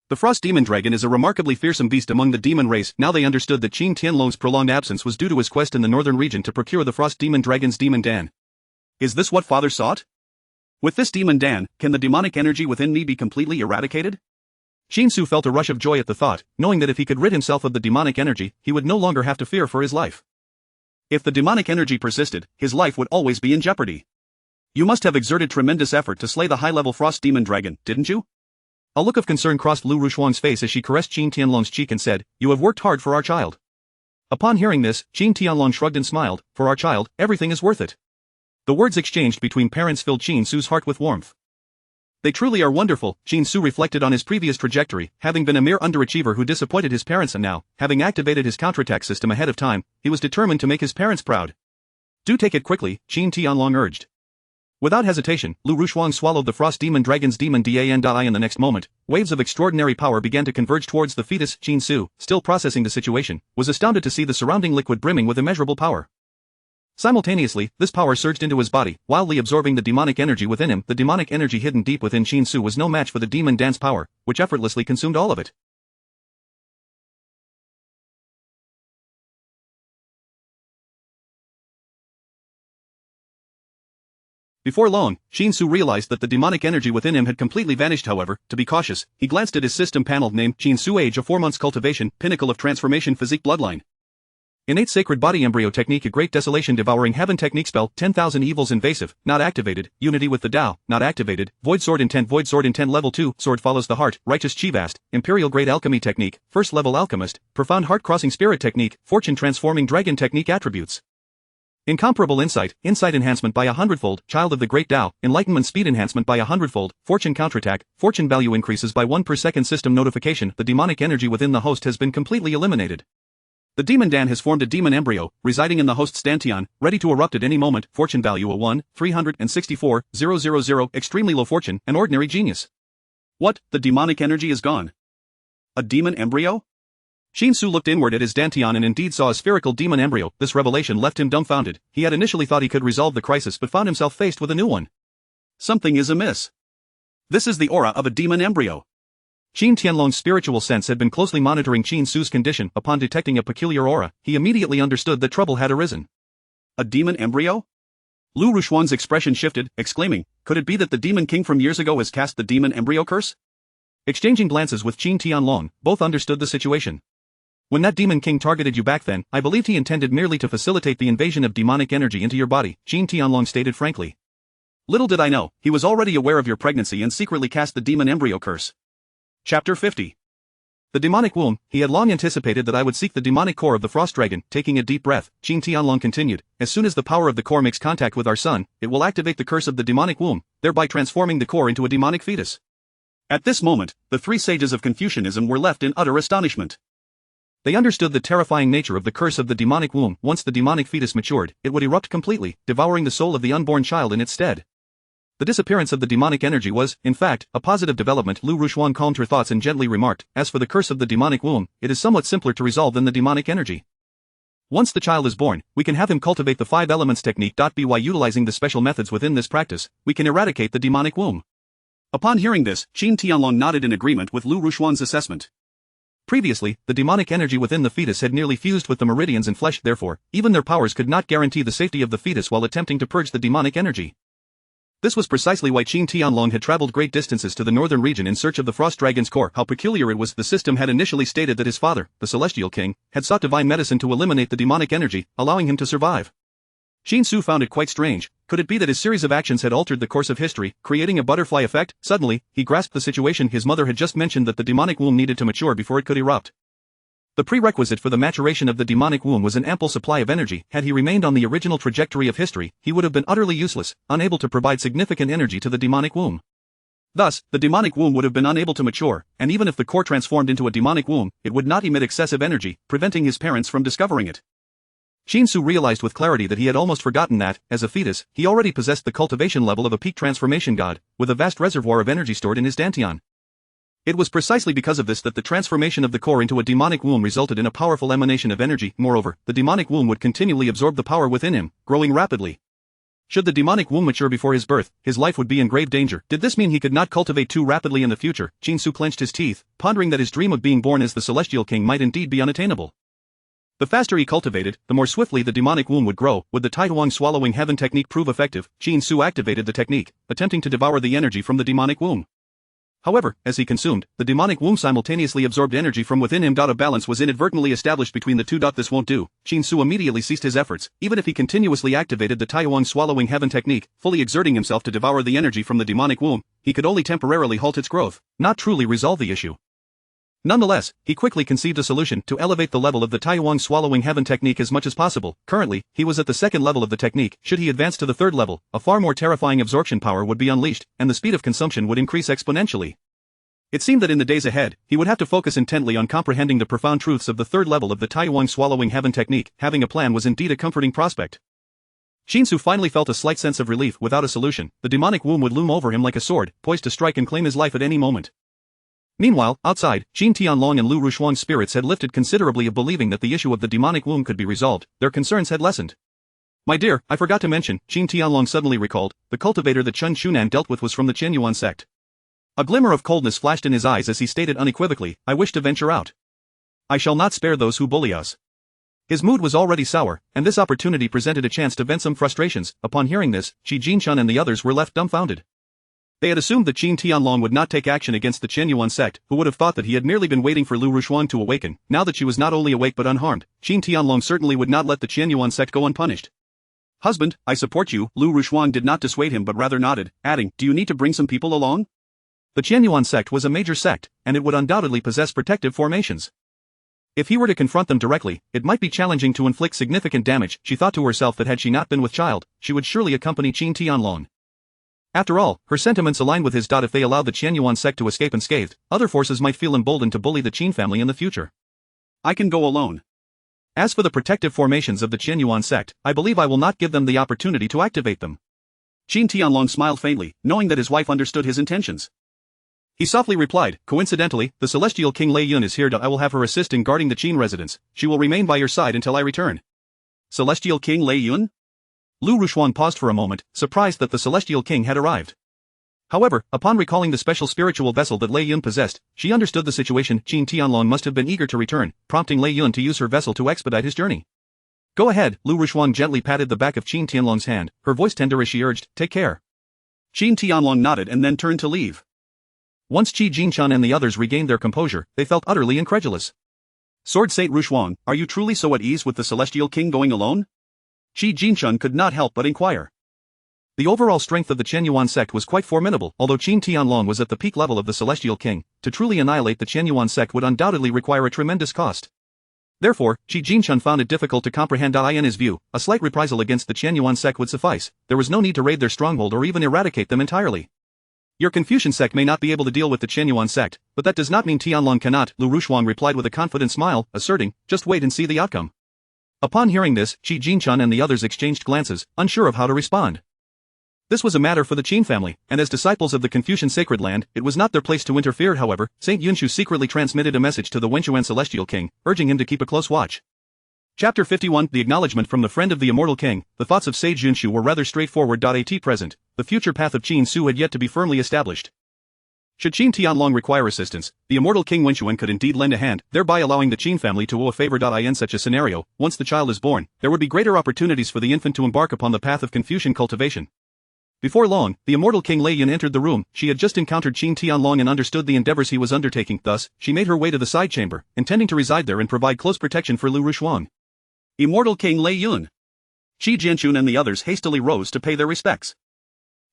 The Frost Demon Dragon is a remarkably fearsome beast among the demon race. Now they understood that Qin Tianlong's prolonged absence was due to his quest in the northern region to procure the Frost Demon Dragon's Demon Dan. "Is this what Father sought? With this Demon Dan, can the demonic energy within me be completely eradicated?" Qin Su felt a rush of joy at the thought, knowing that if he could rid himself of the demonic energy, he would no longer have to fear for his life. If the demonic energy persisted, his life would always be in jeopardy. "You must have exerted tremendous effort to slay the high-level Frost Demon Dragon, didn't you?" A look of concern crossed Lu Rushuang's face as she caressed Qin Tianlong's cheek and said, "You have worked hard for our child." Upon hearing this, Qin Tianlong shrugged and smiled. "For our child, everything is worth it." The words exchanged between parents filled Qin Su's heart with warmth. They truly are wonderful. Qin Su reflected on his previous trajectory, having been a mere underachiever who disappointed his parents, and now, having activated his counterattack system ahead of time, he was determined to make his parents proud. "Do take it quickly," Qin Tianlong urged. Without hesitation, Lu Rushuang swallowed the frost demon dragon's demon Dan in the next moment. Waves of extraordinary power began to converge towards the fetus. Qin Su, still processing the situation, was astounded to see the surrounding liquid brimming with immeasurable power. Simultaneously, this power surged into his body, wildly absorbing the demonic energy within him. The demonic energy hidden deep within Qin Su was no match for the demon Dan's power, which effortlessly consumed all of it. Before long, Qin Su realized that the demonic energy within him had completely vanished. However, to be cautious, he glanced at his system panel named Qin Su Age of 4 months cultivation, pinnacle of transformation physique bloodline. Innate sacred body embryo technique, a great desolation devouring heaven technique spell, 10,000 evils invasive, not activated, unity with the Tao, not activated, void sword intent level 2, sword follows the heart, righteous chivast, imperial grade alchemy technique, first level alchemist, profound heart crossing spirit technique, fortune transforming dragon technique attributes. Incomparable insight enhancement by 100-fold, child of the great Tao, enlightenment speed enhancement by 100-fold, fortune counterattack, fortune value increases by 1 per second system notification. The demonic energy within the host has been completely eliminated. The demon Dan has formed a demon embryo, residing in the host's dantian, ready to erupt at any moment. Fortune value a 1, 364,000, extremely low fortune, an ordinary genius. What, the demonic energy is gone? A demon embryo? Qin Su looked inward at his dantian and indeed saw a spherical demon embryo. This revelation left him dumbfounded. He had initially thought he could resolve the crisis but found himself faced with a new one. Something is amiss. This is the aura of a demon embryo. Qin Tianlong's spiritual sense had been closely monitoring Qin Su's condition. Upon detecting a peculiar aura, he immediately understood that trouble had arisen. A demon embryo? Lu Rushuan's expression shifted, exclaiming, could it be that the demon king from years ago has cast the demon embryo curse? Exchanging glances with Qin Tianlong, both understood the situation. When that demon king targeted you back then, I believed he intended merely to facilitate the invasion of demonic energy into your body, Qin Tianlong stated frankly. Little did I know, he was already aware of your pregnancy and secretly cast the demon embryo curse. Chapter 50. The demonic womb. He had long anticipated that I would seek the demonic core of the frost dragon. Taking a deep breath, Qin Tianlong continued, as soon as the power of the core makes contact with our son, it will activate the curse of the demonic womb, thereby transforming the core into a demonic fetus. At this moment, the 3 sages of Confucianism were left in utter astonishment. They understood the terrifying nature of the curse of the demonic womb. Once the demonic fetus matured, it would erupt completely, devouring the soul of the unborn child in its stead. The disappearance of the demonic energy was, in fact, a positive development. Lu Rushuan calmed her thoughts and gently remarked, as for the curse of the demonic womb, it is somewhat simpler to resolve than the demonic energy. Once the child is born, we can have him cultivate the 5 elements technique. By utilizing the special methods within this practice, we can eradicate the demonic womb. Upon hearing this, Qin Tianlong nodded in agreement with Lu Rushuan's assessment. Previously, the demonic energy within the fetus had nearly fused with the meridians and flesh, therefore, even their powers could not guarantee the safety of the fetus while attempting to purge the demonic energy. This was precisely why Qin Tianlong had traveled great distances to the northern region in search of the frost dragon's core. How peculiar it was. The system had initially stated that his father, the celestial king, had sought divine medicine to eliminate the demonic energy, allowing him to survive. Qin Su found it quite strange. Could it be that his series of actions had altered the course of history, creating a butterfly effect? Suddenly, he grasped the situation. His mother had just mentioned that the demonic womb needed to mature before it could erupt. The prerequisite for the maturation of the demonic womb was an ample supply of energy. Had he remained on the original trajectory of history, he would have been utterly useless, unable to provide significant energy to the demonic womb. Thus, the demonic womb would have been unable to mature, and even if the core transformed into a demonic womb, it would not emit excessive energy, preventing his parents from discovering it. Qin Su realized with clarity that he had almost forgotten that, as a fetus, he already possessed the cultivation level of a peak transformation god, with a vast reservoir of energy stored in his dantian. It was precisely because of this that the transformation of the core into a demonic womb resulted in a powerful emanation of energy. Moreover, the demonic womb would continually absorb the power within him, growing rapidly. Should the demonic womb mature before his birth, his life would be in grave danger. Did this mean he could not cultivate too rapidly in the future? Qin Su clenched his teeth, pondering that his dream of being born as the celestial king might indeed be unattainable. The faster he cultivated, the more swiftly the demonic womb would grow. Would the Taihuang swallowing heaven technique prove effective? Qin Su activated the technique, attempting to devour the energy from the demonic womb. However, as he consumed, the demonic womb simultaneously absorbed energy from within him. A balance was inadvertently established between the two. This won't do. Qin Su immediately ceased his efforts. Even if he continuously activated the Taihuang swallowing heaven technique, fully exerting himself to devour the energy from the demonic womb, he could only temporarily halt its growth, not truly resolve the issue. Nonetheless, he quickly conceived a solution to elevate the level of the Taihuang swallowing heaven technique as much as possible. Currently, he was at the second level of the technique. Should he advance to the third level, a far more terrifying absorption power would be unleashed, and the speed of consumption would increase exponentially. It seemed that in the days ahead, he would have to focus intently on comprehending the profound truths of the third level of the Taihuang swallowing heaven technique. Having a plan was indeed a comforting prospect. Shinsu finally felt a slight sense of relief. Without a solution, the demonic womb would loom over him like a sword, poised to strike and claim his life at any moment. Meanwhile, outside, Qin Tianlong and Lu Rushuang's spirits had lifted considerably of believing that the issue of the demonic womb could be resolved. Their concerns had lessened. My dear, I forgot to mention, Qin Tianlong suddenly recalled, the cultivator that Chen Shunan dealt with was from the Qianyuan sect. A glimmer of coldness flashed in his eyes as he stated unequivocally, I wish to venture out. I shall not spare those who bully us. His mood was already sour, and this opportunity presented a chance to vent some frustrations. Upon hearing this, Qi Jinchun and the others were left dumbfounded. They had assumed that Qin Tianlong would not take action against the Qianyuan sect, who would have thought that he had merely been waiting for Lu Rushuang to awaken. Now that she was not only awake but unharmed, Qin Tianlong certainly would not let the Qianyuan sect go unpunished. Husband, I support you. Lu Rushuang did not dissuade him but rather nodded, adding, do you need to bring some people along? The Qianyuan sect was a major sect, and it would undoubtedly possess protective formations. If he were to confront them directly, it might be challenging to inflict significant damage. She thought to herself that had she not been with child, she would surely accompany Qin Tianlong. After all, her sentiments aligned with his. If they allowed the Qianyuan sect to escape unscathed, other forces might feel emboldened to bully the Qin family in the future. I can go alone. As for the protective formations of the Qianyuan sect, I believe I will not give them the opportunity to activate them. Qin Tianlong smiled faintly, knowing that his wife understood his intentions. He softly replied, coincidentally, the celestial king Lei Yun is here. I will have her assist in guarding the Qin residence. She will remain by your side until I return. Celestial king Lei Yun? Lu Rushuang paused for a moment, surprised that the celestial king had arrived. However, upon recalling the special spiritual vessel that Lei Yun possessed, she understood the situation. Qin Tianlong must have been eager to return, prompting Lei Yun to use her vessel to expedite his journey. Go ahead. Lu Rushuang gently patted the back of Qin Tianlong's hand, her voice tender as she urged, take care. Qin Tianlong nodded and then turned to leave. Once Qi Jinchun and the others regained their composure, they felt utterly incredulous. Sword Saint Rushuang, are you truly so at ease with the celestial king going alone? Qi Jinchun could not help but inquire. The overall strength of the Qianyuan sect was quite formidable. Although Qin Tianlong was at the peak level of the celestial king, to truly annihilate the Qianyuan sect would undoubtedly require a tremendous cost. Therefore, Qi Jinchun found it difficult to comprehend. In his view, a slight reprisal against the Qianyuan sect would suffice. There was no need to raid their stronghold or even eradicate them entirely. Your Confucian sect may not be able to deal with the Qianyuan sect, but that does not mean Tianlong cannot, Lu Rushuang replied with a confident smile, asserting, just wait and see the outcome. Upon hearing this, Qi Jinchun and the others exchanged glances, unsure of how to respond. This was a matter for the Qin family, and as disciples of the Confucian sacred land, it was not their place to interfere. However, Saint Yunshu secretly transmitted a message to the Wenchuan celestial king, urging him to keep a close watch. Chapter 51, The Acknowledgement from the Friend of the Immortal King. The thoughts of Sage Yunshu were rather straightforward. At present, the future path of Qin Su had yet to be firmly established. Should Qin Tianlong require assistance, the immortal King Wenchuan could indeed lend a hand, thereby allowing the Qin family to owe a favor. In such a scenario, once the child is born, there would be greater opportunities for the infant to embark upon the path of Confucian cultivation. Before long, the immortal King Lei Yun entered the room. She had just encountered Qin Tianlong and understood the endeavors he was undertaking. Thus, she made her way to the side chamber, intending to reside there and provide close protection for Lu Rushuang. Immortal King Lei Yun. Qi Jianchun and the others hastily rose to pay their respects.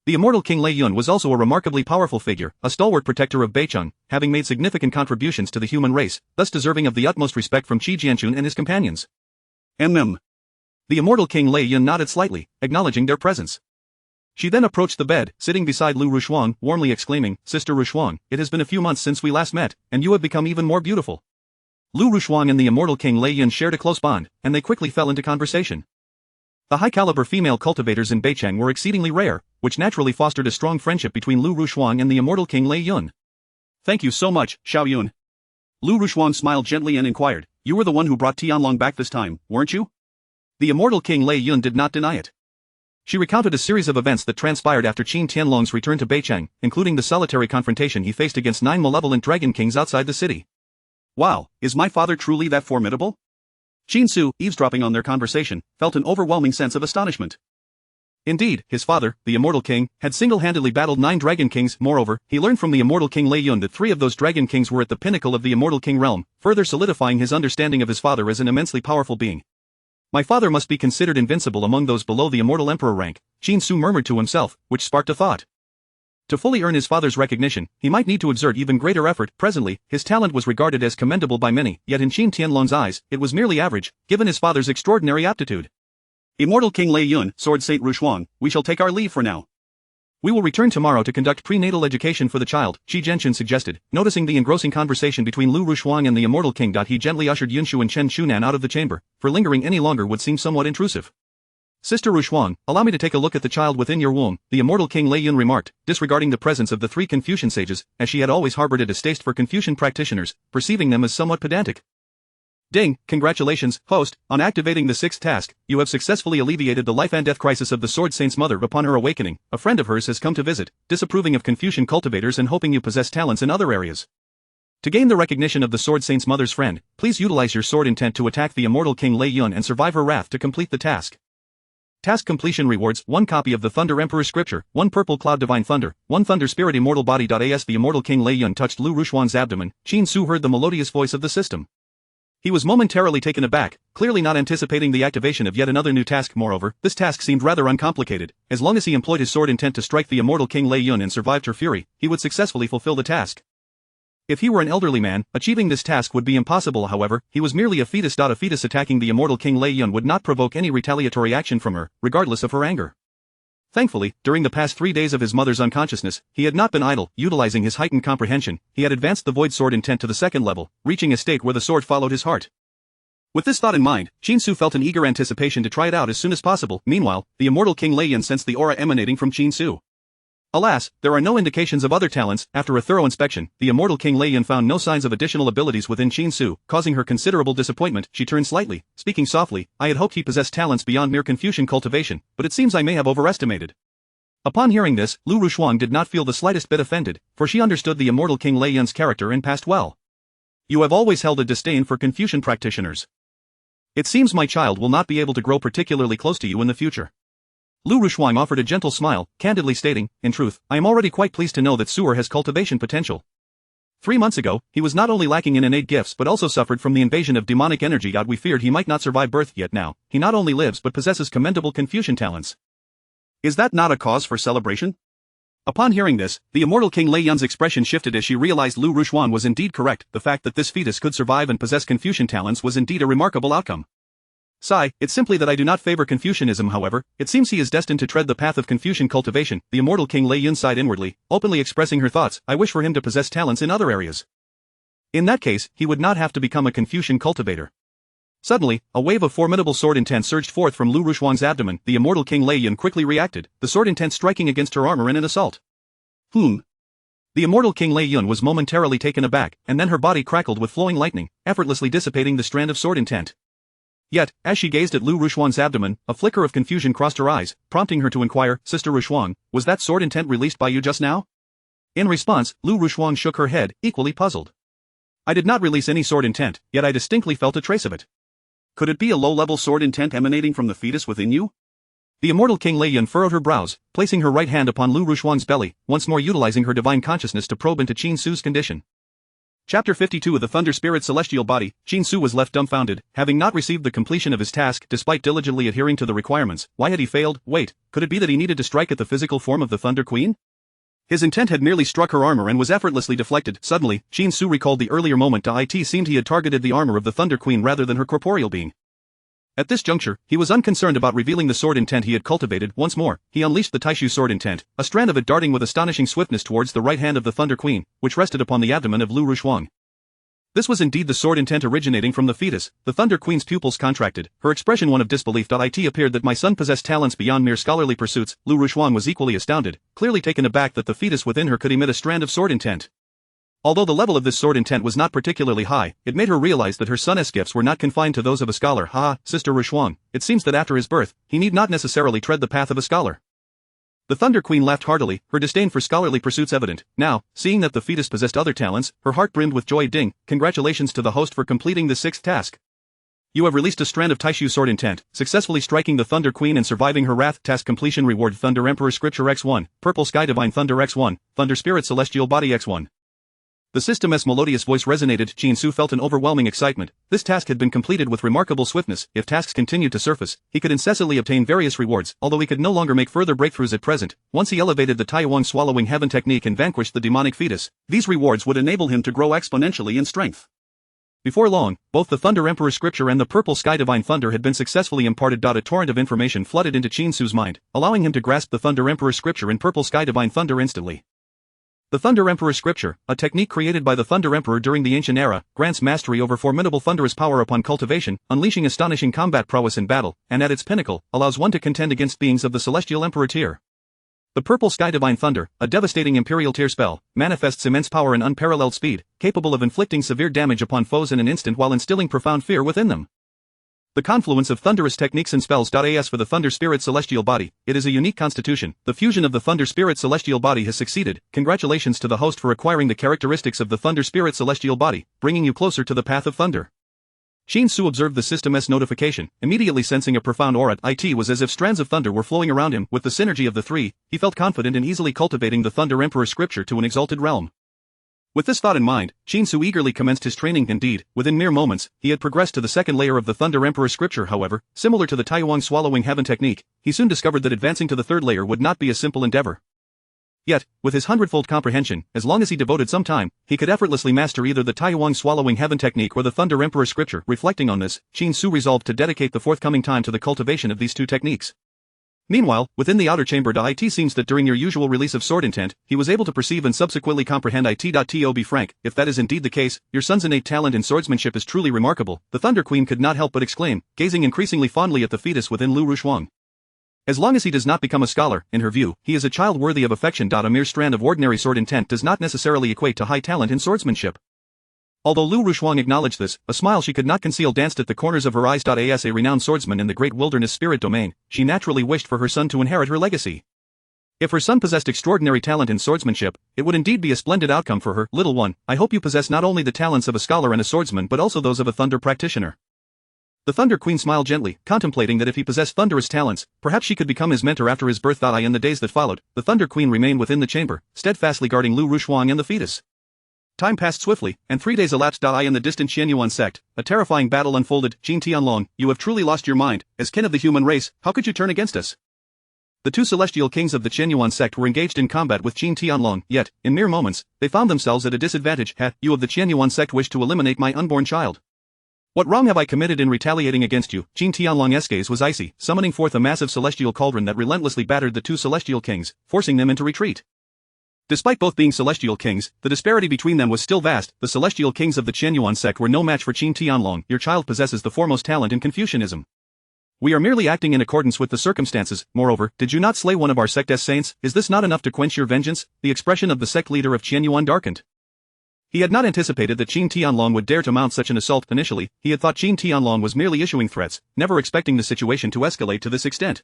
The immortal King Lei Yun was also a remarkably powerful figure, a stalwart protector of Beicheng, having made significant contributions to the human race, thus deserving of the utmost respect from Qi Jianchun and his companions. The immortal King Lei Yun nodded slightly, acknowledging their presence. She then approached the bed, sitting beside Lu Rushuang, warmly exclaiming, Sister Rushuang, it has been a few months since we last met, and you have become even more beautiful. Lu Rushuang and the immortal King Lei Yun shared a close bond, and they quickly fell into conversation. The high-caliber female cultivators in Beicheng were exceedingly rare, which naturally fostered a strong friendship between Lu Rushuang and the immortal King Lei Yun. Thank you so much, Xiao Yun. Lu Rushuang smiled gently and inquired, you were the one who brought Tianlong back this time, weren't you? The immortal King Lei Yun did not deny it. She recounted a series of events that transpired after Qin Tianlong's return to Beicheng, including the solitary confrontation he faced against 9 malevolent dragon kings outside the city. Wow, is my father truly that formidable? Qin Su, eavesdropping on their conversation, felt an overwhelming sense of astonishment. Indeed, his father, the immortal king, had single-handedly battled 9 dragon kings. Moreover, he learned from the immortal King Lei Yun that 3 of those dragon kings were at the pinnacle of the immortal king realm, further solidifying his understanding of his father as an immensely powerful being. My father must be considered invincible among those below the immortal emperor rank, Qin Su murmured to himself, which sparked a thought. To fully earn his father's recognition, he might need to exert even greater effort. Presently, his talent was regarded as commendable by many, yet in Qin Tianlong's eyes, it was merely average, given his father's extraordinary aptitude. Immortal King Lei Yun, Sword Saint Rushuang, we shall take our leave for now. We will return tomorrow to conduct prenatal education for the child, Qi Jianchun suggested, noticing the engrossing conversation between Lu Rushuang and the immortal king. He gently ushered Yunshu and Chen Shunan out of the chamber, for lingering any longer would seem somewhat intrusive. Sister Rushuang, allow me to take a look at the child within your womb, the immortal King Lei Yun remarked, disregarding the presence of the three Confucian sages, as she had always harbored a distaste for Confucian practitioners, perceiving them as somewhat pedantic. Ding, congratulations, host, on activating the sixth task. You have successfully alleviated the life and death crisis of the Sword Saint's mother. Upon her awakening, a friend of hers has come to visit, disapproving of Confucian cultivators and hoping you possess talents in other areas. To gain the recognition of the Sword Saint's mother's friend, please utilize your sword intent to attack the immortal King Lei Yun and survive her wrath to complete the task. Task completion rewards: 1 copy of the Thunder Emperor Scripture, 1 Purple Cloud Divine Thunder, 1 Thunder Spirit Immortal Body. As the immortal King Lei Yun touched Lu Rushuang's abdomen, Qin Su heard the melodious voice of the system. He was momentarily taken aback, clearly not anticipating the activation of yet another new task. Moreover, this task seemed rather uncomplicated. As long as he employed his sword intent to strike the immortal King Lei Yun and survived her fury, he would successfully fulfill the task. If he were an elderly man, achieving this task would be impossible. However, he was merely a fetus. A fetus attacking the immortal King Lei Yun would not provoke any retaliatory action from her, regardless of her anger. Thankfully, during the past 3 days of his mother's unconsciousness, he had not been idle. Utilizing his heightened comprehension, he had advanced the void sword intent to the second level, reaching a state where the sword followed his heart. With this thought in mind, Qin Su felt an eager anticipation to try it out as soon as possible. Meanwhile, the immortal King Lei Yun sensed the aura emanating from Qin Su. Alas, there are no indications of other talents. After a thorough inspection, the immortal King Lei Yun found no signs of additional abilities within Qin Su, causing her considerable disappointment. She turned slightly, speaking softly, I had hoped he possessed talents beyond mere Confucian cultivation, but it seems I may have overestimated. Upon hearing this, Lu Rushuang did not feel the slightest bit offended, for she understood the immortal King Lei Yun's character and passed well. You have always held a disdain for Confucian practitioners. It seems my child will not be able to grow particularly close to you in the future. Lu Rushuang offered a gentle smile, candidly stating, in truth, I am already quite pleased to know that Su'er has cultivation potential. 3 months ago, he was not only lacking in innate gifts but also suffered from the invasion of demonic energy. We feared he might not survive birth, yet now, he not only lives but possesses commendable Confucian talents. Is that not a cause for celebration? Upon hearing this, the immortal King Lei Yun's expression shifted as she realized Lu Rushuang was indeed correct. The fact that this fetus could survive and possess Confucian talents was indeed a remarkable outcome. Sigh, it's simply that I do not favor Confucianism. However, it seems he is destined to tread the path of Confucian cultivation. The immortal King Lei Yun sighed inwardly, openly expressing her thoughts. I wish for him to possess talents in other areas. In that case, he would not have to become a Confucian cultivator. Suddenly, a wave of formidable sword intent surged forth from Lu Rushuang's abdomen. The immortal King Lei Yun quickly reacted, the sword intent striking against her armor in an assault. The immortal King Lei Yun was momentarily taken aback, and then her body crackled with flowing lightning, effortlessly dissipating the strand of sword intent. Yet, as she gazed at Lu Rushuang's abdomen, a flicker of confusion crossed her eyes, prompting her to inquire, Sister Rushuang, was that sword intent released by you just now? In response, Lu Rushuang shook her head, equally puzzled. I did not release any sword intent, yet I distinctly felt a trace of it. Could it be a low-level sword intent emanating from the fetus within you? The immortal King Lei Yun furrowed her brows, placing her right hand upon Lu Rushuang's belly, once more utilizing her divine consciousness to probe into Qin Su's condition. Chapter 52 of the Thunder Spirit Celestial Body. Qin Su was left dumbfounded, having not received the completion of his task despite diligently adhering to the requirements. Why had he failed? Wait, could it be that he needed to strike at the physical form of the Thunder Queen? His intent had merely struck her armor and was effortlessly deflected. Suddenly, Qin Su recalled the earlier moment. It seemed he had targeted the armor of the Thunder Queen rather than her corporeal being. At this juncture, he was unconcerned about revealing the sword intent he had cultivated. Once more, he unleashed the Taishu sword intent, a strand of it darting with astonishing swiftness towards the right hand of the Thunder Queen, which rested upon the abdomen of Lu Rushuang. This was indeed the sword intent originating from the fetus. The Thunder Queen's pupils contracted, her expression one of disbelief. It appeared that my son possessed talents beyond mere scholarly pursuits. Lu Rushuang was equally astounded, clearly taken aback that the fetus within her could emit a strand of sword intent. Although the level of this sword intent was not particularly high, it made her realize that her son's gifts were not confined to those of a scholar. Sister Rushuang, it seems that after his birth, he need not necessarily tread the path of a scholar. The Thunder Queen laughed heartily, her disdain for scholarly pursuits evident. Now, seeing that the fetus possessed other talents, her heart brimmed with joy. Ding, congratulations to the host for completing the sixth task. You have released a strand of Taishu sword intent, successfully striking the Thunder Queen and surviving her wrath. Task completion reward: Thunder Emperor Scripture X1, Purple Sky Divine Thunder X1, Thunder Spirit Celestial Body X1. The system's melodious voice resonated. Qin Su felt an overwhelming excitement. This task had been completed with remarkable swiftness. If tasks continued to surface, he could incessantly obtain various rewards, although he could no longer make further breakthroughs at present. Once he elevated the Taiwan swallowing heaven technique and vanquished the demonic fetus, these rewards would enable him to grow exponentially in strength. Before long, both the Thunder Emperor Scripture and the Purple Sky Divine Thunder had been successfully imparted. A torrent of information flooded into Qin Su's mind, allowing him to grasp the Thunder Emperor Scripture and Purple Sky Divine Thunder instantly. The Thunder Emperor Scripture, a technique created by the Thunder Emperor during the ancient era, grants mastery over formidable thunderous power upon cultivation, unleashing astonishing combat prowess in battle, and at its pinnacle, allows one to contend against beings of the celestial emperor tier. The Purple Sky Divine Thunder, a devastating Imperial tier spell, manifests immense power and unparalleled speed, capable of inflicting severe damage upon foes in an instant while instilling profound fear within them. The confluence of thunderous techniques and spells. As for the Thunder Spirit Celestial Body, it is a unique constitution. The fusion of the Thunder Spirit Celestial Body has succeeded. Congratulations to the host for acquiring the characteristics of the Thunder Spirit Celestial Body, bringing you closer to the path of thunder. Shin Su observed the system's notification, immediately sensing a profound aura. It was as if strands of thunder were flowing around him. With the synergy of the three, he felt confident in easily cultivating the Thunder Emperor Scripture to an exalted realm. With this thought in mind, Shin Su eagerly commenced his training. Indeed, within mere moments, he had progressed to the second layer of the Thunder Emperor Scripture. However, similar to the Taiwang Swallowing Heaven technique, he soon discovered that advancing to the third layer would not be a simple endeavor. Yet, with his hundredfold comprehension, as long as he devoted some time, he could effortlessly master either the Taiwang Swallowing Heaven technique or the Thunder Emperor Scripture. Reflecting on this, Shin Su resolved to dedicate the forthcoming time to the cultivation of these two techniques. Meanwhile, within the outer chamber, it seems that during your usual release of sword intent, he was able to perceive and subsequently comprehend it. To be frank, if that is indeed the case, your son's innate talent in swordsmanship is truly remarkable, the Thunder Queen could not help but exclaim, gazing increasingly fondly at the fetus within Lu Rushuang. As long as he does not become a scholar, in her view, he is a child worthy of affection. A mere strand of ordinary sword intent does not necessarily equate to high talent in swordsmanship. Although Lu Rushuang acknowledged this, a smile she could not conceal danced at the corners of her eyes. As a renowned swordsman in the great wilderness spirit domain, she naturally wished for her son to inherit her legacy. If her son possessed extraordinary talent in swordsmanship, it would indeed be a splendid outcome for her. Little one, I hope you possess not only the talents of a scholar and a swordsman but also those of a thunder practitioner. The Thunder Queen smiled gently, contemplating that if he possessed thunderous talents, perhaps she could become his mentor after his birth. In the days that followed, the Thunder Queen remained within the chamber, steadfastly guarding Lu Rushuang and the fetus. Time passed swiftly, and 3 days elapsed. In the distant Qianyuan sect, a terrifying battle unfolded. Jin Tianlong, you have truly lost your mind. As kin of the human race, how could you turn against us? The two celestial kings of the Qianyuan sect were engaged in combat with Jin Tianlong, yet, in mere moments, they found themselves at a disadvantage. You of the Qianyuan sect wish to eliminate my unborn child. What wrong have I committed in retaliating against you? Jin Tianlong's gaze was icy, summoning forth a massive celestial cauldron that relentlessly battered the two celestial kings, forcing them into retreat. Despite both being celestial kings, the disparity between them was still vast. The celestial kings of the Qianyuan sect were no match for Jin Tianlong. Your child possesses the foremost talent in Confucianism. We are merely acting in accordance with the circumstances. Moreover, did you not slay one of our sect's saints? Is this not enough to quench your vengeance? The expression of the sect leader of Qianyuan darkened. He had not anticipated that Jin Tianlong would dare to mount such an assault. Initially, he had thought Jin Tianlong was merely issuing threats, never expecting the situation to escalate to this extent.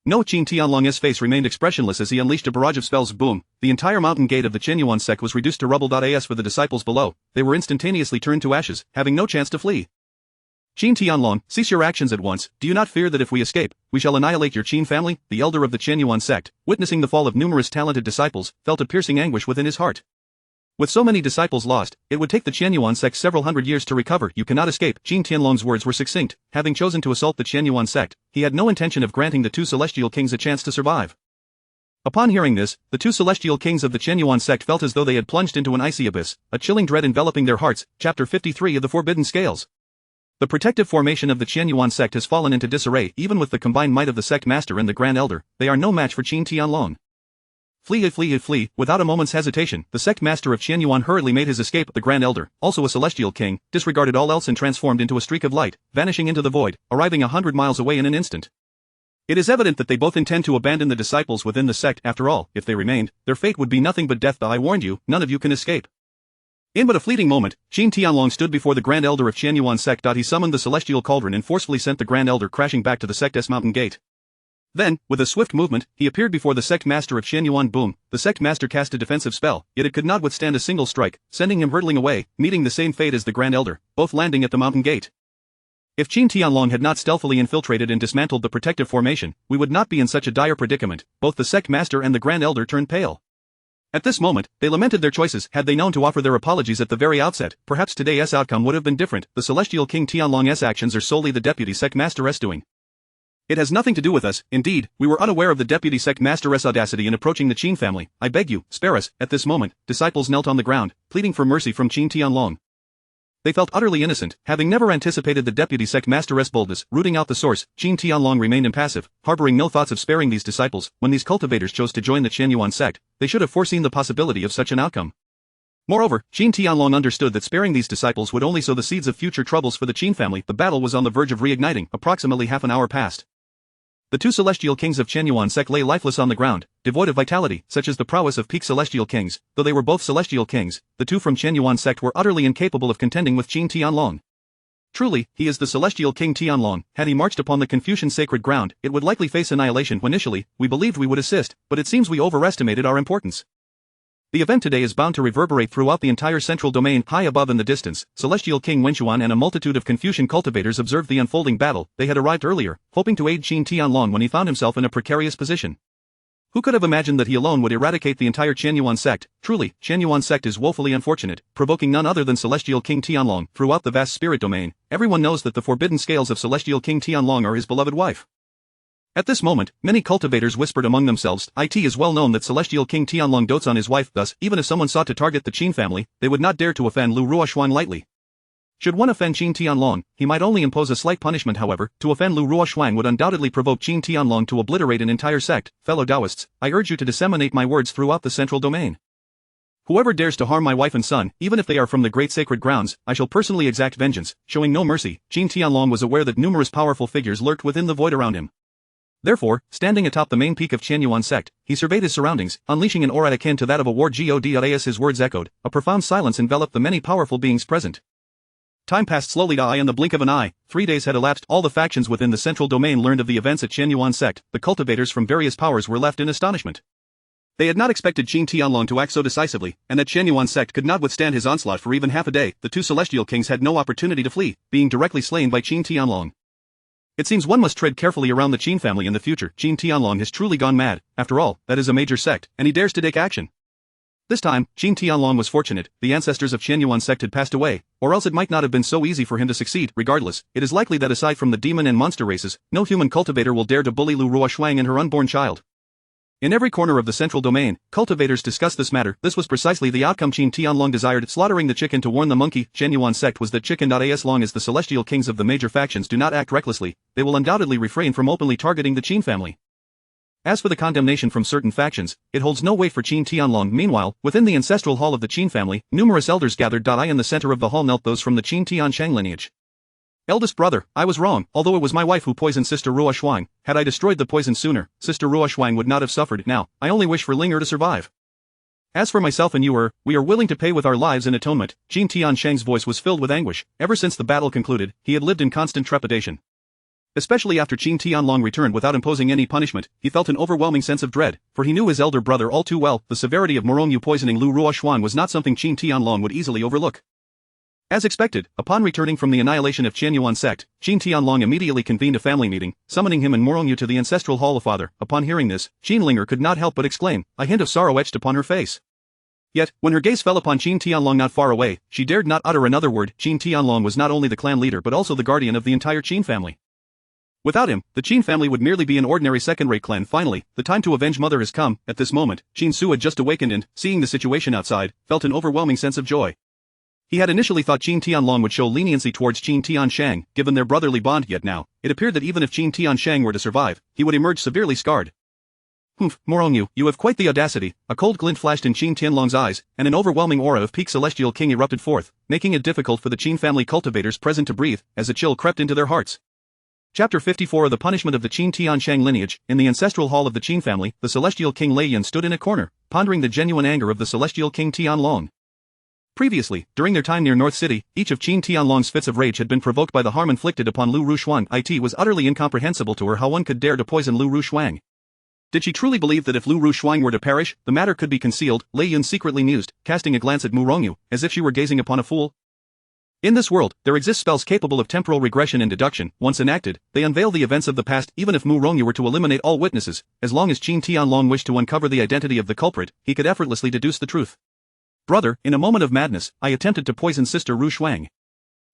No, Jin Tianlong's face remained expressionless as he unleashed a barrage of spells. Boom! The entire mountain gate of the Qianyuan sect was reduced to rubble. As for the disciples below, they were instantaneously turned to ashes, having no chance to flee. Jin Tianlong, cease your actions at once. Do you not fear that if we escape, we shall annihilate your Qin family? The elder of the Qianyuan sect, witnessing the fall of numerous talented disciples, felt a piercing anguish within his heart. With so many disciples lost, it would take the Qianyuan sect several hundred years to recover. You cannot escape. Jin Tianlong's words were succinct. Having chosen to assault the Qianyuan sect, he had no intention of granting the two celestial kings a chance to survive. Upon hearing this, the two celestial kings of the Qianyuan sect felt as though they had plunged into an icy abyss, a chilling dread enveloping their hearts. Chapter 53 of the Forbidden Scales. The protective formation of the Qianyuan sect has fallen into disarray. Even with the combined might of the sect master and the Grand Elder, they are no match for Jin Tianlong. Flee! Without a moment's hesitation, the sect master of Qianyuan hurriedly made his escape. The Grand Elder, also a celestial king, disregarded all else and transformed into a streak of light, vanishing into the void, arriving 100 miles away in an instant. It is evident that they both intend to abandon the disciples within the sect. After all, if they remained, their fate would be nothing but death. I warned you, none of you can escape. In but a fleeting moment, Jin Tianlong stood before the Grand Elder of Qianyuan sect. He summoned the celestial cauldron and forcefully sent the Grand Elder crashing back to the sect's mountain gate. Then, with a swift movement, he appeared before the sect master of Qianyuan. Boom! The sect master cast a defensive spell, yet it could not withstand a single strike, sending him hurtling away, meeting the same fate as the Grand Elder, both landing at the mountain gate. If Jin Tianlong had not stealthily infiltrated and dismantled the protective formation, we would not be in such a dire predicament. Both the sect master and the Grand Elder turned pale. At this moment, they lamented their choices. Had they known to offer their apologies at the very outset, perhaps today's outcome would have been different. The celestial king Tianlong's actions are solely the deputy sect master's doing. It has nothing to do with us. Indeed, we were unaware of the deputy sect master's audacity in approaching the Qin family. I beg you, spare us. At this moment, disciples knelt on the ground, pleading for mercy from Jin Tianlong. They felt utterly innocent, having never anticipated the deputy sect master's boldness. Rooting out the source, Qin Tianlong remained impassive, harboring no thoughts of sparing these disciples. When these cultivators chose to join the Qianyuan sect, they should have foreseen the possibility of such an outcome. Moreover, Qin Tianlong understood that sparing these disciples would only sow the seeds of future troubles for the Qin family. The battle was on the verge of reigniting. Approximately half an hour passed. The two celestial kings of Qianyuan sect lay lifeless on the ground, devoid of vitality, such as the prowess of peak celestial kings. Though they were both celestial kings, the two from Qianyuan sect were utterly incapable of contending with Qin Tianlong. Truly, he is the celestial king Tianlong. Had he marched upon the Confucian sacred ground, it would likely face annihilation. Initially, we believed we would assist, but it seems we overestimated our importance. The event today is bound to reverberate throughout the entire central domain. High above in the distance, Celestial King Wenchuan and a multitude of Confucian cultivators observed the unfolding battle. They had arrived earlier, hoping to aid Qin Tianlong when he found himself in a precarious position. Who could have imagined that he alone would eradicate the entire Qianyuan sect? Truly, Qianyuan sect is woefully unfortunate, provoking none other than Celestial King Tianlong. Throughout the vast spirit domain, everyone knows that the forbidden scales of Celestial King Tianlong are his beloved wife. At this moment, many cultivators whispered among themselves. It is well known that Celestial King Tianlong dotes on his wife, thus, even if someone sought to target the Qin family, they would not dare to offend Lu Ruoxuan lightly. Should one offend Qin Tianlong, he might only impose a slight punishment. However, to offend Lu Ruoxuan would undoubtedly provoke Qin Tianlong to obliterate an entire sect. Fellow Taoists, I urge you to disseminate my words throughout the central domain. Whoever dares to harm my wife and son, even if they are from the great sacred grounds, I shall personally exact vengeance. Showing no mercy, Qin Tianlong was aware that numerous powerful figures lurked within the void around him. Therefore, standing atop the main peak of Qianyuan sect, he surveyed his surroundings, unleashing an aura akin to that of a war god. As his words echoed, a profound silence enveloped the many powerful beings present. Time passed slowly. In the blink of an eye, 3 days had elapsed. All the factions within the central domain learned of the events at Qianyuan sect. The cultivators from various powers were left in astonishment. They had not expected Qin Tianlong to act so decisively, and that Qianyuan sect could not withstand his onslaught for even half a day. The two celestial kings had no opportunity to flee, being directly slain by Qin Tianlong. It seems one must tread carefully around the Qin family in the future. Qin Tianlong has truly gone mad. After all, that is a major sect, and he dares to take action. This time, Qin Tianlong was fortunate. The ancestors of Qianyuan sect had passed away, or else it might not have been so easy for him to succeed. Regardless, it is likely that aside from the demon and monster races, no human cultivator will dare to bully Lu Ruoxuan and her unborn child. In every corner of the central domain, cultivators discussed this matter. This was precisely the outcome Qin Tianlong desired. Slaughtering the chicken to warn the monkey. Qianyuan sect was that chicken. As long as the celestial kings of the major factions do not act recklessly, they will undoubtedly refrain from openly targeting the Qin family. As for the condemnation from certain factions, it holds no weight for Qin Tianlong. Meanwhile, within the ancestral hall of the Qin family, numerous elders gathered. In the center of the hall knelt those from the Qin Tianshang lineage. Eldest brother, I was wrong. Although it was my wife who poisoned Sister Ruoxuan, had I destroyed the poison sooner, Sister Ruoxuan would not have suffered. Now, I only wish for Ling Er to survive. As for myself and you, we are willing to pay with our lives in atonement. Qin Tianshang's voice was filled with anguish. Ever since the battle concluded, he had lived in constant trepidation. Especially after Qin Tianlong returned without imposing any punishment, he felt an overwhelming sense of dread, for he knew his elder brother all too well. The severity of Morongyu poisoning Lu Ruoxuan was not something Qin Tianlong would easily overlook. As expected, upon returning from the annihilation of Qianyuan sect, Qin Tianlong immediately convened a family meeting, summoning him and Morongyu to the ancestral hall of father. Upon hearing this, Qin Linger could not help but exclaim, a hint of sorrow etched upon her face. Yet, when her gaze fell upon Qin Tianlong not far away, she dared not utter another word. Qin Tianlong was not only the clan leader but also the guardian of the entire Qin family. Without him, the Qin family would merely be an ordinary second-rate clan. Finally, the time to avenge mother has come. At this moment, Qin Su had just awakened and, seeing the situation outside, felt an overwhelming sense of joy. He had initially thought Qin Tianlong would show leniency towards Qin Tianshang, given their brotherly bond, yet now, it appeared that even if Qin Tianshang were to survive, he would emerge severely scarred. Humph, Morongyu, you have quite the audacity. A cold glint flashed in Qin Tianlong's eyes, and an overwhelming aura of peak celestial king erupted forth, making it difficult for the Qin family cultivators present to breathe, as a chill crept into their hearts. Chapter 54 The Punishment of the Qin Tianshang Lineage. In the ancestral hall of the Qin family, the celestial king Lei Yun stood in a corner, pondering the genuine anger of the celestial king Tianlong. Previously, during their time near North City, each of Qin Tianlong's fits of rage had been provoked by the harm inflicted upon Lu Ruoxuan. It was utterly incomprehensible to her how one could dare to poison Lu Ruoxuan. Did she truly believe that if Lu Ruoxuan were to perish, the matter could be concealed? Lei Yun secretly mused, casting a glance at Morongyu, as if she were gazing upon a fool. In this world, there exist spells capable of temporal regression and deduction. Once enacted, they unveil the events of the past. Even if Morongyu were to eliminate all witnesses, as long as Qin Tianlong wished to uncover the identity of the culprit, he could effortlessly deduce the truth. Brother, in a moment of madness, I attempted to poison Sister Ruoxuan.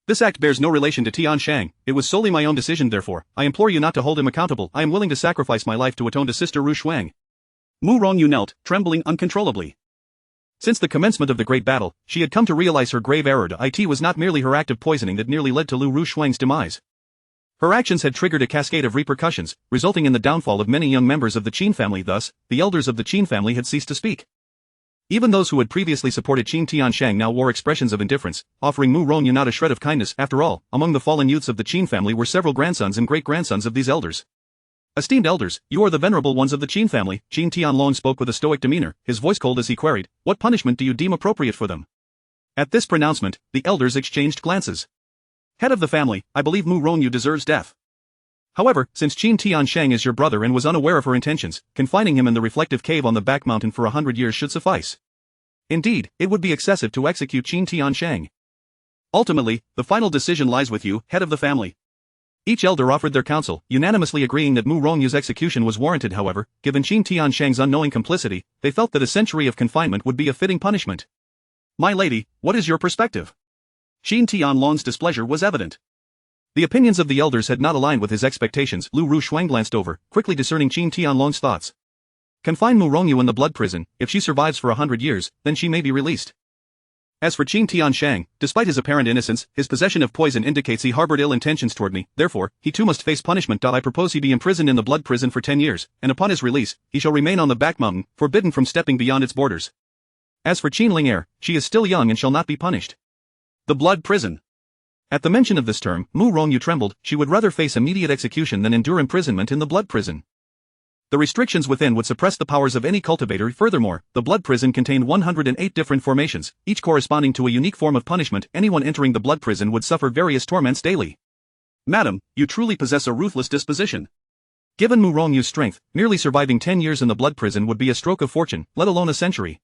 This act bears no relation to Tianshang. It was solely my own decision. Therefore, I implore you not to hold him accountable. I am willing to sacrifice my life to atone to Sister Ruoxuan. Morongyu knelt, trembling uncontrollably. Since the commencement of the Great Battle, she had come to realize her grave error. It was not merely her act of poisoning that nearly led to Lu Rushuang's demise. Her actions had triggered a cascade of repercussions, resulting in the downfall of many young members of the Qin family. Thus, the elders of the Qin family had ceased to speak. Even those who had previously supported Qin Tianshang now wore expressions of indifference, offering Mu Rongyu not a shred of kindness. After all, among the fallen youths of the Qin family were several grandsons and great-grandsons of these elders. Esteemed elders, you are the venerable ones of the Qin family. Qin Tianlong spoke with a stoic demeanor, his voice cold as he queried, what punishment do you deem appropriate for them? At this pronouncement, the elders exchanged glances. Head of the family, I believe Mu Rongyu deserves death. However, since Qin Tianshang is your brother and was unaware of her intentions, confining him in the reflective cave on the back mountain for 100 years should suffice. Indeed, it would be excessive to execute Qin Tianshang. Ultimately, the final decision lies with you, head of the family. Each elder offered their counsel, unanimously agreeing that Mu Rongyu's execution was warranted. However, given Qin Tianshang's unknowing complicity, they felt that a century of confinement would be a fitting punishment. My lady, what is your perspective? Qin Tianlong's displeasure was evident. The opinions of the elders had not aligned with his expectations. Lu Rushuang glanced over, quickly discerning Qin Tianlong's thoughts. Confine Mu Rongyu in the blood prison. If she survives for 100 years, then she may be released. As for Qin Tianshang, despite his apparent innocence, his possession of poison indicates he harbored ill intentions toward me, therefore, he too must face punishment. I propose he be imprisoned in the blood prison for 10 years, and upon his release, he shall remain on the back mountain, forbidden from stepping beyond its borders. As for Qin Ling'er, she is still young and shall not be punished. The blood prison. At the mention of this term, Mu Rongyu trembled. She would rather face immediate execution than endure imprisonment in the blood prison. The restrictions within would suppress the powers of any cultivator. Furthermore, the blood prison contained 108 different formations, each corresponding to a unique form of punishment. Anyone entering the blood prison would suffer various torments daily. Madam, you truly possess a ruthless disposition. Given Mu Rongyu's strength, merely surviving 10 years in the blood prison would be a stroke of fortune, let alone a century.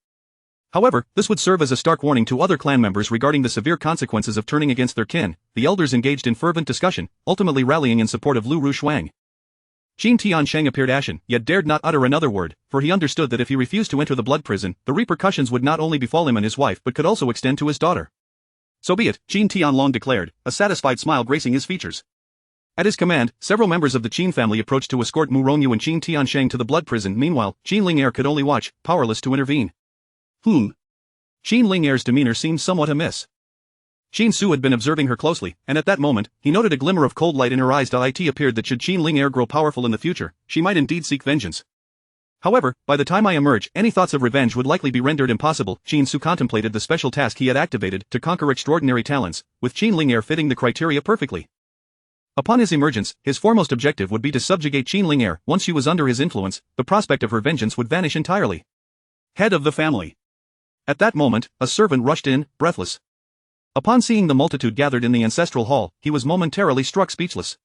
However, this would serve as a stark warning to other clan members regarding the severe consequences of turning against their kin. The elders engaged in fervent discussion, ultimately rallying in support of Lu Rushuang. Qin Tianshang appeared ashen, yet dared not utter another word, for he understood that if he refused to enter the blood prison, the repercussions would not only befall him and his wife but could also extend to his daughter. So be it, Qin Tianlong declared, a satisfied smile gracing his features. At his command, several members of the Qin family approached to escort Mu Rongyu and Qin Tianshang to the blood prison. Meanwhile, Qin Ling'er could only watch, powerless to intervene. Qin Ling'er's demeanor seemed somewhat amiss. Qin Su had been observing her closely, and at that moment, he noted a glimmer of cold light in her eyes. It appeared that should Qin Ling'er grow powerful in the future, she might indeed seek vengeance. However, by the time I emerge, any thoughts of revenge would likely be rendered impossible. Qin Su contemplated the special task he had activated to conquer extraordinary talents, with Qin Ling'er fitting the criteria perfectly. Upon his emergence, his foremost objective would be to subjugate Qin Ling'er. Once she was under his influence, the prospect of her vengeance would vanish entirely. Head of the family. At that moment, a servant rushed in, breathless. Upon seeing the multitude gathered in the ancestral hall, he was momentarily struck speechless.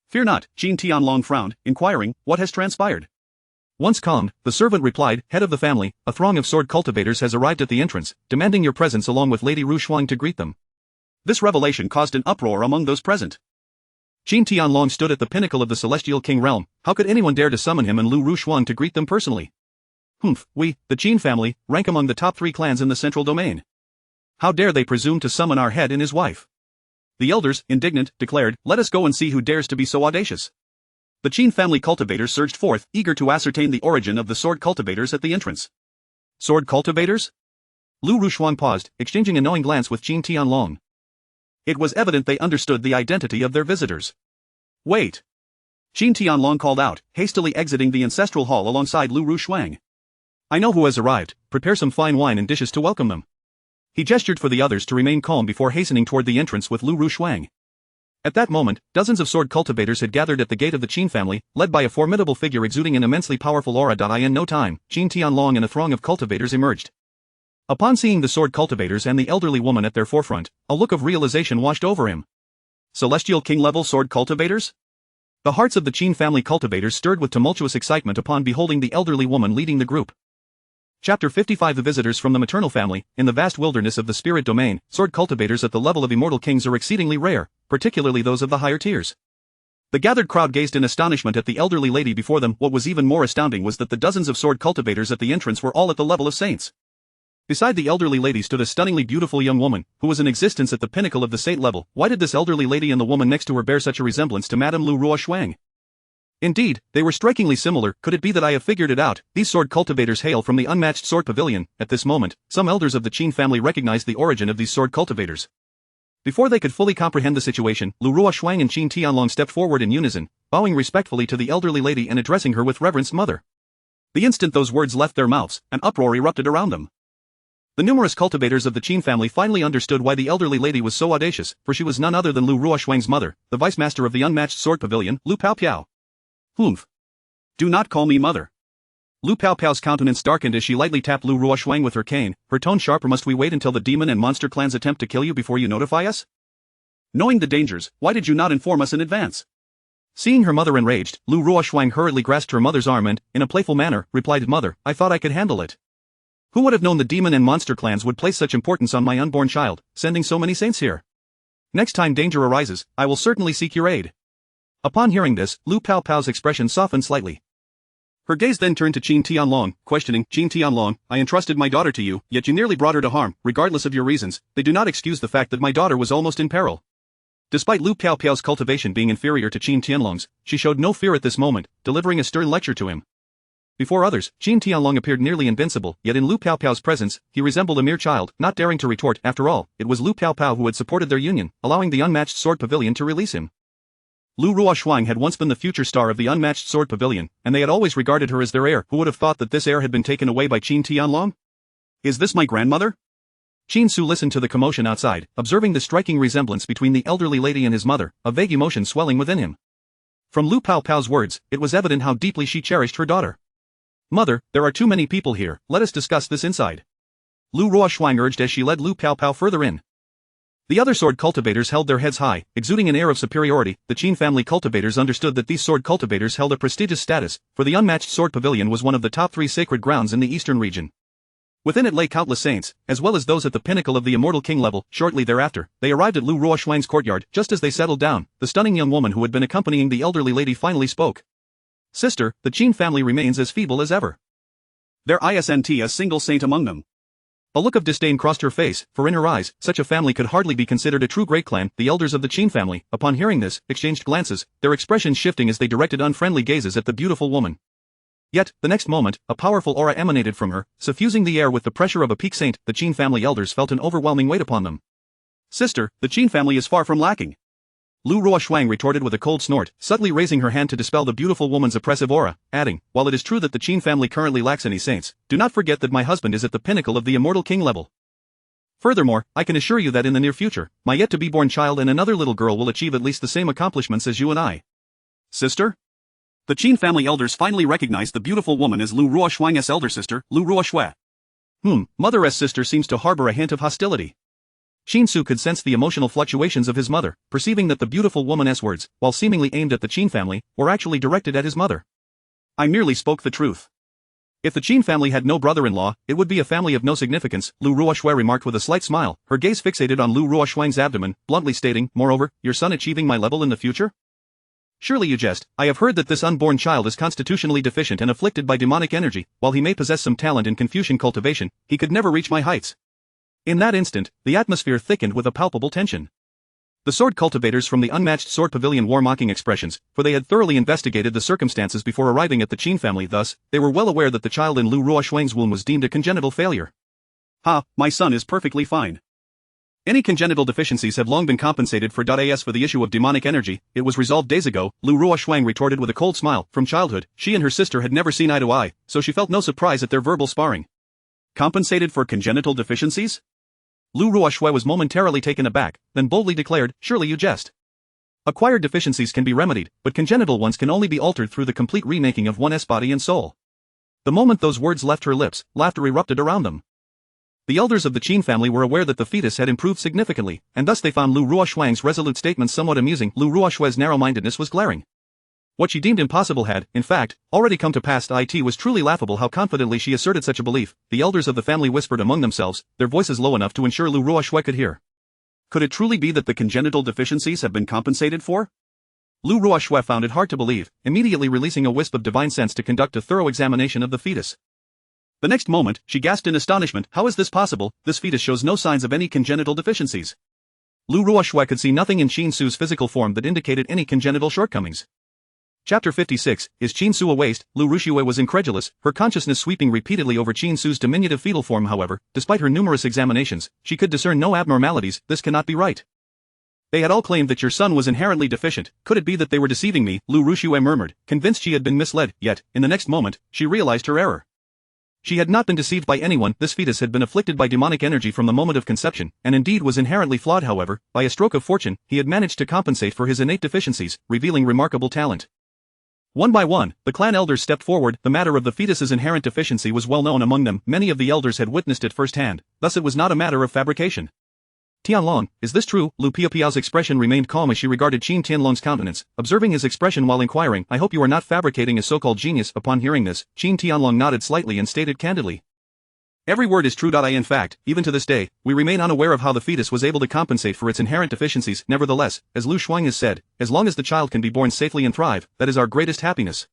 Fear not, Qin Tianlong frowned, inquiring, what has transpired? Once calmed, the servant replied, head of the family, a throng of sword cultivators has arrived at the entrance, demanding your presence along with Lady Rushuang to greet them. This revelation caused an uproar among those present. Qin Tianlong stood at the pinnacle of the Celestial King realm. How could anyone dare to summon him and Lu Rushuang to greet them personally? We, the Qin family, rank among the top 3 clans in the central domain. How dare they presume to summon our head and his wife? The elders, indignant, declared, let us go and see who dares to be so audacious. The Qin family cultivators surged forth, eager to ascertain the origin of the sword cultivators at the entrance. Sword cultivators? Lu Rushuang paused, exchanging a knowing glance with Qin Tianlong. It was evident they understood the identity of their visitors. Wait. Qin Tianlong called out, hastily exiting the ancestral hall alongside Lu Rushuang. I know who has arrived, prepare some fine wine and dishes to welcome them. He gestured for the others to remain calm before hastening toward the entrance with Lu Rushuang. At that moment, dozens of sword cultivators had gathered at the gate of the Qin family, led by a formidable figure exuding an immensely powerful aura. In no time, Qin Tianlong and a throng of cultivators emerged. Upon seeing the sword cultivators and the elderly woman at their forefront, a look of realization washed over him. Celestial King-level sword cultivators? The hearts of the Qin family cultivators stirred with tumultuous excitement upon beholding the elderly woman leading the group. Chapter 55 The visitors from the maternal family. In the vast wilderness of the spirit domain, sword cultivators at the level of immortal kings are exceedingly rare, particularly those of the higher tiers. The gathered crowd gazed in astonishment at the elderly lady before them. What was even more astounding was that the dozens of sword cultivators at the entrance were all at the level of saints. Beside the elderly lady stood a stunningly beautiful young woman, who was in existence at the pinnacle of the saint level. Why did this elderly lady and the woman next to her bear such a resemblance to Madame Lu Rushuang? Indeed, they were strikingly similar. Could it be that I have figured it out? These sword cultivators hail from the unmatched sword pavilion. At this moment, some elders of the Qin family recognized the origin of these sword cultivators. Before they could fully comprehend the situation, Lu Ruoshuang and Qin Tianlong stepped forward in unison, bowing respectfully to the elderly lady and addressing her with reverence, mother. The instant those words left their mouths, an uproar erupted around them. The numerous cultivators of the Qin family finally understood why the elderly lady was so audacious, for she was none other than Lu Ruoshuang's mother, the vice master of the unmatched sword pavilion, Lu Paopiao. Humph. Do not call me mother. Lu Paopiao's countenance darkened as she lightly tapped Lu Ruoshuang with her cane, her tone sharp. Or must we wait until the demon and monster clans attempt to kill you before you notify us? Knowing the dangers, why did you not inform us in advance? Seeing her mother enraged, Lu Ruoshuang hurriedly grasped her mother's arm and, in a playful manner, replied, Mother, I thought I could handle it. Who would have known the demon and monster clans would place such importance on my unborn child, sending so many saints here? Next time danger arises, I will certainly seek your aid. Upon hearing this, Lu Paopiao's expression softened slightly. Her gaze then turned to Qin Tianlong, questioning, Qin Tianlong, I entrusted my daughter to you, yet you nearly brought her to harm. Regardless of your reasons, they do not excuse the fact that my daughter was almost in peril. Despite Lu Paopiao's cultivation being inferior to Qin Tianlong's, she showed no fear at this moment, delivering a stern lecture to him. Before others, Qin Tianlong appeared nearly invincible, yet in Lu Paopiao's presence, he resembled a mere child, not daring to retort. After all, it was Lu Paopiao who had supported their union, allowing the unmatched sword pavilion to release him. Lu Ruoshuang had once been the future star of the unmatched sword pavilion, and they had always regarded her as their heir. Who would have thought that this heir had been taken away by Qin Tianlong? Is this my grandmother? Qin Su listened to the commotion outside, observing the striking resemblance between the elderly lady and his mother, a vague emotion swelling within him. From Lu Paopiao's words, it was evident how deeply she cherished her daughter. Mother, there are too many people here, let us discuss this inside. Lu Ruoshuang urged as she led Lu Paopiao further in. The other sword cultivators held their heads high, exuding an air of superiority. The Qin family cultivators understood that these sword cultivators held a prestigious status, for the unmatched sword pavilion was one of the top 3 sacred grounds in the eastern region. Within it lay countless saints, as well as those at the pinnacle of the immortal king level. Shortly thereafter, they arrived at Lu Ruoshuang's courtyard. Just as they settled down, the stunning young woman who had been accompanying the elderly lady finally spoke. Sister, the Qin family remains as feeble as ever. There isn't a single saint among them. A look of disdain crossed her face, for in her eyes, such a family could hardly be considered a true great clan. The elders of the Qin family, upon hearing this, exchanged glances, their expressions shifting as they directed unfriendly gazes at the beautiful woman. Yet, the next moment, a powerful aura emanated from her, suffusing the air with the pressure of a peak saint. The Qin family elders felt an overwhelming weight upon them. Sister, the Qin family is far from lacking. Lu Ruoshuang retorted with a cold snort, subtly raising her hand to dispel the beautiful woman's oppressive aura, adding, while it is true that the Qin family currently lacks any saints, do not forget that my husband is at the pinnacle of the immortal king level. Furthermore, I can assure you that in the near future, my yet-to-be-born child and another little girl will achieve at least the same accomplishments as you and I. Sister? The Qin family elders finally recognized the beautiful woman as Lu Ruoshuang's elder sister, Lu Ruoshue. Mother's sister seems to harbor a hint of hostility. Qin Su could sense the emotional fluctuations of his mother, perceiving that the beautiful woman's words, while seemingly aimed at the Qin family, were actually directed at his mother. I merely spoke the truth. If the Qin family had no brother-in-law, it would be a family of no significance, Lu Ruoshue remarked with a slight smile, her gaze fixated on Lu Ruoshuang's abdomen, bluntly stating, moreover, your son achieving my level in the future? Surely you jest. I have heard that this unborn child is constitutionally deficient and afflicted by demonic energy. While he may possess some talent in Confucian cultivation, he could never reach my heights. In that instant, the atmosphere thickened with a palpable tension. The sword cultivators from the unmatched sword pavilion wore mocking expressions, for they had thoroughly investigated the circumstances before arriving at the Qin family. Thus, they were well aware that the child in Lu Ruoshuang's womb was deemed a congenital failure. My son is perfectly fine. Any congenital deficiencies have long been compensated for. As for the issue of demonic energy, it was resolved days ago, Lu Ruoshuang retorted with a cold smile. From childhood, she and her sister had never seen eye to eye, so she felt no surprise at their verbal sparring. Compensated for congenital deficiencies? Lu Ruoshue was momentarily taken aback, then boldly declared, surely you jest. Acquired deficiencies can be remedied, but congenital ones can only be altered through the complete remaking of one's body and soul. The moment those words left her lips, laughter erupted around them. The elders of the Qin family were aware that the fetus had improved significantly, and thus they found Lu Ruoshuang's resolute statements somewhat amusing. Lu Ruoshue's narrow-mindedness was glaring. What she deemed impossible had, in fact, already come to pass. It was truly laughable how confidently she asserted such a belief. The elders of the family whispered among themselves, their voices low enough to ensure Lu Ruoshue could hear. Could it truly be that the congenital deficiencies have been compensated for? Lu Ruoshue found it hard to believe, immediately releasing a wisp of divine sense to conduct a thorough examination of the fetus. The next moment, she gasped in astonishment, how is this possible? This fetus shows no signs of any congenital deficiencies. Lu Ruoshue could see nothing in Qin Su's physical form that indicated any congenital shortcomings. Chapter 56, Is Qin Su a waste? Lu Ruxue was incredulous, her consciousness sweeping repeatedly over Qin Su's diminutive fetal form. However, despite her numerous examinations, she could discern no abnormalities. This cannot be right. They had all claimed that your son was inherently deficient. Could it be that they were deceiving me? Lu Ruxue murmured, convinced she had been misled, yet, in the next moment, she realized her error. She had not been deceived by anyone. This fetus had been afflicted by demonic energy from the moment of conception, and indeed was inherently flawed. However, by a stroke of fortune, he had managed to compensate for his innate deficiencies, revealing remarkable talent. One by one, the clan elders stepped forward. The matter of the fetus's inherent deficiency was well known among them. Many of the elders had witnessed it firsthand, thus it was not a matter of fabrication. Tianlong, is this true? Lu Piapiao's expression remained calm as she regarded Qin Tianlong's countenance, observing his expression while inquiring, I hope you are not fabricating a so-called genius. Upon hearing this, Qin Tianlong nodded slightly and stated candidly. Every word is true. In fact, even to this day, we remain unaware of how the fetus was able to compensate for its inherent deficiencies. Nevertheless, as Lu Shuang has said, as long as the child can be born safely and thrive, that is our greatest happiness.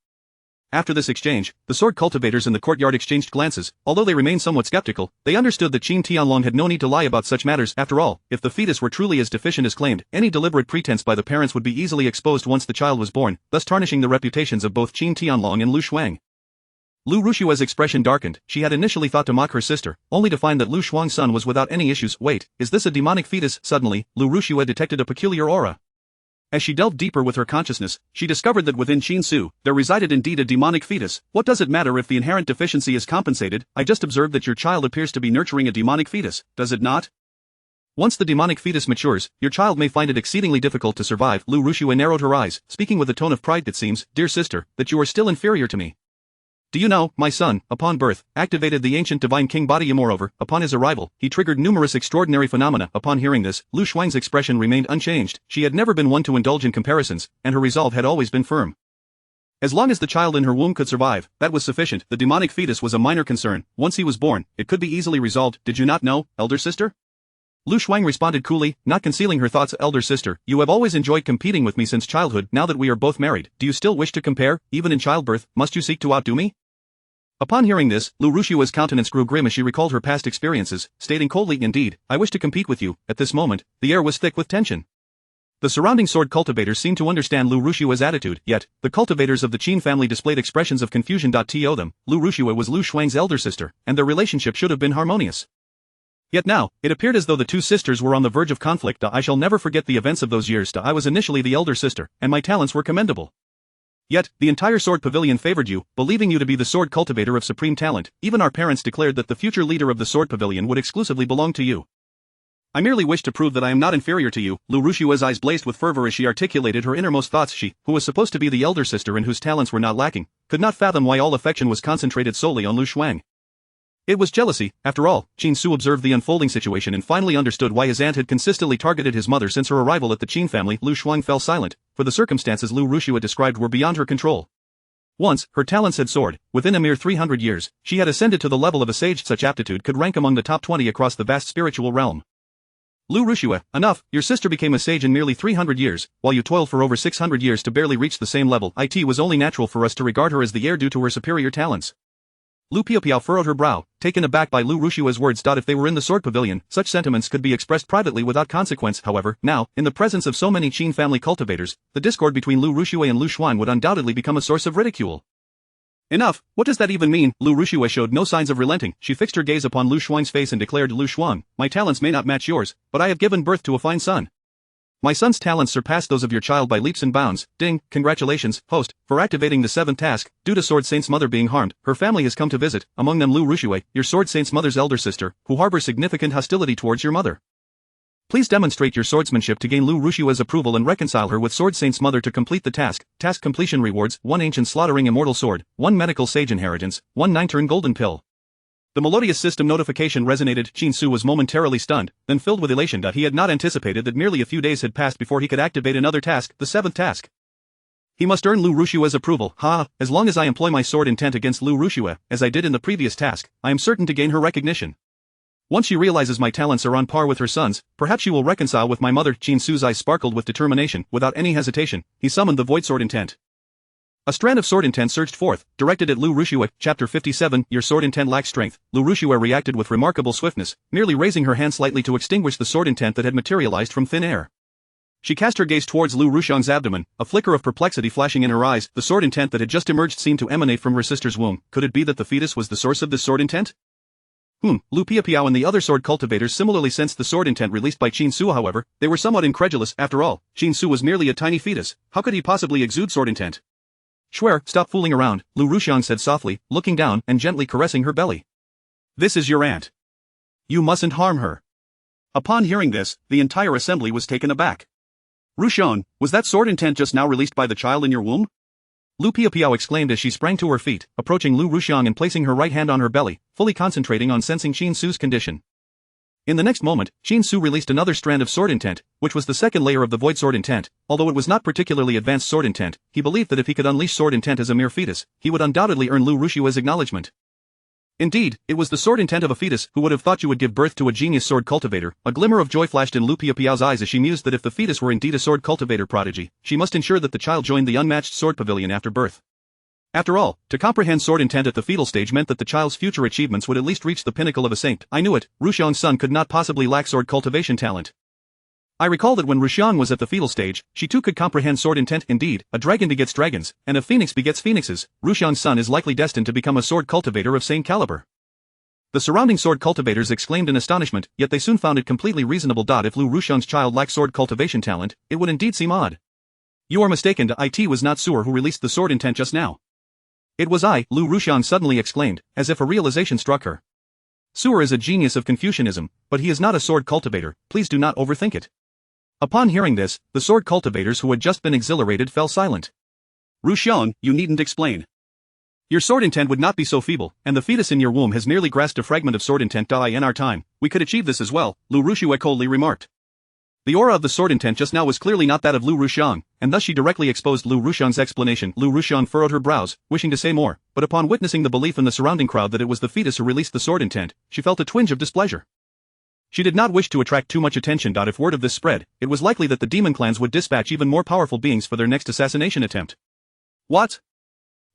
After this exchange, the sword cultivators in the courtyard exchanged glances. Although they remained somewhat skeptical, they understood that Qin Tianlong had no need to lie about such matters. After all, if the fetus were truly as deficient as claimed, any deliberate pretense by the parents would be easily exposed once the child was born, thus tarnishing the reputations of both Qin Tianlong and Lu Shuang. Lu Ruxue's expression darkened. She had initially thought to mock her sister, only to find that Lu Shuang's son was without any issues. Wait, is this a demonic fetus? Suddenly, Lu Ruxue detected a peculiar aura. As she delved deeper with her consciousness, she discovered that within Qin Su, there resided indeed a demonic fetus. What does it matter if the inherent deficiency is compensated? I just observed that your child appears to be nurturing a demonic fetus, does it not? Once the demonic fetus matures, your child may find it exceedingly difficult to survive. Lu Ruxue narrowed her eyes, speaking with a tone of pride. It seems, dear sister, that you are still inferior to me. Do you know, my son, upon birth, activated the ancient divine king body. Moreover, upon his arrival, he triggered numerous extraordinary phenomena. Upon hearing this, Lu Shuang's expression remained unchanged. She had never been one to indulge in comparisons, and her resolve had always been firm. As long as the child in her womb could survive, that was sufficient. The demonic fetus was a minor concern. Once he was born, it could be easily resolved. Did you not know, elder sister? Lu Shuang responded coolly, not concealing her thoughts. Elder sister, you have always enjoyed competing with me since childhood. Now that we are both married, do you still wish to compare? Even in childbirth, must you seek to outdo me? Upon hearing this, Lu Ruxue's countenance grew grim as she recalled her past experiences, stating coldly, indeed, I wish to compete with you. At this moment, the air was thick with tension. The surrounding sword cultivators seemed to understand Lu Ruxue's attitude, yet, the cultivators of the Qin family displayed expressions of confusion. To them, Lu Ruxue was Lu Shuang's elder sister, and their relationship should have been harmonious. Yet now, it appeared as though the two sisters were on the verge of conflict. I shall never forget the events of those years. I was initially the elder sister, and my talents were commendable. Yet, the entire sword pavilion favored you, believing you to be the sword cultivator of supreme talent. Even our parents declared that the future leader of the sword pavilion would exclusively belong to you. I merely wish to prove that I am not inferior to you. Lu Ruxue's eyes blazed with fervor as she articulated her innermost thoughts. She, who was supposed to be the elder sister and whose talents were not lacking, could not fathom why all affection was concentrated solely on Lu Shuang. It was jealousy. After all, Qin Su observed the unfolding situation and finally understood why his aunt had consistently targeted his mother since her arrival at the Qin family. Lu Shuang fell silent, for the circumstances Lu Ruxue described were beyond her control. Once, her talents had soared. Within a mere 300 years, she had ascended to the level of a sage. Such aptitude could rank among the top 20 across the vast spiritual realm. Lu Ruxue, enough, your sister became a sage in merely 300 years, while you toiled for over 600 years to barely reach the same level. It was only natural for us to regard her as the heir due to her superior talents. Lu Piapiao furrowed her brow, taken aback by Lu Ruxue's words. If they were in the sword pavilion, such sentiments could be expressed privately without consequence. However, now, in the presence of so many Qin family cultivators, the discord between Lu Ruxue and Lu Shuang would undoubtedly become a source of ridicule. Enough, what does that even mean? Lu Ruxue showed no signs of relenting. She fixed her gaze upon Lu Shuang's face and declared, Lu Shuang, my talents may not match yours, but I have given birth to a fine son. My son's talents surpass those of your child by leaps and bounds. Ding, congratulations, host, for activating the 7th task. Due to Sword Saint's mother being harmed, her family has come to visit, among them Lu Ruxue, your Sword Saint's mother's elder sister, who harbors significant hostility towards your mother. Please demonstrate your swordsmanship to gain Lu Ruxue's approval and reconcile her with Sword Saint's mother to complete the task. Task completion rewards, 1 ancient slaughtering immortal sword, 1 medical sage inheritance, 1 9-turn golden pill. The melodious system notification resonated. Qin Su was momentarily stunned, then filled with elation. He had not anticipated that merely a few days had passed before he could activate another task, the 7th task. He must earn Lu Ruxue's approval. As long as I employ my sword intent against Lu Ruxue, as I did in the previous task, I am certain to gain her recognition. Once she realizes my talents are on par with her son's, perhaps she will reconcile with my mother. Qin Su's eyes sparkled with determination. Without any hesitation, he summoned the void sword intent. A strand of sword intent surged forth, directed at Lu Ruxue. Chapter 57, Your sword intent lacks strength. Lu Ruxue reacted with remarkable swiftness, merely raising her hand slightly to extinguish the sword intent that had materialized from thin air. She cast her gaze towards Lu Ruxiang's abdomen, a flicker of perplexity flashing in her eyes. The sword intent that had just emerged seemed to emanate from her sister's womb. Could it be that the fetus was the source of this sword intent? Lu Piapiao and the other sword cultivators similarly sensed the sword intent released by Qin Su. However, they were somewhat incredulous. After all, Qin Su was merely a tiny fetus. How could he possibly exude sword intent? Swear, stop fooling around, Lu Ruxiang said softly, looking down and gently caressing her belly. This is your aunt. You mustn't harm her. Upon hearing this, the entire assembly was taken aback. Ruxiang, was that sword intent just now released by the child in your womb? Lu Piapiao exclaimed as she sprang to her feet, approaching Lu Ruxiang and placing her right hand on her belly, fully concentrating on sensing Qin Su's condition. In the next moment, Qin Su released another strand of sword intent, which was the second layer of the void sword intent. Although it was not particularly advanced sword intent, he believed that if he could unleash sword intent as a mere fetus, he would undoubtedly earn Lu Ruxiue's acknowledgement. Indeed, it was the sword intent of a fetus. Who would have thought you would give birth to a genius sword cultivator? A glimmer of joy flashed in Lu Piapiao's eyes as she mused that if the fetus were indeed a sword cultivator prodigy, she must ensure that the child joined the unmatched sword pavilion after birth. After all, to comprehend sword intent at the fetal stage meant that the child's future achievements would at least reach the pinnacle of a saint. I knew it, Ruxiang's son could not possibly lack sword cultivation talent. I recall that when Ruxiang was at the fetal stage, she too could comprehend sword intent. Indeed, a dragon begets dragons, and a phoenix begets phoenixes. Ruxiang's son is likely destined to become a sword cultivator of same caliber. The surrounding sword cultivators exclaimed in astonishment, yet they soon found it completely reasonable. If Lu Ruxiang's child lacked sword cultivation talent, it would indeed seem odd. You are mistaken. It was not Su'er who released the sword intent just now. It was I, Lu Ruxiang suddenly exclaimed, as if a realization struck her. Su'er is a genius of Confucianism, but he is not a sword cultivator. Please do not overthink it. Upon hearing this, the sword cultivators who had just been exhilarated fell silent. Ruxiang, you needn't explain. Your sword intent would not be so feeble, and the fetus in your womb has merely grasped a fragment of sword intent. In our time, we could achieve this as well, Lu Ruxiue coldly remarked. The aura of the sword intent just now was clearly not that of Lu Ruxiang, and thus she directly exposed Lu Ruxiang's explanation. Lu Ruxiang furrowed her brows, wishing to say more, but upon witnessing the belief in the surrounding crowd that it was the fetus who released the sword intent, she felt a twinge of displeasure. She did not wish to attract too much attention. If word of this spread, it was likely that the demon clans would dispatch even more powerful beings for their next assassination attempt. What?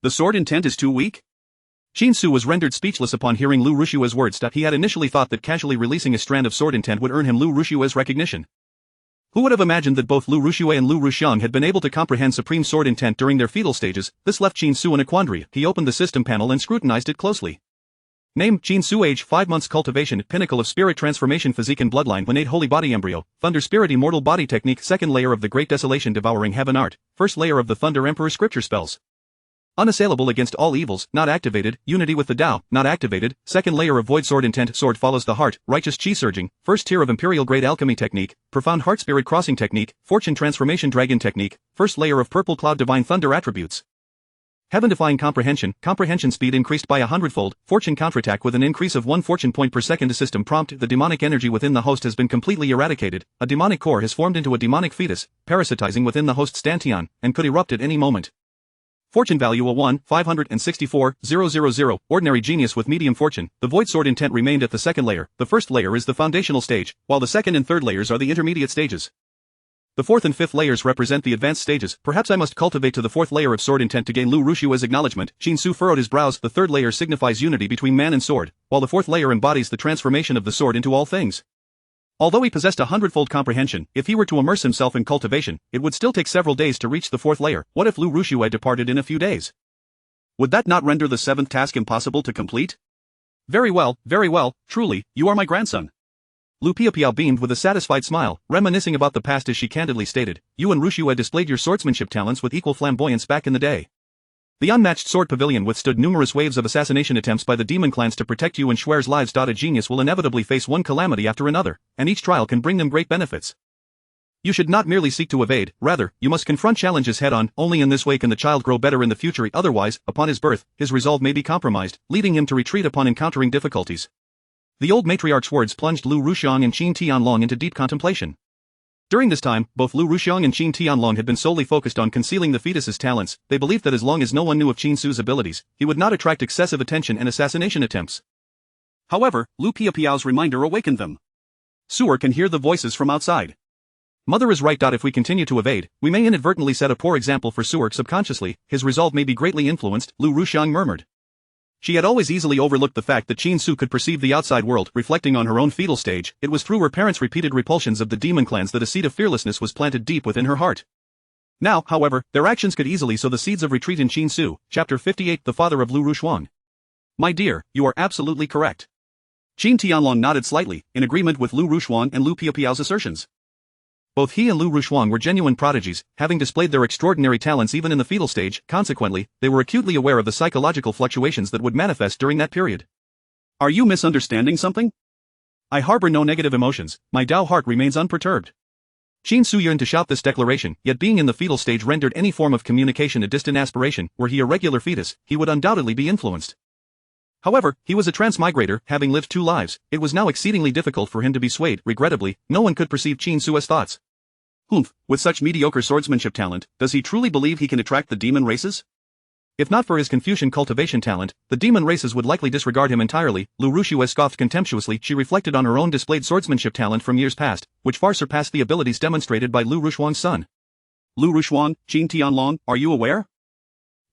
The sword intent is too weak? Qin Su was rendered speechless upon hearing Lu Ruxiue's words. He had initially thought that casually releasing a strand of sword intent would earn him Lu Ruxiue's recognition. Who would have imagined that both Lu Ruxiue and Lu Ruxiang had been able to comprehend supreme sword intent during their fetal stages? This left Qin Su in a quandary. He opened the system panel and scrutinized it closely. Name: Qin Su. Age: 5 months. Cultivation: Pinnacle of Spirit Transformation. Physique and Bloodline: Innate Holy Body Embryo. Thunder Spirit. Immortal Body Technique. Second layer of the Great Desolation. Devouring Heaven Art. First layer of the Thunder Emperor. Scripture Spells. Unassailable against all evils, not activated. Unity with the Tao, not activated. Second layer of Void Sword Intent. Sword follows the heart. Righteous Chi Surging. First tier of Imperial Grade Alchemy Technique. Profound Heart Spirit Crossing Technique. Fortune Transformation Dragon Technique. First layer of Purple Cloud. Divine Thunder Attributes. Heaven-defying comprehension. Comprehension speed increased by 100-fold. Fortune counterattack with an increase of 1 fortune point per second. System prompt: the demonic energy within the host has been completely eradicated. A demonic core has formed into a demonic fetus, parasitizing within the host's dantian, and could erupt at any moment. Fortune value: a 1,564,000. Ordinary genius with medium fortune. The void sword intent remained at the second layer. The first layer is the foundational stage, while the second and third layers are the intermediate stages. The fourth and fifth layers represent the advanced stages. Perhaps I must cultivate to the fourth layer of sword intent to gain Lu Ruxiue's acknowledgement. Qin Su furrowed his brows. The third layer signifies unity between man and sword, while the fourth layer embodies the transformation of the sword into all things. Although he possessed a 100-fold comprehension, if he were to immerse himself in cultivation, it would still take several days to reach the fourth layer. What if Lu Ruxiue departed in a few days? Would that not render the seventh task impossible to complete? Very well, truly, you are my grandson. Lu Piapiao beamed with a satisfied smile, reminiscing about the past as she candidly stated, you and Ruxiue displayed your swordsmanship talents with equal flamboyance back in the day. The unmatched sword pavilion withstood numerous waves of assassination attempts by the demon clans to protect you and Schwer's lives. A genius will inevitably face one calamity after another, and each trial can bring them great benefits. You should not merely seek to evade, rather, you must confront challenges head-on. Only in this way can the child grow better in the future. Otherwise, upon his birth, his resolve may be compromised, leading him to retreat upon encountering difficulties. The old matriarch's words plunged Lu Ruxiang and Qin Tianlong into deep contemplation. During this time, both Lu Ruxiang and Qin Tianlong had been solely focused on concealing the fetus's talents. They believed that as long as no one knew of Qin Su's abilities, he would not attract excessive attention and assassination attempts. However, Lu Piapiao's reminder awakened them. Su'er can hear the voices from outside. Mother is right. If we continue to evade, we may inadvertently set a poor example for Su'er. Subconsciously, his resolve may be greatly influenced, Lu Ruxiang murmured. She had always easily overlooked the fact that Qin Su could perceive the outside world. Reflecting on her own fetal stage, it was through her parents' repeated repulsions of the demon clans that a seed of fearlessness was planted deep within her heart. Now, however, their actions could easily sow the seeds of retreat in Qin Su. Chapter 58. The father of Lu Rushuang. My dear, you are absolutely correct. Qin Tianlong nodded slightly, in agreement with Lu Rushuang and Lu Piapiao's assertions. Both he and Lu Rushuang were genuine prodigies, having displayed their extraordinary talents even in the fetal stage. Consequently, they were acutely aware of the psychological fluctuations that would manifest during that period. Are you misunderstanding something? I harbor no negative emotions, my Dao heart remains unperturbed. Qin Su yearned to shout this declaration, yet being in the fetal stage rendered any form of communication a distant aspiration. Were he a regular fetus, he would undoubtedly be influenced. However, he was a transmigrator, having lived 2 lives. It was now exceedingly difficult for him to be swayed. Regrettably, no one could perceive Qin Su's thoughts. With such mediocre swordsmanship talent, does he truly believe he can attract the demon races? If not for his Confucian cultivation talent, the demon races would likely disregard him entirely. Lu Rushue scoffed contemptuously. She reflected on her own displayed swordsmanship talent from years past, which far surpassed the abilities demonstrated by Lu Rushuang's son. Lu Rushuang, Qin Tianlong, are you aware?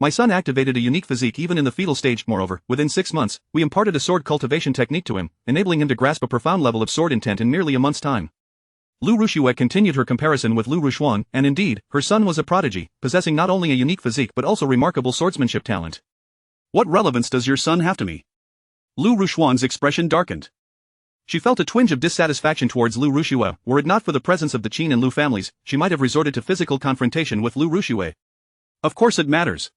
My son activated a unique physique even in the fetal stage. Moreover, within 6 months, we imparted a sword cultivation technique to him, enabling him to grasp a profound level of sword intent in merely a month's time. Lu Rushue continued her comparison with Lu Rushuang, and indeed, her son was a prodigy, possessing not only a unique physique but also remarkable swordsmanship talent. What relevance does your son have to me? Lu Rushuang's expression darkened. She felt a twinge of dissatisfaction towards Lu Rushue. Were it not for the presence of the Qin and Lu families, she might have resorted to physical confrontation with Lu Rushue. Of course it matters.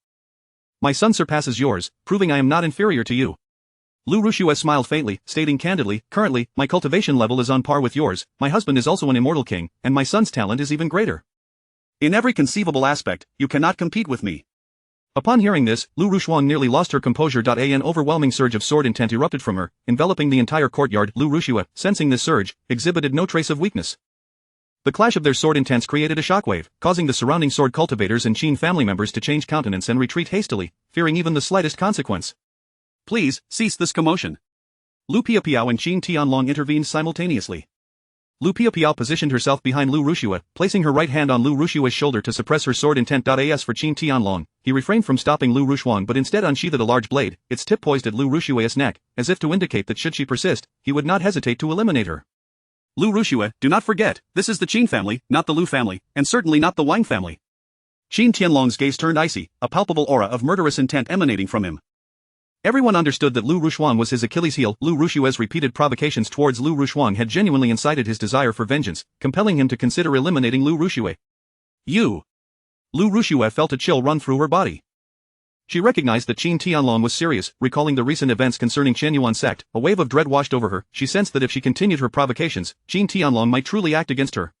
My son surpasses yours, proving I am not inferior to you. Lu Rushue smiled faintly, stating candidly, currently, my cultivation level is on par with yours, my husband is also an immortal king, and my son's talent is even greater. In every conceivable aspect, you cannot compete with me. Upon hearing this, Lu Rushuang nearly lost her composure. An overwhelming surge of sword intent erupted from her, enveloping the entire courtyard. Lu Rushue, sensing this surge, exhibited no trace of weakness. The clash of their sword intents created a shockwave, causing the surrounding sword cultivators and Qin family members to change countenance and retreat hastily, fearing even the slightest consequence. Please, cease this commotion. Lu Piapiao and Qin Tianlong intervened simultaneously. Lu Piapiao positioned herself behind Lu Rushue, placing her right hand on Lu Rushue's shoulder to suppress her sword intent. As for Qin Tianlong, he refrained from stopping Lu Rushuang but instead unsheathed a large blade, its tip poised at Lu Rushue's neck, as if to indicate that should she persist, he would not hesitate to eliminate her. Lu Rushue, do not forget, this is the Qin family, not the Lu family, and certainly not the Wang family. Qin Tianlong's gaze turned icy, a palpable aura of murderous intent emanating from him. Everyone understood that Lu Rushuang was his Achilles heel. Lu Rushue's repeated provocations towards Lu Rushuang had genuinely incited his desire for vengeance, compelling him to consider eliminating Lu Rushue. You! Lu Rushue felt a chill run through her body. She recognized that Qin Tianlong was serious, recalling the recent events concerning Qianyuan sect. A wave of dread washed over her. She sensed that if she continued her provocations, Qin Tianlong might truly act against her.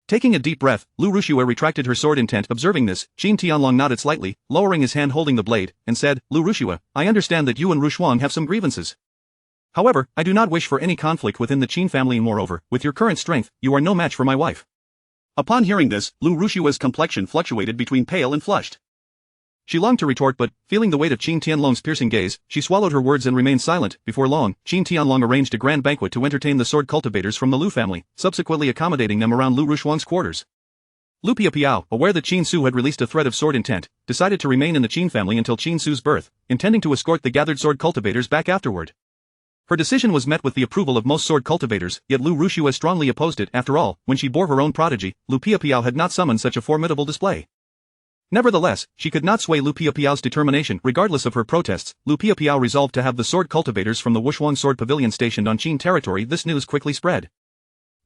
Taking a deep breath, Lu Rushue retracted her sword intent. Observing this, Qin Tianlong nodded slightly, lowering his hand holding the blade, and said, Lu Rushue, I understand that you and Rushuang have some grievances. However, I do not wish for any conflict within the Qin family. Moreover, with your current strength, you are no match for my wife. Upon hearing this, Lu Rushue's complexion fluctuated between pale and flushed. She longed to retort but, feeling the weight of Qin Tianlong's piercing gaze, she swallowed her words and remained silent. Before long, Qin Tianlong arranged a grand banquet to entertain the sword cultivators from the Lu family, subsequently accommodating them around Lu Rushuang's quarters. Lu Piapiao, aware that Qin Su had released a thread of sword intent, decided to remain in the Qin family until Qin Su's birth, intending to escort the gathered sword cultivators back afterward. Her decision was met with the approval of most sword cultivators, yet Lu Rushue strongly opposed it. After all, when she bore her own prodigy, Lu Piapiao had not summoned such a formidable display. Nevertheless, she could not sway Lu Piapiao's determination. Regardless of her protests, Lu Piapiao resolved to have the sword cultivators from the Wushuang Sword Pavilion stationed on Qin territory. This news quickly spread.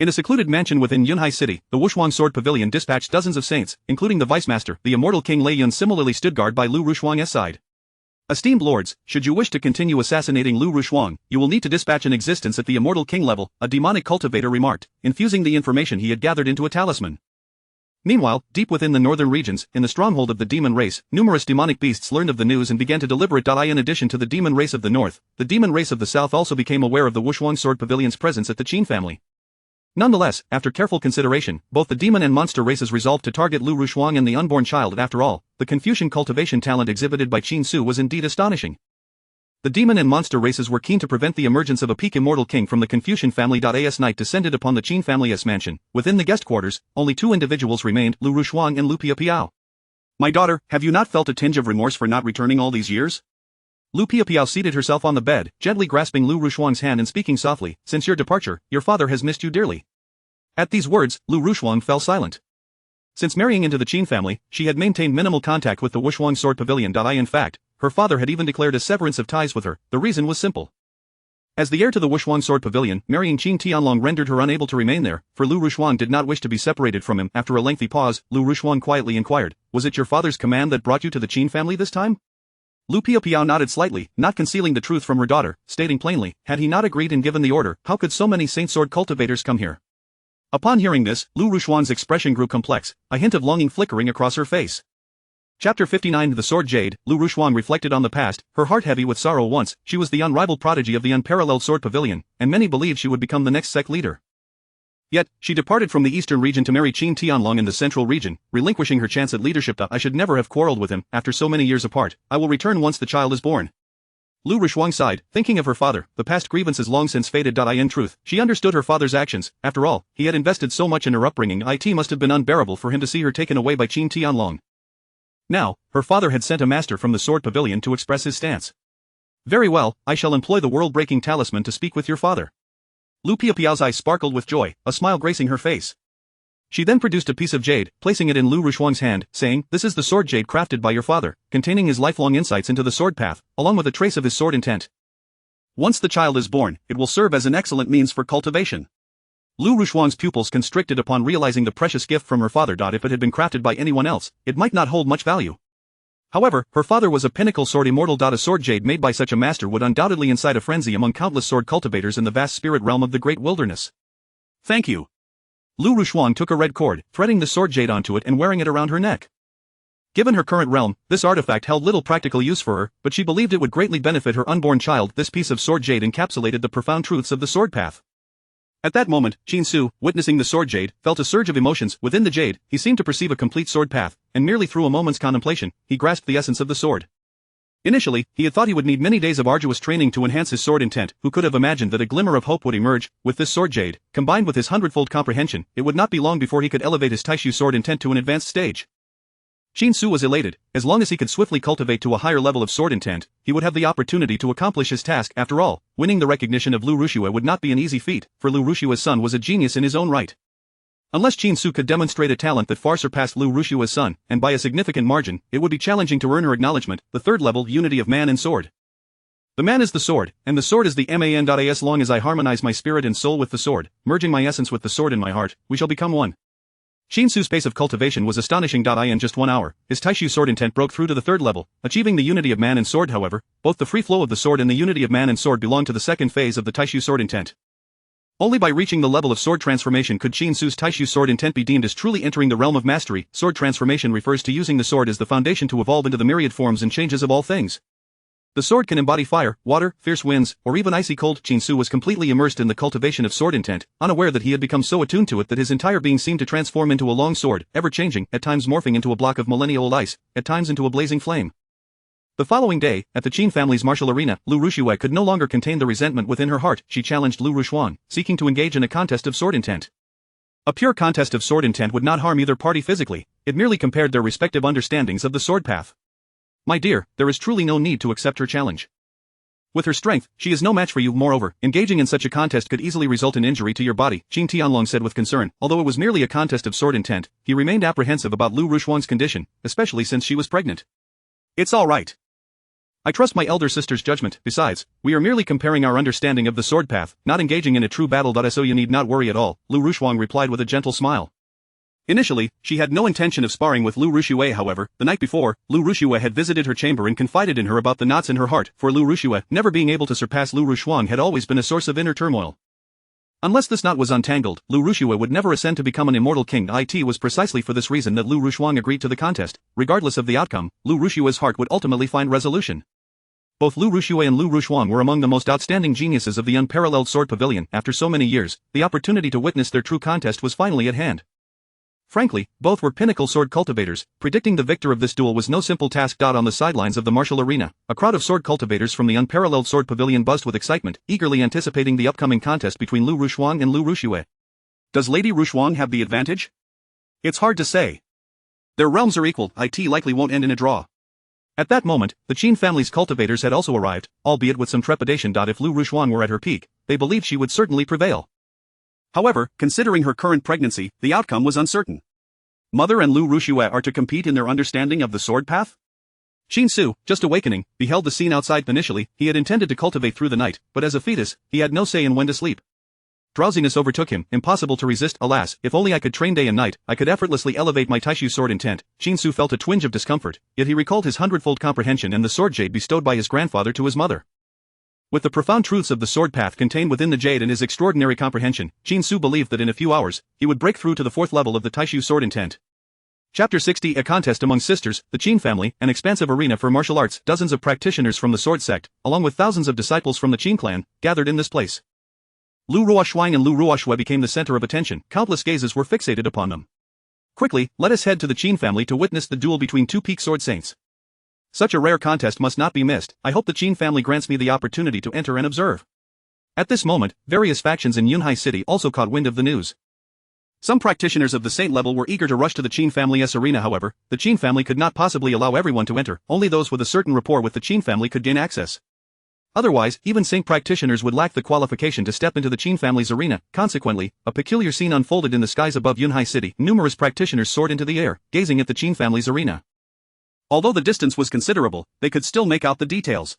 In a secluded mansion within Yunhai City, the Wushuang Sword Pavilion dispatched dozens of saints, including the Vice Master. The immortal King Lei Yun similarly stood guard by Lu Rushuang's side. Esteemed lords, should you wish to continue assassinating Lu Rushuang, you will need to dispatch an existence at the immortal king level, a demonic cultivator remarked, infusing the information he had gathered into a talisman. Meanwhile, deep within the northern regions, in the stronghold of the demon race, numerous demonic beasts learned of the news and began to deliberate. In addition to the demon race of the north, the demon race of the south also became aware of the Wushuang Sword Pavilion's presence at the Qin family. Nonetheless, after careful consideration, both the demon and monster races resolved to target Lu Rushuang and the unborn child. After all, the Confucian cultivation talent exhibited by Qin Su was indeed astonishing. The demon and monster races were keen to prevent the emergence of a peak immortal king from the Confucian family. As night descended upon the Qin family's mansion, within the guest quarters, only 2 individuals remained, Lu Rushuang and Lu Piapiao. My daughter, have you not felt a tinge of remorse for not returning all these years? Lu Piapiao seated herself on the bed, gently grasping Lu Rushuang's hand and speaking softly, "Since your departure, your father has missed you dearly." At these words, Lu Rushuang fell silent. Since marrying into the Qin family, she had maintained minimal contact with the Wushuang Sword Pavilion. In fact, her father had even declared a severance of ties with her. The reason was simple. As the heir to the Wushuang Sword Pavilion, marrying Qin Tianlong rendered her unable to remain there, for Lu Rushuang did not wish to be separated from him. After a lengthy pause, Lu Rushuang quietly inquired, "Was it your father's command that brought you to the Qin family this time?" Lu Piapiao nodded slightly, not concealing the truth from her daughter, stating plainly, had he not agreed and given the order, how could so many saint sword cultivators come here? Upon hearing this, Lu Rushuang's expression grew complex, a hint of longing flickering across her face. Chapter 59 The Sword Jade. Lu Rushuang reflected on the past, her heart heavy with sorrow. Once, she was the unrivaled prodigy of the unparalleled Sword Pavilion, and many believed she would become the next sect leader. Yet, she departed from the eastern region to marry Qin Tianlong in the central region, relinquishing her chance at leadership. I should never have quarreled with him. After so many years apart, I will return once the child is born. Lu Rushuang sighed, thinking of her father. The past grievances long since faded. In truth, she understood her father's actions. After all, he had invested so much in her upbringing. It must have been unbearable for him to see her taken away by Qin Tianlong. Now, her father had sent a master from the Sword Pavilion to express his stance. Very well, I shall employ the world-breaking talisman to speak with your father. Lu Piapiao's eyes sparkled with joy, a smile gracing her face. She then produced a piece of jade, placing it in Lu Rushuang's hand, saying, "This is the sword jade crafted by your father, containing his lifelong insights into the sword path, along with a trace of his sword intent. Once the child is born, it will serve as an excellent means for cultivation." Lu Rushuang's pupils constricted upon realizing the precious gift from her father. If it had been crafted by anyone else, it might not hold much value. However, her father was a pinnacle sword immortal. A sword jade made by such a master would undoubtedly incite a frenzy among countless sword cultivators in the vast spirit realm of the great wilderness. "Thank you." Lu Rushuang took a red cord, threading the sword jade onto it and wearing it around her neck. Given her current realm, this artifact held little practical use for her, but she believed it would greatly benefit her unborn child. This piece of sword jade encapsulated the profound truths of the sword path. At that moment, Qin Su, witnessing the sword jade, felt a surge of emotions. Within the jade, he seemed to perceive a complete sword path, and merely through a moment's contemplation, he grasped the essence of the sword. Initially, he had thought he would need many days of arduous training to enhance his sword intent. Who could have imagined that a glimmer of hope would emerge? With this sword jade, combined with his hundredfold comprehension, it would not be long before he could elevate his Taishu sword intent to an advanced stage. Qin Su was elated. As long as he could swiftly cultivate to a higher level of sword intent, he would have the opportunity to accomplish his task. After all, winning the recognition of Lu Rushue would not be an easy feat, for Lu Rushue's son was a genius in his own right. Unless Qin Su could demonstrate a talent that far surpassed Lu Rushue's son, and by a significant margin, it would be challenging to earn her acknowledgement. The third level, unity of man and sword. The man is the sword, and the sword is the man. As long as I harmonize my spirit and soul with the sword, merging my essence with the sword in my heart, we shall become one. Qin Su's pace of cultivation was astonishing. In just 1 hour, his Taishu sword intent broke through to the third level, achieving the unity of man and sword. However, both the free flow of the sword and the unity of man and sword belong to the second phase of the Taishu sword intent. Only by reaching the level of sword transformation could Qin Su's Taishu sword intent be deemed as truly entering the realm of mastery. Sword transformation refers to using the sword as the foundation to evolve into the myriad forms and changes of all things. The sword can embody fire, water, fierce winds, or even icy cold. Qin Su was completely immersed in the cultivation of sword intent, unaware that he had become so attuned to it that his entire being seemed to transform into a long sword, ever-changing, at times morphing into a block of millennia-old ice, at times into a blazing flame. The following day, at the Qin family's martial arena, Lu Rushue could no longer contain the resentment within her heart. She challenged Lu Rushuang, seeking to engage in a contest of sword intent. A pure contest of sword intent would not harm either party physically, it merely compared their respective understandings of the sword path. My dear, there is truly no need to accept her challenge. With her strength, she is no match for you. Moreover, engaging in such a contest could easily result in injury to your body, Qin Tianlong said with concern. Although it was merely a contest of sword intent, he remained apprehensive about Lu Rushuang's condition, especially since she was pregnant. It's all right. I trust my elder sister's judgment. Besides, we are merely comparing our understanding of the sword path, not engaging in a true battle. So you need not worry at all, Lu Rushuang replied with a gentle smile. Initially, she had no intention of sparring with Lu Rushue. However, the night before, Lu Rushue had visited her chamber and confided in her about the knots in her heart. For Lu Rushue, never being able to surpass Lu Rushuang had always been a source of inner turmoil. Unless this knot was untangled, Lu Rushue would never ascend to become an immortal king. It was precisely for this reason that Lu Rushuang agreed to the contest. Regardless of the outcome, Lu Rushue's heart would ultimately find resolution. Both Lu Rushue and Lu Rushuang were among the most outstanding geniuses of the unparalleled sword pavilion. After so many years, the opportunity to witness their true contest was finally at hand. Frankly, both were pinnacle sword cultivators. Predicting the victor of this duel was no simple task. On the sidelines of the martial arena, a crowd of sword cultivators from the unparalleled sword pavilion buzzed with excitement, eagerly anticipating the upcoming contest between Lu Rushuang and Lu Rushue. Does Lady Rushuang have the advantage? It's hard to say. Their realms are equal. It likely won't end in a draw. At that moment, the Qin family's cultivators had also arrived, albeit with some trepidation. If Lu Rushuan were at her peak, they believed she would certainly prevail. However, considering her current pregnancy, the outcome was uncertain. Mother and Lu Rushue are to compete in their understanding of the sword path? Qin Su, just awakening, beheld the scene outside. Initially, he had intended to cultivate through the night, but as a fetus, he had no say in when to sleep. Drowsiness overtook him, impossible to resist. Alas, if only I could train day and night, I could effortlessly elevate my Taishu sword intent. Qin Su felt a twinge of discomfort, yet he recalled his hundredfold comprehension and the sword jade bestowed by his grandfather to his mother. With the profound truths of the sword path contained within the jade and his extraordinary comprehension, Qin Su believed that in a few hours, he would break through to the fourth level of the Taishu sword intent. Chapter 60: A contest among sisters, the Qin family, an expansive arena for martial arts. Dozens of practitioners from the sword sect, along with thousands of disciples from the Qin clan, gathered in this place. Lu Ruoxuang and Lu Ruoxue became the center of attention. Countless gazes were fixated upon them. Quickly, let us head to the Qin family to witness the duel between two peak sword saints. Such a rare contest must not be missed. I hope the Qin family grants me the opportunity to enter and observe. At this moment, various factions in Yunhai City also caught wind of the news. Some practitioners of the saint level were eager to rush to the Qin family's arena. However, the Qin family could not possibly allow everyone to enter. Only those with a certain rapport with the Qin family could gain access. Otherwise, even saint practitioners would lack the qualification to step into the Qin family's arena. Consequently, a peculiar scene unfolded in the skies above Yunhai City. Numerous practitioners soared into the air, gazing at the Qin family's arena. Although the distance was considerable, they could still make out the details.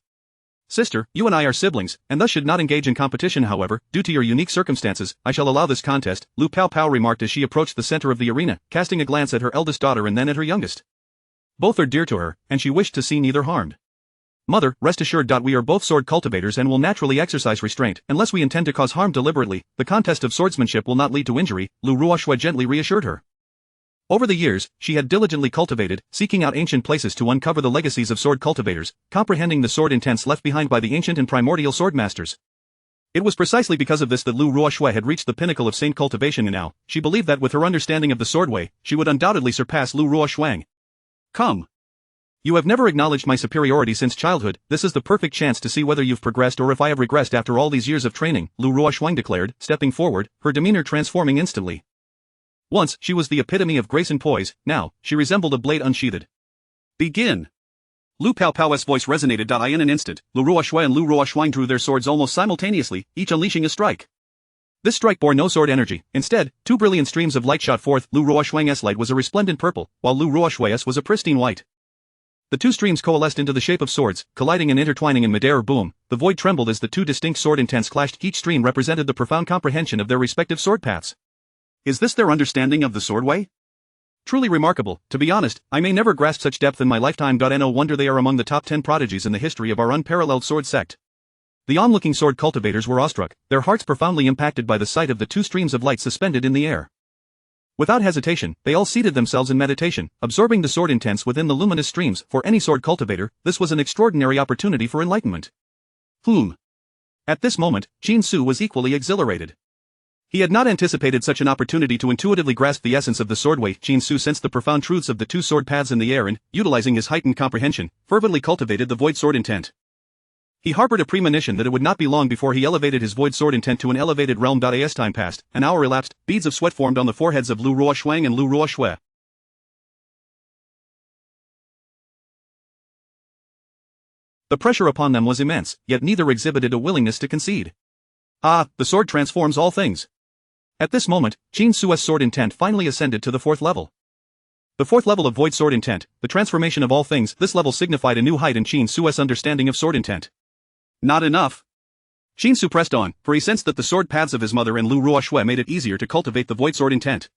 Sister, you and I are siblings, and thus should not engage in competition. However, due to your unique circumstances, I shall allow this contest, Lu Pao Pao remarked as she approached the center of the arena, casting a glance at her eldest daughter and then at her youngest. Both are dear to her, and she wished to see neither harmed. Mother, rest assured. We are both sword cultivators and will naturally exercise restraint. Unless we intend to cause harm deliberately, the contest of swordsmanship will not lead to injury, Lu Ruoxue gently reassured her. Over the years, she had diligently cultivated, seeking out ancient places to uncover the legacies of sword cultivators, comprehending the sword intents left behind by the ancient and primordial sword masters. It was precisely because of this that Lu Ruoxue had reached the pinnacle of saint cultivation, and now, she believed that with her understanding of the sword way, she would undoubtedly surpass Lu Ruoxuang. Come. You have never acknowledged my superiority since childhood. This is the perfect chance to see whether you've progressed or if I have regressed after all these years of training, Lu Ruoxuang declared, stepping forward, her demeanor transforming instantly. Once, she was the epitome of grace and poise, now, she resembled a blade unsheathed. Begin. Lu Pao Pao's voice resonated. In an instant, Lu Ruoxue and Lu Ruoxuang drew their swords almost simultaneously, each unleashing a strike. This strike bore no sword energy. Instead, two brilliant streams of light shot forth. Lu Ruoxuang's light was a resplendent purple, while Lu Ruoxue's was a pristine white. The two streams coalesced into the shape of swords, colliding and intertwining in midair. Boom, the void trembled as the two distinct sword intents clashed. Each stream represented the profound comprehension of their respective sword paths. Is this their understanding of the sword way? Truly remarkable. To be honest, I may never grasp such depth in my lifetime. No wonder they are among the top 10 prodigies in the history of our unparalleled sword sect. The onlooking sword cultivators were awestruck, their hearts profoundly impacted by the sight of the two streams of light suspended in the air. Without hesitation, they all seated themselves in meditation, absorbing the sword intents within the luminous streams. For any sword cultivator, this was an extraordinary opportunity for enlightenment. At this moment, Qin Su was equally exhilarated. He had not anticipated such an opportunity to intuitively grasp the essence of the sword way. Qin Su sensed the profound truths of the two sword paths in the air and, utilizing his heightened comprehension, fervently cultivated the void sword intent. He harbored a premonition that it would not be long before he elevated his void sword intent to an elevated realm. As time passed, an hour elapsed, beads of sweat formed on the foreheads of Lu Ruoxuang and Lu Ruoxue. The pressure upon them was immense, yet neither exhibited a willingness to concede. Ah, the sword transforms all things. At this moment, Qin Su's sword intent finally ascended to the fourth level. The fourth level of void sword intent, the transformation of all things. This level signified a new height in Qin Su's understanding of sword intent. Not enough. Qin Su pressed on, for he sensed that the sword paths of his mother and Lu Ruoxue made it easier to cultivate the void sword intent.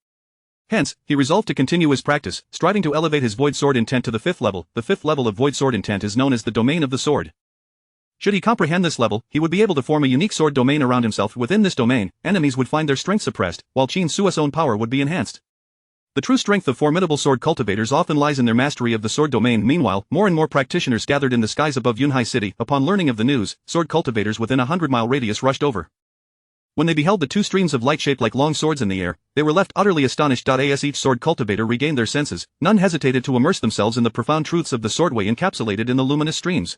Hence, he resolved to continue his practice, striving to elevate his void sword intent to the fifth level. The fifth level of void sword intent is known as the domain of the sword. Should he comprehend this level, he would be able to form a unique sword domain around himself. Within this domain, enemies would find their strength suppressed, while Qin Su's own power would be enhanced. The true strength of formidable sword cultivators often lies in their mastery of the sword domain. Meanwhile, more and more practitioners gathered in the skies above Yunhai City. Upon learning of the news, sword cultivators within a 100-mile radius rushed over. When they beheld the two streams of light shaped like long swords in the air, they were left utterly astonished. As each sword cultivator regained their senses, none hesitated to immerse themselves in the profound truths of the swordway encapsulated in the luminous streams.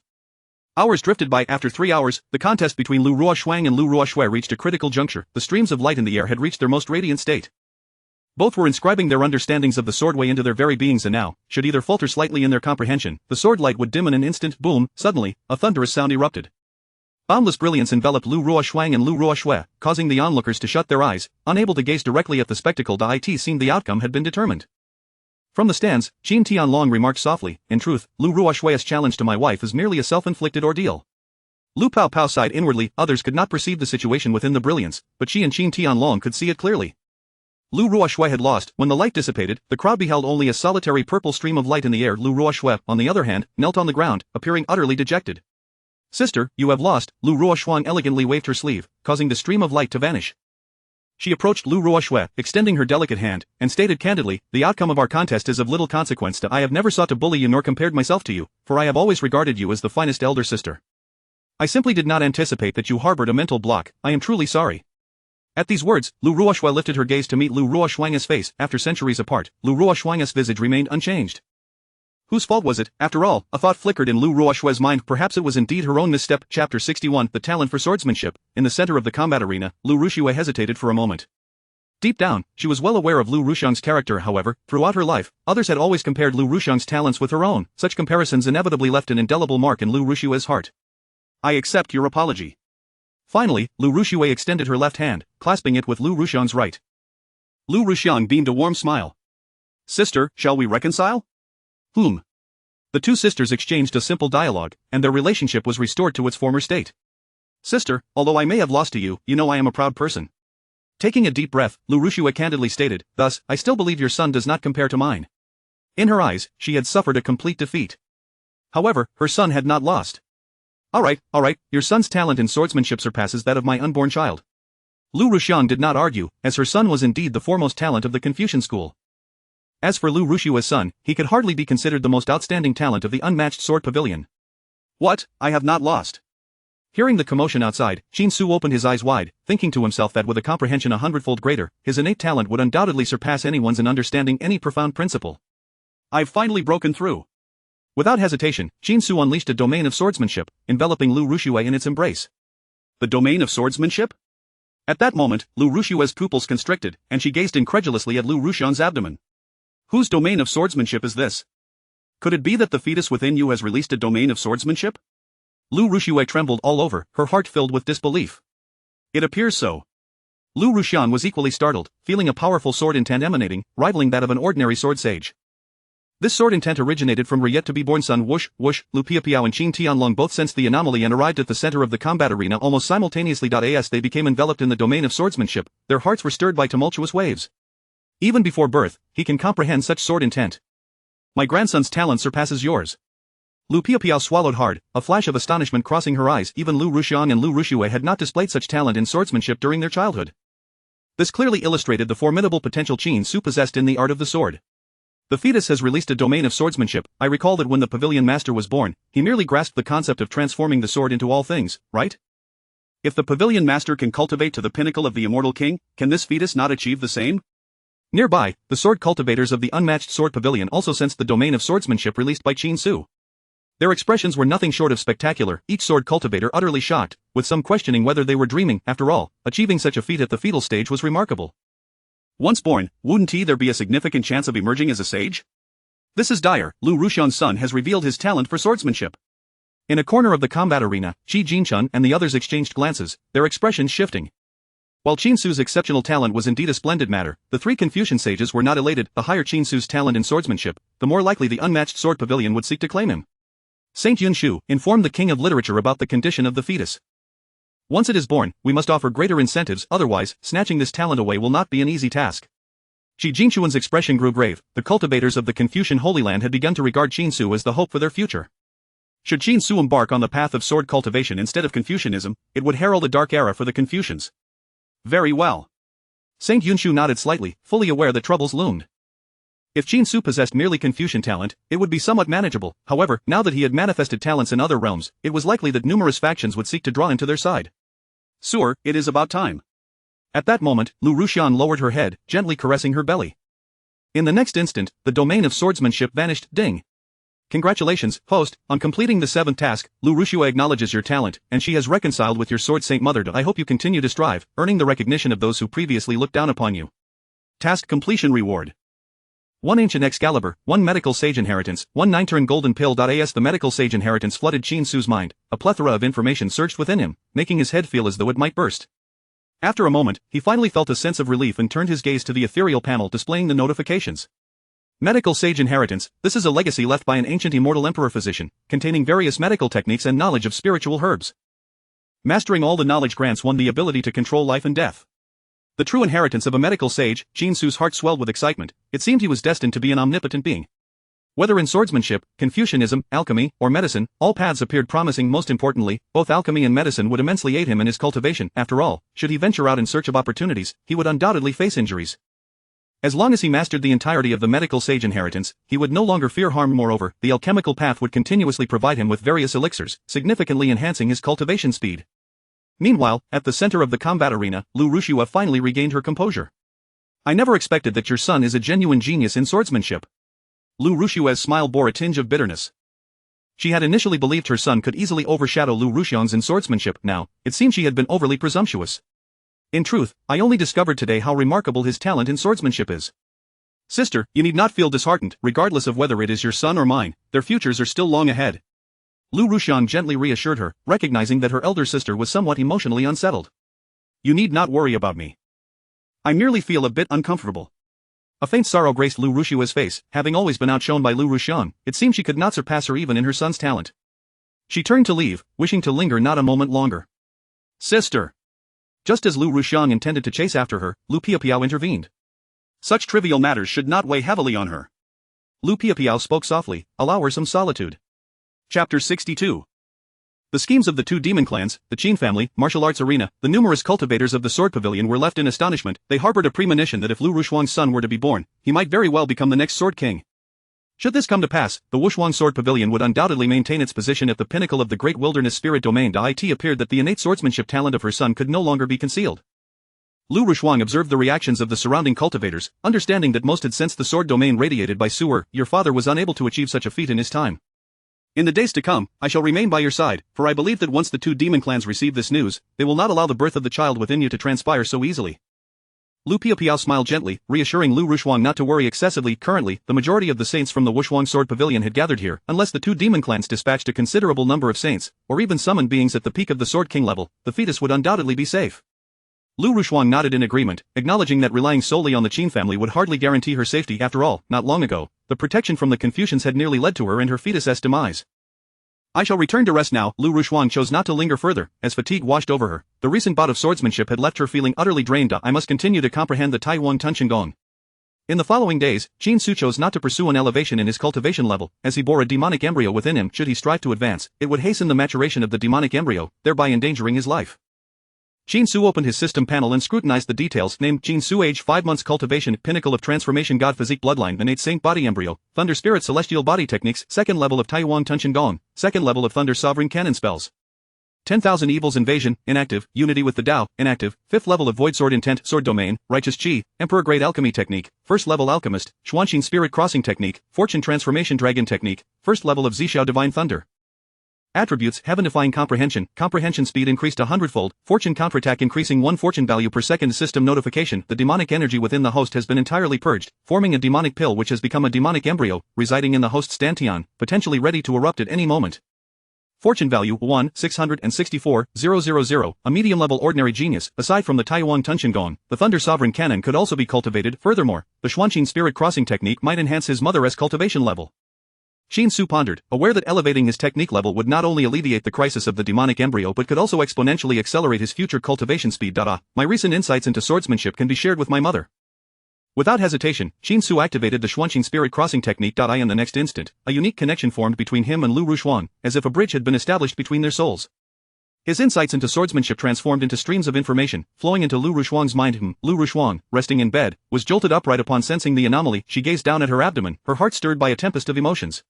Hours drifted by. After 3 hours, the contest between Lu Ruoxuang and Lu Ruoxue reached a critical juncture. The streams of light in the air had reached their most radiant state. Both were inscribing their understandings of the sword way into their very beings, and now, should either falter slightly in their comprehension, the sword light would dim in an instant. Boom, suddenly, a thunderous sound erupted. Boundless brilliance enveloped Lu Ruoshuang and Lu Ruoxue, causing the onlookers to shut their eyes, unable to gaze directly at the spectacle. It seemed the outcome had been determined. From the stands, Qin Tianlong remarked softly, "In truth, Lu Ruoshue's challenge to my wife is merely a self-inflicted ordeal." Lu Pao Pao sighed inwardly. Others could not perceive the situation within the brilliance, but she and Qin Tianlong could see it clearly. Lu Ruoxue had lost. When the light dissipated, the crowd beheld only a solitary purple stream of light in the air. Lu Ruoxue, on the other hand, knelt on the ground, appearing utterly dejected. "Sister, you have lost." Lu Ruoxuan elegantly waved her sleeve, causing the stream of light to vanish. She approached Lu Ruoxue, extending her delicate hand, and stated candidly, "The outcome of our contest is of little consequence. I have never sought to bully you nor compared myself to you, for I have always regarded you as the finest elder sister. I simply did not anticipate that you harbored a mental block. I am truly sorry." At these words, Lu Ruoxue lifted her gaze to meet Lu Ruoxuang's face. After centuries apart, Lu Ruoxuang's visage remained unchanged. Whose fault was it, after all? A thought flickered in Lu Ruoxue's mind. Perhaps it was indeed her own misstep. Chapter 61, The Talent for Swordsmanship. In the center of the combat arena, Lu Ruoxue hesitated for a moment. Deep down, she was well aware of Lu Ruoxiang's character. However, throughout her life, others had always compared Lu Ruoxiang's talents with her own. Such comparisons inevitably left an indelible mark in Lu Ruoxue's heart. "I accept your apology." Finally, Lu Ruoxue extended her left hand, clasping it with Lu Ruoxiang's right. Lu Ruoxiang beamed a warm smile. "Sister, shall we reconcile?" The two sisters exchanged a simple dialogue, and their relationship was restored to its former state. "Sister, although I may have lost to you, you know I am a proud person." Taking a deep breath, Lu Ruoxue candidly stated, "Thus, I still believe your son does not compare to mine." In her eyes, she had suffered a complete defeat. However, her son had not lost. All right, your son's talent in swordsmanship surpasses that of my unborn child." Lu Ruoxiang did not argue, as her son was indeed the foremost talent of the Confucian school. As for Lu Ruoxue's son, he could hardly be considered the most outstanding talent of the unmatched sword pavilion. "What, I have not lost?" Hearing the commotion outside, Qin Su opened his eyes wide, thinking to himself that with a comprehension 100-fold greater, his innate talent would undoubtedly surpass anyone's in understanding any profound principle. "I've finally broken through." Without hesitation, Qin Su unleashed a domain of swordsmanship, enveloping Lu Ruoxue in its embrace. The domain of swordsmanship? At that moment, Lu Ruoxue's pupils constricted, and she gazed incredulously at Lu Ruoxiang's abdomen. "Whose domain of swordsmanship is this? Could it be that the fetus within you has released a domain of swordsmanship?" Lu Ruoxue trembled all over, her heart filled with disbelief. "It appears so." Lu Ruoxian was equally startled, feeling a powerful sword intent emanating, rivaling that of an ordinary sword sage. This sword intent originated from her yet-to-be-born son. Whoosh, whoosh. Lu Piapiao and Qin Tianlong both sensed the anomaly and arrived at the center of the combat arena almost simultaneously. As they became enveloped in the domain of swordsmanship, their hearts were stirred by tumultuous waves. Even before birth, he can comprehend such sword intent. "My grandson's talent surpasses yours." Lu Piapiao swallowed hard, a flash of astonishment crossing her eyes. Even Lu Ruoxiang and Lu Ruoxue had not displayed such talent in swordsmanship during their childhood. This clearly illustrated the formidable potential Qin Su possessed in the art of the sword. "The fetus has released a domain of swordsmanship. I recall that when the pavilion master was born, he merely grasped the concept of transforming the sword into all things, right? If the pavilion master can cultivate to the pinnacle of the immortal king, can this fetus not achieve the same?" Nearby, the sword cultivators of the unmatched sword pavilion also sensed the domain of swordsmanship released by Qin Su. Their expressions were nothing short of spectacular, each sword cultivator utterly shocked, with some questioning whether they were dreaming. After all, achieving such a feat at the fetal stage was remarkable. Once born, wouldn't there be a significant chance of emerging as a sage? This is dire. Lu Ruoxiang's son has revealed his talent for swordsmanship. In a corner of the combat arena, Qi Jinchun and the others exchanged glances, their expressions shifting. While Qin Su's exceptional talent was indeed a splendid matter, the three Confucian sages were not elated. The higher Qin Su's talent in swordsmanship, the more likely the unmatched sword pavilion would seek to claim him. Saint Yunshu informed the king of literature about the condition of the fetus. "Once it is born, we must offer greater incentives, otherwise, snatching this talent away will not be an easy task." Qi Jinchuan's expression grew grave. The cultivators of the Confucian Holy Land had begun to regard Qin Su as the hope for their future. Should Qin Su embark on the path of sword cultivation instead of Confucianism, it would herald a dark era for the Confucians. "Very well." Saint Yunshu nodded slightly, fully aware that troubles loomed. If Qin Su possessed merely Confucian talent, it would be somewhat manageable. However, now that he had manifested talents in other realms, it was likely that numerous factions would seek to draw into their side. "Sir, it is about time." At that moment, Lu Ruoxian lowered her head, gently caressing her belly. In the next instant, the domain of swordsmanship vanished. Ding. "Congratulations, host, on completing the 7th task. Lu Ruoxue acknowledges your talent, and she has reconciled with your sword saint mother. I hope you continue to strive, earning the recognition of those who previously looked down upon you." Task completion reward. 1 ancient Excalibur, 1 medical sage inheritance, 1 9-turn golden pill.as. The medical sage inheritance flooded Qin Su's mind. A plethora of information surged within him, making his head feel as though it might burst. After a moment, he finally felt a sense of relief and turned his gaze to the ethereal panel displaying the notifications. Medical sage inheritance. This is a legacy left by an ancient immortal emperor physician, containing various medical techniques and knowledge of spiritual herbs. Mastering all the knowledge grants one the ability to control life and death. The true inheritance of a medical sage. Qin Su's heart swelled with excitement. It seemed he was destined to be an omnipotent being. Whether in swordsmanship, Confucianism, alchemy, or medicine, all paths appeared promising. Most importantly, both alchemy and medicine would immensely aid him in his cultivation. After all, should he venture out in search of opportunities, he would undoubtedly face injuries. As long as he mastered the entirety of the medical sage inheritance, he would no longer fear harm. Moreover, the alchemical path would continuously provide him with various elixirs, significantly enhancing his cultivation speed. Meanwhile, at the center of the combat arena, Lu Rushua finally regained her composure. I never expected that your son is a genuine genius in swordsmanship. Lu Rushua's smile bore a tinge of bitterness. She had initially believed her son could easily overshadow Lu Ruxiang's in swordsmanship. Now, it seemed she had been overly presumptuous. In truth, I only discovered today how remarkable his talent in swordsmanship is. Sister, you need not feel disheartened. Regardless of whether it is your son or mine, their futures are still long ahead. Lu Ruxiang gently reassured her, recognizing that her elder sister was somewhat emotionally unsettled. You need not worry about me. I merely feel a bit uncomfortable. A faint sorrow graced Lu Rushua's face. Having always been outshone by Lu Ruxiang, it seemed she could not surpass her even in her son's talent. She turned to leave, wishing to linger not a moment longer. Sister! Just as Lu Ruxiang intended to chase after her, Lu Piapiao intervened. Such trivial matters should not weigh heavily on her. Lu Piapiao spoke softly, allow her some solitude. Chapter 62. The schemes of the two demon clans, the Qin family, martial arts arena, the numerous cultivators of the sword pavilion were left in astonishment. They harbored a premonition that if Lu Rushuang's son were to be born, he might very well become the next sword king. Should this come to pass, the Wushuang sword pavilion would undoubtedly maintain its position at the pinnacle of the great wilderness spirit domain. It appeared that the innate swordsmanship talent of her son could no longer be concealed. Lu Rushuang observed the reactions of the surrounding cultivators, understanding that most had sensed the sword domain radiated by Su'er. Your father was unable to achieve such a feat in his time. In the days to come, I shall remain by your side, for I believe that once the two demon clans receive this news, they will not allow the birth of the child within you to transpire so easily. Lu Piapiao smiled gently, reassuring Lu Rushuang not to worry excessively. Currently, the majority of the saints from the Wushuang sword pavilion had gathered here. Unless the two demon clans dispatched a considerable number of saints, or even summoned beings at the peak of the sword king level, the fetus would undoubtedly be safe. Lu Rushuang nodded in agreement, acknowledging that relying solely on the Qin family would hardly guarantee her safety. After all, not long ago, the protection from the Confucians had nearly led to her and her fetus's demise. I shall return to rest now. Lu Rushuang chose not to linger further, as fatigue washed over her. The recent bout of swordsmanship had left her feeling utterly drained. I must continue to comprehend the Taiwan Tunchen Gong. In the following days, Qin Su chose not to pursue an elevation in his cultivation level, as he bore a demonic embryo within him. Should he strive to advance, it would hasten the maturation of the demonic embryo, thereby endangering his life. Qin Su opened his system panel and scrutinized the details. Named Qin Su, age 5 months, cultivation, pinnacle of transformation, god physique, bloodline, innate saint body embryo, thunder spirit, celestial body techniques, second level of Taiwan Tunchen Gong, second level of thunder sovereign canon spells. 10,000 evils, invasion, inactive, unity with the Tao, inactive, 5th level of void sword, intent, sword domain, righteous chi, emperor grade alchemy technique, 1st level alchemist, Xuanqin spirit crossing technique, fortune transformation dragon technique, 1st level of Zhixiao divine thunder. Attributes, heaven-defying comprehension, comprehension speed increased 100-fold, fortune counterattack increasing 1 fortune value per second. System notification, the demonic energy within the host has been entirely purged, forming a demonic pill which has become a demonic embryo, residing in the host's dantian, potentially ready to erupt at any moment. Fortune value 1,664,000, a medium-level ordinary genius. Aside from the Taiwan Tunchen Gong, the Thunder Sovereign Cannon could also be cultivated. Furthermore, the Xuanqin spirit crossing technique might enhance his mother's cultivation level. Qin Su pondered, aware that elevating his technique level would not only alleviate the crisis of the demonic embryo but could also exponentially accelerate his future cultivation speed. My recent insights into swordsmanship can be shared with my mother. Without hesitation, Qin Su activated the Xuanqin spirit crossing technique. In the next instant, a unique connection formed between him and Lu Rushuang, as if a bridge had been established between their souls. His insights into swordsmanship transformed into streams of information, flowing into Lu Rushuang's mind. Lu Rushuang, resting in bed, was jolted upright upon sensing the anomaly. She gazed down at her abdomen, her heart stirred by a tempest of emotions.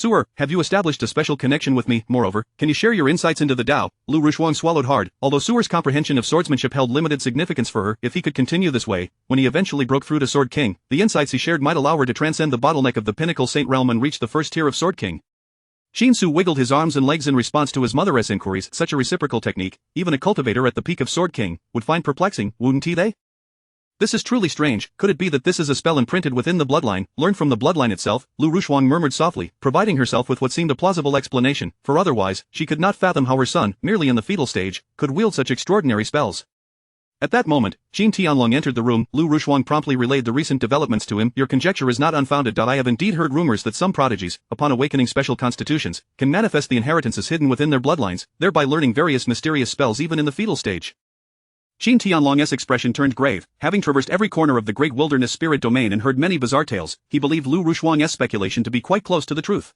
Su'er, have you established a special connection with me? Moreover, can you share your insights into the Tao? Lu Rushuang swallowed hard. Although Su'er's comprehension of swordsmanship held limited significance for her, if he could continue this way, when he eventually broke through to Sword King, the insights he shared might allow her to transcend the bottleneck of the pinnacle saint realm and reach the first tier of Sword King. Qin Su wiggled his arms and legs in response to his mother's inquiries. Such a reciprocal technique, even a cultivator at the peak of Sword King, would find perplexing, wouldn't they? This is truly strange. Could it be that this is a spell imprinted within the bloodline, learned from the bloodline itself? Lu Rushuang murmured softly, providing herself with what seemed a plausible explanation, for otherwise, she could not fathom how her son, merely in the fetal stage, could wield such extraordinary spells. At that moment, Qin Tianlong entered the room. Lu Rushuang promptly relayed the recent developments to him. Your conjecture is not unfounded. I have indeed heard rumors that some prodigies, upon awakening special constitutions, can manifest the inheritances hidden within their bloodlines, thereby learning various mysterious spells even in the fetal stage. Qin Tianlong's expression turned grave. Having traversed every corner of the great wilderness spirit domain and heard many bizarre tales, he believed Lu Rushuang's speculation to be quite close to the truth.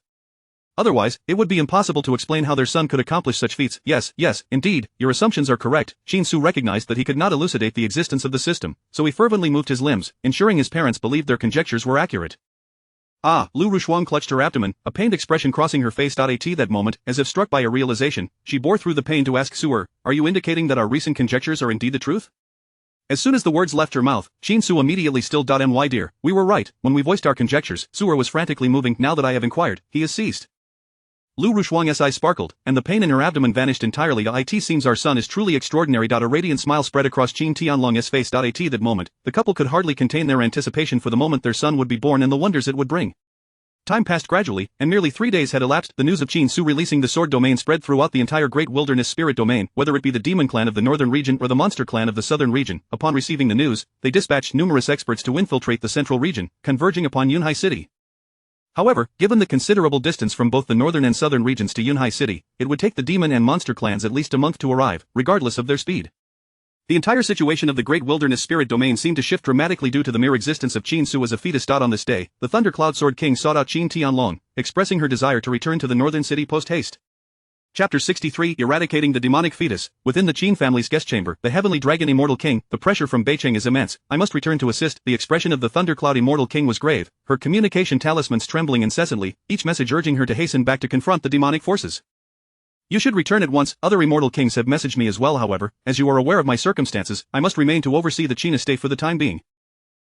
Otherwise, it would be impossible to explain how their son could accomplish such feats. Yes, indeed, your assumptions are correct. Qin Su recognized that he could not elucidate the existence of the system, so he fervently moved his limbs, ensuring his parents believed their conjectures were accurate. Ah, Lu Rushuang clutched her abdomen, a pained expression crossing her face. At that moment, as if struck by a realization, she bore through the pain to ask Su'er, are you indicating that our recent conjectures are indeed the truth? As soon as the words left her mouth, Qin Su immediately stilled. My dear, we were right, when we voiced our conjectures. Su'er was frantically moving. Now that I have inquired, he has ceased. Lu Rushuang's eyes sparkled, and the pain in her abdomen vanished entirely. It seems our son is truly extraordinary. A radiant smile spread across Qin Tianlong's face. At that moment, the couple could hardly contain their anticipation for the moment their son would be born and the wonders it would bring. Time passed gradually, and nearly 3 days had elapsed. The news of Qin Su releasing the sword domain spread throughout the entire great wilderness spirit domain, whether it be the demon clan of the northern region or the monster clan of the southern region. Upon receiving the news, they dispatched numerous experts to infiltrate the central region, converging upon Yunhai City. However, given the considerable distance from both the northern and southern regions to Yunhai City, it would take the demon and monster clans at least a month to arrive, regardless of their speed. The entire situation of the great wilderness spirit domain seemed to shift dramatically due to the mere existence of Qin Su as a fetus. On this day, the Thundercloud Sword King sought out Qin Tianlong, expressing her desire to return to the northern city post-haste. Chapter 63 Eradicating the Demonic Fetus. Within the Qin family's guest chamber, the Heavenly Dragon Immortal King, the pressure from Beicheng is immense. I must return to assist. The expression of the Thundercloud Immortal King was grave, her communication talismans trembling incessantly, each message urging her to hasten back to confront the demonic forces. You should return at once. Other immortal kings have messaged me as well. However, as you are aware of my circumstances, I must remain to oversee the Qin estate for the time being.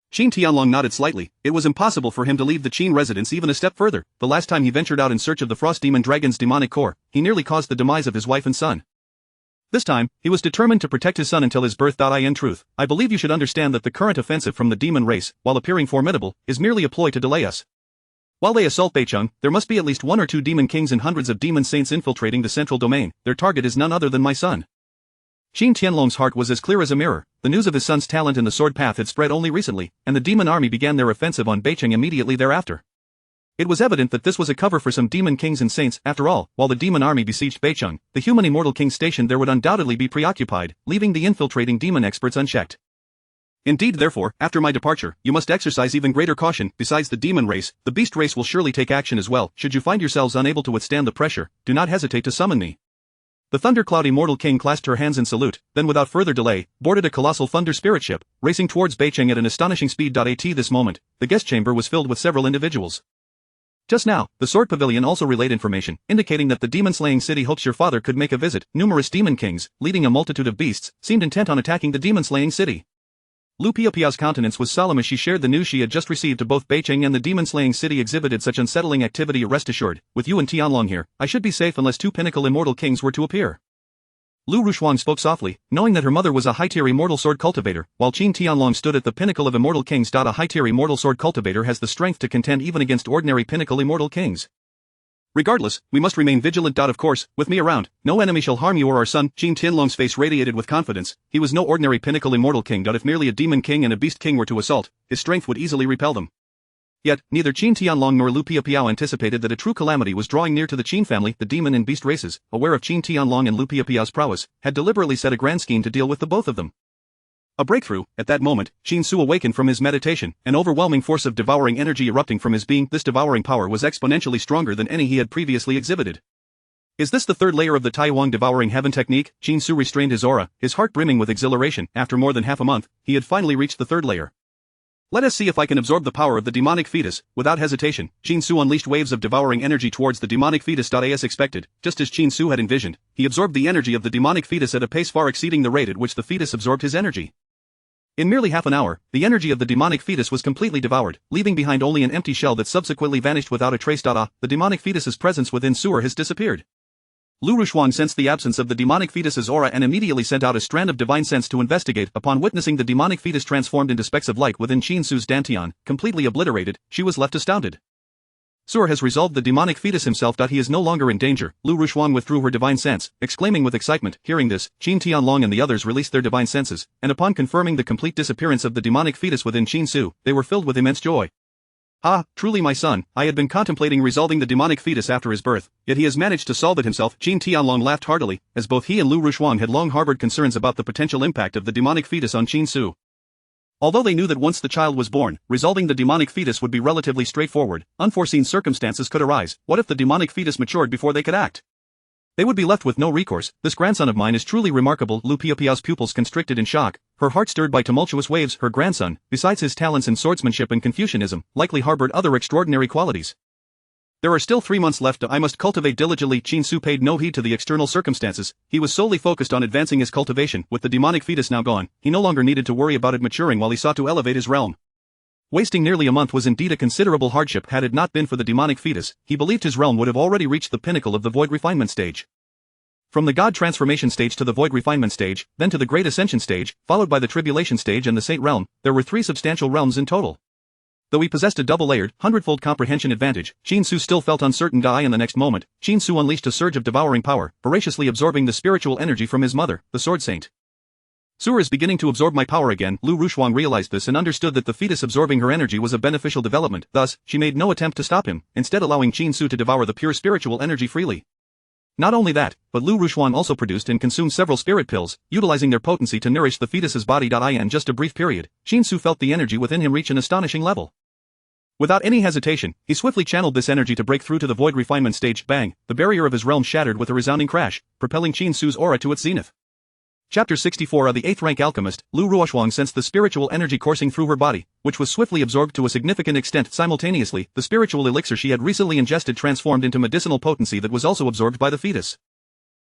Qin Tianlong nodded slightly. It was impossible for him to leave the Qin residence even a step further. The last time he ventured out in search of the Frost Demon Dragon's demonic core, he nearly caused the demise of his wife and son. This time, he was determined to protect his son until his birth. In truth, I believe you should understand that the current offensive from the demon race, while appearing formidable, is merely a ploy to delay us. While they assault Beicheng, there must be at least 1 or 2 demon kings and hundreds of demon saints infiltrating the central domain. Their target is none other than my son. Qin Tianlong's heart was as clear as a mirror. The news of his son's talent in the sword path had spread only recently, and the demon army began their offensive on Beicheng immediately thereafter. It was evident that this was a cover for some demon kings and saints. After all, while the demon army besieged Beicheng, the human immortal king stationed there would undoubtedly be preoccupied, leaving the infiltrating demon experts unchecked. Indeed, therefore, after my departure, you must exercise even greater caution. Besides the demon race, the beast race will surely take action as well. Should you find yourselves unable to withstand the pressure, do not hesitate to summon me. The Thundercloud Immortal King clasped her hands in salute, then without further delay, boarded a colossal thunder spirit ship, racing towards Beicheng at an astonishing speed. At this moment, the guest chamber was filled with several individuals. Just now, the Sword Pavilion also relayed information, indicating that the demon-slaying city hopes your father could make a visit. Numerous demon kings, leading a multitude of beasts, seemed intent on attacking the demon-slaying city. Lu Piapia's countenance was solemn as she shared the news she had just received. To both Beicheng and the demon-slaying city exhibited such unsettling activity. Rest assured, with you and Tianlong here, I should be safe unless 2 pinnacle immortal kings were to appear. Lu Rushuang spoke softly, knowing that her mother was a high-tier immortal sword cultivator, while Qin Tianlong stood at the pinnacle of immortal kings. A high-tier immortal sword cultivator has the strength to contend even against ordinary pinnacle immortal kings. Regardless, we must remain vigilant. Of course, with me around, no enemy shall harm you or our son. Qin Tianlong's face radiated with confidence. He was no ordinary pinnacle immortal king. If merely a demon king and a beast king were to assault, his strength would easily repel them. Yet, neither Qin Tianlong nor Lu Piapiao anticipated that a true calamity was drawing near to the Qin family. The demon and beast races, aware of Qin Tianlong and Lu Piapiao's prowess, had deliberately set a grand scheme to deal with the both of them. A breakthrough. At that moment, Qin Su awakened from his meditation, an overwhelming force of devouring energy erupting from his being. This devouring power was exponentially stronger than any he had previously exhibited. Is this the third layer of the Taiwan devouring heaven technique? Qin Su restrained his aura, his heart brimming with exhilaration. After more than half a month, he had finally reached the third layer. Let us see if I can absorb the power of the demonic fetus. Without hesitation, Qin Su unleashed waves of devouring energy towards the demonic fetus. As expected, just as Qin Su had envisioned, he absorbed the energy of the demonic fetus at a pace far exceeding the rate at which the fetus absorbed his energy. In merely half an hour, the energy of the demonic fetus was completely devoured, leaving behind only an empty shell that subsequently vanished without a trace. The demonic fetus's presence within Su'er has disappeared. Lu Rushuang sensed the absence of the demonic fetus's aura and immediately sent out a strand of divine sense to investigate. Upon witnessing the demonic fetus transformed into specks of light within Qin Su's dantian, completely obliterated, she was left astounded. Sur has resolved the demonic fetus himself. He is no longer in danger. Lu Rushuang withdrew her divine sense, exclaiming with excitement. Hearing this, Qin Tianlong and the others released their divine senses, and upon confirming the complete disappearance of the demonic fetus within Qin Su, they were filled with immense joy. Ah, truly my son, I had been contemplating resolving the demonic fetus after his birth, yet he has managed to solve it himself. Qin Tianlong laughed heartily, as both he and Lu Rushuang had long harbored concerns about the potential impact of the demonic fetus on Qin Su. Although they knew that once the child was born, resolving the demonic fetus would be relatively straightforward, unforeseen circumstances could arise. What if the demonic fetus matured before they could act? They would be left with no recourse. This grandson of mine is truly remarkable. Lu Piapiao's pupils constricted in shock, her heart stirred by tumultuous waves. Her grandson, besides his talents in swordsmanship and Confucianism, likely harbored other extraordinary qualities. There are still 3 months left I must cultivate diligently. Qin Su paid no heed to the external circumstances, he was solely focused on advancing his cultivation. With the demonic fetus now gone, he no longer needed to worry about it maturing while he sought to elevate his realm. Wasting nearly a month was indeed a considerable hardship. Had it not been for the demonic fetus, he believed his realm would have already reached the pinnacle of the void refinement stage. From the God transformation stage to the void refinement stage, then to the great ascension stage, followed by the tribulation stage and the saint realm, there were 3 substantial realms in total. Though he possessed a double-layered, hundredfold comprehension advantage, Qin Su still felt uncertain. In the next moment, Qin Su unleashed a surge of devouring power, voraciously absorbing the spiritual energy from his mother, the Sword Saint. Sur is beginning to absorb my power again. Lu Rushuang realized this and understood that the fetus absorbing her energy was a beneficial development. Thus, she made no attempt to stop him, instead allowing Qin Su to devour the pure spiritual energy freely. Not only that, but Lu Rushuang also produced and consumed several spirit pills, utilizing their potency to nourish the fetus's body. In just a brief period, Qin Su felt the energy within him reach an astonishing level. Without any hesitation, he swiftly channeled this energy to break through to the void refinement stage. Bang! The barrier of his realm shattered with a resounding crash, propelling Qin Su's aura to its zenith. Chapter 64 of the 8th rank alchemist, Lu Rushuang sensed the spiritual energy coursing through her body, which was swiftly absorbed to a significant extent. Simultaneously, the spiritual elixir she had recently ingested transformed into medicinal potency that was also absorbed by the fetus.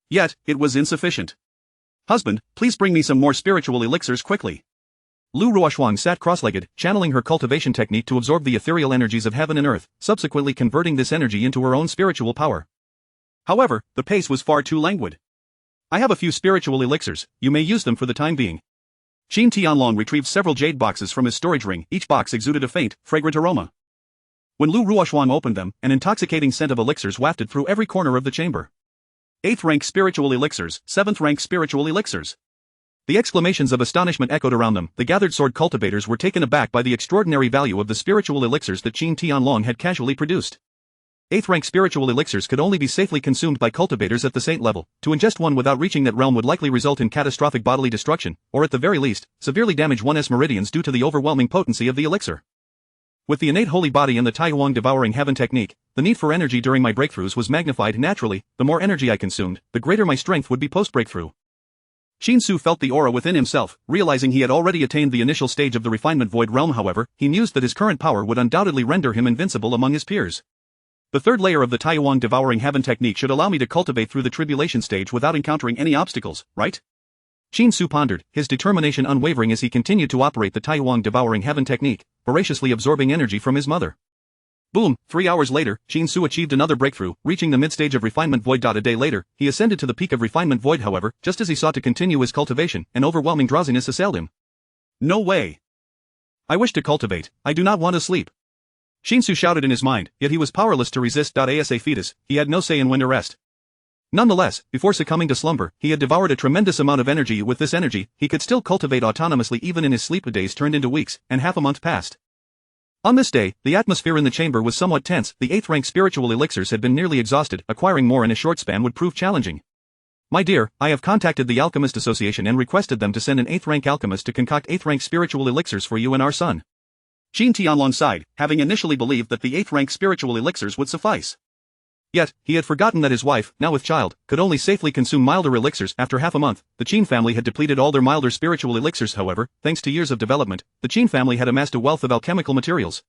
Yet, it was insufficient. Husband, please bring me some more spiritual elixirs quickly. Lu Rushuang sat cross-legged, channeling her cultivation technique to absorb the ethereal energies of heaven and earth, subsequently converting this energy into her own spiritual power. However, the pace was far too languid. I have a few spiritual elixirs, you may use them for the time being. Qin Tianlong retrieved several jade boxes from his storage ring. Each box exuded a faint, fragrant aroma. When Lu Rushuang opened them, an intoxicating scent of elixirs wafted through every corner of the chamber. 8th rank spiritual elixirs, 7th rank spiritual elixirs. The exclamations of astonishment echoed around them. The gathered sword cultivators were taken aback by the extraordinary value of the spiritual elixirs that Qin Tianlong had casually produced. 8th rank spiritual elixirs could only be safely consumed by cultivators at the saint level. To ingest one without reaching that realm would likely result in catastrophic bodily destruction, or at the very least, severely damage one's meridians due to the overwhelming potency of the elixir. With the innate holy body and the Taihuang devouring heaven technique, the need for energy during my breakthroughs was magnified naturally. The more energy I consumed, the greater my strength would be post-breakthrough. Qin Su felt the aura within himself, realizing he had already attained the initial stage of the refinement void realm. However, he mused that his current power would undoubtedly render him invincible among his peers. The 3rd layer of the Taihuang devouring heaven technique should allow me to cultivate through the tribulation stage without encountering any obstacles, right? Qin Su pondered, his determination unwavering as he continued to operate the Taihuang devouring heaven technique, voraciously absorbing energy from his mother. Boom! 3 hours later, Qin Su achieved another breakthrough, reaching the mid-stage of refinement void. A day later, he ascended to the peak of refinement void. However, just as he sought to continue his cultivation, an overwhelming drowsiness assailed him. No way! I wish to cultivate, I do not want to sleep. Qin Su shouted in his mind, yet he was powerless to resist. Asa fetus, he had no say in when to rest. Nonetheless, before succumbing to slumber, he had devoured a tremendous amount of energy. With this energy, he could still cultivate autonomously even in his sleep. Days turned into weeks, and half a month passed. On this day, the atmosphere in the chamber was somewhat tense. The 8th rank spiritual elixirs had been nearly exhausted. Acquiring more in a short span would prove challenging. My dear, I have contacted the Alchemist Association and requested them to send an 8th rank alchemist to concoct 8th rank spiritual elixirs for you and our son. Qin Tianlong sighed, having initially believed that the 8th rank spiritual elixirs would suffice. Yet, he had forgotten that his wife, now with child, could only safely consume milder elixirs. After half a month, the Qin family had depleted all their milder spiritual elixirs. However, thanks to years of development, the Qin family had amassed a wealth of alchemical materials.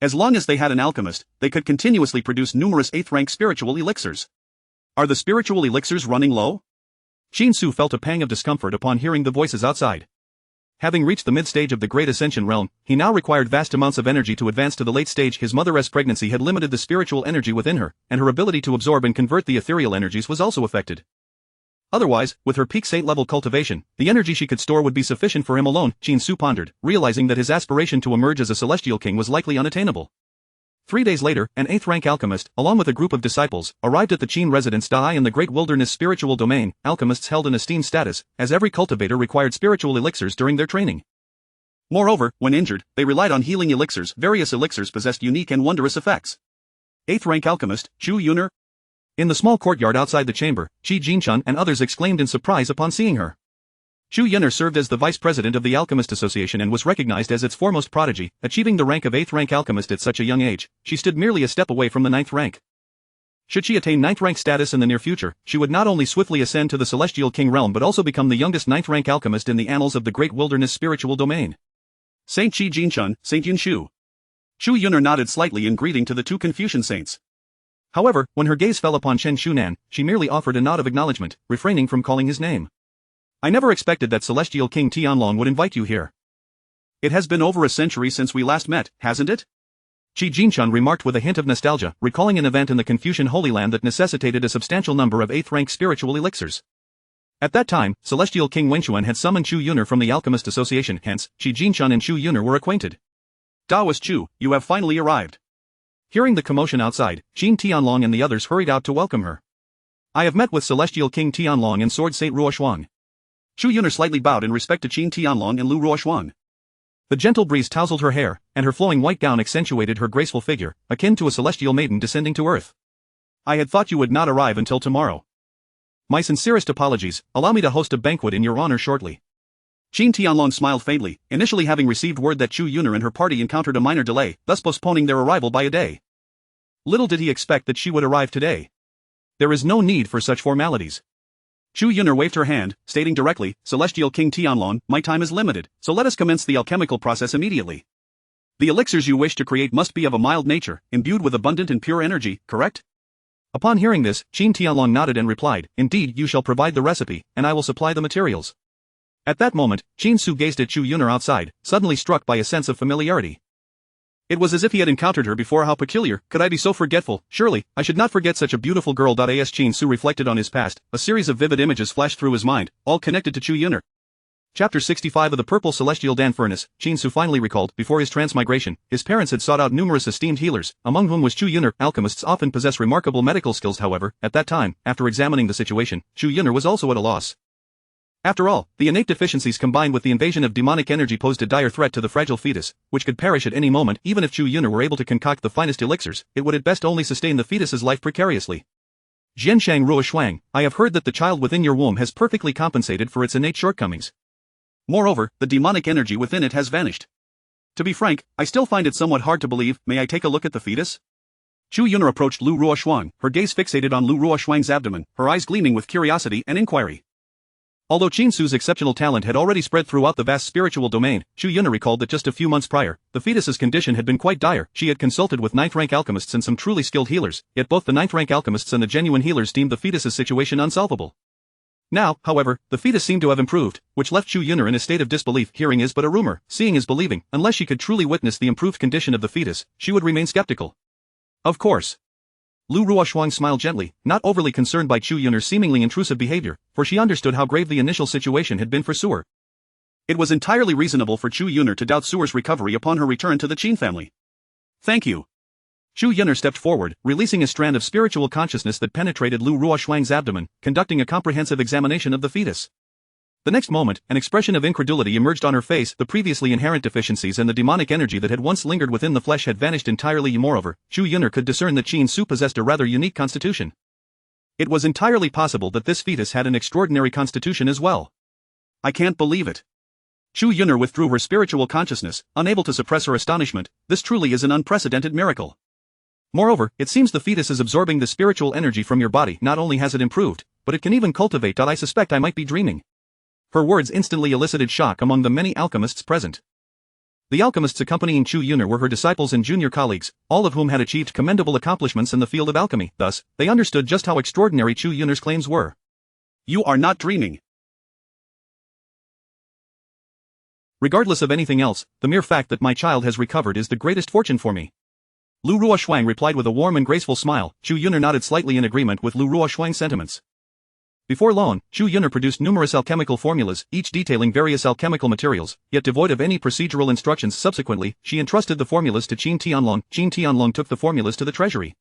As long as they had an alchemist, they could continuously produce numerous 8th rank spiritual elixirs. Are the spiritual elixirs running low? Qin Su felt a pang of discomfort upon hearing the voices outside. Having reached the mid-stage of the Great Ascension realm, he now required vast amounts of energy to advance to the late stage. His mother's pregnancy had limited the spiritual energy within her, and her ability to absorb and convert the ethereal energies was also affected. Otherwise, with her peak saint-level cultivation, the energy she could store would be sufficient for him alone, Qin Su pondered, realizing that his aspiration to emerge as a celestial king was likely unattainable. 3 days later, an 8th-rank alchemist, along with a group of disciples, arrived at the Qin residence. In the Great Wilderness spiritual domain, alchemists held an esteemed status, as every cultivator required spiritual elixirs during their training. Moreover, when injured, they relied on healing elixirs. Various elixirs possessed unique and wondrous effects. 8th-rank alchemist, Chu Yuner. In the small courtyard outside the chamber, Qi Jinchun and others exclaimed in surprise upon seeing her. Chu Yuner served as the vice president of the Alchemist Association and was recognized as its foremost prodigy, achieving the rank of 8th-rank alchemist at such a young age. She stood merely a step away from the 9th rank. Should she attain 9th-rank status in the near future, she would not only swiftly ascend to the Celestial King realm but also become the youngest 9th-rank alchemist in the annals of the Great Wilderness spiritual domain. Saint Qi Jinchun, Saint Yunshu. Chu Yuner nodded slightly in greeting to the two Confucian saints. However, when her gaze fell upon Chen Shunan, she merely offered a nod of acknowledgement, refraining from calling his name. I never expected that Celestial King Tianlong would invite you here. It has been over a century since we last met, hasn't it? Qi Jinchun remarked with a hint of nostalgia, recalling an event in the Confucian Holy Land that necessitated a substantial number of 8th-rank spiritual elixirs. At that time, Celestial King Wenxuan had summoned Chu Yuner from the Alchemist Association, hence, Qi Jinchun and Chu Yuner were acquainted. Daoist Chu, you have finally arrived. Hearing the commotion outside, Qin Tianlong and the others hurried out to welcome her. I have met with Celestial King Tianlong and Sword Saint Ruoshuang. Chu Yuner slightly bowed in respect to Qin Tianlong and Lu Ruoshuang. The gentle breeze tousled her hair, and her flowing white gown accentuated her graceful figure, akin to a celestial maiden descending to earth. I had thought you would not arrive until tomorrow. My sincerest apologies, allow me to host a banquet in your honor shortly. Qin Tianlong smiled faintly, initially having received word that Chu Yuner and her party encountered a minor delay, thus postponing their arrival by a day. Little did he expect that she would arrive today. There is no need for such formalities. Chu Yuner waved her hand, stating directly, Celestial King Tianlong, my time is limited, so let us commence the alchemical process immediately. The elixirs you wish to create must be of a mild nature, imbued with abundant and pure energy, correct? Upon hearing this, Qin Tianlong nodded and replied, Indeed, you shall provide the recipe, and I will supply the materials. At that moment, Qin Su gazed at Chu Yuner outside, suddenly struck by a sense of familiarity. It was as if he had encountered her before. How peculiar, could I be so forgetful? Surely, I should not forget such a beautiful girl. As Qin Su reflected on his past, a series of vivid images flashed through his mind, all connected to Chu Yuner. Chapter 65 of the Purple Celestial Dan Furnace, Qin Su finally recalled, before his transmigration, his parents had sought out numerous esteemed healers, among whom was Chu Yuner. Alchemists often possess remarkable medical skills. However, at that time, after examining the situation, Chu Yuner was also at a loss. After all, the innate deficiencies combined with the invasion of demonic energy posed a dire threat to the fragile fetus, which could perish at any moment. Even if Chu Yuner were able to concoct the finest elixirs, it would at best only sustain the fetus's life precariously. Jianshang Ruoshuang, I have heard that the child within your womb has perfectly compensated for its innate shortcomings. Moreover, the demonic energy within it has vanished. To be frank, I still find it somewhat hard to believe. May I take a look at the fetus? Chu Yuner approached Lu Ruoshuang, her gaze fixated on Lu Ruoshuang's abdomen, her eyes gleaming with curiosity and inquiry. Although Qin Su's exceptional talent had already spread throughout the vast spiritual domain, Chu Yuner recalled that just a few months prior, the fetus's condition had been quite dire. She had consulted with 9th-rank alchemists and some truly skilled healers, yet both the 9th-rank alchemists and the genuine healers deemed the fetus's situation unsolvable. Now, however, the fetus seemed to have improved, which left Chu Yuner in a state of disbelief. Hearing is but a rumor, seeing is believing. Unless she could truly witness the improved condition of the fetus, she would remain skeptical. Of course. Lu Ruoshuang smiled gently, not overly concerned by Chu Yuner's seemingly intrusive behavior, for she understood how grave the initial situation had been for Su'er. It was entirely reasonable for Chu Yuner to doubt Su'er's recovery upon her return to the Qin family. Thank you. Chu Yuner stepped forward, releasing a strand of spiritual consciousness that penetrated Lu Ruoshuang's abdomen, conducting a comprehensive examination of the fetus. The next moment, an expression of incredulity emerged on her face. The previously inherent deficiencies and the demonic energy that had once lingered within the flesh had vanished entirely. Moreover, Chu Yuner could discern that Qin Su possessed a rather unique constitution. It was entirely possible that this fetus had an extraordinary constitution as well. I can't believe it. Chu Yuner withdrew her spiritual consciousness, unable to suppress her astonishment. This truly is an unprecedented miracle. Moreover, it seems the fetus is absorbing the spiritual energy from your body. Not only has it improved, but it can even cultivate. I suspect I might be dreaming. Her words instantly elicited shock among the many alchemists present. The alchemists accompanying Chu Yuner were her disciples and junior colleagues, all of whom had achieved commendable accomplishments in the field of alchemy. Thus, they understood just how extraordinary Chu Yuner's claims were. You are not dreaming. Regardless of anything else, the mere fact that my child has recovered is the greatest fortune for me. Lu Ruoshuang replied with a warm and graceful smile. Chu Yuner nodded slightly in agreement with Lu Ruoshuang's sentiments. Before long, Chu Yuner produced numerous alchemical formulas, each detailing various alchemical materials, yet devoid of any procedural instructions. Subsequently, she entrusted the formulas to Qin Tianlong. Qin Tianlong took the formulas to the treasury.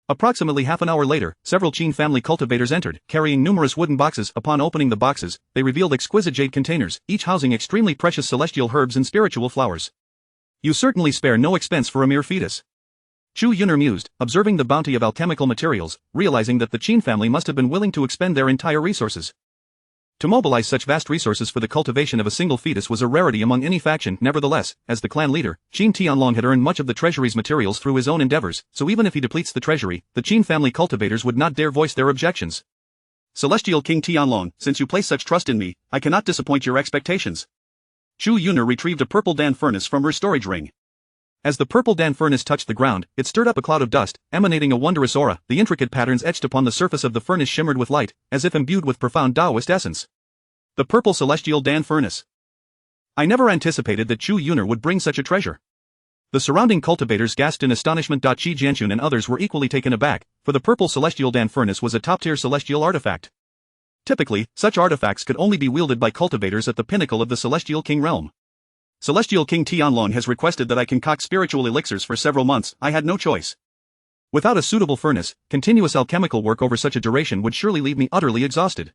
Approximately half an hour later, several Qin family cultivators entered, carrying numerous wooden boxes. Upon opening the boxes, they revealed exquisite jade containers, each housing extremely precious celestial herbs and spiritual flowers. You certainly spare no expense for a mere fetus. Chu Yuner mused, observing the bounty of alchemical materials, realizing that the Qin family must have been willing to expend their entire resources. To mobilize such vast resources for the cultivation of a single fetus was a rarity among any faction. Nevertheless, as the clan leader, Qin Tianlong had earned much of the treasury's materials through his own endeavors, so even if he depletes the treasury, the Qin family cultivators would not dare voice their objections. Celestial King Tianlong, since you place such trust in me, I cannot disappoint your expectations. Chu Yuner retrieved a purple Dan furnace from her storage ring. As the purple Dan furnace touched the ground, it stirred up a cloud of dust, emanating a wondrous aura. The intricate patterns etched upon the surface of the furnace shimmered with light, as if imbued with profound Taoist essence. The purple celestial Dan furnace. I never anticipated that Chu Yuner would bring such a treasure. The surrounding cultivators gasped in astonishment. Qi Jianxun and others were equally taken aback, for the purple celestial Dan furnace was a top-tier celestial artifact. Typically, such artifacts could only be wielded by cultivators at the pinnacle of the Celestial King realm. Celestial King Tianlong has requested that I concoct spiritual elixirs for several months. I had no choice. Without a suitable furnace, continuous alchemical work over such a duration would surely leave me utterly exhausted.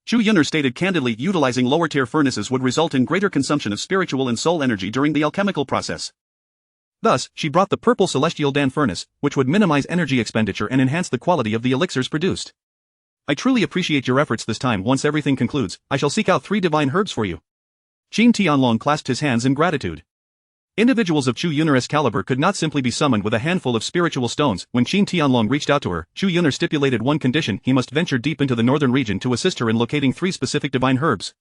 Chu Yuner stated candidly, utilizing lower-tier furnaces would result in greater consumption of spiritual and soul energy during the alchemical process. Thus, she brought the purple celestial Dan furnace, which would minimize energy expenditure and enhance the quality of the elixirs produced. I truly appreciate your efforts this time. Once everything concludes, I shall seek out 3 divine herbs for you. Qin Tianlong clasped his hands in gratitude. Individuals of Chu Yuner's caliber could not simply be summoned with a handful of spiritual stones. When Qin Tianlong reached out to her, Chu Yuner stipulated one condition: he must venture deep into the northern region to assist her in locating 3 specific divine herbs.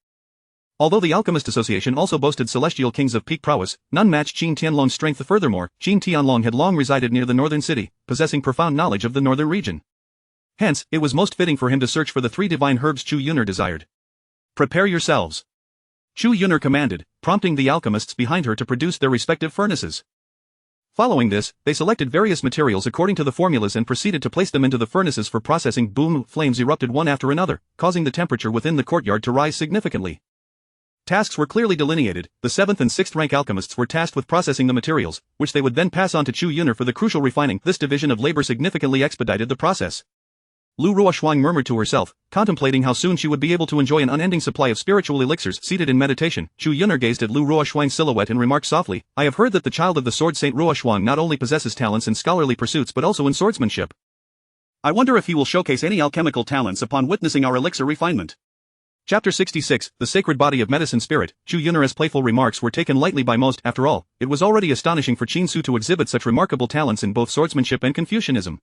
Although the Alchemist Association also boasted celestial kings of peak prowess, none matched Qin Tianlong's strength. Furthermore, Qin Tianlong had long resided near the northern city, possessing profound knowledge of the northern region. Hence, it was most fitting for him to search for the 3 divine herbs Chu Yuner desired. Prepare yourselves. Chu Yuner commanded, prompting the alchemists behind her to produce their respective furnaces. Following this, they selected various materials according to the formulas and proceeded to place them into the furnaces for processing. Boom! Flames erupted one after another, causing the temperature within the courtyard to rise significantly. Tasks were clearly delineated. The 7th and 6th rank alchemists were tasked with processing the materials, which they would then pass on to Chu Yuner for the crucial refining. This division of labor significantly expedited the process. Lu Ruoshuang murmured to herself, contemplating how soon she would be able to enjoy an unending supply of spiritual elixirs. Seated in meditation, Chu Yuner gazed at Lu Ruoshuang's silhouette and remarked softly, I have heard that the child of the sword Saint Ruoshuang not only possesses talents in scholarly pursuits but also in swordsmanship. I wonder if he will showcase any alchemical talents upon witnessing our elixir refinement. Chapter 66, The Sacred Body of Medicine Spirit. Chu Yuner's playful remarks were taken lightly by most. After all, it was already astonishing for Qin Su to exhibit such remarkable talents in both swordsmanship and Confucianism.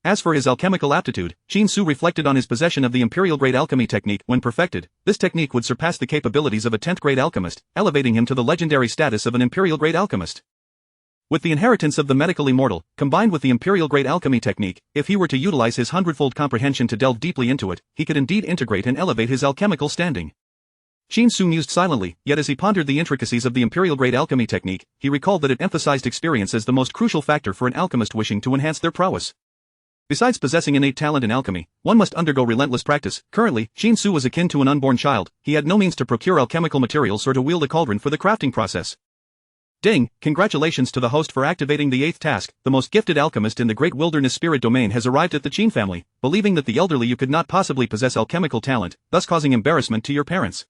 As for his alchemical aptitude, Qin Su reflected on his possession of the imperial-grade alchemy technique. When perfected, this technique would surpass the capabilities of a 10th-grade alchemist, elevating him to the legendary status of an imperial-grade alchemist. With the inheritance of the medical immortal, combined with the imperial-grade alchemy technique, if he were to utilize his 100-fold comprehension to delve deeply into it, he could indeed integrate and elevate his alchemical standing. Qin Su mused silently, yet as he pondered the intricacies of the imperial-grade alchemy technique, he recalled that it emphasized experience as the most crucial factor for an alchemist wishing to enhance their prowess. Besides possessing innate talent in alchemy, one must undergo relentless practice. Currently, Qin Su was akin to an unborn child. He had no means to procure alchemical materials or to wield a cauldron for the crafting process. Ding! Congratulations to the host for activating the 8th task. The most gifted alchemist in the great wilderness spirit domain has arrived at the Qin family, believing that the elderly you could not possibly possess alchemical talent, thus causing embarrassment to your parents.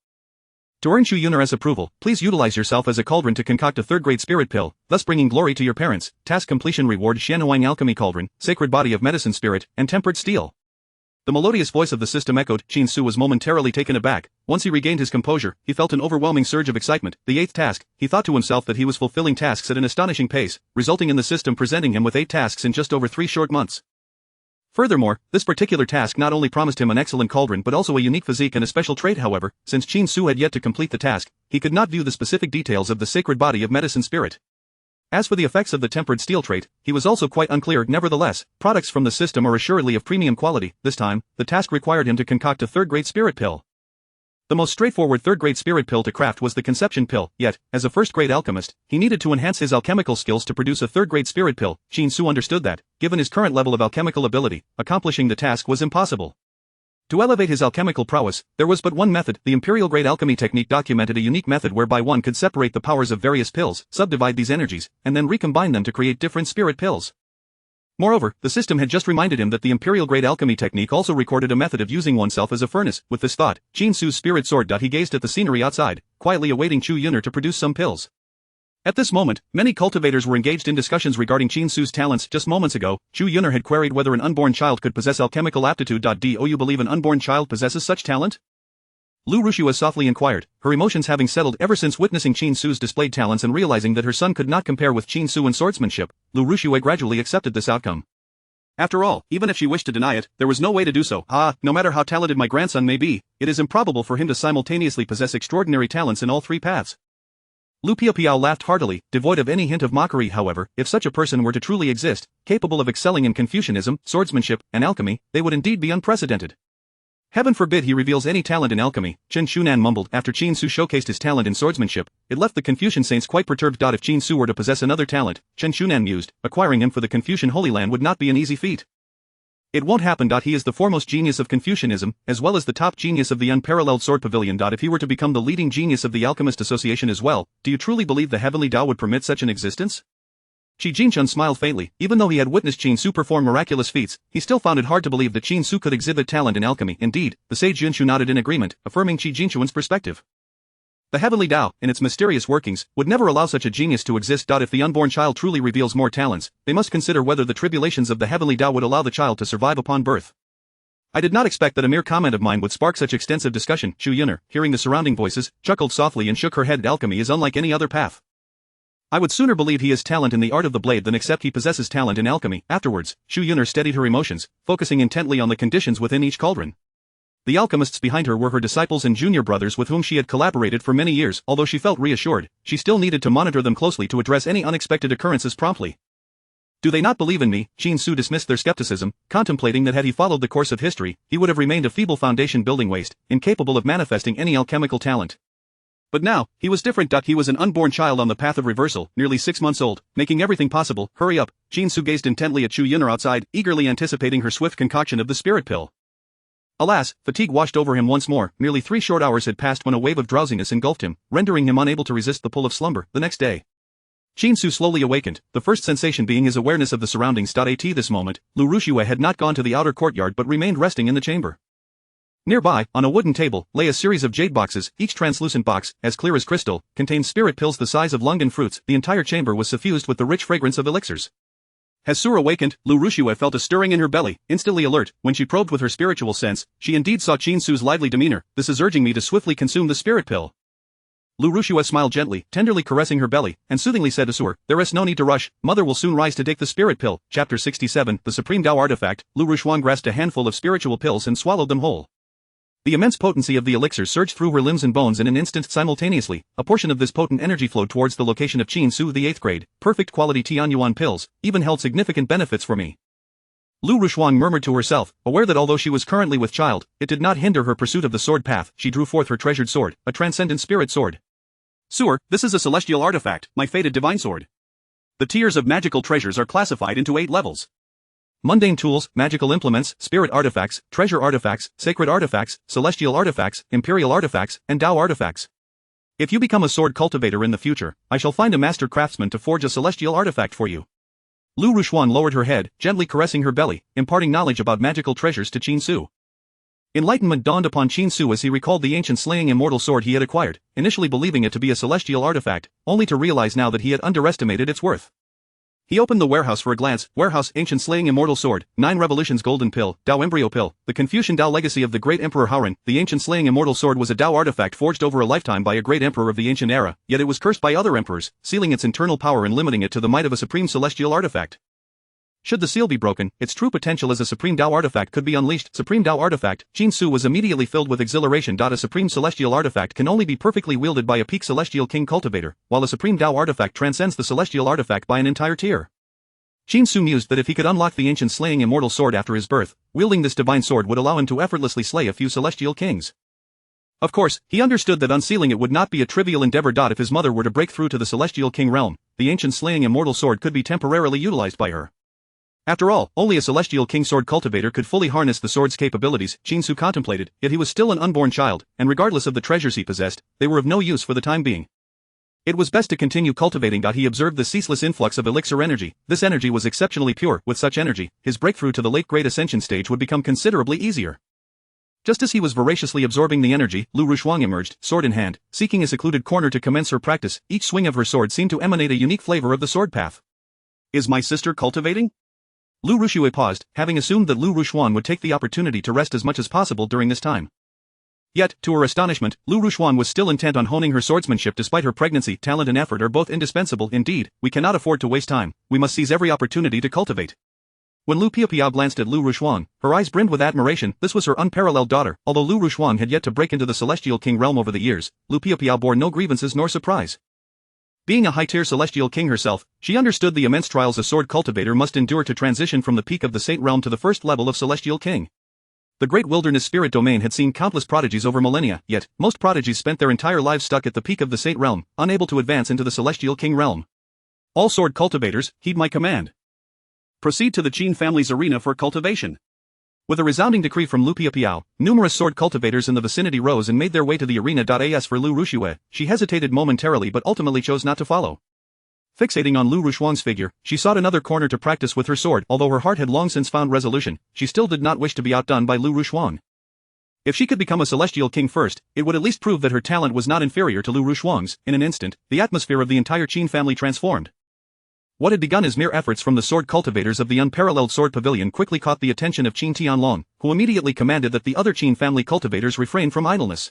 To earn Chu Yuner's approval, please utilize yourself as a cauldron to concoct a 3rd-grade spirit pill, thus bringing glory to your parents. Task completion reward: Xianhuang Alchemy Cauldron, Sacred Body of Medicine Spirit, and Tempered Steel. The melodious voice of the system echoed. Qin Su was momentarily taken aback. Once he regained his composure, he felt an overwhelming surge of excitement. The 8th task, he thought to himself that he was fulfilling tasks at an astonishing pace, resulting in the system presenting him with 8 tasks in just over 3 short months. Furthermore, this particular task not only promised him an excellent cauldron but also a unique physique and a special trait. However, since Qin Su had yet to complete the task, he could not view the specific details of the Sacred Body of Medicine Spirit. As for the effects of the Tempered Steel trait, he was also quite unclear. Nevertheless, products from the system are assuredly of premium quality. This time, the task required him to concoct a 3rd-grade spirit pill. The most straightforward third-grade spirit pill to craft was the conception pill, yet, as a first-grade alchemist, he needed to enhance his alchemical skills to produce a third-grade spirit pill. Qin Su understood that, given his current level of alchemical ability, accomplishing the task was impossible. To elevate his alchemical prowess, there was but one method. The imperial-grade alchemy technique documented a unique method whereby one could separate the powers of various pills, subdivide these energies, and then recombine them to create different spirit pills. Moreover, the system had just reminded him that the imperial-grade alchemy technique also recorded a method of using oneself as a furnace. With this thought, Qin Su's spirit soared. He gazed at the scenery outside, quietly awaiting Chu Yuner to produce some pills. At this moment, many cultivators were engaged in discussions regarding Qin Su's talents. Just moments ago, Chu Yuner had queried whether an unborn child could possess alchemical aptitude. Do you believe an unborn child possesses such talent? Lu Rushua softly inquired, her emotions having settled ever since witnessing Qin Su's displayed talents and realizing that her son could not compare with Qin Su in swordsmanship. Lu Rushua gradually accepted this outcome. After all, even if she wished to deny it, there was no way to do so. No matter how talented my grandson may be, it is improbable for him to simultaneously possess extraordinary talents in all three paths. Lu Piao laughed heartily, devoid of any hint of mockery. However, if such a person were to truly exist, capable of excelling in Confucianism, swordsmanship, and alchemy, they would indeed be unprecedented. Heaven forbid he reveals any talent in alchemy, Chen Shunan mumbled. After Qin Su showcased his talent in swordsmanship, it left the Confucian saints quite perturbed. If Qin Su were to possess another talent, Chen Shunan mused, acquiring him for the Confucian Holy Land would not be an easy feat. It won't happen. He is the foremost genius of Confucianism, as well as the top genius of the unparalleled sword pavilion. If he were to become the leading genius of the Alchemist Association as well, do you truly believe the Heavenly Tao would permit such an existence? Shi Jinchun smiled faintly. Even though he had witnessed Qin Su perform miraculous feats, he still found it hard to believe that Qin Su could exhibit talent in alchemy. Indeed, the sage Yunshu nodded in agreement, affirming Shi Jinchun's perspective. The Heavenly Tao, in its mysterious workings, would never allow such a genius to exist. If the unborn child truly reveals more talents, they must consider whether the tribulations of the Heavenly Tao would allow the child to survive upon birth. I did not expect that a mere comment of mine would spark such extensive discussion. Chu Yuner, hearing the surrounding voices, chuckled softly and shook her head. Alchemy is unlike any other path. I would sooner believe he has talent in the art of the blade than accept he possesses talent in alchemy. Afterwards, Chu Yuner steadied her emotions, focusing intently on the conditions within each cauldron. The alchemists behind her were her disciples and junior brothers with whom she had collaborated for many years. Although she felt reassured, she still needed to monitor them closely to address any unexpected occurrences promptly. Do they not believe in me? Qin Su dismissed their skepticism, contemplating that had he followed the course of history, he would have remained a feeble foundation-building waste, incapable of manifesting any alchemical talent. But now, he was different. He was an unborn child on the path of reversal, nearly 6 months old, making everything possible. Hurry up. Qin Su gazed intently at Chu Yuner outside, eagerly anticipating her swift concoction of the spirit pill. Alas, fatigue washed over him once more. Nearly 3 short hours had passed when a wave of drowsiness engulfed him, rendering him unable to resist the pull of slumber. The next day, Qin Su slowly awakened, the first sensation being his awareness of the surroundings. At this moment, Lu Rushua had not gone to the outer courtyard but remained resting in the chamber. Nearby, on a wooden table, lay a series of jade boxes. Each translucent box, as clear as crystal, contained spirit pills the size of lungan fruits. The entire chamber was suffused with the rich fragrance of elixirs. Has Sur awakened? Lu Rushua felt a stirring in her belly. Instantly alert, when she probed with her spiritual sense, she indeed saw Qin Su's lively demeanor. This is urging me to swiftly consume the spirit pill. Lu Rushua smiled gently, tenderly caressing her belly, and soothingly said to Sur, there is no need to rush, mother will soon rise to take the spirit pill. Chapter 67, The Supreme Tao Artifact. Lu Rushuan grasped a handful of spiritual pills and swallowed them whole. The immense potency of the elixir surged through her limbs and bones in an instant simultaneously. A portion of this potent energy flowed towards the location of Qin Su. The 8th grade, perfect quality Tianyuan pills, even held significant benefits for me. Lu Rushuan murmured to herself, aware that although she was currently with child, it did not hinder her pursuit of the sword path. She drew forth her treasured sword, a transcendent spirit sword. Sur, this is a celestial artifact, my fated divine sword. The tiers of magical treasures are classified into 8 levels. Mundane tools, magical implements, spirit artifacts, treasure artifacts, sacred artifacts, celestial artifacts, imperial artifacts, and Tao artifacts. If you become a sword cultivator in the future, I shall find a master craftsman to forge a celestial artifact for you. Lu Rushuan lowered her head, gently caressing her belly, imparting knowledge about magical treasures to Qin Su. Enlightenment dawned upon Qin Su as he recalled the ancient slaying immortal sword he had acquired, initially believing it to be a celestial artifact, only to realize now that he had underestimated its worth. He opened the warehouse for a glance. Warehouse, ancient slaying immortal sword, 9 revolutions golden pill, Tao embryo pill, the Confucian Tao legacy of the great Emperor Hauran. The ancient slaying immortal sword was a Tao artifact forged over a lifetime by a great emperor of the ancient era, yet it was cursed by other emperors, sealing its internal power and limiting it to the might of a supreme celestial artifact. Should the seal be broken, its true potential as a supreme Tao artifact could be unleashed. Supreme Tao artifact, Qin Su was immediately filled with exhilaration. A supreme celestial artifact can only be perfectly wielded by a peak celestial king cultivator, while a supreme Tao artifact transcends the celestial artifact by an entire tier. Qin Su mused that if he could unlock the ancient slaying immortal sword after his birth, wielding this divine sword would allow him to effortlessly slay a few celestial kings. Of course, he understood that unsealing it would not be a trivial endeavor. If his mother were to break through to the Celestial King realm, the ancient slaying immortal sword could be temporarily utilized by her. After all, only a Celestial King sword cultivator could fully harness the sword's capabilities, Shinsu contemplated, yet he was still an unborn child, and regardless of the treasures he possessed, they were of no use for the time being. It was best to continue cultivating. He observed the ceaseless influx of elixir energy. This energy was exceptionally pure. With such energy, his breakthrough to the late Great Ascension stage would become considerably easier. Just as he was voraciously absorbing the energy, Lu Rushuang emerged, sword in hand, seeking a secluded corner to commence her practice. Each swing of her sword seemed to emanate a unique flavor of the sword path. Is my sister cultivating? Lu Rushue paused, having assumed that Lu Rushuan would take the opportunity to rest as much as possible during this time. Yet, to her astonishment, Lu Rushuan was still intent on honing her swordsmanship despite her pregnancy. Talent and effort are both indispensable. Indeed, we cannot afford to waste time, we must seize every opportunity to cultivate. When Lu Piapiao glanced at Lu Rushuan, her eyes brimmed with admiration. This was her unparalleled daughter. Although Lu Rushuan had yet to break into the Celestial King realm over the years, Lu Piapiao bore no grievances nor surprise. Being a high-tier Celestial King herself, she understood the immense trials a sword cultivator must endure to transition from the peak of the Saint realm to the first level of Celestial King. The great wilderness spirit domain had seen countless prodigies over millennia, yet, most prodigies spent their entire lives stuck at the peak of the Saint realm, unable to advance into the Celestial King realm. All sword cultivators, heed my command. Proceed to the Qin family's arena for cultivation. With a resounding decree from Lu Piapiao, numerous sword cultivators in the vicinity rose and made their way to the arena. As for Lu Rushue, she hesitated momentarily but ultimately chose not to follow. Fixating on Lu Rushuang's figure, she sought another corner to practice with her sword. Although her heart had long since found resolution, she still did not wish to be outdone by Lu Rushuang. If she could become a Celestial King first, it would at least prove that her talent was not inferior to Lu Rushuang's. In an instant, the atmosphere of the entire Qin family transformed. What had begun as mere efforts from the sword cultivators of the unparalleled sword pavilion quickly caught the attention of Qin Tianlong, who immediately commanded that the other Qin family cultivators refrain from idleness.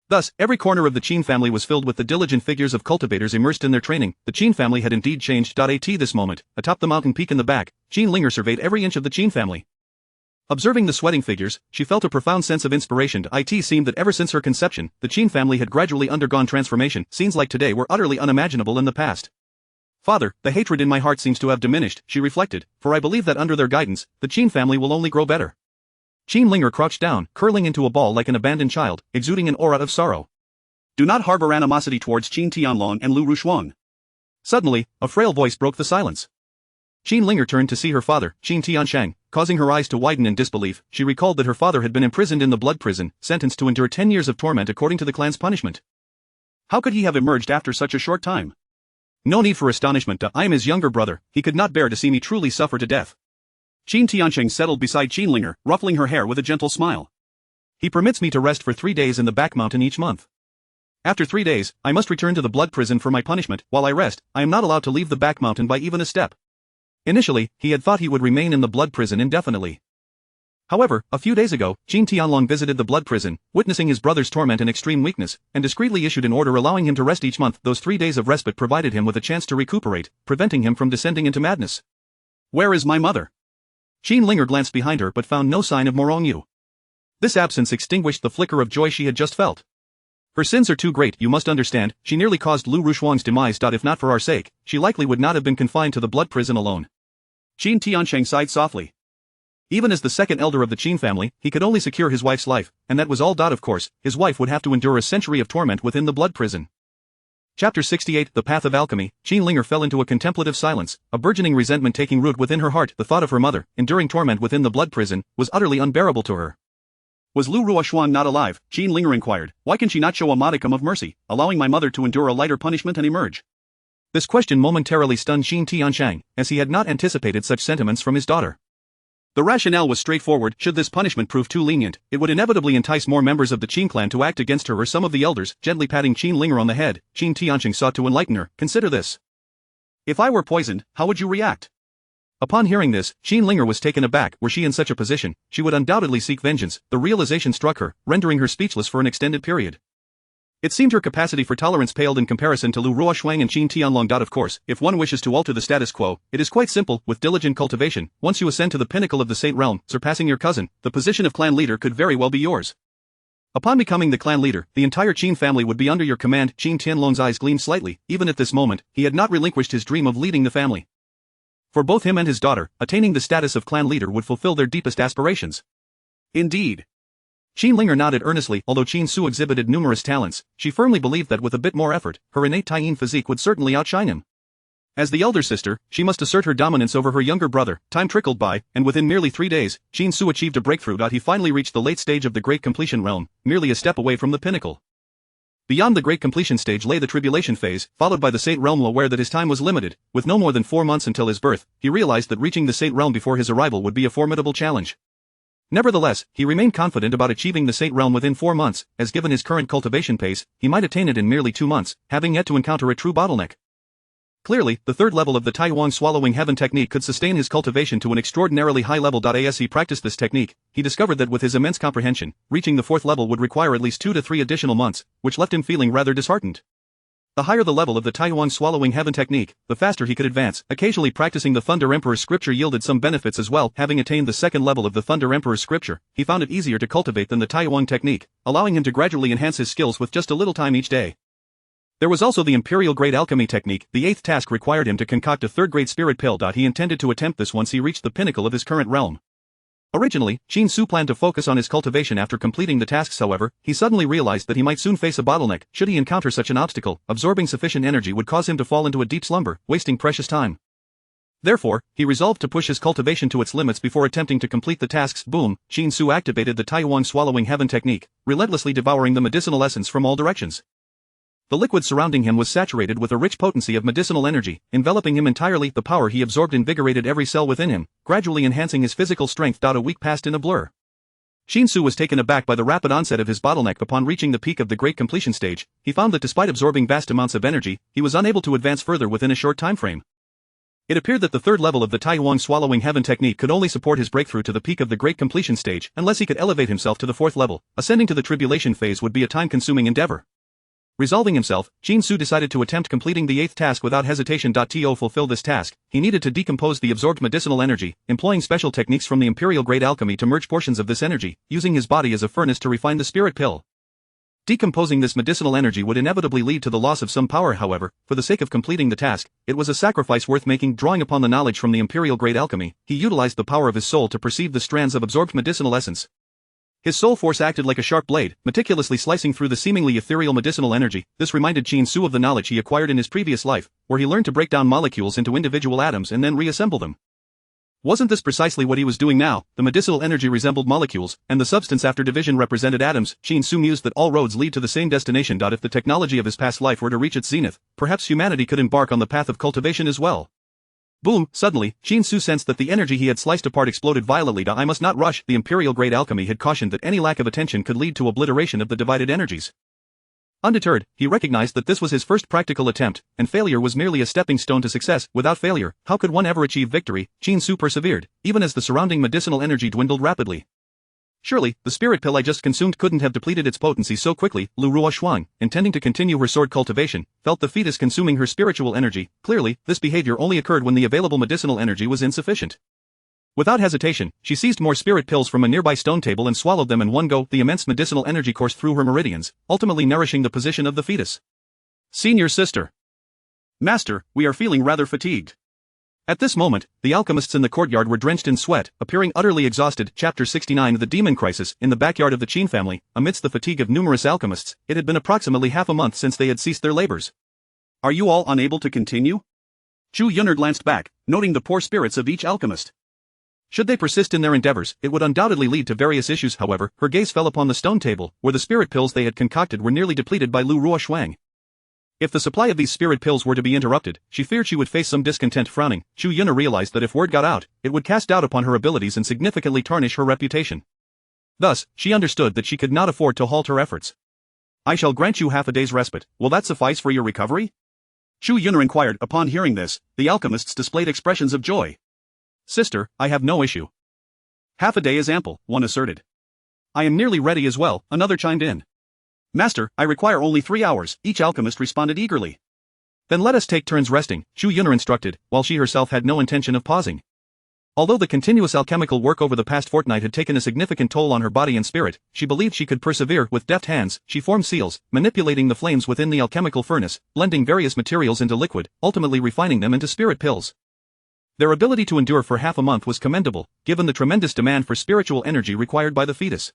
Thus, every corner of the Qin family was filled with the diligent figures of cultivators immersed in their training. The Qin family had indeed changed. At this moment, atop the mountain peak in the back, Qin Linger surveyed every inch of the Qin family. Observing the sweating figures, she felt a profound sense of inspiration. It seemed that ever since her conception, the Qin family had gradually undergone transformation. Scenes like today were utterly unimaginable in the past. Father, the hatred in my heart seems to have diminished, she reflected, for I believe that under their guidance, the Qin family will only grow better. Qin Linger crouched down, curling into a ball like an abandoned child, exuding an aura of sorrow. Do not harbor animosity towards Qin Tianlong and Lu Rushuang. Suddenly, a frail voice broke the silence. Qin Linger turned to see her father, Qin Tianshang, causing her eyes to widen in disbelief. She recalled that her father had been imprisoned in the blood prison, sentenced to endure 10 years of torment according to the clan's punishment. How could he have emerged after such a short time? No need for astonishment. I am his younger brother, he could not bear to see me truly suffer to death. Qin Tiansheng settled beside Qin Linger, ruffling her hair with a gentle smile. He permits me to rest for 3 days in the back mountain each month. After 3 days, I must return to the blood prison for my punishment. While I rest, I am not allowed to leave the back mountain by even a step. Initially, he had thought he would remain in the blood prison indefinitely. However, a few days ago, Qin Tianlong visited the blood prison, witnessing his brother's torment and extreme weakness, and discreetly issued an order allowing him to rest each month. Those 3 days of respite provided him with a chance to recuperate, preventing him from descending into madness. Where is my mother? Qin Linger glanced behind her but found no sign of Morong Yu. This absence extinguished the flicker of joy she had just felt. Her sins are too great, you must understand, she nearly caused Lu Rushuang's demise. If not for our sake, she likely would not have been confined to the blood prison alone. Qin Tiansheng sighed softly. Even as the second elder of the Qin family, he could only secure his wife's life, and that was all. Of course, his wife would have to endure a century of torment within the blood prison. Chapter 68 The Path of Alchemy. Qin Linger fell into a contemplative silence, a burgeoning resentment taking root within her heart. The thought of her mother, enduring torment within the blood prison, was utterly unbearable to her. Was Lu Ruoshuan not alive? Qin Linger inquired. Why can she not show a modicum of mercy, allowing my mother to endure a lighter punishment and emerge? This question momentarily stunned Qin Tianshang, as he had not anticipated such sentiments from his daughter. The rationale was straightforward. Should this punishment prove too lenient, it would inevitably entice more members of the Qin clan to act against her or some of the elders. Gently patting Qin Linger on the head, Qin Tiansheng sought to enlighten her. Consider this. If I were poisoned, how would you react? Upon hearing this, Qin Linger was taken aback. Were she in such a position, she would undoubtedly seek vengeance. The realization struck her, rendering her speechless for an extended period. It seemed her capacity for tolerance paled in comparison to Lu Ruoshuang and Qin Tianlong. Of course, if one wishes to alter the status quo, it is quite simple. With diligent cultivation, once you ascend to the pinnacle of the Saint realm, surpassing your cousin, the position of clan leader could very well be yours. Upon becoming the clan leader, the entire Qin family would be under your command. Qin Tianlong's eyes gleamed slightly. Even at this moment, he had not relinquished his dream of leading the family. For both him and his daughter, attaining the status of clan leader would fulfill their deepest aspirations. Indeed. Qin Linger nodded earnestly. Although Qin Su exhibited numerous talents, she firmly believed that with a bit more effort, her innate Taiyin physique would certainly outshine him. As the elder sister, she must assert her dominance over her younger brother. Time trickled by, and within merely 3 days, Qin Su achieved a breakthrough. He finally reached the late stage of the Great Completion realm, merely a step away from the pinnacle. Beyond the Great Completion stage lay the Tribulation phase, followed by the Saint realm. Aware that his time was limited, with no more than 4 months until his birth, he realized that reaching the Saint realm before his arrival would be a formidable challenge. Nevertheless, he remained confident about achieving the Saint realm within 4 months, as given his current cultivation pace, he might attain it in merely 2 months, having yet to encounter a true bottleneck. Clearly, the third level of the Taiwan Swallowing Heaven technique could sustain his cultivation to an extraordinarily high level. As he practiced this technique, he discovered that with his immense comprehension, reaching the fourth level would require at least 2 to 3 additional months, which left him feeling rather disheartened. The higher the level of the Taiwan Swallowing Heaven technique, the faster he could advance. Occasionally practicing the Thunder Emperor's scripture yielded some benefits as well. Having attained the second level of the Thunder Emperor's scripture, he found it easier to cultivate than the Taiwan technique, allowing him to gradually enhance his skills with just a little time each day. There was also the Imperial Grade Alchemy technique. The 8th task required him to concoct a third-grade spirit pill. He intended to attempt this once he reached the pinnacle of his current realm. Originally, Qin Su planned to focus on his cultivation after completing the tasks. However, he suddenly realized that he might soon face a bottleneck. Should he encounter such an obstacle, absorbing sufficient energy would cause him to fall into a deep slumber, wasting precious time. Therefore, he resolved to push his cultivation to its limits before attempting to complete the tasks. Boom! Qin Su activated the Taiwan Swallowing Heaven technique, relentlessly devouring the medicinal essence from all directions. The liquid surrounding him was saturated with a rich potency of medicinal energy, enveloping him entirely. The power he absorbed invigorated every cell within him, gradually enhancing his physical strength. A week passed in a blur. Qin Su was taken aback by the rapid onset of his bottleneck. Upon reaching the peak of the Great Completion stage, he found that despite absorbing vast amounts of energy, he was unable to advance further within a short time frame. It appeared that the third level of the Taiwan Swallowing Heaven technique could only support his breakthrough to the peak of the Great Completion stage unless he could elevate himself to the fourth level. Ascending to the Tribulation phase would be a time-consuming endeavor. Resolving himself, Qin Su decided to attempt completing the 8th task without hesitation. To fulfill this task, he needed to decompose the absorbed medicinal energy, employing special techniques from the Imperial Grade Alchemy to merge portions of this energy, using his body as a furnace to refine the spirit pill. Decomposing this medicinal energy would inevitably lead to the loss of some power. However, for the sake of completing the task, it was a sacrifice worth making. Drawing upon the knowledge from the Imperial Grade Alchemy, he utilized the power of his soul to perceive the strands of absorbed medicinal essence. His soul force acted like a sharp blade, meticulously slicing through the seemingly ethereal medicinal energy. This reminded Qin Su of the knowledge he acquired in his previous life, where he learned to break down molecules into individual atoms and then reassemble them. Wasn't this precisely what he was doing now? The medicinal energy resembled molecules, and the substance after division represented atoms. Qin Su mused that all roads lead to the same destination. If the technology of his past life were to reach its zenith, perhaps humanity could embark on the path of cultivation as well. Boom! Suddenly, Qin Su sensed that the energy he had sliced apart exploded violently. I must not rush. The Imperial Grade Alchemy had cautioned that any lack of attention could lead to obliteration of the divided energies. Undeterred, he recognized that this was his first practical attempt, and failure was merely a stepping stone to success. Without failure, how could one ever achieve victory? Qin Su persevered, even as the surrounding medicinal energy dwindled rapidly. Surely, the spirit pill I just consumed couldn't have depleted its potency so quickly. Lu Ruoshuang, intending to continue her sword cultivation, felt the fetus consuming her spiritual energy. Clearly, this behavior only occurred when the available medicinal energy was insufficient. Without hesitation, she seized more spirit pills from a nearby stone table and swallowed them in one go. The immense medicinal energy coursed through her meridians, ultimately nourishing the position of the fetus. Senior sister. Master, we are feeling rather fatigued. At this moment, the alchemists in the courtyard were drenched in sweat, appearing utterly exhausted. Chapter 69 The Demon Crisis. In the backyard of the Qin family, amidst the fatigue of numerous alchemists, it had been approximately half a month since they had ceased their labors. Are you all unable to continue? Chu Yun'er glanced back, noting the poor spirits of each alchemist. Should they persist in their endeavors, it would undoubtedly lead to various issues. However, her gaze fell upon the stone table, where the spirit pills they had concocted were nearly depleted. By Lu Ruoshuang. If the supply of these spirit pills were to be interrupted, she feared she would face some discontent. Frowning, Chu Yun'er realized that if word got out, it would cast doubt upon her abilities and significantly tarnish her reputation. Thus, she understood that she could not afford to halt her efforts. I shall grant you half a day's respite. Will that suffice for your recovery? Chu Yun'er inquired. Upon hearing this, the alchemists displayed expressions of joy. Sister, I have no issue. Half a day is ample, one asserted. I am nearly ready as well, another chimed in. Master, I require only 3 hours, each alchemist responded eagerly. Then let us take turns resting, Chu Yun'er instructed, while she herself had no intention of pausing. Although the continuous alchemical work over the past fortnight had taken a significant toll on her body and spirit, she believed she could persevere. With deft hands, she formed seals, manipulating the flames within the alchemical furnace, blending various materials into liquid, ultimately refining them into spirit pills. Their ability to endure for half a month was commendable, given the tremendous demand for spiritual energy required by the fetus.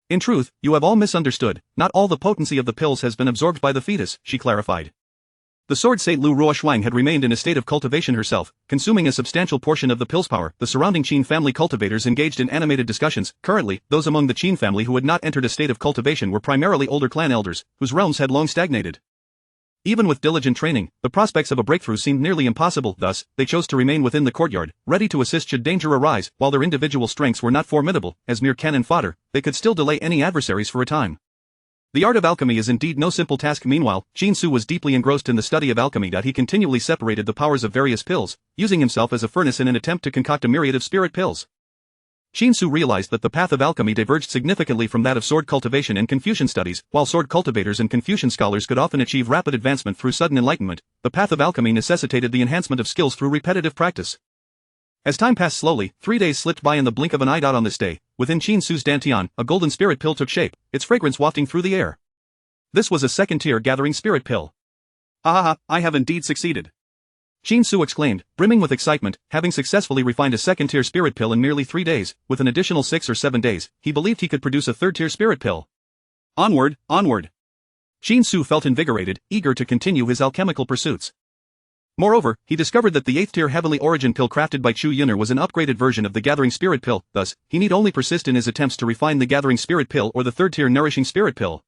In truth, you have all misunderstood, not all the potency of the pills has been absorbed by the fetus, she clarified. The sword Saint Lu Ruoshuang had remained in a state of cultivation herself, consuming a substantial portion of the pill's power. The surrounding Qin family cultivators engaged in animated discussions. Currently, those among the Qin family who had not entered a state of cultivation were primarily older clan elders, whose realms had long stagnated. Even with diligent training, the prospects of a breakthrough seemed nearly impossible. Thus, they chose to remain within the courtyard, ready to assist should danger arise. While their individual strengths were not formidable, as mere cannon fodder, they could still delay any adversaries for a time. The art of alchemy is indeed no simple task. Meanwhile, Qin Su was deeply engrossed in the study of alchemy. He continually separated the powers of various pills, using himself as a furnace in an attempt to concoct a myriad of spirit pills. Qin Su realized that the path of alchemy diverged significantly from that of sword cultivation and Confucian studies. While sword cultivators and Confucian scholars could often achieve rapid advancement through sudden enlightenment, the path of alchemy necessitated the enhancement of skills through repetitive practice. As time passed slowly, 3 days slipped by in the blink of an eye. On this day, within Qin Su's dantian, a golden spirit pill took shape, its fragrance wafting through the air. This was a second-tier gathering spirit pill. Ah, I have indeed succeeded. Qin Su exclaimed, brimming with excitement, having successfully refined a second-tier spirit pill in merely 3 days. With an additional 6 or 7 days, he believed he could produce a third-tier spirit pill. Onward, onward. Qin Su felt invigorated, eager to continue his alchemical pursuits. Moreover, he discovered that the 8th-tier heavenly origin pill crafted by Chu Yuner was an upgraded version of the gathering spirit pill. Thus, he need only persist in his attempts to refine the gathering spirit pill or the third-tier nourishing spirit pill.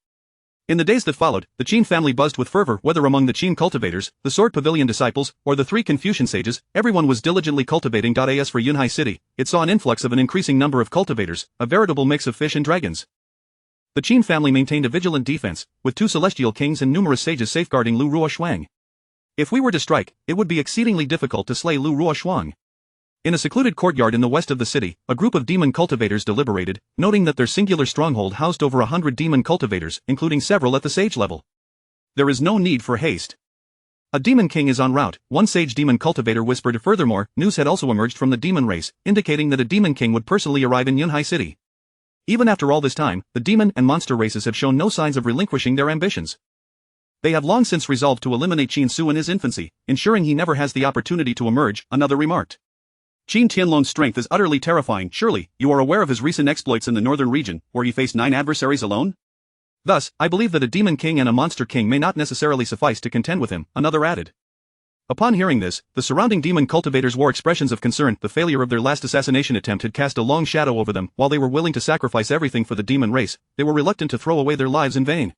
In the days that followed, the Qin family buzzed with fervor. Whether among the Qin cultivators, the Sword Pavilion disciples, or the 3 Confucian sages, everyone was diligently cultivating. As for Yunhai City, it saw an influx of an increasing number of cultivators, a veritable mix of fish and dragons. The Qin family maintained a vigilant defense, with 2 celestial kings and numerous sages safeguarding Lu Ruoshuang. If we were to strike, it would be exceedingly difficult to slay Lu Ruoshuang. In a secluded courtyard in the west of the city, a group of demon cultivators deliberated, noting that their singular stronghold housed over 100 demon cultivators, including several at the sage level. There is no need for haste. A demon king is en route, one sage demon cultivator whispered. Furthermore, news had also emerged from the demon race, indicating that a demon king would personally arrive in Yunhai City. Even after all this time, the demon and monster races have shown no signs of relinquishing their ambitions. They have long since resolved to eliminate Qin Su in his infancy, ensuring he never has the opportunity to emerge, another remarked. Qin Tianlong's strength is utterly terrifying. Surely, you are aware of his recent exploits in the northern region, where he faced 9 adversaries alone? Thus, I believe that a demon king and a monster king may not necessarily suffice to contend with him, another added. Upon hearing this, the surrounding demon cultivators wore expressions of concern. The failure of their last assassination attempt had cast a long shadow over them. While they were willing to sacrifice everything for the demon race, they were reluctant to throw away their lives in vain.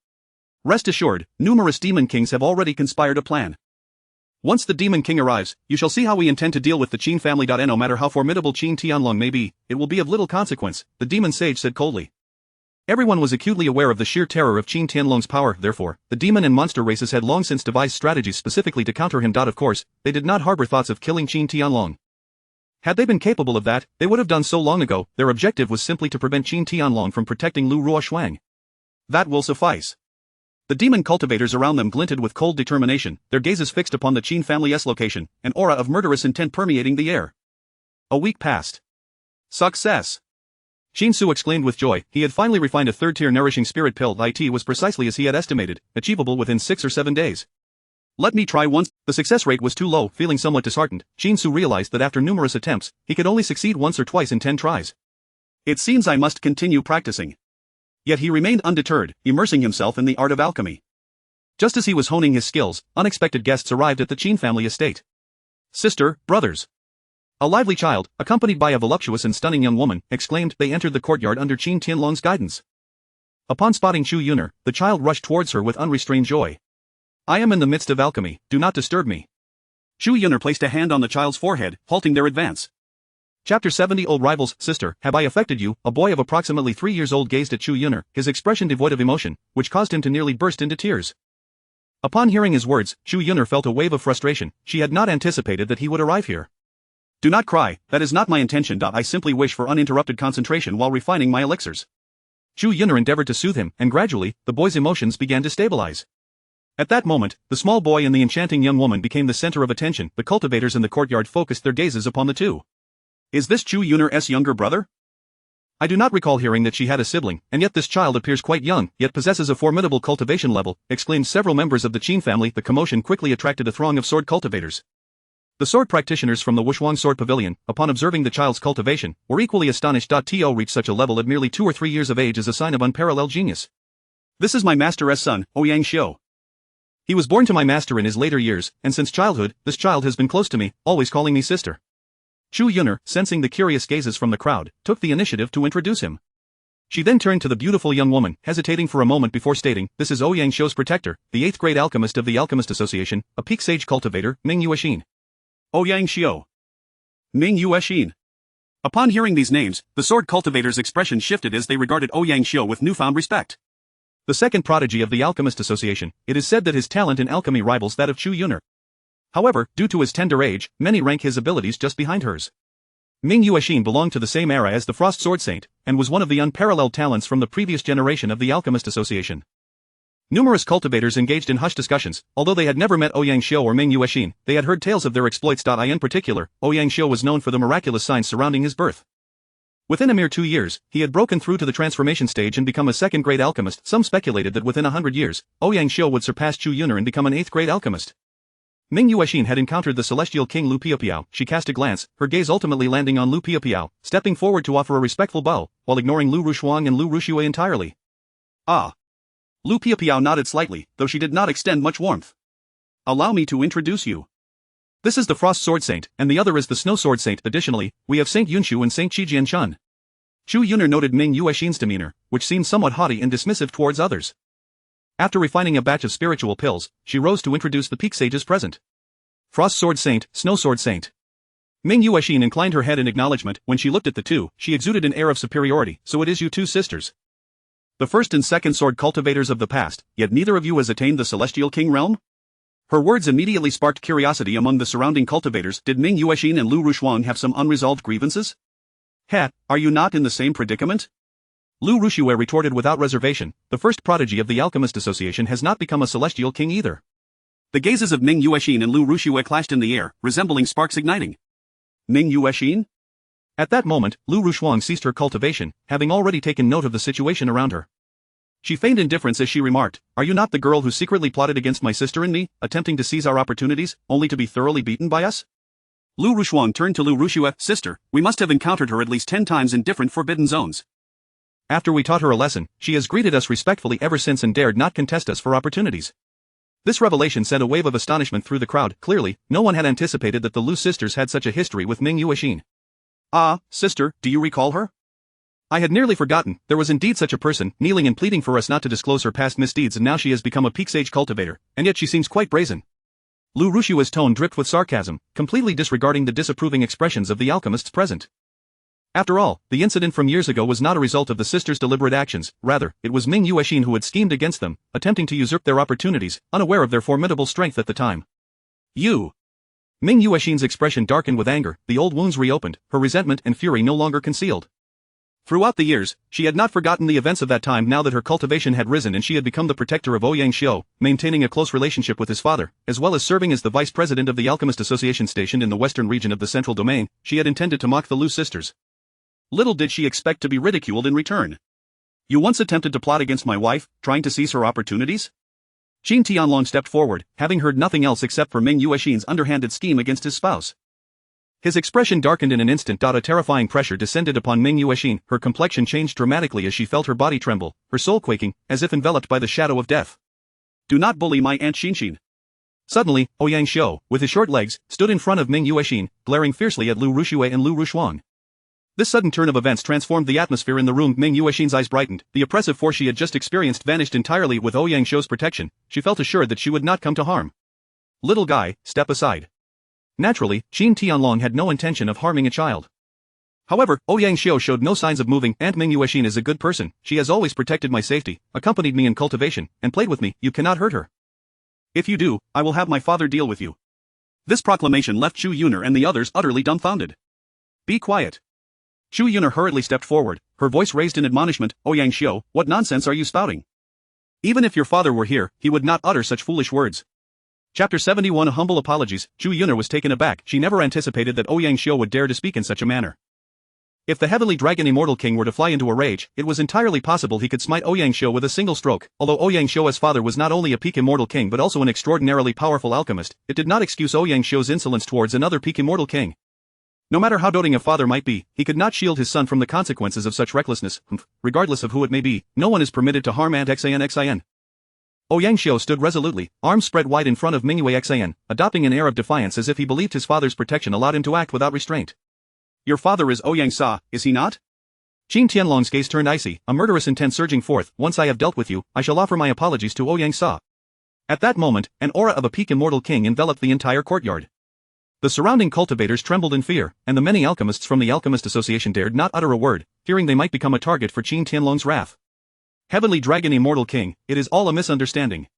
Rest assured, numerous demon kings have already conspired a plan. Once the demon king arrives, you shall see how we intend to deal with the Qin family. No matter how formidable Qin Tianlong may be, it will be of little consequence, the demon sage said coldly. Everyone was acutely aware of the sheer terror of Qin Tianlong's power. Therefore, the demon and monster races had long since devised strategies specifically to counter him. Of course, they did not harbor thoughts of killing Qin Tianlong. Had they been capable of that, they would have done so long ago. Their objective was simply to prevent Qin Tianlong from protecting Lu Ruoshuang. That will suffice. The demon cultivators around them glinted with cold determination, their gazes fixed upon the Qin family's location, an aura of murderous intent permeating the air. A week passed. Success! Qin Su exclaimed with joy. He had finally refined a third-tier nourishing spirit pill. It was precisely as he had estimated, achievable within 6 or 7 days. Let me try once. The success rate was too low. Feeling somewhat disheartened, Qin Su realized that after numerous attempts, he could only succeed once or twice in 10 tries. It seems I must continue practicing. Yet he remained undeterred, immersing himself in the art of alchemy. Just as he was honing his skills, unexpected guests arrived at the Qin family estate. Sister, brothers. A lively child, accompanied by a voluptuous and stunning young woman, exclaimed. They entered the courtyard under Qin Tianlong's guidance. Upon spotting Chu Yuner, the child rushed towards her with unrestrained joy. I am in the midst of alchemy, do not disturb me. Chu Yuner placed a hand on the child's forehead, halting their advance. Chapter 70. Old rivals. Sister, have I affected you? A boy of approximately 3 years old gazed at Chu Yuner, his expression devoid of emotion, which caused him to nearly burst into tears. Upon hearing his words, Chu Yuner felt a wave of frustration. She had not anticipated that he would arrive here. Do not cry, that is not my intention. I simply wish for uninterrupted concentration while refining my elixirs. Chu Yuner endeavored to soothe him, and gradually, the boy's emotions began to stabilize. At that moment, the small boy and the enchanting young woman became the center of attention. The cultivators in the courtyard focused their gazes upon the two. Is this Chu Yuner's younger brother? I do not recall hearing that she had a sibling, and yet this child appears quite young, yet possesses a formidable cultivation level, exclaimed several members of the Qin family. The commotion quickly attracted a throng of sword cultivators. The sword practitioners from the Wushuang Sword Pavilion, upon observing the child's cultivation, were equally astonished. To reach such a level at merely 2 or 3 years of age is a sign of unparalleled genius. This is my master's son, Ouyang Xiu. He was born to my master in his later years, and since childhood, this child has been close to me, always calling me sister. Chu Yuner, sensing the curious gazes from the crowd, took the initiative to introduce him. She then turned to the beautiful young woman, hesitating for a moment before stating, "This is Ouyang Xiu's protector, the 8th grade alchemist of the Alchemist Association, a peak sage cultivator, Ming Yuexin." Ouyang Xiu. Ming Yuexin. Upon hearing these names, the sword cultivators' expression shifted as they regarded Ouyang Xiu with newfound respect. The second prodigy of the Alchemist Association, it is said that his talent in alchemy rivals that of Chu Yuner. However, due to his tender age, many rank his abilities just behind hers. Ming Yuexin belonged to the same era as the Frost Sword Saint, and was one of the unparalleled talents from the previous generation of the Alchemist Association. Numerous cultivators engaged in hushed discussions. Although they had never met Ouyang Xiu or Ming Yuexin, they had heard tales of their exploits. In particular, Ouyang Xiu was known for the miraculous signs surrounding his birth. Within a mere 2 years, he had broken through to the transformation stage and become a second-grade alchemist. Some speculated that within 100 years, Ouyang Xiu would surpass Chu Yuner and become an 8th-grade alchemist. Ming Yuexin had encountered the celestial king Lu Piapiao. She cast a glance, her gaze ultimately landing on Lu Piapiao, stepping forward to offer a respectful bow, while ignoring Lu Rushuang and Lu Rushue entirely. Ah. Lu Piapiao nodded slightly, though she did not extend much warmth. Allow me to introduce you. This is the Frost Sword Saint, and the other is the Snow Sword Saint. Additionally, we have Saint Yunshu and Saint Qijian Chun. Chu Yuner noted Ming Yuexin's demeanor, which seemed somewhat haughty and dismissive towards others. After refining a batch of spiritual pills, she rose to introduce the peak sages present. Frost Sword Saint, Snow Sword Saint. Ming Yuexin inclined her head in acknowledgement. When she looked at the two, she exuded an air of superiority. So it is you two sisters. The first and second sword cultivators of the past, yet neither of you has attained the Celestial King realm? Her words immediately sparked curiosity among the surrounding cultivators. Did Ming Yuexin and Lu Rushuang have some unresolved grievances? Are you not in the same predicament? Lu Rushue retorted without reservation, the first prodigy of the Alchemist Association has not become a Celestial King either. The gazes of Ming Yuexin and Lu Rushue clashed in the air, resembling sparks igniting. Ming Yuexin? At that moment, Lu Rushuang ceased her cultivation, having already taken note of the situation around her. She feigned indifference as she remarked, "Are you not the girl who secretly plotted against my sister and me, attempting to seize our opportunities, only to be thoroughly beaten by us?" Lu Rushuang turned to Lu Rushue, "Sister, we must have encountered her at least 10 times in different forbidden zones. After we taught her a lesson, she has greeted us respectfully ever since and dared not contest us for opportunities." This revelation sent a wave of astonishment through the crowd. Clearly, no one had anticipated that the Lu sisters had such a history with Ming Yuexin. "Ah, sister, do you recall her? I had nearly forgotten, there was indeed such a person, kneeling and pleading for us not to disclose her past misdeeds, and now she has become a peak sage cultivator, and yet she seems quite brazen." Lu Rushue's tone dripped with sarcasm, completely disregarding the disapproving expressions of the alchemists present. After all, the incident from years ago was not a result of the sisters' deliberate actions, rather, it was Ming Yuexin who had schemed against them, attempting to usurp their opportunities, unaware of their formidable strength at the time. "You!" Ming Yuexin's expression darkened with anger, the old wounds reopened, her resentment and fury no longer concealed. Throughout the years, she had not forgotten the events of that time now that her cultivation had risen and she had become the protector of Ouyang Xiu, maintaining a close relationship with his father, as well as serving as the vice president of the Alchemist Association stationed in the western region of the Central Domain. She had intended to mock the Lu sisters. Little did she expect to be ridiculed in return. "You once attempted to plot against my wife, trying to seize her opportunities?" Qin Tianlong stepped forward, having heard nothing else except for Ming Yuexin's underhanded scheme against his spouse. His expression darkened in an instant. A terrifying pressure descended upon Ming Yuexin, her complexion changed dramatically as she felt her body tremble, her soul quaking, as if enveloped by the shadow of death. "Do not bully my Aunt Xinxin." Suddenly, Ouyang Xiu, with his short legs, stood in front of Ming Yuexin, glaring fiercely at Lu Rushue and Lu Rushuang. This sudden turn of events transformed the atmosphere in the room. Ming Yuexin's eyes brightened, the oppressive force she had just experienced vanished entirely with Ouyang Xiu's protection. She felt assured that she would not come to harm. "Little guy, step aside." Naturally, Qin Tianlong had no intention of harming a child. However, Ouyang Xiu showed no signs of moving. "Aunt Ming Yuexin is a good person, she has always protected my safety, accompanied me in cultivation, and played with me, you cannot hurt her. If you do, I will have my father deal with you." This proclamation left Chu Yuner and the others utterly dumbfounded. "Be quiet." Chu Yuner hurriedly stepped forward, her voice raised in admonishment. "Ouyang Xiu, what nonsense are you spouting? Even if your father were here, he would not utter such foolish words." Chapter 71 Humble Apologies. Chu Yuner was taken aback. She never anticipated that Ouyang Xiu would dare to speak in such a manner. If the Heavenly Dragon Immortal King were to fly into a rage, it was entirely possible he could smite Ouyang with a single stroke. Although Ouyang father was not only a peak immortal king but also an extraordinarily powerful alchemist, it did not excuse Ouyang insolence towards another peak immortal king. No matter how doting a father might be, he could not shield his son from the consequences of such recklessness. Regardless of who it may be, no one is permitted to harm Aunt Xin. Ouyang stood resolutely, arms spread wide in front of Mingyue Xin, adopting an air of defiance as if he believed his father's protection allowed him to act without restraint. Your father is Ouyang, is he not? Qin Tianlong's gaze turned icy, a murderous intent surging forth. Once I have dealt with you, I shall offer my apologies to Ouyang. At that moment, an aura of a peak immortal king enveloped the entire courtyard. The surrounding cultivators trembled in fear, and the many alchemists from the Alchemist Association dared not utter a word, fearing they might become a target for Qin Tianlong's wrath. Heavenly Dragon Immortal King, it is all a misunderstanding.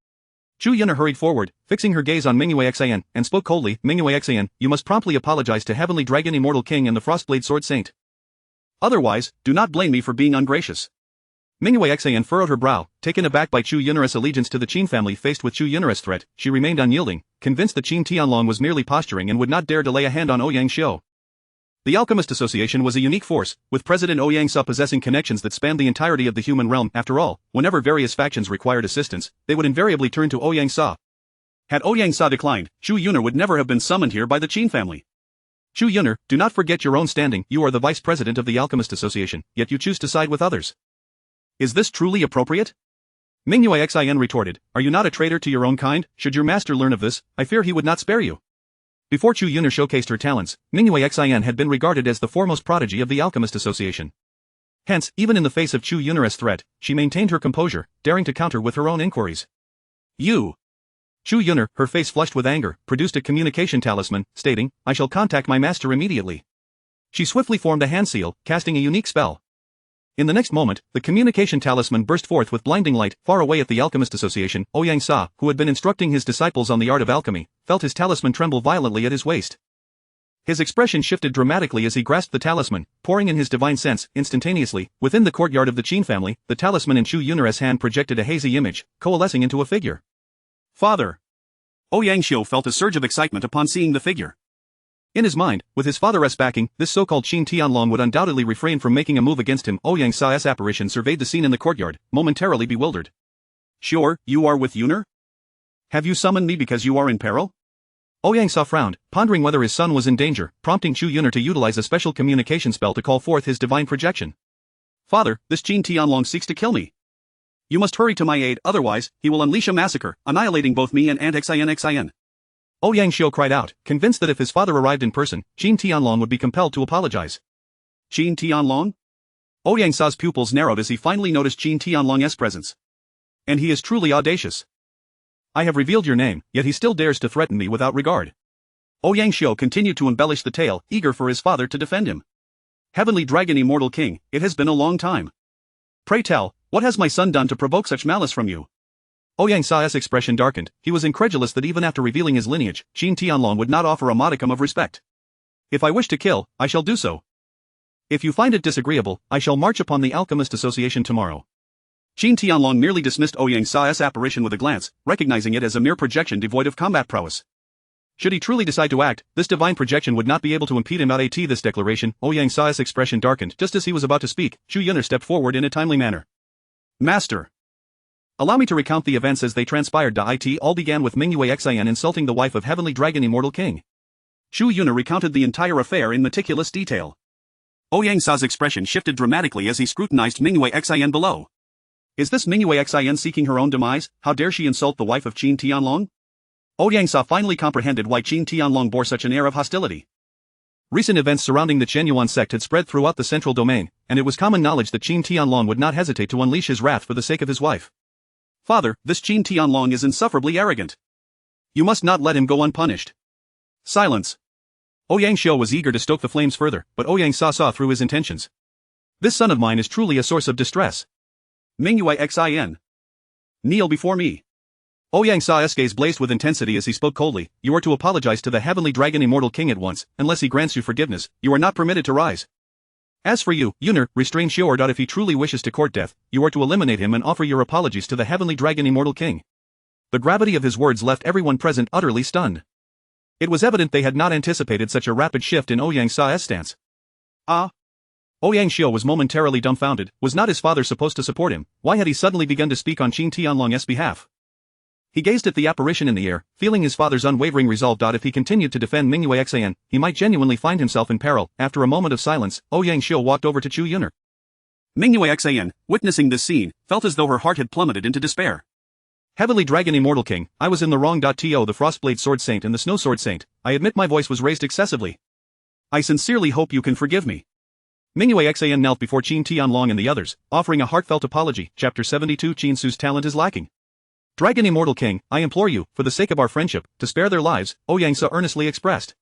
Chu Yun'er hurried forward, fixing her gaze on Mingyue Xin, and spoke coldly. Mingyue Xin, you must promptly apologize to Heavenly Dragon Immortal King and the Frostblade Sword Saint. Otherwise, do not blame me for being ungracious. Mingyue Xin furrowed her brow, taken aback by Chu Yun'er's allegiance to the Qin family. Faced with Chu Yun'er's threat, she remained unyielding, convinced that Qin Tianlong was merely posturing and would not dare to lay a hand on Ouyang. The Alchemist Association was a unique force, with President Ouyang possessing connections that spanned the entirety of the human realm. After all, whenever various factions required assistance, they would invariably turn to Ouyang. Had Ouyang declined, Chu Yun'er would never have been summoned here by the Qin family. Chu Yun'er, do not forget your own standing. You are the vice president of the Alchemist Association, yet you choose to side with others. Is this truly appropriate? Mingyue Xin retorted, are you not a traitor to your own kind? Should your master learn of this, I fear he would not spare you. Before Chu Yun'er showcased her talents, Mingyue Xin had been regarded as the foremost prodigy of the Alchemist Association. Hence, even in the face of Chu Yun'er's threat, she maintained her composure, daring to counter with her own inquiries. You! Chu Yun'er, her face flushed with anger, produced a communication talisman, stating, I shall contact my master immediately. She swiftly formed a hand seal, casting a unique spell. In the next moment, the communication talisman burst forth with blinding light. Far away at the Alchemist Association, Ouyang, who had been instructing his disciples on the art of alchemy, felt his talisman tremble violently at his waist. His expression shifted dramatically as he grasped the talisman, pouring in his divine sense. Instantaneously, within the courtyard of the Qin family, the talisman in Chu Yun'er's hand projected a hazy image, coalescing into a figure. Father! Ouyang felt a surge of excitement upon seeing the figure. In his mind, with his father's backing, this so-called Qin Tianlong would undoubtedly refrain from making a move against him. Ouyang's apparition surveyed the scene in the courtyard, momentarily bewildered. Sure, you are with Yun'er? Have you summoned me because you are in peril? Ouyang frowned, pondering whether his son was in danger, prompting Chu Yun'er to utilize a special communication spell to call forth his divine projection. Father, this Qin Tianlong seeks to kill me. You must hurry to my aid, otherwise, he will unleash a massacre, annihilating both me and Aunt Xin. Ouyang cried out, convinced that if his father arrived in person, Qin Tianlong would be compelled to apologize. Qin Tianlong? Ouyang's pupils narrowed as he finally noticed Qin Tianlong's presence. And he is truly audacious. I have revealed your name, yet he still dares to threaten me without regard. Ouyang continued to embellish the tale, eager for his father to defend him. Heavenly Dragon Immortal King, it has been a long time. Pray tell, what has my son done to provoke such malice from you? Ouyang's expression darkened. He was incredulous that even after revealing his lineage, Qin Tianlong would not offer a modicum of respect. If I wish to kill, I shall do so. If you find it disagreeable, I shall march upon the Alchemist Association tomorrow. Qin Tianlong merely dismissed Ouyang's apparition with a glance, recognizing it as a mere projection devoid of combat prowess. Should he truly decide to act, this divine projection would not be able to impede him. At this declaration, Ouyang's expression darkened. Just as he was about to speak, Chu Yun'er stepped forward in a timely manner. Master! Allow me to recount the events as they transpired. It all began with Mingyue Xin insulting the wife of Heavenly Dragon Immortal King. Chu Yun'er recounted the entire affair in meticulous detail. Ouyang's expression shifted dramatically as he scrutinized Mingyue Xin below. Is this Mingyue Xin seeking her own demise? How dare she insult the wife of Qin Tianlong? Ouyang finally comprehended why Qin Tianlong bore such an air of hostility. Recent events surrounding the Chenyuan sect had spread throughout the central domain, and it was common knowledge that Qin Tianlong would not hesitate to unleash his wrath for the sake of his wife. Father, this Qin Tianlong is insufferably arrogant. You must not let him go unpunished. Silence. Ouyang was eager to stoke the flames further, but Ouyang saw through his intentions. This son of mine is truly a source of distress. Mingyue Xin. Kneel before me. Ouyang's gaze blazed with intensity as he spoke coldly. You are to apologize to the Heavenly Dragon Immortal King at once. Unless he grants you forgiveness, you are not permitted to rise. As for you, Yun'er, restrain Xior. If he truly wishes to court death, you are to eliminate him and offer your apologies to the Heavenly Dragon Immortal King. The gravity of his words left everyone present utterly stunned. It was evident they had not anticipated such a rapid shift in Ouyang's stance. Ah! Ouyang Xiu was momentarily dumbfounded. Was not his father supposed to support him? Why had he suddenly begun to speak on Qin Tianlong's behalf? He gazed at the apparition in the air, feeling his father's unwavering resolve. If he continued to defend Mingyue Xian, he might genuinely find himself in peril. After a moment of silence, Ouyang Xiu walked over to Chu Yuner. Mingyue Xian, witnessing this scene, felt as though her heart had plummeted into despair. Heavenly Dragon Immortal King, I was in the wrong. To the Frostblade Sword Saint and the Snow Sword Saint, I admit my voice was raised excessively. I sincerely hope you can forgive me. Mingyue Xian knelt before Qin Tianlong and the others, offering a heartfelt apology. Chapter 72 Qin Su's talent is lacking. Dragon Immortal King, I implore you, for the sake of our friendship, to spare their lives, Ouyang Sa earnestly expressed.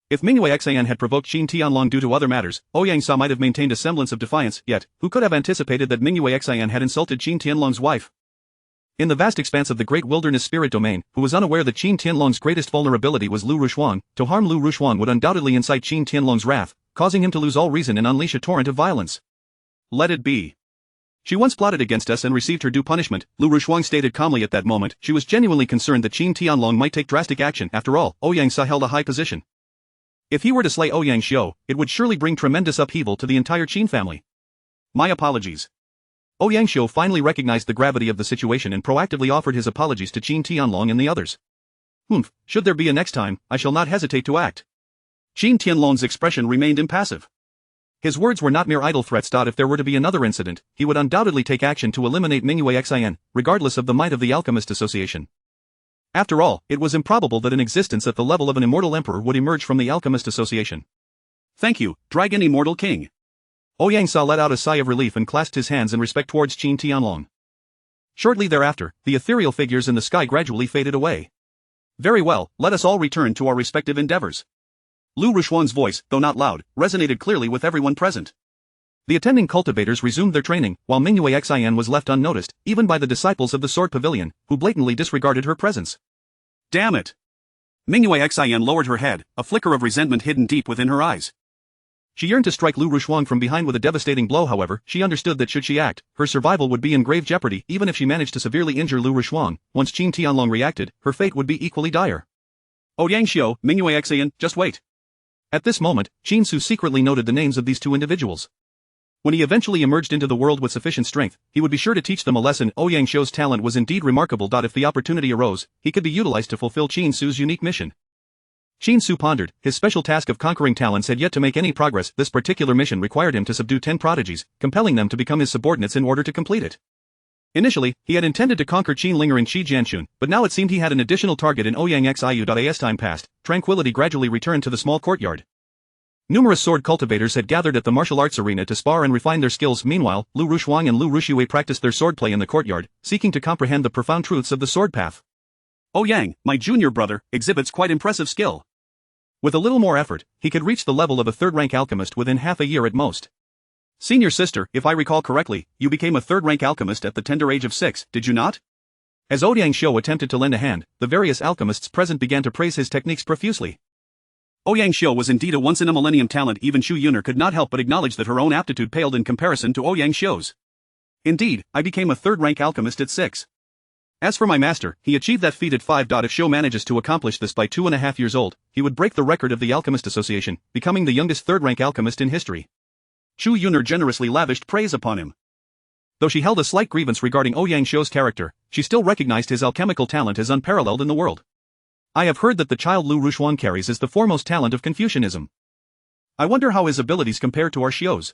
If Mingyue Xian had provoked Qin Tianlong due to other matters, Ouyang Sa might have maintained a semblance of defiance, yet, who could have anticipated that Mingyue Xian had insulted Qin Tianlong's wife? In the vast expanse of the great wilderness spirit domain, who was unaware that Qin Tianlong's greatest vulnerability was Lu Rushuang, to harm Lu Rushuang would undoubtedly incite Qin Tianlong's wrath, causing him to lose all reason and unleash a torrent of violence. Let it be. She once plotted against us and received her due punishment, Lu Rushuang stated calmly at that moment. She was genuinely concerned that Qin Tianlong might take drastic action. After all, Ouyang Sa held a high position. If he were to slay Ouyang Xiu, it would surely bring tremendous upheaval to the entire Qin family. My apologies. Ouyang Xiu finally recognized the gravity of the situation and proactively offered his apologies to Qin Tianlong and the others. Should there be a next time, I shall not hesitate to act. Qin Tianlong's expression remained impassive. His words were not mere idle threats. If there were to be another incident, he would undoubtedly take action to eliminate Mingyue Xian, regardless of the might of the Alchemist Association. After all, it was improbable that an existence at the level of an immortal emperor would emerge from the Alchemist Association. Thank you, Dragon Immortal King. Ouyang Sa let out a sigh of relief and clasped his hands in respect towards Qin Tianlong. Shortly thereafter, the ethereal figures in the sky gradually faded away. Very well, let us all return to our respective endeavors. Lu Rushuang's voice, though not loud, resonated clearly with everyone present. The attending cultivators resumed their training, while Mingyue Xian was left unnoticed, even by the disciples of the Sword Pavilion, who blatantly disregarded her presence. Damn it! Mingyue Xian lowered her head, a flicker of resentment hidden deep within her eyes. She yearned to strike Lu Rushuang from behind with a devastating blow. However, she understood that should she act, her survival would be in grave jeopardy. Even if she managed to severely injure Lu Rushuang, once Qin Tianlong reacted, her fate would be equally dire. Ouyang Xiu, Mingyue Xian, just wait. At this moment, Qin Su secretly noted the names of these two individuals. When he eventually emerged into the world with sufficient strength, he would be sure to teach them a lesson. Ouyang Xiu's talent was indeed remarkable. If the opportunity arose, he could be utilized to fulfill Qin Su's unique mission. Qin Su pondered. His special task of conquering talents had yet to make any progress. This particular mission required him to subdue 10 prodigies, compelling them to become his subordinates in order to complete it. Initially, he had intended to conquer Qin Linger and Qi Jianxun, but now it seemed he had an additional target in Ouyang Xiu. As time passed, tranquility gradually returned to the small courtyard. Numerous sword cultivators had gathered at the martial arts arena to spar and refine their skills. Meanwhile, Lu Rushuang and Lu Ruxue practiced their swordplay in the courtyard, seeking to comprehend the profound truths of the sword path. Ouyang, my junior brother, exhibits quite impressive skill. With a little more effort, he could reach the level of a third-rank alchemist within half a year at most. Senior sister, if I recall correctly, you became a third-rank alchemist at the tender age of 6, did you not? As Ouyang Xiu attempted to lend a hand, the various alchemists present began to praise his techniques profusely. Ouyang Xiu was indeed a once-in-a-millennium talent. Even Chu Yuner could not help but acknowledge that her own aptitude paled in comparison to Ouyang Xiu's. Indeed, I became a third-rank alchemist at 6. As for my master, he achieved that feat at 5. If Xiu manages to accomplish this by 2.5 years old, he would break the record of the Alchemist Association, becoming the youngest third-rank alchemist in history. Chu Yuner generously lavished praise upon him. Though she held a slight grievance regarding Ouyang Xiu's character, she still recognized his alchemical talent as unparalleled in the world. I have heard that the child Lu Rushuang carries is the foremost talent of Confucianism. I wonder how his abilities compare to our Xiu's.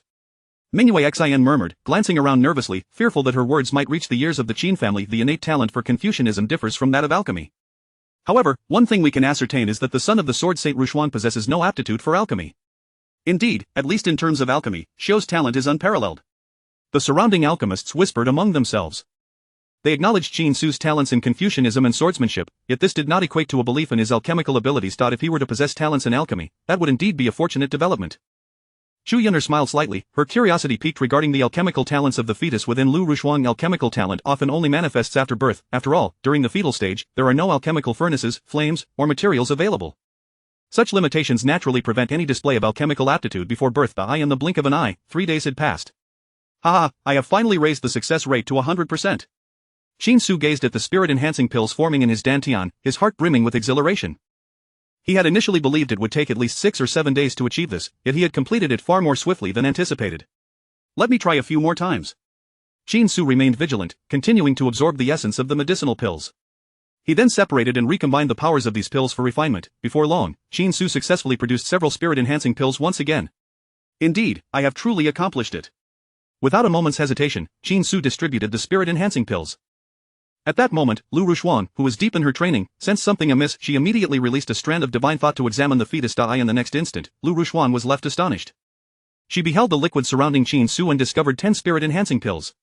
Mingyue Xian murmured, glancing around nervously, fearful that her words might reach the ears of the Qin family. The innate talent for Confucianism differs from that of alchemy. However, one thing we can ascertain is that the son of the Sword Saint Rushuang possesses no aptitude for alchemy. Indeed, at least in terms of alchemy, Xiu's talent is unparalleled. The surrounding alchemists whispered among themselves. They acknowledged Qin Su's talents in Confucianism and swordsmanship, yet this did not equate to a belief in his alchemical abilities. If he were to possess talents in alchemy, that would indeed be a fortunate development. Chu Yuner smiled slightly, her curiosity piqued regarding the alchemical talents of the fetus within Lu Rushuang. Alchemical talent often only manifests after birth. After all, during the fetal stage, there are no alchemical furnaces, flames, or materials available. Such limitations naturally prevent any display of alchemical aptitude before birth. In the blink of an eye, 3 days had passed. Haha, I have finally raised the success rate to 100%. Qin Su gazed at the spirit-enhancing pills forming in his dantian, his heart brimming with exhilaration. He had initially believed it would take at least 6 or 7 days to achieve this, yet he had completed it far more swiftly than anticipated. Let me try a few more times. Qin Su remained vigilant, continuing to absorb the essence of the medicinal pills. He then separated and recombined the powers of these pills for refinement. Before long, Qin Su successfully produced several spirit-enhancing pills once again. Indeed, I have truly accomplished it. Without a moment's hesitation, Qin Su distributed the spirit-enhancing pills. At that moment, Lu Rushuan, who was deep in her training, sensed something amiss. She immediately released a strand of divine thought to examine the fetus. In the next instant, Lu Rushuan was left astonished. She beheld the liquid surrounding Qin Su and discovered 10 spirit-enhancing pills.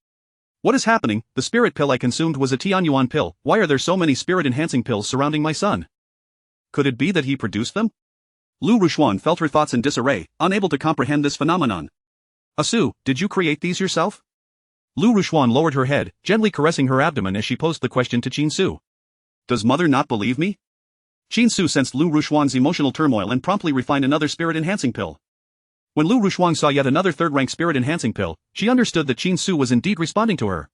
What is happening? The spirit pill I consumed was a Tianyuan pill. Why are there so many spirit-enhancing pills surrounding my son? Could it be that he produced them? Lu Rushuan felt her thoughts in disarray, unable to comprehend this phenomenon. Asu, did you create these yourself? Lu Rushuan lowered her head, gently caressing her abdomen as she posed the question to Qin Su. Does mother not believe me? Qin Su sensed Lu Rushuan's emotional turmoil and promptly refined another spirit-enhancing pill. When Lu Rushuan saw yet another third-rank spirit-enhancing pill, she understood that Qin Su was indeed responding to her.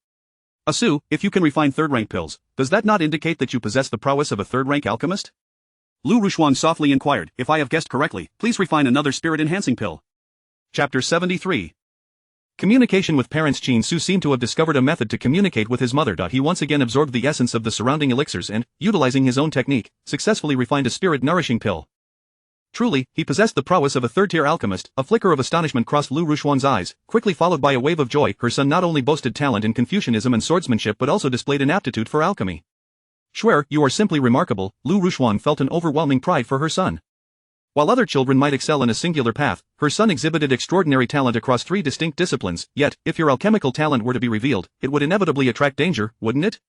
Asu, if you can refine third-rank pills, does that not indicate that you possess the prowess of a third-rank alchemist? Lu Rushuan softly inquired, if I have guessed correctly, please refine another spirit-enhancing pill. Chapter 73. Communication with parents. Qin Su seemed to have discovered a method to communicate with his mother. He once again absorbed the essence of the surrounding elixirs and, utilizing his own technique, successfully refined a spirit-nourishing pill. Truly, he possessed the prowess of a third-tier alchemist. A flicker of astonishment crossed Lu Rushuan's eyes, quickly followed by a wave of joy. Her son not only boasted talent in Confucianism and swordsmanship but also displayed an aptitude for alchemy. Shuer, you are simply remarkable. Lu Rushuan felt an overwhelming pride for her son. While other children might excel in a singular path, her son exhibited extraordinary talent across 3 distinct disciplines. Yet, if your alchemical talent were to be revealed, it would inevitably attract danger, wouldn't it?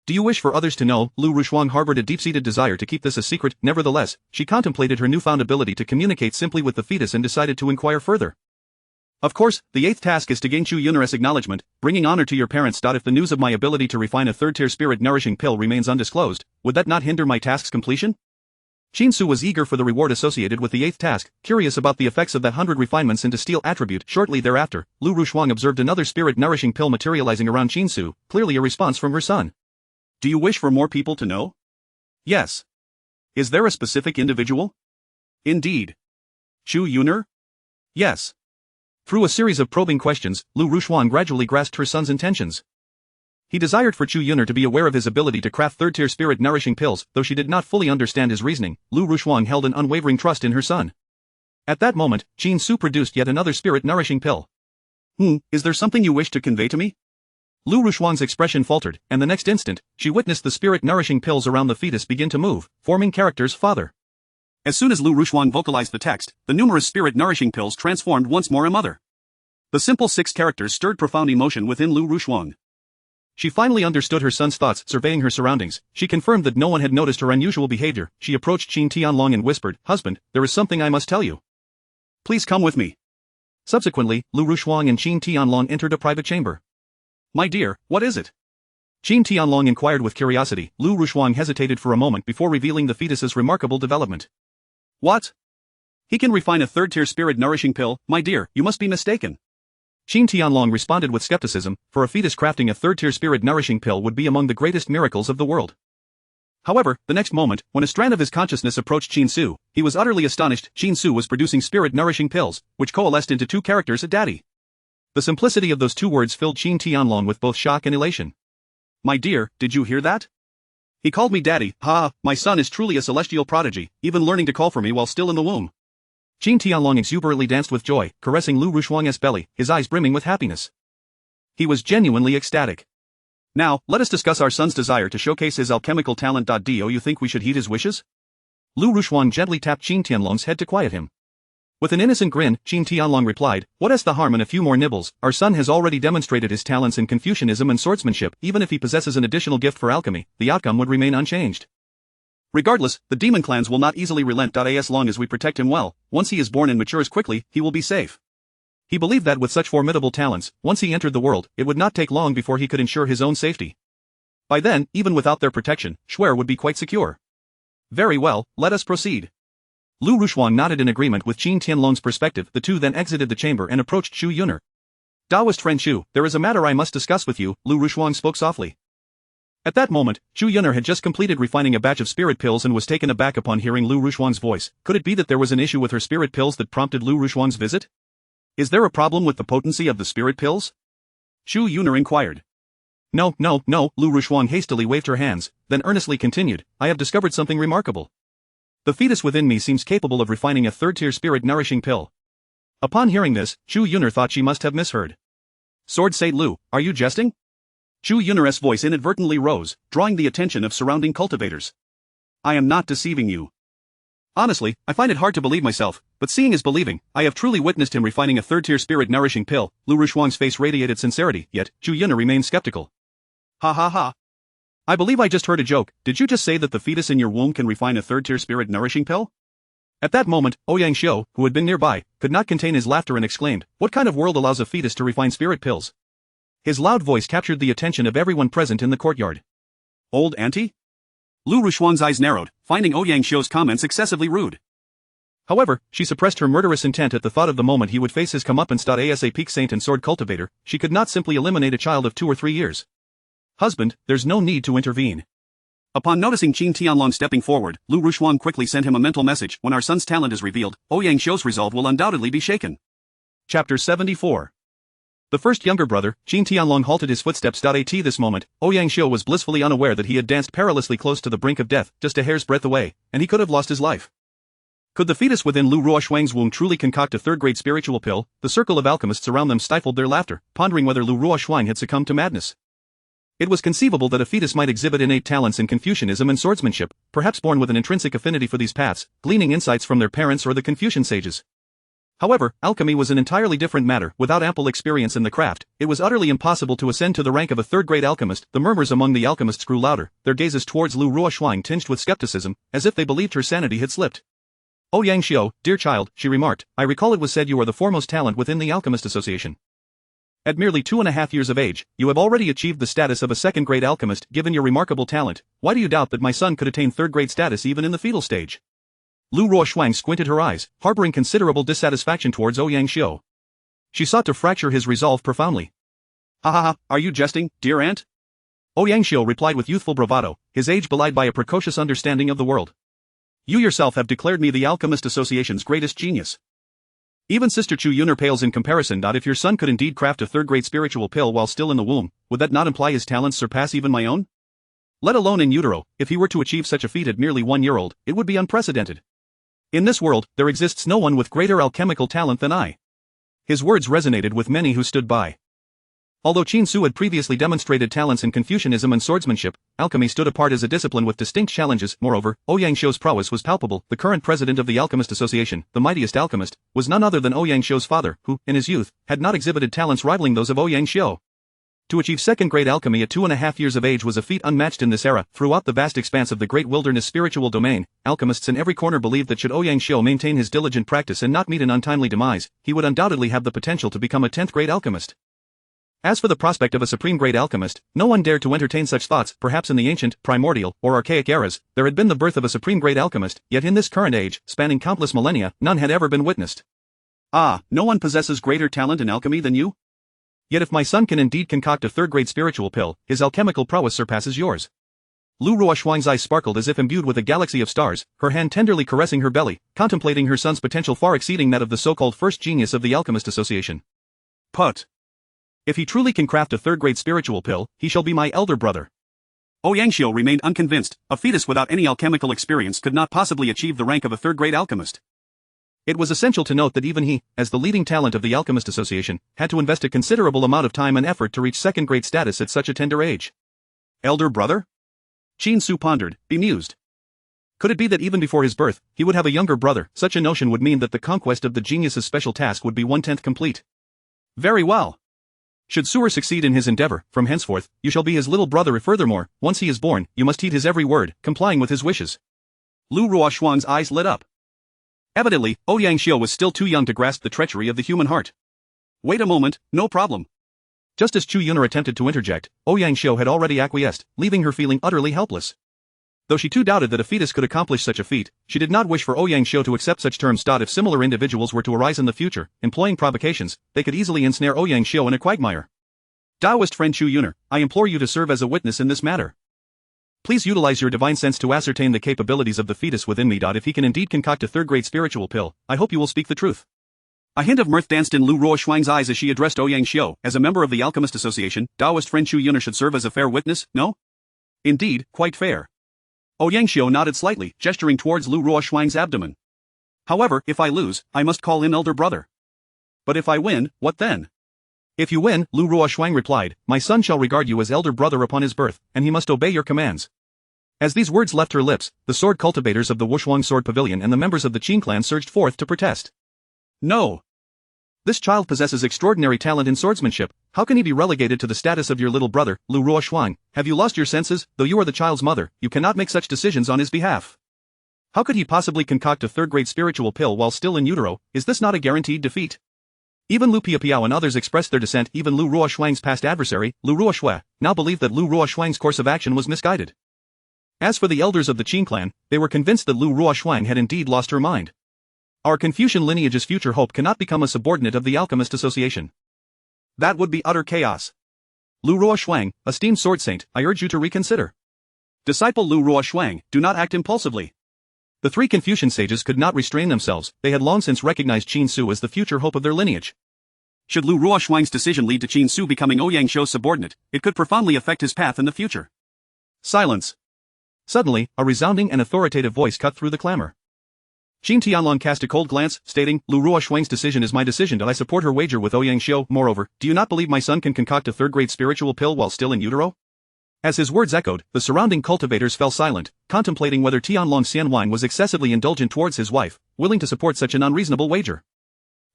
Do you wish for others to know? Lu Rushuan harbored a deep-seated desire to keep this a secret. Nevertheless, she contemplated her newfound ability to communicate simply with the fetus and decided to inquire further. Of course, the 8th task is to gain Chu Yunar's acknowledgement, bringing honor to your parents. If the news of my ability to refine a third-tier spirit-nourishing pill remains undisclosed, would that not hinder my task's completion? Qin Su was eager for the reward associated with the 8th task, curious about the effects of that 100 refinements into steel attribute. Shortly thereafter, Lu Rushuan observed another spirit-nourishing pill materializing around Qin Su, clearly a response from her son. Do you wish for more people to know? Yes. Is there a specific individual? Indeed. Chu Yunar? Yes. Through a series of probing questions, Lu Rushuan gradually grasped her son's intentions. He desired for Chu Yunar to be aware of his ability to craft third-tier spirit-nourishing pills. Though she did not fully understand his reasoning, Lu Rushuan held an unwavering trust in her son. At that moment, Qin Su produced yet another spirit-nourishing pill. Is there something you wish to convey to me? Lu Rushuan's expression faltered, and the next instant, she witnessed the spirit-nourishing pills around the fetus begin to move, forming characters father. As soon as Lu Rushuan vocalized the text, the numerous spirit-nourishing pills transformed once more a mother. The simple 6 characters stirred profound emotion within Lu Rushuan. She finally understood her son's thoughts. Surveying her surroundings, she confirmed that no one had noticed her unusual behavior. She approached Qin Tianlong and whispered, "Husband, there is something I must tell you. Please come with me." Subsequently, Lu Rushuan and Qin Tianlong entered a private chamber. My dear, what is it? Qin Tianlong inquired with curiosity. Lu Rushuan hesitated for a moment before revealing the fetus's remarkable development. What? He can refine a third-tier spirit-nourishing pill? My dear, you must be mistaken. Qin Tianlong responded with skepticism, for a fetus crafting a third-tier spirit-nourishing pill would be among the greatest miracles of the world. However, the next moment, when a strand of his consciousness approached Qin Su, he was utterly astonished. Qin Su was producing spirit-nourishing pills, which coalesced into 2 characters, Daddy. The simplicity of those 2 words filled Qin Tianlong with both shock and elation. My dear, did you hear that? He called me Daddy. My son is truly a celestial prodigy, even learning to call for me while still in the womb. Qin Tianlong exuberantly danced with joy, caressing Lu Rushuan's belly, his eyes brimming with happiness. He was genuinely ecstatic. Now, let us discuss our son's desire to showcase his alchemical talent. Do you think we should heed his wishes? Lu Rushuan gently tapped Qin Tianlong's head to quiet him. With an innocent grin, Qin Tianlong replied, "What is the harm in a few more nibbles? Our son has already demonstrated his talents in Confucianism and swordsmanship. Even if he possesses an additional gift for alchemy, the outcome would remain unchanged. Regardless, the demon clans will not easily relent. As long as we protect him well, once he is born and matures quickly, he will be safe." He believed that with such formidable talents, once he entered the world, it would not take long before he could ensure his own safety. By then, even without their protection, Shuer would be quite secure. Very well, let us proceed. Lu Rushuan nodded in agreement with Qin Tianlong's perspective. The 2 then exited the chamber and approached Chu Yunar. Taoist friend Chu, there is a matter I must discuss with you, Lu Rushuan spoke softly. At that moment, Chu Yun'er had just completed refining a batch of spirit pills and was taken aback upon hearing Lu Rushuang's voice. Could it be that there was an issue with her spirit pills that prompted Lu Rushuang's visit? Is there a problem with the potency of the spirit pills? Chu Yun'er inquired. No, Lu Rushuang hastily waved her hands, then earnestly continued, I have discovered something remarkable. The fetus within me seems capable of refining a third-tier spirit-nourishing pill. Upon hearing this, Chu Yun'er thought she must have misheard. Sword Say Lu, are you jesting? Chu Yun'er's voice inadvertently rose, drawing the attention of surrounding cultivators. I am not deceiving you. Honestly, I find it hard to believe myself, but seeing is believing. I have truly witnessed him refining a third-tier spirit-nourishing pill. Lu Rushuang's face radiated sincerity, yet Chu Yun'er remained skeptical. Ha ha ha. I believe I just heard a joke. Did you just say that the fetus in your womb can refine a third-tier spirit-nourishing pill? At that moment, Ouyang Xiu, who had been nearby, could not contain his laughter and exclaimed, what kind of world allows a fetus to refine spirit pills? His loud voice captured the attention of everyone present in the courtyard. Old auntie? Lu Rushuang's eyes narrowed, finding Ouyang Xiu's comments excessively rude. However, she suppressed her murderous intent at the thought of the moment he would face his comeuppance. As a peak saint and sword cultivator, she could not simply eliminate a child of 2 or 3 years. Husband, there's no need to intervene. Upon noticing Qin Tianlong stepping forward, Lu Rushuang quickly sent him a mental message. When our son's talent is revealed, Ouyang Xiu's resolve will undoubtedly be shaken. Chapter 74. The first younger brother, Qin Tianlong, halted his footsteps. At this moment, Ouyang Xiu was blissfully unaware that he had danced perilously close to the brink of death, just a hair's breadth away, and he could have lost his life. Could the fetus within Lu Rushuang's womb truly concoct a third-grade spiritual pill? The circle of alchemists around them stifled their laughter, pondering whether Lu Rushuang had succumbed to madness. It was conceivable that a fetus might exhibit innate talents in Confucianism and swordsmanship, perhaps born with an intrinsic affinity for these paths, gleaning insights from their parents or the Confucian sages. However, alchemy was an entirely different matter. Without ample experience in the craft, it was utterly impossible to ascend to the rank of a third-grade alchemist. The murmurs among the alchemists grew louder, their gazes towards Lu Rushuang tinged with skepticism, as if they believed her sanity had slipped. Ouyang Xiu, dear child, she remarked, I recall it was said you are the foremost talent within the Alchemist Association. At merely 2.5 years of age, you have already achieved the status of a second-grade alchemist. Given your remarkable talent, why do you doubt that my son could attain third-grade status even in the fetal stage? Lu Rushuang squinted her eyes, harboring considerable dissatisfaction towards Ouyang Xiu. She sought to fracture his resolve profoundly. Ha ha ha, are you jesting, dear aunt? Ouyang Xiu replied with youthful bravado, his age belied by a precocious understanding of the world. You yourself have declared me the Alchemist Association's greatest genius. Even Sister Chu Yun'er pales in comparison. If your son could indeed craft a third-grade spiritual pill while still in the womb, would that not imply his talents surpass even my own? Let alone in utero, if he were to achieve such a feat at merely 1 year old, it would be unprecedented. In this world, there exists no one with greater alchemical talent than I. His words resonated with many who stood by. Although Qin Su had previously demonstrated talents in Confucianism and swordsmanship, alchemy stood apart as a discipline with distinct challenges. Moreover, Ouyang Xiu's prowess was palpable. The current president of the Alchemist Association, the mightiest alchemist, was none other than Ouyang Xiu's father, who, in his youth, had not exhibited talents rivaling those of Ouyang Xiu. To achieve second-grade alchemy at 2.5 years of age was a feat unmatched in this era. Throughout the vast expanse of the great wilderness spiritual domain, alchemists in every corner believed that should Ouyang Xiu maintain his diligent practice and not meet an untimely demise, he would undoubtedly have the potential to become a 10th-grade alchemist. As for the prospect of a supreme-grade alchemist, no one dared to entertain such thoughts. Perhaps in the ancient, primordial, or archaic eras, there had been the birth of a supreme-grade alchemist, yet in this current age, spanning countless millennia, none had ever been witnessed. Ah, no one possesses greater talent in alchemy than you? Yet if my son can indeed concoct a third-grade spiritual pill, his alchemical prowess surpasses yours. Lu Rushuang's eyes sparkled as if imbued with a galaxy of stars, her hand tenderly caressing her belly, contemplating her son's potential far exceeding that of the so-called first genius of the Alchemist Association. Put. If he truly can craft a third-grade spiritual pill, he shall be my elder brother. Ouyang Xiu remained unconvinced. A fetus without any alchemical experience could not possibly achieve the rank of a third-grade alchemist. It was essential to note that even he, as the leading talent of the Alchemist Association, had to invest a considerable amount of time and effort to reach second-grade status at such a tender age. Elder brother? Qin Su pondered, bemused. Could it be that even before his birth, he would have a younger brother? Such a notion would mean that the conquest of the genius's special task would be 1/10 complete. Very well. Should Su'er succeed in his endeavor, from henceforth, you shall be his little brother. Furthermore, once he is born, you must heed his every word, complying with his wishes. Lu Rushuang's eyes lit up. Evidently, Ouyang Xiu was still too young to grasp the treachery of the human heart. Wait a moment, no problem. Just as Chu Yun'er attempted to interject, Ouyang Xiu had already acquiesced, leaving her feeling utterly helpless. Though she too doubted that a fetus could accomplish such a feat, she did not wish for Ouyang Xiu to accept such terms. If similar individuals were to arise in the future, employing provocations, they could easily ensnare Ouyang Xiu in a quagmire. Taoist friend Chu Yun'er, I implore you to serve as a witness in this matter. Please utilize your divine sense to ascertain the capabilities of the fetus within me. If he can indeed concoct a third-grade spiritual pill, I hope you will speak the truth. A hint of mirth danced in Lu Ruoxuang's eyes as she addressed Ouyang Xiao. As a member of the Alchemist Association, Taoist friend Chu Yuner should serve as a fair witness, no? Indeed, quite fair. Ouyang Xiao nodded slightly, gesturing towards Lu Ruoxuang's abdomen. However, if I lose, I must call in elder brother. But if I win, what then? If you win, Lu Ruoxuang replied, my son shall regard you as elder brother upon his birth, and he must obey your commands. As these words left her lips, the sword cultivators of the Wushuang Sword Pavilion and the members of the Qin clan surged forth to protest. No. This child possesses extraordinary talent in swordsmanship. How can he be relegated to the status of your little brother, Lu Ruoxuang? Have you lost your senses? Though you are the child's mother, you cannot make such decisions on his behalf. How could he possibly concoct a third-grade spiritual pill while still in utero? Is this not a guaranteed defeat? Even Lu Piapiao and others expressed their dissent. Even Lu Ruoxuang's past adversary, Lu Ruoxue, now believed that Lu Ruoxuang's course of action was misguided. As for the elders of the Qin clan, they were convinced that Lu Ruoxuang had indeed lost her mind. Our Confucian lineage's future hope cannot become a subordinate of the Alchemist Association. That would be utter chaos. Lu Ruoxuang, esteemed sword saint, I urge you to reconsider. Disciple Lu Ruoxuang, do not act impulsively. The three Confucian sages could not restrain themselves. They had long since recognized Qin Su as the future hope of their lineage. Should Lu Ruoxuang's decision lead to Qin Su becoming Ouyang Xiao's subordinate, it could profoundly affect his path in the future. Silence. Suddenly, a resounding and authoritative voice cut through the clamor. Qin Tianlong cast a cold glance, stating, Lu Ruoxuang's decision is my decision and I support her wager with Ouyang Xiao. Moreover, do you not believe my son can concoct a third-grade spiritual pill while still in utero? As his words echoed, the surrounding cultivators fell silent, contemplating whether Tianlong Xianwang was excessively indulgent towards his wife, willing to support such an unreasonable wager.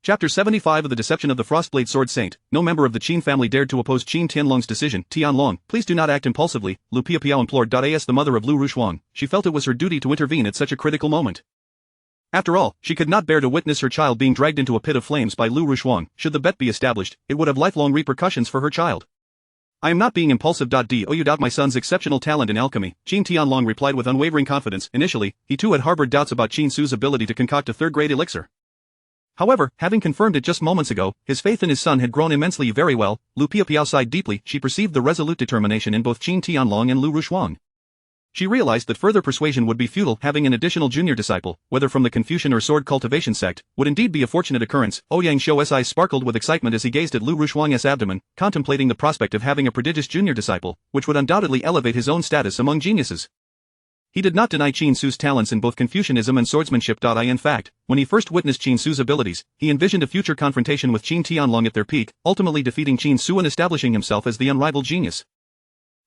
Chapter 75 of the Deception of the Frostblade Sword Saint. No member of the Qin family dared to oppose Qin Tianlong's decision. Tianlong, please do not act impulsively, Lu Piapiao implored. As the mother of Lu Ruoxuang, she felt it was her duty to intervene at such a critical moment. After all, she could not bear to witness her child being dragged into a pit of flames by Lu Ruoxuang. Should the bet be established, it would have lifelong repercussions for her child. I am not being impulsive. Do you doubt my son's exceptional talent in alchemy? Qin Tianlong replied with unwavering confidence. Initially, he too had harbored doubts about Qin Su's ability to concoct a third-grade elixir. However, having confirmed it just moments ago, his faith in his son had grown immensely. Very well, Lu Piapiao sighed deeply. She perceived the resolute determination in both Qin Tianlong and Lu Ruoxuang. She realized that further persuasion would be futile. Having an additional junior disciple, whether from the Confucian or sword cultivation sect, would indeed be a fortunate occurrence. Ouyang Xiao's eyes sparkled with excitement as he gazed at Lu Ruoxuang's abdomen, contemplating the prospect of having a prodigious junior disciple, which would undoubtedly elevate his own status among geniuses. He did not deny Qin Su's talents in both Confucianism and swordsmanship. In fact, when he first witnessed Qin Su's abilities, he envisioned a future confrontation with Qin Tianlong at their peak, ultimately defeating Qin Su and establishing himself as the unrivaled genius.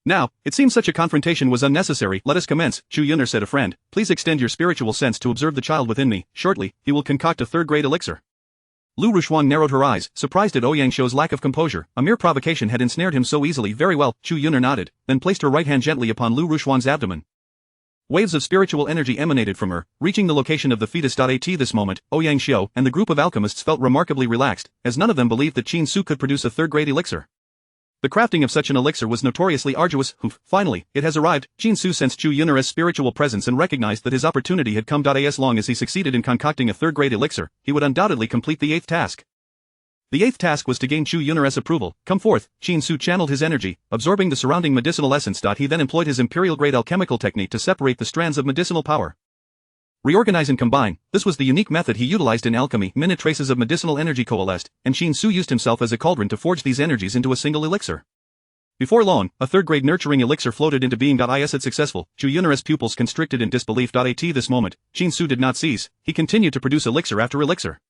Now, it seems such a confrontation was unnecessary. Let us commence, Chu Yuner said. A friend, please extend your spiritual sense to observe the child within me. Shortly, he will concoct a third-grade elixir. Lu Ruoxuang narrowed her eyes, surprised at Ouyang Xiao's lack of composure. A mere provocation had ensnared him so easily. Very well, Chu Yuner nodded, then placed her right hand gently upon Lu Ruoxuang's abdomen. Waves of spiritual energy emanated from her, reaching the location of the fetus. At this moment, Ouyang Xiao and the group of alchemists felt remarkably relaxed, as none of them believed that Qin Su could produce a third-grade elixir. The crafting of such an elixir was notoriously arduous. Finally, it has arrived. Qin Su sensed Chu Yuner's spiritual presence and recognized that his opportunity had come. As long as he succeeded in concocting a third-grade elixir, he would undoubtedly complete the 8th task. The 8th task was to gain Chu Yuner's approval. Come forth, Qin Su channeled his energy, absorbing the surrounding medicinal essence. He then employed his imperial-grade alchemical technique to separate the strands of medicinal power. Reorganize and combine, this was the unique method he utilized in alchemy. Minute traces of medicinal energy coalesced, and Qin Su used himself as a cauldron to forge these energies into a single elixir. Before long, a third-grade nurturing elixir floated into being. Is it successful? Chu Yuner's pupils constricted in disbelief. At this moment, Qin Su did not cease, he continued to produce elixir after elixir.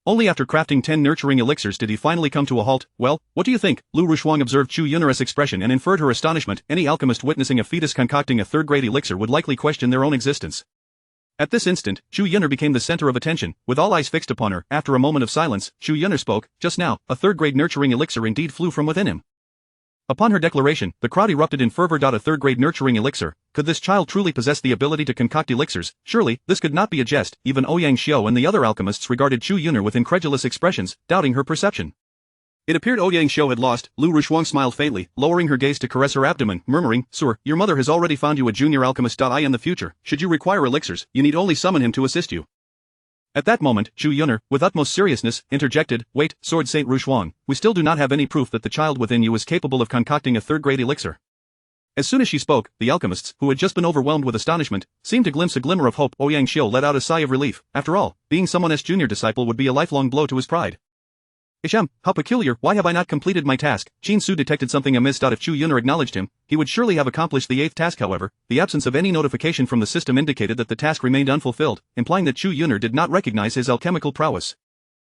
Only after crafting 10 nurturing elixirs did he finally come to a halt. Well, what do you think? Lu Ruoxuang observed Chu Yuner's expression and inferred her astonishment. Any alchemist witnessing a fetus concocting a third-grade elixir would likely question their own existence. At this instant, Chu Yuner became the center of attention, with all eyes fixed upon her. After a moment of silence, Chu Yuner spoke. Just now, a third-grade nurturing elixir indeed flew from within him. Upon her declaration, the crowd erupted in fervor. A third-grade nurturing elixir? Could this child truly possess the ability to concoct elixirs? Surely, this could not be a jest. Even Ouyang Xiao and the other alchemists regarded Chu Yuner with incredulous expressions, doubting her perception. It appeared Ouyang Xiao had lost. Lu Ruoxuang smiled faintly, lowering her gaze to caress her abdomen, murmuring, Sir, your mother has already found you a junior alchemist. In the future, should you require elixirs, you need only summon him to assist you. At that moment, Chu Yuner, with utmost seriousness, interjected, Wait, Sword Saint Ruoxuang, we still do not have any proof that the child within you is capable of concocting a third-grade elixir. As soon as she spoke, the alchemists, who had just been overwhelmed with astonishment, seemed to glimpse a glimmer of hope. Ouyang Xiu let out a sigh of relief. After all, being someone's junior disciple would be a lifelong blow to his pride. Ishem, how peculiar, why have I not completed my task? Qin Su detected something amiss. If Chu Yuner acknowledged him, he would surely have accomplished the 8th task. However, the absence of any notification from the system indicated that the task remained unfulfilled, implying that Chu Yuner did not recognize his alchemical prowess.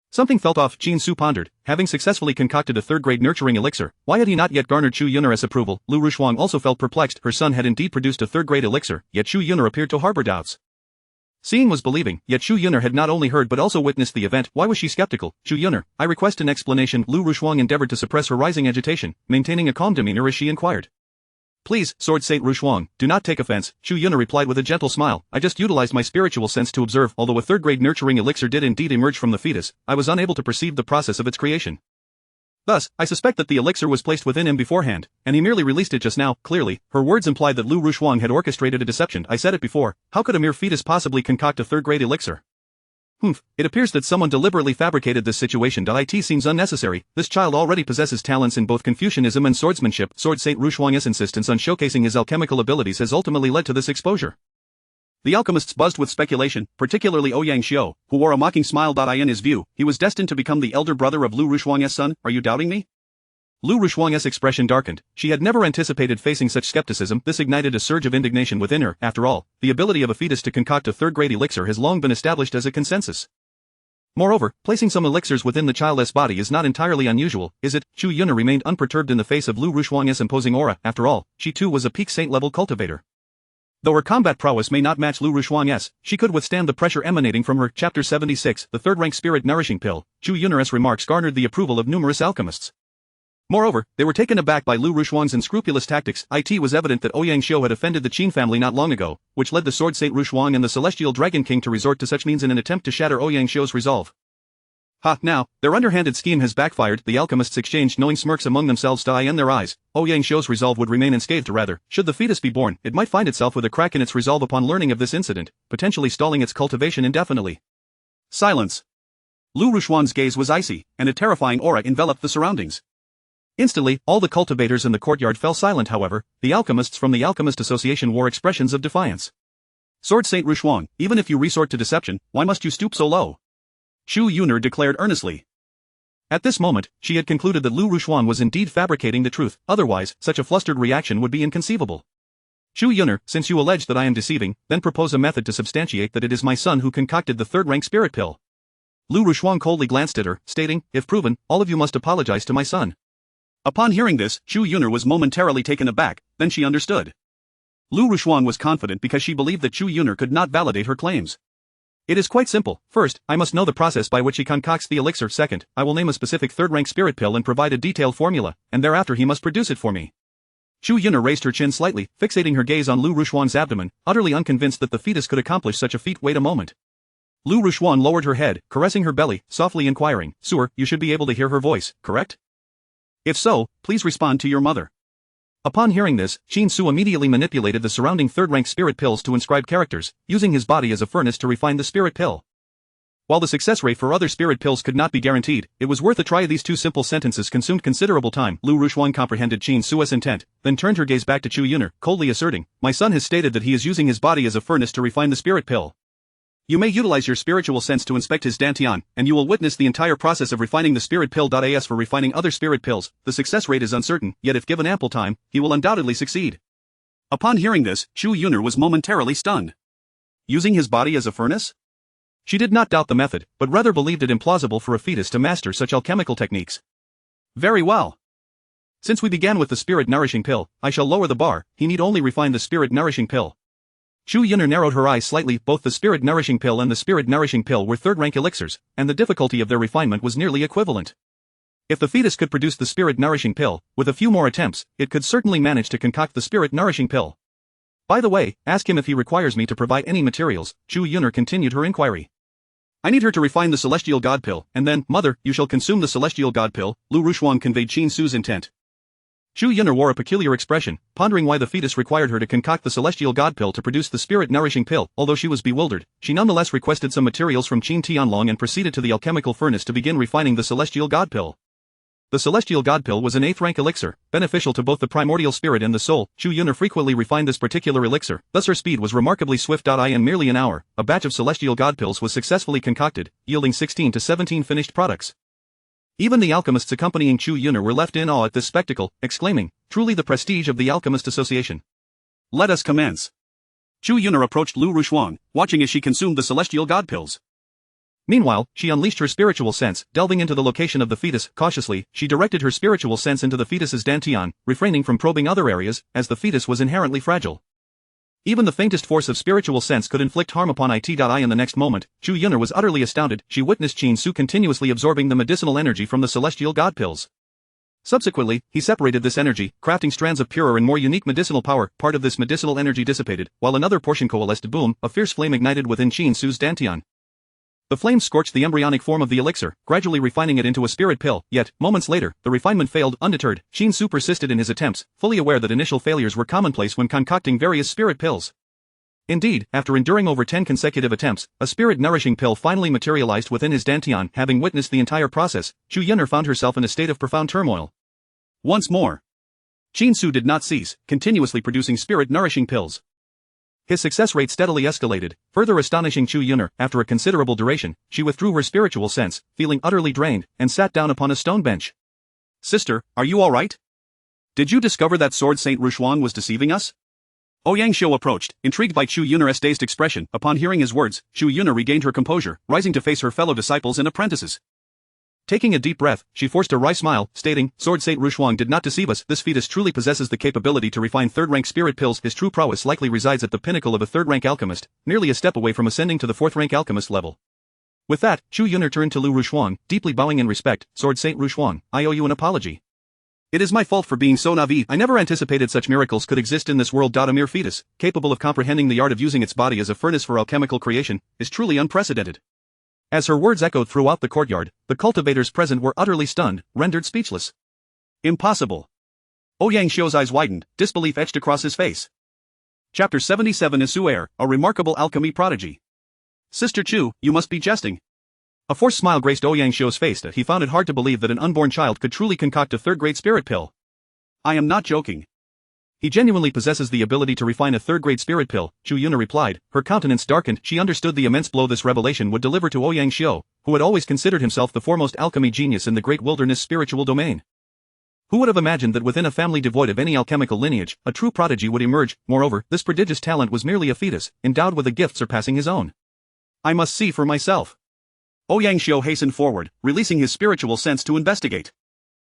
Something felt off. Qin Su pondered. Having successfully concocted a third-grade nurturing elixir, why had he not yet garnered Chu Yuner's approval? Lu Rushuang also felt perplexed. Her son had indeed produced a third-grade elixir, yet Chu Yuner appeared to harbor doubts. Seeing was believing, yet Chu Yuner had not only heard but also witnessed the event. Why was she skeptical? Chu Yuner, I request an explanation. Lu Rushuang endeavored to suppress her rising agitation, maintaining a calm demeanor as she inquired. Please, Sword Saint Rushuang, do not take offense, Chu Yuner replied with a gentle smile. I just utilized my spiritual sense to observe. Although a third-grade nurturing elixir did indeed emerge from the fetus, I was unable to perceive the process of its creation. Thus, I suspect that the elixir was placed within him beforehand, and he merely released it just now. Clearly, her words implied that Lu Rushuang had orchestrated a deception. I said it before, how could a mere fetus possibly concoct a third-grade elixir? It appears that someone deliberately fabricated this situation. It seems unnecessary. This child already possesses talents in both Confucianism and swordsmanship. Sword Saint Rushuang's insistence on showcasing his alchemical abilities has ultimately led to this exposure. The alchemists buzzed with speculation, particularly Ouyang Xiu, who wore a mocking smile. In his view, he was destined to become the elder brother of Lu Rushuang's son. Are you doubting me? Lu Rushuang's expression darkened. She had never anticipated facing such skepticism. This ignited a surge of indignation within her. After all, the ability of a fetus to concoct a third-grade elixir has long been established as a consensus. Moreover, placing some elixirs within the child's body is not entirely unusual, is it? Chu Yuner remained unperturbed in the face of Lu Rushuang's imposing aura. After all, she too was a peak saint-level cultivator. Though her combat prowess may not match Lu Rushuang's, she could withstand the pressure emanating from her. Chapter 76, the third-rank spirit nourishing pill. Chu Yuner's remarks garnered the approval of numerous alchemists. Moreover, they were taken aback by Lu Rushuang's unscrupulous tactics. It was evident that Ouyang Xiu had offended the Qin family not long ago, which led the Sword Saint Rushuang and the Celestial Dragon King to resort to such means in an attempt to shatter Ouyang Xiu's resolve. Now, their underhanded scheme has backfired. The alchemists exchanged knowing smirks among themselves. In their eyes, Ouyang Xiu's resolve would remain unscathed. Rather, should the fetus be born, it might find itself with a crack in its resolve upon learning of this incident, potentially stalling its cultivation indefinitely. Silence. Lu Rushuang's gaze was icy, and a terrifying aura enveloped the surroundings. Instantly, all the cultivators in the courtyard fell silent. However, the alchemists from the Alchemist Association wore expressions of defiance. Sword Saint Rushuang, even if you resort to deception, why must you stoop so low? Chu Yuner declared earnestly. At this moment, she had concluded that Lu Rushuang was indeed fabricating the truth, otherwise, such a flustered reaction would be inconceivable. Chu Yuner, since you allege that I am deceiving, then propose a method to substantiate that it is my son who concocted the third-rank spirit pill. Lu Rushuang coldly glanced at her, stating, if proven, all of you must apologize to my son. Upon hearing this, Chu Yuner was momentarily taken aback, then she understood. Lu Rushuang was confident because she believed that Chu Yuner could not validate her claims. It is quite simple. First, I must know the process by which he concocts the elixir. Second, I will name a specific third-rank spirit pill and provide a detailed formula, and thereafter he must produce it for me. Chu Yuner raised her chin slightly, fixating her gaze on Lu Rushuang's abdomen, utterly unconvinced that the fetus could accomplish such a feat. Wait a moment. Lu Rushuang lowered her head, caressing her belly, softly inquiring, Sir, you should be able to hear her voice, correct? If so, please respond to your mother. Upon hearing this, Qin Su immediately manipulated the surrounding third-rank spirit pills to inscribe characters, using his body as a furnace to refine the spirit pill. While the success rate for other spirit pills could not be guaranteed, it was worth a try. These two simple sentences consumed considerable time. Lu Rushuang comprehended Qin Su's intent, then turned her gaze back to Chu Yuner, coldly asserting, my son has stated that he is using his body as a furnace to refine the spirit pill. You may utilize your spiritual sense to inspect his dantian, and you will witness the entire process of refining the spirit pill. As for refining other spirit pills, the success rate is uncertain, yet if given ample time, he will undoubtedly succeed. Upon hearing this, Chu Yuner was momentarily stunned. Using his body as a furnace? She did not doubt the method, but rather believed it implausible for a fetus to master such alchemical techniques. Very well. Since we began with the spirit nourishing pill, I shall lower the bar. He need only refine the spirit nourishing pill. Chu Yuner narrowed her eyes slightly. Both the spirit nourishing pill and the spirit nourishing pill were third-rank elixirs, and the difficulty of their refinement was nearly equivalent. If the fetus could produce the spirit nourishing pill, with a few more attempts, it could certainly manage to concoct the spirit nourishing pill. By the way, ask him if he requires me to provide any materials. Chu Yuner continued her inquiry. I need her to refine the celestial god pill, and then, mother, you shall consume the celestial god pill. Lu Rushuang conveyed Qin Su's intent. Chu Yuner wore a peculiar expression, pondering why the fetus required her to concoct the celestial god pill to produce the spirit nourishing pill. Although she was bewildered, she nonetheless requested some materials from Qin Tianlong and proceeded to the alchemical furnace to begin refining the celestial god pill. The celestial god pill was an 8th rank elixir, beneficial to both the primordial spirit and the soul. Chu Yun'er frequently refined this particular elixir, thus her speed was remarkably swift. In merely an hour, a batch of celestial god pills was successfully concocted, yielding 16 to 17 finished products. Even the alchemists accompanying Chu Yun'er were left in awe at this spectacle, exclaiming, "Truly the prestige of the Alchemist Association." Let us commence. Chu Yun'er approached Lu Rushuang, watching as she consumed the celestial god pills. Meanwhile, she unleashed her spiritual sense, delving into the location of the fetus. Cautiously, she directed her spiritual sense into the fetus's dantian, refraining from probing other areas, as the fetus was inherently fragile. Even the faintest force of spiritual sense could inflict harm upon it. In the next moment, Chu Yun'er was utterly astounded. She witnessed Qin Su continuously absorbing the medicinal energy from the celestial god pills. Subsequently, he separated this energy, crafting strands of purer and more unique medicinal power. Part of this medicinal energy dissipated, while another portion coalesced. Boom, a fierce flame ignited within Qin Su's dantian. The flame scorched the embryonic form of the elixir, gradually refining it into a spirit pill, yet, moments later, the refinement failed. Undeterred, Qin Su persisted in his attempts, fully aware that initial failures were commonplace when concocting various spirit pills. Indeed, after enduring over 10 consecutive attempts, a spirit-nourishing pill finally materialized within his dantian. Having witnessed the entire process, Chu Yun'er found herself in a state of profound turmoil. Once more, Qin Su did not cease, continuously producing spirit-nourishing pills. His success rate steadily escalated, further astonishing Chu Yun'er. After a considerable duration, she withdrew her spiritual sense, feeling utterly drained, and sat down upon a stone bench. "Sister, are you all right? Did you discover that Sword Saint Rushuang was deceiving us?" Ouyang Xiu approached, intrigued by Chu Yun'er's dazed expression. Upon hearing his words, Chu Yun'er regained her composure, rising to face her fellow disciples and apprentices. Taking a deep breath, she forced a wry smile, stating, "Sword Saint Rushuang did not deceive us. This fetus truly possesses the capability to refine third-rank spirit pills. His true prowess likely resides at the pinnacle of a third-rank alchemist, merely a step away from ascending to the fourth-rank alchemist level." With that, Chu Yun'er turned to Lu Rushuang, deeply bowing in respect. "Sword Saint Rushuang, I owe you an apology. It is my fault for being so naive. I never anticipated such miracles could exist in this world. A mere fetus, capable of comprehending the art of using its body as a furnace for alchemical creation, is truly unprecedented." As her words echoed throughout the courtyard, the cultivators present were utterly stunned, rendered speechless. "Impossible." Ouyang Xiu's eyes widened, disbelief etched across his face. Chapter 77 Isuer, a remarkable alchemy prodigy. "Sister Chu, you must be jesting." A forced smile graced Ouyang Xiu's face. He found it hard to believe that an unborn child could truly concoct a third-grade spirit pill. "I am not joking. He genuinely possesses the ability to refine a third-grade spirit pill," Chu Yun'er replied. Her countenance darkened. She understood the immense blow this revelation would deliver to Ouyang Xiu, who had always considered himself the foremost alchemy genius in the great wilderness spiritual domain. Who would have imagined that within a family devoid of any alchemical lineage, a true prodigy would emerge? Moreover, this prodigious talent was merely a fetus, endowed with a gift surpassing his own. "I must see for myself." Ouyang Xiu hastened forward, releasing his spiritual sense to investigate.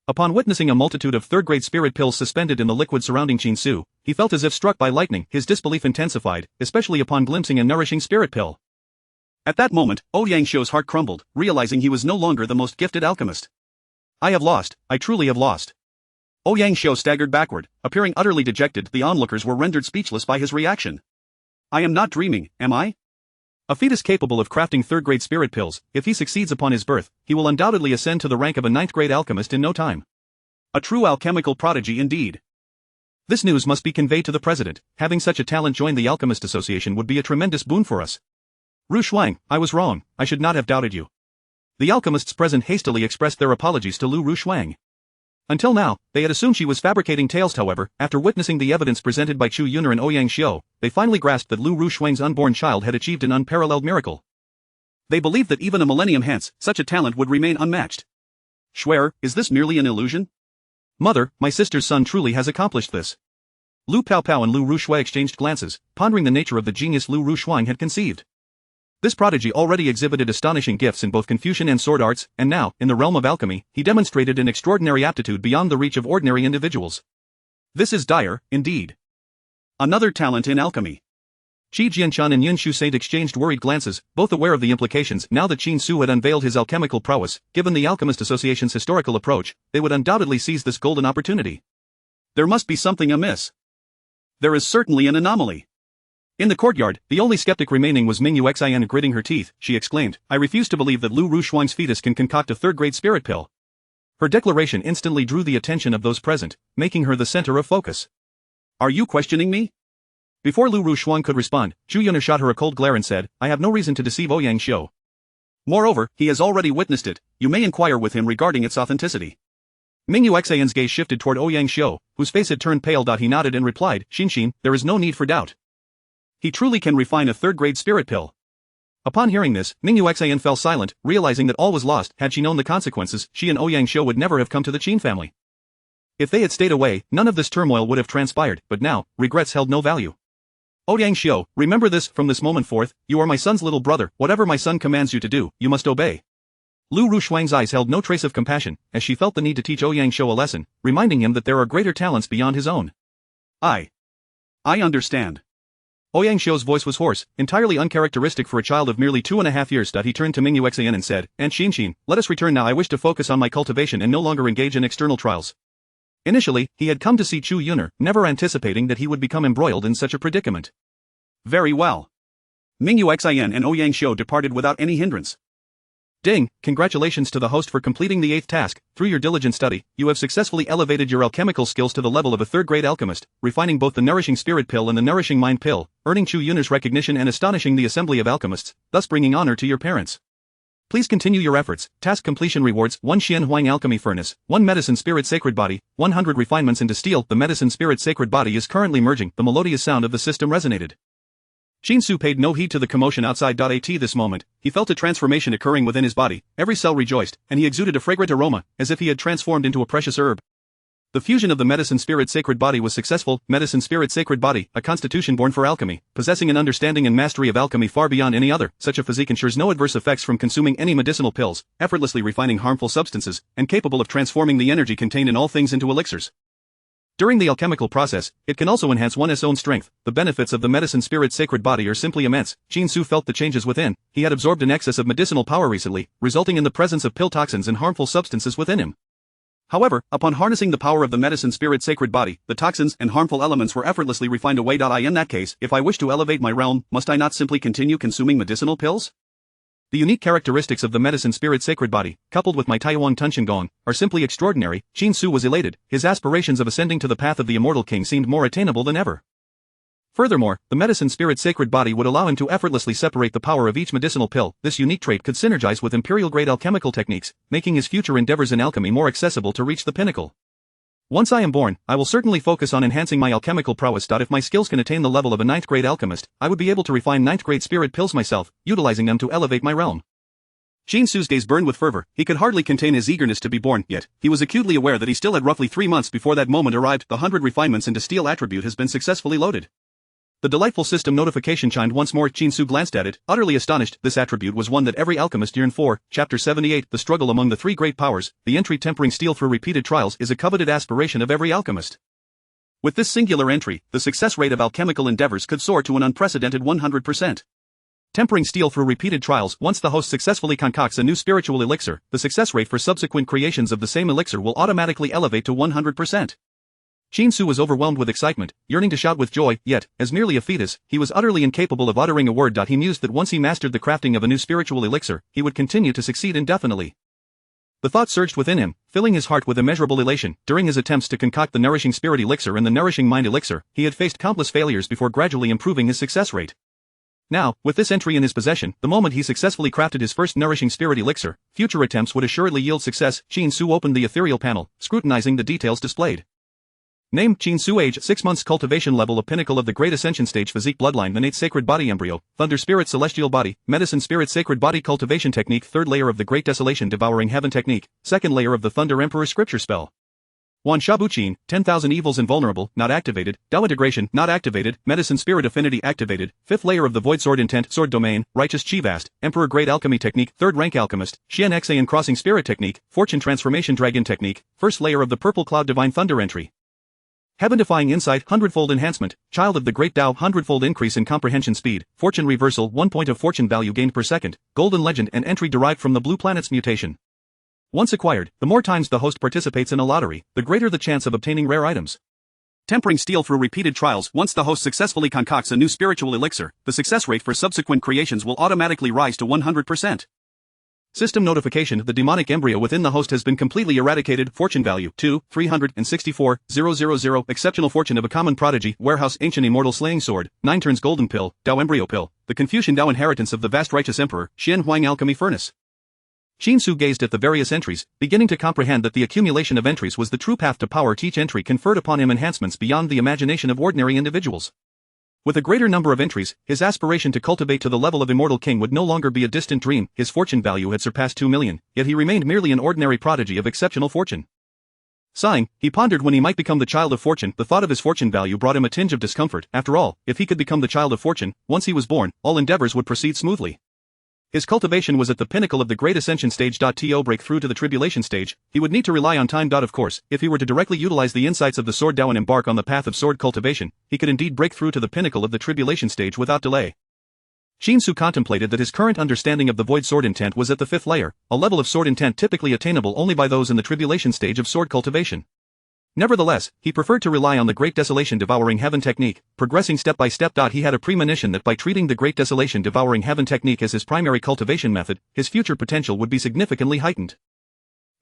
Upon witnessing a multitude of third-grade spirit pills suspended in the liquid surrounding Qin Su, he felt as if struck by lightning. His disbelief intensified, especially upon glimpsing a nourishing spirit pill. At that moment, Ouyang Xiu's heart crumbled, realizing he was no longer the most gifted alchemist. "I have lost, I truly have lost." Ouyang Xiu staggered backward, appearing utterly dejected. The onlookers were rendered speechless by his reaction. "I am not dreaming, am I? A fetus capable of crafting third-grade spirit pills, if he succeeds upon his birth, he will undoubtedly ascend to the rank of a ninth-grade alchemist in no time. A true alchemical prodigy indeed. This news must be conveyed to the president. Having such a talent join the Alchemist Association would be a tremendous boon for us." "Rushuang, I was wrong, I should not have doubted you." The alchemists present hastily expressed their apologies to Lu Rushuang. Until now, they had assumed she was fabricating tales. However, after witnessing the evidence presented by Chu Yun'er and Ouyang Xiu, they finally grasped that Lu Rushuang's unborn child had achieved an unparalleled miracle. They believed that even a millennium hence, such a talent would remain unmatched. "Schwer, is this merely an illusion?" "Mother, my sister's son truly has accomplished this." Lu Paopao and Lu Rushui exchanged glances, pondering the nature of the genius Lu Rushuang had conceived. This prodigy already exhibited astonishing gifts in both Confucian and sword arts, and now, in the realm of alchemy, he demonstrated an extraordinary aptitude beyond the reach of ordinary individuals. This is dire, indeed. Another talent in alchemy. Qi Jianshan and Yun Shu-Saint exchanged worried glances, both aware of the implications. Now that Qin Su had unveiled his alchemical prowess, given the Alchemist Association's historical approach, they would undoubtedly seize this golden opportunity. There must be something amiss. There is certainly an anomaly. In the courtyard, the only skeptic remaining was Mingyu Xian. Gritting her teeth, she exclaimed, "I refuse to believe that Lu Rushuang's fetus can concoct a third-grade spirit pill." Her declaration instantly drew the attention of those present, making her the center of focus. "Are you questioning me?" Before Lu Rushuang could respond, Chu Yun'er shot her a cold glare and said, "I have no reason to deceive Ouyang Xiu. Moreover, he has already witnessed it. You may inquire with him regarding its authenticity." Mingyu Xan's gaze shifted toward Ouyang Xiao, whose face had turned pale. He nodded and replied, Xin, there is no need for doubt. He truly can refine a third-grade spirit pill. Upon hearing this, Mingyu Xan fell silent, realizing that all was lost. Had she known the consequences, she and Ouyang Xiao would never have come to the Qin family. If they had stayed away, none of this turmoil would have transpired, but now, regrets held no value. Ouyang Xiao, remember this, from this moment forth, you are my son's little brother, whatever my son commands you to do, you must obey. Lu Rushuang's eyes held no trace of compassion, as she felt the need to teach Ouyang Xiao a lesson, reminding him that there are greater talents beyond his own. I understand. Ouyang Xiao's voice was hoarse, entirely uncharacteristic for a child of merely 2.5 years. He turned to Mingyu Xan and said, and Xin, let us return now. I wish to focus on my cultivation and no longer engage in external trials. Initially, he had come to see Chu Yuner, never anticipating that he would become embroiled in such a predicament. Very well. Mingyu Xan and Ouyang Xiao departed without any hindrance. Ding, congratulations to the host for completing the 8th task. Through your diligent study, you have successfully elevated your alchemical skills to the level of a third-grade alchemist, refining both the Nourishing Spirit Pill and the Nourishing Mind Pill, earning Chu Yuner's recognition and astonishing the Assembly of Alchemists, thus bringing honor to your parents. Please continue your efforts. Task completion rewards: 1 Xian Huang Alchemy Furnace, 1 Medicine Spirit Sacred Body, 100 refinements into steel. The Medicine Spirit Sacred Body is currently merging. The melodious sound of the system resonated. Shinsu paid no heed to the commotion outside. At this moment, he felt a transformation occurring within his body, every cell rejoiced, and he exuded a fragrant aroma, as if he had transformed into a precious herb. The fusion of the Medicine Spirit Sacred Body was successful. Medicine Spirit Sacred Body, a constitution born for alchemy, possessing an understanding and mastery of alchemy far beyond any other. Such a physique ensures no adverse effects from consuming any medicinal pills, effortlessly refining harmful substances, and capable of transforming the energy contained in all things into elixirs. During the alchemical process, it can also enhance one's own strength. The benefits of the Medicine Spirit Sacred Body are simply immense. Shinsu felt the changes within. He had absorbed an excess of medicinal power recently, resulting in the presence of pill toxins and harmful substances within him. However, upon harnessing the power of the Medicine Spirit Sacred Body, the toxins and harmful elements were effortlessly refined away. In that case, if I wish to elevate my realm, must I not simply continue consuming medicinal pills? The unique characteristics of the Medicine Spirit Sacred Body, coupled with my Taiyuan Tunshin Gong, are simply extraordinary. Shinsu was elated. His aspirations of ascending to the path of the Immortal King seemed more attainable than ever. Furthermore, the Medicine Spirit Sacred Body would allow him to effortlessly separate the power of each medicinal pill. This unique trait could synergize with imperial-grade alchemical techniques, making his future endeavors in alchemy more accessible to reach the pinnacle. Once I am born, I will certainly focus on enhancing my alchemical prowess. If my skills can attain the level of a 9th-grade alchemist, I would be able to refine 9th-grade spirit pills myself, utilizing them to elevate my realm. Shinsu's gaze burned with fervor. He could hardly contain his eagerness to be born, yet he was acutely aware that he still had roughly 3 months before that moment arrived. The 100 refinements into steel attribute has been successfully loaded. The delightful system notification chimed once more. Shinsu glanced at it, utterly astonished. This attribute was one that every alchemist yearned for. Chapter 78, The Struggle Among the Three Great Powers. The entry tempering steel through repeated trials is a coveted aspiration of every alchemist. With this singular entry, the success rate of alchemical endeavors could soar to an unprecedented 100%. Tempering steel through repeated trials. Once the host successfully concocts a new spiritual elixir, the success rate for subsequent creations of the same elixir will automatically elevate to 100%. Shinsu was overwhelmed with excitement, yearning to shout with joy, yet, as merely a fetus, he was utterly incapable of uttering a word. He mused that once he mastered the crafting of a new spiritual elixir, he would continue to succeed indefinitely. The thought surged within him, filling his heart with immeasurable elation. During his attempts to concoct the Nourishing Spirit Elixir and the Nourishing Mind Elixir, he had faced countless failures before gradually improving his success rate. Now, with this entry in his possession, the moment he successfully crafted his first Nourishing Spirit Elixir, future attempts would assuredly yield success. Shinsu opened the ethereal panel, scrutinizing the details displayed. Name: Shinsu. Age: 6 months. Cultivation level: a pinnacle of the Great Ascension Stage. Physique: Bloodline: Innate Sacred Body. Embryo: Thunder Spirit Celestial Body. Medicine Spirit Sacred Body. Cultivation Technique: 3rd layer of the Great Desolation Devouring Heaven Technique, 2nd layer of the Thunder Emperor Scripture Spell. 1 Shabuchin, 10,000 Evils Invulnerable, not activated. Dao Integration, not activated. Medicine Spirit Affinity, activated. 5th layer of the Void Sword Intent, Sword Domain, Righteous Chi Vast, Emperor Great Alchemy Technique, 3rd rank Alchemist, Xian Xayan Crossing Spirit Technique, Fortune Transformation Dragon Technique, 1st layer of the Purple Cloud Divine Thunder Entry. Heaven-defying insight, 100-fold enhancement, child of the great Tao, 100-fold increase in comprehension speed, fortune reversal, 1 point of fortune value gained per second, golden legend and entry derived from the blue planet's mutation. Once acquired, the more times the host participates in a lottery, the greater the chance of obtaining rare items. Tempering steel through repeated trials. Once the host successfully concocts a new spiritual elixir, the success rate for subsequent creations will automatically rise to 100%. System notification: the demonic embryo within the host has been completely eradicated. Fortune value: 2,364,000. Exceptional fortune of a common prodigy. Warehouse: Ancient Immortal Slaying Sword, 9 turns Golden Pill, Dao Embryo Pill, the Confucian Dao Inheritance of the Vast Righteous Emperor, Xian Huang Alchemy Furnace. Shinsu gazed at the various entries, beginning to comprehend that the accumulation of entries was the true path to power. Each entry conferred upon him enhancements beyond the imagination of ordinary individuals. With a greater number of entries, his aspiration to cultivate to the level of immortal king would no longer be a distant dream. His fortune value had surpassed 2 million, yet he remained merely an ordinary prodigy of exceptional fortune. Sighing, he pondered when he might become the child of fortune. The thought of his fortune value brought him a tinge of discomfort. After all, if he could become the child of fortune, once he was born, all endeavors would proceed smoothly. His cultivation was at the pinnacle of the great ascension stage. To break through to the tribulation stage, he would need to rely on time. Of course, if he were to directly utilize the insights of the sword Tao and embark on the path of sword cultivation, he could indeed break through to the pinnacle of the tribulation stage without delay. Shinsu contemplated that his current understanding of the void sword intent was at the 5th layer, a level of sword intent typically attainable only by those in the tribulation stage of sword cultivation. Nevertheless, he preferred to rely on the Great Desolation Devouring Heaven technique, progressing step by step. He had a premonition that by treating the Great Desolation Devouring Heaven technique as his primary cultivation method, his future potential would be significantly heightened.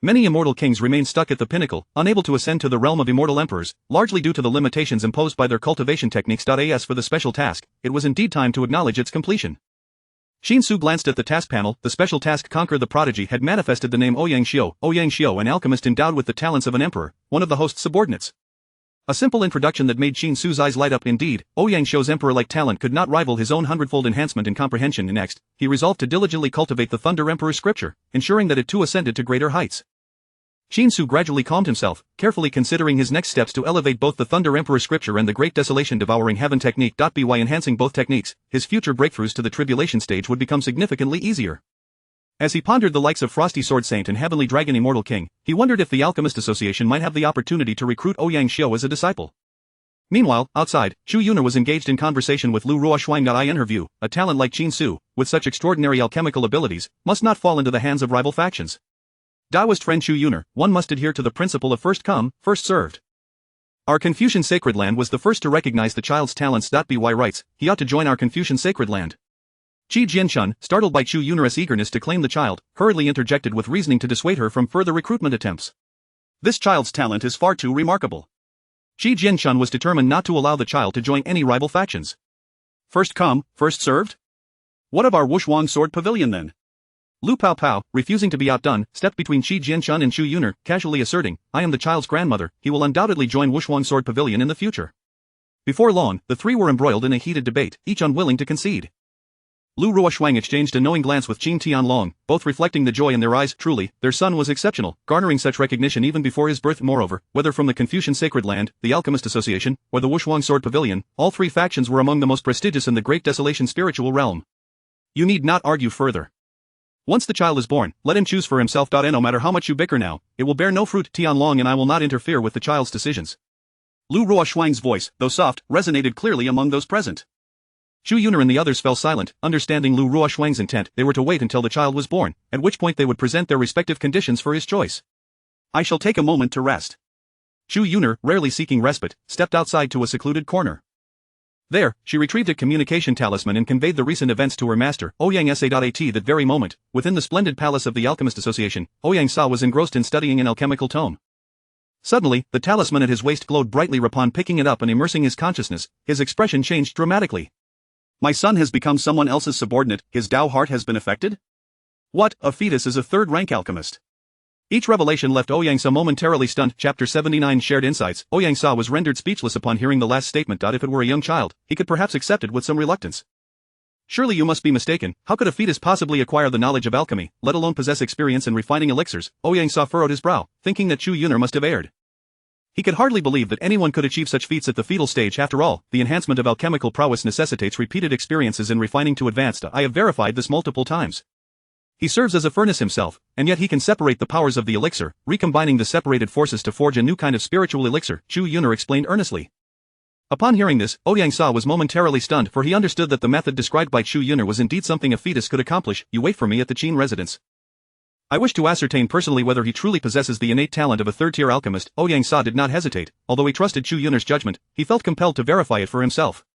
Many immortal kings remain stuck at the pinnacle, unable to ascend to the realm of immortal emperors, largely due to the limitations imposed by their cultivation techniques. As for the special task, it was indeed time to acknowledge its completion. Shinsu glanced at the task panel. The special task Conquer the Prodigy had manifested the name Ouyang Xiao, an alchemist endowed with the talents of an emperor, one of the host's subordinates. A simple introduction that made Shinsu's eyes light up. Indeed, Ouyang Xiao's emperor-like talent could not rival his own hundredfold enhancement in comprehension. Next, he resolved to diligently cultivate the Thunder Emperor's scripture, ensuring that it too ascended to greater heights. Shinsu gradually calmed himself, carefully considering his next steps to elevate both the Thunder Emperor scripture and the Great Desolation Devouring Heaven technique. By enhancing both techniques, his future breakthroughs to the tribulation stage would become significantly easier. As he pondered the likes of Frosty Sword Saint and Heavenly Dragon Immortal King, he wondered if the Alchemist Association might have the opportunity to recruit Ouyang Xiao as a disciple. Meanwhile, outside, Chu Yuner was engaged in conversation with Lu Ruoxuang. In her view, a talent like Shinsu, with such extraordinary alchemical abilities, must not fall into the hands of rival factions. Daoist friend Chu Yuner, one must adhere to the principle of first come, first served. Our Confucian sacred land was the first to recognize the child's talents. By writes, he ought to join our Confucian sacred land. Qi Jianshun, startled by Chu Yuner's eagerness to claim the child, hurriedly interjected with reasoning to dissuade her from further recruitment attempts. This child's talent is far too remarkable. Qi Jianshun was determined not to allow the child to join any rival factions. First come, first served? What of our Wushuang Sword Pavilion then? Lu Pao Pao, refusing to be outdone, stepped between Qi Jianshun and Chu Yuner, casually asserting, I am the child's grandmother, he will undoubtedly join Wushuang Sword Pavilion in the future. Before long, the three were embroiled in a heated debate, each unwilling to concede. Lu Ruoxuang exchanged a knowing glance with Qin Tianlong, both reflecting the joy in their eyes. Truly, their son was exceptional, garnering such recognition even before his birth. Moreover, whether from the Confucian Sacred Land, the Alchemist Association, or the Wushuang Sword Pavilion, all three factions were among the most prestigious in the Great Desolation spiritual realm. You need not argue further. Once the child is born, let him choose for himself. No matter how much you bicker now, it will bear no fruit. Tianlong and I will not interfere with the child's decisions. Lu Ruoxuang's voice, though soft, resonated clearly among those present. Chu Yuner and the others fell silent, understanding Lu Ruoxuang's intent. They were to wait until the child was born, at which point they would present their respective conditions for his choice. I shall take a moment to rest. Chu Yuner, rarely seeking respite, stepped outside to a secluded corner. There, she retrieved a communication talisman and conveyed the recent events to her master, Ouyang Sa. That very moment, within the splendid palace of the Alchemist Association, Ouyang Sa was engrossed in studying an alchemical tome. Suddenly, the talisman at his waist glowed brightly. Upon picking it up and immersing his consciousness, his expression changed dramatically. My son has become someone else's subordinate, his Tao heart has been affected? What, a fetus is a third-rank alchemist? Each revelation left Ouyang Sa momentarily stunned. Chapter 79 Shared Insights. Ouyang Sa was rendered speechless upon hearing the last statement. If it were a young child, he could perhaps accept it with some reluctance. Surely you must be mistaken. How could a fetus possibly acquire the knowledge of alchemy, let alone possess experience in refining elixirs? Ouyang Sa furrowed his brow, thinking that Chu Yuner must have erred. He could hardly believe that anyone could achieve such feats at the fetal stage. After all, the enhancement of alchemical prowess necessitates repeated experiences in refining to advanced. I have verified this multiple times. He serves as a furnace himself, and yet he can separate the powers of the elixir, recombining the separated forces to forge a new kind of spiritual elixir, Chu Yuner explained earnestly. Upon hearing this, Ouyang Sa was momentarily stunned, for he understood that the method described by Chu Yuner was indeed something a fetus could accomplish. You wait for me at the Qin residence. I wish to ascertain personally whether he truly possesses the innate talent of a third-tier alchemist. Ouyang Sa did not hesitate. Although he trusted Chu Yuner's judgment, he felt compelled to verify it for himself.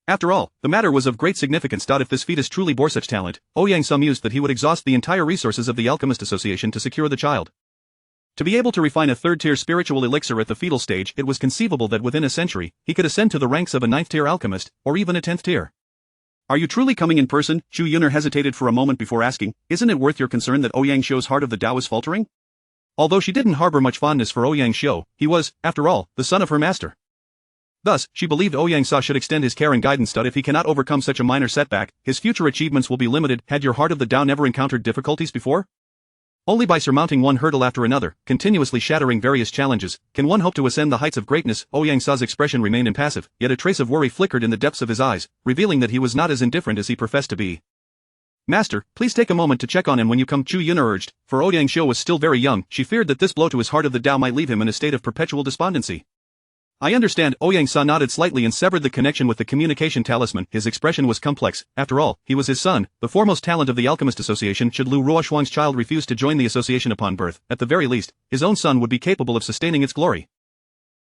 After all, the matter was of great significance. If this fetus truly bore such talent, Ouyang Sa mused that he would exhaust the entire resources of the Alchemist Association to secure the child. To be able to refine a third-tier spiritual elixir at the fetal stage, it was conceivable that within a century, he could ascend to the ranks of a ninth-tier alchemist, or even a 10th tier. Are you truly coming in person? Chu Yuner hesitated for a moment before asking, isn't it worth your concern that Ouyang Xiu's heart of the Tao is faltering? Although she didn't harbor much fondness for Ouyang Xiu, he was, after all, the son of her master. Thus, she believed Ouyang Sa should extend his care and guidance that if he cannot overcome such a minor setback, his future achievements will be limited. Had your heart of the Tao never encountered difficulties before? Only by surmounting one hurdle after another, continuously shattering various challenges, can one hope to ascend the heights of greatness. Ouyang Sa's expression remained impassive, yet a trace of worry flickered in the depths of his eyes, revealing that he was not as indifferent as he professed to be. Master, please take a moment to check on him when you come, Chu Yuner urged, for Ouyang Xiu was still very young. She feared that this blow to his heart of the Tao might leave him in a state of perpetual despondency. I understand. Ouyang Sa nodded slightly and severed the connection with the communication talisman. His expression was complex. After all, he was his son, the foremost talent of the Alchemist Association. Should Lu Ruoxuang's child refuse to join the association upon birth, at the very least, his own son would be capable of sustaining its glory.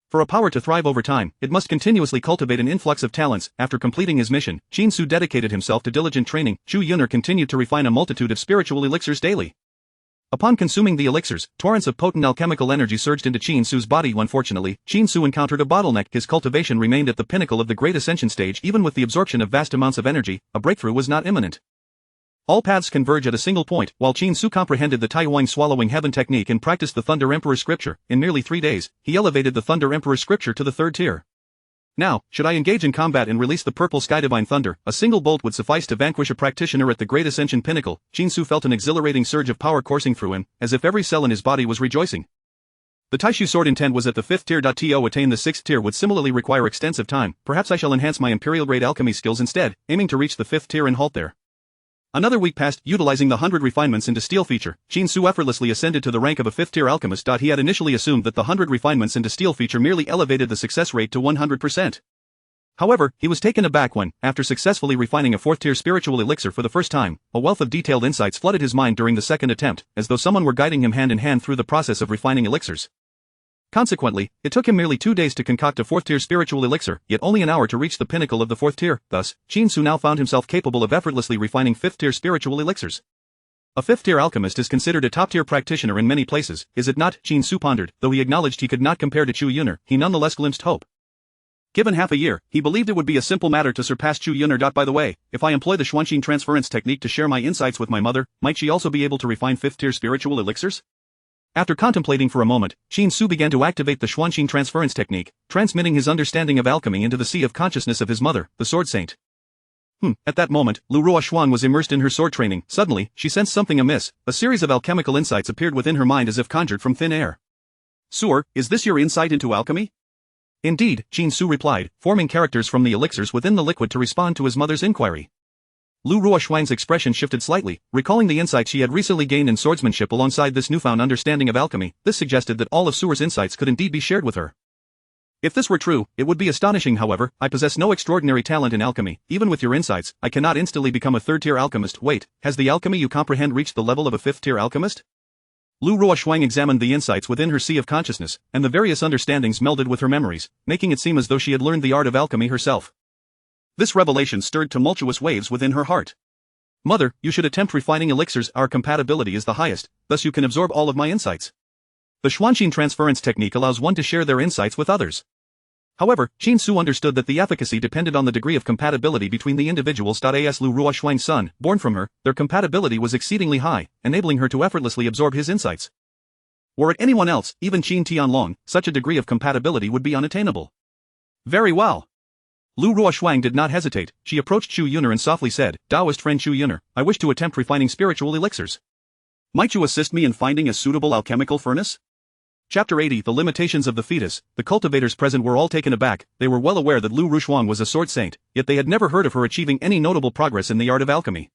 For a power to thrive over time, it must continuously cultivate an influx of talents. After completing his mission, Qin Su dedicated himself to diligent training. Chu Yuner continued to refine a multitude of spiritual elixirs daily. Upon consuming the elixirs, torrents of potent alchemical energy surged into Qin Su's body. Unfortunately, Qin Su encountered a bottleneck. His cultivation remained at the pinnacle of the great ascension stage. Even with the absorption of vast amounts of energy, a breakthrough was not imminent. All paths converge at a single point. While Qin Su comprehended the Taiwan swallowing heaven technique and practiced the Thunder Emperor scripture, in merely 3 days, he elevated the Thunder Emperor scripture to the 3rd tier. Now, should I engage in combat and release the purple sky divine thunder, a single bolt would suffice to vanquish a practitioner at the great ascension pinnacle. Qin Su felt an exhilarating surge of power coursing through him, as if every cell in his body was rejoicing. The Taishu sword intent was at the 5th tier. To attain the 6th tier would similarly require extensive time. Perhaps I shall enhance my imperial grade alchemy skills instead, aiming to reach the 5th tier and halt there. Another week passed. Utilizing the 100 refinements into steel feature, Qin Su effortlessly ascended to the rank of a 5th tier alchemist. He had initially assumed that the 100 refinements into steel feature merely elevated the success rate to 100%. However, he was taken aback when, after successfully refining a 4th tier spiritual elixir for the first time, a wealth of detailed insights flooded his mind during the second attempt, as though someone were guiding him hand in hand through the process of refining elixirs. Consequently, it took him merely 2 days to concoct a 4th tier spiritual elixir, yet only an hour to reach the pinnacle of the 4th tier. Thus, Qin Su now found himself capable of effortlessly refining 5th tier spiritual elixirs. A 5th tier alchemist is considered a top tier practitioner in many places, is it not? Qin Su pondered. Though he acknowledged he could not compare to Chu Yuner, he nonetheless glimpsed hope. Given half a year, he believed it would be a simple matter to surpass Chu Yuner. By the way, if I employ the Xuanxin transference technique to share my insights with my mother, might she also be able to refine 5th tier spiritual elixirs? After contemplating for a moment, Qin Su began to activate the Xuanxin transference technique, transmitting his understanding of alchemy into the sea of consciousness of his mother, the Sword Saint. At that moment, Lu Ruoxuang was immersed in her sword training. Suddenly, she sensed something amiss. A series of alchemical insights appeared within her mind as if conjured from thin air. Suor, is this your insight into alchemy? Indeed, Qin Su replied, forming characters from the elixirs within the liquid to respond to his mother's inquiry. Lu Ruoxuang's expression shifted slightly, recalling the insights she had recently gained in swordsmanship alongside this newfound understanding of alchemy. This suggested that all of Suor's insights could indeed be shared with her. If this were true, it would be astonishing. However, I possess no extraordinary talent in alchemy. Even with your insights, I cannot instantly become a 3rd tier alchemist. Wait, has the alchemy you comprehend reached the level of a 5th tier alchemist? Lu Ruoxuang examined the insights within her sea of consciousness, and the various understandings melded with her memories, making it seem as though she had learned the art of alchemy herself. This revelation stirred tumultuous waves within her heart. Mother, you should attempt refining elixirs. Our compatibility is the highest, thus you can absorb all of my insights. The Xuanxin transference technique allows one to share their insights with others. However, Qin Su understood that the efficacy depended on the degree of compatibility between the individuals. As Lu Ruoxuang's son, born from her, their compatibility was exceedingly high, enabling her to effortlessly absorb his insights. Were it anyone else, even Qin Tianlong, such a degree of compatibility would be unattainable. Very well. Lu Ruoxuang did not hesitate. She approached Chu Yuner and softly said, Taoist friend Chu Yuner, I wish to attempt refining spiritual elixirs. Might you assist me in finding a suitable alchemical furnace? Chapter 80. The limitations of the fetus. The cultivators present were all taken aback. They were well aware that Lu Ruoxuang was a sword saint, yet they had never heard of her achieving any notable progress in the art of alchemy.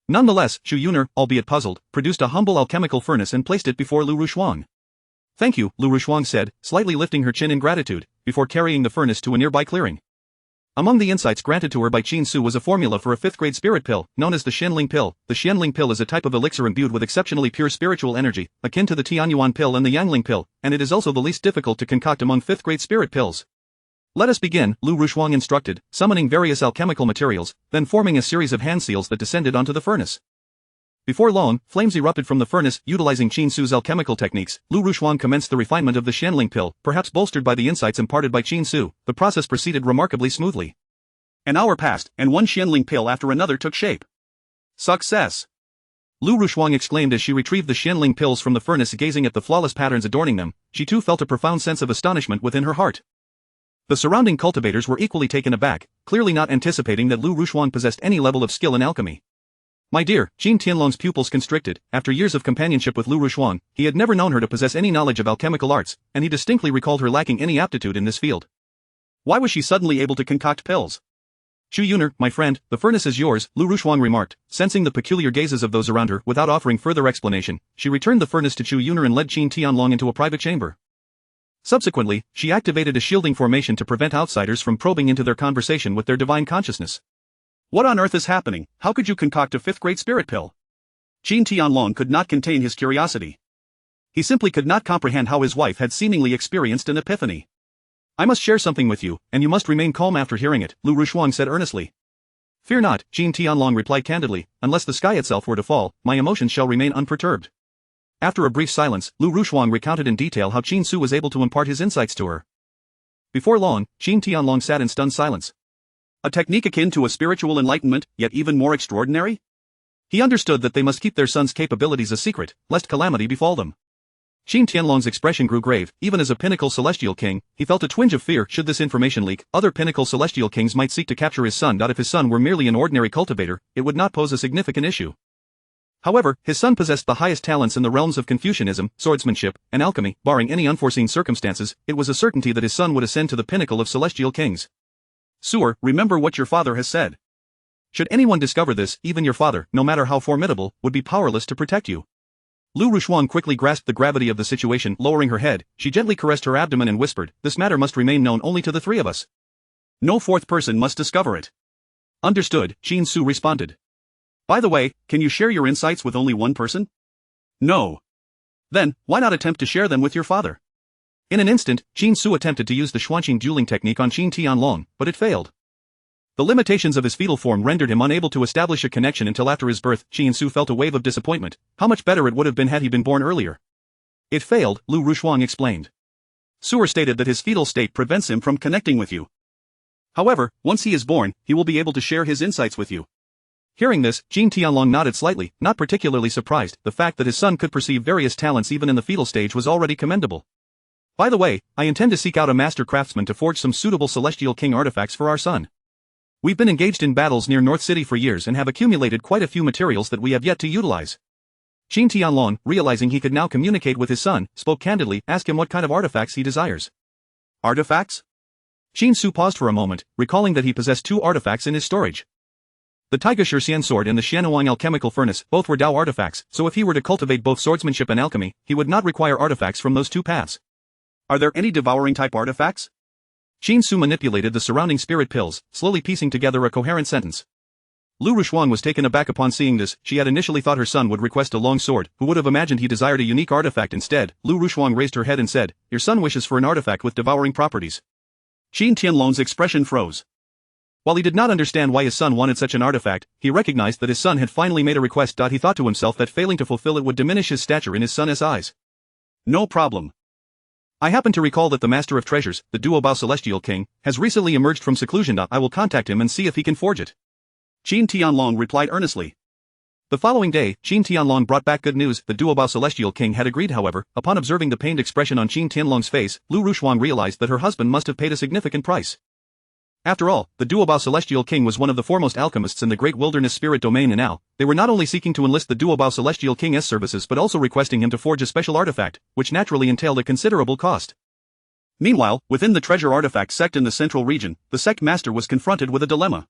Nonetheless, Chu Yuner, albeit puzzled, produced a humble alchemical furnace and placed it before Lu Ruoxuang. Thank you, Lu Ruoxuang said, slightly lifting her chin in gratitude, before carrying the furnace to a nearby clearing. Among the insights granted to her by Qin Su was a formula for a 5th grade spirit pill, known as the Xianling pill. The Xianling pill is a type of elixir imbued with exceptionally pure spiritual energy, akin to the Tianyuan pill and the Yangling pill, and it is also the least difficult to concoct among 5th grade spirit pills. Let us begin, Lu Ruoxuang instructed, summoning various alchemical materials, then forming a series of hand seals that descended onto the furnace. Before long, flames erupted from the furnace. Utilizing Qin Su's alchemical techniques, Lu Ruoxuang commenced the refinement of the Xianling pill, perhaps bolstered by the insights imparted by Qin Su. The process proceeded remarkably smoothly. An hour passed, and one Xianling pill after another took shape. Success! Lu Rushuang exclaimed as she retrieved the Xianling pills from the furnace. Gazing at the flawless patterns adorning them, she too felt a profound sense of astonishment within her heart. The surrounding cultivators were equally taken aback, clearly not anticipating that Lu Rushuang possessed any level of skill in alchemy. My dear, Qin Tianlong's pupils constricted. After years of companionship with Lu Rushuang, he had never known her to possess any knowledge of alchemical arts, and he distinctly recalled her lacking any aptitude in this field. Why was she suddenly able to concoct pills? Chu Yuner, my friend, the furnace is yours, Lu Rushuang remarked, sensing the peculiar gazes of those around her. Without offering further explanation, she returned the furnace to Chu Yuner and led Qin Tianlong into a private chamber. Subsequently, she activated a shielding formation to prevent outsiders from probing into their conversation with their divine consciousness. What on earth is happening? How could you concoct a fifth-grade spirit pill? Qin Tianlong could not contain his curiosity. He simply could not comprehend how his wife had seemingly experienced an epiphany. I must share something with you, and you must remain calm after hearing it, Lu Rushuang said earnestly. Fear not, Qin Tianlong replied candidly, unless the sky itself were to fall, my emotions shall remain unperturbed. After a brief silence, Lu Rushuang recounted in detail how Qin Su was able to impart his insights to her. Before long, Qin Tianlong sat in stunned silence. A technique akin to a spiritual enlightenment, yet even more extraordinary? He understood that they must keep their son's capabilities a secret, lest calamity befall them. Qin Tianlong's expression grew grave. Even as a pinnacle celestial king, he felt a twinge of fear. Should this information leak, other pinnacle celestial kings might seek to capture his son. If his son were merely an ordinary cultivator, it would not pose a significant issue. However, his son possessed the highest talents in the realms of Confucianism, swordsmanship, and alchemy. Barring any unforeseen circumstances, it was a certainty that his son would ascend to the pinnacle of celestial kings. Suor, remember what your father has said. Should anyone discover this, even your father, no matter how formidable, would be powerless to protect you. Lu Rushuang quickly grasped the gravity of the situation. Lowering her head, she gently caressed her abdomen and whispered, this matter must remain known only to the three of us. No fourth person must discover it. Understood, Qin Su responded. By the way, can you share your insights with only one person? No. Then, why not attempt to share them with your father? In an instant, Qin Su attempted to use the Xuanqing dueling technique on Qin Tianlong, but it failed. The limitations of his fetal form rendered him unable to establish a connection until after his birth. Qin Su felt a wave of disappointment. How much better it would have been had he been born earlier. It failed, Lu Rushuang explained. Suor stated that his fetal state prevents him from connecting with you. However, once he is born, he will be able to share his insights with you. Hearing this, Qin Tianlong nodded slightly, not particularly surprised. The fact that his son could perceive various talents even in the fetal stage was already commendable. By the way, I intend to seek out a master craftsman to forge some suitable Celestial King artifacts for our son. We've been engaged in battles near North City for years and have accumulated quite a few materials that we have yet to utilize. Qin Tianlong, realizing he could now communicate with his son, spoke candidly. Ask him what kind of artifacts he desires. Artifacts? Qin Su paused for a moment, recalling that he possessed two artifacts in his storage. The Taiga Xian sword and the Xianuang alchemical furnace, both were Dao artifacts, so if he were to cultivate both swordsmanship and alchemy, he would not require artifacts from those two paths. Are there any devouring-type artifacts? Qin Su manipulated the surrounding spirit pills, slowly piecing together a coherent sentence. Lu Rushuang was taken aback upon seeing this. She had initially thought her son would request a long sword. Who would have imagined he desired a unique artifact instead? Lu Rushuang raised her head and said, your son wishes for an artifact with devouring properties. Qin Tianlong's expression froze. While he did not understand why his son wanted such an artifact, he recognized that his son had finally made a request. He thought to himself that failing to fulfill it would diminish his stature in his son's eyes. No problem. I happen to recall that the Master of Treasures, the Duobao Celestial King, has recently emerged from seclusion. I will contact him and see if he can forge it. Qin Tianlong replied earnestly. The following day, Qin Tianlong brought back good news. The Duobao Celestial King had agreed. However, upon observing the pained expression on Qin Tianlong's face, Lu Rushuang realized that her husband must have paid a significant price. After all, the Duobao Celestial King was one of the foremost alchemists in the Great Wilderness Spirit Domain, and now, they were not only seeking to enlist the Duobao Celestial King's services but also requesting him to forge a special artifact, which naturally entailed a considerable cost. Meanwhile, within the treasure artifact sect in the central region, the sect master was confronted with a dilemma.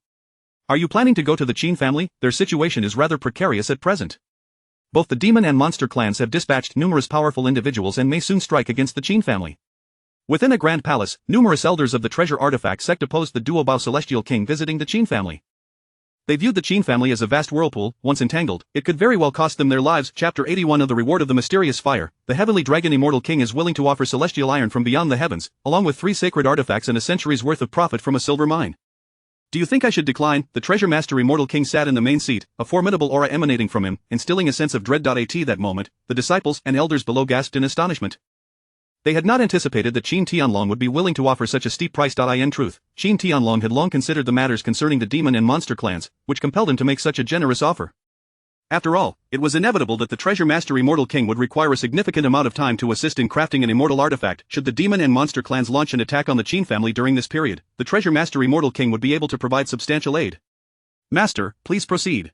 Are you planning to go to the Qin family? Their situation is rather precarious at present. Both the demon and monster clans have dispatched numerous powerful individuals and may soon strike against the Qin family. Within a grand palace, numerous elders of the treasure artifact sect opposed the Duobao Celestial King visiting the Qin family. They viewed the Qin family as a vast whirlpool. Once entangled, it could very well cost them their lives. Chapter 81 of the Reward of the Mysterious Fire. The Heavenly Dragon Immortal King is willing to offer celestial iron from beyond the heavens, along with 3 sacred artifacts and a century's worth of profit from a silver mine. Do you think I should decline? The Treasure Master Immortal King sat in the main seat, a formidable aura emanating from him, instilling a sense of dread. At that moment, the disciples and elders below gasped in astonishment. They had not anticipated that Qin Tianlong would be willing to offer such a steep price. In truth, Qin Tianlong had long considered the matters concerning the demon and monster clans, which compelled him to make such a generous offer. After all, it was inevitable that the Treasure Master Immortal King would require a significant amount of time to assist in crafting an immortal artifact. Should the demon and monster clans launch an attack on the Qin family during this period, the Treasure Master Immortal King would be able to provide substantial aid. Master, please proceed.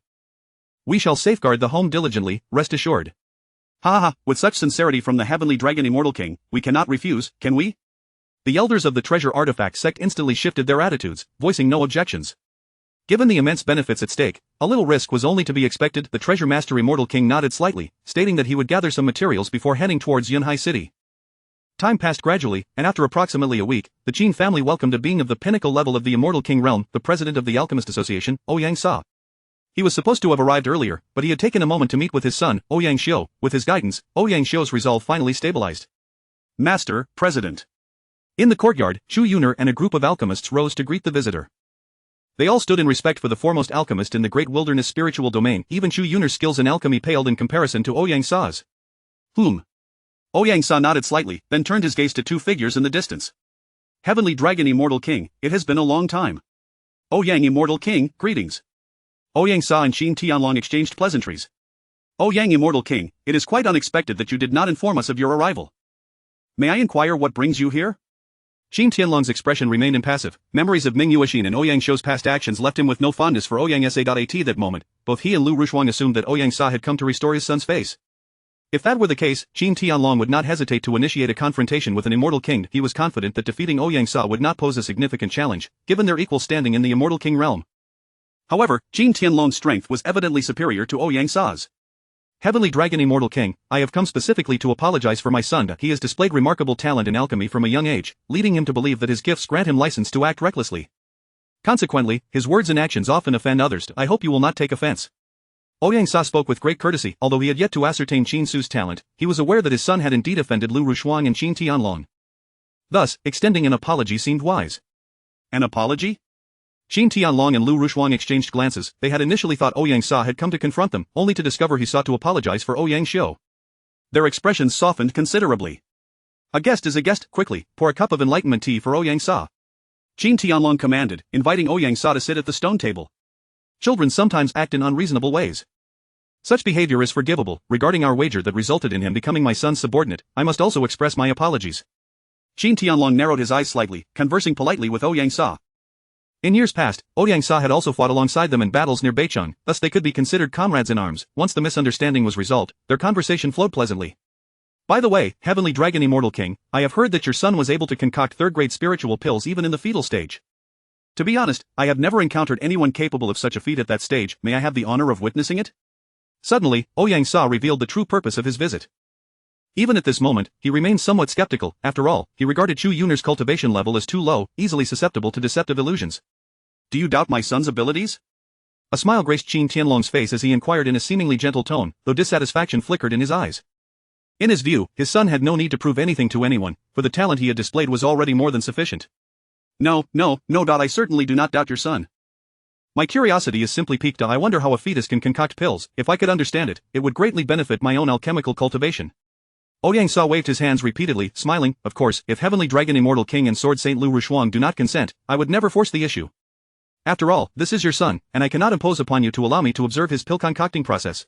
We shall safeguard the home diligently, rest assured. Ha ha, with such sincerity from the Heavenly Dragon Immortal King, we cannot refuse, can we? The elders of the Treasure Artifact sect instantly shifted their attitudes, voicing no objections. Given the immense benefits at stake, a little risk was only to be expected. The Treasure Master Immortal King nodded slightly, stating that he would gather some materials before heading towards Yunhai City. Time passed gradually, and after approximately a week, the Qin family welcomed a being of the pinnacle level of the Immortal King realm, the president of the Alchemist Association, Ouyang Sa. He was supposed to have arrived earlier, but he had taken a moment to meet with his son, Ouyang Xiu. With his guidance, Ouyang Xiu's resolve finally stabilized. Master, President. In the courtyard, Chu Yuner and a group of alchemists rose to greet the visitor. They all stood in respect for the foremost alchemist in the great wilderness spiritual domain. Even Chu Yuner's skills in alchemy paled in comparison to Ouyang Sa's. Ouyang Sa nodded slightly, then turned his gaze to two figures in the distance. Heavenly Dragon Immortal King, it has been a long time. Ouyang Immortal King, greetings. Ouyang Sa and Qin Tianlong exchanged pleasantries. Ouyang Immortal King, it is quite unexpected that you did not inform us of your arrival. May I inquire what brings you here? Qin Tianlong's expression remained impassive. Memories of Ming Yuexin and Ouyang Xiu's past actions left him with no fondness for Ouyang Sa. That moment, both he and Lu Rushuang assumed that Ouyang Sa had come to restore his son's face. If that were the case, Qin Tianlong would not hesitate to initiate a confrontation with an immortal king. He was confident that defeating Ouyang Sa would not pose a significant challenge, given their equal standing in the Immortal King realm. However, Qin Tianlong's strength was evidently superior to Ouyang Sa's. Heavenly Dragon Immortal King, I have come specifically to apologize for my son. He has displayed remarkable talent in alchemy from a young age, leading him to believe that his gifts grant him license to act recklessly. Consequently, his words and actions often offend others. I hope you will not take offense. Ouyang Sa spoke with great courtesy. Although he had yet to ascertain Qin Su's talent, he was aware that his son had indeed offended Lu Rushuang and Qin Tianlong. Thus, extending an apology seemed wise. An apology? Qin Tianlong and Lu Rushuang exchanged glances. They had initially thought Ouyang Sa had come to confront them, only to discover he sought to apologize for Ouyang Xiu. Their expressions softened considerably. A guest is a guest. Quickly, pour a cup of enlightenment tea for Ouyang Sa. Qin Tianlong commanded, inviting Ouyang Sa to sit at the stone table. Children sometimes act in unreasonable ways. Such behavior is forgivable. Regarding our wager that resulted in him becoming my son's subordinate, I must also express my apologies. Qin Tianlong narrowed his eyes slightly, conversing politely with Ouyang Sa. In years past, Ouyang Sa had also fought alongside them in battles near Beicheng, thus they could be considered comrades in arms. Once the misunderstanding was resolved, their conversation flowed pleasantly. By the way, Heavenly Dragon Immortal King, I have heard that your son was able to concoct third-grade spiritual pills even in the fetal stage. To be honest, I have never encountered anyone capable of such a feat at that stage. May I have the honor of witnessing it? Suddenly, Ouyang Sa revealed the true purpose of his visit. Even at this moment, he remained somewhat skeptical. After all, he regarded Chu Yuner's cultivation level as too low, easily susceptible to deceptive illusions. Do you doubt my son's abilities? A smile graced Qin Tianlong's face as he inquired in a seemingly gentle tone, though dissatisfaction flickered in his eyes. In his view, his son had no need to prove anything to anyone, for the talent he had displayed was already more than sufficient. No, I certainly do not doubt your son. My curiosity is simply piqued. I wonder how a fetus can concoct pills. If I could understand it, it would greatly benefit my own alchemical cultivation. Ouyang Sa waved his hands repeatedly, smiling. Of course, if Heavenly Dragon Immortal King and Sword Saint Lu Rushuang do not consent, I would never force the issue. After all, this is your son, and I cannot impose upon you to allow me to observe his pill concocting process.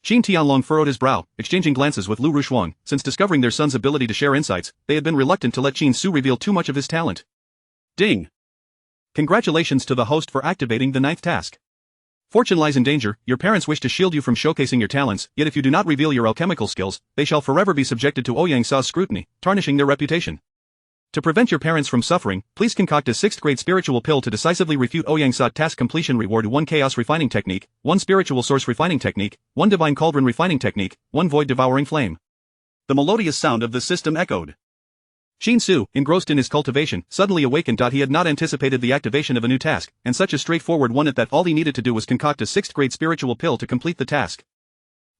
Qin Tianlong furrowed his brow, exchanging glances with Lu Rushuang. Since discovering their son's ability to share insights, they had been reluctant to let Qin Su reveal too much of his talent. Ding! Congratulations to the host for activating the 9th task. Fortune lies in danger. Your parents wish to shield you from showcasing your talents, yet if you do not reveal your alchemical skills, they shall forever be subjected to Ouyang Sa's scrutiny, tarnishing their reputation. To prevent your parents from suffering, please concoct a 6th-grade spiritual pill to decisively refute Ouyang Sa. Task completion reward: 1 Chaos Refining Technique, 1 Spiritual Source Refining Technique, 1 Divine Cauldron Refining Technique, 1 Void Devouring Flame. The melodious sound of the system echoed. Qin Su, engrossed in his cultivation, suddenly awakened. He had not anticipated the activation of a new task, and such a straightforward one at that. All he needed to do was concoct a 6th-grade spiritual pill to complete the task.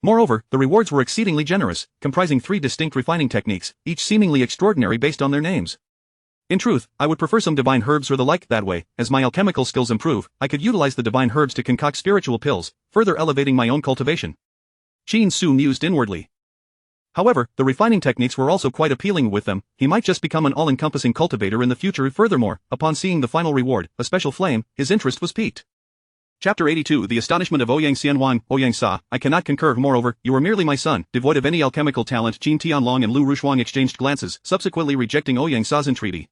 Moreover, the rewards were exceedingly generous, comprising 3 distinct refining techniques, each seemingly extraordinary based on their names. In truth, I would prefer some divine herbs or the like. That way, as my alchemical skills improve, I could utilize the divine herbs to concoct spiritual pills, further elevating my own cultivation. Qin Su mused inwardly. However, the refining techniques were also quite appealing. With them, he might just become an all-encompassing cultivator in the future. Furthermore, upon seeing the final reward, a special flame, his interest was piqued. Chapter 82 The Astonishment of Ouyang Xianwan. Ouyang Sa, I cannot concur. Moreover, you are merely my son, devoid of any alchemical talent. Qin Tianlong and Lu Rushuang exchanged glances, subsequently rejecting Ouyang Sa's entreaty.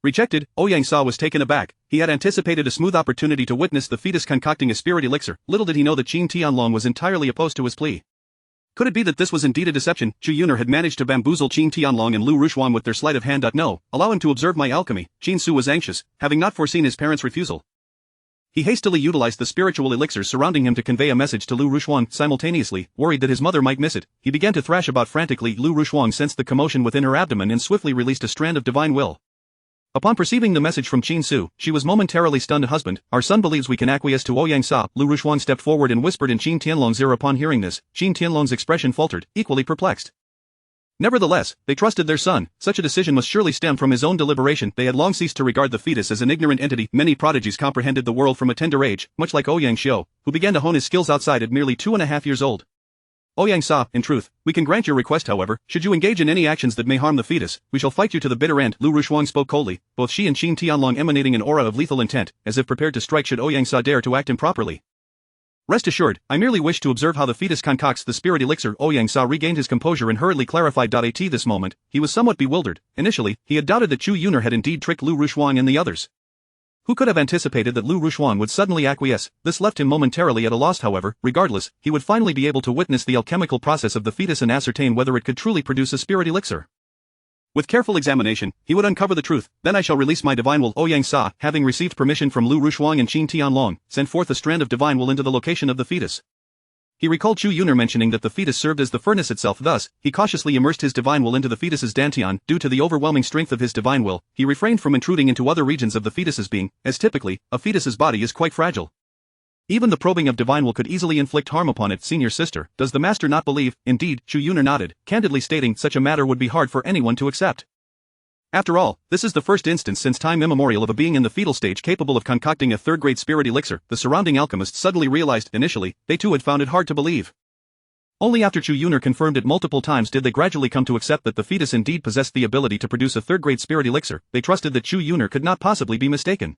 Rejected, Ouyang Sa was taken aback. He had anticipated a smooth opportunity to witness the fetus concocting a spirit elixir. Little did he know that Qin Tianlong was entirely opposed to his plea. Could it be that this was indeed a deception? Chu Yuner had managed to bamboozle Qin Tianlong and Lu Rushuang with their sleight of hand. No, allow him to observe my alchemy. Qin Su was anxious, having not foreseen his parents' refusal. He hastily utilized the spiritual elixirs surrounding him to convey a message to Lu Rushuang. Simultaneously, worried that his mother might miss it, he began to thrash about frantically. Lu Rushuang sensed the commotion within her abdomen and swiftly released a strand of divine will. Upon perceiving the message from Qin Su, she was momentarily stunned. Husband, our son believes we can acquiesce to Ouyang Sa. Lu Rushuang stepped forward and whispered in Qin Tianlong's ear. Upon hearing this, Qin Tianlong's expression faltered, equally perplexed. Nevertheless, they trusted their son. Such a decision must surely stem from his own deliberation. They had long ceased to regard the fetus as an ignorant entity. Many prodigies comprehended the world from a tender age, much like Ouyang Xiao, who began to hone his skills outside at merely 2.5 years old. Ouyang Sa, in truth, we can grant your request. However, should you engage in any actions that may harm the fetus, we shall fight you to the bitter end. Lu Rushuang spoke coldly, both she and Qin Tianlong emanating an aura of lethal intent, as if prepared to strike should Ouyang Sa dare to act improperly. Rest assured, I merely wish to observe how the fetus concocts the spirit elixir. Ouyang Sa regained his composure and hurriedly clarified. At this moment, he was somewhat bewildered. Initially, he had doubted that Chu Yuner had indeed tricked Lu Rushuang and the others. Who could have anticipated that Lu Rushuang would suddenly acquiesce? This left him momentarily at a loss. However, regardless, he would finally be able to witness the alchemical process of the fetus and ascertain whether it could truly produce a spirit elixir. With careful examination, he would uncover the truth. Then I shall release my divine will. Ouyang Sa, having received permission from Lu Rushuang and Qin Tianlong, sent forth a strand of divine will into the location of the fetus. He recalled Chu Yuner mentioning that the fetus served as the furnace itself. Thus, he cautiously immersed his divine will into the fetus's dantian. Due to the overwhelming strength of his divine will, he refrained from intruding into other regions of the fetus's being, as typically, a fetus's body is quite fragile. Even the probing of divine will could easily inflict harm upon it. Senior sister, does the master not believe? Indeed, Chu Yuner nodded, candidly stating such a matter would be hard for anyone to accept. After all, this is the first instance since time immemorial of a being in the fetal stage capable of concocting a third-grade spirit elixir. The surrounding alchemists suddenly realized. Initially, they too had found it hard to believe. Only after Chu Yuner confirmed it multiple times did they gradually come to accept that the fetus indeed possessed the ability to produce a third-grade spirit elixir. They trusted that Chu Yuner could not possibly be mistaken.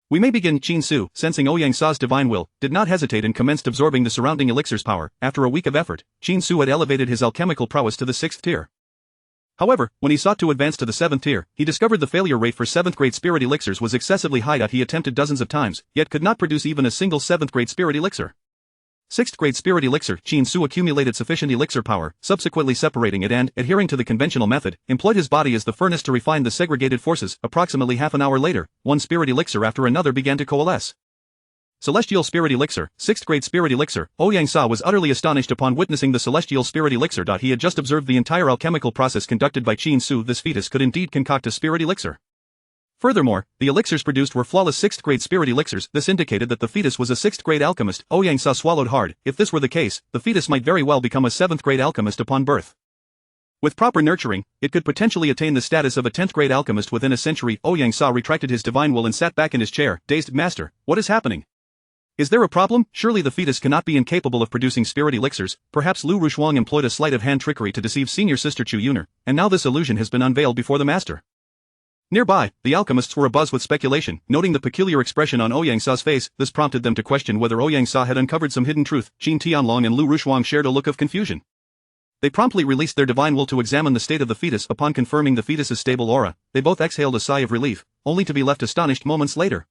We may begin. Qin Su, sensing Ouyang Sa's divine will, did not hesitate and commenced absorbing the surrounding elixir's power. After a week of effort, Qin Su had elevated his alchemical prowess to the 6th tier. However, when he sought to advance to the 7th tier, he discovered the failure rate for 7th-grade spirit elixirs was excessively high. He attempted dozens of times, yet could not produce even a single 7th-grade spirit elixir. 6th-grade spirit elixir. Qin Su accumulated sufficient elixir power, subsequently separating it and, adhering to the conventional method, employed his body as the furnace to refine the segregated forces. Approximately half an hour later, one spirit elixir after another began to coalesce. Celestial Spirit Elixir, 6th-grade Spirit Elixir. Ouyang Sa was utterly astonished upon witnessing the Celestial Spirit Elixir. He had just observed the entire alchemical process conducted by Qin Su. This fetus could indeed concoct a Spirit Elixir. Furthermore, the elixirs produced were flawless 6th-grade Spirit Elixirs. This indicated that the fetus was a 6th-grade alchemist. Ouyang Sa swallowed hard. If this were the case, the fetus might very well become a 7th-grade alchemist upon birth. With proper nurturing, it could potentially attain the status of a 10th-grade alchemist within a century. Ouyang Sa retracted his divine will and sat back in his chair, dazed. Master, what is happening? Is there a problem? Surely the fetus cannot be incapable of producing spirit elixirs. Perhaps Lu Rushuang employed a sleight of hand trickery to deceive senior sister Chu Yuner, and now this illusion has been unveiled before the master. Nearby, the alchemists were abuzz with speculation. Noting the peculiar expression on Ouyang Sa's face, this prompted them to question whether Ouyang Sa had uncovered some hidden truth. Qin Tianlong and Lu Rushuang shared a look of confusion. They promptly released their divine will to examine the state of the fetus. Upon confirming the fetus's stable aura, they both exhaled a sigh of relief, only to be left astonished moments later.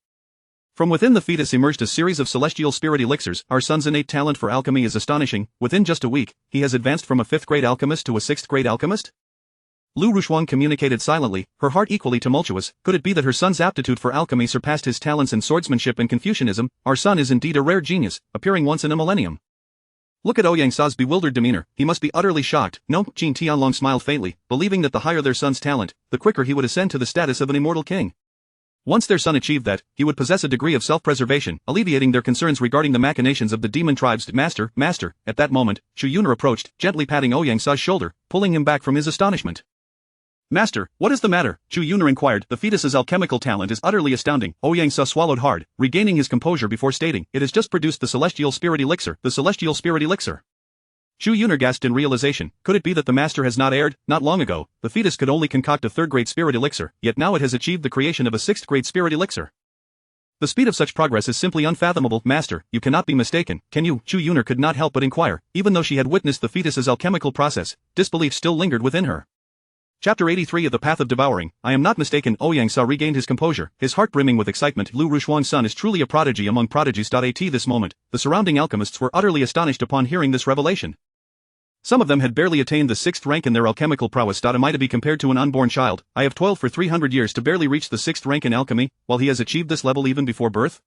From within the fetus emerged a series of celestial spirit elixirs. Our son's innate talent for alchemy is astonishing. Within just a week, he has advanced from a 5th-grade alchemist to a 6th-grade alchemist? Lu Rushuang communicated silently, her heart equally tumultuous. Could it be that her son's aptitude for alchemy surpassed his talents in swordsmanship and Confucianism? Our son is indeed a rare genius, appearing once in a millennium. Look at Ouyang Sa's bewildered demeanor. He must be utterly shocked. No, Qin Tianlong smiled faintly, believing that the higher their son's talent, the quicker he would ascend to the status of an immortal king. Once their son achieved that, he would possess a degree of self-preservation, alleviating their concerns regarding the machinations of the demon tribes. Master, master. At that moment, Chu Yuner approached, gently patting Ouyang Sa's shoulder, pulling him back from his astonishment. Master, what is the matter? Chu Yuner inquired. The fetus's alchemical talent is utterly astounding. Ouyang Sa swallowed hard, regaining his composure before stating, it has just produced the Celestial Spirit Elixir. The Celestial Spirit Elixir. Shu Yuner gasped in realization. Could it be that the master has not erred? Not long ago, the fetus could only concoct a third-grade spirit elixir, yet now it has achieved the creation of a sixth-grade spirit elixir. The speed of such progress is simply unfathomable. Master, you cannot be mistaken, can you? Shu Yuner could not help but inquire. Even though she had witnessed the fetus's alchemical process, disbelief still lingered within her. Chapter 83 of the Path of Devouring. I am not mistaken. Ouyang Sa regained his composure, his heart brimming with excitement. Lu Rushuang's son is truly a prodigy among prodigies. At this moment, the surrounding alchemists were utterly astonished upon hearing this revelation. Some of them had barely attained the 6th rank in their alchemical prowess. Am I to be compared to an unborn child? I have toiled for 300 years to barely reach the 6th rank in alchemy, while he has achieved this level even before birth?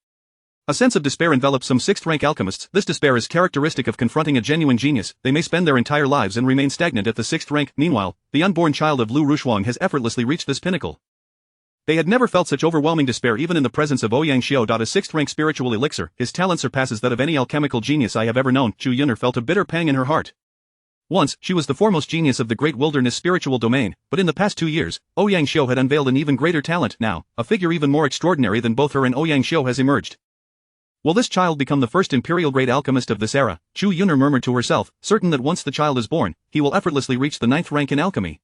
A sense of despair envelops some 6th rank alchemists. This despair is characteristic of confronting a genuine genius. They may spend their entire lives and remain stagnant at the 6th rank. Meanwhile, the unborn child of Lu Rushuang has effortlessly reached this pinnacle. They had never felt such overwhelming despair even in the presence of Ouyang Xiao. A 6th rank spiritual elixir. His talent surpasses that of any alchemical genius I have ever known. Shu Yuner felt a bitter pang in her heart. Once, she was the foremost genius of the great wilderness spiritual domain, but in the past 2 years, Ouyang Xiao had unveiled an even greater talent. Now, a figure even more extraordinary than both her and Ouyang Xiao has emerged. Will this child become the first imperial-grade alchemist of this era? Shu Yuner murmured to herself, certain that once the child is born, he will effortlessly reach the 9th rank in alchemy.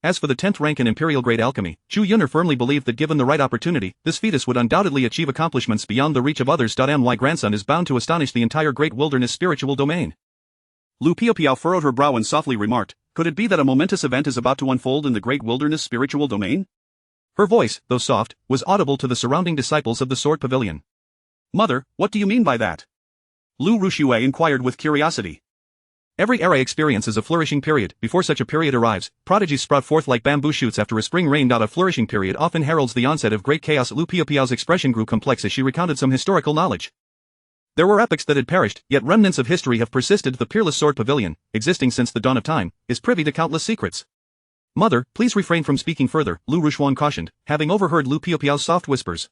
As for the 10th rank in imperial-grade alchemy, Shu Yuner firmly believed that given the right opportunity, this fetus would undoubtedly achieve accomplishments beyond the reach of others. My grandson is bound to astonish the entire great wilderness spiritual domain. Lu Piao furrowed her brow and softly remarked, could it be that a momentous event is about to unfold in the great wilderness spiritual domain? Her voice, though soft, was audible to the surrounding disciples of the Sword Pavilion. Mother, what do you mean by that? Lu Rushue inquired with curiosity. Every era experiences a flourishing period. Before such a period arrives, prodigies sprout forth like bamboo shoots after a spring rain. A flourishing period often heralds the onset of great chaos. Lu Piao's expression grew complex as she recounted some historical knowledge. There were epochs that had perished, yet remnants of history have persisted. The peerless Sword Pavilion, existing since the dawn of time, is privy to countless secrets. Mother, please refrain from speaking further, Lu Rushuang cautioned, having overheard Lu Piao's soft whispers.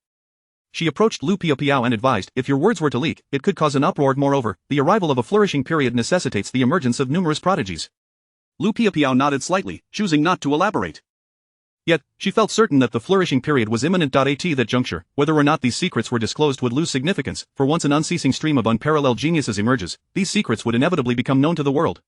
She approached Lu Piao and advised, if your words were to leak, it could cause an uproar. Moreover, the arrival of a flourishing period necessitates the emergence of numerous prodigies. Lu Piao nodded slightly, choosing not to elaborate. Yet, she felt certain that the flourishing period was imminent. At that juncture, whether or not these secrets were disclosed would lose significance, for once an unceasing stream of unparalleled geniuses emerges, these secrets would inevitably become known to the world.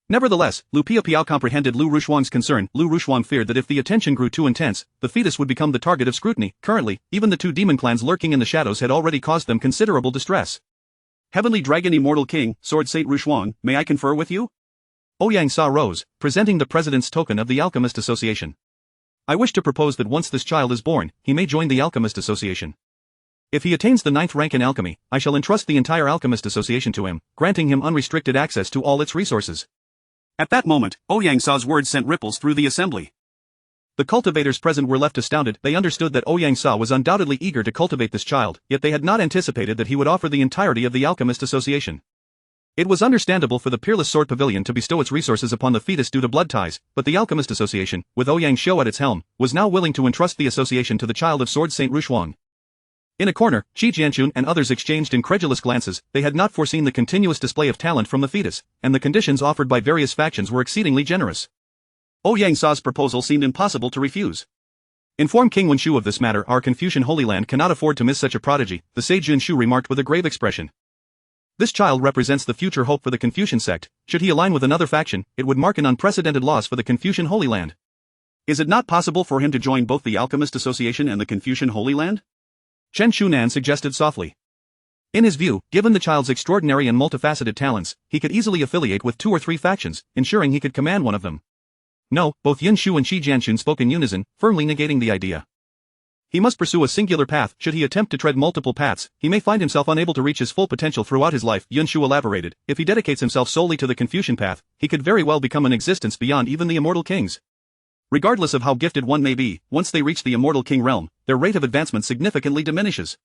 Nevertheless, Lu Piao comprehended Lu Rushuang's concern. Lu Rushuang feared that if the attention grew too intense, the fetus would become the target of scrutiny. Currently, even the 2 demon clans lurking in the shadows had already caused them considerable distress. Heavenly Dragon Immortal King, Sword Saint Rushuang, may I confer with you? Ouyang Sa rose, presenting the president's token of the Alchemist Association. I wish to propose that once this child is born, he may join the Alchemist Association. If he attains the 9th rank in alchemy, I shall entrust the entire Alchemist Association to him, granting him unrestricted access to all its resources. At that moment, Ouyang Sa's words sent ripples through the assembly. The cultivators present were left astounded. They understood that Ouyang Sa was undoubtedly eager to cultivate this child, yet they had not anticipated that he would offer the entirety of the Alchemist Association. It was understandable for the peerless Sword Pavilion to bestow its resources upon the fetus due to blood ties, but the Alchemist Association, with Ouyang Xiao at its helm, was now willing to entrust the association to the child of Sword Saint Rushuang. In a corner, Qi Jianchun and others exchanged incredulous glances. They had not foreseen the continuous display of talent from the fetus, and the conditions offered by various factions were exceedingly generous. Ouyang Sa's proposal seemed impossible to refuse. Inform King Wenshu of this matter. Our Confucian Holy Land cannot afford to miss such a prodigy, the sage Yunshu remarked with a grave expression. This child represents the future hope for the Confucian sect. Should he align with another faction, it would mark an unprecedented loss for the Confucian Holy Land. Is it not possible for him to join both the Alchemist Association and the Confucian Holy Land? Chen Shunan suggested softly. In his view, given the child's extraordinary and multifaceted talents, he could easily affiliate with 2 or 3 factions, ensuring he could command one of them. No, both Yunshu and Qi Jianchun spoke in unison, firmly negating the idea. He must pursue a singular path. Should he attempt to tread multiple paths, he may find himself unable to reach his full potential throughout his life. Yunshu elaborated, if he dedicates himself solely to the Confucian path, he could very well become an existence beyond even the immortal kings. Regardless of how gifted one may be, once they reach the immortal king realm, their rate of advancement significantly diminishes.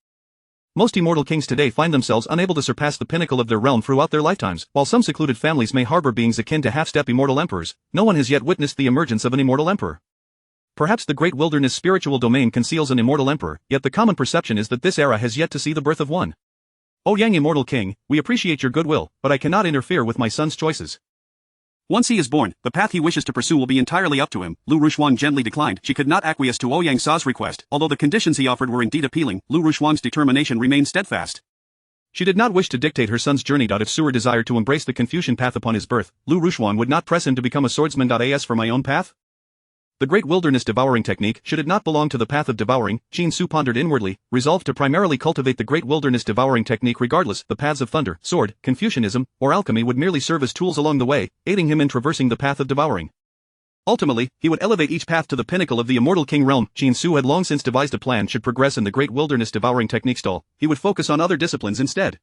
Most immortal kings today find themselves unable to surpass the pinnacle of their realm throughout their lifetimes. While some secluded families may harbor beings akin to half-step immortal emperors, no one has yet witnessed the emergence of an immortal emperor. Perhaps the great wilderness spiritual domain conceals an immortal emperor, yet the common perception is that this era has yet to see the birth of one. Ouyang Immortal King, we appreciate your goodwill, but I cannot interfere with my son's choices. Once he is born, the path he wishes to pursue will be entirely up to him. Lu Rushuang gently declined. She could not acquiesce to Ouyang Sa's request. Although the conditions he offered were indeed appealing, Lu Rushuang's determination remained steadfast. She did not wish to dictate her son's journey. If Su'er desired to embrace the Confucian path upon his birth, Lu Rushuan would not press him to become a swordsman. As for my own path? The great wilderness devouring technique, should it not belong to the path of devouring? Qin Su pondered inwardly, resolved to primarily cultivate the great wilderness devouring technique regardless. The paths of thunder, sword, Confucianism, or alchemy would merely serve as tools along the way, aiding him in traversing the path of devouring. Ultimately, he would elevate each path to the pinnacle of the immortal king realm. Qin Su had long since devised a plan should progress in the great wilderness devouring technique stall, he would focus on other disciplines instead.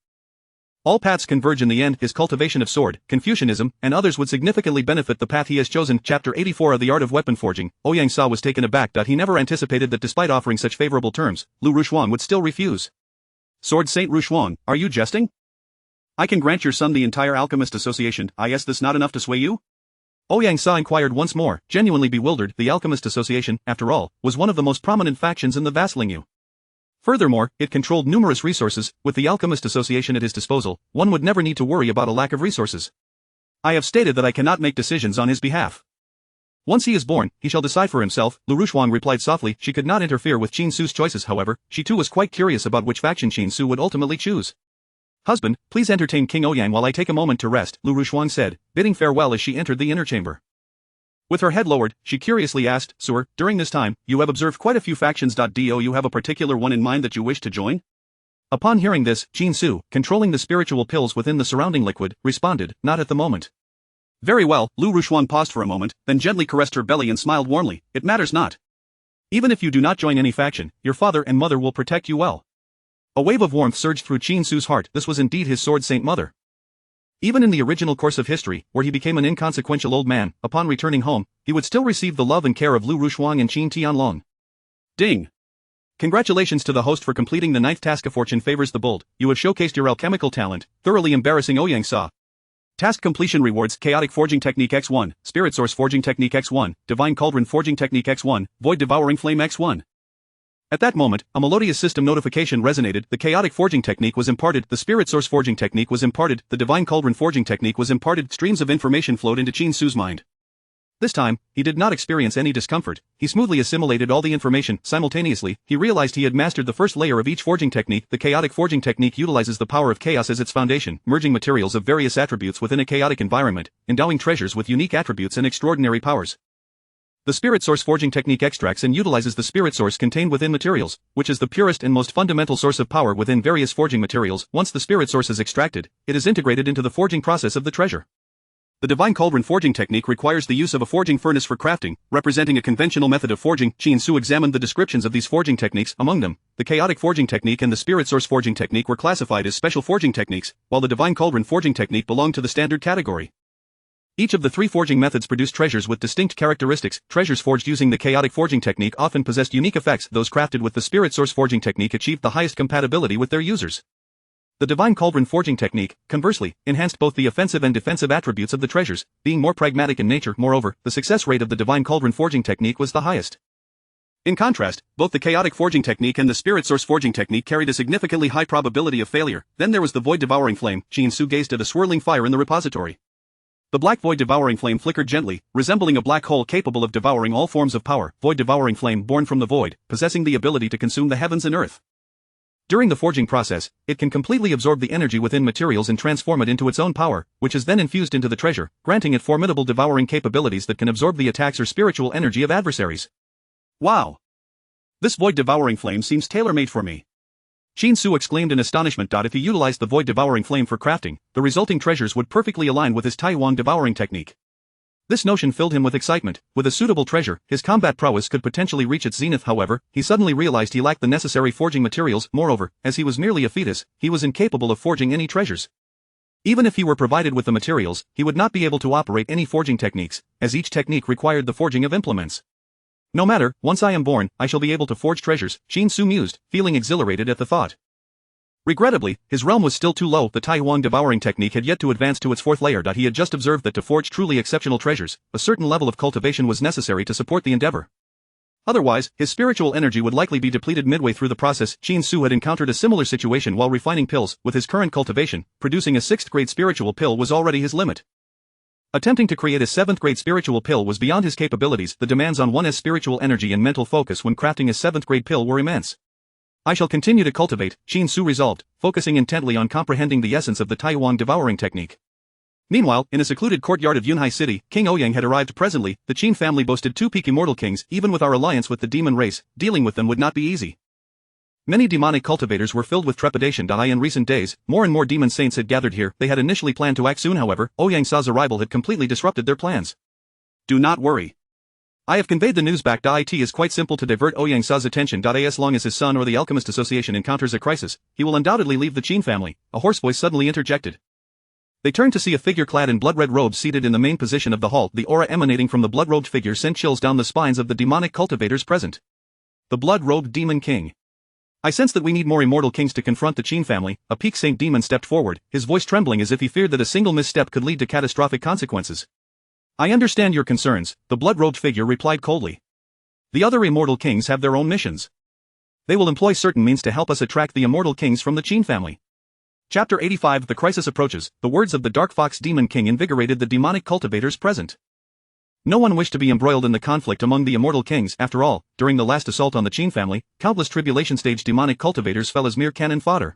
All paths converge in the end. His cultivation of sword, Confucianism, and others would significantly benefit the path he has chosen. Chapter 84 of the Art of Weapon Forging. Ouyang Sa was taken aback. He never anticipated that despite offering such favorable terms, Lu Rushuan would still refuse. Sword Saint Rushuan, are you jesting? I can grant your son the entire Alchemist Association. Is this not enough to sway you? Ouyang Sa inquired once more, genuinely bewildered. The Alchemist Association, after all, was one of the most prominent factions in the vast Lingyu. Furthermore, it controlled numerous resources. With the Alchemist Association at his disposal, one would never need to worry about a lack of resources. I have stated that I cannot make decisions on his behalf. Once he is born, he shall decide for himself, Lu Rushuan replied softly. She could not interfere with Qin Su's choices. However, she too was quite curious about which faction Qin Su would ultimately choose. Husband, please entertain King Ouyang while I take a moment to rest, Lu Rushuan said, bidding farewell as she entered the inner chamber. With her head lowered, she curiously asked, Su'er, during this time, you have observed quite a few factions. Do you have a particular one in mind that you wish to join? Upon hearing this, Qin Su, controlling the spiritual pills within the surrounding liquid, responded, not at the moment. Very well. Lu Rushuan paused for a moment, then gently caressed her belly and smiled warmly. It matters not. Even if you do not join any faction, your father and mother will protect you well. A wave of warmth surged through Qin Su's heart. This was indeed his sword saint mother. Even in the original course of history, where he became an inconsequential old man, upon returning home, he would still receive the love and care of Lu Rushuan and Qin Tianlong. Ding! Congratulations to the host for completing the 9th task. Fortune favors the bold. You have showcased your alchemical talent, thoroughly embarrassing Ouyang Sa. Task completion rewards: Chaotic Forging Technique X1, Spirit Source Forging Technique X1, Divine Cauldron Forging Technique X1, Void Devouring Flame X1. At that moment, a melodious system notification resonated. The Chaotic Forging Technique was imparted, the Spirit Source Forging Technique was imparted, the Divine Cauldron Forging Technique was imparted. Streams of information flowed into Qin Su's mind. This time, he did not experience any discomfort. He smoothly assimilated all the information. Simultaneously, he realized he had mastered the first layer of each forging technique. The Chaotic Forging Technique utilizes the power of chaos as its foundation, merging materials of various attributes within a chaotic environment, endowing treasures with unique attributes and extraordinary powers. The Spirit Source Forging Technique extracts and utilizes the spirit source contained within materials, which is the purest and most fundamental source of power within various forging materials. Once the spirit source is extracted, it is integrated into the forging process of the treasure. The Divine Cauldron Forging Technique requires the use of a forging furnace for crafting, representing a conventional method of forging. Qin Su examined the descriptions of these forging techniques. Among them, the Chaotic Forging Technique and the Spirit Source Forging Technique were classified as special forging techniques, while the Divine Cauldron Forging Technique belonged to the standard category. Each of the three forging methods produced treasures with distinct characteristics. Treasures forged using the Chaotic Forging Technique often possessed unique effects. Those crafted with the Spirit Source Forging Technique achieved the highest compatibility with their users. The Divine Cauldron Forging Technique, conversely, enhanced both the offensive and defensive attributes of the treasures, being more pragmatic in nature. Moreover, the success rate of the Divine Cauldron Forging Technique was the highest. In contrast, both the Chaotic Forging Technique and the Spirit Source Forging Technique carried a significantly high probability of failure. Then there was the Void Devouring Flame. Qin Su gazed at a swirling fire in the repository. The black void devouring flame flickered gently, resembling a black hole capable of devouring all forms of power. Void devouring flame born from the void, possessing the ability to consume the heavens and earth. During the forging process, it can completely absorb the energy within materials and transform it into its own power, which is then infused into the treasure, granting it formidable devouring capabilities that can absorb the attacks or spiritual energy of adversaries. Wow! This void devouring flame seems tailor-made for me. Qin Su exclaimed in astonishment. If he utilized the void devouring flame for crafting, the resulting treasures would perfectly align with his Taiwan devouring technique. This notion filled him with excitement. With a suitable treasure, his combat prowess could potentially reach its zenith. However, he suddenly realized he lacked the necessary forging materials. Moreover, as he was merely a fetus, he was incapable of forging any treasures. Even if he were provided with the materials, he would not be able to operate any forging techniques, as each technique required the forging of implements. No matter, once I am born, I shall be able to forge treasures, Qin Su mused, feeling exhilarated at the thought. Regrettably, his realm was still too low. The Taiwan devouring technique had yet to advance to its fourth layer. He had just observed that to forge truly exceptional treasures, a certain level of cultivation was necessary to support the endeavor. Otherwise, his spiritual energy would likely be depleted midway through the process. Qin Su had encountered a similar situation while refining pills. With his current cultivation, producing a 6th grade spiritual pill was already his limit. Attempting to create a 7th grade spiritual pill was beyond his capabilities. The demands on one's spiritual energy and mental focus when crafting a 7th grade pill were immense. I shall continue to cultivate, Qin Su resolved, focusing intently on comprehending the essence of the Taiyuan devouring technique. Meanwhile, in a secluded courtyard of Yunhai City, King Ouyang had arrived. Presently, the Qin family boasted two peak immortal kings. Even with our alliance with the demon race, dealing with them would not be easy. Many demonic cultivators were filled with trepidation. In recent days, more and more demon saints had gathered here. They had initially planned to act soon. However, Ouyang Sa's arrival had completely disrupted their plans. Do not worry. I have conveyed the news back. It is quite simple to divert Ouyang Sa's attention. As long as his son or the Alchemist Association encounters a crisis, he will undoubtedly leave the Qin family, a hoarse voice suddenly interjected. They turned to see a figure clad in blood-red robes seated in the main position of the hall. The aura emanating from the blood-robed figure sent chills down the spines of the demonic cultivators present. The blood-robed demon king. I sense that we need more immortal kings to confront the Qin family. A peak saint demon stepped forward, his voice trembling as if he feared that a single misstep could lead to catastrophic consequences. I understand your concerns, the blood-robed figure replied coldly. The other immortal kings have their own missions. They will employ certain means to help us attract the immortal kings from the Qin family. Chapter 85 The crisis approaches. The words of the Dark Fox Demon King invigorated the demonic cultivators present. No one wished to be embroiled in the conflict among the immortal kings. After all, during the last assault on the Qin family, countless tribulation-stage demonic cultivators fell as mere cannon fodder.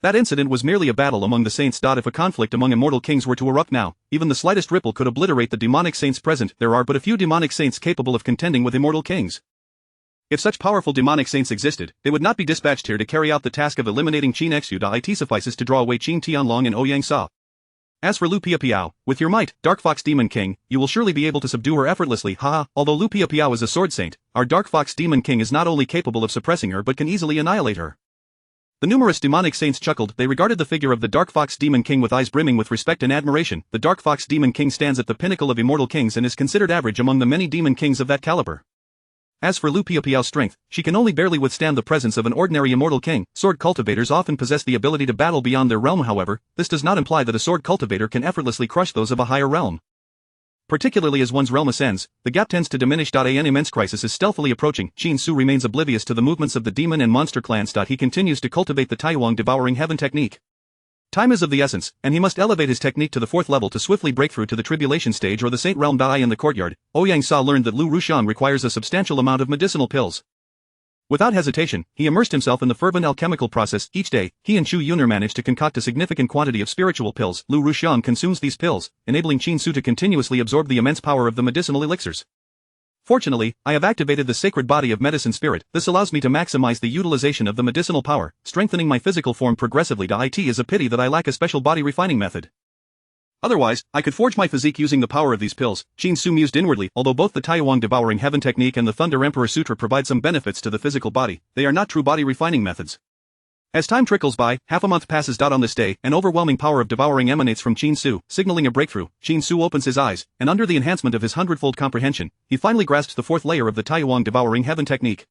That incident was merely a battle among the saints. If a conflict among immortal kings were to erupt now, even the slightest ripple could obliterate the demonic saints present. There are but a few demonic saints capable of contending with immortal kings. If such powerful demonic saints existed, they would not be dispatched here to carry out the task of eliminating Qin Xu. It suffices to draw away Qin Tianlong and Ouyang Sa. As for Lu Piapiao, with your might, Dark Fox Demon King, you will surely be able to subdue her effortlessly. Haha, although Lu Piapiao is a sword saint, our Dark Fox Demon King is not only capable of suppressing her but can easily annihilate her. The numerous demonic saints chuckled. They regarded the figure of the Dark Fox Demon King with eyes brimming with respect and admiration. The Dark Fox Demon King stands at the pinnacle of immortal kings and is considered average among the many demon kings of that caliber. As for Lu Piapiao's strength, she can only barely withstand the presence of an ordinary immortal king. Sword cultivators often possess the ability to battle beyond their realm. However, this does not imply that a sword cultivator can effortlessly crush those of a higher realm. Particularly as one's realm ascends, the gap tends to diminish. An immense crisis is stealthily approaching. Qin Su remains oblivious to the movements of the demon and monster clans. He continues to cultivate the Taiyuan devouring heaven technique. Time is of the essence, and he must elevate his technique to the 4th level to swiftly break through to the tribulation stage or the saint realm. In the courtyard, Ouyang Sa learned that Lu Rushan requires a substantial amount of medicinal pills. Without hesitation, he immersed himself in the fervent alchemical process. Each day, he and Chu Yuner manage to concoct a significant quantity of spiritual pills. Lu Rushan consumes these pills, enabling Qin Su to continuously absorb the immense power of the medicinal elixirs. Fortunately, I have activated the sacred body of medicine spirit. This allows me to maximize the utilization of the medicinal power, strengthening my physical form progressively. It is a pity that I lack a special body refining method. Otherwise, I could forge my physique using the power of these pills, Qin Su mused inwardly. Although both the Taiyuan devouring heaven technique and the Thunder Emperor Sutra provide some benefits to the physical body, they are not true body refining methods. As time trickles by, half a month passes. On this day, an overwhelming power of devouring emanates from Qin Su, signaling a breakthrough. Qin Su opens his eyes, and under the enhancement of his hundredfold comprehension, he finally grasps the 4th layer of the Taiyuan devouring heaven technique.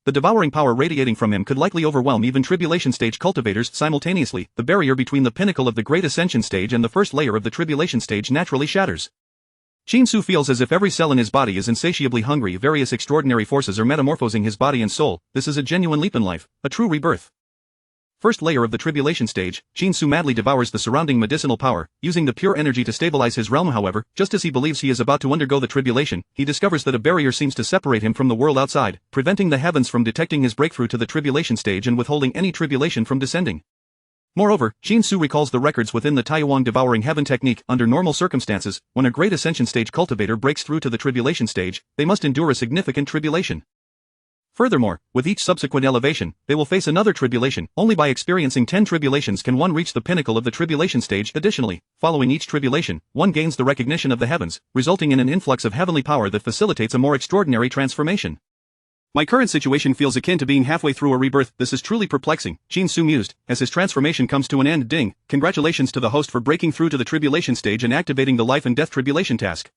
The devouring power radiating from him could likely overwhelm even tribulation stage cultivators simultaneously. The barrier between the pinnacle of the Great Ascension stage and the 1st layer of the tribulation stage naturally shatters. Qin Su feels as if every cell in his body is insatiably hungry. Various extraordinary forces are metamorphosing his body and soul. This is a genuine leap in life, a true rebirth. 1st layer of the tribulation stage, Qin Su madly devours the surrounding medicinal power, using the pure energy to stabilize his realm. However, just as he believes he is about to undergo the tribulation, he discovers that a barrier seems to separate him from the world outside, preventing the heavens from detecting his breakthrough to the tribulation stage and withholding any tribulation from descending. Moreover, Qin Su recalls the records within the Taiyuan devouring heaven technique. Under normal circumstances, when a Great Ascension stage cultivator breaks through to the tribulation stage, they must endure a significant tribulation. Furthermore, with each subsequent elevation, they will face another tribulation. Only by experiencing 10 tribulations can one reach the pinnacle of the tribulation stage. Additionally, following each tribulation, one gains the recognition of the heavens, resulting in an influx of heavenly power that facilitates a more extraordinary transformation. My current situation feels akin to being halfway through a rebirth. This is truly perplexing, Qin Su mused, as his transformation comes to an end. Ding, congratulations to the host for breaking through to the tribulation stage and activating the life and death tribulation task.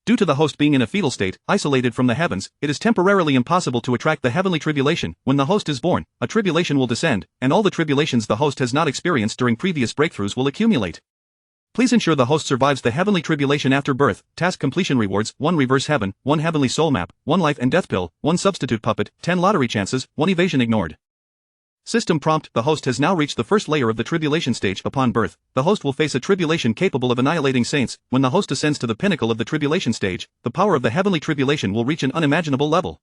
Due to the host being in a fetal state, isolated from the heavens, it is temporarily impossible to attract the heavenly tribulation. When the host is born, a tribulation will descend, and all the tribulations the host has not experienced during previous breakthroughs will accumulate. Please ensure the host survives the heavenly tribulation after birth. Task completion rewards: 1 reverse heaven, 1 heavenly soul map, 1 life and death pill, 1 substitute puppet, 10 lottery chances, 1 evasion ignored. System prompt: the host has now reached the 1st layer of the tribulation stage. Upon birth, the host will face a tribulation capable of annihilating saints. When the host ascends to the pinnacle of the tribulation stage, the power of the heavenly tribulation will reach an unimaginable level.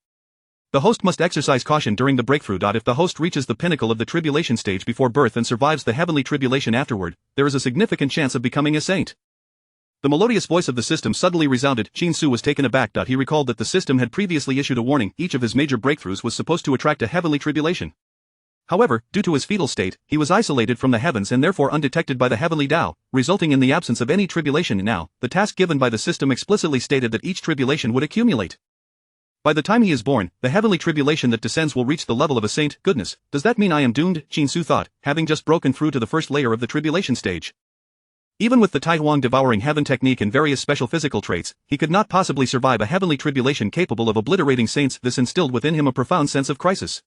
The host must exercise caution during the breakthrough. If the host reaches the pinnacle of the tribulation stage before birth and survives the heavenly tribulation afterward, there is a significant chance of becoming a saint. The melodious voice of the system suddenly resounded. Chin-Su was taken aback. He recalled that the system had previously issued a warning. Each of his major breakthroughs was supposed to attract a heavenly tribulation. However, due to his fetal state, he was isolated from the heavens and therefore undetected by the heavenly Tao, resulting in the absence of any tribulation. Now, the task given by the system explicitly stated that each tribulation would accumulate. By the time he is born, the heavenly tribulation that descends will reach the level of a saint. Goodness, does that mean I am doomed? Chin-Su thought, having just broken through to the first layer of the tribulation stage. Even with the Tai Huang devouring heaven technique and various special physical traits, he could not possibly survive a heavenly tribulation capable of obliterating saints. This instilled within him a profound sense of crisis.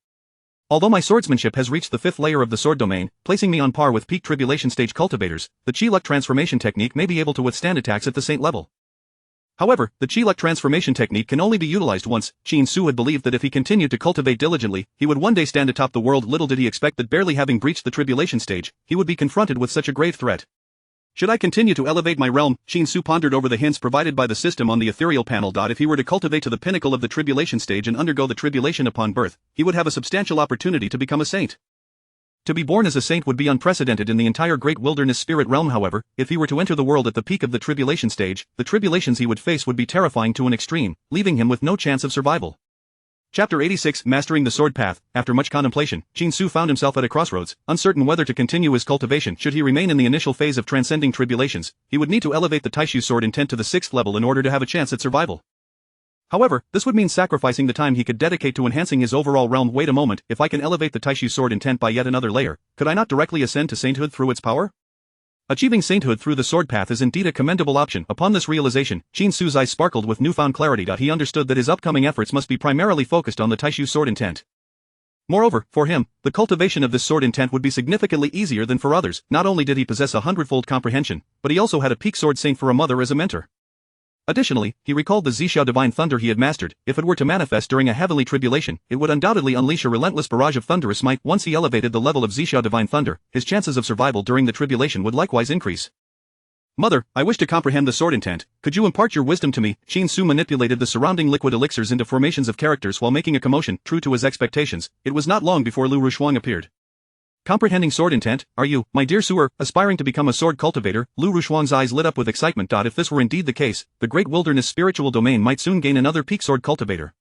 Although my swordsmanship has reached the 5th layer of the sword domain, placing me on par with peak tribulation stage cultivators, the Chi-Luck transformation technique may be able to withstand attacks at the saint level. However, the Chi-Luck transformation technique can only be utilized once. Chin-Su had believed that if he continued to cultivate diligently, he would one day stand atop the world. Little did he expect that barely having breached the tribulation stage, he would be confronted with such a grave threat. Should I continue to elevate my realm? Chin-Su pondered over the hints provided by the system on the ethereal panel. If he were to cultivate to the pinnacle of the tribulation stage and undergo the tribulation upon birth, he would have a substantial opportunity to become a saint. To be born as a saint would be unprecedented in the entire great wilderness spirit realm. However, if he were to enter the world at the peak of the tribulation stage, the tribulations he would face would be terrifying to an extreme, leaving him with no chance of survival. Chapter 86 Mastering the Sword Path. After much contemplation, Chin-Su found himself at a crossroads, uncertain whether to continue his cultivation. Should he remain in the initial phase of transcending tribulations, he would need to elevate the Taishu sword intent to the 6th level in order to have a chance at survival. However, this would mean sacrificing the time he could dedicate to enhancing his overall realm. Wait a moment, if I can elevate the Taishu sword intent by yet another layer, could I not directly ascend to sainthood through its power? Achieving sainthood through the sword path is indeed a commendable option. Upon this realization, Chin-Su's eyes sparkled with newfound clarity. He understood that his upcoming efforts must be primarily focused on the Taishu sword intent. Moreover, for him, the cultivation of this sword intent would be significantly easier than for others. Not only did he possess 100-fold comprehension, but he also had a peak sword saint for a mother as a mentor. Additionally, he recalled the Zhixiao divine thunder he had mastered. If it were to manifest during a heavenly tribulation, it would undoubtedly unleash a relentless barrage of thunderous might. Once he elevated the level of Zhixiao divine thunder, his chances of survival during the tribulation would likewise increase. Mother, I wish to comprehend the sword intent. Could you impart your wisdom to me? Chin-Su manipulated the surrounding liquid elixirs into formations of characters while making a commotion. True to his expectations, it was not long before Lu Rushuang appeared. Comprehending sword intent, are you, my dear Su'er, aspiring to become a sword cultivator? Lu Rushuang's eyes lit up with excitement. If this were indeed the case, the great wilderness spiritual domain might soon gain another peak sword cultivator.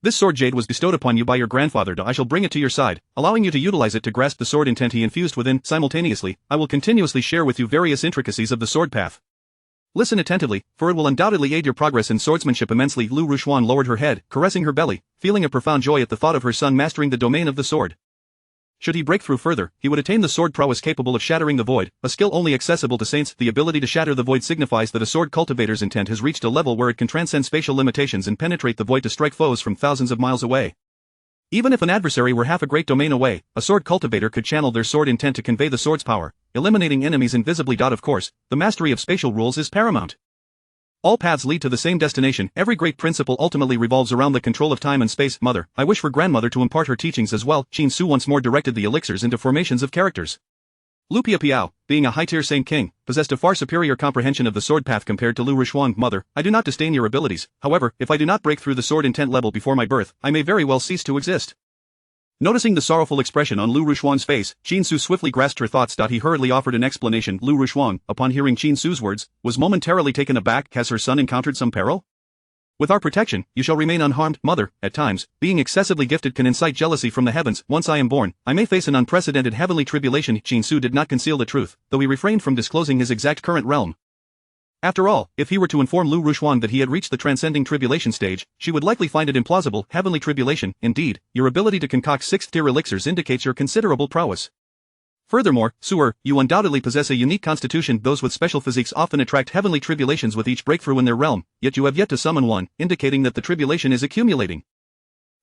This sword jade was bestowed upon you by your grandfather. I shall bring it to your side, allowing you to utilize it to grasp the sword intent he infused within. Simultaneously, I will continuously share with you various intricacies of the sword path. Listen attentively, for it will undoubtedly aid your progress in swordsmanship immensely. Lu Rushuang lowered her head, caressing her belly, feeling a profound joy at the thought of her son mastering the domain of the sword. Should he break through further, he would attain the sword prowess capable of shattering the void, a skill only accessible to saints. The ability to shatter the void signifies that a sword cultivator's intent has reached a level where it can transcend spatial limitations and penetrate the void to strike foes from thousands of miles away. Even if an adversary were half a great domain away, a sword cultivator could channel their sword intent to convey the sword's power, eliminating enemies invisibly. Of course, the mastery of spatial rules is paramount. All paths lead to the same destination. Every great principle ultimately revolves around the control of time and space. Mother, I wish for grandmother to impart her teachings as well. Chin-Su once more directed the elixirs into formations of characters. Lu Piapiao, being a high-tier Saint King, possessed a far superior comprehension of the sword path compared to Lu Rushuang. Mother, I do not disdain your abilities. However, if I do not break through the sword intent level before my birth, I may very well cease to exist. Noticing the sorrowful expression on Lu Rushuang's face, Chin-Su swiftly grasped her thoughts. He hurriedly offered an explanation. Lu Rushuang, upon hearing Chin-Su's words, was momentarily taken aback. Has her son encountered some peril? With our protection, you shall remain unharmed. Mother, at times, being excessively gifted can incite jealousy from the heavens. Once I am born, I may face an unprecedented heavenly tribulation. Chin-Su did not conceal the truth, though he refrained from disclosing his exact current realm. After all, if he were to inform Lu Rushuang that he had reached the transcending tribulation stage, she would likely find it implausible. Heavenly tribulation, indeed, your ability to concoct 6th-tier elixirs indicates your considerable prowess. Furthermore, Su'er, you undoubtedly possess a unique constitution. Those with special physiques often attract heavenly tribulations with each breakthrough in their realm, yet you have yet to summon one, indicating that the tribulation is accumulating.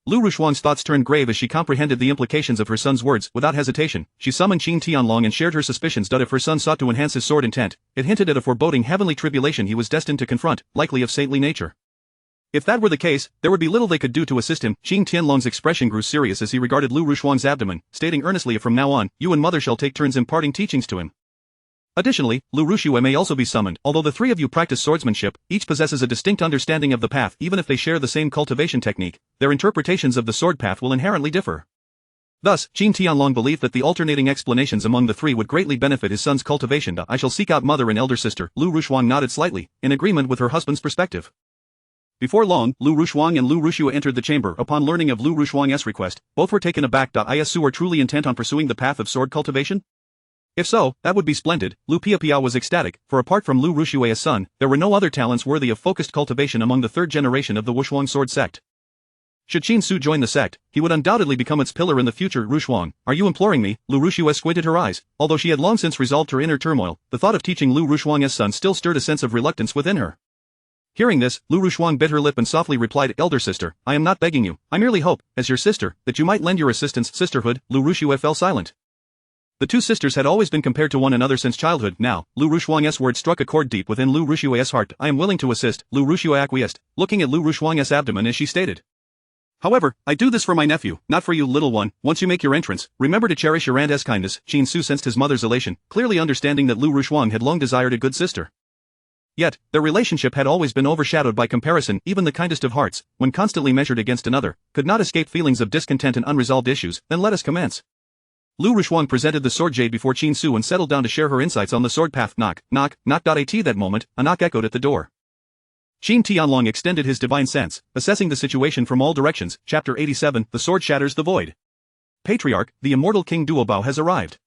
Lu Rushuang's thoughts turned grave as she comprehended the implications of her son's words. Without hesitation, she summoned Qin Tianlong and shared her suspicions that if her son sought to enhance his sword intent, it hinted at a foreboding heavenly tribulation he was destined to confront, likely of saintly nature. If that were the case, there would be little they could do to assist him. Qin Tianlong's expression grew serious as he regarded Lu Rushuang's abdomen, stating earnestly, from now on, you and mother shall take turns imparting teachings to him. Additionally, Lu Rushue may also be summoned. Although the three of you practice swordsmanship, each possesses a distinct understanding of the path. Even if they share the same cultivation technique, their interpretations of the sword path will inherently differ. Thus, Qin Tianlong believed that the alternating explanations among the three would greatly benefit his son's cultivation. I shall seek out mother and elder sister. Lu Rushuang nodded slightly, in agreement with her husband's perspective. Before long, Lu Rushuang and Lu Rushue entered the chamber. Upon learning of Lu Rushuang's request, both were taken aback. Is Su are truly intent on pursuing the path of sword cultivation? If so, that would be splendid. Lu Piapia was ecstatic, for apart from Lu Rushue's son, there were no other talents worthy of focused cultivation among the third generation of the Wushuang sword sect. Should Qin Su join the sect, he would undoubtedly become its pillar in the future. Rushuang, are you imploring me? Lu Rushue squinted her eyes. Although she had long since resolved her inner turmoil, the thought of teaching Lu Rushuang's son still stirred a sense of reluctance within her. Hearing this, Lu Rushuang bit her lip and softly replied, Elder sister, I am not begging you, I merely hope, as your sister, that you might lend your assistance. Sisterhood. Lu Rushue fell silent. The two sisters had always been compared to one another since childhood. Now, Lu Rushuang's words struck a chord deep within Lu Rushue's heart. I am willing to assist. Lu Rushue acquiesced, looking at Lu Rushuang's abdomen as she stated. However, I do this for my nephew, not for you, little one. Once you make your entrance, remember to cherish your aunt's kindness. Qin Su sensed his mother's elation, clearly understanding that Lu Rushuang had long desired a good sister. Yet, their relationship had always been overshadowed by comparison. Even the kindest of hearts, when constantly measured against another, could not escape feelings of discontent and unresolved issues. Then let us commence. Lu Rushuang presented the sword jade before Qin Su and settled down to share her insights on the sword path. Knock, knock, knock. At that moment, a knock echoed at the door. Qin Tianlong extended his divine sense, assessing the situation from all directions. Chapter 87, The Sword Shatters the Void. Patriarch, the immortal King Duobao has arrived.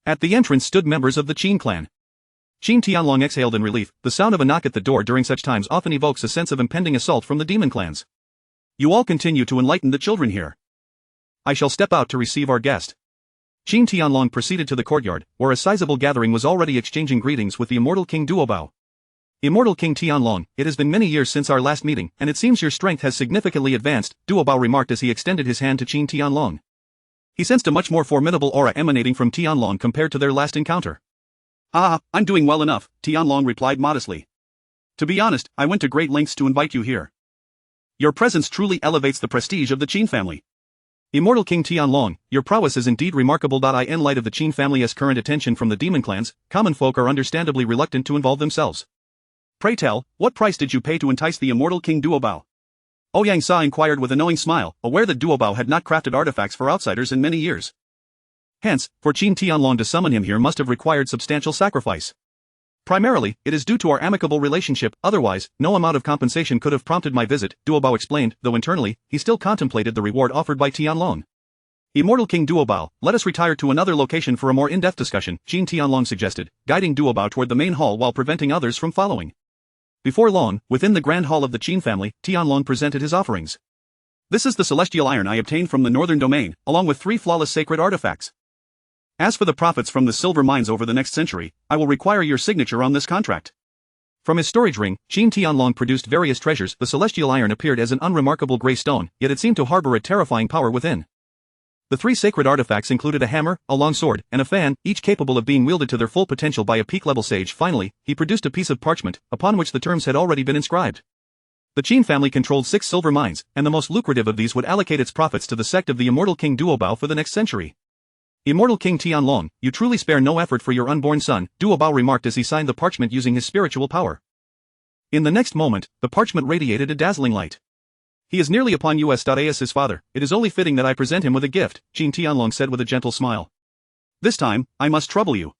At the entrance stood members of the Qin clan. Qin Tianlong exhaled in relief. The sound of a knock at the door during such times often evokes a sense of impending assault from the demon clans. You all continue to enlighten the children here. I shall step out to receive our guest. Qin Tianlong proceeded to the courtyard, where a sizable gathering was already exchanging greetings with the immortal King Duobao. Immortal King Tianlong, it has been many years since our last meeting, and it seems your strength has significantly advanced, Duobao remarked as he extended his hand to Qin Tianlong. He sensed a much more formidable aura emanating from Tianlong compared to their last encounter. I'm doing well enough, Tianlong replied modestly. To be honest, I went to great lengths to invite you here. Your presence truly elevates the prestige of the Qin family. Immortal King Tianlong, your prowess is indeed remarkable. In light of the Qin family's current attention from the demon clans, common folk are understandably reluctant to involve themselves. Pray tell, what price did you pay to entice the immortal King Duobao? Ouyang Sa inquired with a knowing smile, aware that Duobao had not crafted artifacts for outsiders in many years. Hence, for Qin Tianlong to summon him here must have required substantial sacrifice. Primarily, it is due to our amicable relationship, otherwise, no amount of compensation could have prompted my visit, Duobao explained, though internally, he still contemplated the reward offered by Tianlong. Immortal King Duobao, let us retire to another location for a more in-depth discussion, Qin Tianlong suggested, guiding Duobao toward the main hall while preventing others from following. Before long, within the grand hall of the Qin family, Tianlong presented his offerings. This is the celestial iron I obtained from the northern domain, along with 3 flawless sacred artifacts. As for the profits from the silver mines over the next century, I will require your signature on this contract. From his storage ring, Qin Tianlong produced various treasures. The celestial iron appeared as an unremarkable gray stone, yet it seemed to harbor a terrifying power within. The 3 sacred artifacts included a hammer, a long sword, and a fan, each capable of being wielded to their full potential by a peak-level sage. Finally, he produced a piece of parchment, upon which the terms had already been inscribed. The Qin family controlled 6 silver mines, and the most lucrative of these would allocate its profits to the sect of the immortal King Duobao for the next century. Immortal King Tianlong, you truly spare no effort for your unborn son, Duobao remarked as he signed the parchment using his spiritual power. In the next moment, the parchment radiated a dazzling light. He is nearly upon us. As his father, it is only fitting that I present him with a gift, Qin Tianlong said with a gentle smile. This time, I must trouble you.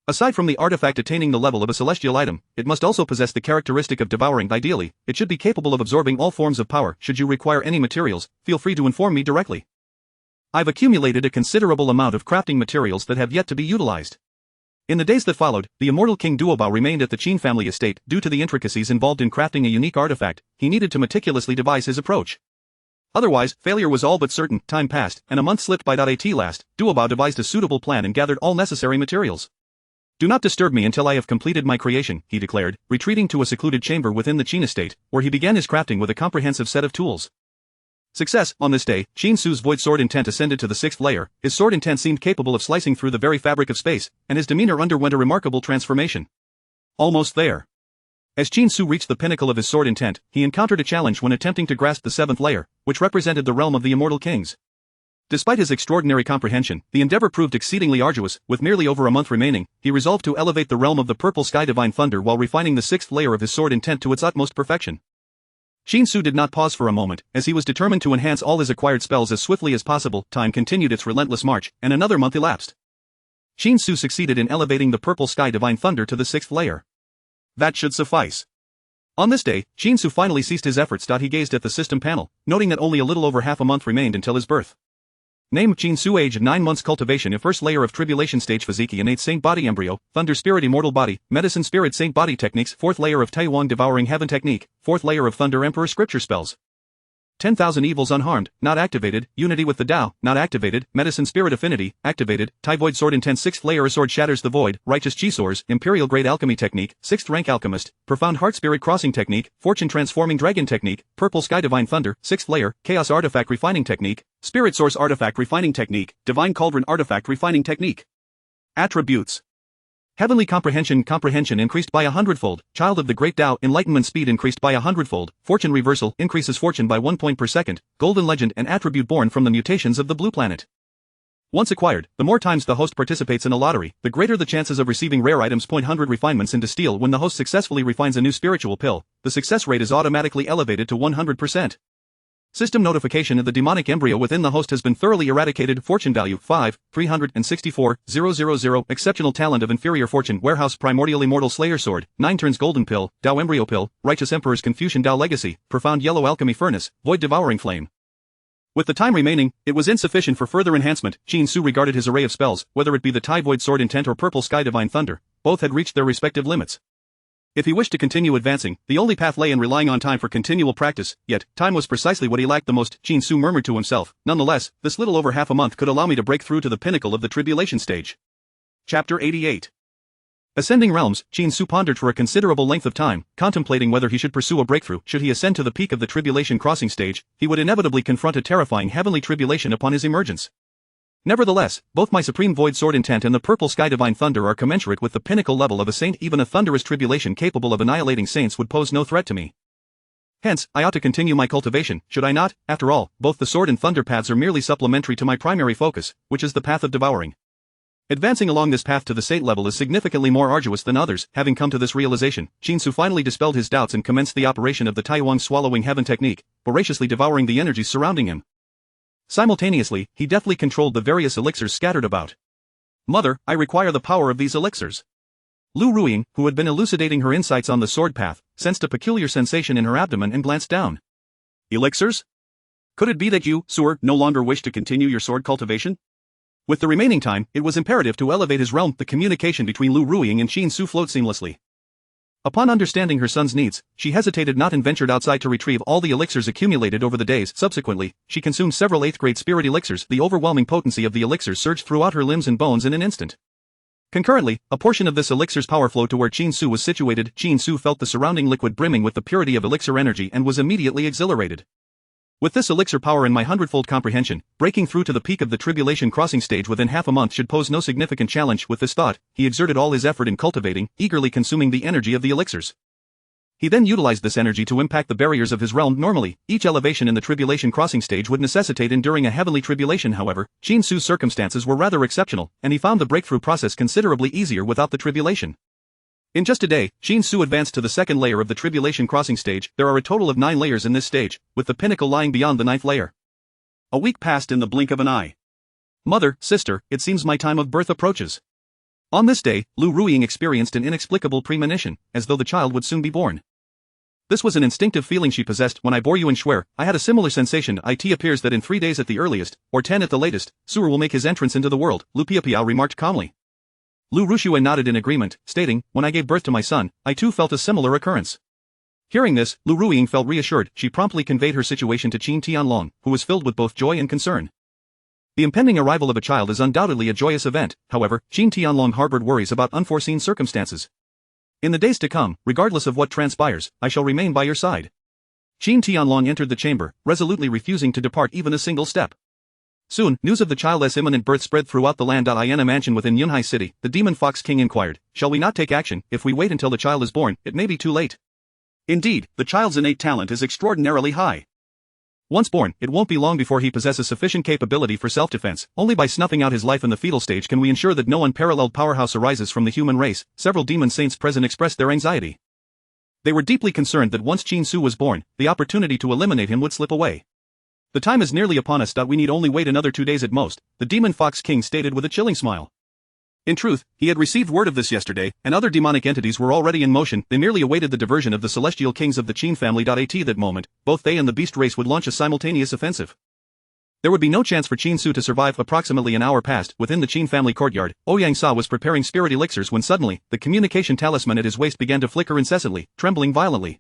Aside from the artifact attaining the level of a celestial item, it must also possess the characteristic of devouring. Ideally, it should be capable of absorbing all forms of power. Should you require any materials, feel free to inform me directly. I've accumulated a considerable amount of crafting materials that have yet to be utilized. In the days that followed, the immortal King Duobao remained at the Qin family estate. Due to the intricacies involved in crafting a unique artifact, he needed to meticulously devise his approach. Otherwise, failure was all but certain. Time passed, and a month slipped by. At last, Duobao devised a suitable plan and gathered all necessary materials. Do not disturb me until I have completed my creation, he declared, retreating to a secluded chamber within the Qin estate, where he began his crafting with a comprehensive set of tools. Success. On this day, Qin Su's void sword intent ascended to the 6th layer. His sword intent seemed capable of slicing through the very fabric of space, and his demeanor underwent a remarkable transformation. Almost there. As Qin Su reached the pinnacle of his sword intent, he encountered a challenge when attempting to grasp the 7th layer, which represented the realm of the immortal kings. Despite his extraordinary comprehension, the endeavor proved exceedingly arduous. With merely over a month remaining, he resolved to elevate the realm of the purple sky divine thunder while refining the sixth layer of his sword intent to its utmost perfection. Shinsu did not pause for a moment, as he was determined to enhance all his acquired spells as swiftly as possible. Time continued its relentless march, and another month elapsed. Shinsu succeeded in elevating the purple sky divine thunder to the sixth layer. That should suffice. On this day, Shinsu finally ceased his efforts. He gazed at the system panel, noting that only a little over half a month remained until his birth. Name Shinsu, age 9 months, cultivation first layer of tribulation stage, physique innate saint body embryo, thunder spirit immortal body, medicine spirit saint body techniques, fourth layer of Taiwan devouring heaven technique, fourth layer of thunder emperor scripture spells. 10,000 evils unharmed, not activated, unity with the Tao, not activated, medicine spirit affinity, activated, Tai void sword intense 6th layer a sword shatters the void, righteous chi swords, imperial grade alchemy technique, 6th rank alchemist, profound heart spirit crossing technique, fortune transforming dragon technique, purple sky divine thunder, 6th layer, chaos artifact refining technique, spirit source artifact refining technique, divine cauldron artifact refining technique. Attributes. Heavenly comprehension increased by 100-fold, child of the great Tao enlightenment speed increased by 100-fold, fortune reversal increases fortune by 1 point per second, golden legend an attribute born from the mutations of the blue planet. Once acquired, the more times the host participates in a lottery, the greater the chances of receiving rare items. 100 refinements into steel. When the host successfully refines a new spiritual pill, the success rate is automatically elevated to 100%. System notification of the demonic embryo within the host has been thoroughly eradicated. Fortune value 5,364,000. Exceptional talent of inferior fortune. Warehouse primordial immortal slayer sword, 9 turns golden pill, Tao embryo pill, righteous emperor's Confucian Tao legacy, profound yellow alchemy furnace, void devouring flame. With the time remaining, it was insufficient for further enhancement. Shinsu regarded his array of spells, whether it be the Tai void sword intent or purple sky divine thunder, both had reached their respective limits. If he wished to continue advancing, the only path lay in relying on time for continual practice, yet, time was precisely what he lacked the most. Shinsu murmured to himself, nonetheless, this little over half a month could allow me to break through to the pinnacle of the tribulation stage. Chapter 88. Ascending realms. Shinsu pondered for a considerable length of time, contemplating whether he should pursue a breakthrough. Should he ascend to the peak of the tribulation crossing stage, he would inevitably confront a terrifying heavenly tribulation upon his emergence. Nevertheless, both my supreme void sword intent and the purple sky divine thunder are commensurate with the pinnacle level of a saint. Even a thunderous tribulation capable of annihilating saints would pose no threat to me. Hence, I ought to continue my cultivation, should I not? After all, both the sword and thunder paths are merely supplementary to my primary focus, which is the path of devouring. Advancing along this path to the saint level is significantly more arduous than others. Having come to this realization, Shinsu finally dispelled his doubts and commenced the operation of the Taiwan swallowing heaven technique, voraciously devouring the energies surrounding him. Simultaneously, he deftly controlled the various elixirs scattered about. Mother, I require the power of these elixirs. Lu Ruiying, who had been elucidating her insights on the sword path, sensed a peculiar sensation in her abdomen and glanced down. Elixirs? Could it be that you, Suer, no longer wish to continue your sword cultivation? With the remaining time, it was imperative to elevate his realm. The communication between Lu Ruiying and Shinsu flowed seamlessly. Upon understanding her son's needs, she hesitated not and ventured outside to retrieve all the elixirs accumulated over the days. Subsequently, she consumed several 8th-grade spirit elixirs. The overwhelming potency of the elixirs surged throughout her limbs and bones in an instant. Concurrently, a portion of this elixir's power flowed to where Shinsu was situated. Shinsu felt the surrounding liquid brimming with the purity of elixir energy and was immediately exhilarated. With this elixir power in my 100-fold comprehension, breaking through to the peak of the tribulation crossing stage within half a month should pose no significant challenge. With this thought, he exerted all his effort in cultivating, eagerly consuming the energy of the elixirs. He then utilized this energy to impact the barriers of his realm. Normally, each elevation in the tribulation crossing stage would necessitate enduring a heavenly tribulation. However, Shinsu's circumstances were rather exceptional, and he found the breakthrough process considerably easier without the tribulation. In just a day, Shinsu advanced to the second layer of the tribulation crossing stage. There are a total of 9 layers in this stage, with the pinnacle lying beyond the 9th layer. A week passed in the blink of an eye. Mother, sister, it seems my time of birth approaches. On this day, Lu Ruiying experienced an inexplicable premonition, as though the child would soon be born. This was an instinctive feeling she possessed. When I bore you in Schwer, I had a similar sensation. It appears that in 3 days at the earliest, or 10 at the latest, Suer will make his entrance into the world, Lu Piapiao remarked calmly. Lu Rushue nodded in agreement, stating, when I gave birth to my son, I too felt a similar occurrence. Hearing this, Lu Ruiying felt reassured. She promptly conveyed her situation to Qin Tianlong, who was filled with both joy and concern. The impending arrival of a child is undoubtedly a joyous event. However, Qin Tianlong harbored worries about unforeseen circumstances. In the days to come, regardless of what transpires, I shall remain by your side. Qin Tianlong entered the chamber, resolutely refusing to depart even a single step. Soon, news of the child's imminent birth spread throughout the land. In a mansion within Yunhai City, the Demon Fox King inquired, shall we not take action? If we wait until the child is born, it may be too late. Indeed, the child's innate talent is extraordinarily high. Once born, it won't be long before he possesses sufficient capability for self-defense. Only by snuffing out his life in the fetal stage can we ensure that no unparalleled powerhouse arises from the human race. Several demon saints present expressed their anxiety. They were deeply concerned that once Qin Su was born, the opportunity to eliminate him would slip away. The time is nearly upon us. We need only wait another 2 days at most, the Demon Fox King stated with a chilling smile. In truth, he had received word of this yesterday, and other demonic entities were already in motion. They merely awaited the diversion of the celestial kings of the Qin family. At that moment, both they and the beast race would launch a simultaneous offensive. There would be no chance for Qin Su to survive. Approximately an hour passed. Within the Qin family courtyard, Ouyang Sa was preparing spirit elixirs when suddenly, the communication talisman at his waist began to flicker incessantly, trembling violently.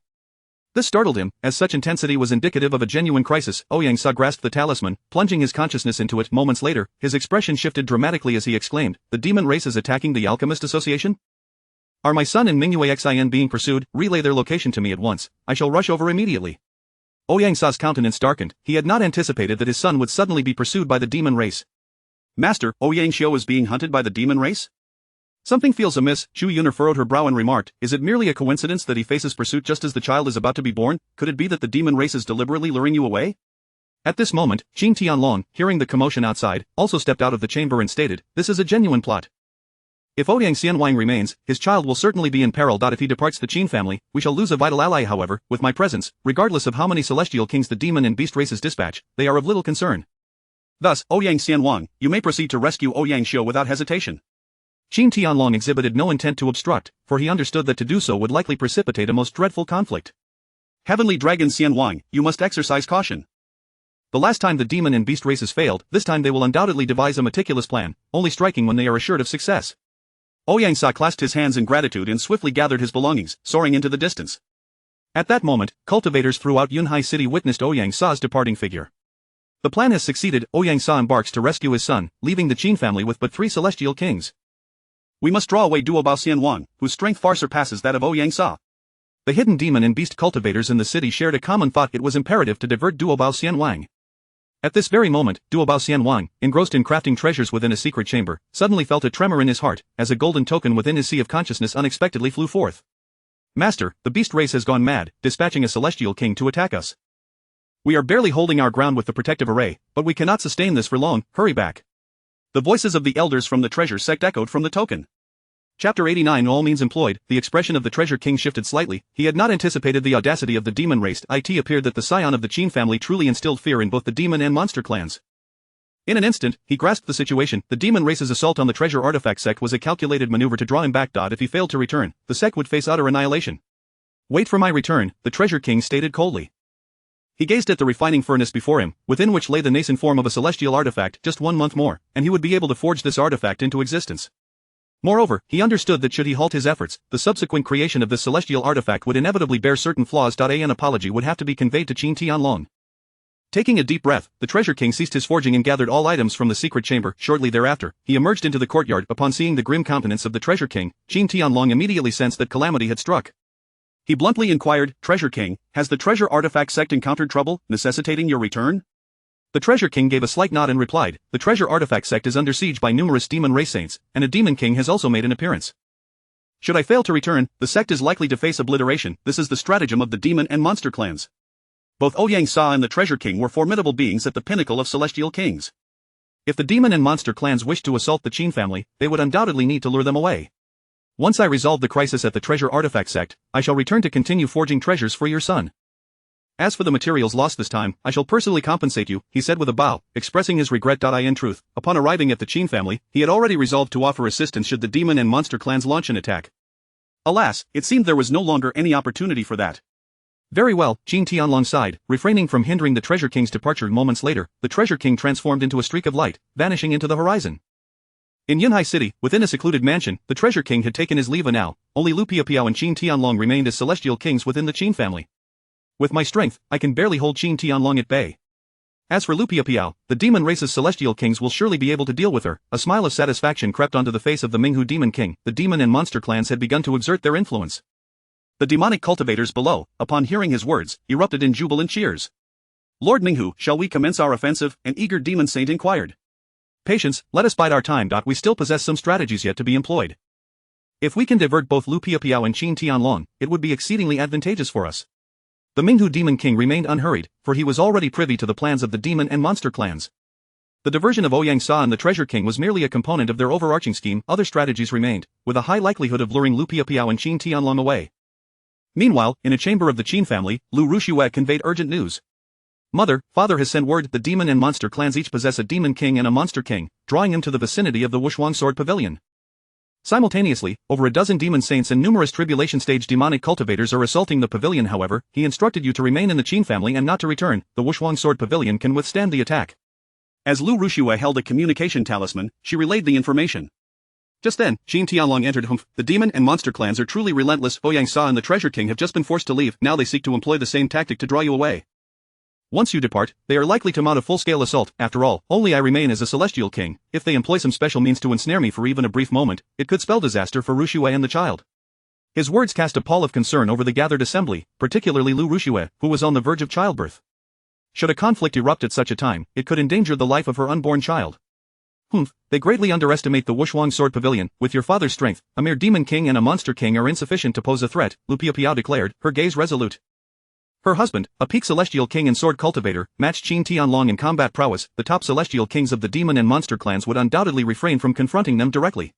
This startled him, as such intensity was indicative of a genuine crisis. Ouyang Sa grasped the talisman, plunging his consciousness into it. Moments later, his expression shifted dramatically as he exclaimed, "The demon race is attacking the Alchemist Association? Are my son and Mingyue Xin being pursued? Relay their location to me at once. I shall rush over immediately." Ouyang Sa's countenance darkened. He had not anticipated that his son would suddenly be pursued by the demon race. "Master, Ouyang Xiao is being hunted by the demon race? Something feels amiss." Zhu Yuner furrowed her brow and remarked, "Is it merely a coincidence that he faces pursuit just as the child is about to be born? Could it be that the demon race is deliberately luring you away?" At this moment, Qin Tianlong, hearing the commotion outside, also stepped out of the chamber and stated, "This is a genuine plot. If Ouyang Xianwang remains, his child will certainly be in peril. If he departs the Qin family, we shall lose a vital ally. However, with my presence, regardless of how many celestial kings the demon and beast races dispatch, they are of little concern. Thus, Ouyang Xianwang, you may proceed to rescue Ouyang Xiao without hesitation." Qin Tianlong exhibited no intent to obstruct, for he understood that to do so would likely precipitate a most dreadful conflict. "Heavenly Dragon Xianwang, you must exercise caution. The last time the demon and beast races failed, this time they will undoubtedly devise a meticulous plan, only striking when they are assured of success." Ouyang Sa clasped his hands in gratitude and swiftly gathered his belongings, soaring into the distance. At that moment, cultivators throughout Yunhai City witnessed Ouyang Sa's departing figure. The plan has succeeded. Ouyang Sa embarks to rescue his son, leaving the Qin family with but 3 celestial kings. "We must draw away Duobao Xianwang, whose strength far surpasses that of Ouyang Sa." The hidden demon and beast cultivators in the city shared a common thought. It was imperative to divert Duobao Xianwang. At this very moment, Duobao Xianwang, engrossed in crafting treasures within a secret chamber, suddenly felt a tremor in his heart, as a golden token within his sea of consciousness unexpectedly flew forth. "Master, the beast race has gone mad, dispatching a celestial king to attack us. We are barely holding our ground with the protective array, but we cannot sustain this for long. Hurry back." The voices of the elders from the treasure sect echoed from the token. Chapter 89. All means employed. The expression of the treasure king shifted slightly. He had not anticipated the audacity of the demon race. It appeared that the scion of the Qin family truly instilled fear in both the demon and monster clans. In an instant, he grasped the situation. The demon race's assault on the treasure artifact sect was a calculated maneuver to draw him back. If he failed to return, the sect would face utter annihilation. "Wait for my return," the treasure king stated coldly. He gazed at the refining furnace before him, within which lay the nascent form of a celestial artifact. Just 1 month more, and he would be able to forge this artifact into existence. Moreover, he understood that should he halt his efforts, the subsequent creation of this celestial artifact would inevitably bear certain flaws. An apology would have to be conveyed to Qin Tianlong. Taking a deep breath, the treasure king ceased his forging and gathered all items from the secret chamber. Shortly thereafter, he emerged into the courtyard. Upon seeing the grim countenance of the treasure king, Qin Tianlong immediately sensed that calamity had struck. He bluntly inquired, "Treasure king, has the treasure artifact sect encountered trouble, necessitating your return?" The treasure king gave a slight nod and replied, "The treasure artifact sect is under siege by numerous demon race saints, and a demon king has also made an appearance. Should I fail to return, the sect is likely to face obliteration. This is the stratagem of the demon and monster clans." Both Ouyang Sa and the treasure king were formidable beings at the pinnacle of celestial kings. If the demon and monster clans wished to assault the Qin family, they would undoubtedly need to lure them away. "Once I resolve the crisis at the treasure artifact sect, I shall return to continue forging treasures for your son. As for the materials lost this time, I shall personally compensate you," he said with a bow, expressing his regret. In truth, upon arriving at the Qin family, he had already resolved to offer assistance should the demon and monster clans launch an attack. Alas, it seemed there was no longer any opportunity for that. "Very well," Qin Tianlong sighed, refraining from hindering the treasure king's departure. Moments later, the treasure king transformed into a streak of light, vanishing into the horizon. In Yunhai City, within a secluded mansion, the treasure king had taken his leave. Now, only Lu Piapiao and Qin Tianlong remained as celestial kings within the Qin family. "With my strength, I can barely hold Qin Tianlong at bay. As for Lu Piapiao, the demon race's celestial kings will surely be able to deal with her." A smile of satisfaction crept onto the face of the Minghu demon king. The demon and monster clans had begun to exert their influence. The demonic cultivators below, upon hearing his words, erupted in jubilant cheers. "Lord Minghu, shall we commence our offensive?" an eager demon saint inquired. "Patience, let us bide our time. We still possess some strategies yet to be employed. If we can divert both Lu Piapiao and Qin Tianlong, it would be exceedingly advantageous for us. The Minghu Demon King remained unhurried, for he was already privy to the plans of the demon and monster clans. The diversion of Ouyang Sa and the Treasure King was merely a component of their overarching scheme. Other strategies remained, with a high likelihood of luring Lu Piapiao and Qin Tianlong away. Meanwhile, in a chamber of the Qin family, Lu Ruxue conveyed urgent news. Mother, father has sent word the demon and monster clans each possess a demon king and a monster king, drawing him to the vicinity of the Wushuang Sword Pavilion. Simultaneously, over a dozen demon saints and numerous tribulation-stage demonic cultivators are assaulting the pavilion. However, he instructed you to remain in the Qin family and not to return. The Wushuang Sword Pavilion can withstand the attack. As Lu Ruxue held a communication talisman, she relayed the information. Just then, Qin Tianlong entered. The demon and monster clans are truly relentless. Ouyang Sa and the Treasure King have just been forced to leave. Now they seek to employ the same tactic to draw you away. Once you depart, they are likely to mount a full-scale assault. After all, only I remain as a celestial king. If they employ some special means to ensnare me for even a brief moment, it could spell disaster for Ruxue and the child. His words cast a pall of concern over the gathered assembly, particularly Lu Ruxue, who was on the verge of childbirth. Should a conflict erupt at such a time, it could endanger the life of her unborn child. They greatly underestimate the Wushuang Sword Pavilion. With your father's strength, a mere demon king and a monster king are insufficient to pose a threat, Lu Piapiao declared, her gaze resolute. Her husband, a peak celestial king and sword cultivator, matched Qin Tianlong in combat prowess. The top celestial kings of the demon and monster clans would undoubtedly refrain from confronting them directly.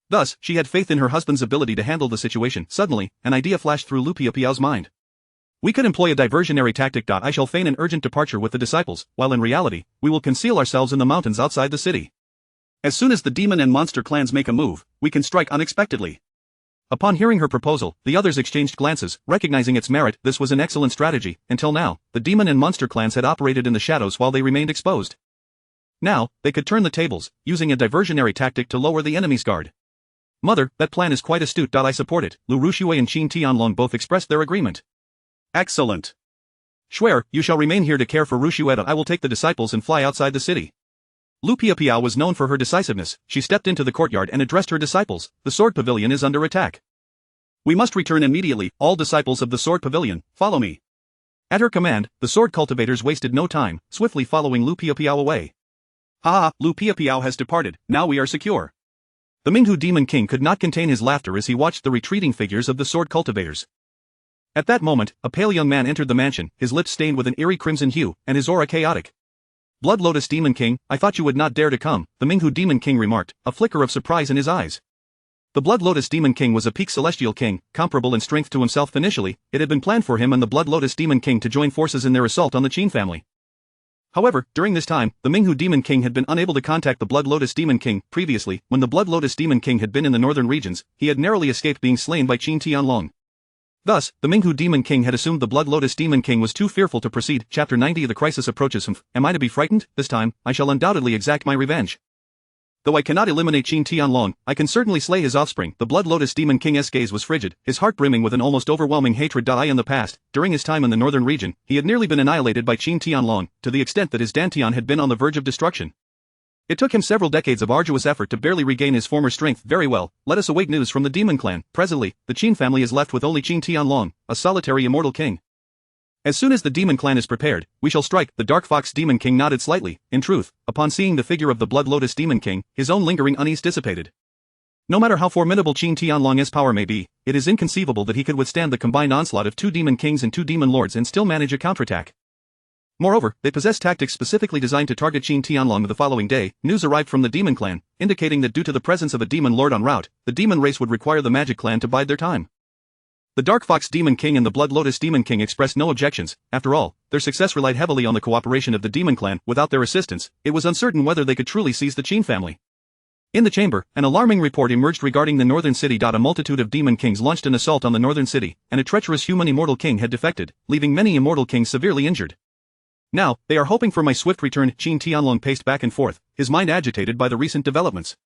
Thus, she had faith in her husband's ability to handle the situation. Suddenly, an idea flashed through Lu Piapiao's mind. We could employ a diversionary tactic. I shall feign an urgent departure with the disciples, while in reality, we will conceal ourselves in the mountains outside the city. As soon as the demon and monster clans make a move, we can strike unexpectedly. Upon hearing her proposal, the others exchanged glances, recognizing its merit. This was an excellent strategy. Until now, the demon and monster clans had operated in the shadows while they remained exposed. Now, they could turn the tables, using a diversionary tactic to lower the enemy's guard. Mother, that plan is quite astute. I support it. Lu Ruxue and Qin Tianlong both expressed their agreement. Excellent. Shuer, you shall remain here to care for Ruxue. I will take the disciples and fly outside the city. Lu Piapiao was known for her decisiveness. She stepped into the courtyard and addressed her disciples. The Sword Pavilion is under attack. We must return immediately. All disciples of the Sword Pavilion, follow me. At her command, the sword cultivators wasted no time, swiftly following Lu Piapiao away. Lu Piapiao has departed. Now we are secure. The Minghu Demon King could not contain his laughter as he watched the retreating figures of the sword cultivators. At that moment, a pale young man entered the mansion, his lips stained with an eerie crimson hue, and his aura chaotic. Blood Lotus Demon King, I thought you would not dare to come, the Minghu Demon King remarked, a flicker of surprise in his eyes. The Blood Lotus Demon King was a peak celestial king, comparable in strength to himself. Initially, it had been planned for him and the Blood Lotus Demon King to join forces in their assault on the Qin family. However, during this time, the Minghu Demon King had been unable to contact the Blood Lotus Demon King. Previously, when the Blood Lotus Demon King had been in the northern regions, he had narrowly escaped being slain by Qin Tianlong. Thus, the Minghu Demon King had assumed the Blood Lotus Demon King was too fearful to proceed. Chapter 90. The crisis approaches. Am I to be frightened? This time, I shall undoubtedly exact my revenge. Though I cannot eliminate Qin Tianlong, I can certainly slay his offspring. The Blood Lotus Demon King's gaze was frigid, his heart brimming with an almost overwhelming hatred. In the past, during his time in the northern region, he had nearly been annihilated by Qin Tianlong, to the extent that his Dantian had been on the verge of destruction. It took him several decades of arduous effort to barely regain his former strength. Very well, let us await news from the Demon Clan. Presently, the Qin family is left with only Qin Tianlong, a solitary immortal king. As soon as the Demon Clan is prepared, we shall strike. The Dark Fox Demon King nodded slightly. In truth, upon seeing the figure of the Blood Lotus Demon King, his own lingering unease dissipated. No matter how formidable Qin Tianlong's power may be, it is inconceivable that he could withstand the combined onslaught of 2 Demon Kings and 2 Demon Lords and still manage a counterattack. Moreover, they possess tactics specifically designed to target Qin Tianlong. The following day, news arrived from the Demon Clan, indicating that due to the presence of a Demon Lord en route, the Demon race would require the Magic Clan to bide their time. The Dark Fox Demon King and the Blood Lotus Demon King expressed no objections. After all, their success relied heavily on the cooperation of the Demon Clan. Without their assistance, it was uncertain whether they could truly seize the Qin family. In the chamber, an alarming report emerged regarding the northern city. A multitude of Demon Kings launched an assault on the northern city, and a treacherous human immortal king had defected, leaving many immortal kings severely injured. Now, they are hoping for my swift return. Qin Tianlong paced back and forth, his mind agitated by the recent developments.